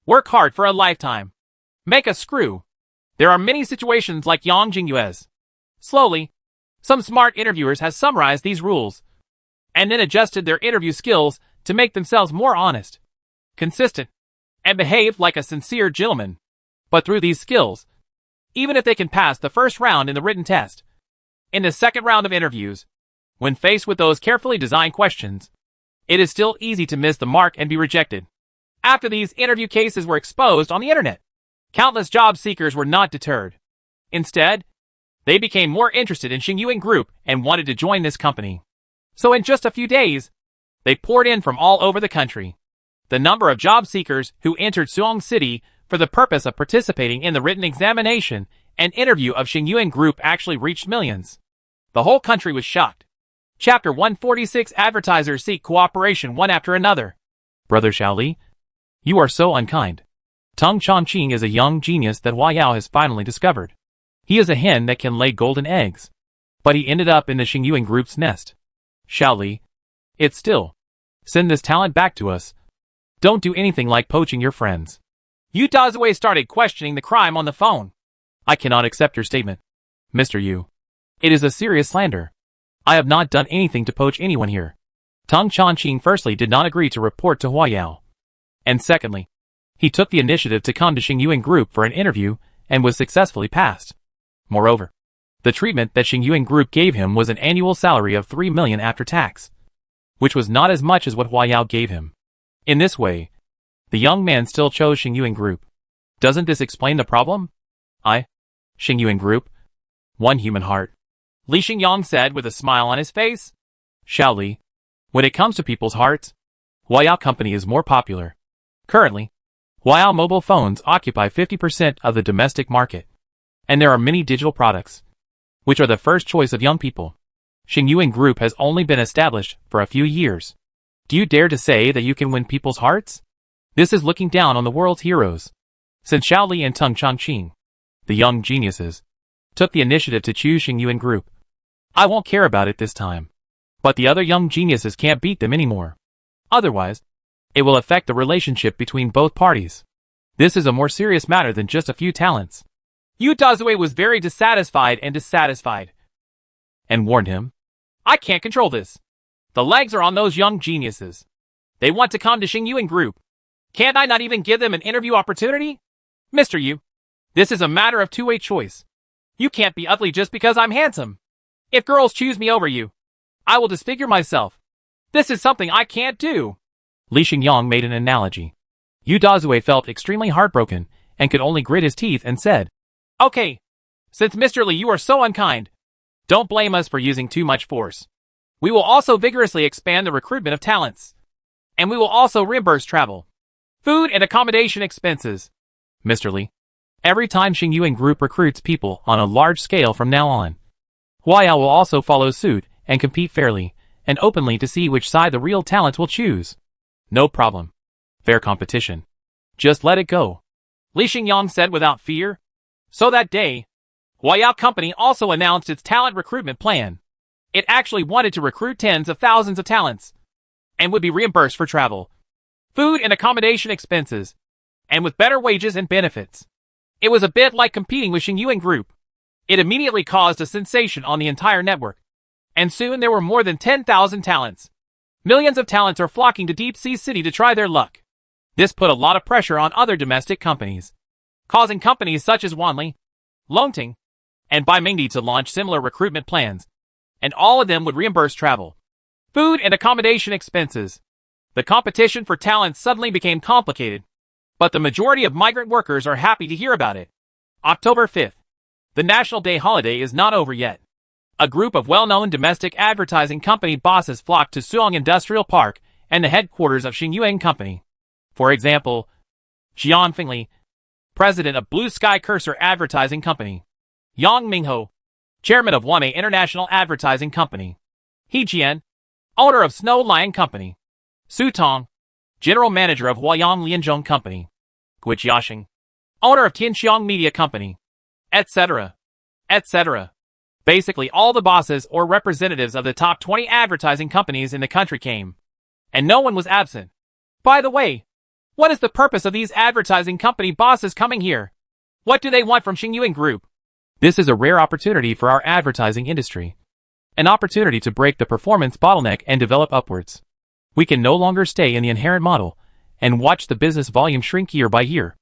Work hard for a lifetime. Make a screw. There are many situations like Yang Jingyue's. Slowly, some smart interviewers has summarized these rules, and then adjusted their interview skills to make themselves more honest, consistent, and behave like a sincere gentleman. But through these skills, even if they can pass the first round in the written test, in the second round of interviews, when faced with those carefully designed questions, it is still easy to miss the mark and be rejected. After these interview cases were exposed on the internet, countless job seekers were not deterred. Instead, they became more interested in Xingyuan Group and wanted to join this company. So in just a few days, they poured in from all over the country. The number of job seekers who entered Suong City for the purpose of participating in the written examination and interview of Xingyuan Group actually reached millions. The whole country was shocked. Chapter 146 Advertisers seek cooperation one after another. Brother Xiaoli, you are so unkind. Tung Chongqing is a young genius that Hua Yao has finally discovered. He is a hen that can lay golden eggs. But he ended up in the Xingyuan Group's nest. Xiaoli, it's still. Send this talent back to us. Don't do anything like poaching your friends. Yu Dazue started questioning the crime on the phone. I cannot accept your statement, Mr. Yu. It is a serious slander. I have not done anything to poach anyone here. Tung Chongqing firstly did not agree to report to Hua Yao. And secondly, he took the initiative to come to Xingyuan Group for an interview and was successfully passed. Moreover, the treatment that Xingyuan Group gave him was an annual salary of 3 million after tax, which was not as much as what Hua Yao gave him. In this way, the young man still chose Xingyuan Group. Doesn't this explain the problem? Xingyuan Group, one human heart. Li Xingyang said with a smile on his face. Xiaoli, when it comes to people's hearts, Hua Yao Company is more popular. Currently, Hua Yao mobile phones occupy 50% of the domestic market, and there are many digital products, which are the first choice of young people. Xingyuan Group has only been established for a few years. Do you dare to say that you can win people's hearts? This is looking down on the world's heroes. Since Xiaoli and Tung Chongqing, the young geniuses, took the initiative to choose Xingyuan Group, I won't care about it this time. But the other young geniuses can't beat them anymore. Otherwise, it will affect the relationship between both parties. This is a more serious matter than just a few talents. Yu Dazue was very dissatisfied and warned him, I can't control this. The legs are on those young geniuses. They want to come to Xingyuan Group. Can't I not even give them an interview opportunity? Mr. Yu, this is a matter of two-way choice. You can't be ugly just because I'm handsome. If girls choose me over you, I will disfigure myself. This is something I can't do. Li Xingyang made an analogy. Yu Dazue felt extremely heartbroken and could only grit his teeth and said, Okay, since Mr. Li you are so unkind, don't blame us for using too much force. We will also vigorously expand the recruitment of talents. And we will also reimburse travel, food and accommodation expenses. Mr. Li, every time Xingyuan Group recruits people on a large scale from now on, Hua Yao will also follow suit and compete fairly and openly to see which side the real talents will choose. No problem. Fair competition. Just let it go. Li Xingyang said without fear. So that day, Hua Yao Company also announced its talent recruitment plan. It actually wanted to recruit tens of thousands of talents, and would be reimbursed for travel, food and accommodation expenses, and with better wages and benefits. It was a bit like competing with Xingyuan Group. It immediately caused a sensation on the entire network, and soon there were more than 10,000 talents. Millions of talents are flocking to Deep Sea City to try their luck. This put a lot of pressure on other domestic companies, causing companies such as Wanli, Longting, and Magnate to launch similar recruitment plans, and all of them would reimburse travel, food and accommodation expenses. The competition for talents suddenly became complicated, but the majority of migrant workers are happy to hear about it. October 5th. The National Day holiday is not over yet. A group of well-known domestic advertising company bosses flocked to Suong Industrial Park and the headquarters of Xingyuan Company. For example, Jian Fingli, president of Blue Sky Cursor Advertising Company. Yang Mingho, chairman of Wanmei International Advertising Company. He Jian, owner of Snow Lion Company. Su Tong, general manager of Huayang Lianzhong Company. Guijiasheng, owner of Tianxiang Media Company, etc., etc. Basically all the bosses or representatives of the top 20 advertising companies in the country came. And no one was absent. By the way, what is the purpose of these advertising company bosses coming here? What do they want from Xingyuan Group? This is a rare opportunity for our advertising industry. An opportunity to break the performance bottleneck and develop upwards. We can no longer stay in the inherent model and watch the business volume shrink year by year.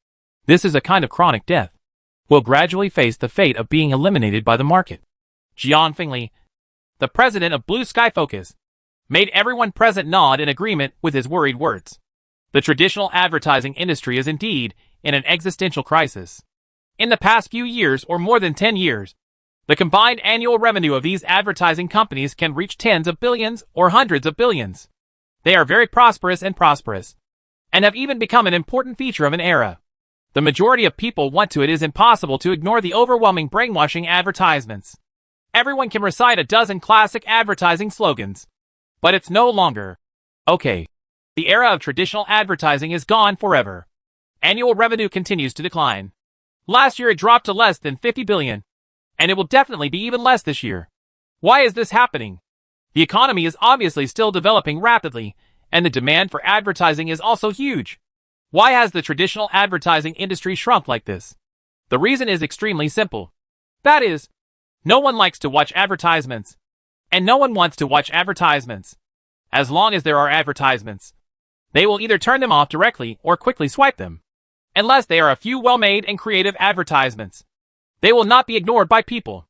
This is a kind of chronic death. We'll gradually face the fate of being eliminated by the market. Jian Fengli, the president of Blue Sky Focus, made everyone present nod in agreement with his worried words. The traditional advertising industry is indeed in an existential crisis. In the past few years or more than 10 years, the combined annual revenue of these advertising companies can reach tens of billions or hundreds of billions. They are very prosperous, and have even become an important feature of an era. The majority of people want to. It is impossible to ignore the overwhelming brainwashing advertisements. Everyone can recite a dozen classic advertising slogans. But it's no longer. Okay. The era of traditional advertising is gone forever. Annual revenue continues to decline. Last year it dropped to less than 50 billion. And it will definitely be even less this year. Why is this happening? The economy is obviously still developing rapidly, and the demand for advertising is also huge. Why has the traditional advertising industry shrunk like this? The reason is extremely simple. That is, no one likes to watch advertisements. And no one wants to watch advertisements. As long as there are advertisements, they will either turn them off directly or quickly swipe them. Unless they are a few well-made and creative advertisements, they will not be ignored by people.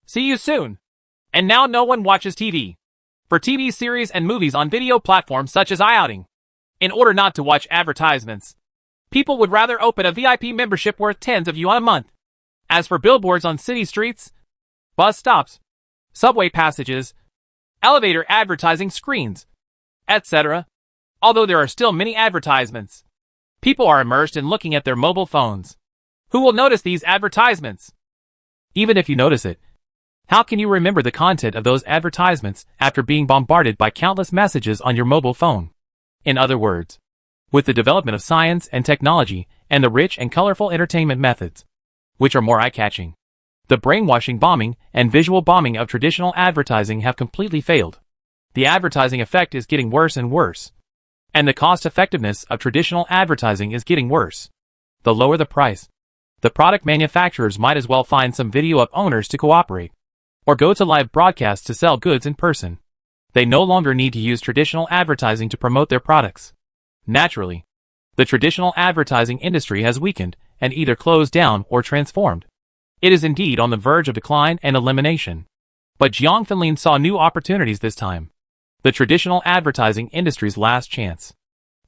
See you soon. And now no one watches TV. For TV series and movies on video platforms such as iOuting, in order not to watch advertisements, people would rather open a VIP membership worth tens of yuan a month. As for billboards on city streets, bus stops, subway passages, elevator advertising screens, etc., although there are still many advertisements, people are immersed in looking at their mobile phones. Who will notice these advertisements? Even if you notice it, how can you remember the content of those advertisements after being bombarded by countless messages on your mobile phone? In other words, with the development of science and technology and the rich and colorful entertainment methods, which are more eye-catching, the brainwashing bombing and visual bombing of traditional advertising have completely failed. The advertising effect is getting worse and worse. And the cost-effectiveness of traditional advertising is getting worse. The lower the price, the product manufacturers might as well find some video up owners to cooperate, or go to live broadcasts to sell goods in person. They no longer need to use traditional advertising to promote their products. Naturally, the traditional advertising industry has weakened and either closed down or transformed. It is indeed on the verge of decline and elimination. But Jiang Fenlin saw new opportunities this time. The traditional advertising industry's last chance.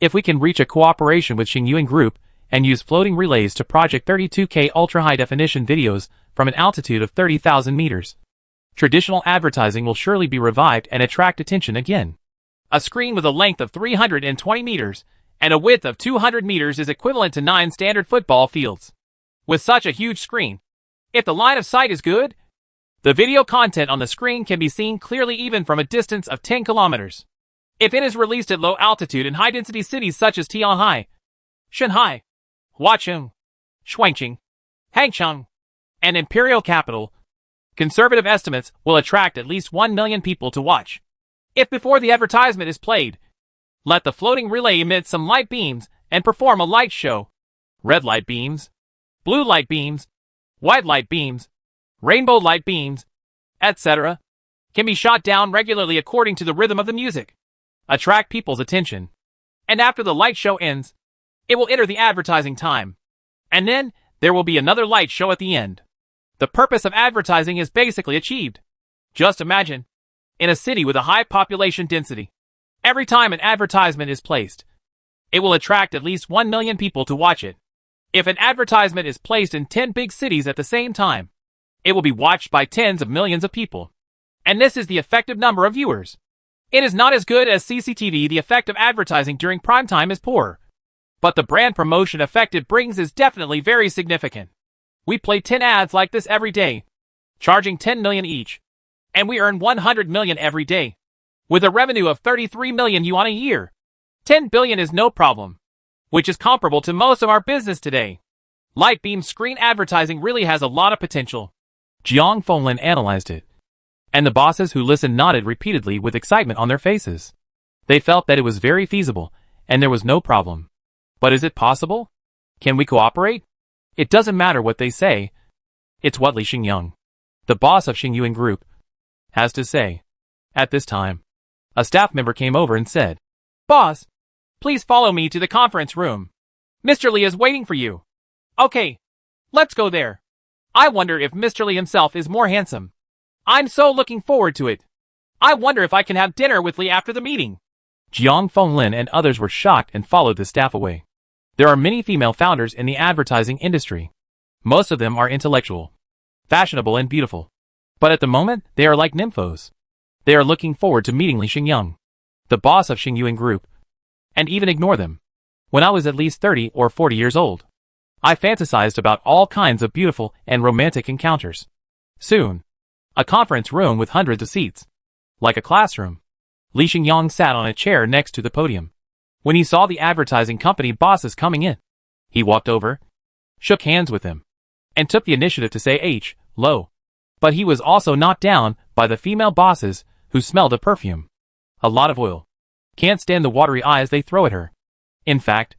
If we can reach a cooperation with Xingyuan Group and use floating relays to project 32K ultra-high-definition videos from an altitude of 30,000 meters, traditional advertising will surely be revived and attract attention again. A screen with a length of 320 meters and a width of 200 meters is equivalent to 9 standard football fields. With such a huge screen, if the line of sight is good, the video content on the screen can be seen clearly even from a distance of 10 kilometers. If it is released at low altitude in high-density cities such as Tianhai, Shanghai, Huacheng, Shuangqing, Hangcheng, and Imperial Capital, conservative estimates will attract at least 1 million people to watch. If before the advertisement is played, let the floating relay emit some light beams and perform a light show. Red light beams, blue light beams, white light beams, rainbow light beams, etc., can be shot down regularly according to the rhythm of the music. Attract people's attention. And after the light show ends, it will enter the advertising time. And then, there will be another light show at the end. The purpose of advertising is basically achieved. Just imagine, in a city with a high population density, every time an advertisement is placed, it will attract at least 1 million people to watch it. If an advertisement is placed in 10 big cities at the same time, it will be watched by tens of millions of people. And this is the effective number of viewers. It is not as good as CCTV. The effect of advertising during prime time is poor. But the brand promotion effect it brings is definitely very significant. We play 10 ads like this every day, charging 10 million each. And we earn 100 million every day. With a revenue of 33 million yuan a year, 10 billion is no problem. which is comparable to most of our business today. Light beam screen advertising really has a lot of potential. Jiang Fenglin analyzed it, and the bosses who listened nodded repeatedly with excitement on their faces. They felt that it was very feasible, and there was no problem. But is it possible? Can we cooperate? It doesn't matter what they say. It's what Li Xingyang, the boss of Xingyuan Group, has to say. At this time, a staff member came over and said, "Boss, please follow me to the conference room. Mr. Li is waiting for you." "Okay, let's go there. I wonder if Mr. Li himself is more handsome. I'm so looking forward to it. I wonder if I can have dinner with Li after the meeting." Jiang Fenglin and others were shocked and followed the staff away. There are many female founders in the advertising industry. Most of them are intellectual, fashionable and beautiful. But at the moment, they are like nymphos. They are looking forward to meeting Li Xingyang, the boss of Xingyuan Group, and even ignore them. When I was at least 30 or 40 years old, I fantasized about all kinds of beautiful and romantic encounters. Soon, a conference room with hundreds of seats, like a classroom. Li Xingyang sat on a chair next to the podium. When he saw the advertising company bosses coming in, he walked over, shook hands with them, and took the initiative to say hello. But he was also knocked down by the female bosses who smelled of perfume. A lot of oil. Can't stand the watery eyes they throw at her. In fact,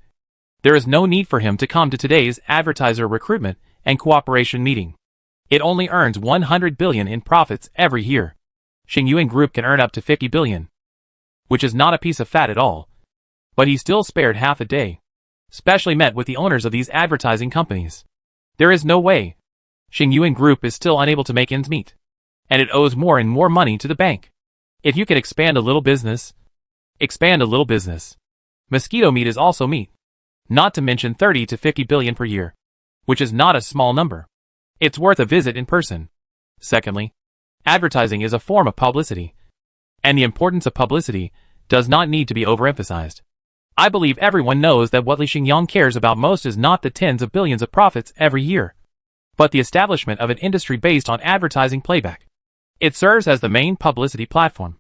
there is no need for him to come to today's advertiser recruitment and cooperation meeting. It only earns 100 billion in profits every year. Xingyuan Group can earn up to 50 billion, which is not a piece of fat at all. But he still spared half a day, specially met with the owners of these advertising companies. There is no way. Xingyuan Group is still unable to make ends meet, and it owes more and more money to the bank. If you can expand a little business, expand a little business. Mosquito meat is also meat. Not to mention 30 to 50 billion per year, which is not a small number. It's worth a visit in person. Secondly, advertising is a form of publicity, and the importance of publicity does not need to be overemphasized. I believe everyone knows that what Li Xingyang cares about most is not the tens of billions of profits every year, but the establishment of an industry based on advertising playback. It serves as the main publicity platform,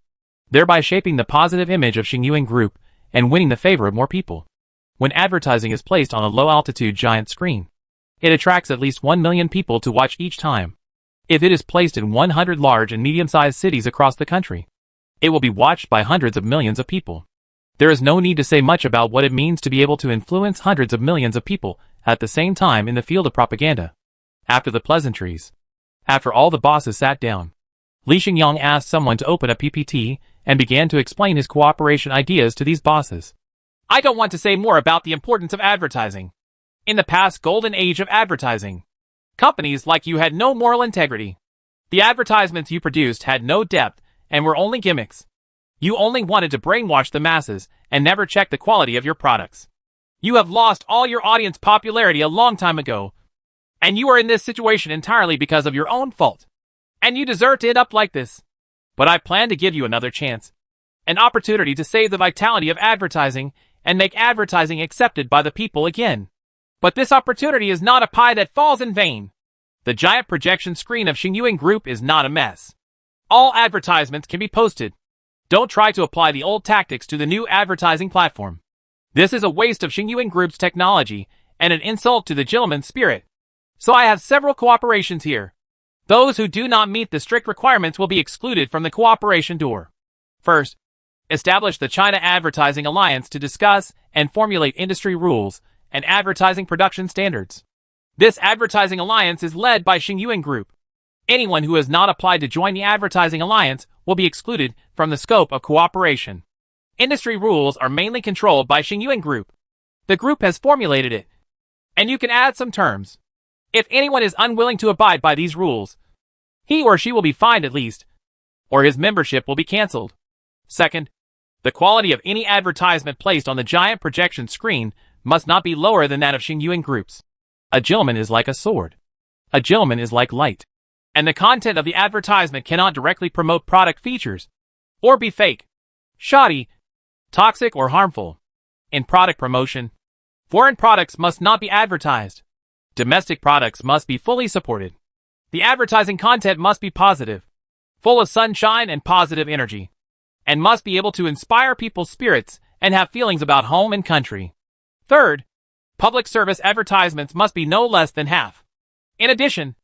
thereby shaping the positive image of Xingyuan Group and winning the favor of more people. When advertising is placed on a low-altitude giant screen, it attracts at least 1 million people to watch each time. If it is placed in 100 large and medium-sized cities across the country, it will be watched by hundreds of millions of people. There is no need to say much about what it means to be able to influence hundreds of millions of people at the same time in the field of propaganda. After the pleasantries, after all the bosses sat down, Li Xingyang asked someone to open a PPT and began to explain his cooperation ideas to these bosses. I don't want to say more about the importance of advertising. In the past golden age of advertising, companies like you had no moral integrity. The advertisements you produced had no depth and were only gimmicks. You only wanted to brainwash the masses and never check the quality of your products. You have lost all your audience popularity a long time ago, and you are in this situation entirely because of your own fault. And you deserve to end up like this. But I plan to give you another chance, an opportunity to save the vitality of advertising and make advertising accepted by the people again. But this opportunity is not a pie that falls in vain. The giant projection screen of Xingyuan Group is not a mess. All advertisements can be posted. Don't try to apply the old tactics to the new advertising platform. This is a waste of Xingyuan Group's technology and an insult to the gentleman's spirit. So I have several cooperations here. Those who do not meet the strict requirements will be excluded from the cooperation door. First, establish the China Advertising Alliance to discuss and formulate industry rules and advertising production standards. This advertising alliance is led by Xingyuan Group. Anyone who has not applied to join the advertising alliance will be excluded from the scope of cooperation. Industry rules are mainly controlled by Xingyuan Group. The group has formulated it, and you can add some terms. If anyone is unwilling to abide by these rules, he or she will be fined at least, or his membership will be cancelled. Second, the quality of any advertisement placed on the giant projection screen must not be lower than that of Xingyuan Group's. A gentleman is like a sword. A gentleman is like light. And the content of the advertisement cannot directly promote product features, or be fake, shoddy, toxic, or harmful. In product promotion, foreign products must not be advertised. Domestic products must be fully supported. The advertising content must be positive, full of sunshine and positive energy, and must be able to inspire people's spirits and have feelings about home and country. Third, public service advertisements must be no less than half. In addition,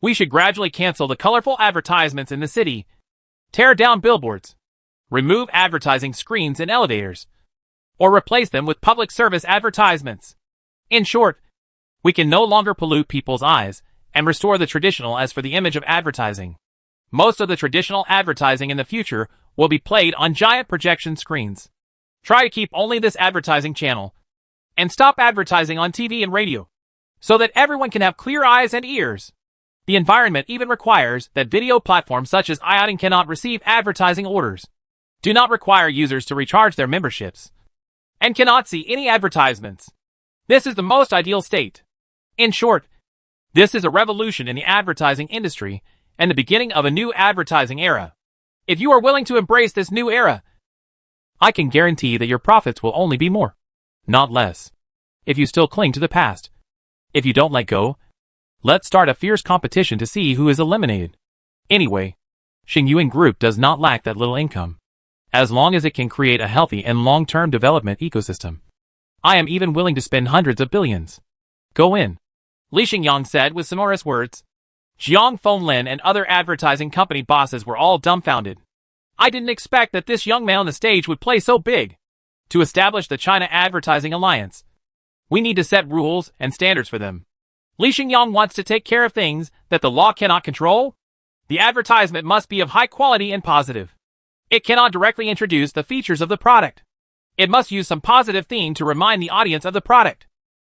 we should gradually cancel the colorful advertisements in the city, tear down billboards, remove advertising screens in elevators, or replace them with public service advertisements. In short, we can no longer pollute people's eyes and restore the traditional as for the image of advertising. Most of the traditional advertising in the future will be played on giant projection screens. Try to keep only this advertising channel and stop advertising on TV and radio so that everyone can have clear eyes and ears. The environment even requires that video platforms such as iOding cannot receive advertising orders, do not require users to recharge their memberships, and cannot see any advertisements. This is the most ideal state. In short, this is a revolution in the advertising industry and the beginning of a new advertising era. If you are willing to embrace this new era, I can guarantee that your profits will only be more, not less. If you still cling to the past, if you don't let go, let's start a fierce competition to see who is eliminated. Anyway, Xingyuan Group does not lack that little income, as long as it can create a healthy and long-term development ecosystem. I am even willing to spend hundreds of billions. Go in, Li Xingyang said with sonorous words. Jiang Fenglin and other advertising company bosses were all dumbfounded. I didn't expect that this young man on the stage would play so big. To establish the China Advertising Alliance, we need to set rules and standards for them. Li Xingyang wants to take care of things that the law cannot control. The advertisement must be of high quality and positive. It cannot directly introduce the features of the product. It must use some positive theme to remind the audience of the product.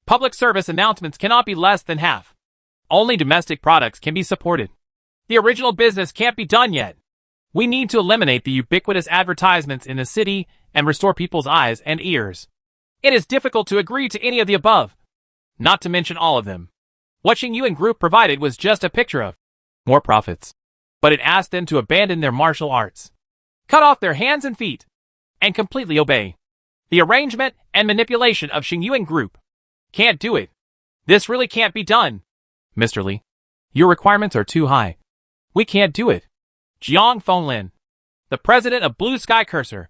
Public service announcements cannot be less than half. Only domestic products can be supported. The original business can't be done yet. We need to eliminate the ubiquitous advertisements in the city and restore people's eyes and ears. It is difficult to agree to any of the above, not to mention all of them. What Xingyuan Group provided was just a picture of more profits, but it asked them to abandon their martial arts, cut off their hands and feet, and completely obey. The arrangement and manipulation of Xingyuan Group can't do it. This really can't be done. Mr. Li, your requirements are too high. We can't do it. Jiang Fenglin, the president of Blue Sky Cursor,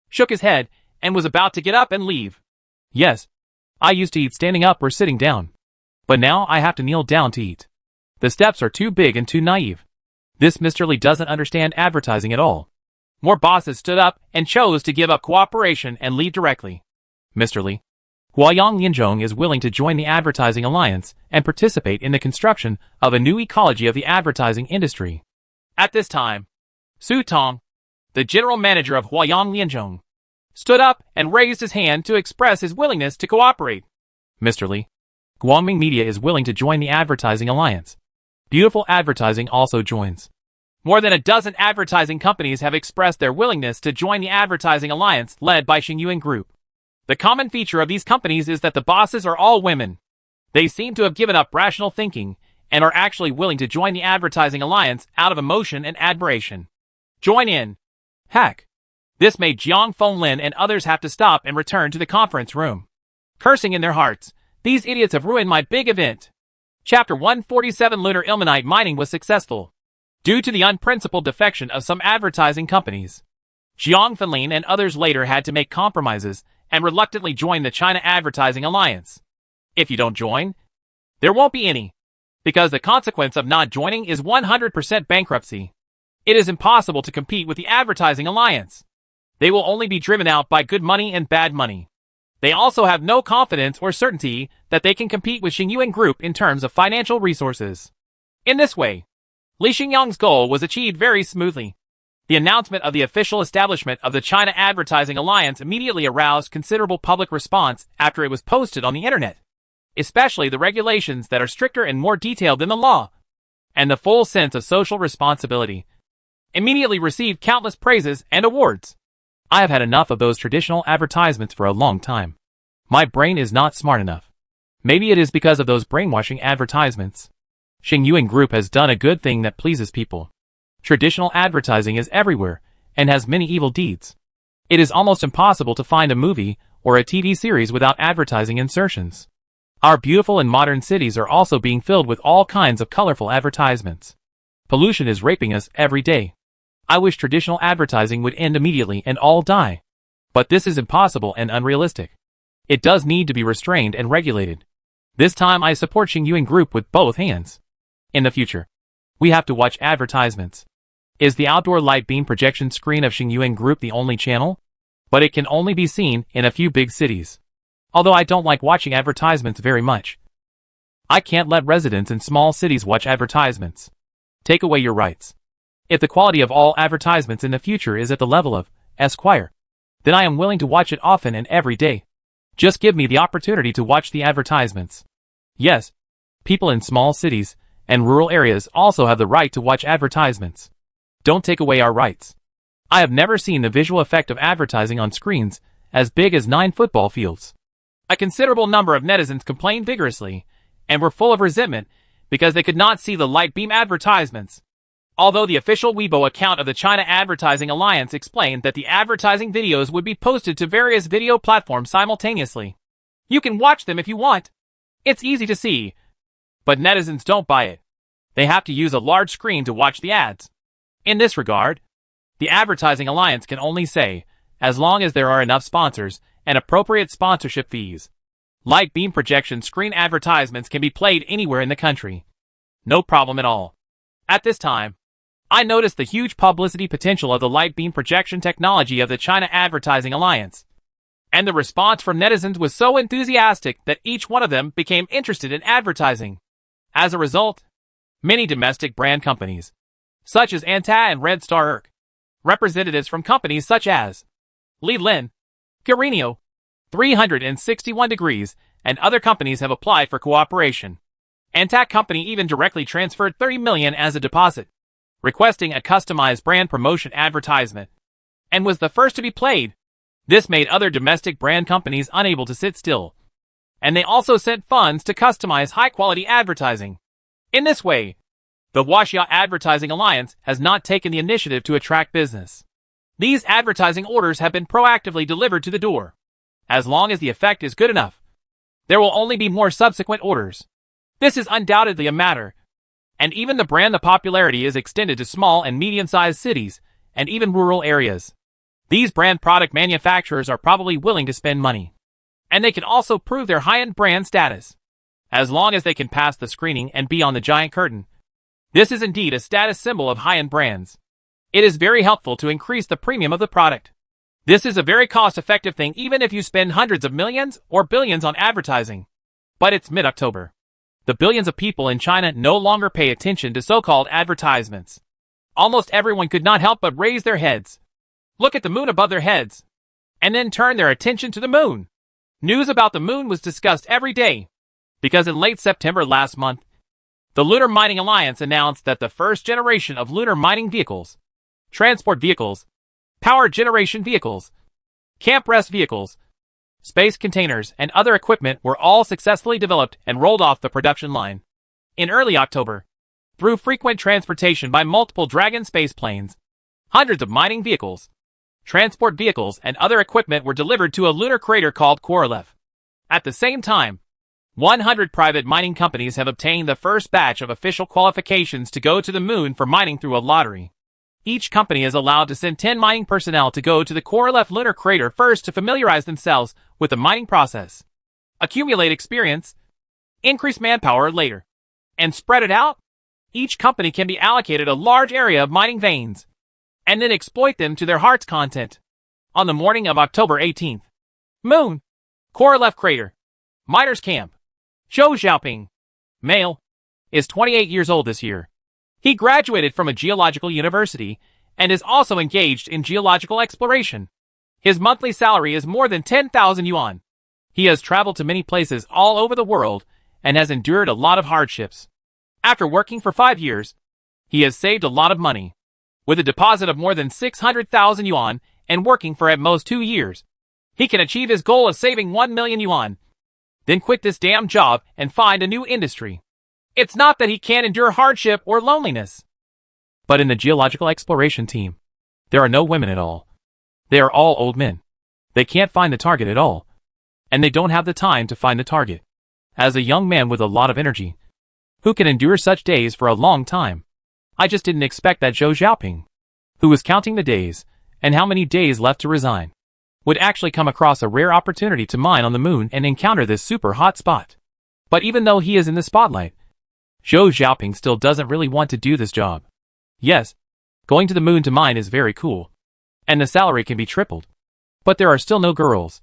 shook his head and was about to get up and leave. Yes, I used to eat standing up or sitting down, but now I have to kneel down to eat. The steps are too big and too naive. This Mr. Li doesn't understand advertising at all. More bosses stood up and chose to give up cooperation and leave directly. Mr. Li, Huayang Lianzhong is willing to join the Advertising Alliance and participate in the construction of a new ecology of the advertising industry. At this time, Su Tong, the general manager of Huayang Lianzhong, stood up and raised his hand to express his willingness to cooperate. Mr. Li, Guangming Media is willing to join the Advertising Alliance. Beautiful Advertising also joins. More than a dozen advertising companies have expressed their willingness to join the Advertising Alliance led by Xingyuan Group. The common feature of these companies is that the bosses are all women. They seem to have given up rational thinking and are actually willing to join the Advertising Alliance out of emotion and admiration. Join in. Heck. This made Jiang Fenglin and others have to stop and return to the conference room, cursing in their hearts, "These idiots have ruined my big event." Chapter 147 Lunar Ilmenite mining was successful, due to the unprincipled defection of some advertising companies. Jiang Fenglin and others later had to make compromises and reluctantly join the China Advertising Alliance. If you don't join, there won't be any, because the consequence of not joining is 100% bankruptcy. It is impossible to compete with the Advertising Alliance. They will only be driven out by good money and bad money. They also have no confidence or certainty that they can compete with Xingyuan Group in terms of financial resources. In this way, Li Xingyang's goal was achieved very smoothly. The announcement of the official establishment of the China Advertising Alliance immediately aroused considerable public response after it was posted on the internet, especially the regulations that are stricter and more detailed than the law, and the full sense of social responsibility immediately received countless praises and awards. I have had enough of those traditional advertisements for a long time. My brain is not smart enough. Maybe it is because of those brainwashing advertisements. Xingyuan Group has done a good thing that pleases people. Traditional advertising is everywhere and has many evil deeds. It is almost impossible to find a movie or a TV series without advertising insertions. Our beautiful and modern cities are also being filled with all kinds of colorful advertisements. Pollution is raping us every day. I wish traditional advertising would end immediately and all die. But this is impossible and unrealistic. It does need to be restrained and regulated. This time I support Xingyuan Group with both hands. In the future, we have to watch advertisements. Is the outdoor light beam projection screen of Xingyuan Group the only channel? But it can only be seen in a few big cities. Although I don't like watching advertisements very much. I can't let residents in small cities watch advertisements. Take away your rights. If the quality of all advertisements in the future is at the level of Esquire, then I am willing to watch it often and every day. Just give me the opportunity to watch the advertisements. Yes, people in small cities and rural areas also have the right to watch advertisements. Don't take away our rights. I have never seen the visual effect of advertising on screens as big as 9 football fields. A considerable number of netizens complained vigorously and were full of resentment because they could not see the light beam advertisements. Although the official Weibo account of the China Advertising Alliance explained that the advertising videos would be posted to various video platforms simultaneously. You can watch them if you want. It's easy to see. But netizens don't buy it. They have to use a large screen to watch the ads. In this regard, the Advertising Alliance can only say, as long as there are enough sponsors and appropriate sponsorship fees, light beam projection screen advertisements can be played anywhere in the country. No problem at all. At this time, I noticed the huge publicity potential of the light beam projection technology of the China Advertising Alliance. And the response from netizens was so enthusiastic that each one of them became interested in advertising. As a result, many domestic brand companies, such as Anta and Red Star Erk, representatives from companies such as Li Lin, Carinio, 361 Degrees, and other companies have applied for cooperation. Anta company even directly transferred 30 million as a deposit, requesting a customized brand promotion advertisement, and was the first to be played. This made other domestic brand companies unable to sit still, and they also sent funds to customize high-quality advertising. In this way, the Huaxia Advertising Alliance has not taken the initiative to attract business. These advertising orders have been proactively delivered to the door. As long as the effect is good enough, there will only be more subsequent orders. This is undoubtedly a matter. And even the popularity is extended to small and medium-sized cities, and even rural areas. These brand product manufacturers are probably willing to spend money. And they can also prove their high-end brand status. As long as they can pass the screening and be on the giant curtain. This is indeed a status symbol of high-end brands. It is very helpful to increase the premium of the product. This is a very cost-effective thing even if you spend hundreds of millions or billions on advertising. But it's mid-October. The billions of people in China no longer pay attention to so-called advertisements. Almost everyone could not help but raise their heads, look at the moon above their heads, and then turn their attention to the moon. News about the moon was discussed every day, because in late September last month, the Lunar Mining Alliance announced that the first generation of lunar mining vehicles, transport vehicles, power generation vehicles, camp rest vehicles, space containers, and other equipment were all successfully developed and rolled off the production line. In early October, through frequent transportation by multiple Dragon space planes, hundreds of mining vehicles, transport vehicles, and other equipment were delivered to a lunar crater called Korolev. At the same time, 100 private mining companies have obtained the first batch of official qualifications to go to the moon for mining through a lottery. Each company is allowed to send 10 mining personnel to go to the Korolev lunar crater first to familiarize themselves with the mining process, accumulate experience, increase manpower later, and spread it out. Each company can be allocated a large area of mining veins, and then exploit them to their heart's content. On the morning of October 18th, Moon, Korolev crater, miners camp. Zhou Xiaoping, male, is 28 years old this year. He graduated from a geological university and is also engaged in geological exploration. His monthly salary is more than 10,000 yuan. He has traveled to many places all over the world and has endured a lot of hardships. After working for 5 years, he has saved a lot of money. With a deposit of more than 600,000 yuan and working for at most 2 years, he can achieve his goal of saving 1 million yuan. Then quit this damn job and find a new industry. It's not that he can't endure hardship or loneliness. But in the geological exploration team, there are no women at all. They are all old men. They can't find the target at all. And they don't have the time to find the target. As a young man with a lot of energy, who can endure such days for a long time, I just didn't expect that Zhou Xiaoping, who was counting the days, and how many days left to resign, would actually come across a rare opportunity to mine on the moon and encounter this super hot spot. But even though he is in the spotlight, Zhou Xiaoping still doesn't really want to do this job. Yes, going to the moon to mine is very cool, and the salary can be tripled. But there are still no girls,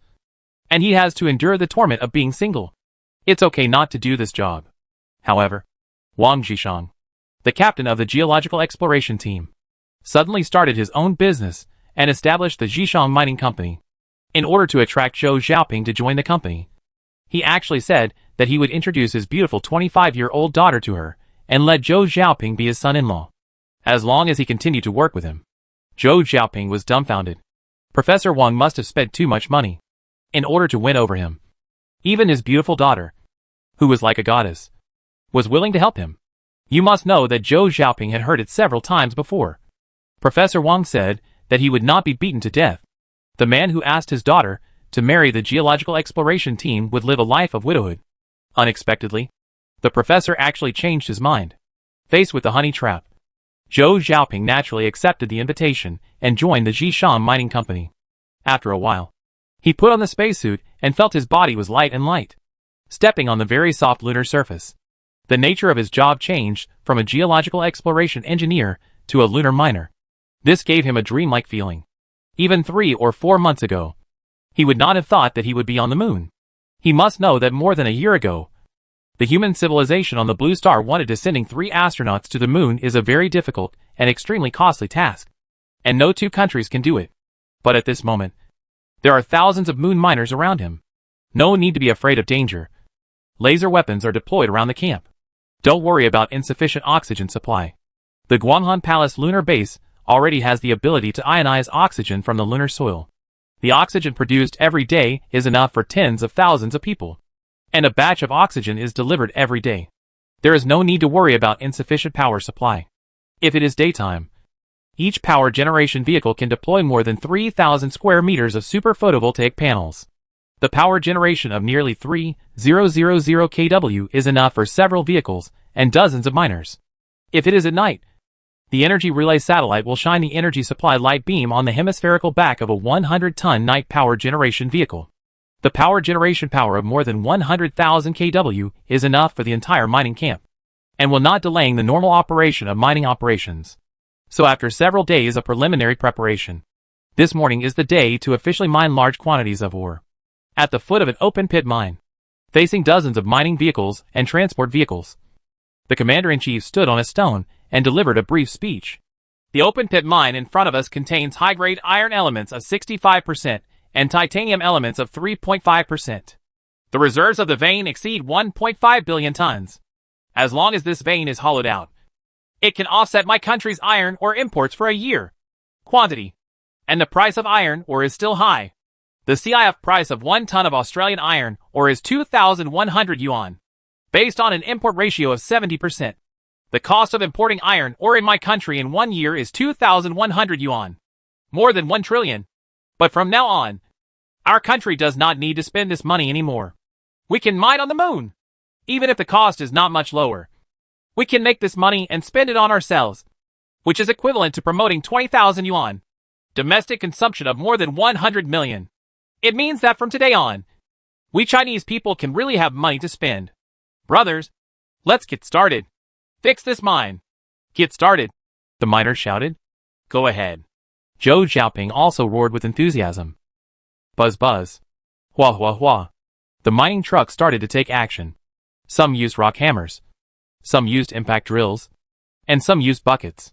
and he has to endure the torment of being single. It's okay not to do this job. However, Wang Zhishang, the captain of the geological exploration team, suddenly started his own business and established the Zhishang Mining Company. In order to attract Zhou Xiaoping to join the company, he actually said that he would introduce his beautiful 25-year-old daughter to her and let Zhou Xiaoping be his son-in-law, as long as he continued to work with him. Zhou Xiaoping was dumbfounded. Professor Wang must have spent too much money in order to win over him. Even his beautiful daughter, who was like a goddess, was willing to help him. You must know that Zhou Xiaoping had heard it several times before. Professor Wang said that he would not be beaten to death. The man who asked his daughter to marry the geological exploration team would live a life of widowhood. Unexpectedly, the professor actually changed his mind. Faced with the honey trap, Zhou Xiaoping naturally accepted the invitation and joined the Zhishang Mining Company. After a while, he put on the spacesuit and felt his body was light and light, stepping on the very soft lunar surface. The nature of his job changed from a geological exploration engineer to a lunar miner. This gave him a dreamlike feeling. Even 3 or 4 months ago, he would not have thought that he would be on the moon. He must know that more than a year ago, the human civilization on the Blue Star wanted to sending 3 astronauts to the moon is a very difficult and extremely costly task, and no 2 countries can do it. But at this moment, there are thousands of moon miners around him. No need to be afraid of danger. Laser weapons are deployed around the camp. Don't worry about insufficient oxygen supply. The Guanghan Palace lunar base already has the ability to ionize oxygen from the lunar soil. The oxygen produced every day is enough for tens of thousands of people, and a batch of oxygen is delivered every day. There is no need to worry about insufficient power supply. If it is daytime, each power generation vehicle can deploy more than 3,000 square meters of super photovoltaic panels. The power generation of nearly 3000 kW is enough for several vehicles and dozens of miners. If it is at night, the energy relay satellite will shine the energy supply light beam on the hemispherical back of a 100-ton night power generation vehicle. The power generation power of more than 100,000 kW is enough for the entire mining camp, and will not delaying the normal operation of mining operations. So after several days of preliminary preparation, this morning is the day to officially mine large quantities of ore. At the foot of an open-pit mine, facing dozens of mining vehicles and transport vehicles, the commander-in-chief stood on a stone and delivered a brief speech. The open-pit mine in front of us contains high-grade iron elements of 65% and titanium elements of 3.5%. The reserves of the vein exceed 1.5 billion tons. As long as this vein is hollowed out, it can offset my country's iron ore imports for a year. Quantity. And the price of iron ore is still high. The CIF price of 1 ton of Australian iron ore is 2,100 yuan, based on an import ratio of 70%. The cost of importing iron ore in my country in 1 year is 2,100 yuan, more than 1 trillion. But from now on, our country does not need to spend this money anymore. We can mine on the moon. Even if the cost is not much lower, we can make this money and spend it on ourselves, which is equivalent to promoting 20,000 yuan, domestic consumption of more than 100 million. It means that from today on, we Chinese people can really have money to spend. Brothers, let's get started. Fix this mine. Get started, the miners shouted. Go ahead. Zhou Xiaoping also roared with enthusiasm. Buzz buzz. Hua hua hua. The mining truck started to take action. Some used rock hammers, some used impact drills, and some used buckets.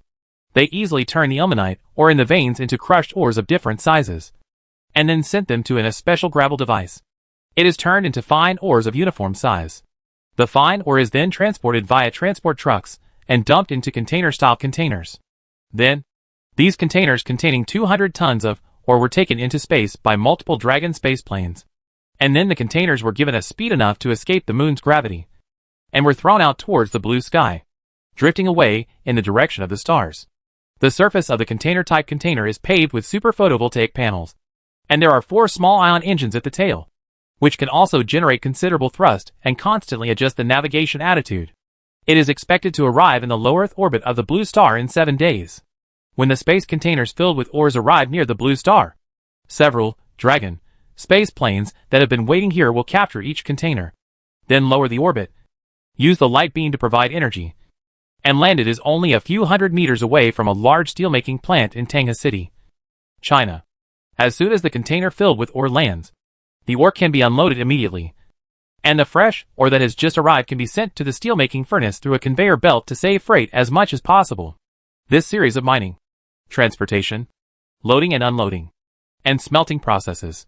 They easily turned the ilmenite ore in the veins into crushed ores of different sizes, and then sent them to a special gravel device. It is turned into fine ores of uniform size. The fine ore is then transported via transport trucks and dumped into container-style containers. Then, these containers containing 200 tons of ore were taken into space by multiple Dragon space planes. And then the containers were given a speed enough to escape the moon's gravity, and were thrown out towards the blue sky, drifting away in the direction of the stars. The surface of the container-type container is paved with super photovoltaic panels, and there are 4 small ion engines at the tail, which can also generate considerable thrust and constantly adjust the navigation attitude. It is expected to arrive in the low Earth orbit of the blue star in 7 days. When the space containers filled with ores arrive near the blue star, several Dragon, space planes that have been waiting here will capture each container, then lower the orbit, use the light beam to provide energy, and land it is only a few hundred meters away from a large steelmaking plant in Tangha City, China. As soon as the container filled with ore lands, the ore can be unloaded immediately, and the fresh ore that has just arrived can be sent to the steelmaking furnace through a conveyor belt to save freight as much as possible. This series of mining, transportation, loading and unloading, and smelting processes.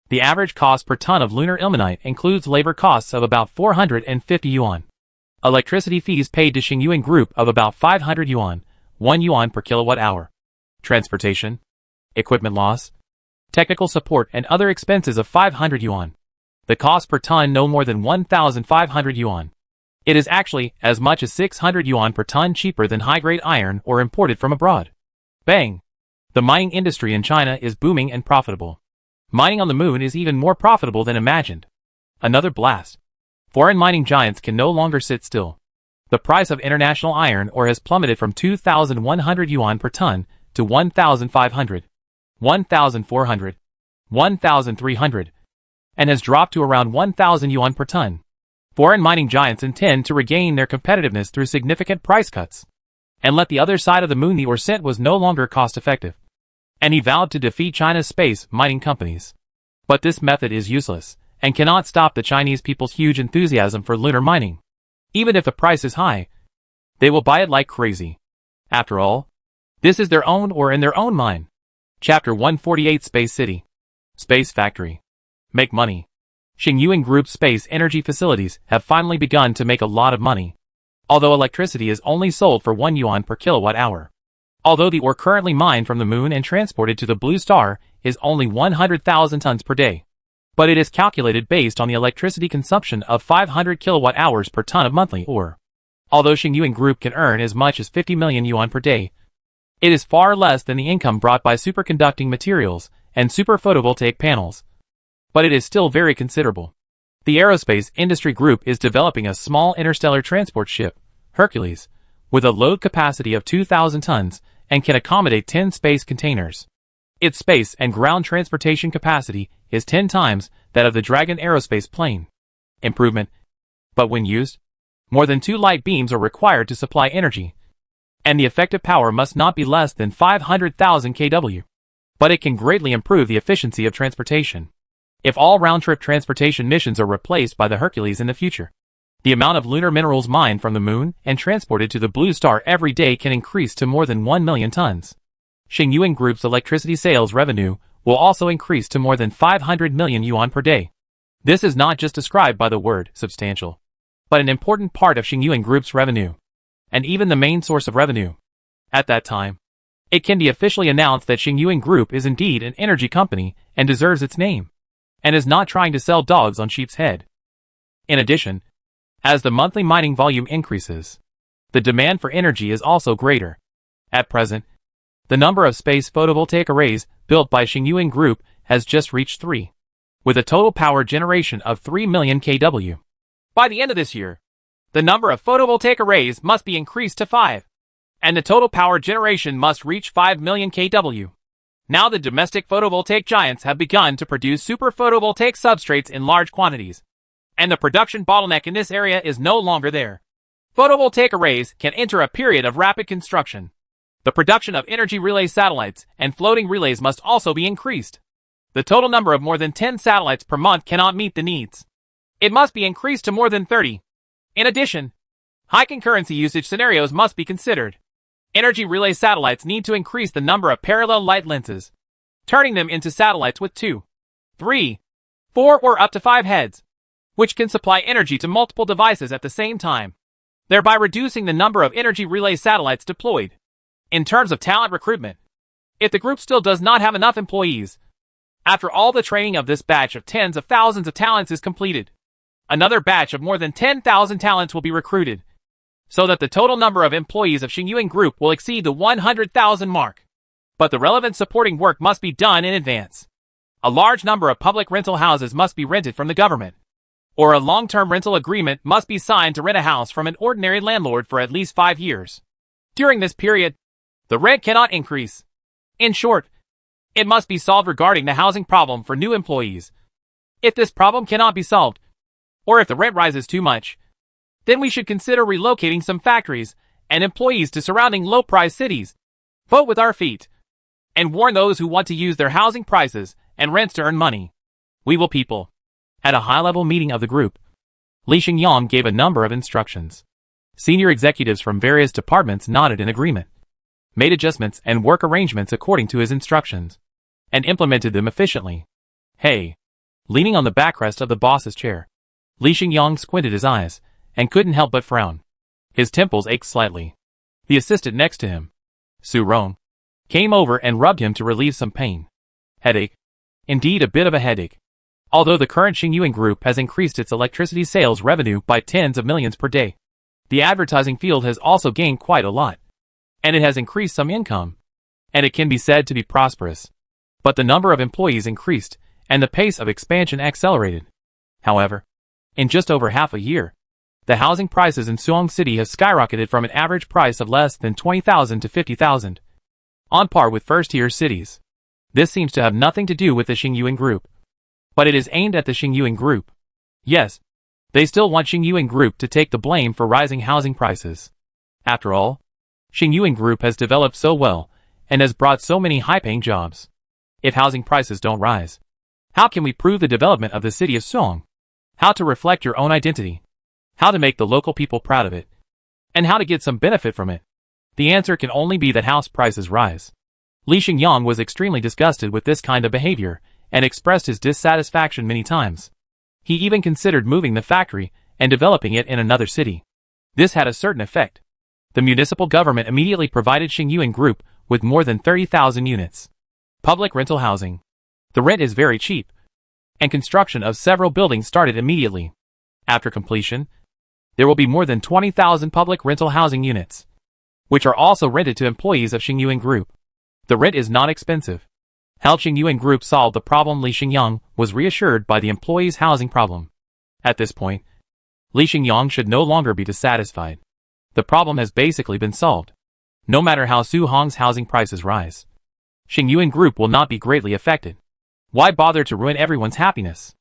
The average cost per ton of lunar ilmenite includes labor costs of about 450 yuan. Electricity fees paid to Xingyuan Group of about 500 yuan, 1 yuan per kilowatt hour. Transportation, equipment loss, technical support and other expenses of 500 yuan. The cost per ton no more than 1,500 yuan. It is actually as much as 600 yuan per ton cheaper than high-grade iron or imported from abroad. Bang! The mining industry in China is booming and profitable. Mining on the moon is even more profitable than imagined. Another blast. Foreign mining giants can no longer sit still. The price of international iron ore has plummeted from 2,100 yuan per ton to 1,500, 1,400, 1,300, and has dropped to around 1,000 yuan per ton. Foreign mining giants intend to regain their competitiveness through significant price cuts, and let the other side of the moon. The ore sent was no longer cost-effective, and he vowed to defeat China's space mining companies. But this method is useless, and cannot stop the Chinese people's huge enthusiasm for lunar mining. Even if the price is high, they will buy it like crazy. After all, this is their own ore in their own mine. Chapter 148 Space City. Space Factory. Make money. Xingyuan Group's space energy facilities have finally begun to make a lot of money. Although electricity is only sold for 1 yuan per kilowatt hour. Although the ore currently mined from the moon and transported to the blue star is only 100,000 tons per day. But it is calculated based on the electricity consumption of 500 kilowatt hours per ton of monthly ore. Although Xingyuan Group can earn as much as 50 million yuan per day, it is far less than the income brought by superconducting materials and super photovoltaic panels. But it is still very considerable. The aerospace industry group is developing a small interstellar transport ship, Hercules, with a load capacity of 2,000 tons and can accommodate 10 space containers. Its space and ground transportation capacity is 10 times that of the Dragon aerospace plane. Improvement. But when used, more than 2 light beams are required to supply energy, and the effective power must not be less than 500,000 kW. But it can greatly improve the efficiency of transportation. If all round-trip transportation missions are replaced by the Hercules in the future, the amount of lunar minerals mined from the moon and transported to the blue star every day can increase to more than 1 million tons. Xingyuan Group's electricity sales revenue will also increase to more than 500 million yuan per day. This is not just described by the word substantial, but an important part of Xingyuan Group's revenue, and even the main source of revenue. At that time, it can be officially announced that Xingyuan Group is indeed an energy company and deserves its name, and is not trying to sell dogs on sheep's head. In addition, as the monthly mining volume increases, the demand for energy is also greater. At present, the number of space photovoltaic arrays built by Xingyuan Group has just reached 3, with a total power generation of 3 million kW. By the end of this year, the number of photovoltaic arrays must be increased to 5, and the total power generation must reach 5 million kW. Now the domestic photovoltaic giants have begun to produce super photovoltaic substrates in large quantities, and the production bottleneck in this area is no longer there. Photovoltaic arrays can enter a period of rapid construction. The production of energy relay satellites and floating relays must also be increased. The total number of more than 10 satellites per month cannot meet the needs. It must be increased to more than 30. In addition, high concurrency usage scenarios must be considered. Energy relay satellites need to increase the number of parallel light lenses, turning them into satellites with 2, 3, 4 or up to 5 heads, which can supply energy to multiple devices at the same time, thereby reducing the number of energy relay satellites deployed. In terms of talent recruitment, if the group still does not have enough employees, after all the training of this batch of tens of thousands of talents is completed, another batch of more than 10,000 talents will be recruited, so that the total number of employees of Xingyuan Group will exceed the 100,000 mark. But the relevant supporting work must be done in advance. A large number of public rental houses must be rented from the government, or a long-term rental agreement must be signed to rent a house from an ordinary landlord for at least 5 years. During this period, the rent cannot increase. In short, It must be solved regarding the housing problem for new employees. If this problem cannot be solved, or if the rent rises too much, then we should consider relocating some factories and employees to surrounding low-price cities. Vote with our feet. And warn those who want to use their housing prices and rents to earn money. We will people. At a high-level meeting of the group, Li Xingyang gave a number of instructions. Senior executives from various departments nodded in agreement, made adjustments and work arrangements according to his instructions, and implemented them efficiently. Hey! Leaning on the backrest of the boss's chair, Li Xingyang squinted his eyes and couldn't help but frown. His temples ached slightly. The assistant next to him, Su Rong, came over and rubbed him to relieve some pain. Headache? Indeed, a bit of a headache. Although the current Xingyuan Group has increased its electricity sales revenue by tens of millions per day, the advertising field has also gained quite a lot. And it has increased some income. And it can be said to be prosperous. But the number of employees increased, and the pace of expansion accelerated. However, in just over half a year, the housing prices in Suong City have skyrocketed from an average price of less than 20,000 to 50,000, on par with first-tier cities. This seems to have nothing to do with the Xingyuan Group. But it is aimed at the Xingyuan Group. Yes, they still want Xingyuan Group to take the blame for rising housing prices. After all, Xingyuan Group has developed so well, and has brought so many high-paying jobs. If housing prices don't rise, how can we prove the development of the city of Suong? How to reflect your own identity? How to make the local people proud of it? And how to get some benefit from it? The answer can only be that house prices rise. Li Xingyang was extremely disgusted with this kind of behavior, and expressed his dissatisfaction many times. He even considered moving the factory and developing it in another city. This had a certain effect. The municipal government immediately provided Xingyuan Group with more than 30,000 units. Public rental housing. The rent is very cheap, and construction of several buildings started immediately. After completion, there will be more than 20,000 public rental housing units, which are also rented to employees of Xingyuan Group. The rent is not expensive. How Xingyuan Group solved the problem Li Xingyang was reassured by the employees' housing problem. At this point, Li Xingyang should no longer be dissatisfied. The problem has basically been solved. No matter how Su Hong's housing prices rise, Xingyuan Group will not be greatly affected. Why bother to ruin everyone's happiness?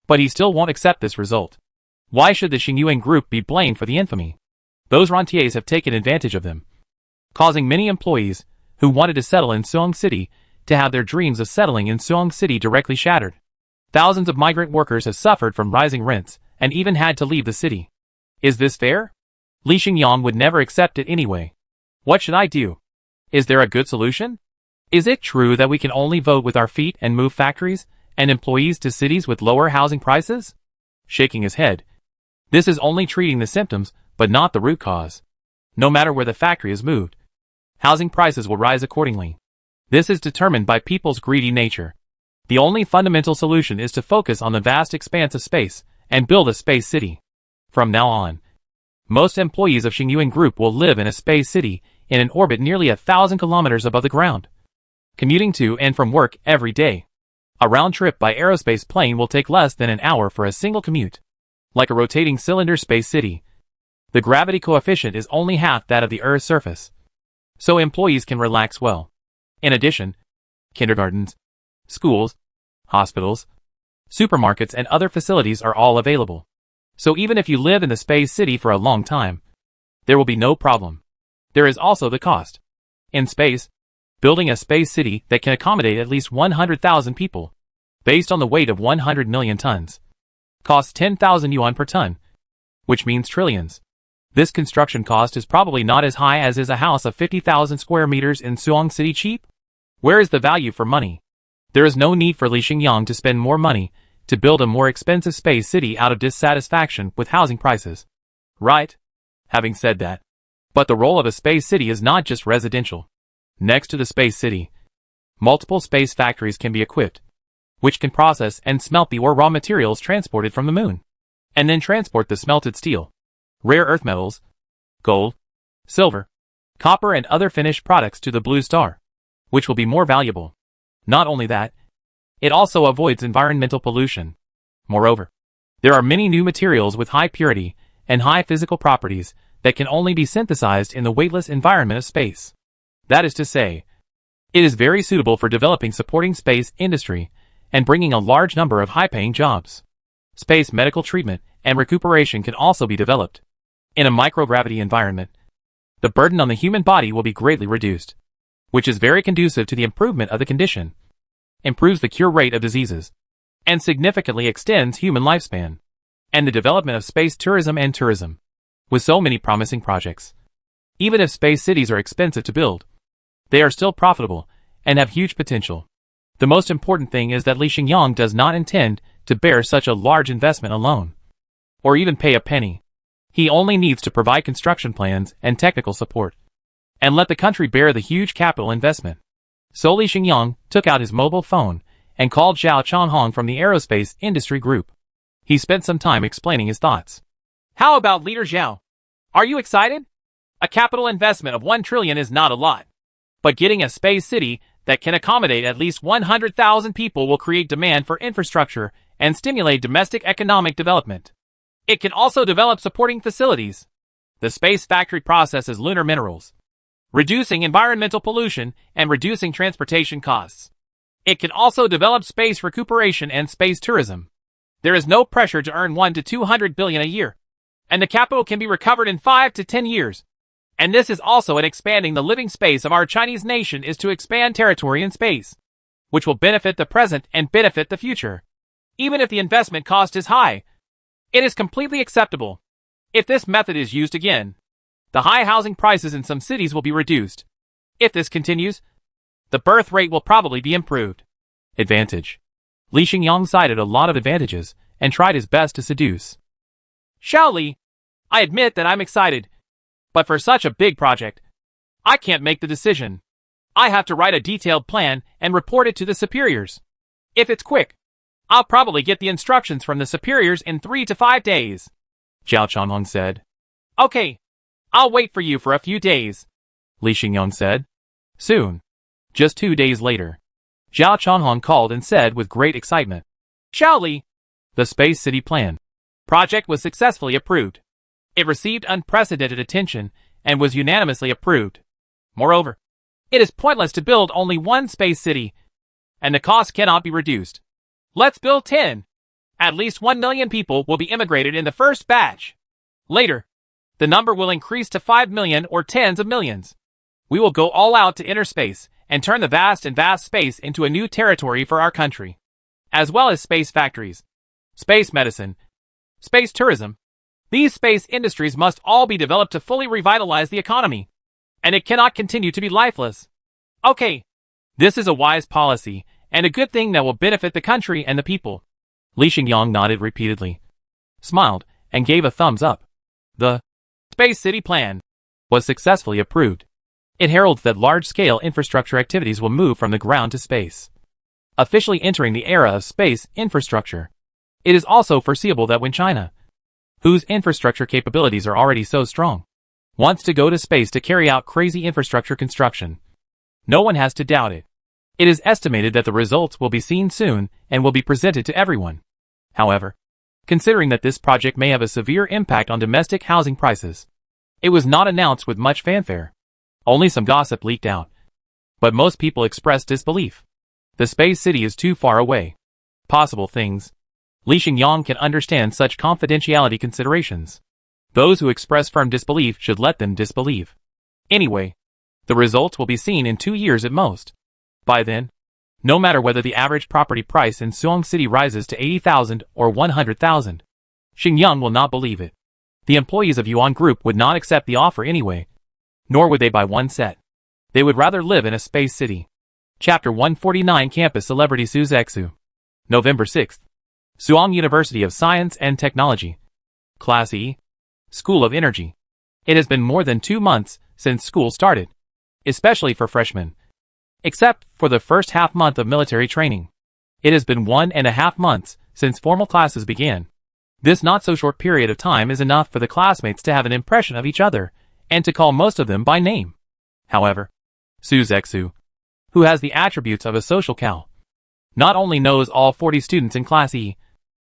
But he still won't accept this result. Why should the Xingyuan Group be blamed for the infamy? Those rentiers have taken advantage of them, causing many employees who wanted to settle in Suong City to have their dreams of settling in Suong City directly shattered. Thousands of migrant workers have suffered from rising rents and even had to leave the city. Is this fair? Li Xingyang would never accept it anyway. What should I do? Is there a good solution? Is it true that we can only vote with our feet and move factories and employees to cities with lower housing prices? Shaking his head. This is only treating the symptoms, but not the root cause. No matter where the factory is moved, housing prices will rise accordingly. This is determined by people's greedy nature. The only fundamental solution is to focus on the vast expanse of space and build a space city. From now on, most employees of Xingyuan Group will live in a space city in an orbit nearly 1,000 kilometers above the ground, commuting to and from work every day. A round trip by aerospace plane will take less than an hour for a single commute. Like a rotating cylinder space city, the gravity coefficient is only half that of the Earth's surface, so employees can relax well. In addition, kindergartens, schools, hospitals, supermarkets and other facilities are all available. So even if you live in the space city for a long time, there will be no problem. There is also the cost. In space, building a space city that can accommodate at least 100,000 people, based on the weight of 100 million tons, costs 10,000 yuan per ton, which means trillions. This construction cost is probably not as high as is a house of 50,000 square meters in Suong City cheap. Where is the value for money? There is no need for Li Xingyang to spend more money to build a more expensive space city out of dissatisfaction with housing prices. Right? Having said that, but the role of a space city is not just residential. Next to the space city, multiple space factories can be equipped, which can process and smelt the ore raw materials transported from the moon, and then transport the smelted steel, rare earth metals, gold, silver, copper and other finished products to the blue star, which will be more valuable. Not only that, it also avoids environmental pollution. Moreover, there are many new materials with high purity and high physical properties that can only be synthesized in the weightless environment of space. That is to say, It is very suitable for developing supporting space industry and bringing a large number of high-paying jobs. Space medical treatment and recuperation can also be developed. In a microgravity environment, the burden on the human body will be greatly reduced, which is very conducive to the improvement of the condition, improves the cure rate of diseases, and significantly extends human lifespan, and the development of space tourism and tourism. With so many promising projects, even if space cities are expensive to build, they are still profitable and have huge potential. The most important thing is that Li Xingyang does not intend to bear such a large investment alone, or even pay a penny. He only needs to provide construction plans and technical support, and let the country bear the huge capital investment. So Li Xingyang took out his mobile phone and called Zhao Changhong from the aerospace industry group. He spent some time explaining his thoughts. How about Leader Zhao? Are you excited? A capital investment of 1 trillion is not a lot, but getting a space city that can accommodate at least 100,000 people will create demand for infrastructure and stimulate domestic economic development. It can also develop supporting facilities. The space factory processes lunar minerals, reducing environmental pollution and reducing transportation costs. It can also develop space recuperation and space tourism. There is no pressure to earn 1 to 200 billion a year, and the capital can be recovered in 5 to 10 years. And this is also in expanding the living space of our Chinese nation is to expand territory in space, which will benefit the present and benefit the future. Even if the investment cost is high, it is completely acceptable. If this method is used again, the high housing prices in some cities will be reduced. If this continues, the birth rate will probably be improved. Advantage. Li Xingyang cited a lot of advantages and tried his best to seduce. Xiao Li, I admit that I'm excited, but for such a big project, I can't make the decision. I have to write a detailed plan and report it to the superiors. If it's quick, I'll probably get the instructions from the superiors in 3 to 5 days. Zhao Changhong said. Okay, I'll wait for you for a few days, Li Xingyang said. Soon. Just 2 days later, Zhao Changhong called and said with great excitement, Xiao Li, the Space City Plan project was successfully approved. It received unprecedented attention and was unanimously approved. Moreover, it is pointless to build only one space city, and the cost cannot be reduced. Let's build 10. At least 1 million people will be immigrated in the first batch. Later, the number will increase to 5 million or tens of millions. We will go all out to inner space and turn the vast space into a new territory for our country, as well as space factories, space medicine, space tourism. These space industries must all be developed to fully revitalize the economy, and it cannot continue to be lifeless. Okay, this is a wise policy and a good thing that will benefit the country and the people. Li Xingyang nodded repeatedly, smiled, and gave a thumbs up. The Space City Plan was successfully approved. It heralds that large-scale infrastructure activities will move from the ground to space, officially entering the era of space infrastructure. It is also foreseeable that when China, whose infrastructure capabilities are already so strong, wants to go to space to carry out crazy infrastructure construction, no one has to doubt it. It is estimated that the results will be seen soon and will be presented to everyone. However, considering that this project may have a severe impact on domestic housing prices, it was not announced with much fanfare. Only some gossip leaked out, but most people expressed disbelief. The space city is too far away. Possible things. Li Xingyang can understand such confidentiality considerations. Those who express firm disbelief should let them disbelieve. Anyway, the results will be seen in 2 years at most. By then, no matter whether the average property price in Suong City rises to 80,000 or 100,000, Xingyang will not believe it. The employees of Yuan Group would not accept the offer anyway, nor would they buy one set. They would rather live in a space city. Chapter 149 Campus Celebrity Su Zexu. November 6th. Suong University of Science and Technology. Class E. School of Energy. It has been more than 2 months since school started, especially for freshmen. Except for the first half month of military training. It has been 1.5 months since formal classes began. This not so short period of time is enough for the classmates to have an impression of each other, and to call most of them by name. However, Su Zexu, who has the attributes of a social cow, not only knows all 40 students in Class E,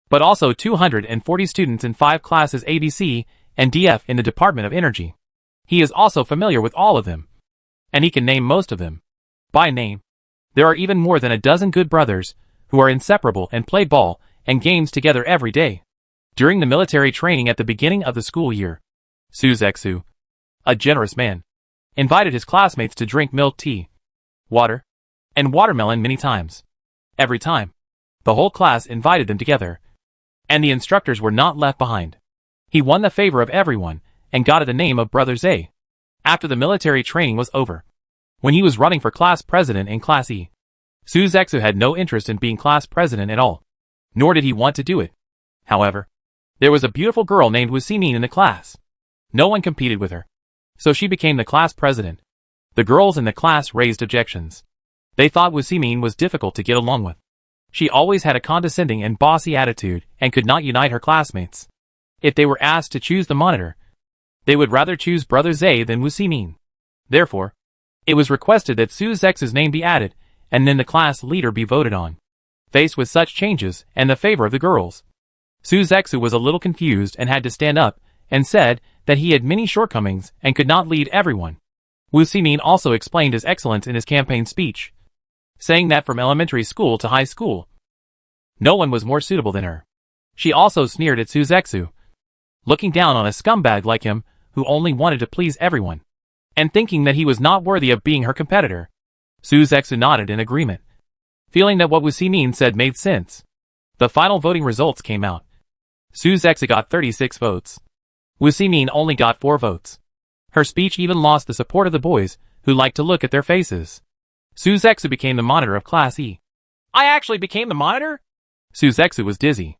but also 240 students in 5 classes ABC and DF in the Department of Energy. He is also familiar with all of them, and he can name most of them. by name. There are even more than a dozen good brothers who are inseparable and play ball and games together every day. During the military training at the beginning of the school year, Suzexu, a generous man, invited his classmates to drink milk tea, water, and watermelon many times. Every time, the whole class invited them together, and the instructors were not left behind. He won the favor of everyone and got the name of Brother Zay. After the military training was over, when he was running for class president in Class E, Suzexu had no interest in being class president at all, nor did he want to do it. However, there was a beautiful girl named Wusimin in the class. No one competed with her, so she became the class president. The girls in the class raised objections. They thought Wusimin was difficult to get along with. She always had a condescending and bossy attitude and could not unite her classmates. If they were asked to choose the monitor, they would rather choose Brother Zay than Wusimin. Therefore, it was requested that Suzexu's name be added and then the class leader be voted on. Faced with such changes and the favor of the girls, Suzexu was a little confused and had to stand up and said that he had many shortcomings and could not lead everyone. Wusimin also explained his excellence in his campaign speech, saying that from elementary school to high school, no one was more suitable than her. She also sneered at Suzexu, looking down on a scumbag like him who only wanted to please everyone, and thinking that he was not worthy of being her competitor. Suzexu nodded in agreement, feeling that what Wusimin said made sense. The final voting results came out. Suzexu got 36 votes. Wusimin only got 4 votes. Her speech even lost the support of the boys, who liked to look at their faces. Suzexu became the monitor of Class E. I actually became the monitor? Suzexu was dizzy.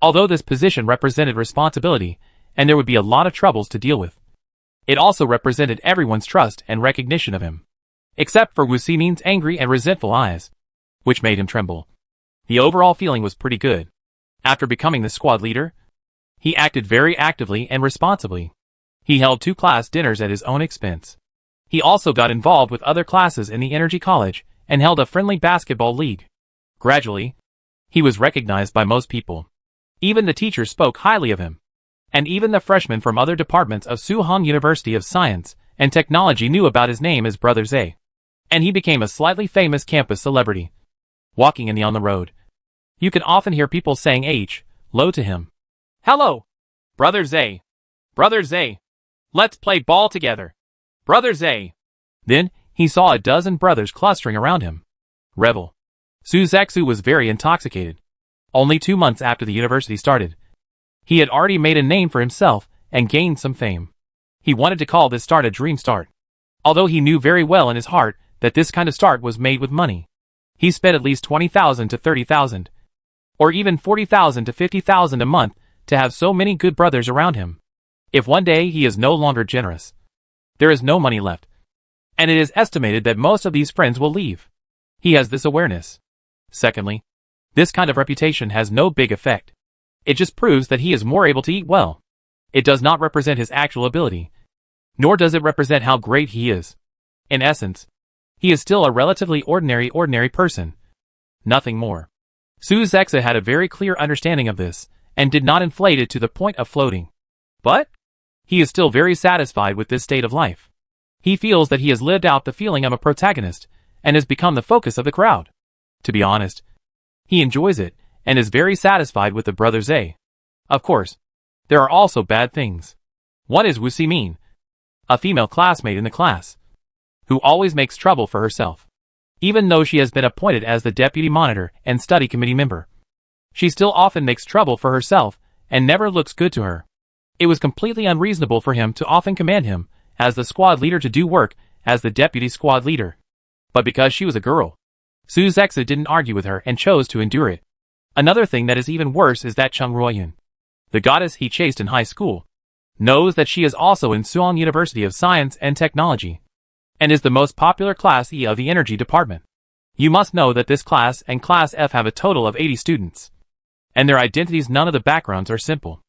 Although this position represented responsibility, and there would be a lot of troubles to deal with, it also represented everyone's trust and recognition of him, except for Wusimin's angry and resentful eyes, which made him tremble. The overall feeling was pretty good. After becoming the squad leader, he acted very actively and responsibly. He held 2 class dinners at his own expense. He also got involved with other classes in the Energy College and held a friendly basketball league. Gradually, he was recognized by most people. Even the teachers spoke highly of him. And even the freshmen from other departments of Suhan University of Science and Technology knew about his name as Brother Zay. And he became a slightly famous campus celebrity. Walking in on the road, you can often hear people saying hello to him. Hello, Brother Zay. Brother Zay. Let's play ball together. Brother Zay. Then, he saw a dozen brothers clustering around him. Rebel. Suzexu was very intoxicated. Only 2 months after the university started, he had already made a name for himself and gained some fame. He wanted to call this start a dream start. Although he knew very well in his heart that this kind of start was made with money. He spent at least 20,000 to 30,000, or even 40,000 to 50,000 a month to have so many good brothers around him. If one day he is no longer generous, there is no money left, and it is estimated that most of these friends will leave. He has this awareness. Secondly, this kind of reputation has no big effect. It just proves that he is more able to eat well. It does not represent his actual ability, nor does it represent how great he is. In essence, he is still a relatively ordinary person. Nothing more. Suzexu had a very clear understanding of this, and did not inflate it to the point of floating. But he is still very satisfied with this state of life. He feels that he has lived out the feeling of a protagonist, and has become the focus of the crowd. To be honest, he enjoys it, and is very satisfied with the Brother Zay. Of course, there are also bad things. One is Wusimin, a female classmate in the class, who always makes trouble for herself. Even though she has been appointed as the deputy monitor and study committee member, she still often makes trouble for herself and never looks good to her. It was completely unreasonable for him to often command him, as the squad leader, to do work as the deputy squad leader. But because she was a girl, Suzexu didn't argue with her and chose to endure it. Another thing that is even worse is that Chung Ruoyun, the goddess he chased in high school, knows that she is also in Suan University of Science and Technology, and is the most popular Class E of the Energy Department. You must know that this class and Class F have a total of 80 students. And their identities, none of the backgrounds are simple.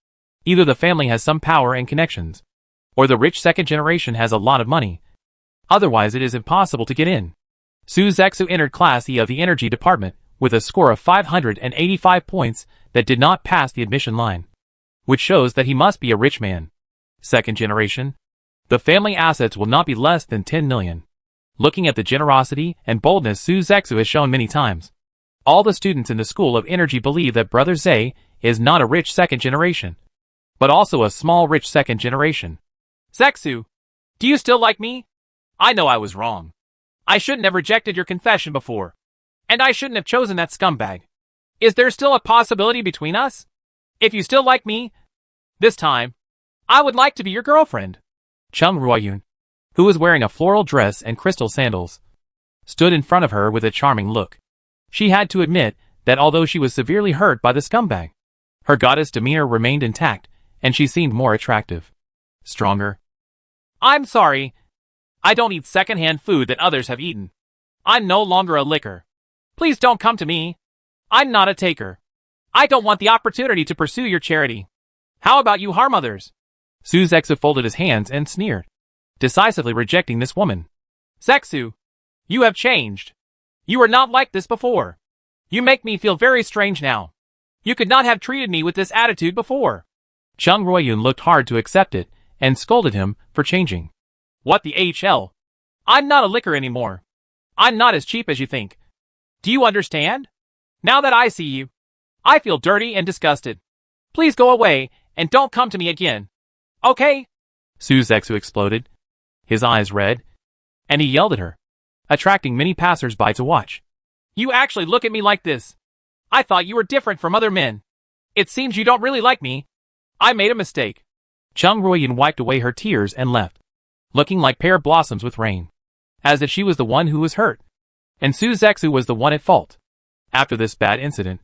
Either the family has some power and connections, or the rich second generation has a lot of money. Otherwise it is impossible to get in. Suzexu entered Class E of the Energy Department with a score of 585 points that did not pass the admission line, which shows that he must be a rich man. Second generation. The family assets will not be less than 10 million. looking at the generosity and boldness Su Zexu has shown many times. All the students in the School of Energy believe that Brother Zhe is not a rich second generation, but also a small rich second generation. Zexu, do you still like me? I know I was wrong. I shouldn't have rejected your confession before. And I shouldn't have chosen that scumbag. Is there still a possibility between us? If you still like me, this time, I would like to be your girlfriend. Chung Ruoyun, who was wearing a floral dress and crystal sandals, stood in front of her with a charming look. She had to admit that although she was severely hurt by the scumbag, her goddess demeanor remained intact, and she seemed more attractive. Stronger. I'm sorry. I don't eat second-hand food that others have eaten. I'm no longer a licker. Please don't come to me. I'm not a taker. I don't want the opportunity to pursue your charity. How about you harm others? Su Zexu folded his hands and sneered, decisively rejecting this woman. Zexu, you have changed. You were not like this before. You make me feel very strange now. You could not have treated me with this attitude before. Chung Ruoyun looked hard to accept it, and scolded him for changing. What the HL? I'm not a licker anymore. I'm not as cheap as you think. Do you understand? Now that I see you, I feel dirty and disgusted. Please go away, and don't come to me again. Okay? Su Zexu exploded, his eyes red, and he yelled at her, attracting many passers-by to watch. You actually look at me like this. I thought you were different from other men. It seems you don't really like me. I made a mistake. Chung Ruoyun wiped away her tears and left, looking like pear blossoms with rain, as if she was the one who was hurt, and Su Zexu was the one at fault. After this bad incident,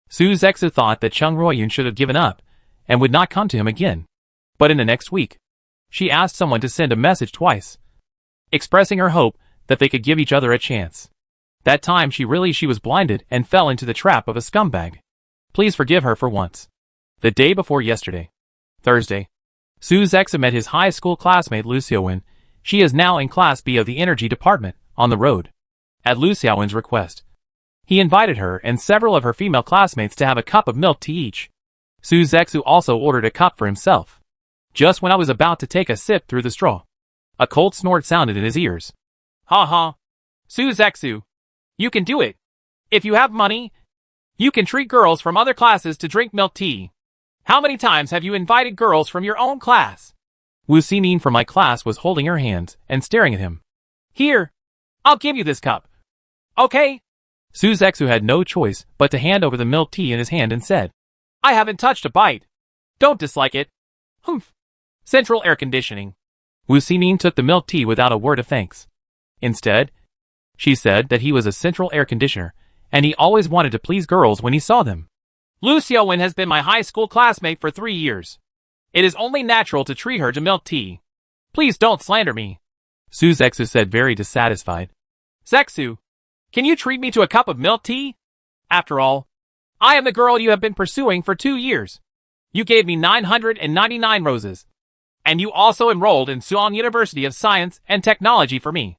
Su Zexu thought that Chung Ruoyun should have given up, and would not come to him again. But in the next week, she asked someone to send a message twice, expressing her hope that they could give each other a chance. That time she was blinded and fell into the trap of a scumbag. Please forgive her for once. The day before yesterday, Thursday, Su Zexu met his high school classmate Lu Xiaowen. She is now in Class B of the Energy Department, on the road. At Lu Xiaowen's request, he invited her and several of her female classmates to have a cup of milk tea each. Su Zexu also ordered a cup for himself. Just when I was about to take a sip through the straw, a cold snort sounded in his ears. Ha ha. Su Zexu, you can do it. If you have money, you can treat girls from other classes to drink milk tea. How many times have you invited girls from your own class? Wu Ximin from my class was holding her hands and staring at him. Here, I'll give you this cup. Okay? Su Zexu had no choice but to hand over the milk tea in his hand and said, I haven't touched a bite. Don't dislike it. Humph. Central air conditioning. Wu Ximin took the milk tea without a word of thanks. Instead, she said that he was a central air conditioner, and he always wanted to please girls when he saw them. Lu Xiaowen has been my high school classmate for 3 years. It is only natural to treat her to milk tea. Please don't slander me. Su Zexu said, very dissatisfied. Zexu, can you treat me to a cup of milk tea? After all, I am the girl you have been pursuing for 2 years. You gave me 999 roses. And you also enrolled in Suan University of Science and Technology for me.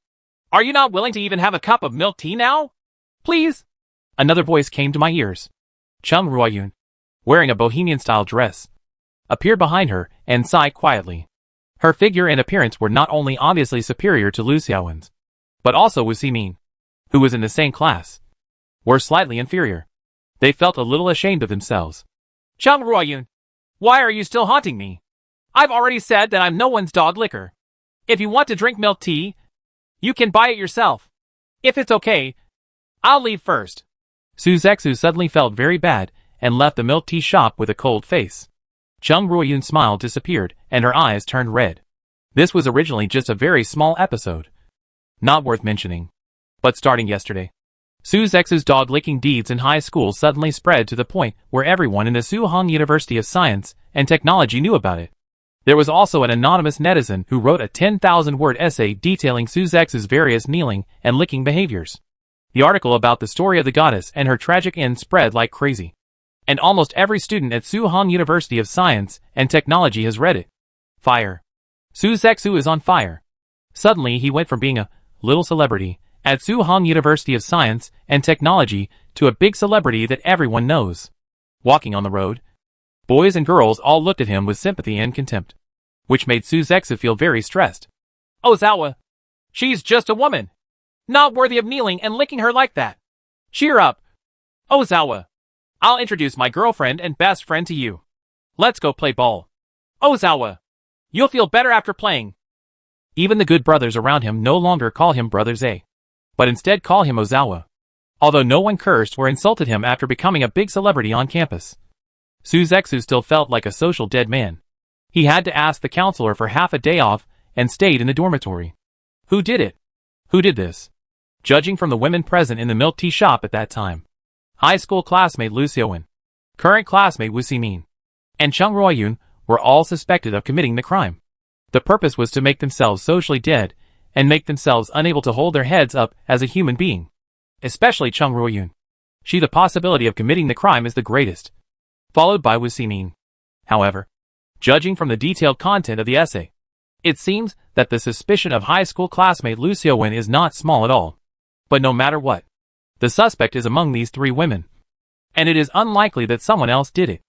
Are you not willing to even have a cup of milk tea now? Please? Another voice came to my ears. Chung Ruoyun, wearing a bohemian-style dress, appeared behind her and sighed quietly. Her figure and appearance were not only obviously superior to Lu Xiaowen's, but also Wu Ximin, who was in the same class, were slightly inferior. They felt a little ashamed of themselves. Chung Ruoyun, why are you still haunting me? I've already said that I'm no one's dog licker. If you want to drink milk tea, you can buy it yourself. If it's okay, I'll leave first. Su Zexu suddenly felt very bad and left the milk tea shop with a cold face. Chung Ruoyun's smile disappeared and her eyes turned red. This was originally just a very small episode, not worth mentioning. But starting yesterday, Su Zexu's dog-licking deeds in high school suddenly spread to the point where everyone in the Suhong University of Science and Technology knew about it. There was also an anonymous netizen who wrote a 10,000-word essay detailing Su Zexu's various kneeling and licking behaviors. The article about the story of the goddess and her tragic end spread like crazy, and almost every student at Suhong University of Science and Technology has read it. Fire. Su Zexu is on fire. Suddenly he went from being a little celebrity at Suhong University of Science and Technology to a big celebrity that everyone knows. Walking on the road, boys and girls all looked at him with sympathy and contempt, which made Su Zexu feel very stressed. Ozawa, she's just a woman. Not worthy of kneeling and licking her like that. Cheer up. Ozawa. I'll introduce my girlfriend and best friend to you. Let's go play ball. Ozawa. You'll feel better after playing. Even the good brothers around him no longer call him Brother Zay, but instead call him Ozawa. Although no one cursed or insulted him after becoming a big celebrity on campus, Suzexu still felt like a social dead man. He had to ask the counselor for half a day off and stayed in the dormitory. Who did it? Who did this? Judging from the women present in the milk tea shop at that time, high school classmate Lu Xiaowen, current classmate Wu Ximin, and Chung Ruoyun were all suspected of committing the crime. The purpose was to make themselves socially dead and make themselves unable to hold their heads up as a human being. Especially Chung Ruoyun. The possibility of committing the crime is the greatest, followed by Wu Ximin. However, judging from the detailed content of the essay, it seems that the suspicion of high school classmate Lu Xiaowen is not small at all. But no matter what, the suspect is among these three women, and it is unlikely that someone else did it.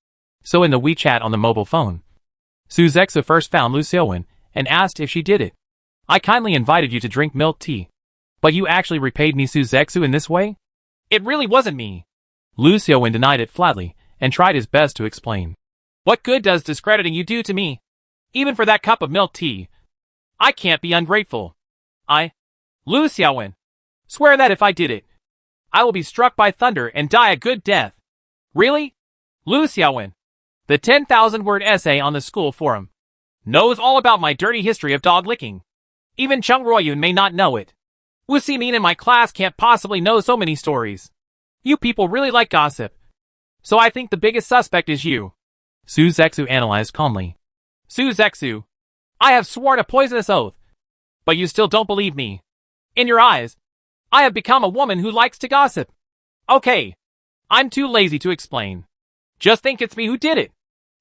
So in the WeChat on the mobile phone, Suzexu first found Lu Xiaowen and asked if she did it. I kindly invited you to drink milk tea, but you actually repaid me, Suzexu, in this way? It really wasn't me. Lu Xiaowen denied it flatly and tried his best to explain. What good does discrediting you do to me? Even for that cup of milk tea. I can't be ungrateful. Lu Xiaowen, swear that if I did it, I will be struck by thunder and die a good death. Really? Lu Xiaowen, the 10,000-word essay on the school forum, knows all about my dirty history of dog licking. Even Chung Ruoyun may not know it. Wu Ximin in my class can't possibly know so many stories. You people really like gossip. So I think the biggest suspect is you. Suzexu analyzed calmly. Suzexu, I have sworn a poisonous oath. But you still don't believe me. In your eyes, I have become a woman who likes to gossip. Okay. I'm too lazy to explain. Just think it's me who did it.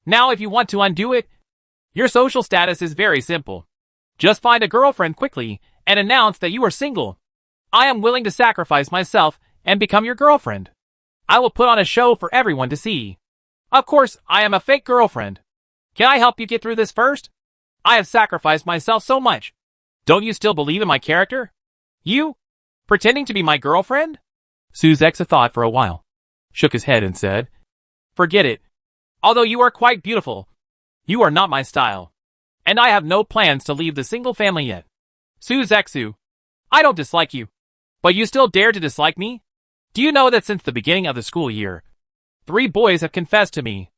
Now if you want to undo it, your social status is very simple. Just find a girlfriend quickly and announce that you are single. I am willing to sacrifice myself and become your girlfriend. I will put on a show for everyone to see. Of course, I am a fake girlfriend. Can I help you get through this first? I have sacrificed myself so much. Don't you still believe in my character? You? Pretending to be my girlfriend? Suzexu thought for a while, shook his head and said, Forget it. Although you are quite beautiful, you are not my style. And I have no plans to leave the single family yet. Suzexu, I don't dislike you. But you still dare to dislike me? Do you know that since the beginning of the school year, 3 boys have confessed to me?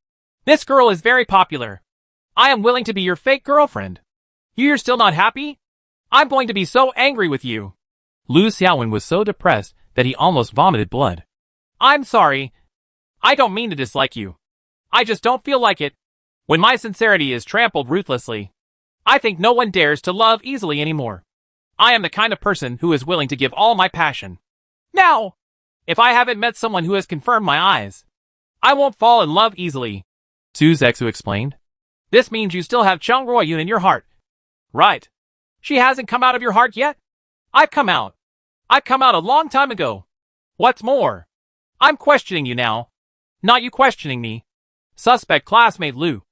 This girl is very popular. I am willing to be your fake girlfriend. You're still not happy? I'm going to be so angry with you. Lu Xiaowen was so depressed that he almost vomited blood. I'm sorry. I don't mean to dislike you. I just don't feel like it. When my sincerity is trampled ruthlessly, I think no one dares to love easily anymore. I am the kind of person who is willing to give all my passion. Now, if I haven't met someone who has confirmed my eyes, I won't fall in love easily. Suzexu explained. This means you still have Chung Ruoyun in your heart. Right. She hasn't come out of your heart yet? I've come out. I've come out a long time ago. What's more, I'm questioning you now. Not you questioning me. Suspect classmate Lu,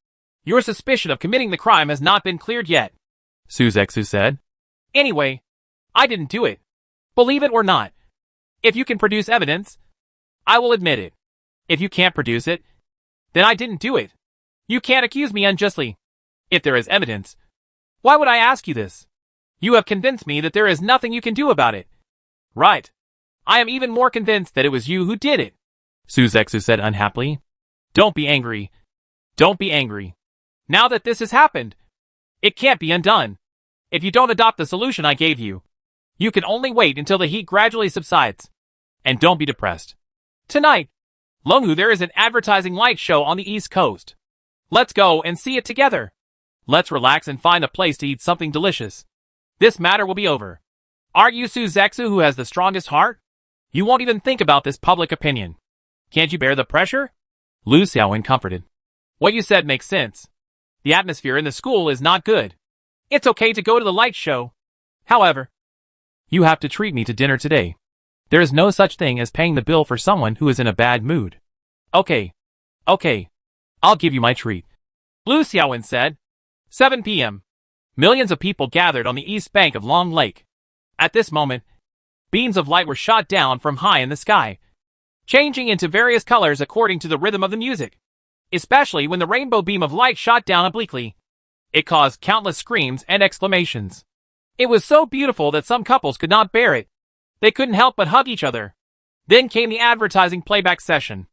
your suspicion of committing the crime has not been cleared yet. Suzexu said. Anyway, I didn't do it. Believe it or not. If you can produce evidence, I will admit it. If you can't produce it, then I didn't do it. You can't accuse me unjustly. If there is evidence, why would I ask you this? You have convinced me that there is nothing you can do about it. Right. I am even more convinced that it was you who did it. Suzexu said unhappily. Don't be angry. Don't be angry. Now that this has happened, it can't be undone. If you don't adopt the solution I gave you, you can only wait until the heat gradually subsides. And don't be depressed. Tonight, Longhu, there is an advertising light show on the East Coast. Let's go and see it together. Let's relax and find a place to eat something delicious. This matter will be over. Aren't you Suzexu who has the strongest heart? You won't even think about this public opinion. Can't you bear the pressure? Lu Xiaowen comforted. What you said makes sense. The atmosphere in the school is not good. It's okay to go to the light show. However, you have to treat me to dinner today. There is no such thing as paying the bill for someone who is in a bad mood. Okay. Okay. I'll give you my treat. Lu Xiaowen said. 7 p.m. Millions of people gathered on the east bank of Long Lake. At this moment, Beams of light were shot down from high in the sky, changing into various colors according to the rhythm of the music. Especially when the rainbow beam of light shot down obliquely. It caused countless screams and exclamations. It was so beautiful that some couples could not bear it. They couldn't help but hug each other. Then came the advertising playback session.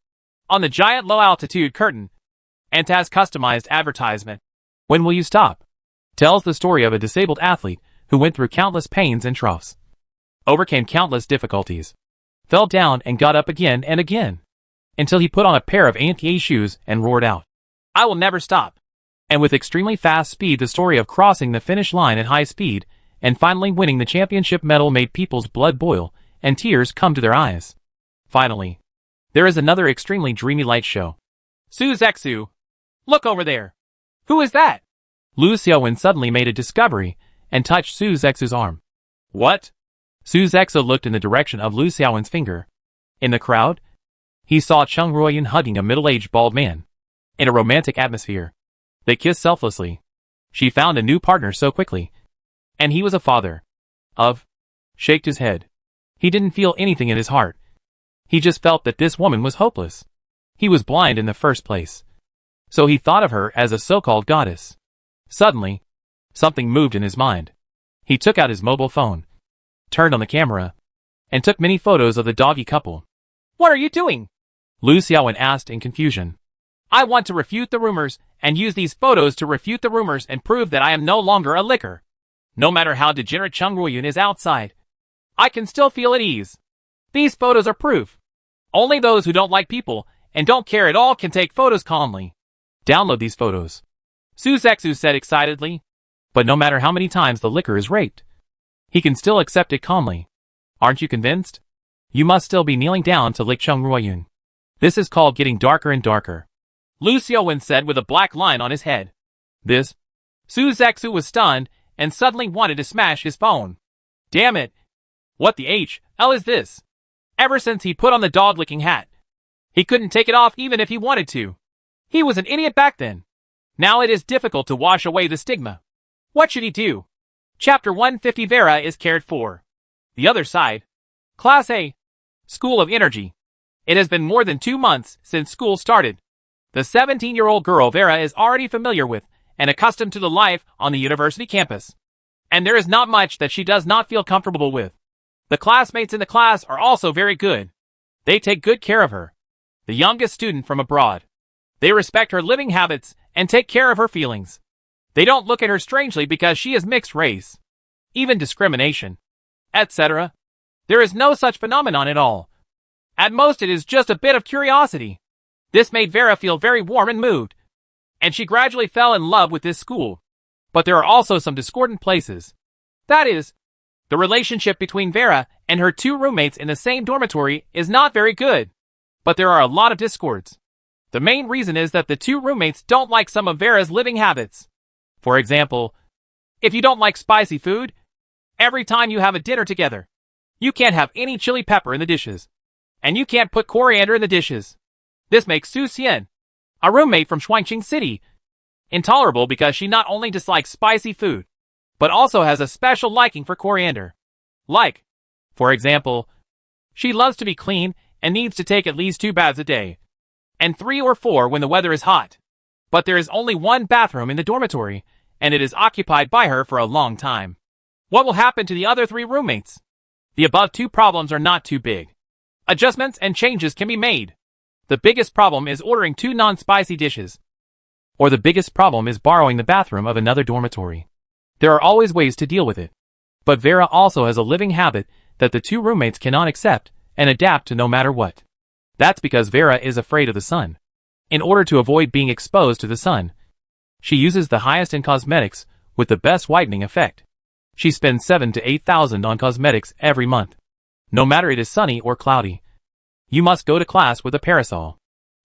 On the giant low-altitude curtain, Anta's customized advertisement, "When will you stop?" tells the story of a disabled athlete who went through countless pains and troughs, overcame countless difficulties, fell down and got up again and again, until he put on a pair of anti-A shoes and roared out, "I will never stop." And with extremely fast speed, the story of crossing the finish line at high speed and finally winning the championship medal made people's blood boil and tears come to their eyes. Finally, there is another extremely dreamy light show. "Su Zexu, look over there. Who is that?" Lu Xiaowen suddenly made a discovery and touched Su Zexu's arm. "What?" Su Zexu looked in the direction of Lu Xiaowen's finger. In the crowd, he saw Cheng Ruoyan hugging a middle-aged bald man. In a romantic atmosphere, they kissed selflessly. She found a new partner so quickly. And he was a father. Shaked his head. He didn't feel anything in his heart. He just felt that this woman was hopeless. He was blind in the first place. So he thought of her as a so-called goddess. Suddenly, something moved in his mind. He took out his mobile phone, turned on the camera, and took many photos of the doggy couple. "What are you doing?" Lu Xiaowen asked in confusion. "I want to refute the rumors and use these photos to refute the rumors and prove that I am no longer a licker. No matter how degenerate Cheng Ruoyan is outside, I can still feel at ease. These photos are proof. Only those who don't like people and don't care at all can take photos calmly. Download these photos," Su Zexu said excitedly. But no matter how many times the licker is raped, he can still accept it calmly. Aren't you convinced? You must still be kneeling down to lick Cheng Ruoyan. This is called getting darker and darker, Lu Xiaowen said with a black line on his head. This? Su Zexu was stunned and suddenly wanted to smash his phone. Damn it! What the hell is this? Ever since he put on the dog-licking hat, he couldn't take it off even if he wanted to. He was an idiot back then. Now it is difficult to wash away the stigma. What should he do? Chapter 150 Vera is cared for. The other side. Class A. School of Energy. It has been more than 2 months since school started. The 17-year-old girl Vera is already familiar with and accustomed to the life on the university campus. And there is not much that she does not feel comfortable with. The classmates in the class are also very good. They take good care of her. The youngest student from abroad. They respect her living habits and take care of her feelings. They don't look at her strangely because she is mixed race. Even discrimination, etc. There is no such phenomenon at all. At most it is just a bit of curiosity. This made Vera feel very warm and moved. And she gradually fell in love with this school. But there are also some discordant places. That is, the relationship between Vera and her 2 roommates in the same dormitory is not very good. But there are a lot of discords. The main reason is that the 2 roommates don't like some of Vera's living habits. For example, if you don't like spicy food, every time you have a dinner together, you can't have any chili pepper in the dishes. And you can't put coriander in the dishes. This makes Su Xian, a roommate from Shuangqing City, intolerable because she not only dislikes spicy food, but also has a special liking for coriander. Like, for example, she loves to be clean and needs to take at least 2 baths a day, and 3 or 4 when the weather is hot. But there is only 1 bathroom in the dormitory, and it is occupied by her for a long time. What will happen to the other 3 roommates? The above 2 problems are not too big. Adjustments and changes can be made. The biggest problem is ordering 2 non-spicy dishes. Or the biggest problem is borrowing the bathroom of another dormitory. There are always ways to deal with it. But Vera also has a living habit that the 2 roommates cannot accept and adapt to no matter what. That's because Vera is afraid of the sun. In order to avoid being exposed to the sun, she uses the highest in cosmetics with the best whitening effect. She spends 7,000 to 8,000 on cosmetics every month. No matter it is sunny or cloudy. You must go to class with a parasol.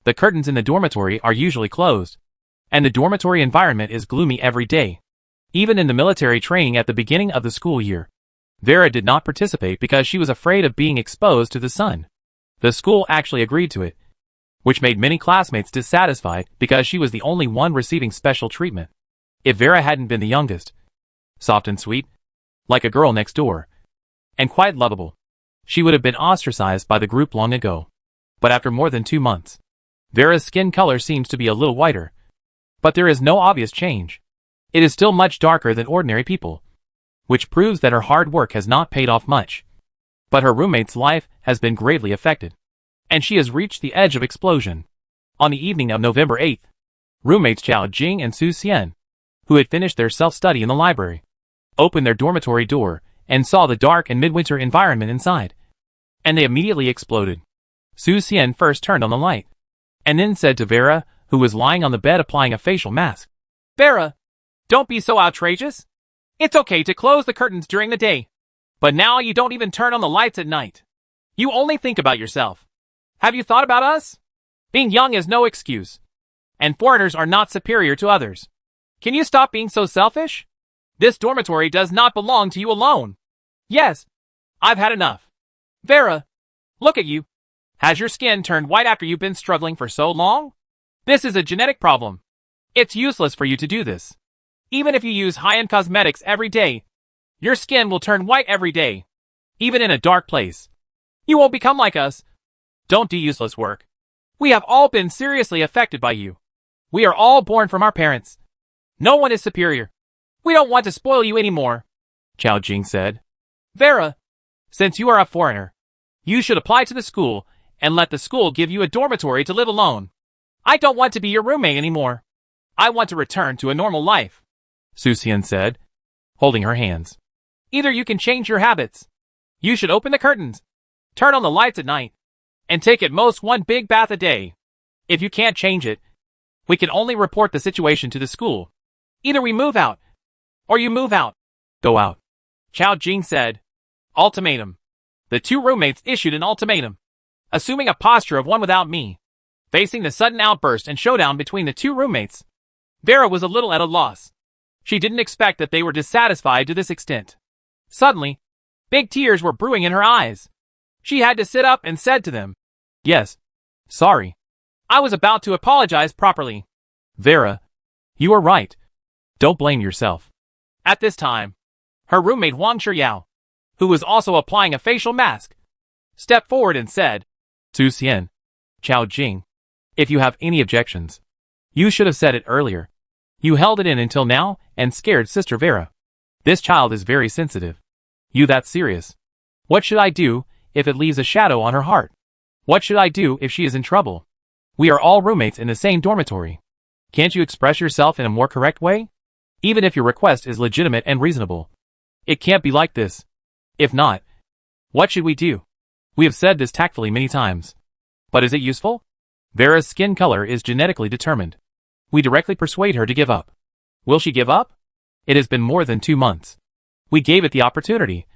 The curtains in the dormitory are usually closed. And the dormitory environment is gloomy every day. Even in the military training at the beginning of the school year, Vera did not participate because she was afraid of being exposed to the sun. The school actually agreed to it, which made many classmates dissatisfied because she was the only one receiving special treatment. If Vera hadn't been the youngest, soft and sweet, like a girl next door, and quite lovable, She would have been ostracized by the group long ago. But after more than 2 months, Vera's skin color seems to be a little whiter. But there is no obvious change. It is still much darker than ordinary people, which proves that her hard work has not paid off much. But her roommate's life has been greatly affected, and she has reached the edge of explosion. On the evening of November 8th, roommates Chao Jing and Su Xian, who had finished their self-study in the library, opened their dormitory door and saw the dark and midwinter environment inside, and they immediately exploded. Su Xian first turned on the light, and then said to Vera, who was lying on the bed applying a facial mask, Vera, don't be so outrageous. It's okay to close the curtains during the day, but now you don't even turn on the lights at night. You only think about yourself. Have you thought about us? Being young is no excuse, and foreigners are not superior to others. Can you stop being so selfish? This dormitory does not belong to you alone. Yes, I've had enough. Vera, look at you. Has your skin turned white after you've been struggling for so long? This is a genetic problem. It's useless for you to do this. Even if you use high-end cosmetics every day, your skin will turn white every day, even in a dark place. You won't become like us. Don't do useless work. We have all been seriously affected by you. We are all born from our parents. No one is superior. We don't want to spoil you anymore, Chao Jing said. Vera, since you are a foreigner, you should apply to the school and let the school give you a dormitory to live alone. I don't want to be your roommate anymore. I want to return to a normal life, Su Xian said, holding her hands. Either you can change your habits. You should open the curtains, turn on the lights at night, and take at most 1 big bath a day. If you can't change it, we can only report the situation to the school. Either we move out, or you move out. Go out, Chao Jing said. Ultimatum. The 2 roommates issued an ultimatum, assuming a posture of one without me. Facing the sudden outburst and showdown between the 2 roommates, Vera was a little at a loss. She didn't expect that they were dissatisfied to this extent. Suddenly, big tears were brewing in her eyes. She had to sit up and said to them, Yes, sorry. I was about to apologize properly. Vera, you are right. Don't blame yourself. At this time, her roommate Wang Shiyao, who was also applying a facial mask, stepped forward and said, Su Xian, Chao Jing, if you have any objections, you should have said it earlier. You held it in until now and scared Sister Vera. This child is very sensitive. You that serious. What should I do if it leaves a shadow on her heart? What should I do if she is in trouble? We are all roommates in the same dormitory. Can't you express yourself in a more correct way? Even if your request is legitimate and reasonable. It can't be like this. If not, what should we do? We have said this tactfully many times. But is it useful? Vera's skin color is genetically determined. We directly persuade her to give up. Will she give up? It has been more than 2 months. We gave it the opportunity,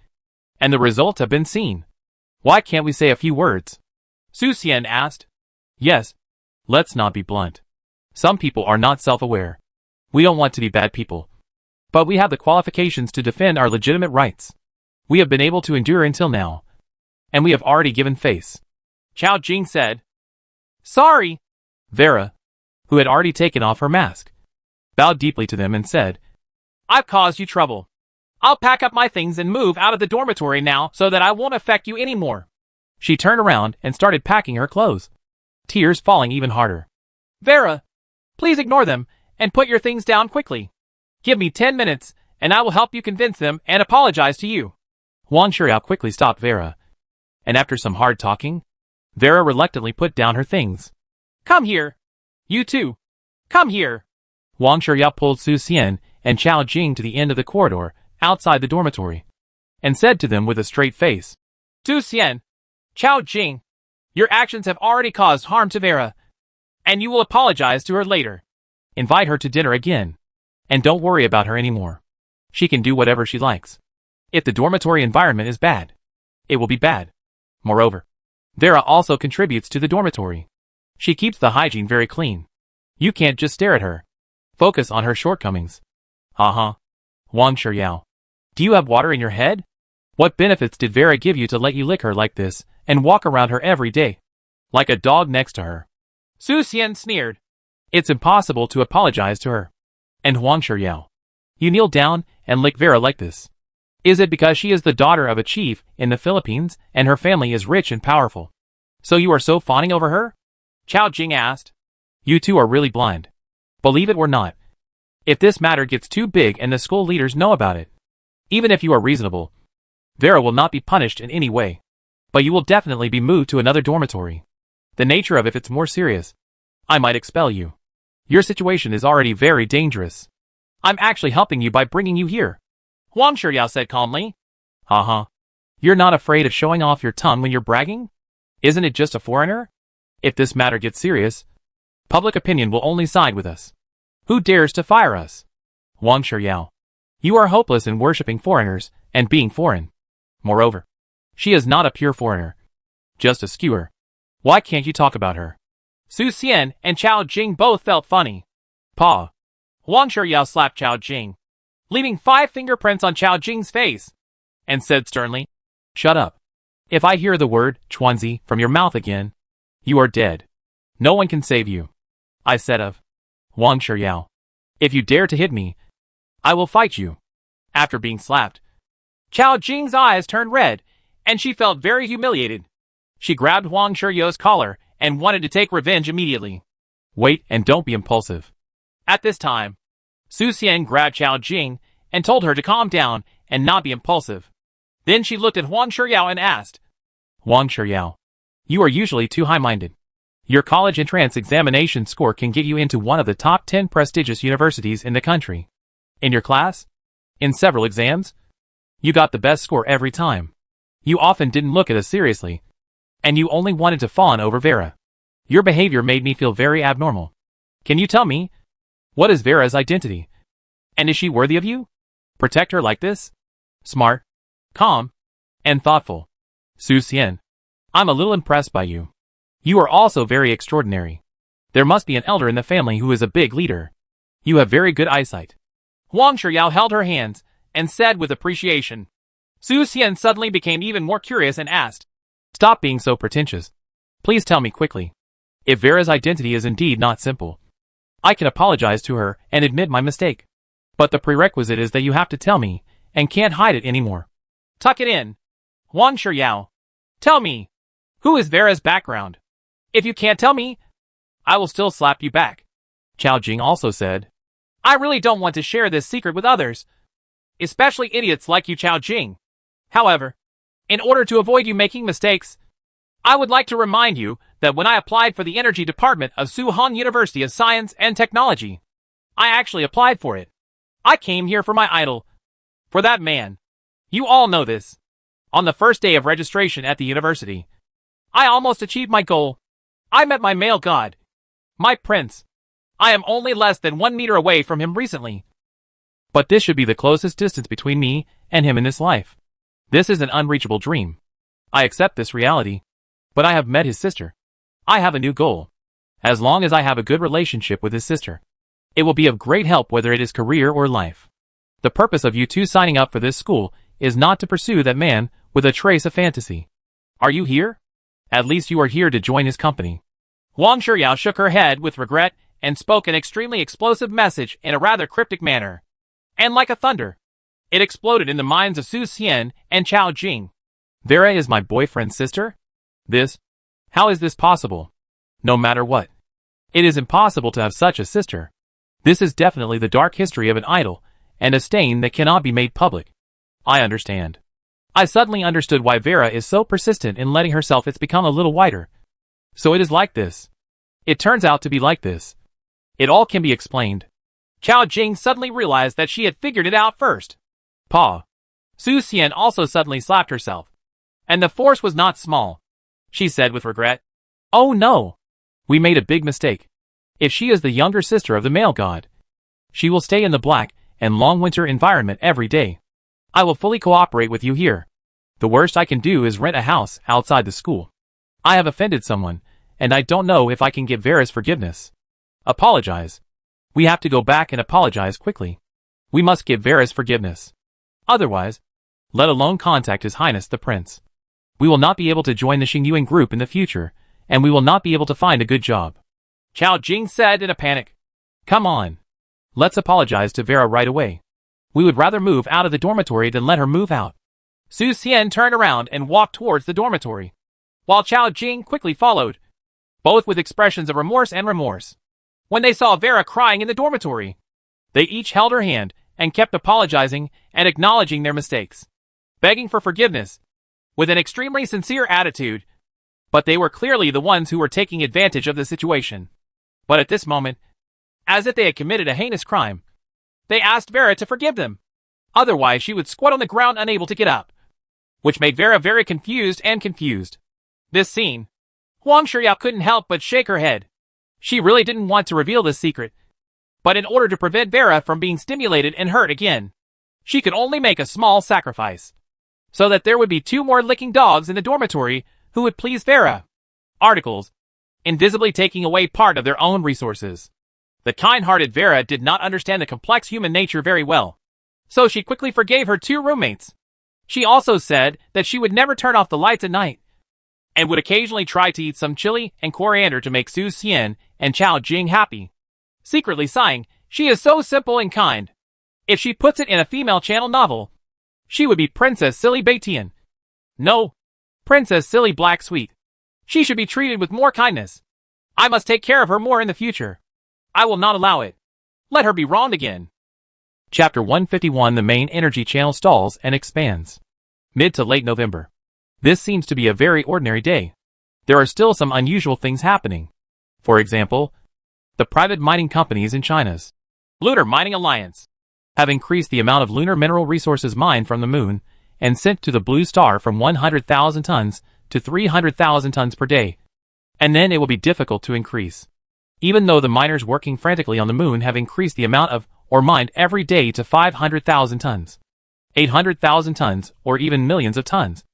and the results have been seen. Why can't we say a few words? Su Xian asked. Yes. Let's not be blunt. Some people are not self-aware. We don't want to be bad people. But we have the qualifications to defend our legitimate rights. We have been able to endure until now. And we have already given face. Chao Jing said. Sorry. Vera, who had already taken off her mask, bowed deeply to them and said, I've caused you trouble. I'll pack up my things and move out of the dormitory now so that I won't affect you anymore. She turned around and started packing her clothes, tears falling even harder. Vera, please ignore them and put your things down quickly. Give me 10 minutes and I will help you convince them and apologize to you. Wang Shiyao quickly stopped Vera, and after some hard talking, Vera reluctantly put down her things. Come here. You too. Come here. Wang Shiyao pulled Su Xian and Chao Jing to the end of the corridor outside the dormitory, and said to them with a straight face, Su Xian, Chao Jing, your actions have already caused harm to Vera, and you will apologize to her later. Invite her to dinner again, and don't worry about her anymore. She can do whatever she likes. If the dormitory environment is bad, it will be bad. Moreover, Vera also contributes to the dormitory. She keeps the hygiene very clean. You can't just stare at her. Focus on her shortcomings. Wang Shiyao, do you have water in your head? What benefits did Vera give you to let you lick her like this and walk around her every day, like a dog next to her? Su Xian sneered. It's impossible to apologize to her. And Wang Shiyao, you kneel down and lick Vera like this. Is it because she is the daughter of a chief in the Philippines and her family is rich and powerful? So you are so fawning over her? Chao Jing asked. You two are really blind. Believe it or not. If this matter gets too big and the school leaders know about it, even if you are reasonable, Vera will not be punished in any way. But you will definitely be moved to another dormitory. The nature of if it's more serious, I might expel you. Your situation is already very dangerous. I'm actually helping you by bringing you here. Wang Shiyao said calmly. Haha. You're not afraid of showing off your tongue when you're bragging? Isn't it just a foreigner? If this matter gets serious, public opinion will only side with us. Who dares to fire us? Wang Shiyao. You are hopeless in worshipping foreigners and being foreign. Moreover, she is not a pure foreigner. Just a skewer. Why can't you talk about her? Su Xian and Chao Jing both felt funny. Pa. Wang Shiyao slapped Chao Jing, leaving 5 fingerprints on Chao Jing's face, and said sternly, Shut up. If I hear the word Chuanzi from your mouth again, you are dead. No one can save you. I said of Wang Shiyao. If you dare to hit me, I will fight you. After being slapped, Chao Jing's eyes turned red, and she felt very humiliated. She grabbed Wang Shiyao's collar and wanted to take revenge immediately. Wait and don't be impulsive. At this time, Su Xian grabbed Chao Jing and told her to calm down and not be impulsive. Then she looked at Wang Shiyao and asked, Wang Shiyao, you are usually too high-minded. Your college entrance examination score can get you into one of the top 10 prestigious universities in the country. In your class? In several exams? You got the best score every time. You often didn't look at us seriously. And you only wanted to fawn over Vera. Your behavior made me feel very abnormal. Can you tell me? What is Vera's identity? And is she worthy of you? Protect her like this? Smart, calm, and thoughtful. Su Xian, I'm a little impressed by you. You are also very extraordinary. There must be an elder in the family who is a big leader. You have very good eyesight. Wang Shiyao held her hands and said with appreciation. Su Xian suddenly became even more curious and asked, Stop being so pretentious. Please tell me quickly. If Vera's identity is indeed not simple, I can apologize to her and admit my mistake. But the prerequisite is that you have to tell me and can't hide it anymore. Tuck it in. Wang Shiyao. Tell me, who is Vera's background? If you can't tell me, I will still slap you back. Chao Jing also said, I really don't want to share this secret with others, especially idiots like you, Chao Jing. However, in order to avoid you making mistakes, I would like to remind you that when I applied for the Energy Department of Suhan University of Science and Technology, I actually applied for it. I came here for my idol, for that man. You all know this. On the first day of registration at the university, I almost achieved my goal. I met my male god, my prince. I am only less than 1 meter away from him recently. But this should be the closest distance between me and him in this life. This is an unreachable dream. I accept this reality. But I have met his sister. I have a new goal. As long as I have a good relationship with his sister, it will be of great help whether it is career or life. The purpose of you two signing up for this school is not to pursue that man with a trace of fantasy. Are you here? At least you are here to join his company. Wang Shiyao shook her head with regret and spoke an extremely explosive message in a rather cryptic manner. And like a thunder, it exploded in the minds of Su Xian and Chao Jing. Vera is my boyfriend's sister? How is this possible? No matter what. It is impossible to have such a sister. This is definitely the dark history of an idol, and a stain that cannot be made public. I understand. I suddenly understood why Vera is so persistent in letting herself become a little whiter. So it is like this. It turns out to be like this. It all can be explained. Chao Jing suddenly realized that she had figured it out first. Pa. Su Xian also suddenly slapped herself. And the force was not small. She said with regret, Oh no! We made a big mistake. If she is the younger sister of the male god, she will stay in the black and long winter environment every day. I will fully cooperate with you here. The worst I can do is rent a house outside the school. I have offended someone, and I don't know if I can get Vera's forgiveness. Apologize. We have to go back and apologize quickly. We must get Vera's forgiveness. Otherwise, let alone contact His Highness the Prince. We will not be able to join the Xingyuan group in the future, and we will not be able to find a good job. Chao Jing said in a panic. Come on. Let's apologize to Vera right away. We would rather move out of the dormitory than let her move out. Su Xian turned around and walked towards the dormitory, while Chao Jing quickly followed, both with expressions of remorse and remorse. When they saw Vera crying in the dormitory, they each held her hand and kept apologizing and acknowledging their mistakes, begging for forgiveness, with an extremely sincere attitude. But they were clearly the ones who were taking advantage of the situation. But at this moment, as if they had committed a heinous crime, they asked Vera to forgive them. Otherwise she would squat on the ground unable to get up, which made Vera very confused. This scene, Huang Shuyao couldn't help but shake her head. She really didn't want to reveal this secret, but in order to prevent Vera from being stimulated and hurt again, she could only make a small sacrifice, so that there would be 2 more licking dogs in the dormitory who would please Vera. Articles, invisibly taking away part of their own resources. The kind-hearted Vera did not understand the complex human nature very well, so she quickly forgave her 2 roommates. She also said that she would never turn off the lights at night, and would occasionally try to eat some chili and coriander to make Su Xian and Chao Jing happy. Secretly sighing, she is so simple and kind. If she puts it in a female channel novel, she would be Princess Silly Baitian. No, Princess Silly Black Sweet. She should be treated with more kindness. I must take care of her more in the future. I will not allow it. Let her be wronged again. Chapter 151. The main energy channel stalls and expands. Mid to late November. This seems to be a very ordinary day. There are still some unusual things happening. For example, the private mining companies in China's Lunar Mining Alliance have increased the amount of lunar mineral resources mined from the moon and sent to the blue star from 100,000 tons to 300,000 tons per day. And then it will be difficult to increase. Even though the miners working frantically on the moon have increased the amount of ore mined every day to 500,000 tons, 800,000 tons, or even millions of tons,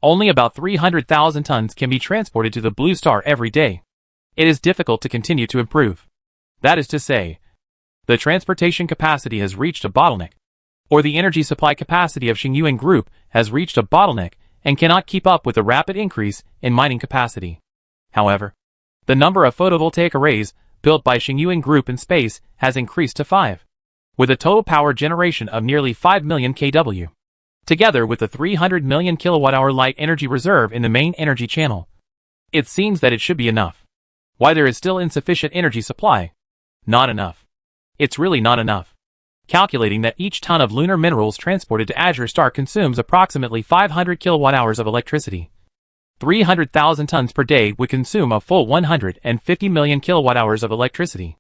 only about 300,000 tons can be transported to the blue star every day. It is difficult to continue to improve. That is to say, the transportation capacity has reached a bottleneck, or the energy supply capacity of Xingyuan Group has reached a bottleneck and cannot keep up with the rapid increase in mining capacity. However, the number of photovoltaic arrays built by Xingyuan Group in space has increased to 5, with a total power generation of nearly 5 million kW. Together with the 300 million kilowatt-hour light energy reserve in the main energy channel, it seems that it should be enough. Why there is still insufficient energy supply? Not enough. It's really not enough. Calculating that each ton of lunar minerals transported to Azure Star consumes approximately 500 kilowatt-hours of electricity. 300,000 tons per day would consume a full 150 million kilowatt-hours of electricity.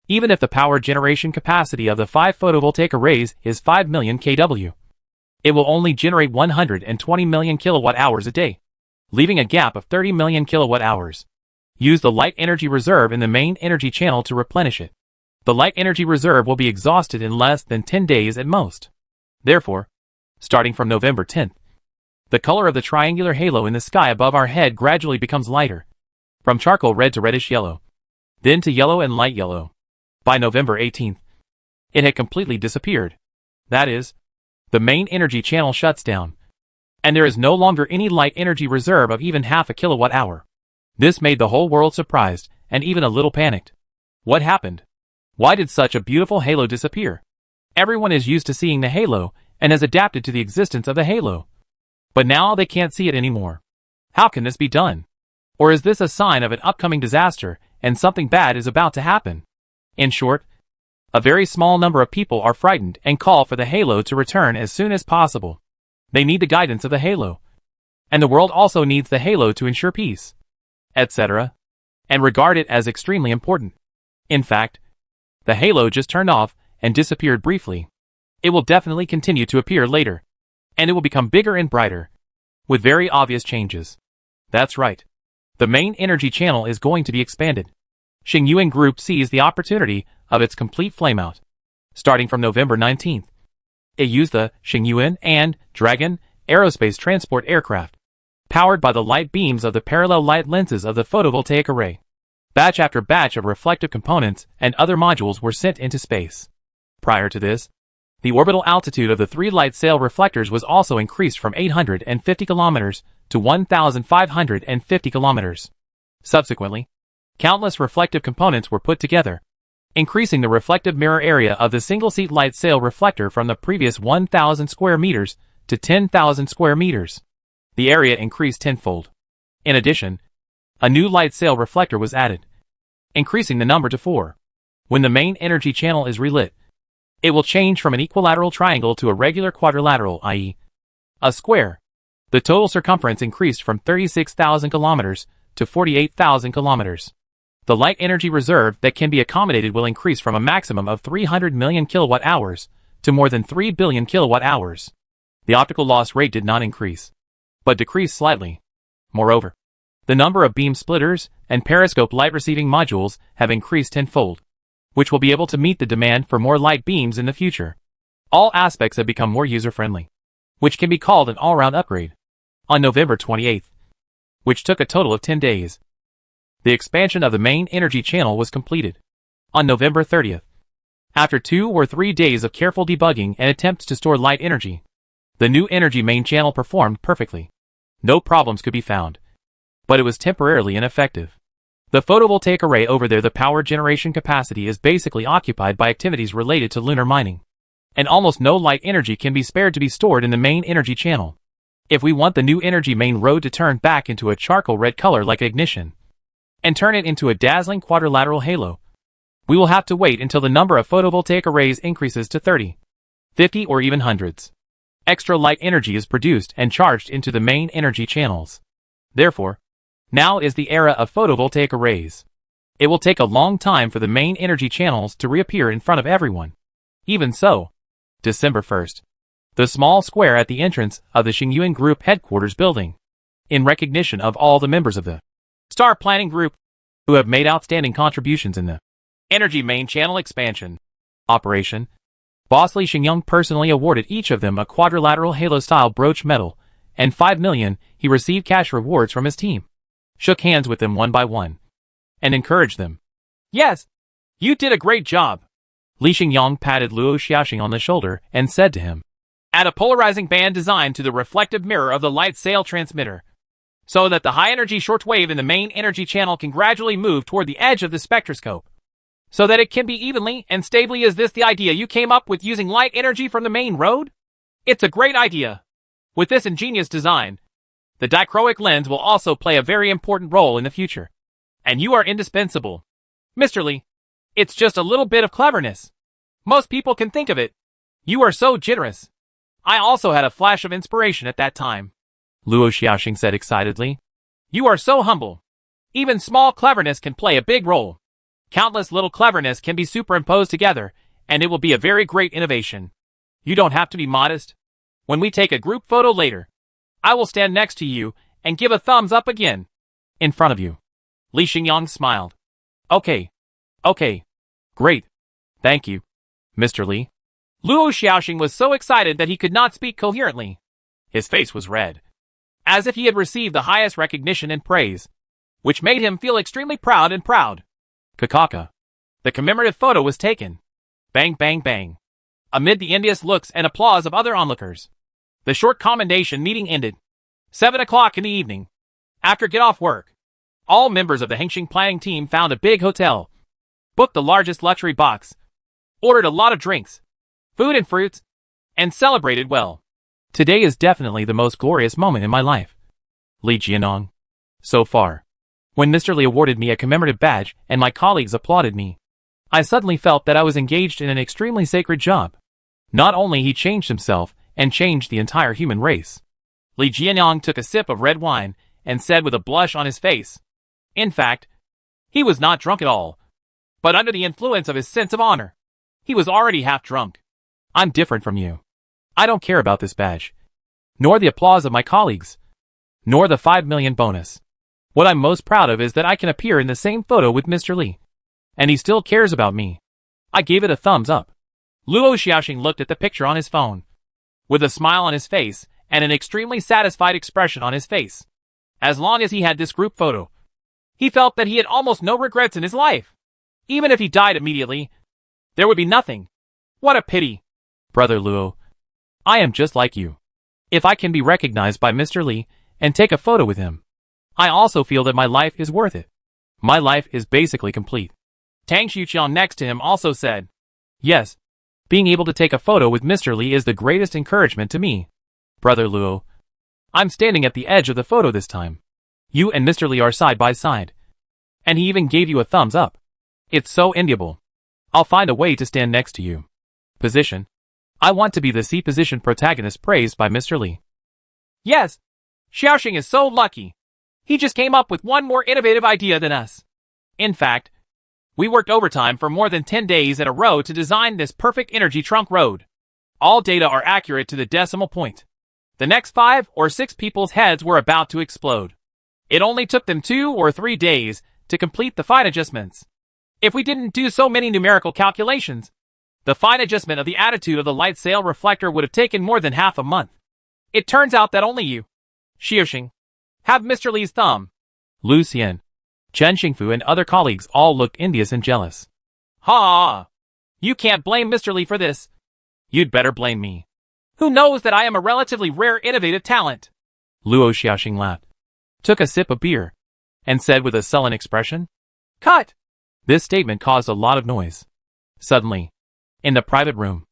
Even if the power generation capacity of the 5 photovoltaic arrays is 5 million kW, it will only generate 120 million kilowatt-hours a day, leaving a gap of 30 million kilowatt-hours. Use the light energy reserve in the main energy channel to replenish it. The light energy reserve will be exhausted in less than 10 days at most. Therefore, starting from November 10th, the color of the triangular halo in the sky above our head gradually becomes lighter, from charcoal red to reddish yellow, then to yellow and light yellow. By November 18th, it had completely disappeared. That is, the main energy channel shuts down, and there is no longer any light energy reserve of even half a kilowatt-hour. This made the whole world surprised and even a little panicked. What happened? Why did such a beautiful halo disappear? Everyone is used to seeing the halo and has adapted to the existence of the halo. But now they can't see it anymore. How can this be done? Or is this a sign of an upcoming disaster and something bad is about to happen? In short, a very small number of people are frightened and call for the halo to return as soon as possible. They need the guidance of the halo. And the world also needs the halo to ensure peace, etc., and regard it as extremely important. In fact, the halo just turned off and disappeared briefly. It will definitely continue to appear later, and it will become bigger and brighter, with very obvious changes. That's right. The main energy channel is going to be expanded. Xingyuan Group sees the opportunity of its complete flameout. Starting from November 19th, it used the Xingyuan and Dragon aerospace transport aircraft, powered by the light beams of the parallel light lenses of the photovoltaic array. Batch after batch of reflective components and other modules were sent into space. Prior to this, the orbital altitude of the 3 light sail reflectors was also increased from 850 kilometers to 1,550 kilometers. Subsequently, countless reflective components were put together, increasing the reflective mirror area of the single-seat light sail reflector from the previous 1,000 square meters to 10,000 square meters. The area increased tenfold. In addition, a new light sail reflector was added, increasing the number to 4. When the main energy channel is relit, it will change from an equilateral triangle to a regular quadrilateral, i.e., a square. The total circumference increased from 36,000 kilometers to 48,000 kilometers. The light energy reserve that can be accommodated will increase from a maximum of 300 million kilowatt hours to more than 3 billion kilowatt hours. The optical loss rate did not increase, but decreased slightly. Moreover, the number of beam splitters and periscope light receiving modules have increased tenfold, which will be able to meet the demand for more light beams in the future. All aspects have become more user-friendly, which can be called an all-round upgrade. On November 28th, which took a total of 10 days, the expansion of the main energy channel was completed. On November 30th, after 2 or 3 days of careful debugging and attempts to store light energy, the new energy main channel performed perfectly. No problems could be found, but it was temporarily ineffective. The photovoltaic array over there, the power generation capacity is basically occupied by activities related to lunar mining, and almost no light energy can be spared to be stored in the main energy channel. If we want the new energy main road to turn back into a charcoal red color like ignition, and turn it into a dazzling quadrilateral halo, we will have to wait until the number of photovoltaic arrays increases to 30, 50 or even hundreds. Extra light energy is produced and charged into the main energy channels. Therefore, now is the era of photovoltaic arrays. It will take a long time for the main energy channels to reappear in front of everyone. Even so, December 1st, the small square at the entrance of the Xingyuan Group headquarters building, in recognition of all the members of the Star Planning Group who have made outstanding contributions in the energy main channel expansion operation, Boss Li Xingyang personally awarded each of them a quadrilateral halo-style brooch medal, and 5 million he received cash rewards from his team, shook hands with them one by one, and encouraged them. Yes, you did a great job. Li Xingyang patted Luo Xiaoxing on the shoulder and said to him, add a polarizing band designed to the reflective mirror of the light sail transmitter, so that the high-energy shortwave in the main energy channel can gradually move toward the edge of the spectroscope, so that it can be evenly and stably. Is this the idea you came up with, using light energy from the main road? It's a great idea. With this ingenious design, the dichroic lens will also play a very important role in the future, and you are indispensable. Mr. Li, it's just a little bit of cleverness. Most people can think of it. You are so generous. I also had a flash of inspiration at that time, Luo Xiaoxing said excitedly. You are so humble. Even small cleverness can play a big role. Countless little cleverness can be superimposed together, and it will be a very great innovation. You don't have to be modest. When we take a group photo later, I will stand next to you and give a thumbs up again, in front of you. Li Xingyang smiled. Okay. Great. Thank you, Mr. Li. Luo Xiaoxing was so excited that he could not speak coherently. His face was red, as if he had received the highest recognition and praise, which made him feel extremely proud. Kakaka. The commemorative photo was taken. Bang, bang, bang. Amid the envious looks and applause of other onlookers, the short commendation meeting ended. 7 o'clock in the evening. After get-off work, all members of the Hengxing planning team found a big hotel, booked the largest luxury box, ordered a lot of drinks, food and fruits, and celebrated well. Today is definitely the most glorious moment in my life, Li Jianong. So far. When Mr. Li awarded me a commemorative badge and my colleagues applauded me, I suddenly felt that I was engaged in an extremely sacred job. Not only he changed himself and changed the entire human race. Li Jianong took a sip of red wine and said with a blush on his face. In fact, he was not drunk at all, but under the influence of his sense of honor, he was already half drunk. I'm different from you. I don't care about this badge, nor the applause of my colleagues, nor the 5 million bonus. What I'm most proud of is that I can appear in the same photo with Mr. Li, and he still cares about me. I gave it a thumbs up. Luo Xiaoxing looked at the picture on his phone, with a smile on his face and an extremely satisfied expression on his face. As long as he had this group photo, he felt that he had almost no regrets in his life. Even if he died immediately, there would be nothing. What a pity. Brother Luo, I am just like you. If I can be recognized by Mr. Li and take a photo with him, I also feel that my life is worth it. My life is basically complete. Tang Xuqiang next to him also said, "Yes, being able to take a photo with Mr. Li is the greatest encouragement to me. Brother Luo, I'm standing at the edge of the photo this time. You and Mr. Li are side by side. And he even gave you a thumbs up. It's so enviable. I'll find a way to stand next to you. Position. I want to be the C position protagonist praised by Mr. Li." Yes, Xiaoxing is so lucky. He just came up with one more innovative idea than us. In fact, we worked overtime for more than 10 days in a row to design this perfect energy trunk road. All data are accurate to the decimal point. The next 5 or 6 people's heads were about to explode. It only took them 2 or 3 days to complete the fine adjustments. If we didn't do so many numerical calculations, the fine adjustment of the attitude of the light sail reflector would have taken more than half a month. It turns out that only you, Xiaoxing, have Mr. Li's thumb. Lu Xian, Chen Xingfu and other colleagues all looked envious and jealous. Ha! You can't blame Mr. Li for this. You'd better blame me. Who knows that I am a relatively rare innovative talent? Luo Xiaoxing laughed, took a sip of beer, and said with a sullen expression, "Cut!" This statement caused a lot of noise. Suddenly, in the private room,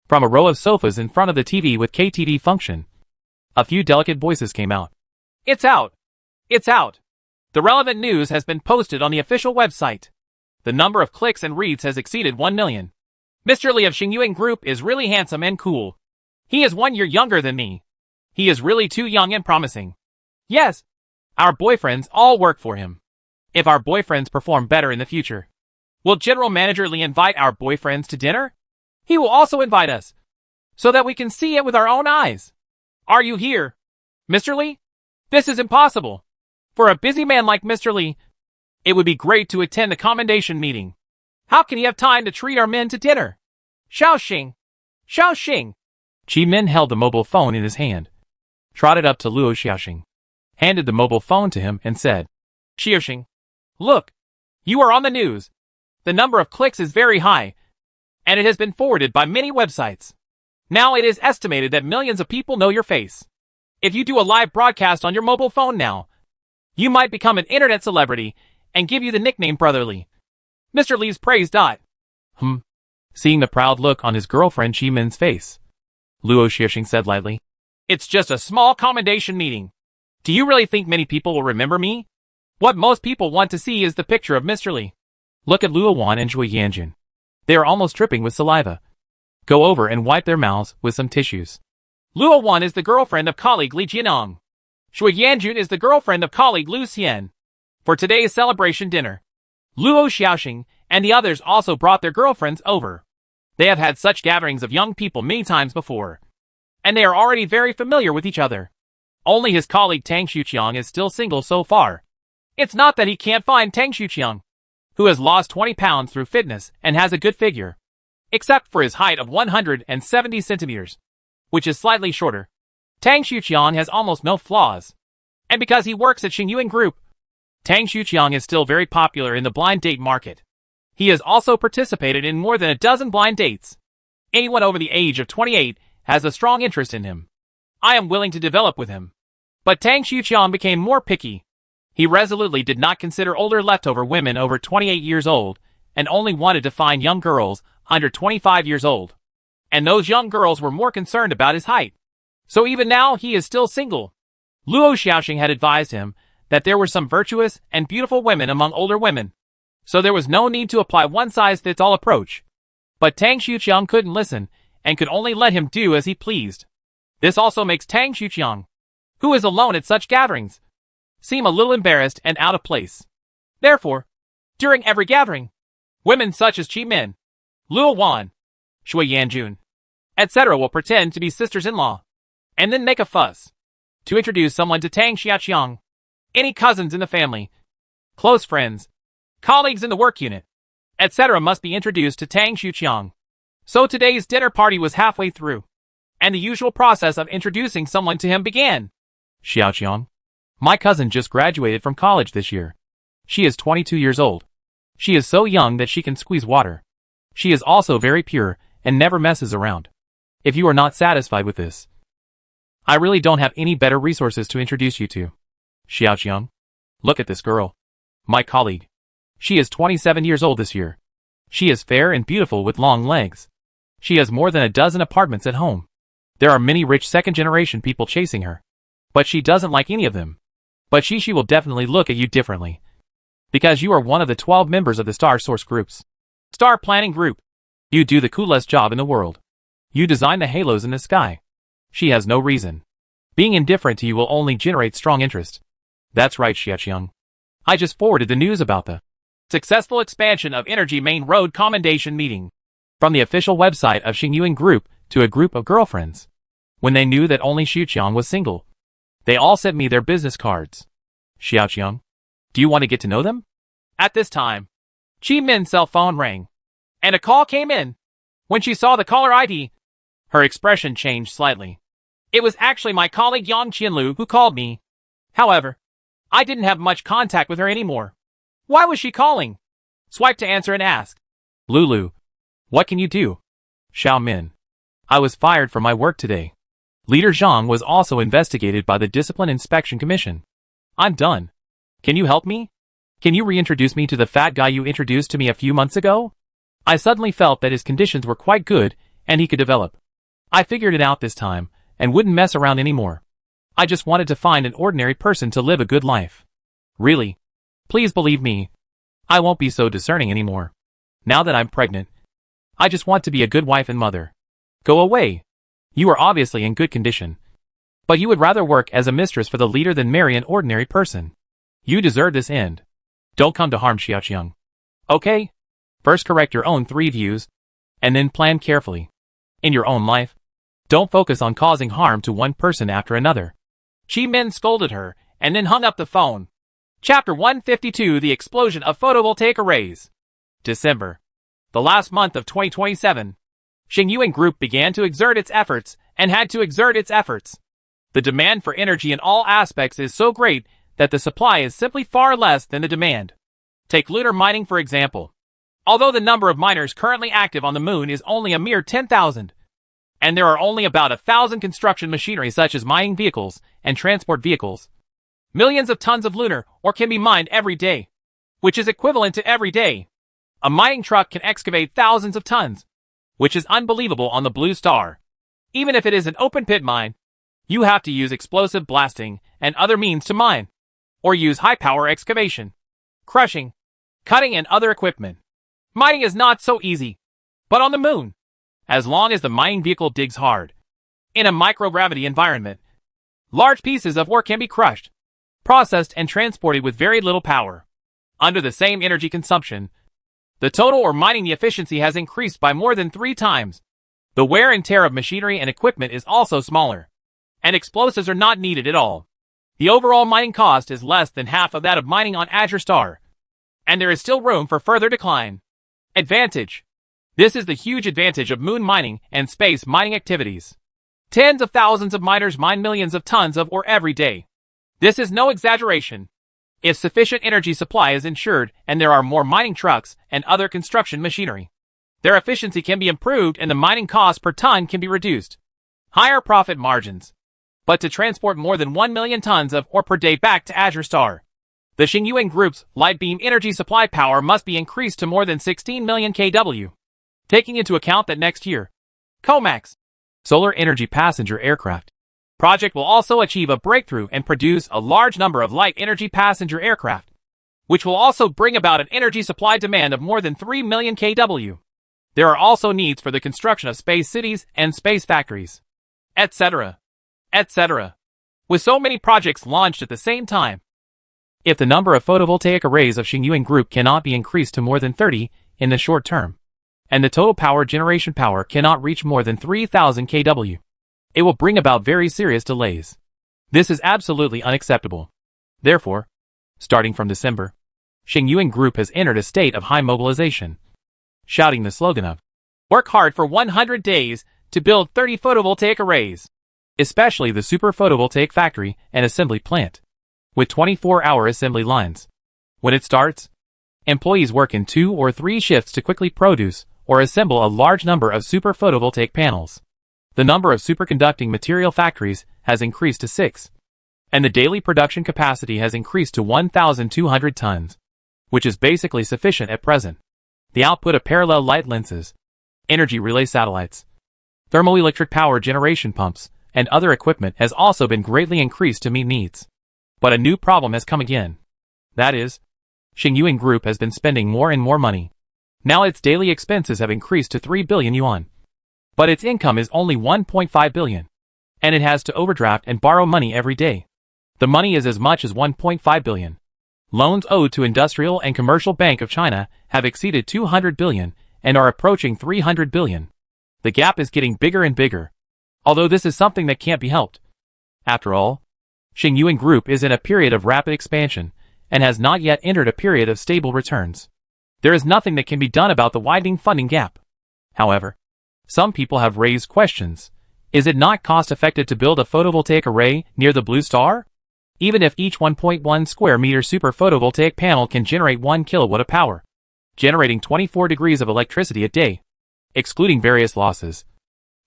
from a row of sofas in front of the TV with KTV function, a few delicate voices came out. "It's out! It's out! The relevant news has been posted on the official website. The number of clicks and reads has exceeded 1 million. Mr. Li of Xingyuan Group is really handsome and cool. He is 1 year younger than me. He is really too young and promising. Yes, our boyfriends all work for him. If our boyfriends perform better in the future, will General Manager Li invite our boyfriends to dinner? He will also invite us, so that we can see it with our own eyes. Are you here, Mr. Li? This is impossible. For a busy man like Mr. Li, it would be great to attend the commendation meeting. How can he have time to treat our men to dinner? Xiaoxing! Xiaoxing!" Qi Min held the mobile phone in his hand, trotted up to Luo Xiaoxing, handed the mobile phone to him and said, "Xiaoxing, look, you are on the news. The number of clicks is very high, and it has been forwarded by many websites. Now it is estimated that millions of people know your face. If you do a live broadcast on your mobile phone now, you might become an internet celebrity and give you the nickname Brother Li. Mr. Li's praise. Seeing the proud look on his girlfriend Qi Min's face, Luo Xiaoxing said lightly, "It's just a small commendation meeting. Do you really think many people will remember me? What most people want to see is the picture of Mr. Li. Look at Luo Wan and Zhui Yanjun. They are almost dripping with saliva. Go over and wipe their mouths with some tissues." Luo Wan is the girlfriend of colleague Li Jianong. Zhui Yanjun is the girlfriend of colleague Lu Xian. For today's celebration dinner, Luo Xiaoxing and the others also brought their girlfriends over. They have had such gatherings of young people many times before, and they are already very familiar with each other. Only his colleague Tang Xuqiang is still single so far. It's not that he can't find Tang Xuqiang, who has lost 20 pounds through fitness and has a good figure, except for his height of 170 centimeters, which is slightly shorter. Tang Xuqiang has almost no flaws. And because he works at Xingyuan Group, Tang Xuqiang is still very popular in the blind date market. He has also participated in more than a dozen blind dates. Anyone over the age of 28 has a strong interest in him. I am willing to develop with him. But Tang Xuqiang became more picky. He resolutely did not consider older leftover women over 28 years old, and only wanted to find young girls under 25 years old. And those young girls were more concerned about his height. So even now he is still single. Luo Xiaoxing had advised him that there were some virtuous and beautiful women among older women, so there was no need to apply one-size-fits-all approach. But Tang Xuqiang couldn't listen, and could only let him do as he pleased. This also makes Tang Xuqiang, who is alone at such gatherings, seem a little embarrassed and out of place. Therefore, during every gathering, women such as Qi Min, Luo Wan, Zhui Yanjun, etc. will pretend to be sisters-in-law, and then make a fuss to introduce someone to Tang Xiaoxiang. Any cousins in the family, close friends, colleagues in the work unit, etc. must be introduced to Tang Xiaoxiang. So today's dinner party was halfway through, and the usual process of introducing someone to him began. "Xiaoxiang, my cousin just graduated from college this year. She is 22 years old. She is so young that she can squeeze water. She is also very pure and never messes around. If you are not satisfied with this, I really don't have any better resources to introduce you to. Xiaoxiang, look at this girl. My colleague. She is 27 years old this year. She is fair and beautiful with long legs. She has more than a dozen apartments at home. There are many rich second-generation people chasing her. But she doesn't like any of them. But she will definitely look at you differently. Because you are one of the 12 members of the Star Source Group's Star Planning Group. You do the coolest job in the world. You design the halos in the sky. She has no reason. Being indifferent to you will only generate strong interest. That's right, Xiaoqiang. I just forwarded the news about the successful expansion of Energy Main Road Commendation Meeting from the official website of Xingyuan Group to a group of girlfriends. When they knew that only Xiaoqiang was single, they all sent me their business cards. Xiaoqiang, do you want to get to know them? At this time, Chi Min's cell phone rang, and a call came in. When she saw the caller ID, her expression changed slightly. It was actually my colleague Yang Qianlu who called me. However, I didn't have much contact with her anymore. Why was she calling? Swipe to answer and ask. Lulu, what can you do? Xiao Min, I was fired from my work today. Leader Zhang was also investigated by the Discipline Inspection Commission. I'm done. Can you help me? Can you reintroduce me to the fat guy you introduced to me a few months ago? I suddenly felt that his conditions were quite good, and he could develop. I figured it out this time, and wouldn't mess around anymore. I just wanted to find an ordinary person to live a good life. Really? Please believe me. I won't be so discerning anymore. Now that I'm pregnant, I just want to be a good wife and mother. Go away. You are obviously in good condition. But you would rather work as a mistress for the leader than marry an ordinary person. You deserve this end. Don't come to harm, Xiaoqiang. Okay? First correct your own 3 views, and then plan carefully. In your own life, don't focus on causing harm to one person after another. Chi Min scolded her, and then hung up the phone. Chapter 152: The Explosion of Photovoltaic Arrays. December, the last month of 2027. Xingyuan Group began to exert its efforts, and had to exert its efforts. The demand for energy in all aspects is so great that the supply is simply far less than the demand. Take lunar mining for example. Although the number of miners currently active on the moon is only a mere 10,000, and there are only about 1,000 construction machinery such as mining vehicles and transport vehicles, millions of tons of lunar ore can be mined every day, which is equivalent to every day. A mining truck can excavate thousands of tons, which is unbelievable on the Blue Star. Even if it is an open pit mine, you have to use explosive blasting and other means to mine, or use high-power excavation, crushing, cutting and other equipment. Mining is not so easy. But on the moon, as long as the mining vehicle digs hard, in a microgravity environment, large pieces of ore can be crushed, processed and transported with very little power. Under the same energy consumption, the total ore mining efficiency has increased by more than 3 times. The wear and tear of machinery and equipment is also smaller, and explosives are not needed at all. The overall mining cost is less than half of that of mining on Azure Star, and there is still room for further decline. Advantage. This is the huge advantage of moon mining and space mining activities. Tens of thousands of miners mine millions of tons of ore every day. This is no exaggeration. If sufficient energy supply is ensured and there are more mining trucks and other construction machinery, their efficiency can be improved and the mining cost per ton can be reduced. Higher profit margins. But to transport more than 1 million tons of ore per day back to Azure Star, the Xingyuan Group's light beam energy supply power must be increased to more than 16 million kW. Taking into account that next year, COMAX, Solar Energy Passenger Aircraft, project will also achieve a breakthrough and produce a large number of light energy passenger aircraft, which will also bring about an energy supply demand of more than 3 million kW. There are also needs for the construction of space cities and space factories, etc., etc. With so many projects launched at the same time, if the number of photovoltaic arrays of Xingyuan Group cannot be increased to more than 30 in the short term, and the total power generation power cannot reach more than 3,000 kW, it will bring about very serious delays. This is absolutely unacceptable. Therefore, starting from December, Xingyuan Group has entered a state of high mobilization, shouting the slogan of "Work hard for 100 days to build 30 photovoltaic arrays," especially the super photovoltaic factory and assembly plant, with 24-hour assembly lines. When it starts, employees work in 2 or 3 shifts to quickly produce or assemble a large number of super photovoltaic panels. The number of superconducting material factories has increased to 6, and the daily production capacity has increased to 1,200 tons, which is basically sufficient at present. The output of parallel light lenses, energy relay satellites, thermoelectric power generation pumps, and other equipment has also been greatly increased to meet needs. But a new problem has come again. That is, Xingyuan Group has been spending more and more money. Now its daily expenses have increased to 3 billion yuan. But its income is only 1.5 billion. And it has to overdraft and borrow money every day. The money is as much as 1.5 billion. Loans owed to Industrial and Commercial Bank of China have exceeded 200 billion and are approaching 300 billion. The gap is getting bigger and bigger. Although this is something that can't be helped. After all, Xingyuan Group is in a period of rapid expansion and has not yet entered a period of stable returns. There is nothing that can be done about the widening funding gap. However, some people have raised questions. Is it not cost-effective to build a photovoltaic array near the blue star? Even if each 1.1 square meter super photovoltaic panel can generate 1 kilowatt of power, generating 24 degrees of electricity a day, excluding various losses,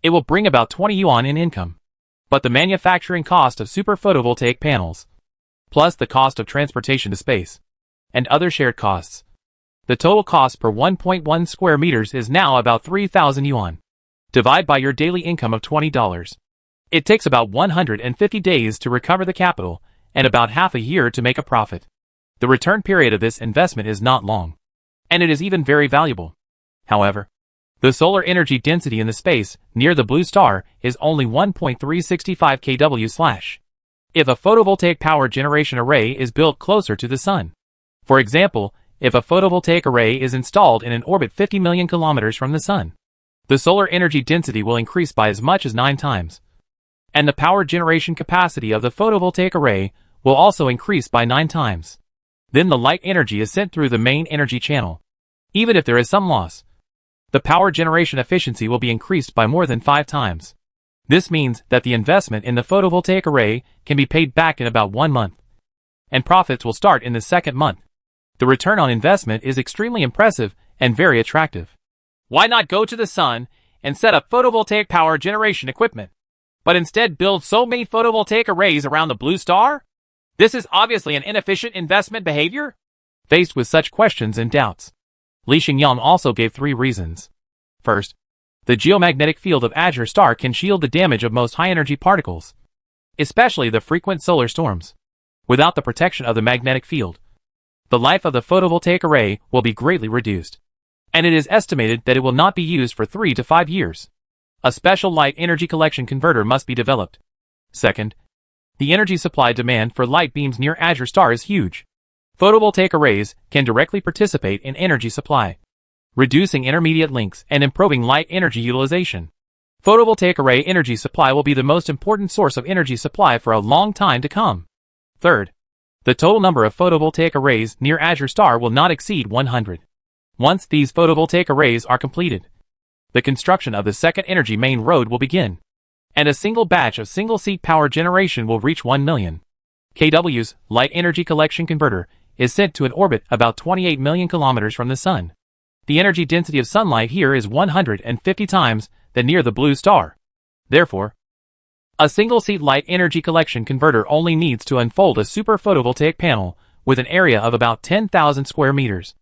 it will bring about 20 yuan in income. But the manufacturing cost of super photovoltaic panels, plus the cost of transportation to space, and other shared costs, the total cost per 1.1 square meters is now about 3,000 yuan. Divide by your daily income of $20. It takes about 150 days to recover the capital and about half a year to make a profit. The return period of this investment is not long, and it is even very valuable. However, the solar energy density in the space near the blue star is only 1.365 kW/. If a photovoltaic power generation array is built closer to the sun, for example, if a photovoltaic array is installed in an orbit 50 million kilometers from the sun, the solar energy density will increase by as much as 9 times. And the power generation capacity of the photovoltaic array will also increase by 9 times. Then the light energy is sent through the main energy channel. Even if there is some loss, the power generation efficiency will be increased by more than 5 times. This means that the investment in the photovoltaic array can be paid back in about 1 month. And profits will start in the second month. The return on investment is extremely impressive and very attractive. Why not go to the sun and set up photovoltaic power generation equipment, but instead build so many photovoltaic arrays around the blue star? This is obviously an inefficient investment behavior. Faced with such questions and doubts, Li Xingyang also gave 3 reasons. First, the geomagnetic field of Azure Star can shield the damage of most high-energy particles, especially the frequent solar storms. Without the protection of the magnetic field, the life of the photovoltaic array will be greatly reduced, and it is estimated that it will not be used for 3 to 5 years. A special light energy collection converter must be developed. Second, the energy supply demand for light beams near Azure Star is huge. Photovoltaic arrays can directly participate in energy supply, reducing intermediate links and improving light energy utilization. Photovoltaic array energy supply will be the most important source of energy supply for a long time to come. Third, the total number of photovoltaic arrays near Azure Star will not exceed 100. Once these photovoltaic arrays are completed, the construction of the second energy main road will begin, and a single batch of single-seat power generation will reach 1 million kW's light energy collection converter is sent to an orbit about 28 million kilometers from the sun. The energy density of sunlight here is 150 times than near the blue star. Therefore, a single-seat light energy collection converter only needs to unfold a super photovoltaic panel with an area of about 10,000 square meters,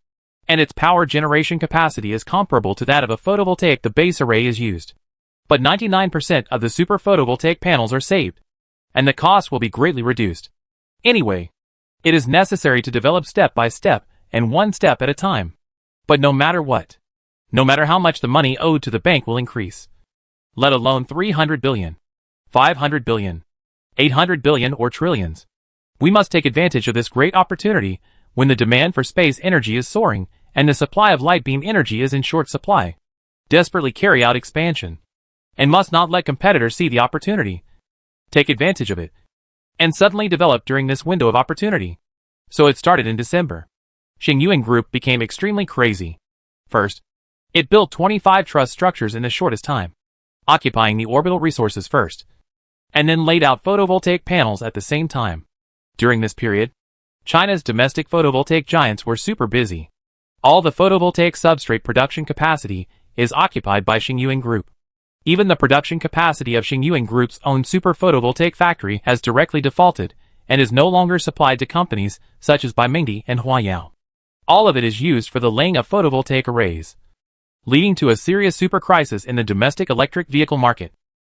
and its power generation capacity is comparable to that of a photovoltaic. The base array is used, but 99% of the super photovoltaic panels are saved, and the cost will be greatly reduced. Anyway, it is necessary to develop step by step and one step at a time. But no matter what, no matter how much the money owed to the bank will increase, let alone 300 billion, 500 billion, 800 billion or trillions, we must take advantage of this great opportunity when the demand for space energy is soaring and the supply of light beam energy is in short supply. Desperately carry out expansion, and must not let competitors see the opportunity, take advantage of it, and suddenly develop during this window of opportunity. So it started in December. Xingyuan Group became extremely crazy. First, it built 25 truss structures in the shortest time, occupying the orbital resources first, and then laid out photovoltaic panels at the same time. During this period, China's domestic photovoltaic giants were super busy. All the photovoltaic substrate production capacity is occupied by Xingyuan Group. Even the production capacity of Xingyuan Group's own super photovoltaic factory has directly defaulted and is no longer supplied to companies such as by Magnate and Huayao. All of it is used for the laying of photovoltaic arrays, leading to a serious super crisis in the domestic electric vehicle market.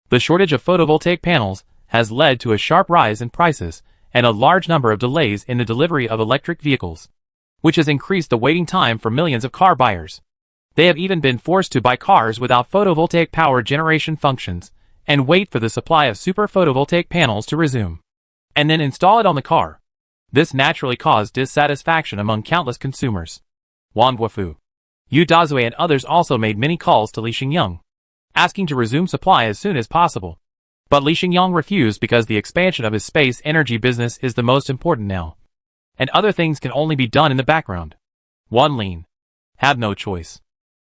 The shortage of photovoltaic panels has led to a sharp rise in prices and a large number of delays in the delivery of electric vehicles, which has increased the waiting time for millions of car buyers. They have even been forced to buy cars without photovoltaic power generation functions and wait for the supply of super photovoltaic panels to resume, and then install it on the car. This naturally caused dissatisfaction among countless consumers. Wang Guofu, Yu Dazui and others also made many calls to Li Xingyang, asking to resume supply as soon as possible. But Li Xingyang refused because the expansion of his space energy business is the most important now, and other things can only be done in the background. Wan Lin had no choice.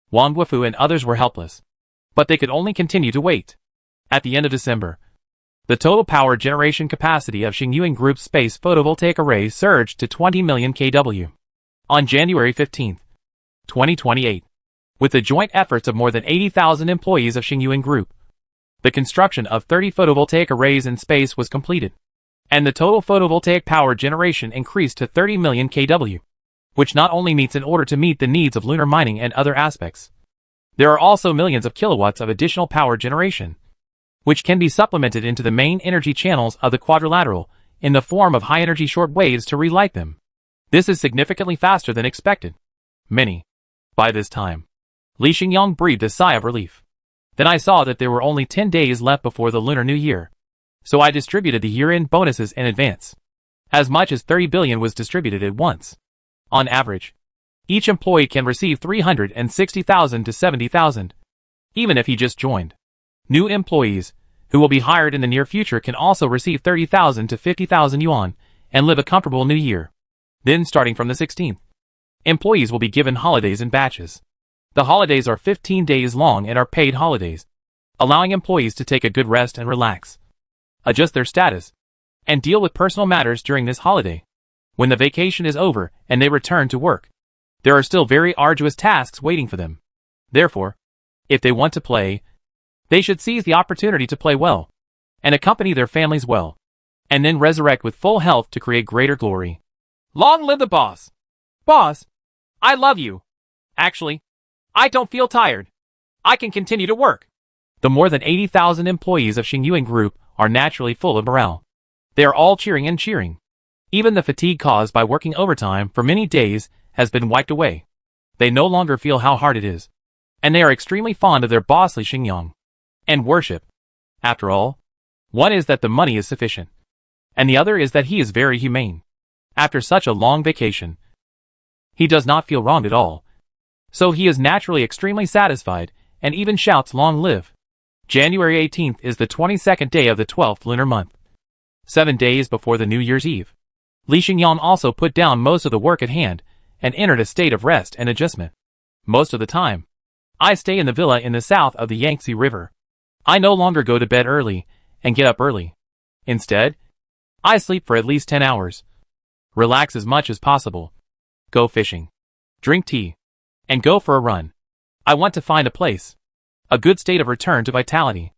Wang Guofu and others were helpless, but they could only continue to wait. At the end of December, the total power generation capacity of Xingyuan Group's space photovoltaic arrays surged to 20 million kW. On January 15, 2028, with the joint efforts of more than 80,000 employees of Xingyuan Group, the construction of 30 photovoltaic arrays in space was completed, and the total photovoltaic power generation increased to 30 million kW, which not only meets in order to meet the needs of lunar mining and other aspects. There are also millions of kilowatts of additional power generation, which can be supplemented into the main energy channels of the quadrilateral in the form of high-energy short waves to relight them. This is significantly faster than expected. By this time, Li Xingyang breathed a sigh of relief. Then I saw that there were only 10 days left before the Lunar New Year, so I distributed the year-end bonuses in advance. As much as 30 billion was distributed at once. On average, each employee can receive 360,000 to 70,000, even if he just joined. New employees, who will be hired in the near future, can also receive 30,000 to 50,000 yuan and live a comfortable new year. Then starting from the 16th, employees will be given holidays in batches. The holidays are 15 days long and are paid holidays, allowing employees to take a good rest and relax, adjust their status, and deal with personal matters during this holiday. When the vacation is over and they return to work, there are still very arduous tasks waiting for them. Therefore, if they want to play, they should seize the opportunity to play well, and accompany their families well, and then resurrect with full health to create greater glory. Long live the boss! Boss, I love you. Actually, I don't feel tired. I can continue to work. The more than 80,000 employees of Xingyuan Group are naturally full of morale. They are all cheering and cheering. Even the fatigue caused by working overtime for many days has been wiped away. They no longer feel how hard it is, and they are extremely fond of their boss Li Xingyang, and worship. After all, one is that the money is sufficient, and the other is that he is very humane. After such a long vacation, he does not feel wronged at all, so he is naturally extremely satisfied and even shouts long live. January 18th is the 22nd day of the 12th lunar month, 7 days before the New Year's Eve. Li Xingyang also put down most of the work at hand and entered a state of rest and adjustment. Most of the time, I stay in the villa in the south of the Yangtze River. I no longer go to bed early and get up early. Instead, I sleep for at least 10 hours. Relax as much as possible. Go fishing. Drink tea. And go for a run. I want to find a place. A good state of return to vitality.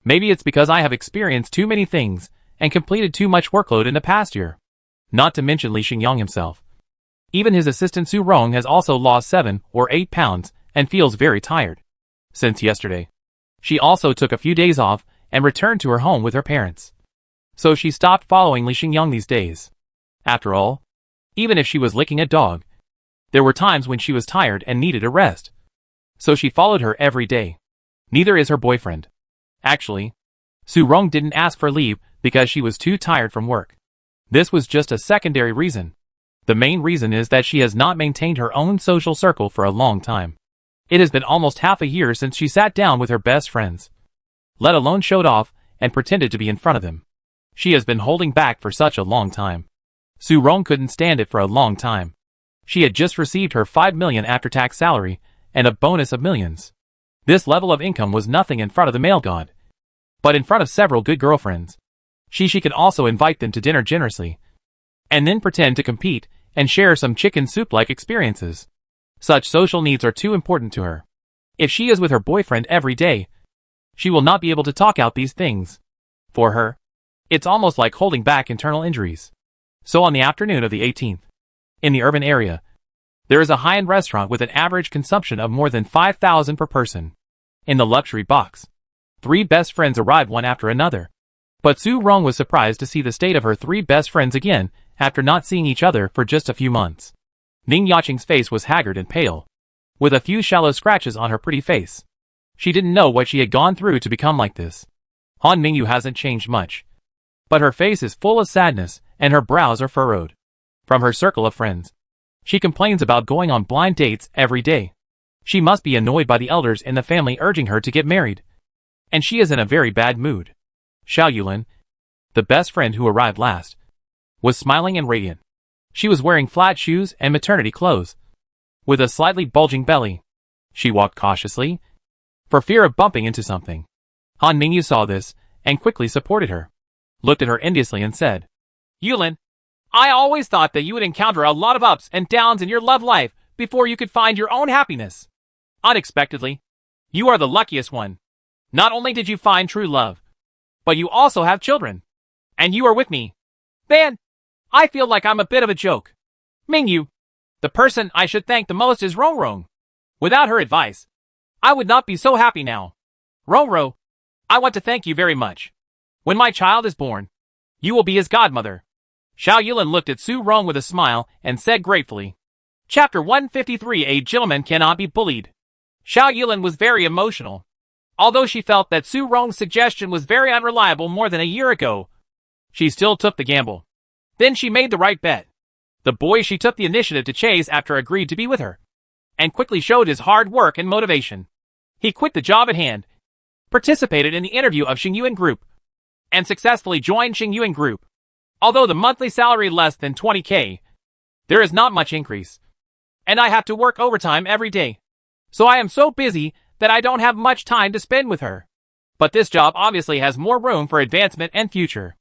Maybe it's because I have experienced too many things and completed too much workload in the past year. Not to mention Li Xingyang himself. Even his assistant Su Rong has also lost 7 or 8 pounds and feels very tired. Since yesterday, she also took a few days off and returned to her home with her parents. So she stopped following Li Xingyang these days. After all, even if she was licking a dog, there were times when she was tired and needed a rest. So she followed her every day. Neither is her boyfriend. Actually, Su Rong didn't ask for leave because she was too tired from work. This was just a secondary reason. The main reason is that she has not maintained her own social circle for a long time. It has been almost half a year since she sat down with her best friends, let alone showed off and pretended to be in front of them. She has been holding back for such a long time. Su Rong couldn't stand it for a long time. She had just received her 5 million after-tax salary and a bonus of millions. This level of income was nothing in front of the male god. But in front of several good girlfriends, she could also invite them to dinner generously, and then pretend to compete and share some chicken soup-like experiences. Such social needs are too important to her. If she is with her boyfriend every day, she will not be able to talk out these things. For her, it's almost like holding back internal injuries. So on the afternoon of the 18th, in the urban area, There is a high-end restaurant with an average consumption of more than 5,000 per person. In the luxury box, 3 best friends arrived one after another. But Su Rong was surprised to see the state of her 3 best friends again after not seeing each other for just a few months. Ning Yaqing's face was haggard and pale, with a few shallow scratches on her pretty face. She didn't know what she had gone through to become like this. Han Mingyu hasn't changed much, but her face is full of sadness and her brows are furrowed. From her circle of friends, she complains about going on blind dates every day. She must be annoyed by the elders in the family urging her to get married, and she is in a very bad mood. Xiao Yulin, the best friend who arrived last, was smiling and radiant. She was wearing flat shoes and maternity clothes, with a slightly bulging belly. She walked cautiously, for fear of bumping into something. Han Mingyu saw this, and quickly supported her, looked at her enviously and said, Yulin, I always thought that you would encounter a lot of ups and downs in your love life before you could find your own happiness. Unexpectedly, you are the luckiest one. Not only did you find true love, but you also have children. And you are with me. Man, I feel like I'm a bit of a joke. Mingyu, the person I should thank the most is Rongrong. Without her advice, I would not be so happy now. Rongrong, I want to thank you very much. When my child is born, you will be his godmother. Xiao Yulin looked at Su Rong with a smile and said gratefully. Chapter 153. A gentleman cannot be bullied. Xiao Yulin was very emotional. Although she felt that Su Rong's suggestion was very unreliable more than a year ago, she still took the gamble. Then she made the right bet. The boy she took the initiative to chase after agreed to be with her, and quickly showed his hard work and motivation. He quit the job at hand, participated in the interview of Xingyuan Group, and successfully joined Xingyuan Group. Although the monthly salary less than 20k, there is not much increase. And I have to work overtime every day. So I am so busy that I don't have much time to spend with her. But this job obviously has more room for advancement and future.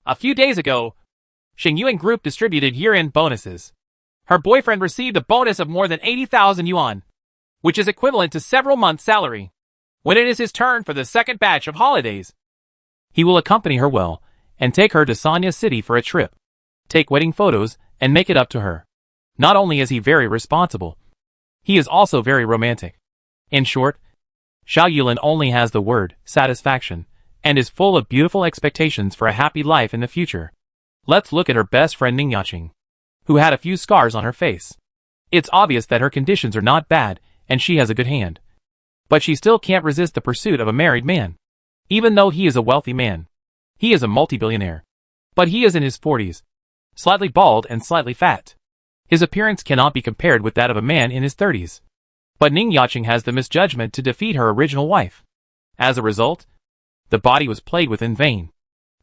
A few days ago, Xingyuan Group distributed year-end bonuses. Her boyfriend received a bonus of more than 80,000 yuan, which is equivalent to several months' salary. When it is his turn for the second batch of holidays, he will accompany her well and take her to Sanya City for a trip, take wedding photos, and make it up to her. Not only is he very responsible, he is also very romantic. In short, Xiao Yulin only has the word satisfaction and is full of beautiful expectations for a happy life in the future. Let's look at her best friend Ning Yaqing, who had a few scars on her face. It's obvious that her conditions are not bad and she has a good hand. But she still can't resist the pursuit of a married man. Even though he is a wealthy man, he is a multi-billionaire. But he is in his 40s, slightly bald and slightly fat. His appearance cannot be compared with that of a man in his 30s. But Ning Yaqing has the misjudgment to defeat her original wife. As a result, the body was played with in vain,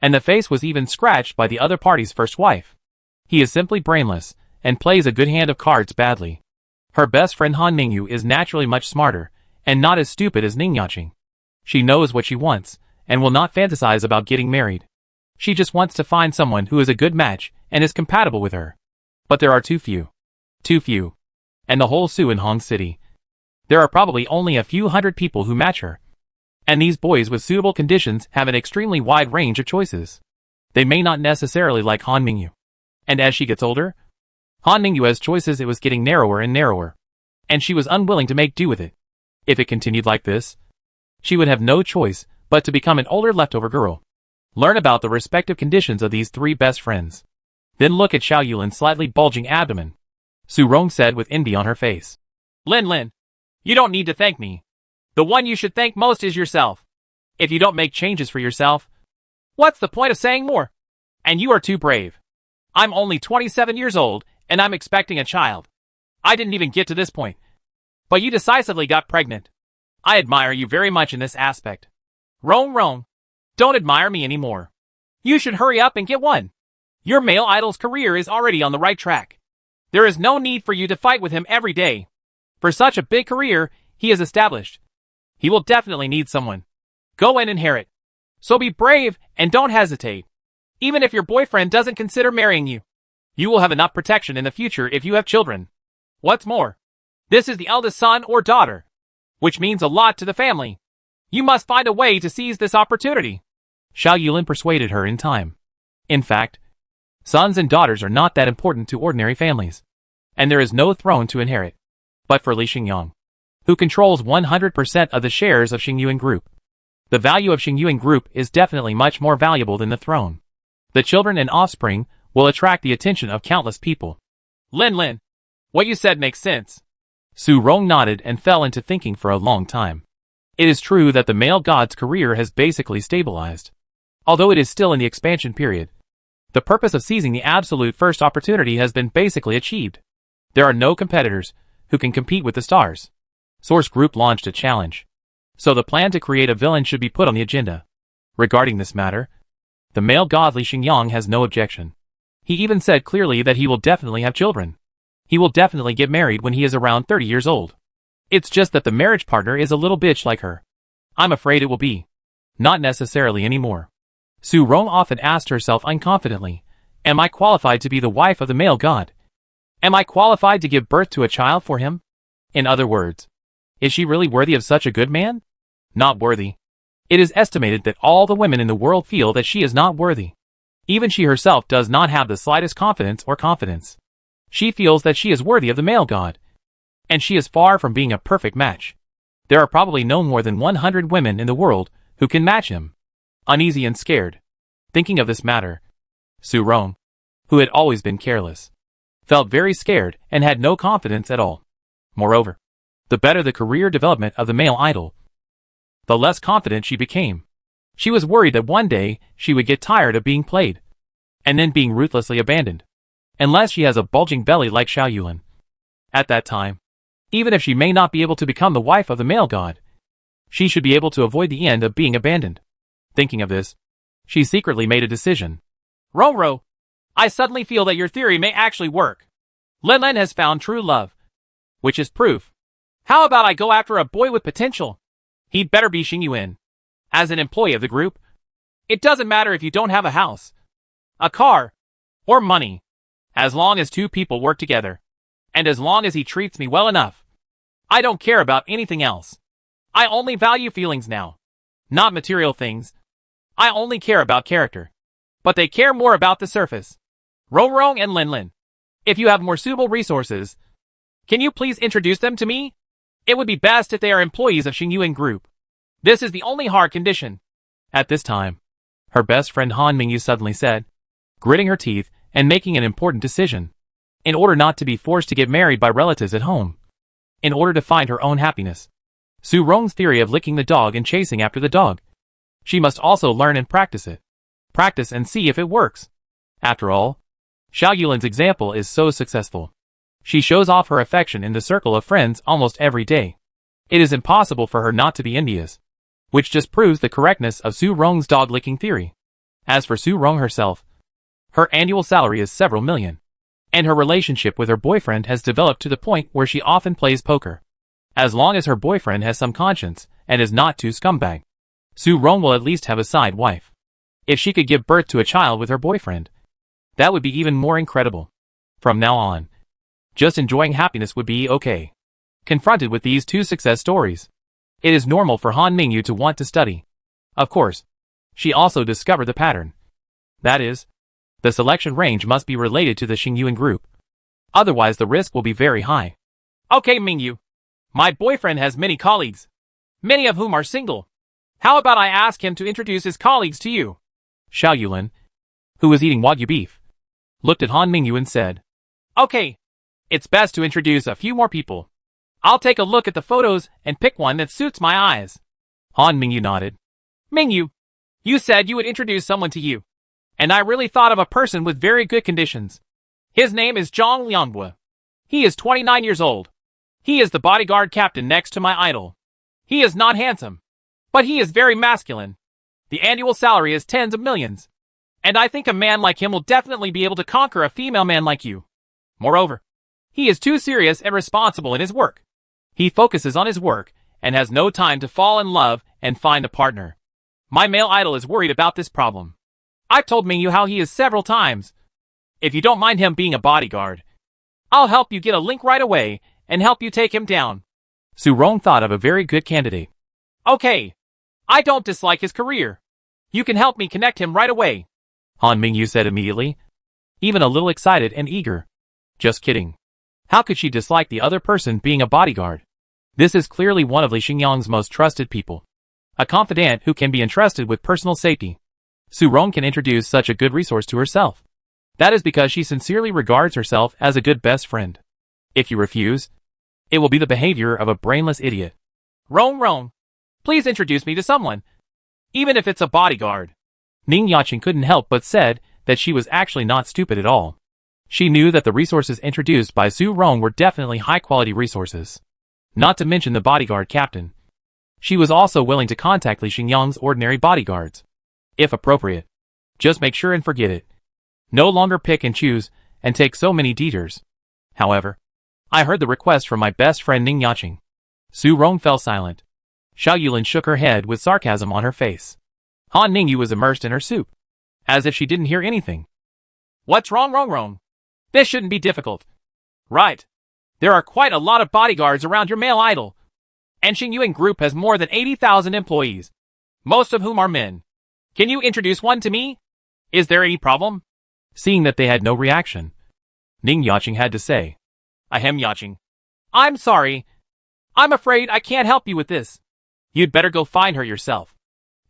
and the face was even scratched by the other party's first wife. He is simply brainless, and plays a good hand of cards badly. Her best friend Han Mingyu is naturally much smarter, and not as stupid as Ning Yaqing. She knows what she wants, and will not fantasize about getting married. She just wants to find someone who is a good match and is compatible with her. But there are too few. Too few. And the whole Su in Hong City, there are probably only a few hundred people who match her. And these boys with suitable conditions have an extremely wide range of choices. They may not necessarily like Han Mingyu. And as she gets older, Han Mingyu has choices. It was getting narrower and narrower, and she was unwilling to make do with it. If it continued like this, she would have no choice but to become an older leftover girl. Learn about the respective conditions of these 3 best friends. Then look at Xiao Yulin's slightly bulging abdomen. Su Rong said with envy on her face. Lin, you don't need to thank me. The one you should thank most is yourself. If you don't make changes for yourself, what's the point of saying more? And you are too brave. I'm only 27 years old, and I'm expecting a child. I didn't even get to this point. But you decisively got pregnant. I admire you very much in this aspect. Rong, don't admire me anymore. You should hurry up and get one. Your male idol's career is already on the right track. There is no need for you to fight with him every day. For such a big career he has established, he will definitely need someone. Go and inherit. So be brave and don't hesitate. Even if your boyfriend doesn't consider marrying you, you will have enough protection in the future if you have children. What's more, this is the eldest son or daughter, which means a lot to the family. You must find a way to seize this opportunity. Xiao Yulin persuaded her in time. In fact, sons and daughters are not that important to ordinary families. and there is no throne to inherit. But for Li Xingyang, who controls 100% of the shares of Xingyuan Group, the value of Xingyuan Group is definitely much more valuable than the throne. The children and offspring will attract the attention of countless people. Lin, what you said makes sense. Su Rong nodded and fell into thinking for a long time. It is true that the male god's career has basically stabilized. Although it is still in the expansion period, the purpose of seizing the absolute first opportunity has been basically achieved. There are no competitors who can compete with the stars. Source Group launched a challenge. So the plan to create a villain should be put on the agenda. Regarding this matter, the male god Li Xingyang has no objection. He even said clearly that he will definitely have children. He will definitely get married when he is around 30 years old. It's just that the marriage partner is a little bitch like her. I'm afraid it will be. Not necessarily anymore. Su Rong often asked herself unconfidently, am I qualified to be the wife of the male god? Am I qualified to give birth to a child for him? In other words, is she really worthy of such a good man? Not worthy. It is estimated that all the women in the world feel that she is not worthy. Even she herself does not have the slightest confidence. She feels that she is worthy of the male god. And she is far from being a perfect match. There are probably no more than 100 women in the world who can match him. Uneasy and scared. Thinking of this matter, Su Rong, who had always been careless, felt very scared and had no confidence at all. Moreover, the better the career development of the male idol, the less confident she became. She was worried that one day she would get tired of being played, and then being ruthlessly abandoned. Unless she has a bulging belly like Xiao Yulin. At that time, even if she may not be able to become the wife of the male god, she should be able to avoid the end of being abandoned. Thinking of this, she secretly made a decision. Ro, I suddenly feel that your theory may actually work. Lin has found true love, which is proof. How about I go after a boy with potential? He'd better be Xingyuan. As an employee of the group, it doesn't matter if you don't have a house, a car, or money. As long as two people work together, and as long as he treats me well enough, I don't care about anything else. I only value feelings now, not material things. I only care about character. But they care more about the surface. Rong and Lin, if you have more suitable resources, can you please introduce them to me? It would be best if they are employees of Xingyuan Group. This is the only hard condition. At this time, her best friend Han Mingyu suddenly said, gritting her teeth and making an important decision. In order not to be forced to get married by relatives at home. In order to find her own happiness. Su Rong's theory of licking the dog and chasing after the dog. She must also learn and practice it. Practice and see if it works. After all, Xiao Yulin's example is so successful. She shows off her affection in the circle of friends almost every day. It is impossible for her not to be envious. Which just proves the correctness of Su Rong's dog-licking theory. As for Su Rong herself, her annual salary is several million. And her relationship with her boyfriend has developed to the point where she often plays poker. As long as her boyfriend has some conscience and is not too scumbag, Su Rong will at least have a side wife. If she could give birth to a child with her boyfriend, that would be even more incredible. From now on, just enjoying happiness would be okay. Confronted with these two success stories, it is normal for Han Mingyu to want to study. Of course, she also discovered the pattern. That is, the selection range must be related to the Xingyuan Group. Otherwise the risk will be very high. Okay, Mingyu. My boyfriend has many colleagues, many of whom are single. How about I ask him to introduce his colleagues to you? Xiao Yulin, who was eating Wagyu beef, looked at Han Mingyu and said, okay, it's best to introduce a few more people. I'll take a look at the photos and pick one that suits my eyes. Han Mingyu nodded. Mingyu, you said you would introduce someone to you. And I really thought of a person with very good conditions. His name is Zhang Liangbua. He is 29 years old. He is the bodyguard captain next to my idol. He is not handsome, but he is very masculine. The annual salary is tens of millions. And I think a man like him will definitely be able to conquer a female man like you. Moreover, he is too serious and responsible in his work. He focuses on his work and has no time to fall in love and find a partner. My male idol is worried about this problem. I've told Mingyu how he is several times. If you don't mind him being a bodyguard, I'll help you get a link right away and help you take him down. Su Rong thought of a very good candidate. Okay. I don't dislike his career. You can help me connect him right away. Han Mingyu said immediately, even a little excited and eager. Just kidding. How could she dislike the other person being a bodyguard? This is clearly one of Li Xingyang's most trusted people. A confidant who can be entrusted with personal safety. Su Rong can introduce such a good resource to herself. That is because she sincerely regards herself as a good best friend. If you refuse, it will be the behavior of a brainless idiot. Rong, please introduce me to someone. Even if it's a bodyguard. Ning Yaqing couldn't help but said that she was actually not stupid at all. She knew that the resources introduced by Su Rong were definitely high-quality resources. Not to mention the bodyguard captain. She was also willing to contact Li Xingyang's ordinary bodyguards. If appropriate. Just make sure and forget it. No longer pick and choose, and take so many detours. However, I heard the request from my best friend Ning Yaqing. Su Rong fell silent. Xiao Yulin shook her head with sarcasm on her face. Han Ningyu was immersed in her soup. As if she didn't hear anything. What's wrong? This shouldn't be difficult. Right. There are quite a lot of bodyguards around your male idol. And Xingyuan Group has more than 80,000 employees. Most of whom are men. Can you introduce one to me? Is there any problem? Seeing that they had no reaction, Ning Yaqing had to say. Ahem, Yaqing. I'm sorry. I'm afraid I can't help you with this. You'd better go find her yourself.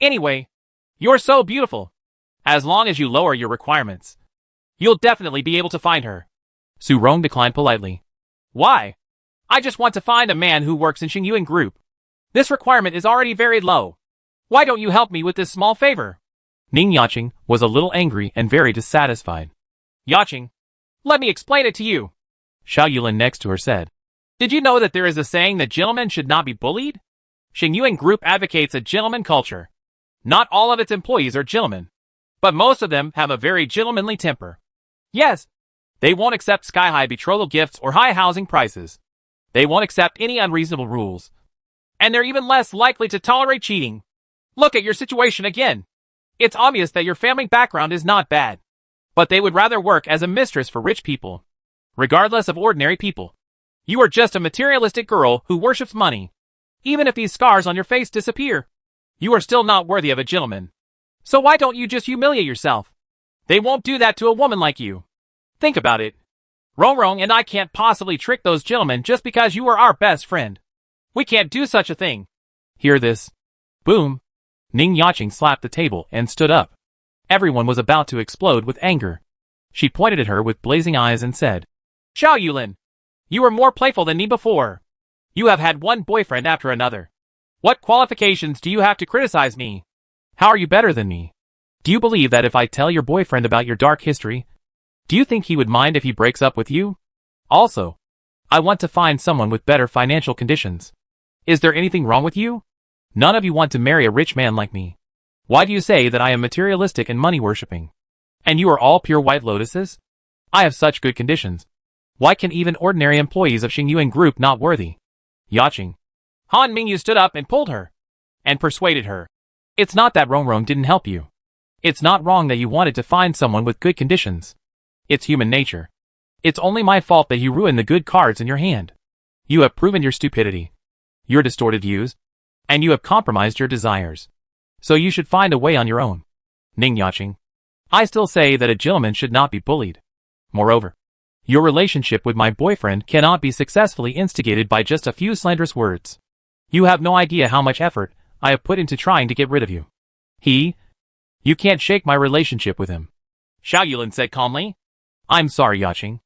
Anyway, you're so beautiful. As long as you lower your requirements, you'll definitely be able to find her. Su Rong declined politely. Why? I just want to find a man who works in Xingyuan Group. This requirement is already very low. Why don't you help me with this small favor? Ning Yaqing was a little angry and very dissatisfied. Yaqing, let me explain it to you. Xiao Yulin next to her said. Did you know that there is a saying that gentlemen should not be bullied? Xingyuan Group advocates a gentleman culture. Not all of its employees are gentlemen, but most of them have a very gentlemanly temper. Yes, they won't accept sky-high betrothal gifts or high housing prices. They won't accept any unreasonable rules. And they're even less likely to tolerate cheating. Look at your situation again. It's obvious that your family background is not bad. But they would rather work as a mistress for rich people. Regardless of ordinary people. You are just a materialistic girl who worships money. Even if these scars on your face disappear, you are still not worthy of a gentleman. So why don't you just humiliate yourself? They won't do that to a woman like you. Think about it. Rong and I can't possibly trick those gentlemen just because you are our best friend. We can't do such a thing. Hear this? Boom. Ning Yaqing slapped the table and stood up. Everyone was about to explode with anger. She pointed at her with blazing eyes and said, Xiao Yulin, you were more playful than me before. You have had one boyfriend after another. What qualifications do you have to criticize me? How are you better than me? Do you believe that if I tell your boyfriend about your dark history, do you think he would mind if he breaks up with you? Also, I want to find someone with better financial conditions. Is there anything wrong with you? None of you want to marry a rich man like me. Why do you say that I am materialistic and money-worshipping? And you are all pure white lotuses? I have such good conditions. Why can even ordinary employees of Xingyuan Group not worthy? Yaqing. Han Mingyu stood up and pulled her. And persuaded her. It's not that Rong didn't help you. It's not wrong that you wanted to find someone with good conditions. It's human nature. It's only my fault that you ruined the good cards in your hand. You have proven your stupidity, your distorted views, and you have compromised your desires. So you should find a way on your own. Ning Yaqing. I still say that a gentleman should not be bullied. Moreover, your relationship with my boyfriend cannot be successfully instigated by just a few slanderous words. You have no idea how much effort I have put into trying to get rid of you. You can't shake my relationship with him. Xiao Yulin said calmly. I'm sorry, Yaqing.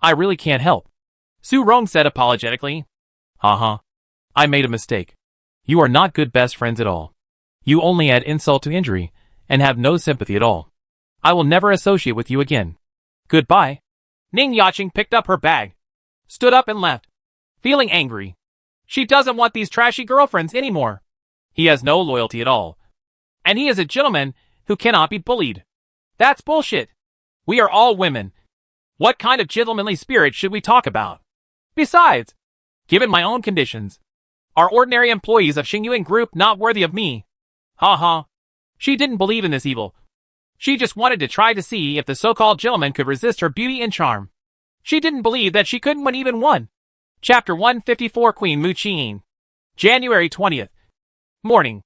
I really can't help. Su Rong said apologetically. Haha. I made a mistake. You are not good best friends at all. You only add insult to injury, and have no sympathy at all. I will never associate with you again. Goodbye. Ning Yaqing picked up her bag, stood up and left, feeling angry. She doesn't want these trashy girlfriends anymore. He has no loyalty at all. And he is a gentleman who cannot be bullied. That's bullshit. We are all women. What kind of gentlemanly spirit should we talk about? Besides, given my own conditions, are ordinary employees of Xingyuan Group not worthy of me? Ha. She didn't believe in this evil. She just wanted to try to see if the so-called gentleman could resist her beauty and charm. She didn't believe that she couldn't win even one. Chapter 154 Queen Mu Qing. January 20th. Morning.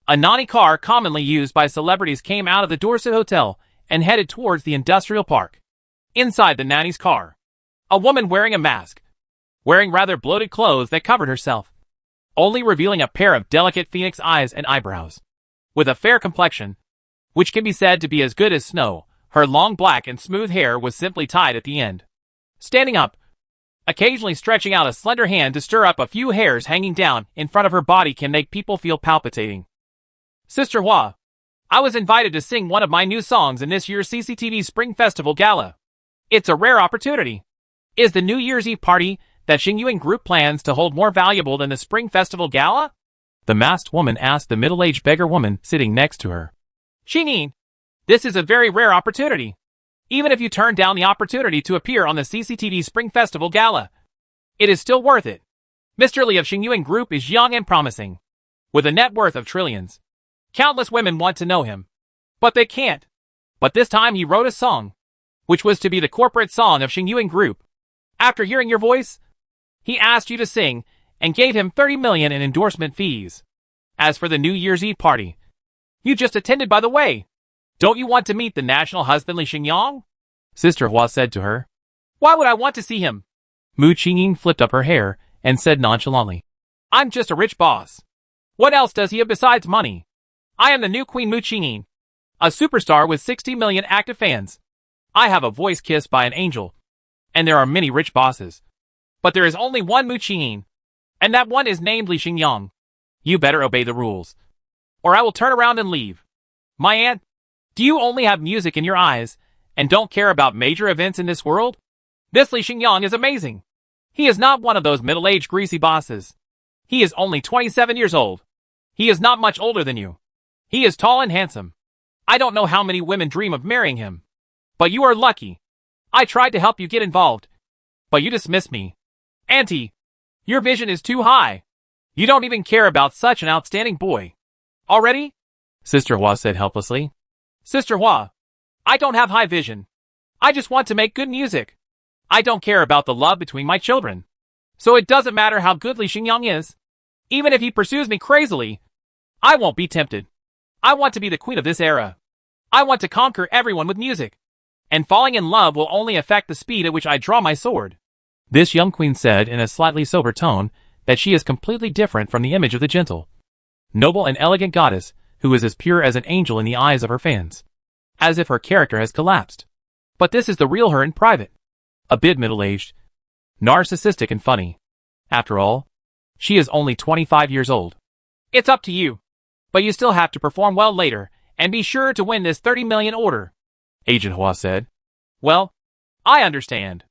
A Nani car commonly used by celebrities came out of the Dorset Hotel and headed towards the industrial park. Inside the nanny's car, a woman wearing a mask, wearing rather bloated clothes that covered herself, only revealing a pair of delicate phoenix eyes and eyebrows. With a fair complexion, which can be said to be as good as snow, her long black and smooth hair was simply tied at the end. Standing up, occasionally stretching out a slender hand to stir up a few hairs hanging down in front of her body can make people feel palpitating. Sister Hua, I was invited to sing one of my new songs in this year's CCTV Spring Festival Gala. It's a rare opportunity. Is the New Year's Eve party that Xingyuan Group plans to hold more valuable than the Spring Festival Gala? The masked woman asked the middle-aged beggar woman sitting next to her. Xingyin, this is a very rare opportunity. Even if you turn down the opportunity to appear on the CCTV Spring Festival Gala, it is still worth it. Mr. Li of Xingyuan Group is young and promising, with a net worth of trillions. Countless women want to know him, but they can't. But this time he wrote a song, which was to be the corporate song of Xingyuan Group. After hearing your voice, he asked you to sing and gave him 30 million in endorsement fees. As for the New Year's Eve party, you just attended by the way. Don't you want to meet the national husband Li Xingyang? Sister Hua said to her. Why would I want to see him? Mu Qingyin flipped up her hair and said nonchalantly. I'm just a rich boss. What else does he have besides money? I am the new Queen Mu Qingyin, a superstar with 60 million active fans. I have a voice kissed by an angel, and there are many rich bosses. But there is only one Mu Qingyin, and that one is named Li Xingyang. You better obey the rules, or I will turn around and leave. My aunt, do you only have music in your eyes and don't care about major events in this world? This Li Xingyang is amazing. He is not one of those middle-aged greasy bosses. He is only 27 years old. He is not much older than you. He is tall and handsome. I don't know how many women dream of marrying him. But you are lucky. I tried to help you get involved, but you dismissed me. Auntie, your vision is too high. You don't even care about such an outstanding boy. Already? Sister Hua said helplessly. Sister Hua, I don't have high vision. I just want to make good music. I don't care about the love between my children. So it doesn't matter how good Li Xingyang is. Even if he pursues me crazily, I won't be tempted. I want to be the queen of this era. I want to conquer everyone with music. And falling in love will only affect the speed at which I draw my sword. This young queen said in a slightly sober tone that she is completely different from the image of the gentle, noble and elegant goddess who is as pure as an angel in the eyes of her fans. As if her character has collapsed. But this is the real her in private. A bit middle-aged, narcissistic and funny. After all, she is only 25 years old. It's up to you. But you still have to perform well later, and be sure to win this 30 million order. Agent Hua said. Well, I understand.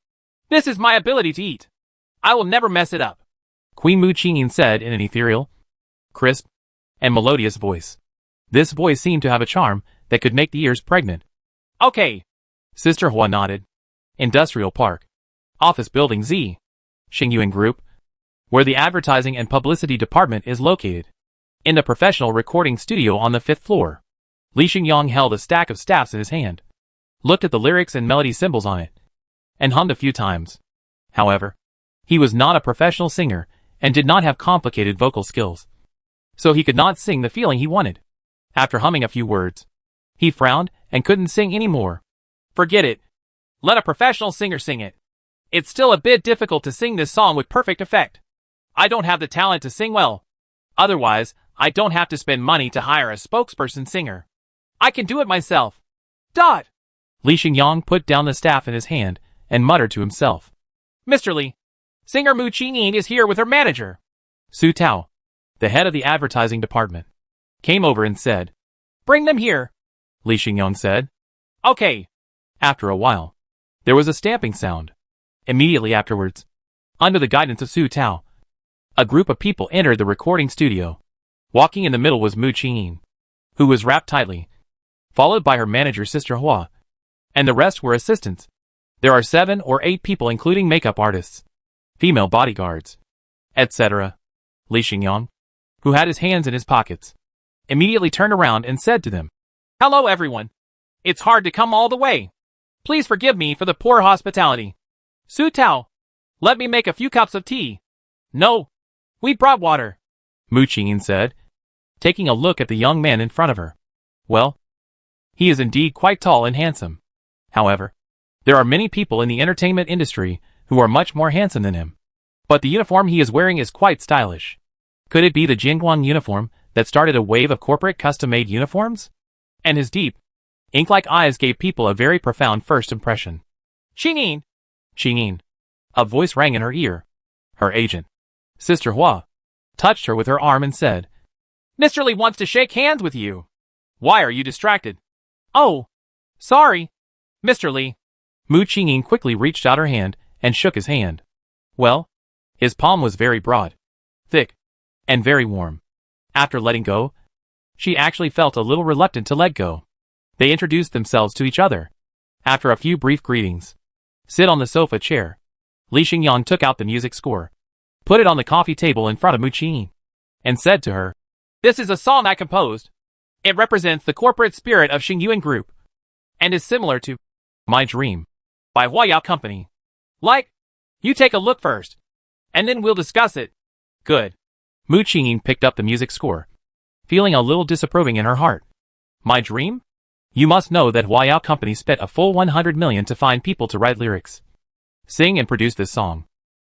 This is my ability to eat. I will never mess it up. Queen Mu Qingyin said in an ethereal, crisp, and melodious voice. This voice seemed to have a charm that could make the ears pregnant. Okay. Sister Hua nodded. Industrial Park. Office Building Z. Xingyuan Group. Where the advertising and publicity department is located. In the professional recording studio on the 5th floor. Li Xingyang held a stack of staffs in his hand, looked at the lyrics and melody symbols on it, and hummed a few times. However, he was not a professional singer and did not have complicated vocal skills. So he could not sing the feeling he wanted. After humming a few words, he frowned and couldn't sing anymore. Forget it. Let a professional singer sing it. It's still a bit difficult to sing this song with perfect effect. I don't have the talent to sing well. Otherwise, I don't have to spend money to hire a spokesperson singer. I can do it myself. Dot! Li Xingyang put down the staff in his hand and muttered to himself. Mr. Li, singer Mu Qingyin is here with her manager. Su Tao, the head of the advertising department, came over and said, Bring them here. Li Xingyang said. Okay. After a while, there was a stamping sound. Immediately afterwards, under the guidance of Su Tao, a group of people entered the recording studio. Walking in the middle was Mu Qingyin, who was wrapped tightly, followed by her manager Sister Hua, and the rest were assistants. There are 7 or 8 people including makeup artists, female bodyguards, etc. Li Xingyang, who had his hands in his pockets, immediately turned around and said to them, Hello everyone. It's hard to come all the way. Please forgive me for the poor hospitality. Su Tao, let me make a few cups of tea. No, we brought water. Mu Qingyin said, taking a look at the young man in front of her. Well, he is indeed quite tall and handsome. However, there are many people in the entertainment industry who are much more handsome than him. But the uniform he is wearing is quite stylish. Could it be the Jingguang uniform that started a wave of corporate custom-made uniforms? And his deep, ink-like eyes gave people a very profound first impression. Xingyin! Xingyin. A voice rang in her ear. Her agent, Sister Hua, touched her with her arm and said, Mr. Li wants to shake hands with you. Why are you distracted? Oh, sorry, Mr. Li. Mu Qingyin quickly reached out her hand and shook his hand. Well, his palm was very broad, thick, and very warm. After letting go, she actually felt a little reluctant to let go. They introduced themselves to each other. After a few brief greetings, sit on the sofa chair. Li Xingyang took out the music score, put it on the coffee table in front of Mu Qingyin, and said to her, This is a song I composed. It represents the corporate spirit of Xingyuan Group, and is similar to My Dream by Huayao Company. Like, you take a look first, and then we'll discuss it. Good. Mu Qingyin picked up the music score, feeling a little disapproving in her heart. My Dream? You must know that Huayao Company spent a full 100 million to find people to write lyrics, sing and produce this song.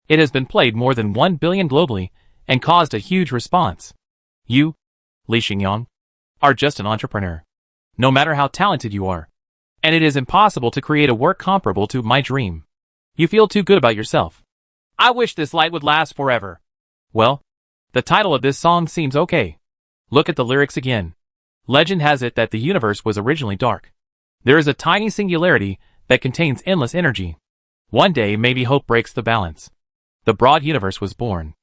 It has been played more than 1 billion globally and caused a huge response. You, Li Xingyang, are just an entrepreneur, no matter how talented you are. And it is impossible to create a work comparable to My Dream. You feel too good about yourself. I wish this light would last forever. Well, the title of this song seems okay. Look at the lyrics again. Legend has it that the universe was originally dark. There is a tiny singularity that contains endless energy. One day maybe hope breaks the balance. The broad universe was born.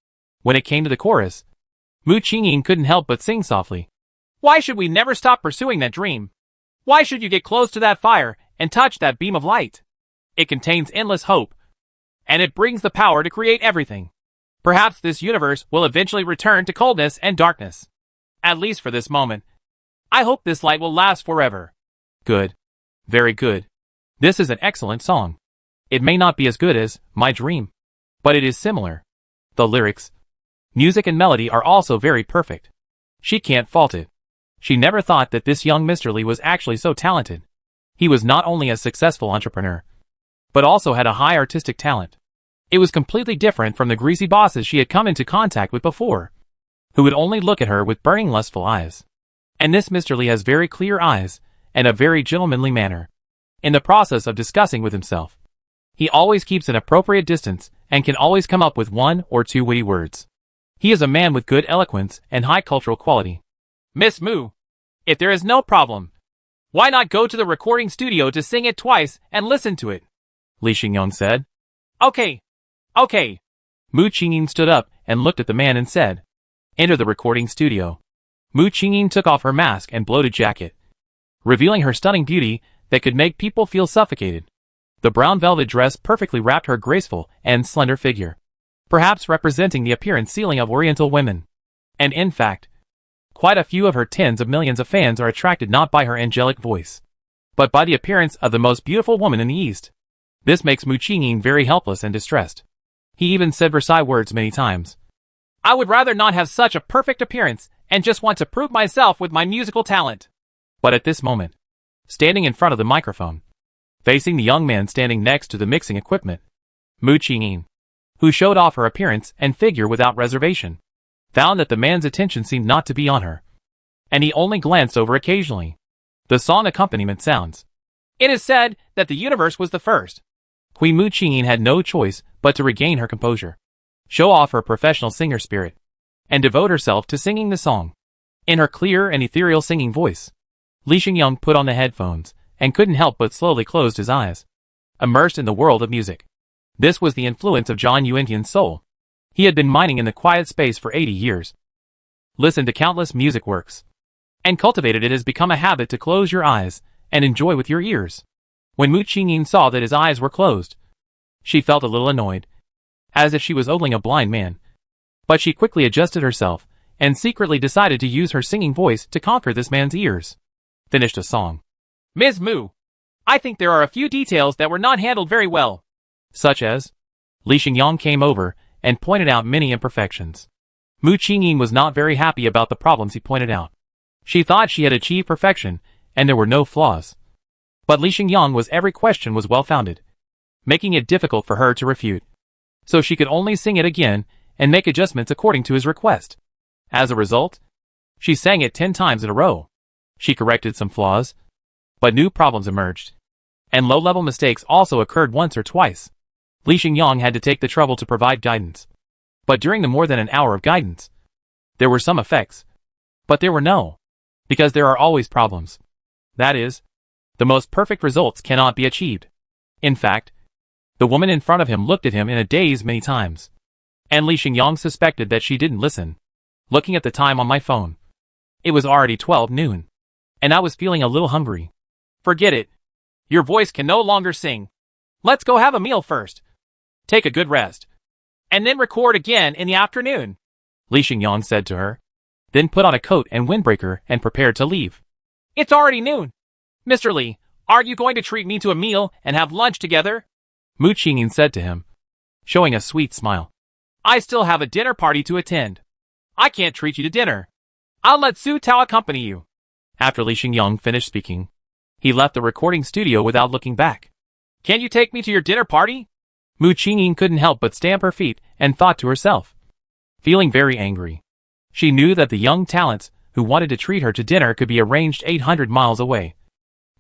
When it came to the chorus, Mu Qingyin couldn't help but sing softly. Why should we never stop pursuing that dream? Why should you get close to that fire and touch that beam of light? It contains endless hope, and it brings the power to create everything. Perhaps this universe will eventually return to coldness and darkness. At least for this moment. I hope this light will last forever. Good. Very good. This is an excellent song. It may not be as good as My Dream, but it is similar. The lyrics, music and melody are also very perfect. She can't fault it. She never thought that this young Mr. Li was actually so talented. He was not only a successful entrepreneur, but also had a high artistic talent. It was completely different from the greasy bosses she had come into contact with before, who would only look at her with burning lustful eyes. And this Mr. Li has very clear eyes and a very gentlemanly manner. In the process of discussing with himself, he always keeps an appropriate distance and can always come up with 1 or 2 witty words. He is a man with good eloquence and high cultural quality. Miss Mu, if there is no problem, why not go to the recording studio to sing it twice and listen to it? Li Xingyang said. Okay. Mu Qingyin stood up and looked at the man and said, Enter the recording studio. Mu Qingyin took off her mask and bloated jacket, revealing her stunning beauty that could make people feel suffocated. The brown velvet dress perfectly wrapped her graceful and slender figure, perhaps representing the appearance ceiling of Oriental women. And in fact, quite a few of her tens of millions of fans are attracted not by her angelic voice, but by the appearance of the most beautiful woman in the East. This makes Mu Qingyin very helpless and distressed. He even said Versailles words many times. I would rather not have such a perfect appearance and just want to prove myself with my musical talent. But at this moment, standing in front of the microphone, facing the young man standing next to the mixing equipment, Mu Qingyin, who showed off her appearance and figure without reservation, found that the man's attention seemed not to be on her, and he only glanced over occasionally. The song accompaniment sounds. It is said that the universe was the first. Queen Mu Qingyin had no choice but to regain her composure, show off her professional singer spirit, and devote herself to singing the song. In her clear and ethereal singing voice, Li Xingyang put on the headphones and couldn't help but slowly closed his eyes, immersed in the world of music. This was the influence of Zhang Yuantian's soul. He had been mining in the quiet space for 80 years, listened to countless music works, and cultivated it has become a habit to close your eyes and enjoy with your ears. When Mu Qingyin saw that his eyes were closed, she felt a little annoyed, as if she was ogling a blind man. But she quickly adjusted herself and secretly decided to use her singing voice to conquer this man's ears. Finished a song. Ms. Mu, I think there are a few details that were not handled very well. Such as? Li Xingyang came over and pointed out many imperfections. Mu Qingyin was not very happy about the problems he pointed out. She thought she had achieved perfection and there were no flaws. But Li Xingyang was every question was well-founded, making it difficult for her to refute. so she could only sing it again and make adjustments according to his request. As a result, she sang it 10 times in a row. She corrected some flaws, but new problems emerged, and low-level mistakes also occurred once or twice. Li Xingyang had to take the trouble to provide guidance. But during the more than an hour of guidance, there were some effects. But there were no. Because there are always problems. That is, the most perfect results cannot be achieved. In fact, the woman in front of him looked at him in a daze many times. And Li Xingyang suspected that she didn't listen. Looking at the time on my phone, it was already 12 noon. And I was feeling a little hungry. Forget it. Your voice can no longer sing. Let's go have a meal first. Take a good rest. And then record again in the afternoon, Li Xingyang said to her, then put on a coat and windbreaker and prepared to leave. It's already noon. Mr. Li, aren't you going to treat me to a meal and have lunch together? Mu Qingyin said to him, showing a sweet smile. I still have a dinner party to attend. I can't treat you to dinner. I'll let Su Tao accompany you. After Li Xingyang finished speaking, he left the recording studio without looking back. Can you take me to your dinner party? Mu Qingyin couldn't help but stamp her feet and thought to herself. Feeling very angry. She knew that the young talents who wanted to treat her to dinner could be arranged 800 miles away.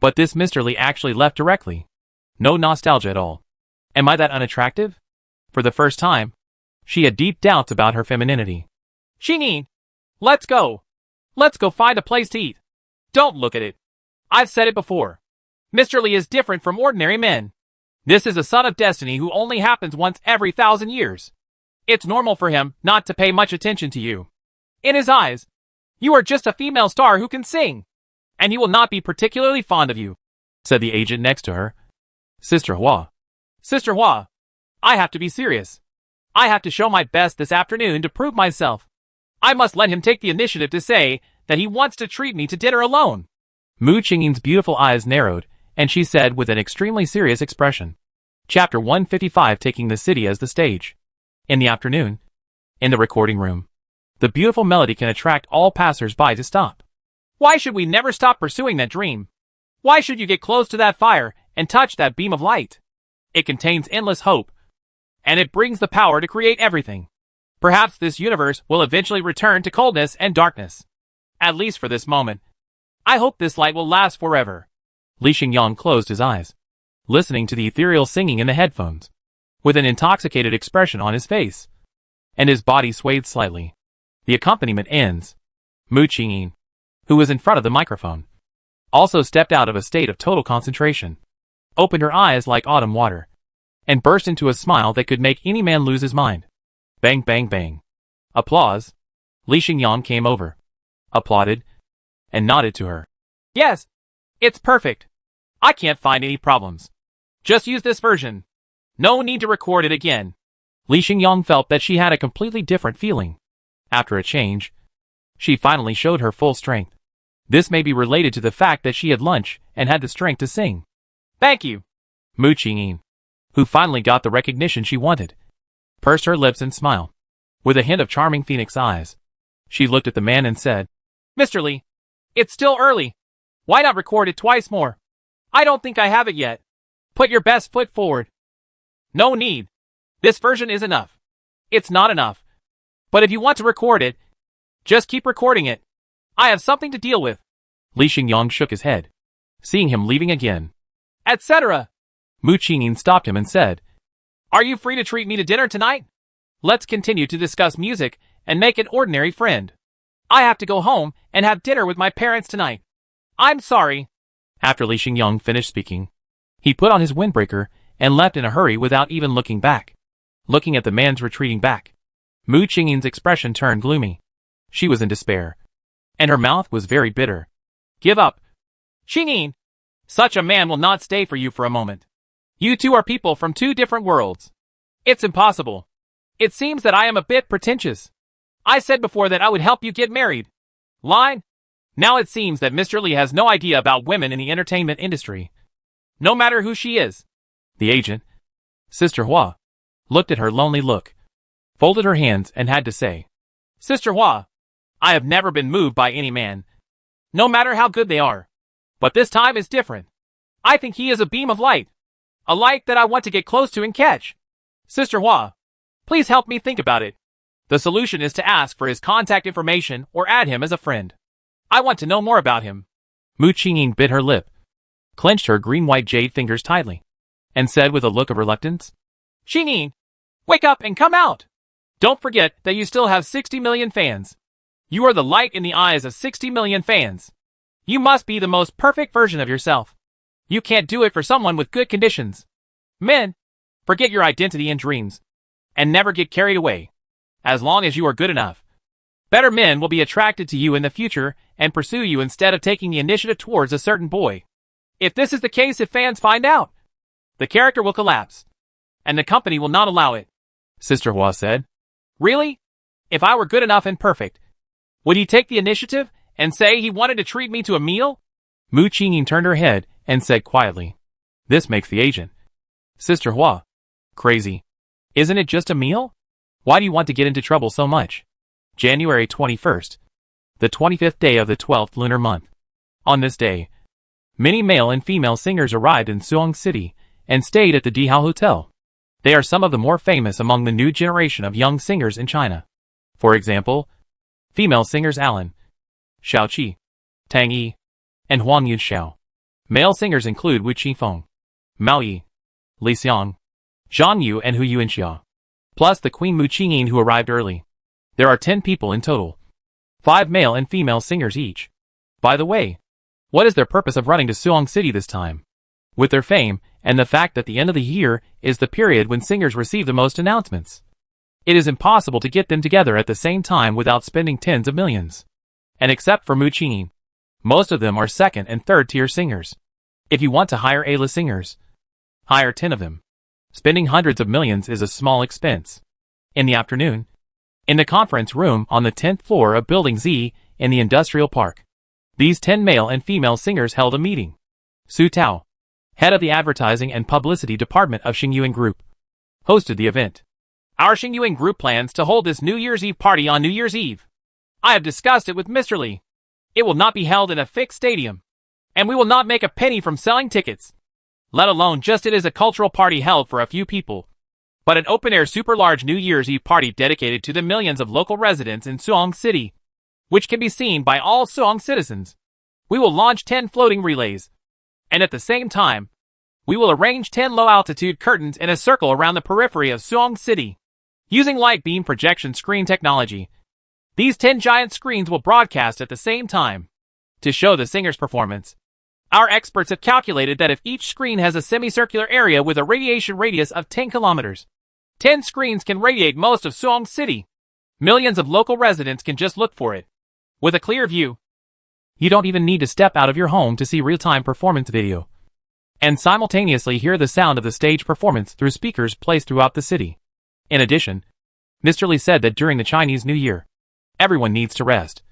But this Mr. Li actually left directly. No nostalgia at all. Am I that unattractive? For the first time, she had deep doubts about her femininity. Xingyin, let's go. Let's go find a place to eat. Don't look at it. I've said it before. Mr. Li is different from ordinary men. This is a son of destiny who only happens once every 1,000 years. It's normal for him not to pay much attention to you. In his eyes, you are just a female star who can sing, and he will not be particularly fond of you, said the agent next to her. Sister Hua. Sister Hua, I have to be serious. I have to show my best this afternoon to prove myself. I must let him take the initiative to say that he wants to treat me to dinner alone. Mu Qingyin's beautiful eyes narrowed, and she said with an extremely serious expression. Chapter 155, taking the city as the stage. In the afternoon, in the recording room, the beautiful melody can attract all passers-by to stop. Why should we never stop pursuing that dream? Why should you get close to that fire and touch that beam of light? It contains endless hope, and it brings the power to create everything. Perhaps this universe will eventually return to coldness and darkness. At least for this moment. I hope this light will last forever. Li Xingyang closed his eyes, listening to the ethereal singing in the headphones, with an intoxicated expression on his face, and his body swayed slightly. The accompaniment ends. Mu Qingyin, who was in front of the microphone, also stepped out of a state of total concentration, opened her eyes like autumn water, and burst into a smile that could make any man lose his mind. Bang, bang, bang. Applause. Li Xingyang came over, applauded, and nodded to her. Yes, it's perfect. I can't find any problems. Just use this version. No need to record it again. Li Xingyang felt that she had a completely different feeling. After a change, she finally showed her full strength. This may be related to the fact that she had lunch and had the strength to sing. Thank you. Mu Qingyin, who finally got the recognition she wanted, pursed her lips and smiled. With a hint of charming phoenix eyes, she looked at the man and said, Mr. Li, it's still early. Why not record it twice more? I don't think I have it yet. Put your best foot forward. No need. This version is enough. It's not enough. But if you want to record it, just keep recording it. I have something to deal with. Li Xingyang shook his head, seeing him leaving again. Etc. Mu Qingyin stopped him and said, Are you free to treat me to dinner tonight? Let's continue to discuss music and make an ordinary friend. I have to go home and have dinner with my parents tonight. I'm sorry. After Li Xingyang finished speaking, he put on his windbreaker and left in a hurry without even looking back. Looking at the man's retreating back, Mu Qingyin's expression turned gloomy. She was in despair, and her mouth was very bitter. Give up. Qingyin, such a man will not stay for you for a moment. You two are people from two different worlds. It's impossible. It seems that I am a bit pretentious. I said before that I would help you get married. Line? Now it seems that Mr. Li has no idea about women in the entertainment industry. No matter who she is. The agent, Sister Hua, looked at her lonely look, folded her hands and had to say, Sister Hua, I have never been moved by any man, no matter how good they are. But this time is different. I think he is a beam of light. A light that I want to get close to and catch. Sister Hua, Please help me think about it. The solution is to ask for his contact information or add him as a friend. I want to know more about him. Mu Qingyin bit her lip, clenched her green-white jade fingers tightly, and said with a look of reluctance, Qingyin, wake up and come out. Don't forget that you still have 60 million fans. You are the light in the eyes of 60 million fans. You must be the most perfect version of yourself. You can't do it for someone with good conditions. Men, forget your identity and dreams, and never get carried away. As long as you are good enough, better men will be attracted to you in the future and pursue you instead of taking the initiative towards a certain boy. If this is the case, if fans find out, the character will collapse, and the company will not allow it. Sister Hua said. Really? If I were good enough and perfect, would he take the initiative and say he wanted to treat me to a meal? Mu Qingyin turned her head and said quietly, This makes the agent. Sister Hua. Crazy. Isn't it just a meal? Why do you want to get into trouble so much? January 21st. The 25th day of the 12th lunar month. On this day, many male and female singers arrived in Suong City and stayed at the Dihao Hotel. They are some of the more famous among the new generation of young singers in China. For example, female singers Alan, Xiao Qi, Tang Yi, and Huang Yunxiao. Male singers include Wu Qifeng, Mao Yi, Li Xiang, Zhang Yu, and Hu Yuanxia. Plus the Queen Mu Qingyin who arrived early. There are 10 people in total. 5 male and female singers each. By the way, what is their purpose of running to Suong City this time? With their fame, and the fact that the end of the year is the period when singers receive the most announcements, it is impossible to get them together at the same time without spending tens of millions. And except for Mu Qingyin, most of them are second and third tier singers. If you want to hire A-list singers, hire 10 of them. Spending hundreds of millions is a small expense. In the afternoon, in the conference room on the 10th floor of Building Z in the Industrial Park, these 10 male and female singers held a meeting. Su Tao, head of the advertising and publicity department of Xingyuan Group, hosted the event. Our Xingyuan Group plans to hold this New Year's Eve party on New Year's Eve. I have discussed it with Mr. Li. It will not be held in a fixed stadium, and we will not make a penny from selling tickets, let alone just it is a cultural party held for a few people, but an open-air super-large New Year's Eve party dedicated to the millions of local residents in Suong City, which can be seen by all Suong citizens. We will launch 10 floating relays, and at the same time, we will arrange 10 low-altitude curtains in a circle around the periphery of Suong City. Using light beam projection screen technology, these 10 giant screens will broadcast at the same time. To show the singer's performance, our experts have calculated that if each screen has a semicircular area with a radiation radius of 10 kilometers, 10 screens can radiate most of Suong City. Millions of local residents can just look for it, with a clear view. You don't even need to step out of your home to see real-time performance video, and simultaneously hear the sound of the stage performance through speakers placed throughout the city. In addition, Mr. Li said that during the Chinese New Year, everyone needs to rest,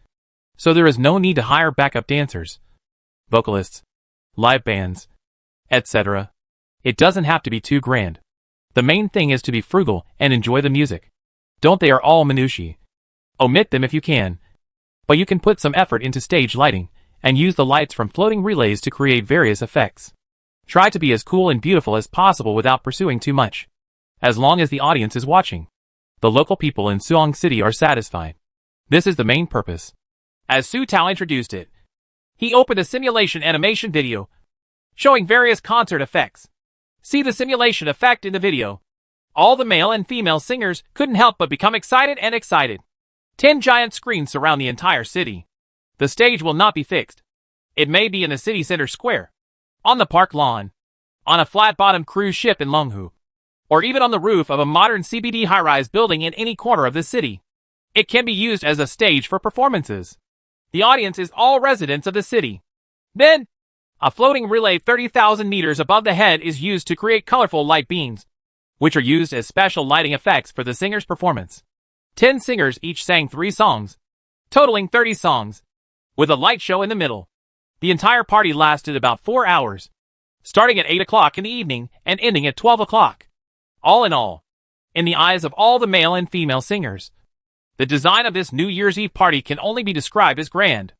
so there is no need to hire backup dancers, vocalists, live bands, etc. It doesn't have to be too grand. The main thing is to be frugal and enjoy the music. Don't they are all minutiae. Omit them if you can, but you can put some effort into stage lighting and use the lights from floating relays to create various effects. Try to be as cool and beautiful as possible without pursuing too much. As long as the audience is watching, the local people in Suong City are satisfied. This is the main purpose. As Su Tao introduced it, he opened a simulation animation video, showing various concert effects. See the simulation effect in the video. All the male and female singers couldn't help but become excited and excited. 10 giant screens surround the entire city. The stage will not be fixed. It may be in the city center square, on the park lawn, on a flat-bottom cruise ship in Longhu, or even on the roof of a modern CBD high-rise building in any corner of the city. It can be used as a stage for performances. The audience is all residents of the city. Then, a floating relay 30,000 meters above the head is used to create colorful light beams, which are used as special lighting effects for the singer's performance. 10 singers each sang 3 songs, totaling 30 songs, with a light show in the middle. The entire party lasted about 4 hours, starting at 8 o'clock in the evening and ending at 12 o'clock. All in all, in the eyes of all the male and female singers, the design of this New Year's Eve party can only be described as grand.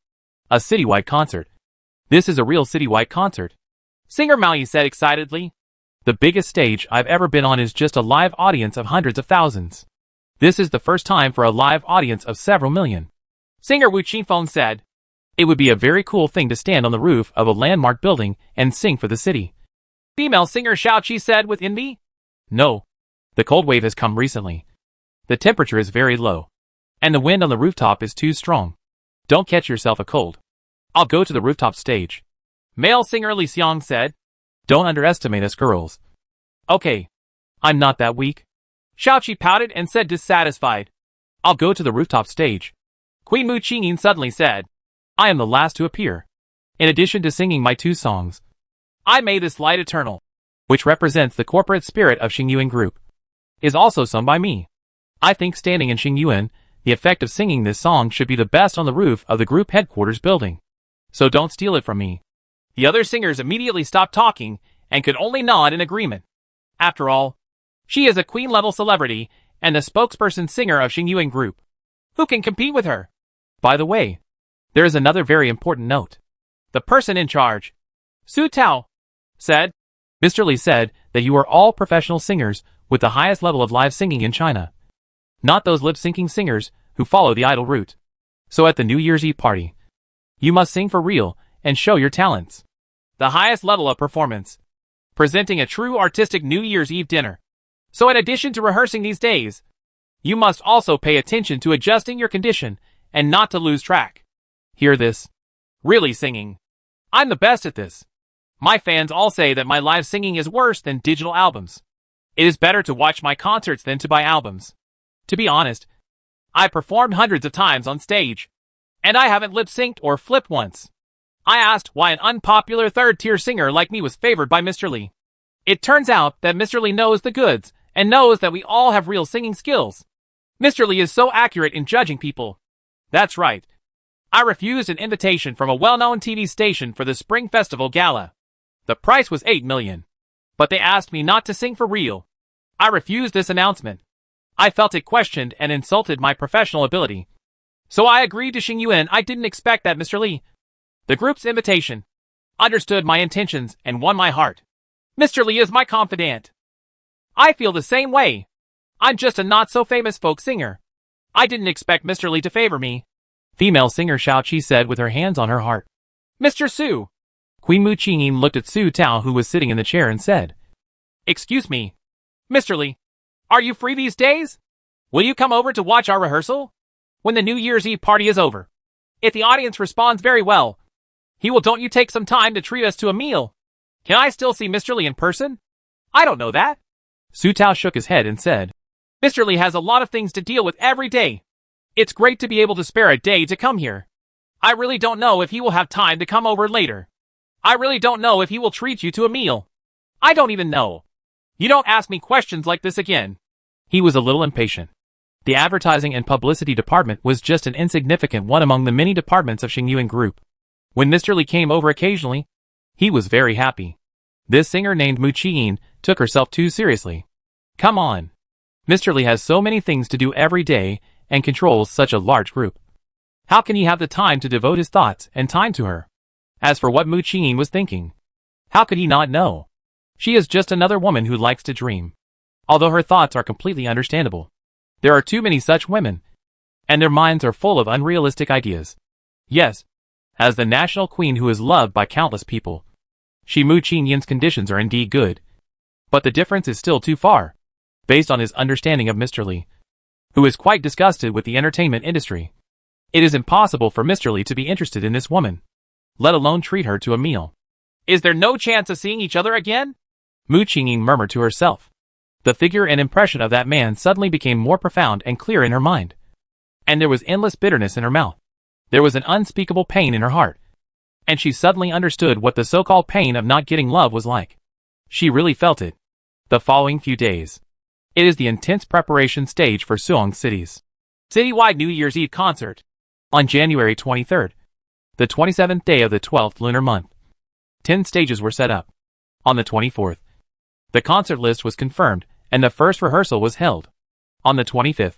A citywide concert. This is a real citywide concert, Singer Mao Yi said excitedly. The biggest stage I've ever been on is just a live audience of hundreds of thousands. This is the first time for a live audience of several million. Singer Wu Qingfeng said. It would be a very cool thing to stand on the roof of a landmark building and sing for the city. Female singer Xiao Qi said with envy. No. The cold wave has come recently. The temperature is very low. And the wind on the rooftop is too strong. Don't catch yourself a cold. I'll go to the rooftop stage. Male singer Li Xiang said. Don't underestimate us girls. Okay. I'm not that weak. Xiao Qi pouted and said dissatisfied. I'll go to the rooftop stage. Queen Mu Qingyin suddenly said. I am the last to appear. In addition to singing my 2 songs, I May This Light Eternal, which represents the corporate spirit of Xingyuan Group, is also sung by me. I think standing in Xingyuan, the effect of singing this song should be the best on the roof of the group headquarters building. So don't steal it from me. The other singers immediately stopped talking and could only nod in agreement. After all, she is a queen-level celebrity and the spokesperson singer of Xingyuan Group. Who can compete with her? By the way, there is another very important note. The person in charge, Su Tao, said. Mr. Li said that you are all professional singers with the highest level of live singing in China. Not those lip-syncing singers who follow the idol route. So at the New Year's Eve party, you must sing for real and show your talents. The highest level of performance. Presenting a true artistic New Year's Eve dinner. So in addition to rehearsing these days, you must also pay attention to adjusting your condition and not to lose track. Hear this? Really singing. I'm the best at this. My fans all say that my live singing is worse than digital albums. It is better to watch my concerts than to buy albums. To be honest, I performed hundreds of times on stage, and I haven't lip-synced or flipped once. I asked why an unpopular third-tier singer like me was favored by Mr. Li. It turns out that Mr. Li knows the goods and knows that we all have real singing skills. Mr. Li is so accurate in judging people. That's right. I refused an invitation from a well-known TV station for the Spring Festival Gala. The price was 8 million. But they asked me not to sing for real. I refused this announcement. I felt it questioned and insulted my professional ability. So I agreed to Xingyuan. I didn't expect that Mr. Li, the group's invitation, understood my intentions and won my heart. Mr. Li is my confidant. I feel the same way. I'm just a not-so-famous folk singer. I didn't expect Mr. Li to favor me. Female singer Xiao Qi said with her hands on her heart. Mr. Su. Queen Mu Qingyin looked at Su Tao, who was sitting in the chair, and said, Excuse me. Mr. Li, are you free these days? Will you come over to watch our rehearsal? When the New Year's Eve party is over. If the audience responds very well, don't you take some time to treat us to a meal? Can I still see Mr. Li in person? I don't know that. Su Tao shook his head and said, Mr. Li has a lot of things to deal with every day. It's great to be able to spare a day to come here. I really don't know if he will have time to come over later. I really don't know if he will treat you to a meal. I don't even know. You don't ask me questions like this again. He was a little impatient. The advertising and publicity department was just an insignificant one among the many departments of Xingyuan Group. When Mr. Li came over occasionally, he was very happy. This singer named Mu Qingyin took herself too seriously. Come on. Mr. Li has so many things to do every day and controls such a large group. How can he have the time to devote his thoughts and time to her? As for what Mu Qingyin was thinking, how could he not know? She is just another woman who likes to dream. Although her thoughts are completely understandable, there are too many such women, and their minds are full of unrealistic ideas. Yes, as the national queen who is loved by countless people, Mu Qingyin's conditions are indeed good. But the difference is still too far, based on his understanding of Mr. Li, who is quite disgusted with the entertainment industry. It is impossible for Mr. Li to be interested in this woman, let alone treat her to a meal. Is there no chance of seeing each other again? Mu Qingyin murmured to herself. The figure and impression of that man suddenly became more profound and clear in her mind. And there was endless bitterness in her mouth. There was an unspeakable pain in her heart. And she suddenly understood what the so-called pain of not getting love was like. She really felt it. The following few days. It is the intense preparation stage for Suong City's citywide New Year's Eve concert. On January 23rd, the 27th day of the 12th lunar month, 10 stages were set up. On the 24th, the concert list was confirmed, and the first rehearsal was held. On the 25th,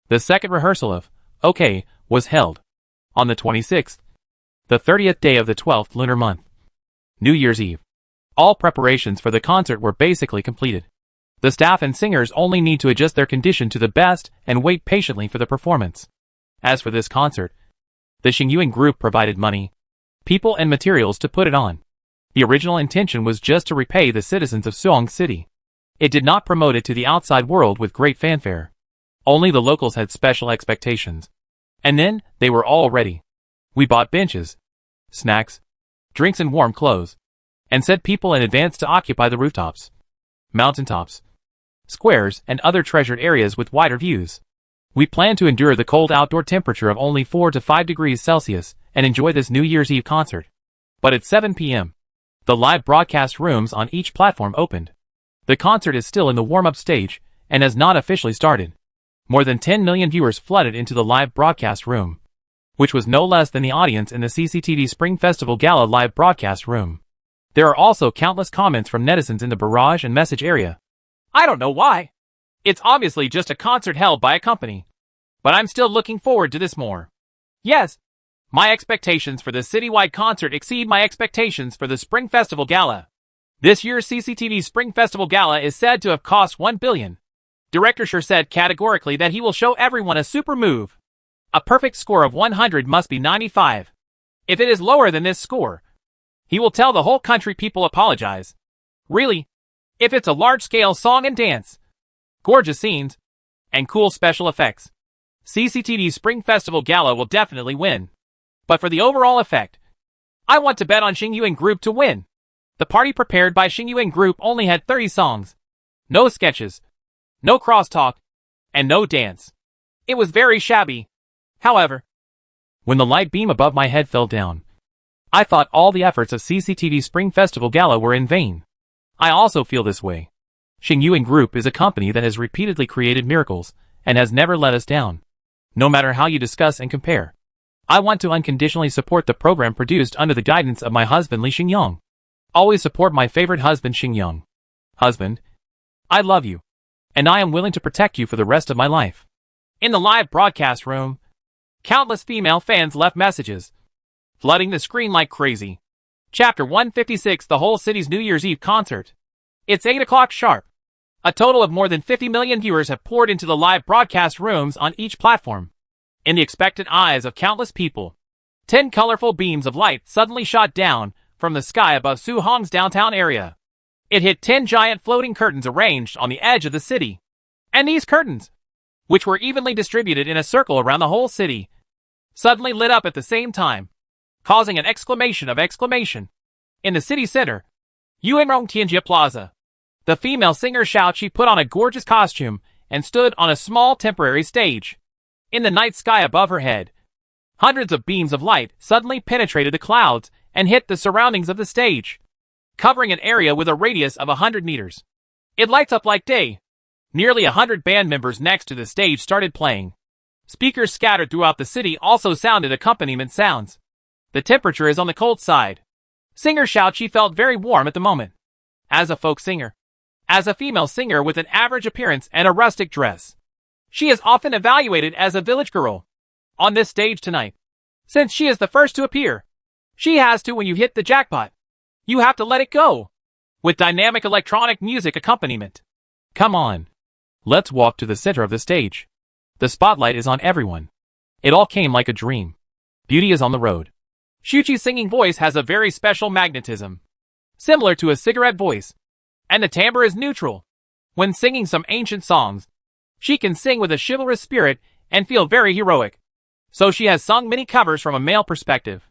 the second rehearsal of OK was held. On the 26th, the 30th day of the 12th lunar month, New Year's Eve, All preparations for the concert were basically completed. The staff and singers only need to adjust their condition to the best and wait patiently for the performance. As for this concert, the Xingyuan group provided money, people and materials to put it on. The original intention was just to repay the citizens of Suong City. It did not promote it to the outside world with great fanfare. Only the locals had special expectations. And then, they were all ready. We bought benches, snacks, drinks and warm clothes, and sent people in advance to occupy the rooftops, mountaintops, squares, and other treasured areas with wider views. We planned to endure the cold outdoor temperature of only 4 to 5 degrees Celsius and enjoy this New Year's Eve concert. But at 7 p.m., the live broadcast rooms on each platform opened. The concert is still in the warm-up stage and has not officially started. More than 10 million viewers flooded into the live broadcast room, which was no less than the audience in the CCTV Spring Festival Gala live broadcast room. There are also countless comments from netizens in the barrage and message area. I don't know why. It's obviously just a concert held by a company. But I'm still looking forward to this more. Yes, my expectations for the citywide concert exceed my expectations for the Spring Festival Gala. This year's CCTV Spring Festival Gala is said to have cost $1 billion. Director Sher said categorically that he will show everyone a super move. A perfect score of 100 must be 95. If it is lower than this score, he will tell the whole country people apologize. Really? If it's a large-scale song and dance, gorgeous scenes, and cool special effects, CCTV Spring Festival Gala will definitely win. But for the overall effect, I want to bet on Xingyuan Group to win. The party prepared by Xingyuan Group only had 30 songs, no sketches, no crosstalk, and no dance. It was very shabby. However, when the light beam above my head fell down, I thought all the efforts of CCTV Spring Festival Gala were in vain. I also feel this way. Xingyuan Group is a company that has repeatedly created miracles and has never let us down. No matter how you discuss and compare, I want to unconditionally support the program produced under the guidance of my husband Li Xingyong. Always support my favorite husband Xingyong. Husband, I love you, and I am willing to protect you for the rest of my life. In the live broadcast room, countless female fans left messages, flooding the screen like crazy. Chapter 156, the whole city's New Year's Eve concert. It's 8 o'clock sharp. A total of more than 50 million viewers have poured into the live broadcast rooms on each platform. In the expectant eyes of countless people, 10 colorful beams of light suddenly shot down from the sky above Su Hong's downtown area. It hit 10 giant floating curtains arranged on the edge of the city. And these curtains, which were evenly distributed in a circle around the whole city, suddenly lit up at the same time, causing an exclamation of exclamation. In the city center, Yuanrong Tianjie Plaza, the female singer Xiao Qi put on a gorgeous costume and stood on a small temporary stage. In the night sky above her head, hundreds of beams of light suddenly penetrated the clouds and hit the surroundings of the stage, covering an area with a radius of 100 meters. It lights up like day. Nearly 100 band members next to the stage started playing. Speakers scattered throughout the city also sounded accompaniment sounds. The temperature is on the cold side. Singer Xiao Qi felt very warm at the moment. As a folk singer, as a female singer with an average appearance and a rustic dress, she is often evaluated as a village girl. On this stage tonight, since she is the first to appear, she has to when you hit the jackpot. You have to let it go. With dynamic electronic music accompaniment. Come on. Let's walk to the center of the stage. The spotlight is on everyone. It all came like a dream. Beauty is on the road. Xiu Qi's singing voice has a very special magnetism, similar to a cigarette voice, and the timbre is neutral. When singing some ancient songs, she can sing with a chivalrous spirit and feel very heroic. So she has sung many covers from a male perspective,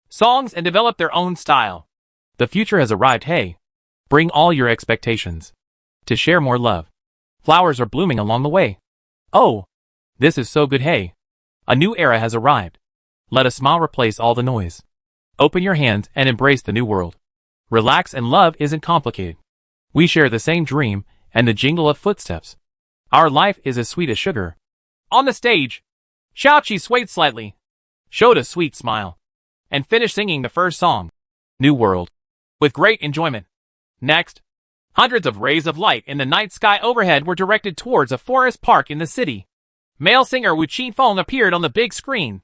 songs and developed their own style. The future has arrived. Hey, bring all your expectations. To share more love. Flowers are blooming along the way. Oh, this is so good. Hey, a new era has arrived. Let a smile replace all the noise. Open your hands and embrace the new world. Relax, and love isn't complicated. We share the same dream and the jingle of footsteps. Our life is as sweet as sugar. On the stage, Xiao Qi swayed slightly, showed a sweet smile, and finished singing the first song, New World, with great enjoyment. Next, hundreds of rays of light in the night sky overhead were directed towards a forest park in the city. Male singer Wu Qinfeng appeared on the big screen.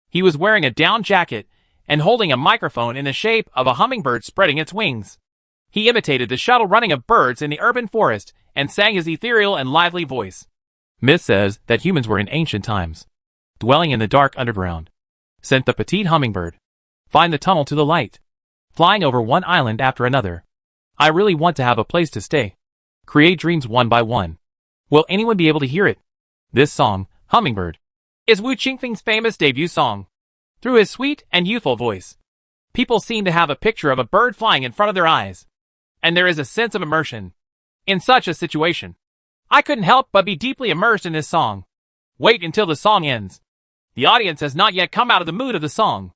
He was wearing a down jacket and holding a microphone in the shape of a hummingbird spreading its wings. He imitated the shuttle running of birds in the urban forest and sang his ethereal and lively voice. Myth says that humans were in ancient times, dwelling in the dark underground. Sent the petite hummingbird. Find the tunnel to the light. Flying over one island after another. I really want to have a place to stay. Create dreams one by one. Will anyone be able to hear it? This song, Hummingbird, is Wu Qingfeng's famous debut song. Through his sweet and youthful voice, people seem to have a picture of a bird flying in front of their eyes. And there is a sense of immersion. In such a situation, I couldn't help but be deeply immersed in this song. Wait until the song ends. The audience has not yet come out of the mood of the song.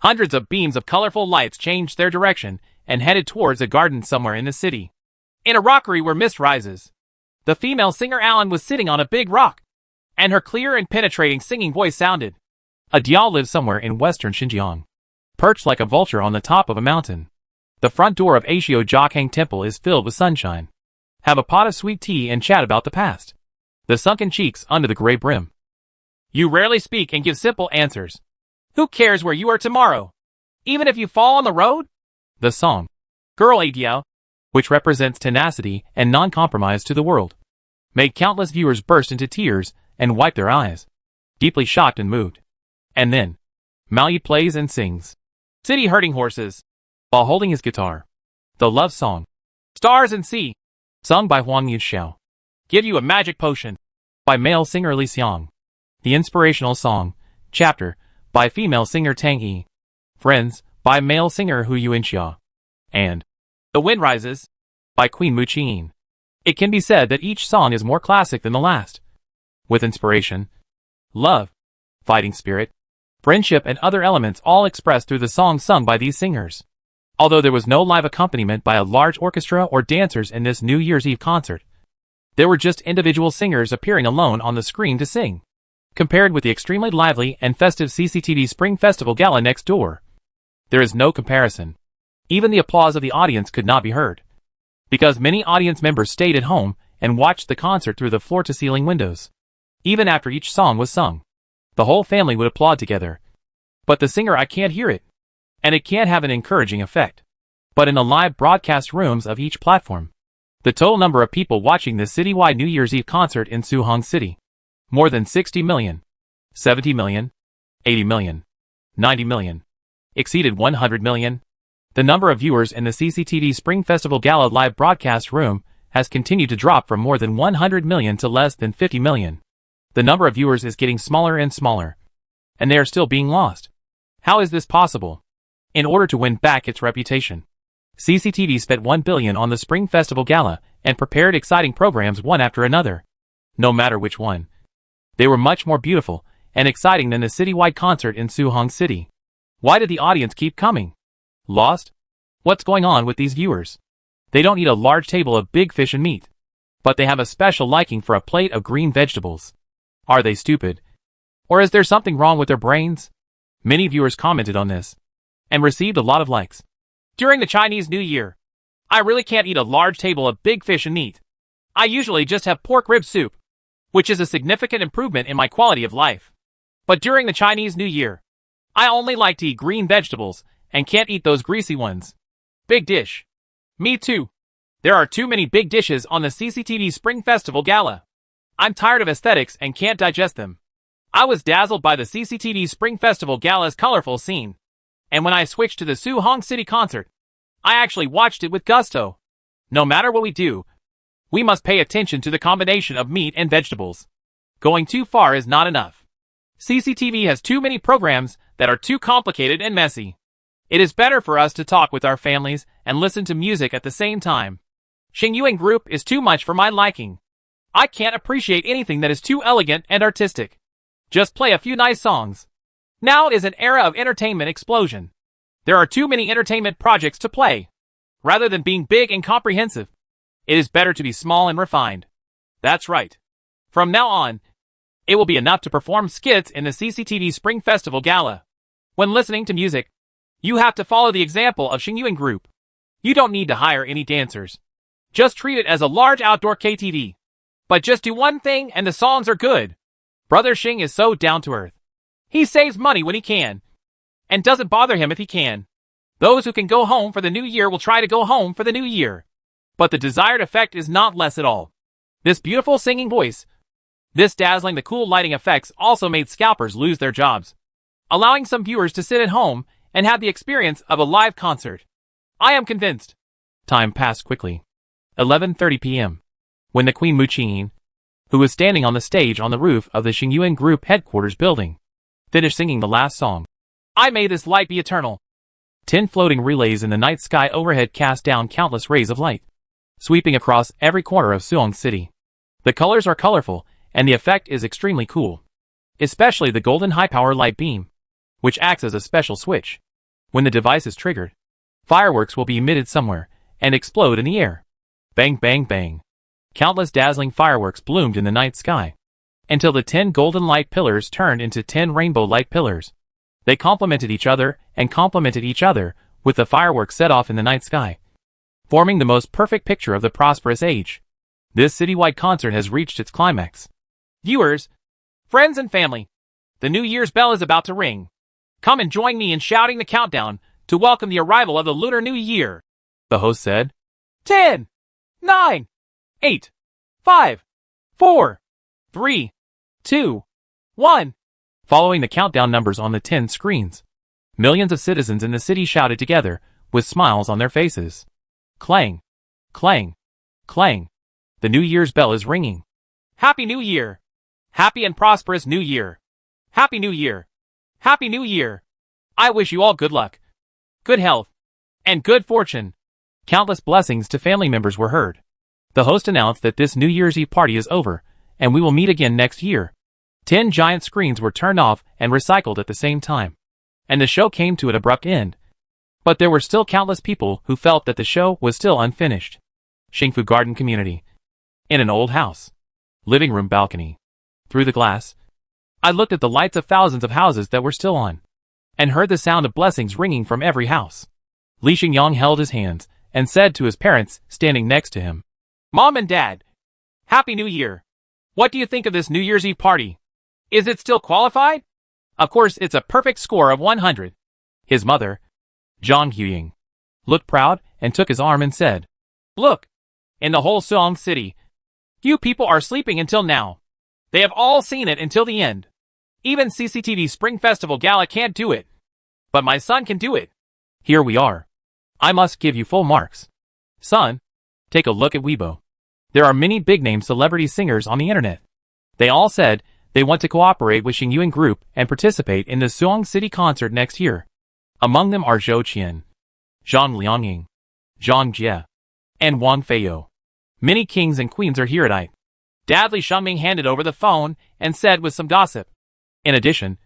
Hundreds of beams of colorful lights changed their direction and headed towards a garden somewhere in the city. In a rockery where mist rises, the female singer Alan was sitting on a big rock, and her clear and penetrating singing voice sounded. A Diao lives somewhere in western Xinjiang, perched like a vulture on the top of a mountain. The front door of Ashio Jiakhang Temple is filled with sunshine. Have a pot of sweet tea and chat about the past. The sunken cheeks under the gray brim. You rarely speak and give simple answers. Who cares where you are tomorrow? Even if you fall on the road? The song, Girl A Diao, which represents tenacity and non-compromise to the world, made countless viewers burst into tears and wipe their eyes, deeply shocked and moved. And then, Mao Yi plays and sings City Herding Horses, while holding his guitar. The love song, Stars and Sea, sung by Huang Yixiao. Give You a Magic Potion, by male singer Li Xiang. The inspirational song, Chapter, by female singer Tang Yi. Friends, by male singer Hu Yuanxia. And The Wind Rises, by Queen Mu Qingyin. It can be said that each song is more classic than the last. With inspiration, love, fighting spirit, friendship and other elements all expressed through the songs sung by these singers. Although there was no live accompaniment by a large orchestra or dancers in this New Year's Eve concert, there were just individual singers appearing alone on the screen to sing. Compared with the extremely lively and festive CCTV Spring Festival Gala next door, there is no comparison. Even the applause of the audience could not be heard, because many audience members stayed at home and watched the concert through the floor-to-ceiling windows. Even after each song was sung, the whole family would applaud together. But the singer, I can't hear it, and it can't have an encouraging effect. But in the live broadcast rooms of each platform, the total number of people watching this citywide New Year's Eve concert in Suhong City, more than 60 million, 70 million, 80 million, 90 million, exceeded 100 million. The number of viewers in the CCTV Spring Festival Gala live broadcast room has continued to drop from more than 100 million to less than 50 million. The number of viewers is getting smaller and smaller, and they are still being lost. How is this possible? In order to win back its reputation, CCTV spent 1 billion on the Spring Festival Gala and prepared exciting programs one after another. No matter which one, they were much more beautiful and exciting than the citywide concert in Suhong City. Why did the audience keep coming? Lost? What's going on with these viewers? They don't eat a large table of big fish and meat, but they have a special liking for a plate of green vegetables. Are they stupid? Or is there something wrong with their brains? Many viewers commented on this and received a lot of likes. During the Chinese New Year, I really can't eat a large table of big fish and meat. I usually just have pork rib soup, which is a significant improvement in my quality of life. But during the Chinese New Year, I only like to eat green vegetables and can't eat those greasy ones. Big dish. Me too. There are too many big dishes on the CCTV Spring Festival Gala. I'm tired of aesthetics and can't digest them. I was dazzled by the CCTV Spring Festival Gala's colorful scene, and when I switched to the Suhong City concert, I actually watched it with gusto. No matter what we do, we must pay attention to the combination of meat and vegetables. Going too far is not enough. CCTV has too many programs that are too complicated and messy. It is better for us to talk with our families and listen to music at the same time. Xingyuan Group is too much for my liking. I can't appreciate anything that is too elegant and artistic. Just play a few nice songs. Now is an era of entertainment explosion. There are too many entertainment projects to play. Rather than being big and comprehensive, it is better to be small and refined. That's right. From now on, it will be enough to perform skits in the CCTV Spring Festival Gala. When listening to music, you have to follow the example of Xingyuan Group. You don't need to hire any dancers. Just treat it as a large outdoor KTV. But just do one thing and the songs are good. Brother Xing is so down to earth. He saves money when he can, and doesn't bother him if he can. Those who can go home for the new year will try to go home for the new year. But the desired effect is not less at all. This beautiful singing voice, this dazzling the cool lighting effects also made scalpers lose their jobs, allowing some viewers to sit at home and have the experience of a live concert. I am convinced. Time passed quickly. 11:30 p.m. When the Queen Muqing, who was standing on the stage on the roof of the Xingyuan Group headquarters building, finished singing the last song. I may this light be eternal. 10 floating relays in the night sky overhead cast down countless rays of light, sweeping across every corner of Suong City. The colors are colorful, and the effect is extremely cool. Especially the golden high-power light beam, which acts as a special switch. When the device is triggered, fireworks will be emitted somewhere and explode in the air. Bang, bang, bang. Countless dazzling fireworks bloomed in the night sky, until the 10 golden light pillars turned into 10 rainbow light pillars. They complemented each other and complemented each other with the fireworks set off in the night sky, forming the most perfect picture of the prosperous age. This citywide concert has reached its climax. Viewers, friends and family, the New Year's bell is about to ring. Come and join me in shouting the countdown to welcome the arrival of the Lunar New Year. The host said. 10, 9, 8, 5, 4, 3, 2, 1. Following the countdown numbers on the 10 screens, millions of citizens in the city shouted together, with smiles on their faces. Clang, clang, clang. The New Year's bell is ringing. Happy New Year! Happy and prosperous New Year! Happy New Year! Happy New Year! I wish you all good luck, good health, and good fortune. Countless blessings to family members were heard. The host announced that this New Year's Eve party is over, and we will meet again next year. 10 giant screens were turned off and recycled at the same time, and the show came to an abrupt end. But there were still countless people who felt that the show was still unfinished. Xingfu Garden Community. In an old house. Living room balcony. Through the glass, I looked at the lights of thousands of houses that were still on, and heard the sound of blessings ringing from every house. Li Xingyang held his hands and said to his parents standing next to him, Mom and Dad, Happy New Year! What do you think of this New Year's Eve party? Is it still qualified? Of course, it's a perfect score of 100. His mother, Zhang Huying, looked proud and took his arm and said, Look, in the whole Suong City, few people are sleeping until now. They have all seen it until the end. Even CCTV Spring Festival Gala can't do it. But my son can do it. Here we are. I must give you full marks. Son, take a look at Weibo. There are many big-name celebrity singers on the internet. They all said they want to cooperate with Xingyuan Group and participate in the Suong City concert next year. Among them are Zhou Qian, Zhang Liangying, Zhang Jie, and Wang Feiyou. Many kings and queens are here tonight. Dad Li Shuming handed over the phone and said with some gossip. In addition,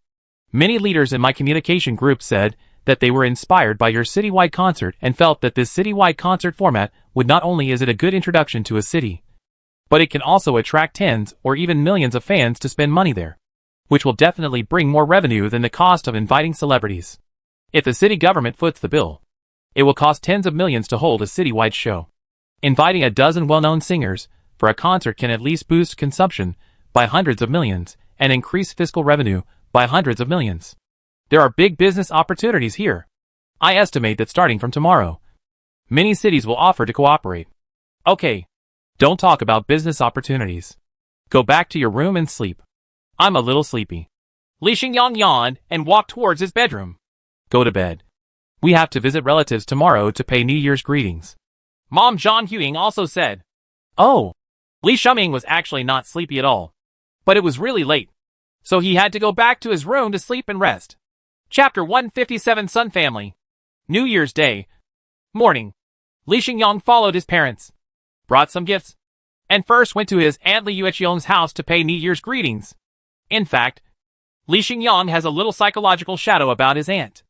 many leaders in my communication group said that they were inspired by your citywide concert and felt that this citywide concert format would not only is it a good introduction to a city, but it can also attract tens or even millions of fans to spend money there, which will definitely bring more revenue than the cost of inviting celebrities. If the city government foots the bill, it will cost tens of millions to hold a citywide show. Inviting a dozen well-known singers for a concert can at least boost consumption by hundreds of millions and increase fiscal revenue by hundreds of millions. There are big business opportunities here. I estimate that starting from tomorrow, many cities will offer to cooperate. Okay, don't talk about business opportunities. Go back to your room and sleep. I'm a little sleepy. Li Xingyang yawned and walked towards his bedroom. Go to bed. We have to visit relatives tomorrow to pay New Year's greetings. Mom Zhang Huying also said. Oh. Li Shuming was actually not sleepy at all. But it was really late, so he had to go back to his room to sleep and rest. Chapter 157 Sun Family. New Year's Day. Morning. Li Xingyang followed his parents, brought some gifts, and first went to his Aunt Li Yueqiong's house to pay New Year's greetings. In fact, Li Xingyang has a little psychological shadow about his aunt.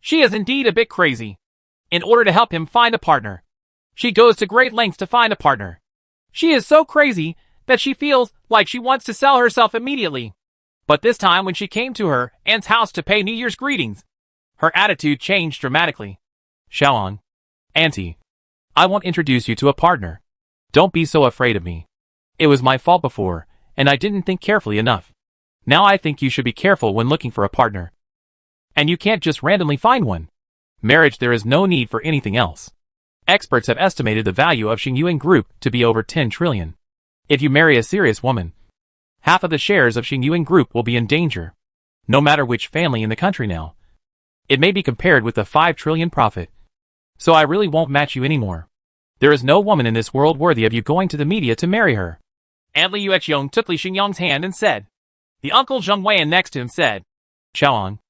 She is indeed a bit crazy. In order to help him find a partner, she goes to great lengths to find a partner. She is so crazy that she feels like she wants to sell herself immediately. But this time when she came to her aunt's house to pay New Year's greetings, her attitude changed dramatically. Xiaoan, Auntie, I won't introduce you to a partner. Don't be so afraid of me. It was my fault before, and I didn't think carefully enough. Now I think you should be careful when looking for a partner. And you can't just randomly find one. Marriage, there is no need for anything else. Experts have estimated the value of Xingyuan Group to be over 10 trillion. If you marry a serious woman, half of the shares of Xingyuan Group will be in danger. No matter which family in the country now. It may be compared with the 5 trillion profit. So I really won't match you anymore. There is no woman in this world worthy of you going to the media to marry her. Aunt Li Yueqiong took Li Xingyang's hand and said. The uncle Zheng Weian next to him said. Xiaoang,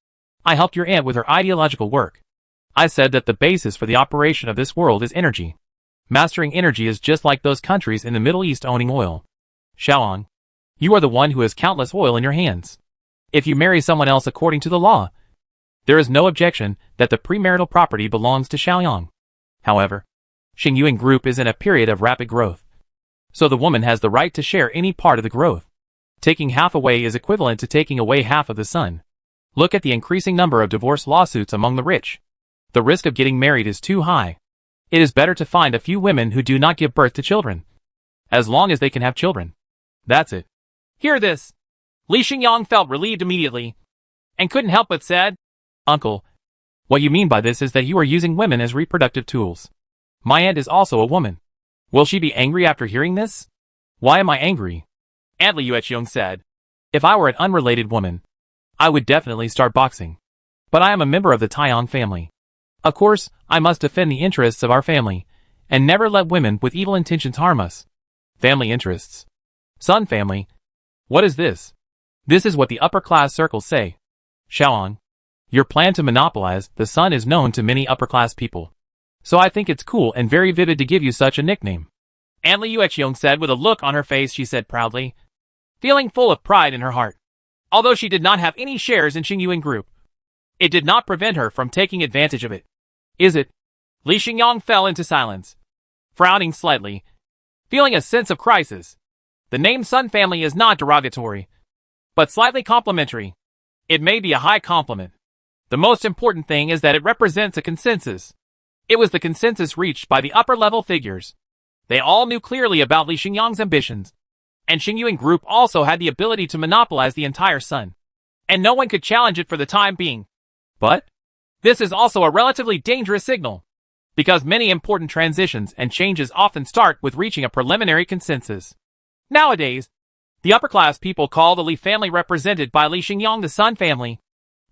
I helped your aunt with her ideological work. I said that the basis for the operation of this world is energy. Mastering energy is just like those countries in the Middle East owning oil. Xiaoang, you are the one who has countless oil in your hands. If you marry someone else according to the law, there is no objection that the premarital property belongs to Xiaoyang. However, Xingyuan Group is in a period of rapid growth. So the woman has the right to share any part of the growth. Taking half away is equivalent to taking away half of the sun. Look at the increasing number of divorce lawsuits among the rich. The risk of getting married is too high. It is better to find a few women who do not give birth to children. As long as they can have children. That's it. Hear this. Li Xingyang felt relieved immediately, and couldn't help but said, Uncle, what you mean by this is that you are using women as reproductive tools. My aunt is also a woman. Will she be angry after hearing this? Why am I angry? Aunt Li Yueqiong said. If I were an unrelated woman, I would definitely start boxing. But I am a member of the Taiyang family. Of course, I must defend the interests of our family, and never let women with evil intentions harm us. Family interests. Sun family. What is this? This is what the upper-class circles say. Xiaoang, your plan to monopolize the sun is known to many upper-class people. So I think it's cool and very vivid to give you such a nickname. Aunt Li Yueqiong said with a look on her face. She said proudly, feeling full of pride in her heart. Although she did not have any shares in Xingyuan Group, it did not prevent her from taking advantage of it. Is it? Li Xingyang fell into silence, frowning slightly, feeling a sense of crisis. The name Sun family is not derogatory, but slightly complimentary. It may be a high compliment. The most important thing is that it represents a consensus. It was the consensus reached by the upper-level figures. They all knew clearly about Li Xingyang's ambitions, and Xingyuan Group also had the ability to monopolize the entire sun, and no one could challenge it for the time being. But this is also a relatively dangerous signal, because many important transitions and changes often start with reaching a preliminary consensus. Nowadays, the upper-class people call the Li family represented by Li Xingyang the Sun family.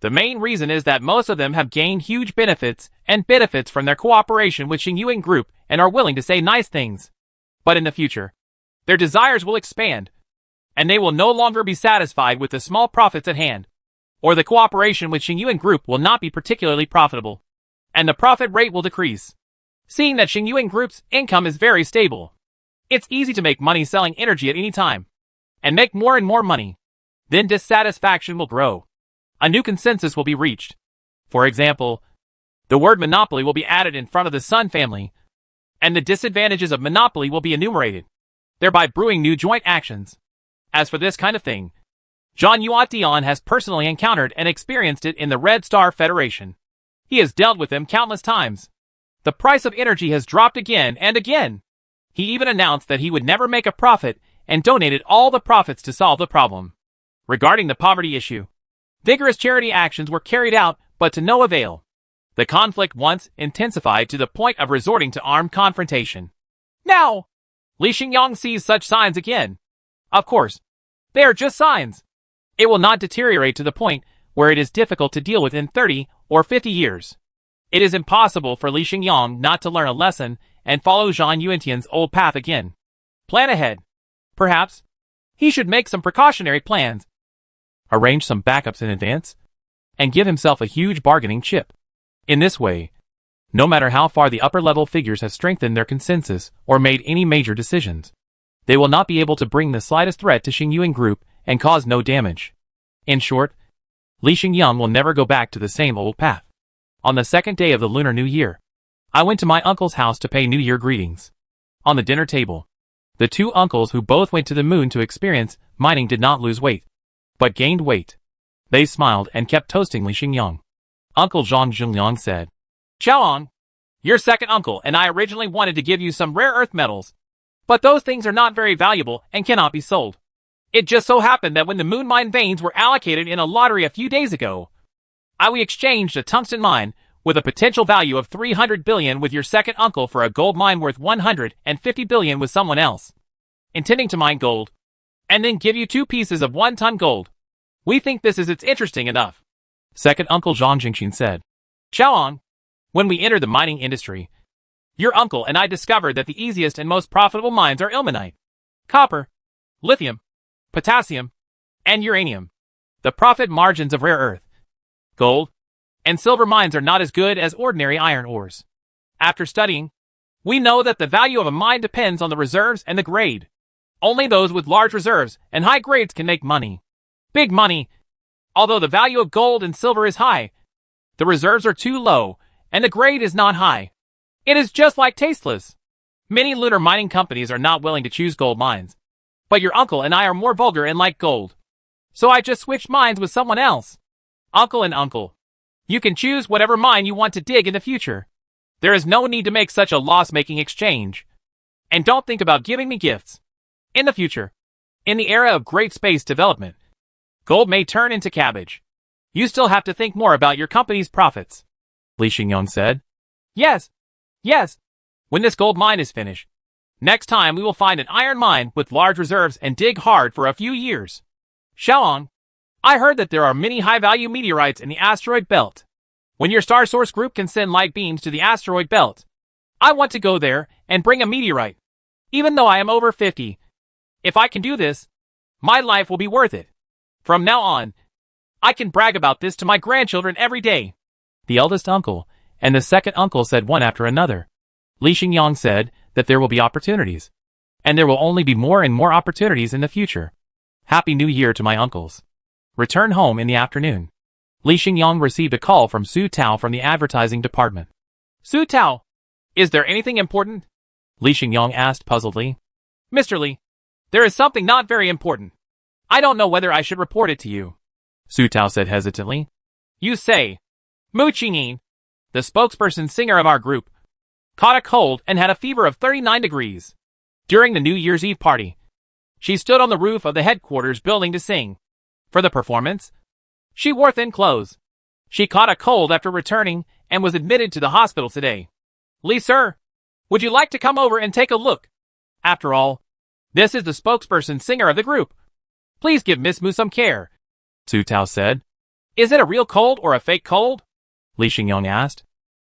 The main reason is that most of them have gained huge benefits from their cooperation with Xingyuan Group and are willing to say nice things. But in the future, their desires will expand, and they will no longer be satisfied with the small profits at hand, or the cooperation with Xingyuan Group will not be particularly profitable, and the profit rate will decrease. Seeing that Xingyuan Group's income is very stable, it's easy to make money selling energy at any time, and make more and more money. Then dissatisfaction will grow. A new consensus will be reached. For example, the word monopoly will be added in front of the Sun family, and the disadvantages of monopoly will be enumerated, thereby brewing new joint actions. As for this kind of thing, Zhang Yuatian has personally encountered and experienced it in the Red Star Federation. He has dealt with them countless times. The price of energy has dropped again and again. He even announced that he would never make a profit and donated all the profits to solve the problem. Regarding the poverty issue, vigorous charity actions were carried out, but to no avail. The conflict once intensified to the point of resorting to armed confrontation. Now, Li Xingyang sees such signs again. Of course, they are just signs. It will not deteriorate to the point where it is difficult to deal with in 30 or 50 years. It is impossible for Li Xingyang not to learn a lesson and follow Zhang Yuantian's old path again. Plan ahead. Perhaps he should make some precautionary plans, arrange some backups in advance, and give himself a huge bargaining chip. In this way, no matter how far the upper-level figures have strengthened their consensus or made any major decisions, they will not be able to bring the slightest threat to Xingyuan Group and cause no damage. In short, Li Xingyang will never go back to the same old path. On the second day of the Lunar New Year, I went to my uncle's house to pay New Year greetings. On the dinner table, the two uncles who both went to the moon to experience mining did not lose weight, but gained weight. They smiled and kept toasting Li Xingyang. Uncle Zhang Zhengliang said, Xiaoang, your second uncle and I originally wanted to give you some rare earth metals, but those things are not very valuable and cannot be sold. It just so happened that when the moon mine veins were allocated in a lottery a few days ago, we exchanged a tungsten mine with a potential value of 300 billion with your second uncle for a gold mine worth 150 billion with someone else, intending to mine gold, and then give you 2 pieces of 1-ton gold. We think this is it's interesting enough. Second uncle Zhang Jingxin said. Xiaoang, when we entered the mining industry, your uncle and I discovered that the easiest and most profitable mines are ilmenite, copper, lithium, potassium, and uranium. The profit margins of rare earth, gold, and silver mines are not as good as ordinary iron ores. After studying, we know that the value of a mine depends on the reserves and the grade. Only those with large reserves and high grades can make money. Big money. Although the value of gold and silver is high, the reserves are too low, and the grade is not high. It is just like tasteless. Many lunar mining companies are not willing to choose gold mines. But your uncle and I are more vulgar and like gold. So I just switched mines with someone else. Uncle and uncle. You can choose whatever mine you want to dig in the future. There is no need to make such a loss-making exchange. And don't think about giving me gifts. In the future, in the era of great space development, gold may turn into cabbage. You still have to think more about your company's profits. Li Xingyong said. Yes. When this gold mine is finished, next time we will find an iron mine with large reserves and dig hard for a few years. Xiaoang, I heard that there are many high-value meteorites in the asteroid belt. When your star source group can send light beams to the asteroid belt, I want to go there and bring a meteorite. Even though I am over 50, if I can do this, my life will be worth it. From now on, I can brag about this to my grandchildren every day. The eldest uncle and the second uncle said one after another. Li Xingyong said that there will be opportunities. And there will only be more and more opportunities in the future. Happy New Year to my uncles. Return home in the afternoon. Li Xingyong received a call from Su Tao from the advertising department. Su Tao, is there anything important? Li Xingyong asked puzzledly. Mr. Li, there is something not very important. I don't know whether I should report it to you. Su Tao said hesitantly. You say, Mu Qingyin, the spokesperson singer of our group, caught a cold and had a fever of 39 degrees. During the New Year's Eve party, she stood on the roof of the headquarters building to sing. For the performance, she wore thin clothes. She caught a cold after returning and was admitted to the hospital today. Li sir, would you like to come over and take a look? After all, this is the spokesperson singer of the group. Please give Miss Mu some care. Su Tao said. Is it a real cold or a fake cold? Li Xingyong asked.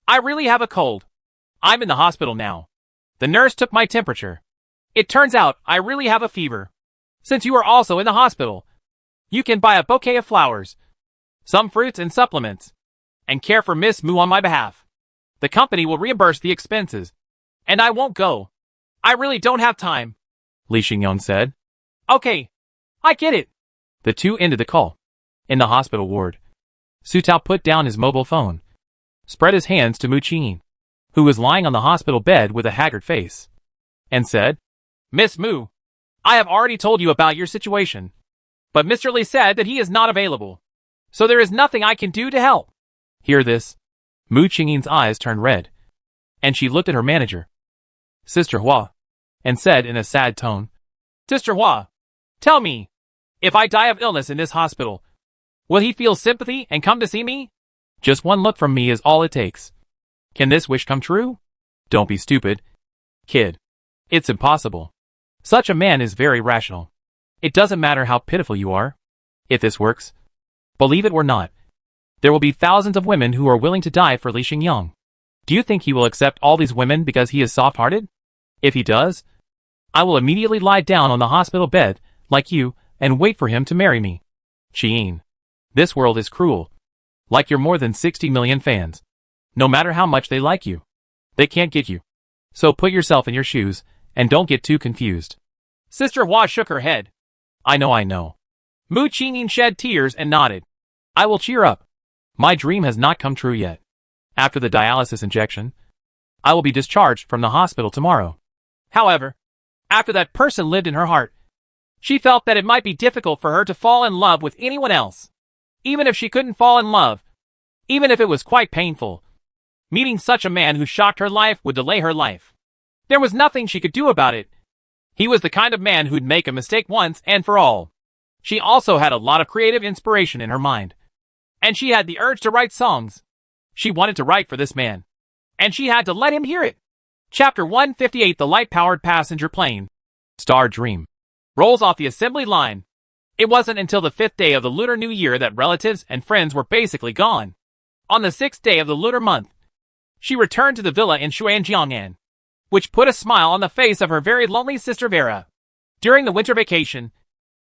I really have a cold. I'm in the hospital now. The nurse took my temperature. It turns out I really have a fever. Since you are also in the hospital, you can buy a bouquet of flowers, some fruits and supplements, and care for Miss Mu on my behalf. The company will reimburse the expenses, and I won't go. I really don't have time. Li Xingyong said. Okay, I get it. The two ended the call. In the hospital ward, Su Tao put down his mobile phone, spread his hands to Mu Qingyin, who was lying on the hospital bed with a haggard face, and said, Miss Mu, I have already told you about your situation, but Mr. Li said that he is not available, so there is nothing I can do to help. Hear this? Mu Qingyin's eyes turned red, and she looked at her manager, Sister Hua, and said in a sad tone, Sister Hua, tell me, if I die of illness in this hospital, will he feel sympathy and come to see me? Just one look from me is all it takes. Can this wish come true? Don't be stupid, kid. It's impossible. Such a man is very rational. It doesn't matter how pitiful you are. If this works, believe it or not, there will be thousands of women who are willing to die for Li Xingyong. Do you think he will accept all these women because he is soft-hearted? If he does, I will immediately lie down on the hospital bed, like you, and wait for him to marry me. Qingyin, this world is cruel. Like your more than 60 million fans. No matter how much they like you, they can't get you. So put yourself in your shoes, and don't get too confused. Sister Hua shook her head. I know. Mu Qingyin shed tears and nodded. I will cheer up. My dream has not come true yet. After the dialysis injection, I will be discharged from the hospital tomorrow. However, after that person lived in her heart, she felt that it might be difficult for her to fall in love with anyone else. Even if she couldn't fall in love, even if it was quite painful, meeting such a man who shocked her life would delay her life. There was nothing she could do about it. He was the kind of man who'd make a mistake once and for all. She also had a lot of creative inspiration in her mind, and she had the urge to write songs. She wanted to write for this man. And she had to let him hear it. Chapter 158 The Light-Powered Passenger Plane. Star Dream. Rolls off the assembly line. It wasn't until the 5th day of the Lunar New Year that relatives and friends were basically gone. On the 6th day of the lunar month, she returned to the villa in Shuanjiang'an, which put a smile on the face of her very lonely sister Vera. During the winter vacation,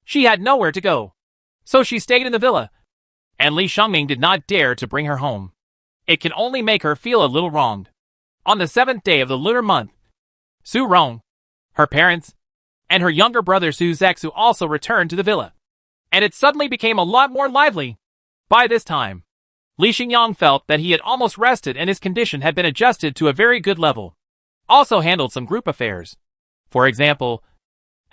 she had nowhere to go, so she stayed in the villa, and Li Shengming did not dare to bring her home. It can only make her feel a little wronged. On the 7th day of the lunar month, Su Rong, her parents, and her younger brother Su Zexu also returned to the villa, and it suddenly became a lot more lively. By this time, Li Xingyang felt that he had almost rested and his condition had been adjusted to a very good level. Also handled some group affairs. For example,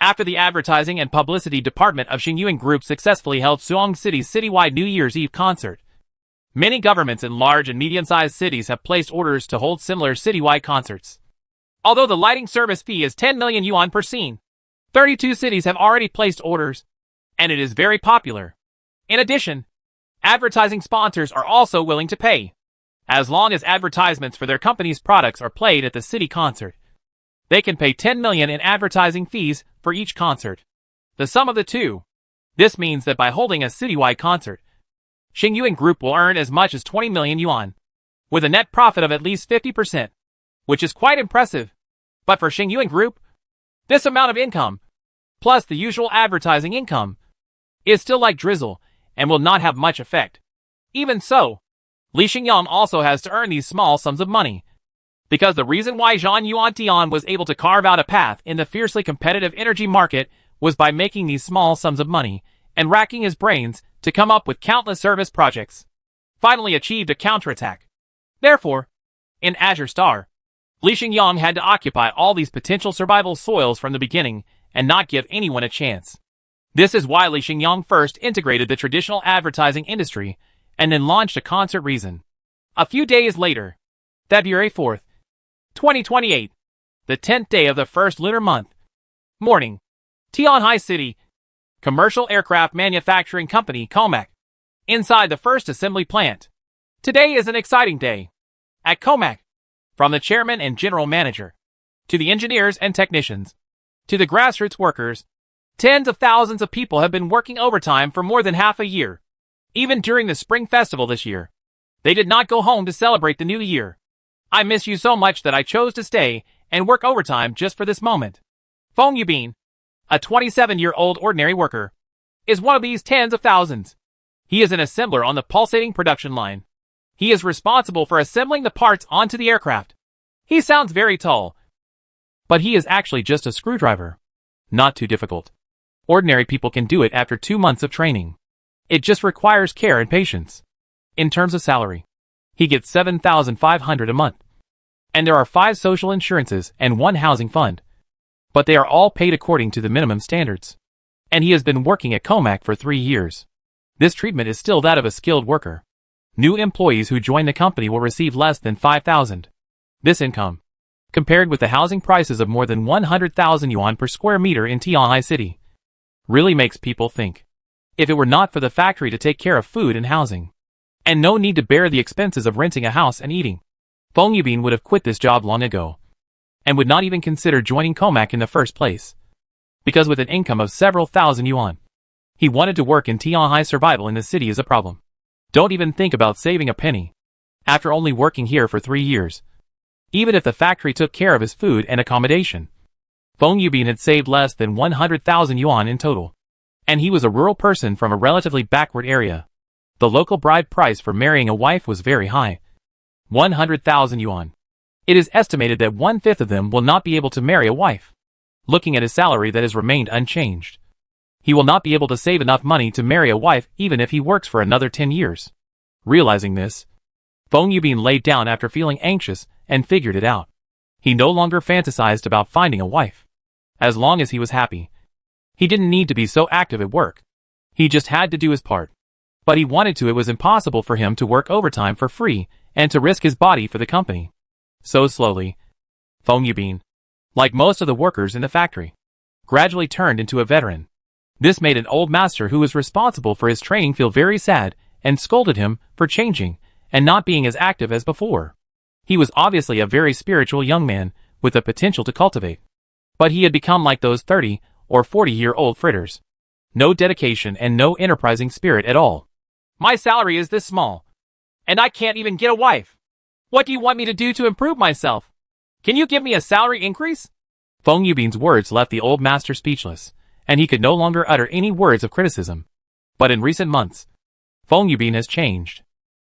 after the advertising and publicity department of Xingyuan Group successfully held Suong City's citywide New Year's Eve concert, many governments in large and medium-sized cities have placed orders to hold similar citywide concerts. Although the lighting service fee is 10 million yuan per scene, 32 cities have already placed orders, and it is very popular. In addition, advertising sponsors are also willing to pay, as long as advertisements for their company's products are played at the city concert. They can pay 10 million in advertising fees for each concert. The sum of the two. This means that by holding a citywide concert, Xingyuan Group will earn as much as 20 million yuan, with a net profit of at least 50%, which is quite impressive. But for Xingyuan Group, this amount of income, plus the usual advertising income, is still like drizzle and will not have much effect. Even so, Li Xingyang also has to earn these small sums of money, because the reason why Zhang Yuantian was able to carve out a path in the fiercely competitive energy market was by making these small sums of money and racking his brains to come up with countless service projects. Finally achieved a counterattack. Therefore, in Azure Star, Li Xingyang had to occupy all these potential survival soils from the beginning and not give anyone a chance. This is why Li Xingyang first integrated the traditional advertising industry and then launched a concert reason. A few days later, February 4th, 2028, the 10th day of the first lunar month. Morning. Tianhai City. Commercial Aircraft Manufacturing Company, Comac. Inside the first assembly plant. Today is an exciting day. At Comac. From the chairman and general manager, to the engineers and technicians, to the grassroots workers, tens of thousands of people have been working overtime for more than half a year. Even during the Spring Festival this year, they did not go home to celebrate the new year. I miss you so much that I chose to stay and work overtime just for this moment. Feng Yubin, a 27-year-old ordinary worker, is one of these tens of thousands. He is an assembler on the pulsating production line. He is responsible for assembling the parts onto the aircraft. He sounds very tall, but he is actually just a screwdriver. Not too difficult. Ordinary people can do it after 2 months of training. It just requires care and patience. In terms of salary, he gets 7,500 a month. And there are 5 social insurances and 1 housing fund. But they are all paid according to the minimum standards. And he has been working at Comac for 3 years. This treatment is still that of a skilled worker. New employees who join the company will receive less than 5,000. This income, compared with the housing prices of more than 100,000 yuan per square meter in Tianhai City, really makes people think. If it were not for the factory to take care of food and housing, and no need to bear the expenses of renting a house and eating, Feng Yubin would have quit this job long ago, and would not even consider joining Comac in the first place. Because with an income of several thousand yuan, he wanted to work in Tianhai. Survival in the city is a problem. Don't even think about saving a penny. After only working here for 3 years, even if the factory took care of his food and accommodation, Feng Yubin had saved less than 100,000 yuan in total. And he was a rural person from a relatively backward area. The local bride price for marrying a wife was very high. 100,000 yuan. It is estimated that 1/5 of them will not be able to marry a wife. Looking at his salary that has remained unchanged, he will not be able to save enough money to marry a wife even if he works for another 10 years. Realizing this, Feng Yubin laid down after feeling anxious and figured it out. He no longer fantasized about finding a wife. As long as he was happy, he didn't need to be so active at work. He just had to do his part. But he wanted to. It was impossible for him to work overtime for free and to risk his body for the company. So slowly, Feng Yubin, like most of the workers in the factory, gradually turned into a veteran. This made an old master who was responsible for his training feel very sad and scolded him for changing and not being as active as before. He was obviously a very spiritual young man, with the potential to cultivate. But he had become like those 30 or 40-year-old fritters. No dedication and no enterprising spirit at all. My salary is this small. And I can't even get a wife. What do you want me to do to improve myself? Can you give me a salary increase? Feng Yubin's words left the old master speechless, and he could no longer utter any words of criticism. But in recent months, Feng Yubin has changed.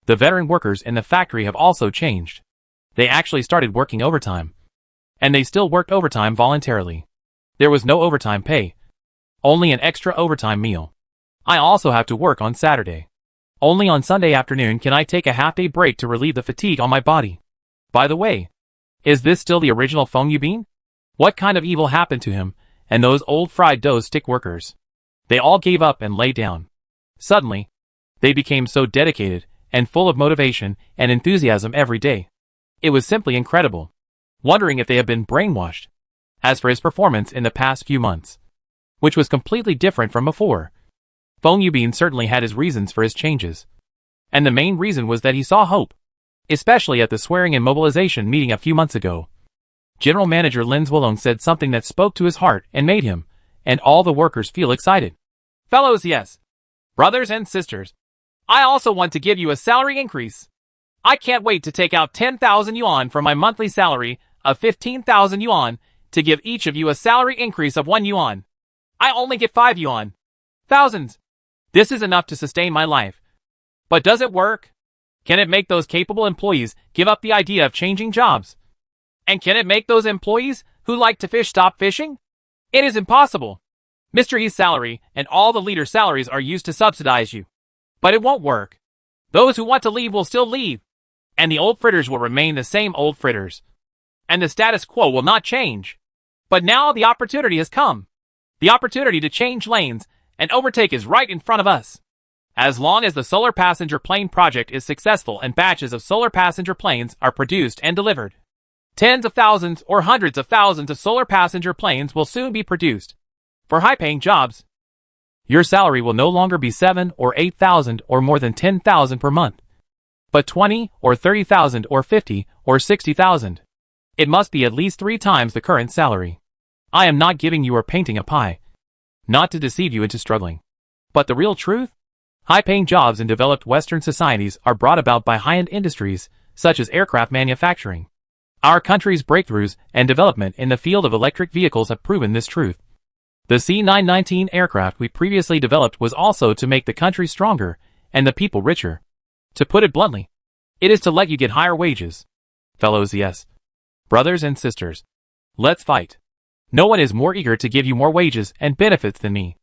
The veteran workers in the factory have also changed. They actually started working overtime. And they still worked overtime voluntarily. There was no overtime pay. Only an extra overtime meal. I also have to work on Saturday. Only on Sunday afternoon can I take a half-day break to relieve the fatigue on my body. By the way, is this still the original Feng Yubin? What kind of evil happened to him and those old fried dough stick workers? They all gave up and lay down. Suddenly, they became so dedicated and full of motivation and enthusiasm every day. It was simply incredible. Wondering if they had been brainwashed. As for his performance in the past few months, which was completely different from before, Feng Yubin certainly had his reasons for his changes. And the main reason was that he saw hope, especially at the swearing and mobilization meeting a few months ago. General Manager Lin Zuolong said something that spoke to his heart and made him, and all the workers feel excited. Fellows, yes. Brothers and sisters. I also want to give you a salary increase. I can't wait to take out 10,000 yuan from my monthly salary of 15,000 yuan to give each of you a salary increase of 1 yuan. I only get 5 yuan. Thousands. This is enough to sustain my life. But does it work? Can it make those capable employees give up the idea of changing jobs? And can it make those employees who like to fish stop fishing? It is impossible. Mr. He's salary and all the leaders' salaries are used to subsidize you. But it won't work. Those who want to leave will still leave. And the old fritters will remain the same old fritters. And the status quo will not change. But now the opportunity has come. The opportunity to change lanes and overtake is right in front of us. As long as the solar passenger plane project is successful and batches of solar passenger planes are produced and delivered, tens of thousands or hundreds of thousands of solar passenger planes will soon be produced. For high-paying jobs, your salary will no longer be 7 or 8,000 or more than 10,000 per month, but 20 or 30,000 or 50 or 60,000. It must be at least 3 times the current salary. I am not giving you or painting a pie, not to deceive you into struggling. But the real truth? High-paying jobs in developed Western societies are brought about by high-end industries, such as aircraft manufacturing. Our country's breakthroughs and development in the field of electric vehicles have proven this truth. The C919 aircraft we previously developed was also to make the country stronger and the people richer. To put it bluntly, it is to let you get higher wages. Fellows, yes. Brothers and sisters, let's fight. No one is more eager to give you more wages and benefits than me.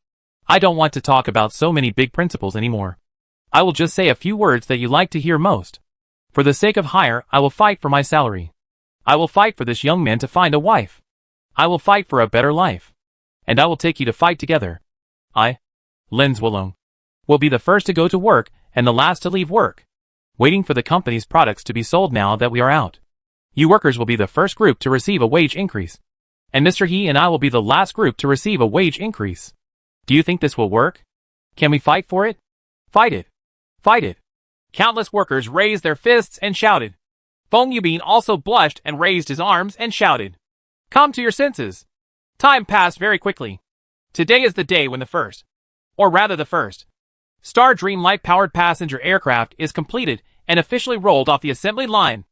I don't want to talk about so many big principles anymore. I will just say a few words that you like to hear most. For the sake of hire, I will fight for my salary. I will fight for this young man to find a wife. I will fight for a better life. And I will take you to fight together. I, Lin Zuolong, will be the first to go to work and the last to leave work, waiting for the company's products to be sold now that we are out. You workers will be the first group to receive a wage increase. And Mr. He and I will be the last group to receive a wage increase. Do you think this will work? Can we fight for it? Fight it. Fight it. Countless workers raised their fists and shouted. Feng Yubin also blushed and raised his arms and shouted. Come to your senses. Time passed very quickly. Today is the day when the first Star Dream light-powered passenger aircraft is completed and officially rolled off the assembly line.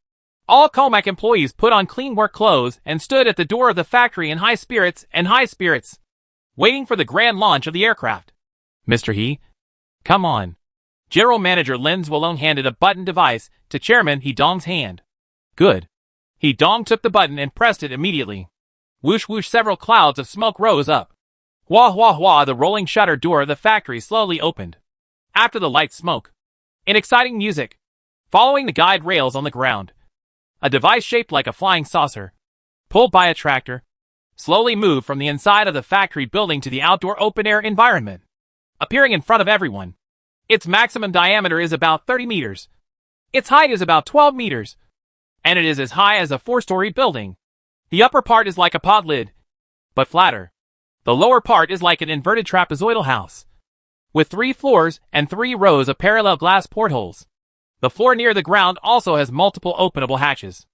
All Comac employees put on clean work clothes and stood at the door of the factory in high spirits, waiting for the grand launch of the aircraft. Mr. He, come on. General Manager Lin Zuolong handed a button device to Chairman He Dong's hand. Good. He Dong took the button and pressed it immediately. Whoosh whoosh, several clouds of smoke rose up. Hua hua hua, the rolling shutter door of the factory slowly opened. After the light smoke, in exciting music, following the guide rails on the ground, a device shaped like a flying saucer, pulled by a tractor, slowly moved from the inside of the factory building to the outdoor open-air environment, appearing in front of everyone. Its maximum diameter is about 30 meters. Its height is about 12 meters. And it is as high as a 4-story building. The upper part is like a pod lid, but flatter. The lower part is like an inverted trapezoidal house, with 3 floors and 3 rows of parallel glass portholes. The floor near the ground also has multiple openable hatches.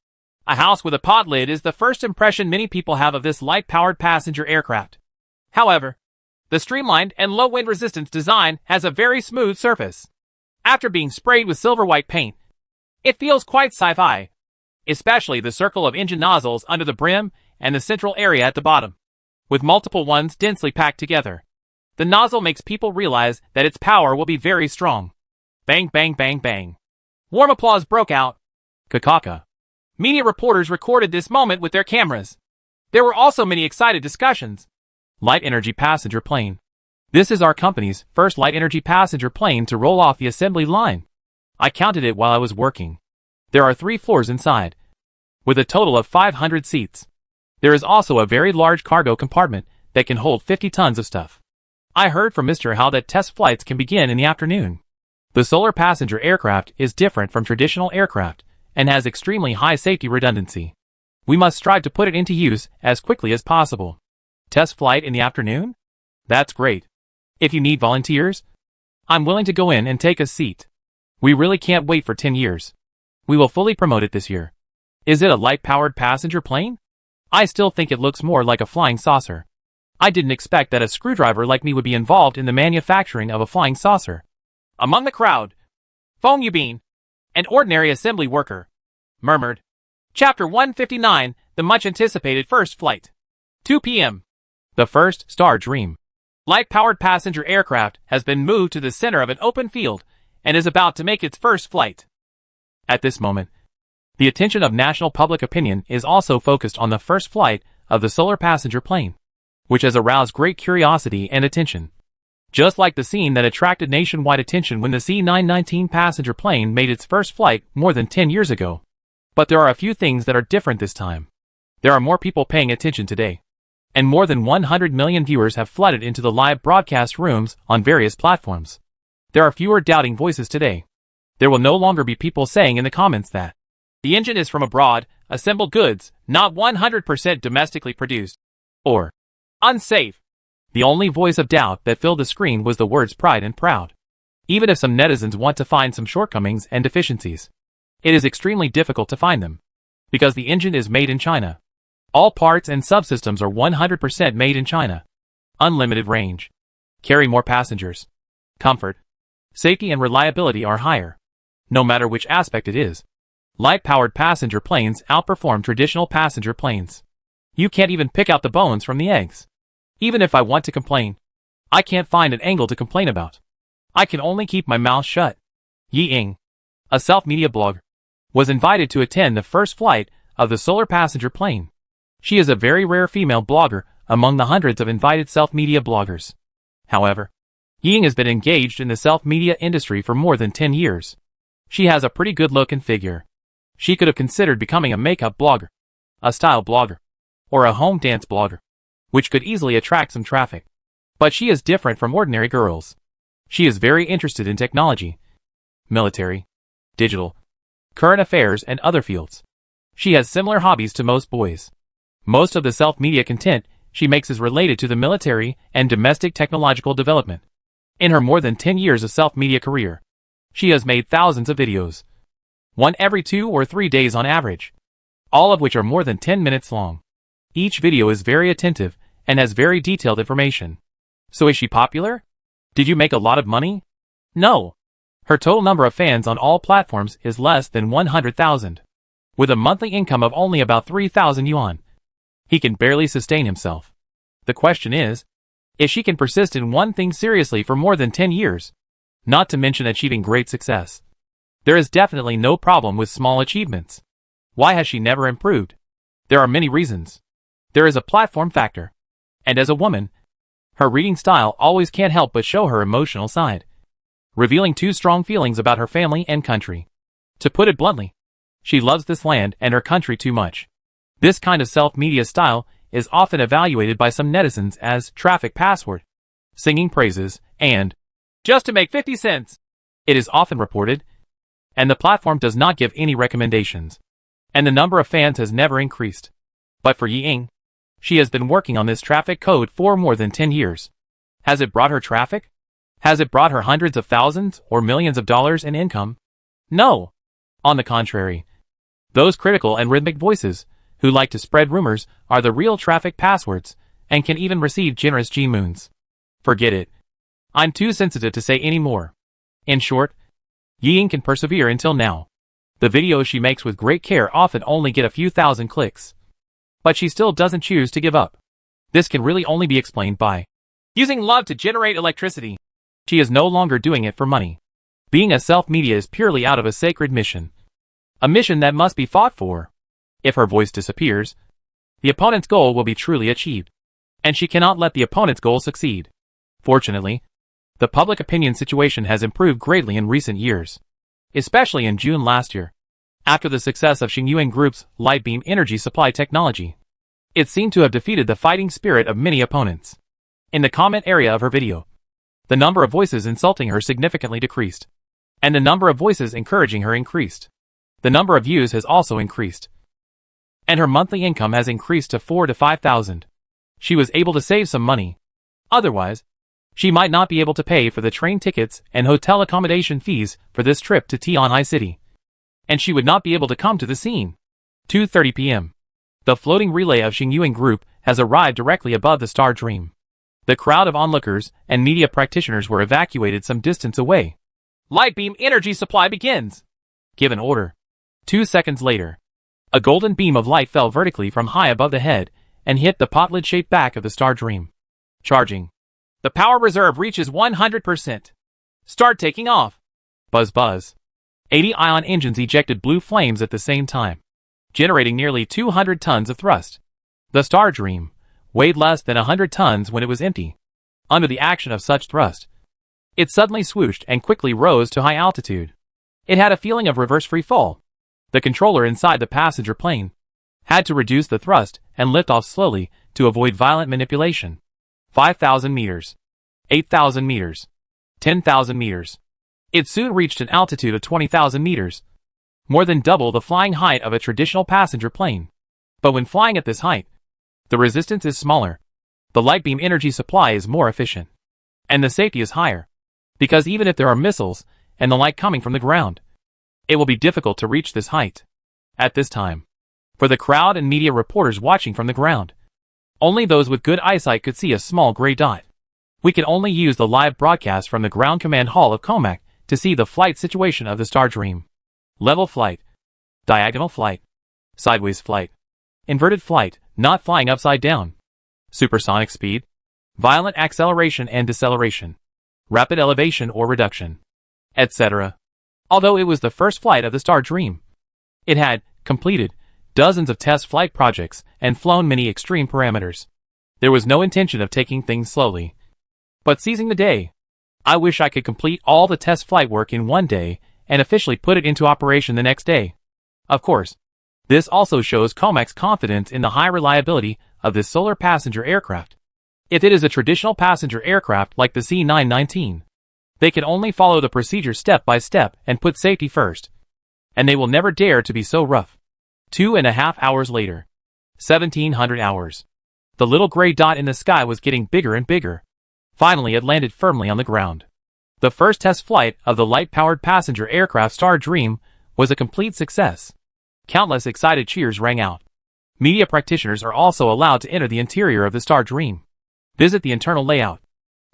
A house with a pod lid is the first impression many people have of this light-powered passenger aircraft. However, the streamlined and low wind resistance design has a very smooth surface. After being sprayed with silver white paint, it feels quite sci-fi, especially the circle of engine nozzles under the brim and the central area at the bottom, with multiple ones densely packed together. The nozzle makes people realize that its power will be very strong. Bang, bang, bang, bang. Warm applause broke out. Kakaka. Media reporters recorded this moment with their cameras. There were also many excited discussions. Light energy passenger plane. This is our company's first light energy passenger plane to roll off the assembly line. I counted it while I was working. There are 3 floors inside, with a total of 500 seats. There is also a very large cargo compartment that can hold 50 tons of stuff. I heard from Mr. Howe that test flights can begin in the afternoon. The solar passenger aircraft is different from traditional aircraft and has extremely high safety redundancy. We must strive to put it into use as quickly as possible. Test flight in the afternoon? That's great. If you need volunteers, I'm willing to go in and take a seat. We really can't wait for 10 years. We will fully promote it this year. Is it a light-powered passenger plane? I still think it looks more like a flying saucer. I didn't expect that a screwdriver like me would be involved in the manufacturing of a flying saucer. Among the crowd, Fong Yubin, an ordinary assembly worker, murmured. Chapter 159, the much-anticipated first flight. 2 p.m. The first Star Dream light-powered passenger aircraft has been moved to the center of an open field and is about to make its first flight. At this moment, the attention of national public opinion is also focused on the first flight of the solar passenger plane, which has aroused great curiosity and attention. Just like the scene that attracted nationwide attention when the C-919 passenger plane made its first flight more than 10 years ago. But there are a few things that are different this time. There are more people paying attention today, and more than 100 million viewers have flooded into the live broadcast rooms on various platforms. There are fewer doubting voices today. There will no longer be people saying in the comments that the engine is from abroad, assembled goods, not 100% domestically produced, or unsafe. The only voice of doubt that filled the screen was the words pride and proud. Even if some netizens want to find some shortcomings and deficiencies, it is extremely difficult to find them, because the engine is made in China. All parts and subsystems are 100% made in China. Unlimited range. Carry more passengers. Comfort, safety and reliability are higher, no matter which aspect it is. Light-powered passenger planes outperform traditional passenger planes. You can't even pick out the bones from the eggs. Even if I want to complain, I can't find an angle to complain about. I can only keep my mouth shut. Yi Ying, a self-media blogger, was invited to attend the first flight of the solar passenger plane. She is a very rare female blogger among the hundreds of invited self-media bloggers. However, Ying has been engaged in the self-media industry for more than 10 years. She has a pretty good look and figure. She could have considered becoming a makeup blogger, a style blogger, or a home dance blogger, which could easily attract some traffic. But she is different from ordinary girls. She is very interested in technology, military, digital, current affairs and other fields. She has similar hobbies to most boys. Most of the self-media content she makes is related to the military and domestic technological development. In her more than 10 years of self-media career, she has made thousands of videos, one every 2 or 3 days on average, all of which are more than 10 minutes long. Each video is very attentive and has very detailed information. So is she popular? Did you make a lot of money? No. Her total number of fans on all platforms is less than 100,000. With a monthly income of only about 3,000 yuan, he can barely sustain himself. The question is, if she can persist in one thing seriously for more than 10 years, not to mention achieving great success. There is definitely no problem with small achievements. Why has she never improved? There are many reasons. There is a platform factor. And as a woman, her reading style always can't help but show her emotional side, revealing 2 strong feelings about her family and country. To put it bluntly, she loves this land and her country too much. This kind of self-media style is often evaluated by some netizens as traffic password, singing praises, and just to make 50 cents. It is often reported, and the platform does not give any recommendations, and the number of fans has never increased. But for Yi Ying, she has been working on this traffic code for more than 10 years. Has it brought her traffic? Has it brought her hundreds of thousands or millions of dollars in income? No. On the contrary. Those critical and rhythmic voices, who like to spread rumors, are the real traffic passwords, and can even receive generous G-moons. Forget it. I'm too sensitive to say any more. In short, Ying can persevere until now. The videos she makes with great care often only get a few thousand clicks. But she still doesn't choose to give up. This can really only be explained by using love to generate electricity. She is no longer doing it for money. Being a self-media is purely out of a sacred mission. A mission that must be fought for. If her voice disappears, the opponent's goal will be truly achieved. And she cannot let the opponent's goal succeed. Fortunately, the public opinion situation has improved greatly in recent years. Especially in June last year. After the success of Xingyuan Group's light beam energy supply technology. It seemed to have defeated the fighting spirit of many opponents. In the comment area of her video, the number of voices insulting her significantly decreased. And the number of voices encouraging her increased. The number of views has also increased. And her monthly income has increased to 4,000 to 5,000. She was able to save some money. Otherwise, she might not be able to pay for the train tickets and hotel accommodation fees for this trip to Tianhai City. And she would not be able to come to the scene. 2:30 p.m. The floating relay of Xingyuan Group has arrived directly above the Star Dream. The crowd of onlookers and media practitioners were evacuated some distance away. Light beam energy supply begins. Give an order. 2 seconds later, a golden beam of light fell vertically from high above the head and hit the potlid-shaped back of the Star Dream. Charging. The power reserve reaches 100%. Start taking off. Buzz buzz. 80 ion engines ejected blue flames at the same time, generating nearly 200 tons of thrust. The Star Dream weighed less than 100 tons when it was empty. Under the action of such thrust, it suddenly swooshed and quickly rose to high altitude. It had a feeling of reverse free fall. The controller inside the passenger plane had to reduce the thrust and lift off slowly to avoid violent manipulation. 5,000 meters. 8,000 meters. 10,000 meters. It soon reached an altitude of 20,000 meters. More than double the flying height of a traditional passenger plane. But when flying at this height, the resistance is smaller. The light beam energy supply is more efficient. And the safety is higher. Because even if there are missiles and the light coming from the ground, it will be difficult to reach this height. At this time, for the crowd and media reporters watching from the ground, only those with good eyesight could see a small gray dot. We can only use the live broadcast from the ground command hall of Comac to see the flight situation of the Star Dream. Level flight. Diagonal flight. Sideways flight. Inverted flight, not flying upside down. Supersonic speed. Violent acceleration and deceleration. Rapid elevation or reduction. Etc. Although it was the first flight of the Star Dream, it had completed dozens of test flight projects and flown many extreme parameters. There was no intention of taking things slowly, but seizing the day. I wish I could complete all the test flight work in one day and officially put it into operation the next day. Of course, this also shows Comac's confidence in the high reliability of this solar passenger aircraft. If it is a traditional passenger aircraft like the C919, they can only follow the procedure step by step and put safety first. And they will never dare to be so rough. 2.5 hours later. 1700 hours. The little gray dot in the sky was getting bigger and bigger. Finally it landed firmly on the ground. The first test flight of the light-powered passenger aircraft Star Dream was a complete success. Countless excited cheers rang out. Media practitioners are also allowed to enter the interior of the Star Dream, visit the internal layout,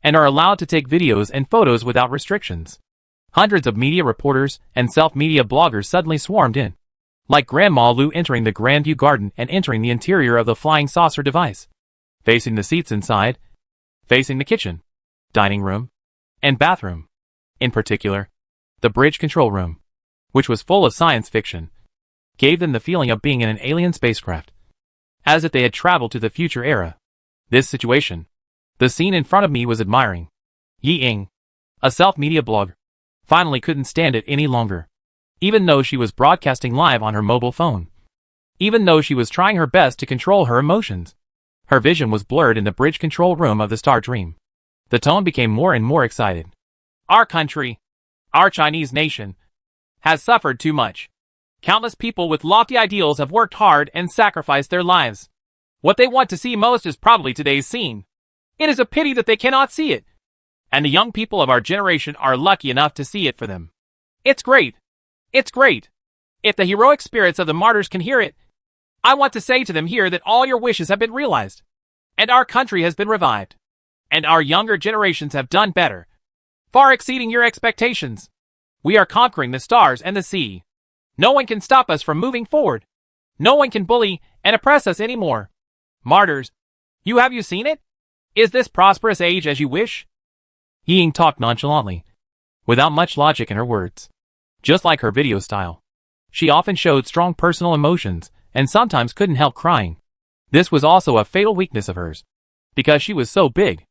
and are allowed to take videos and photos without restrictions. Hundreds of media reporters and self-media bloggers suddenly swarmed in, like Grandma Lu entering the Grandview Garden and entering the interior of the flying saucer device, facing the seats inside, facing the kitchen, dining room, and bathroom. In particular, the bridge control room, which was full of science fiction, gave them the feeling of being in an alien spacecraft, as if they had traveled to the future era. This situation, the scene in front of me was admiring. Yi Ying, a self-media blogger, finally couldn't stand it any longer. Even though she was broadcasting live on her mobile phone. Even though she was trying her best to control her emotions. Her vision was blurred in the bridge control room of the Star Dream. The tone became more and more excited. Our country, our Chinese nation, has suffered too much. Countless people with lofty ideals have worked hard and sacrificed their lives. What they want to see most is probably today's scene. It is a pity that they cannot see it. And the young people of our generation are lucky enough to see it for them. It's great. It's great. If the heroic spirits of the martyrs can hear it, I want to say to them here that all your wishes have been realized, and our country has been revived, and our younger generations have done better, far exceeding your expectations. We are conquering the stars and the sea. No one can stop us from moving forward. No one can bully and oppress us anymore. Martyrs, have you seen it? Is this prosperous age as you wish? Ying talked nonchalantly, without much logic in her words. Just like her video style, she often showed strong personal emotions and sometimes couldn't help crying. This was also a fatal weakness of hers, because she was so big.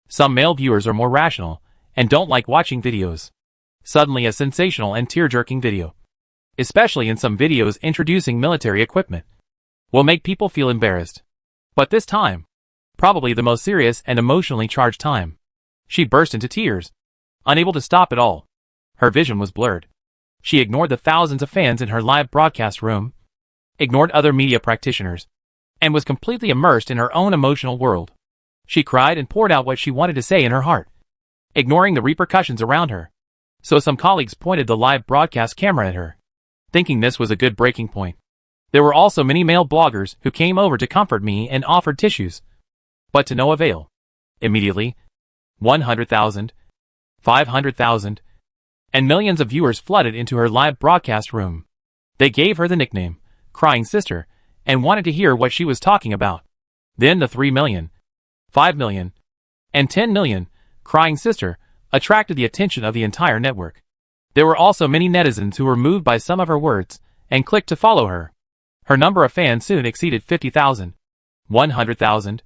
Some male viewers are more rational and don't like watching videos. Suddenly a sensational and tear-jerking video, especially in some videos introducing military equipment, will make people feel embarrassed. But this time, probably the most serious and emotionally charged time, she burst into tears, unable to stop at all. Her vision was blurred. She ignored the thousands of fans in her live broadcast room, ignored other media practitioners, and was completely immersed in her own emotional world. She cried and poured out what she wanted to say in her heart, ignoring the repercussions around her. So some colleagues pointed the live broadcast camera at her, thinking this was a good breaking point. There were also many male bloggers who came over to comfort me and offered tissues, but to no avail. Immediately, 100,000, 500,000, and millions of viewers flooded into her live broadcast room. They gave her the nickname, Crying Sister, and wanted to hear what she was talking about. Then the 3 million, 5 million, and 10 million, Crying Sister, attracted the attention of the entire network. There were also many netizens who were moved by some of her words and clicked to follow her. Her number of fans soon exceeded 50,000, 100,000,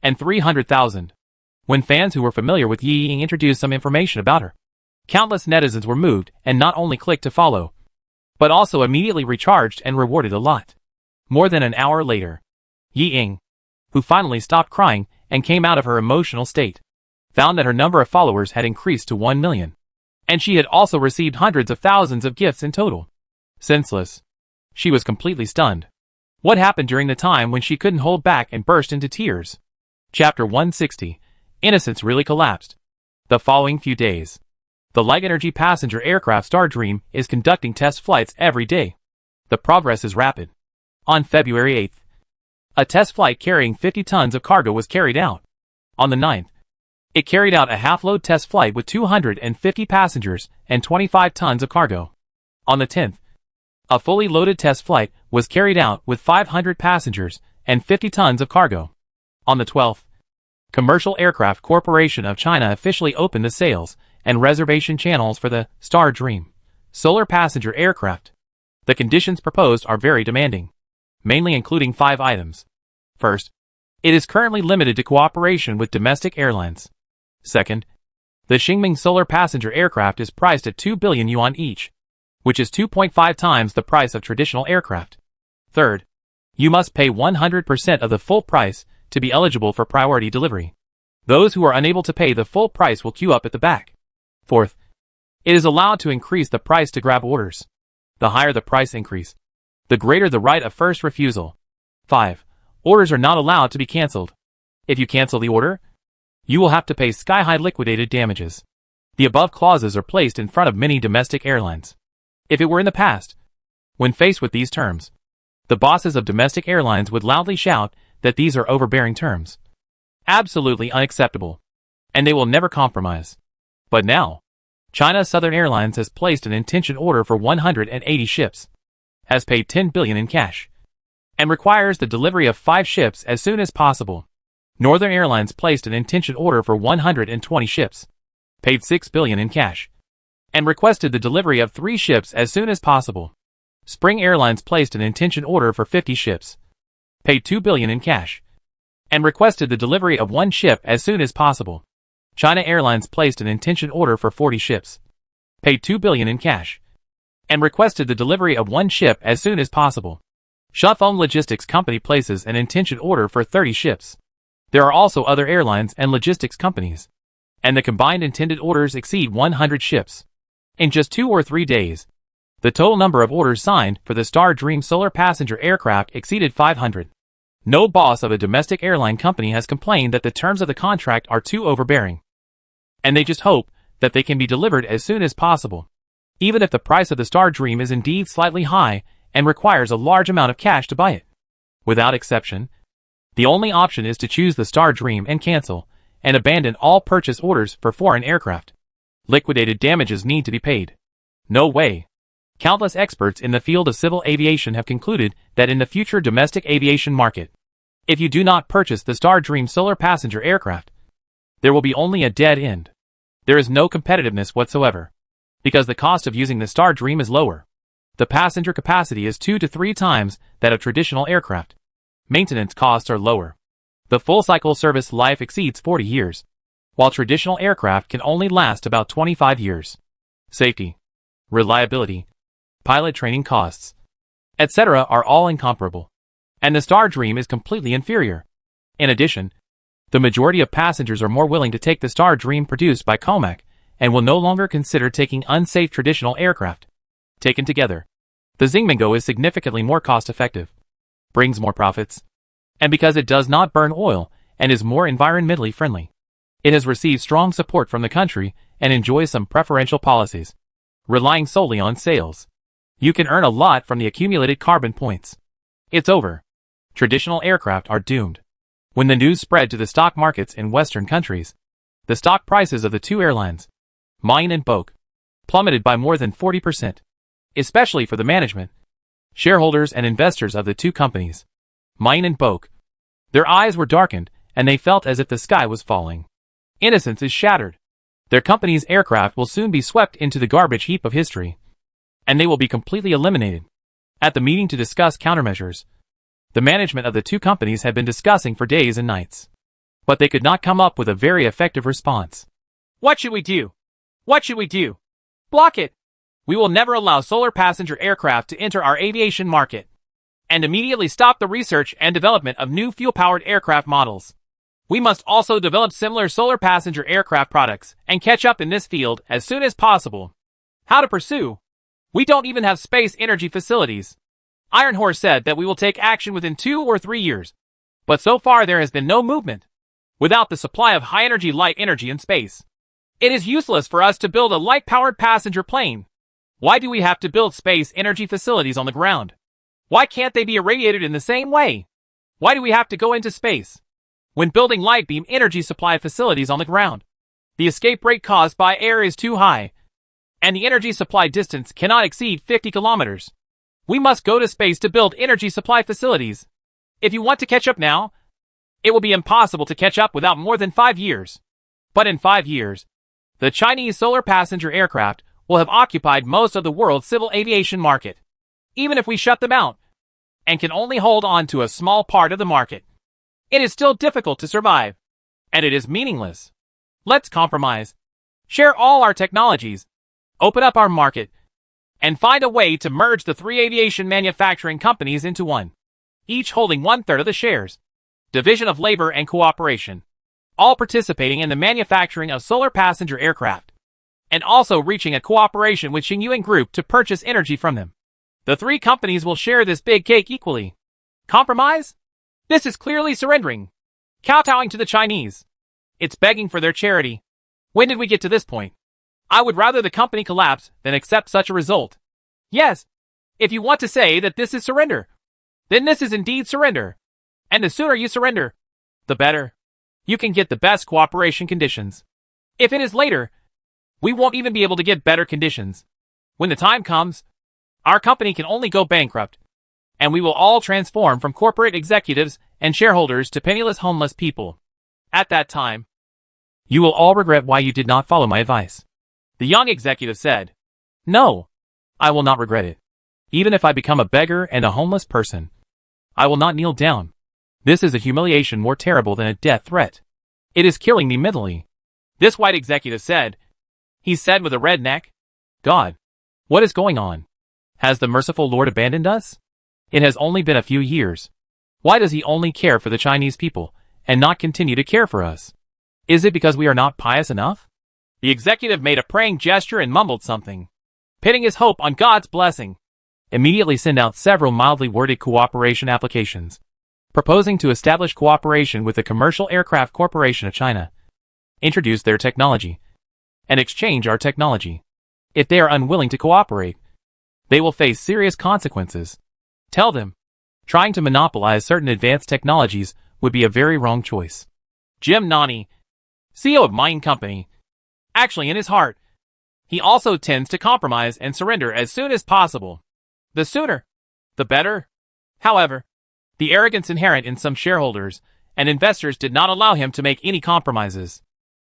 and 300,000. When fans who were familiar with Yi Ying introduced some information about her, countless netizens were moved and not only clicked to follow, but also immediately recharged and rewarded a lot. More than an hour later, Yi Ying, who finally stopped crying and came out of her emotional state, found that her number of followers had increased to 1 million, and she had also received hundreds of thousands of gifts in total. Senseless. She was completely stunned. What happened during the time when she couldn't hold back and burst into tears? Chapter 160. Innocence really collapsed. The following few days, the light-energy passenger aircraft Star Dream is conducting test flights every day. The progress is rapid. On February 8th, a test flight carrying 50 tons of cargo was carried out. On the 9th, it carried out a half-load test flight with 250 passengers and 25 tons of cargo. On the 10th, a fully loaded test flight was carried out with 500 passengers and 50 tons of cargo. On the 12th, Commercial Aircraft Corporation of China officially opened the sales and reservation channels for the Star Dream solar passenger aircraft. The conditions proposed are very demanding, mainly including 5 items. First, it is currently limited to cooperation with domestic airlines. Second, the Xingming solar passenger aircraft is priced at 2 billion yuan each, which is 2.5 times the price of traditional aircraft. Third, you must pay 100% of the full price to be eligible for priority delivery. Those who are unable to pay the full price will queue up at the back. Fourth, it is allowed to increase the price to grab orders. The higher the price increase, the greater the right of first refusal. 5. Orders are not allowed to be cancelled. If you cancel the order, you will have to pay sky-high liquidated damages. The above clauses are placed in front of many domestic airlines. If it were in the past, when faced with these terms, the bosses of domestic airlines would loudly shout that these are overbearing terms, absolutely unacceptable, and they will never compromise. But now, China Southern Airlines has placed an intention order for 180 ships, has paid 10 billion in cash, and requires the delivery of 5 ships as soon as possible. Northern Airlines placed an intention order for 120 ships, paid 6 billion in cash, and requested the delivery of 3 ships as soon as possible. Spring Airlines placed an intention order for 50 ships, paid 2 billion in cash, and requested the delivery of 1 ship as soon as possible. China Airlines placed an intention order for 40 ships, paid 2 billion in cash, and requested the delivery of 1 ship as soon as possible. Shuffeng Logistics Company places an intention order for 30 ships. There are also other airlines and logistics companies, and the combined intended orders exceed 100 ships. In just 2 or 3 days, the total number of orders signed for the Star Dream solar passenger aircraft exceeded 500. No boss of a domestic airline company has complained that the terms of the contract are too overbearing, and they just hope that they can be delivered as soon as possible. even if the price of the Star Dream is indeed slightly high and requires a large amount of cash to buy it. Without exception, the only option is to choose the Star Dream and cancel and abandon all purchase orders for foreign aircraft. Liquidated damages need to be paid. No way. Countless experts in the field of civil aviation have concluded that in the future domestic aviation market, if you do not purchase the Star Dream solar passenger aircraft, there will be only a dead end. There is no competitiveness whatsoever, because the cost of using the Star Dream is lower. The passenger capacity is 2 to 3 times that of traditional aircraft. Maintenance costs are lower. The full cycle service life exceeds 40 years, while traditional aircraft can only last about 25 years. Safety, reliability, pilot training costs, etc. are all incomparable, and the Star Dream is completely inferior. In addition, the majority of passengers are more willing to take the Star Dream produced by Comac and will no longer consider taking unsafe traditional aircraft. Taken together, the Xingmingo is significantly more cost-effective, brings more profits, and because it does not burn oil and is more environmentally friendly, it has received strong support from the country and enjoys some preferential policies. Relying solely on sales, you can earn a lot from the accumulated carbon points. It's over. Traditional aircraft are doomed. When the news spread to the stock markets in Western countries, the stock prices of the two airlines, Magnate and Boke, plummeted by more than 40%, especially for the management, shareholders and investors of the two companies, Magnate and Boke. Their eyes were darkened and they felt as if the sky was falling. Innocence is shattered. Their company's aircraft will soon be swept into the garbage heap of history, and they will be completely eliminated. At the meeting to discuss countermeasures, the management of the two companies had been discussing for days and nights, but they could not come up with a very effective response. What should we do? What should we do? Block it. We will never allow solar passenger aircraft to enter our aviation market, and immediately stop the research and development of new fuel-powered aircraft models. We must also develop similar solar passenger aircraft products and catch up in this field as soon as possible. How to pursue? We don't even have space energy facilities. Iron Horse said that we will take action within 2 or 3 years, but so far there has been no movement. Without the supply of high-energy light energy in space, it is useless for us to build a light-powered passenger plane. Why do we have to build space energy facilities on the ground? Why can't they be irradiated in the same way? Why do we have to go into space when building light beam energy supply facilities on the ground? The escape rate caused by air is too high, and the energy supply distance cannot exceed 50 kilometers. We must go to space to build energy supply facilities. If you want to catch up now, it will be impossible to catch up without more than 5 years. But in 5 years, the Chinese solar passenger aircraft will have occupied most of the world's civil aviation market. Even if we shut them out and can only hold on to a small part of the market, it is still difficult to survive, and it is meaningless. Let's compromise, share all our technologies, open up our market, and find a way to merge the 3 aviation manufacturing companies into one, each holding 1/3 of the shares. Division of labor and cooperation, all participating in the manufacturing of solar passenger aircraft, and also reaching a cooperation with Xingyuan Group to purchase energy from them. The 3 companies will share this big cake equally. Compromise? This is clearly surrendering, kowtowing to the Chinese. It's begging for their charity. When did we get to this point? I would rather the company collapse than accept such a result. Yes, if you want to say that this is surrender, then this is indeed surrender. And the sooner you surrender, the better. You can get the best cooperation conditions. If it is later, we won't even be able to get better conditions. When the time comes, our company can only go bankrupt, and we will all transform from corporate executives and shareholders to penniless homeless people. At that time, you will all regret why you did not follow my advice. The young executive said, "No, I will not regret it. Even if I become a beggar and a homeless person, I will not kneel down. This is a humiliation more terrible than a death threat. It is killing me mentally." This white executive said, he said with a red neck, "God, what is going on? Has the merciful Lord abandoned us? It has only been a few years. Why does he only care for the Chinese people and not continue to care for us? Is it because we are not pious enough?" The executive made a praying gesture and mumbled something, pinning his hope on God's blessing. Immediately send out several mildly worded cooperation applications, proposing to establish cooperation with the Commercial Aircraft Corporation of China, introduce their technology, and exchange our technology. If they are unwilling to cooperate, they will face serious consequences. Tell them, trying to monopolize certain advanced technologies would be a very wrong choice. Jim Nani, CEO of Mining Company. Actually, in his heart, he also tends to compromise and surrender as soon as possible. The sooner, the better. However, the arrogance inherent in some shareholders and investors did not allow him to make any compromises.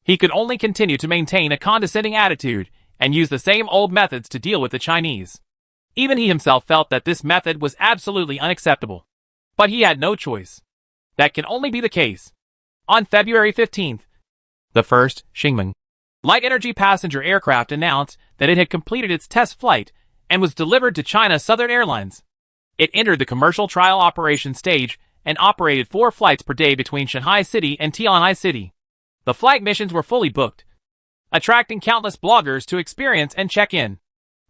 He could only continue to maintain a condescending attitude and use the same old methods to deal with the Chinese. Even he himself felt that this method was absolutely unacceptable. But he had no choice. That can only be the case. On February 15th, the first Xingming light energy passenger aircraft announced that it had completed its test flight and was delivered to China Southern Airlines. It entered the commercial trial operation stage and operated 4 flights per day between Shanghai City and Tianjin City. The flight missions were fully booked, attracting countless bloggers to experience and check in.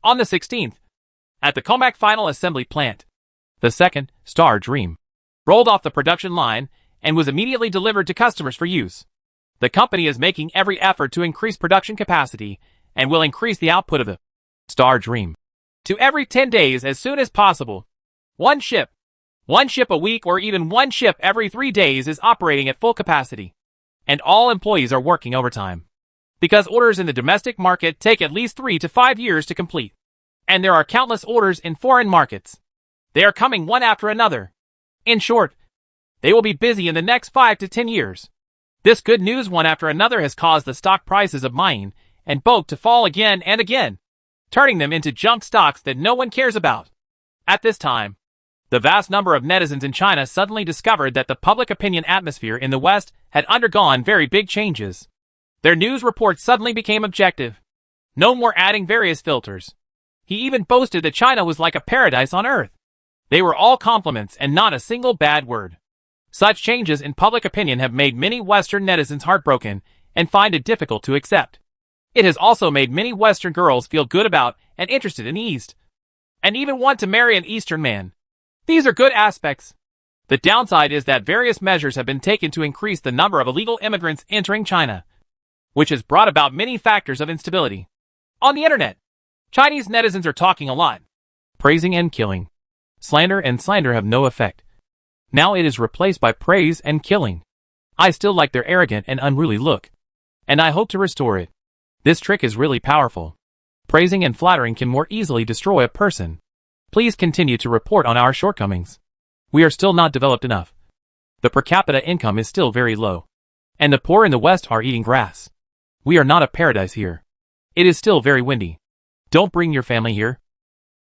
On the 16th, at the Comac Final Assembly Plant, the second Star Dream rolled off the production line and was immediately delivered to customers for use. The company is making every effort to increase production capacity and will increase the output of the Star Dream to every 10 days as soon as possible. One ship a week or even one ship every 3 days is operating at full capacity. And all employees are working overtime. Because orders in the domestic market take at least 3 to 5 years to complete. And there are countless orders in foreign markets. They are coming one after another. In short, they will be busy in the next 5 to 10 years. This good news one after another has caused the stock prices of mining and bulk to fall again and again, turning them into junk stocks that no one cares about. At this time, the vast number of netizens in China suddenly discovered that the public opinion atmosphere in the West had undergone very big changes. Their news reports suddenly became objective. No more adding various filters. He even boasted that China was like a paradise on earth. They were all compliments and not a single bad word. Such changes in public opinion have made many Western netizens heartbroken and find it difficult to accept. It has also made many Western girls feel good about and interested in the East, and even want to marry an Eastern man. These are good aspects. The downside is that various measures have been taken to increase the number of illegal immigrants entering China, which has brought about many factors of instability. On the internet, Chinese netizens are talking a lot. Praising and killing. Slander and slander have no effect. Now it is replaced by praise and killing. I still like their arrogant and unruly look, and I hope to restore it. This trick is really powerful. Praising and flattering can more easily destroy a person. Please continue to report on our shortcomings. We are still not developed enough. The per capita income is still very low, and the poor in the West are eating grass. We are not a paradise here. It is still very windy. Don't bring your family here.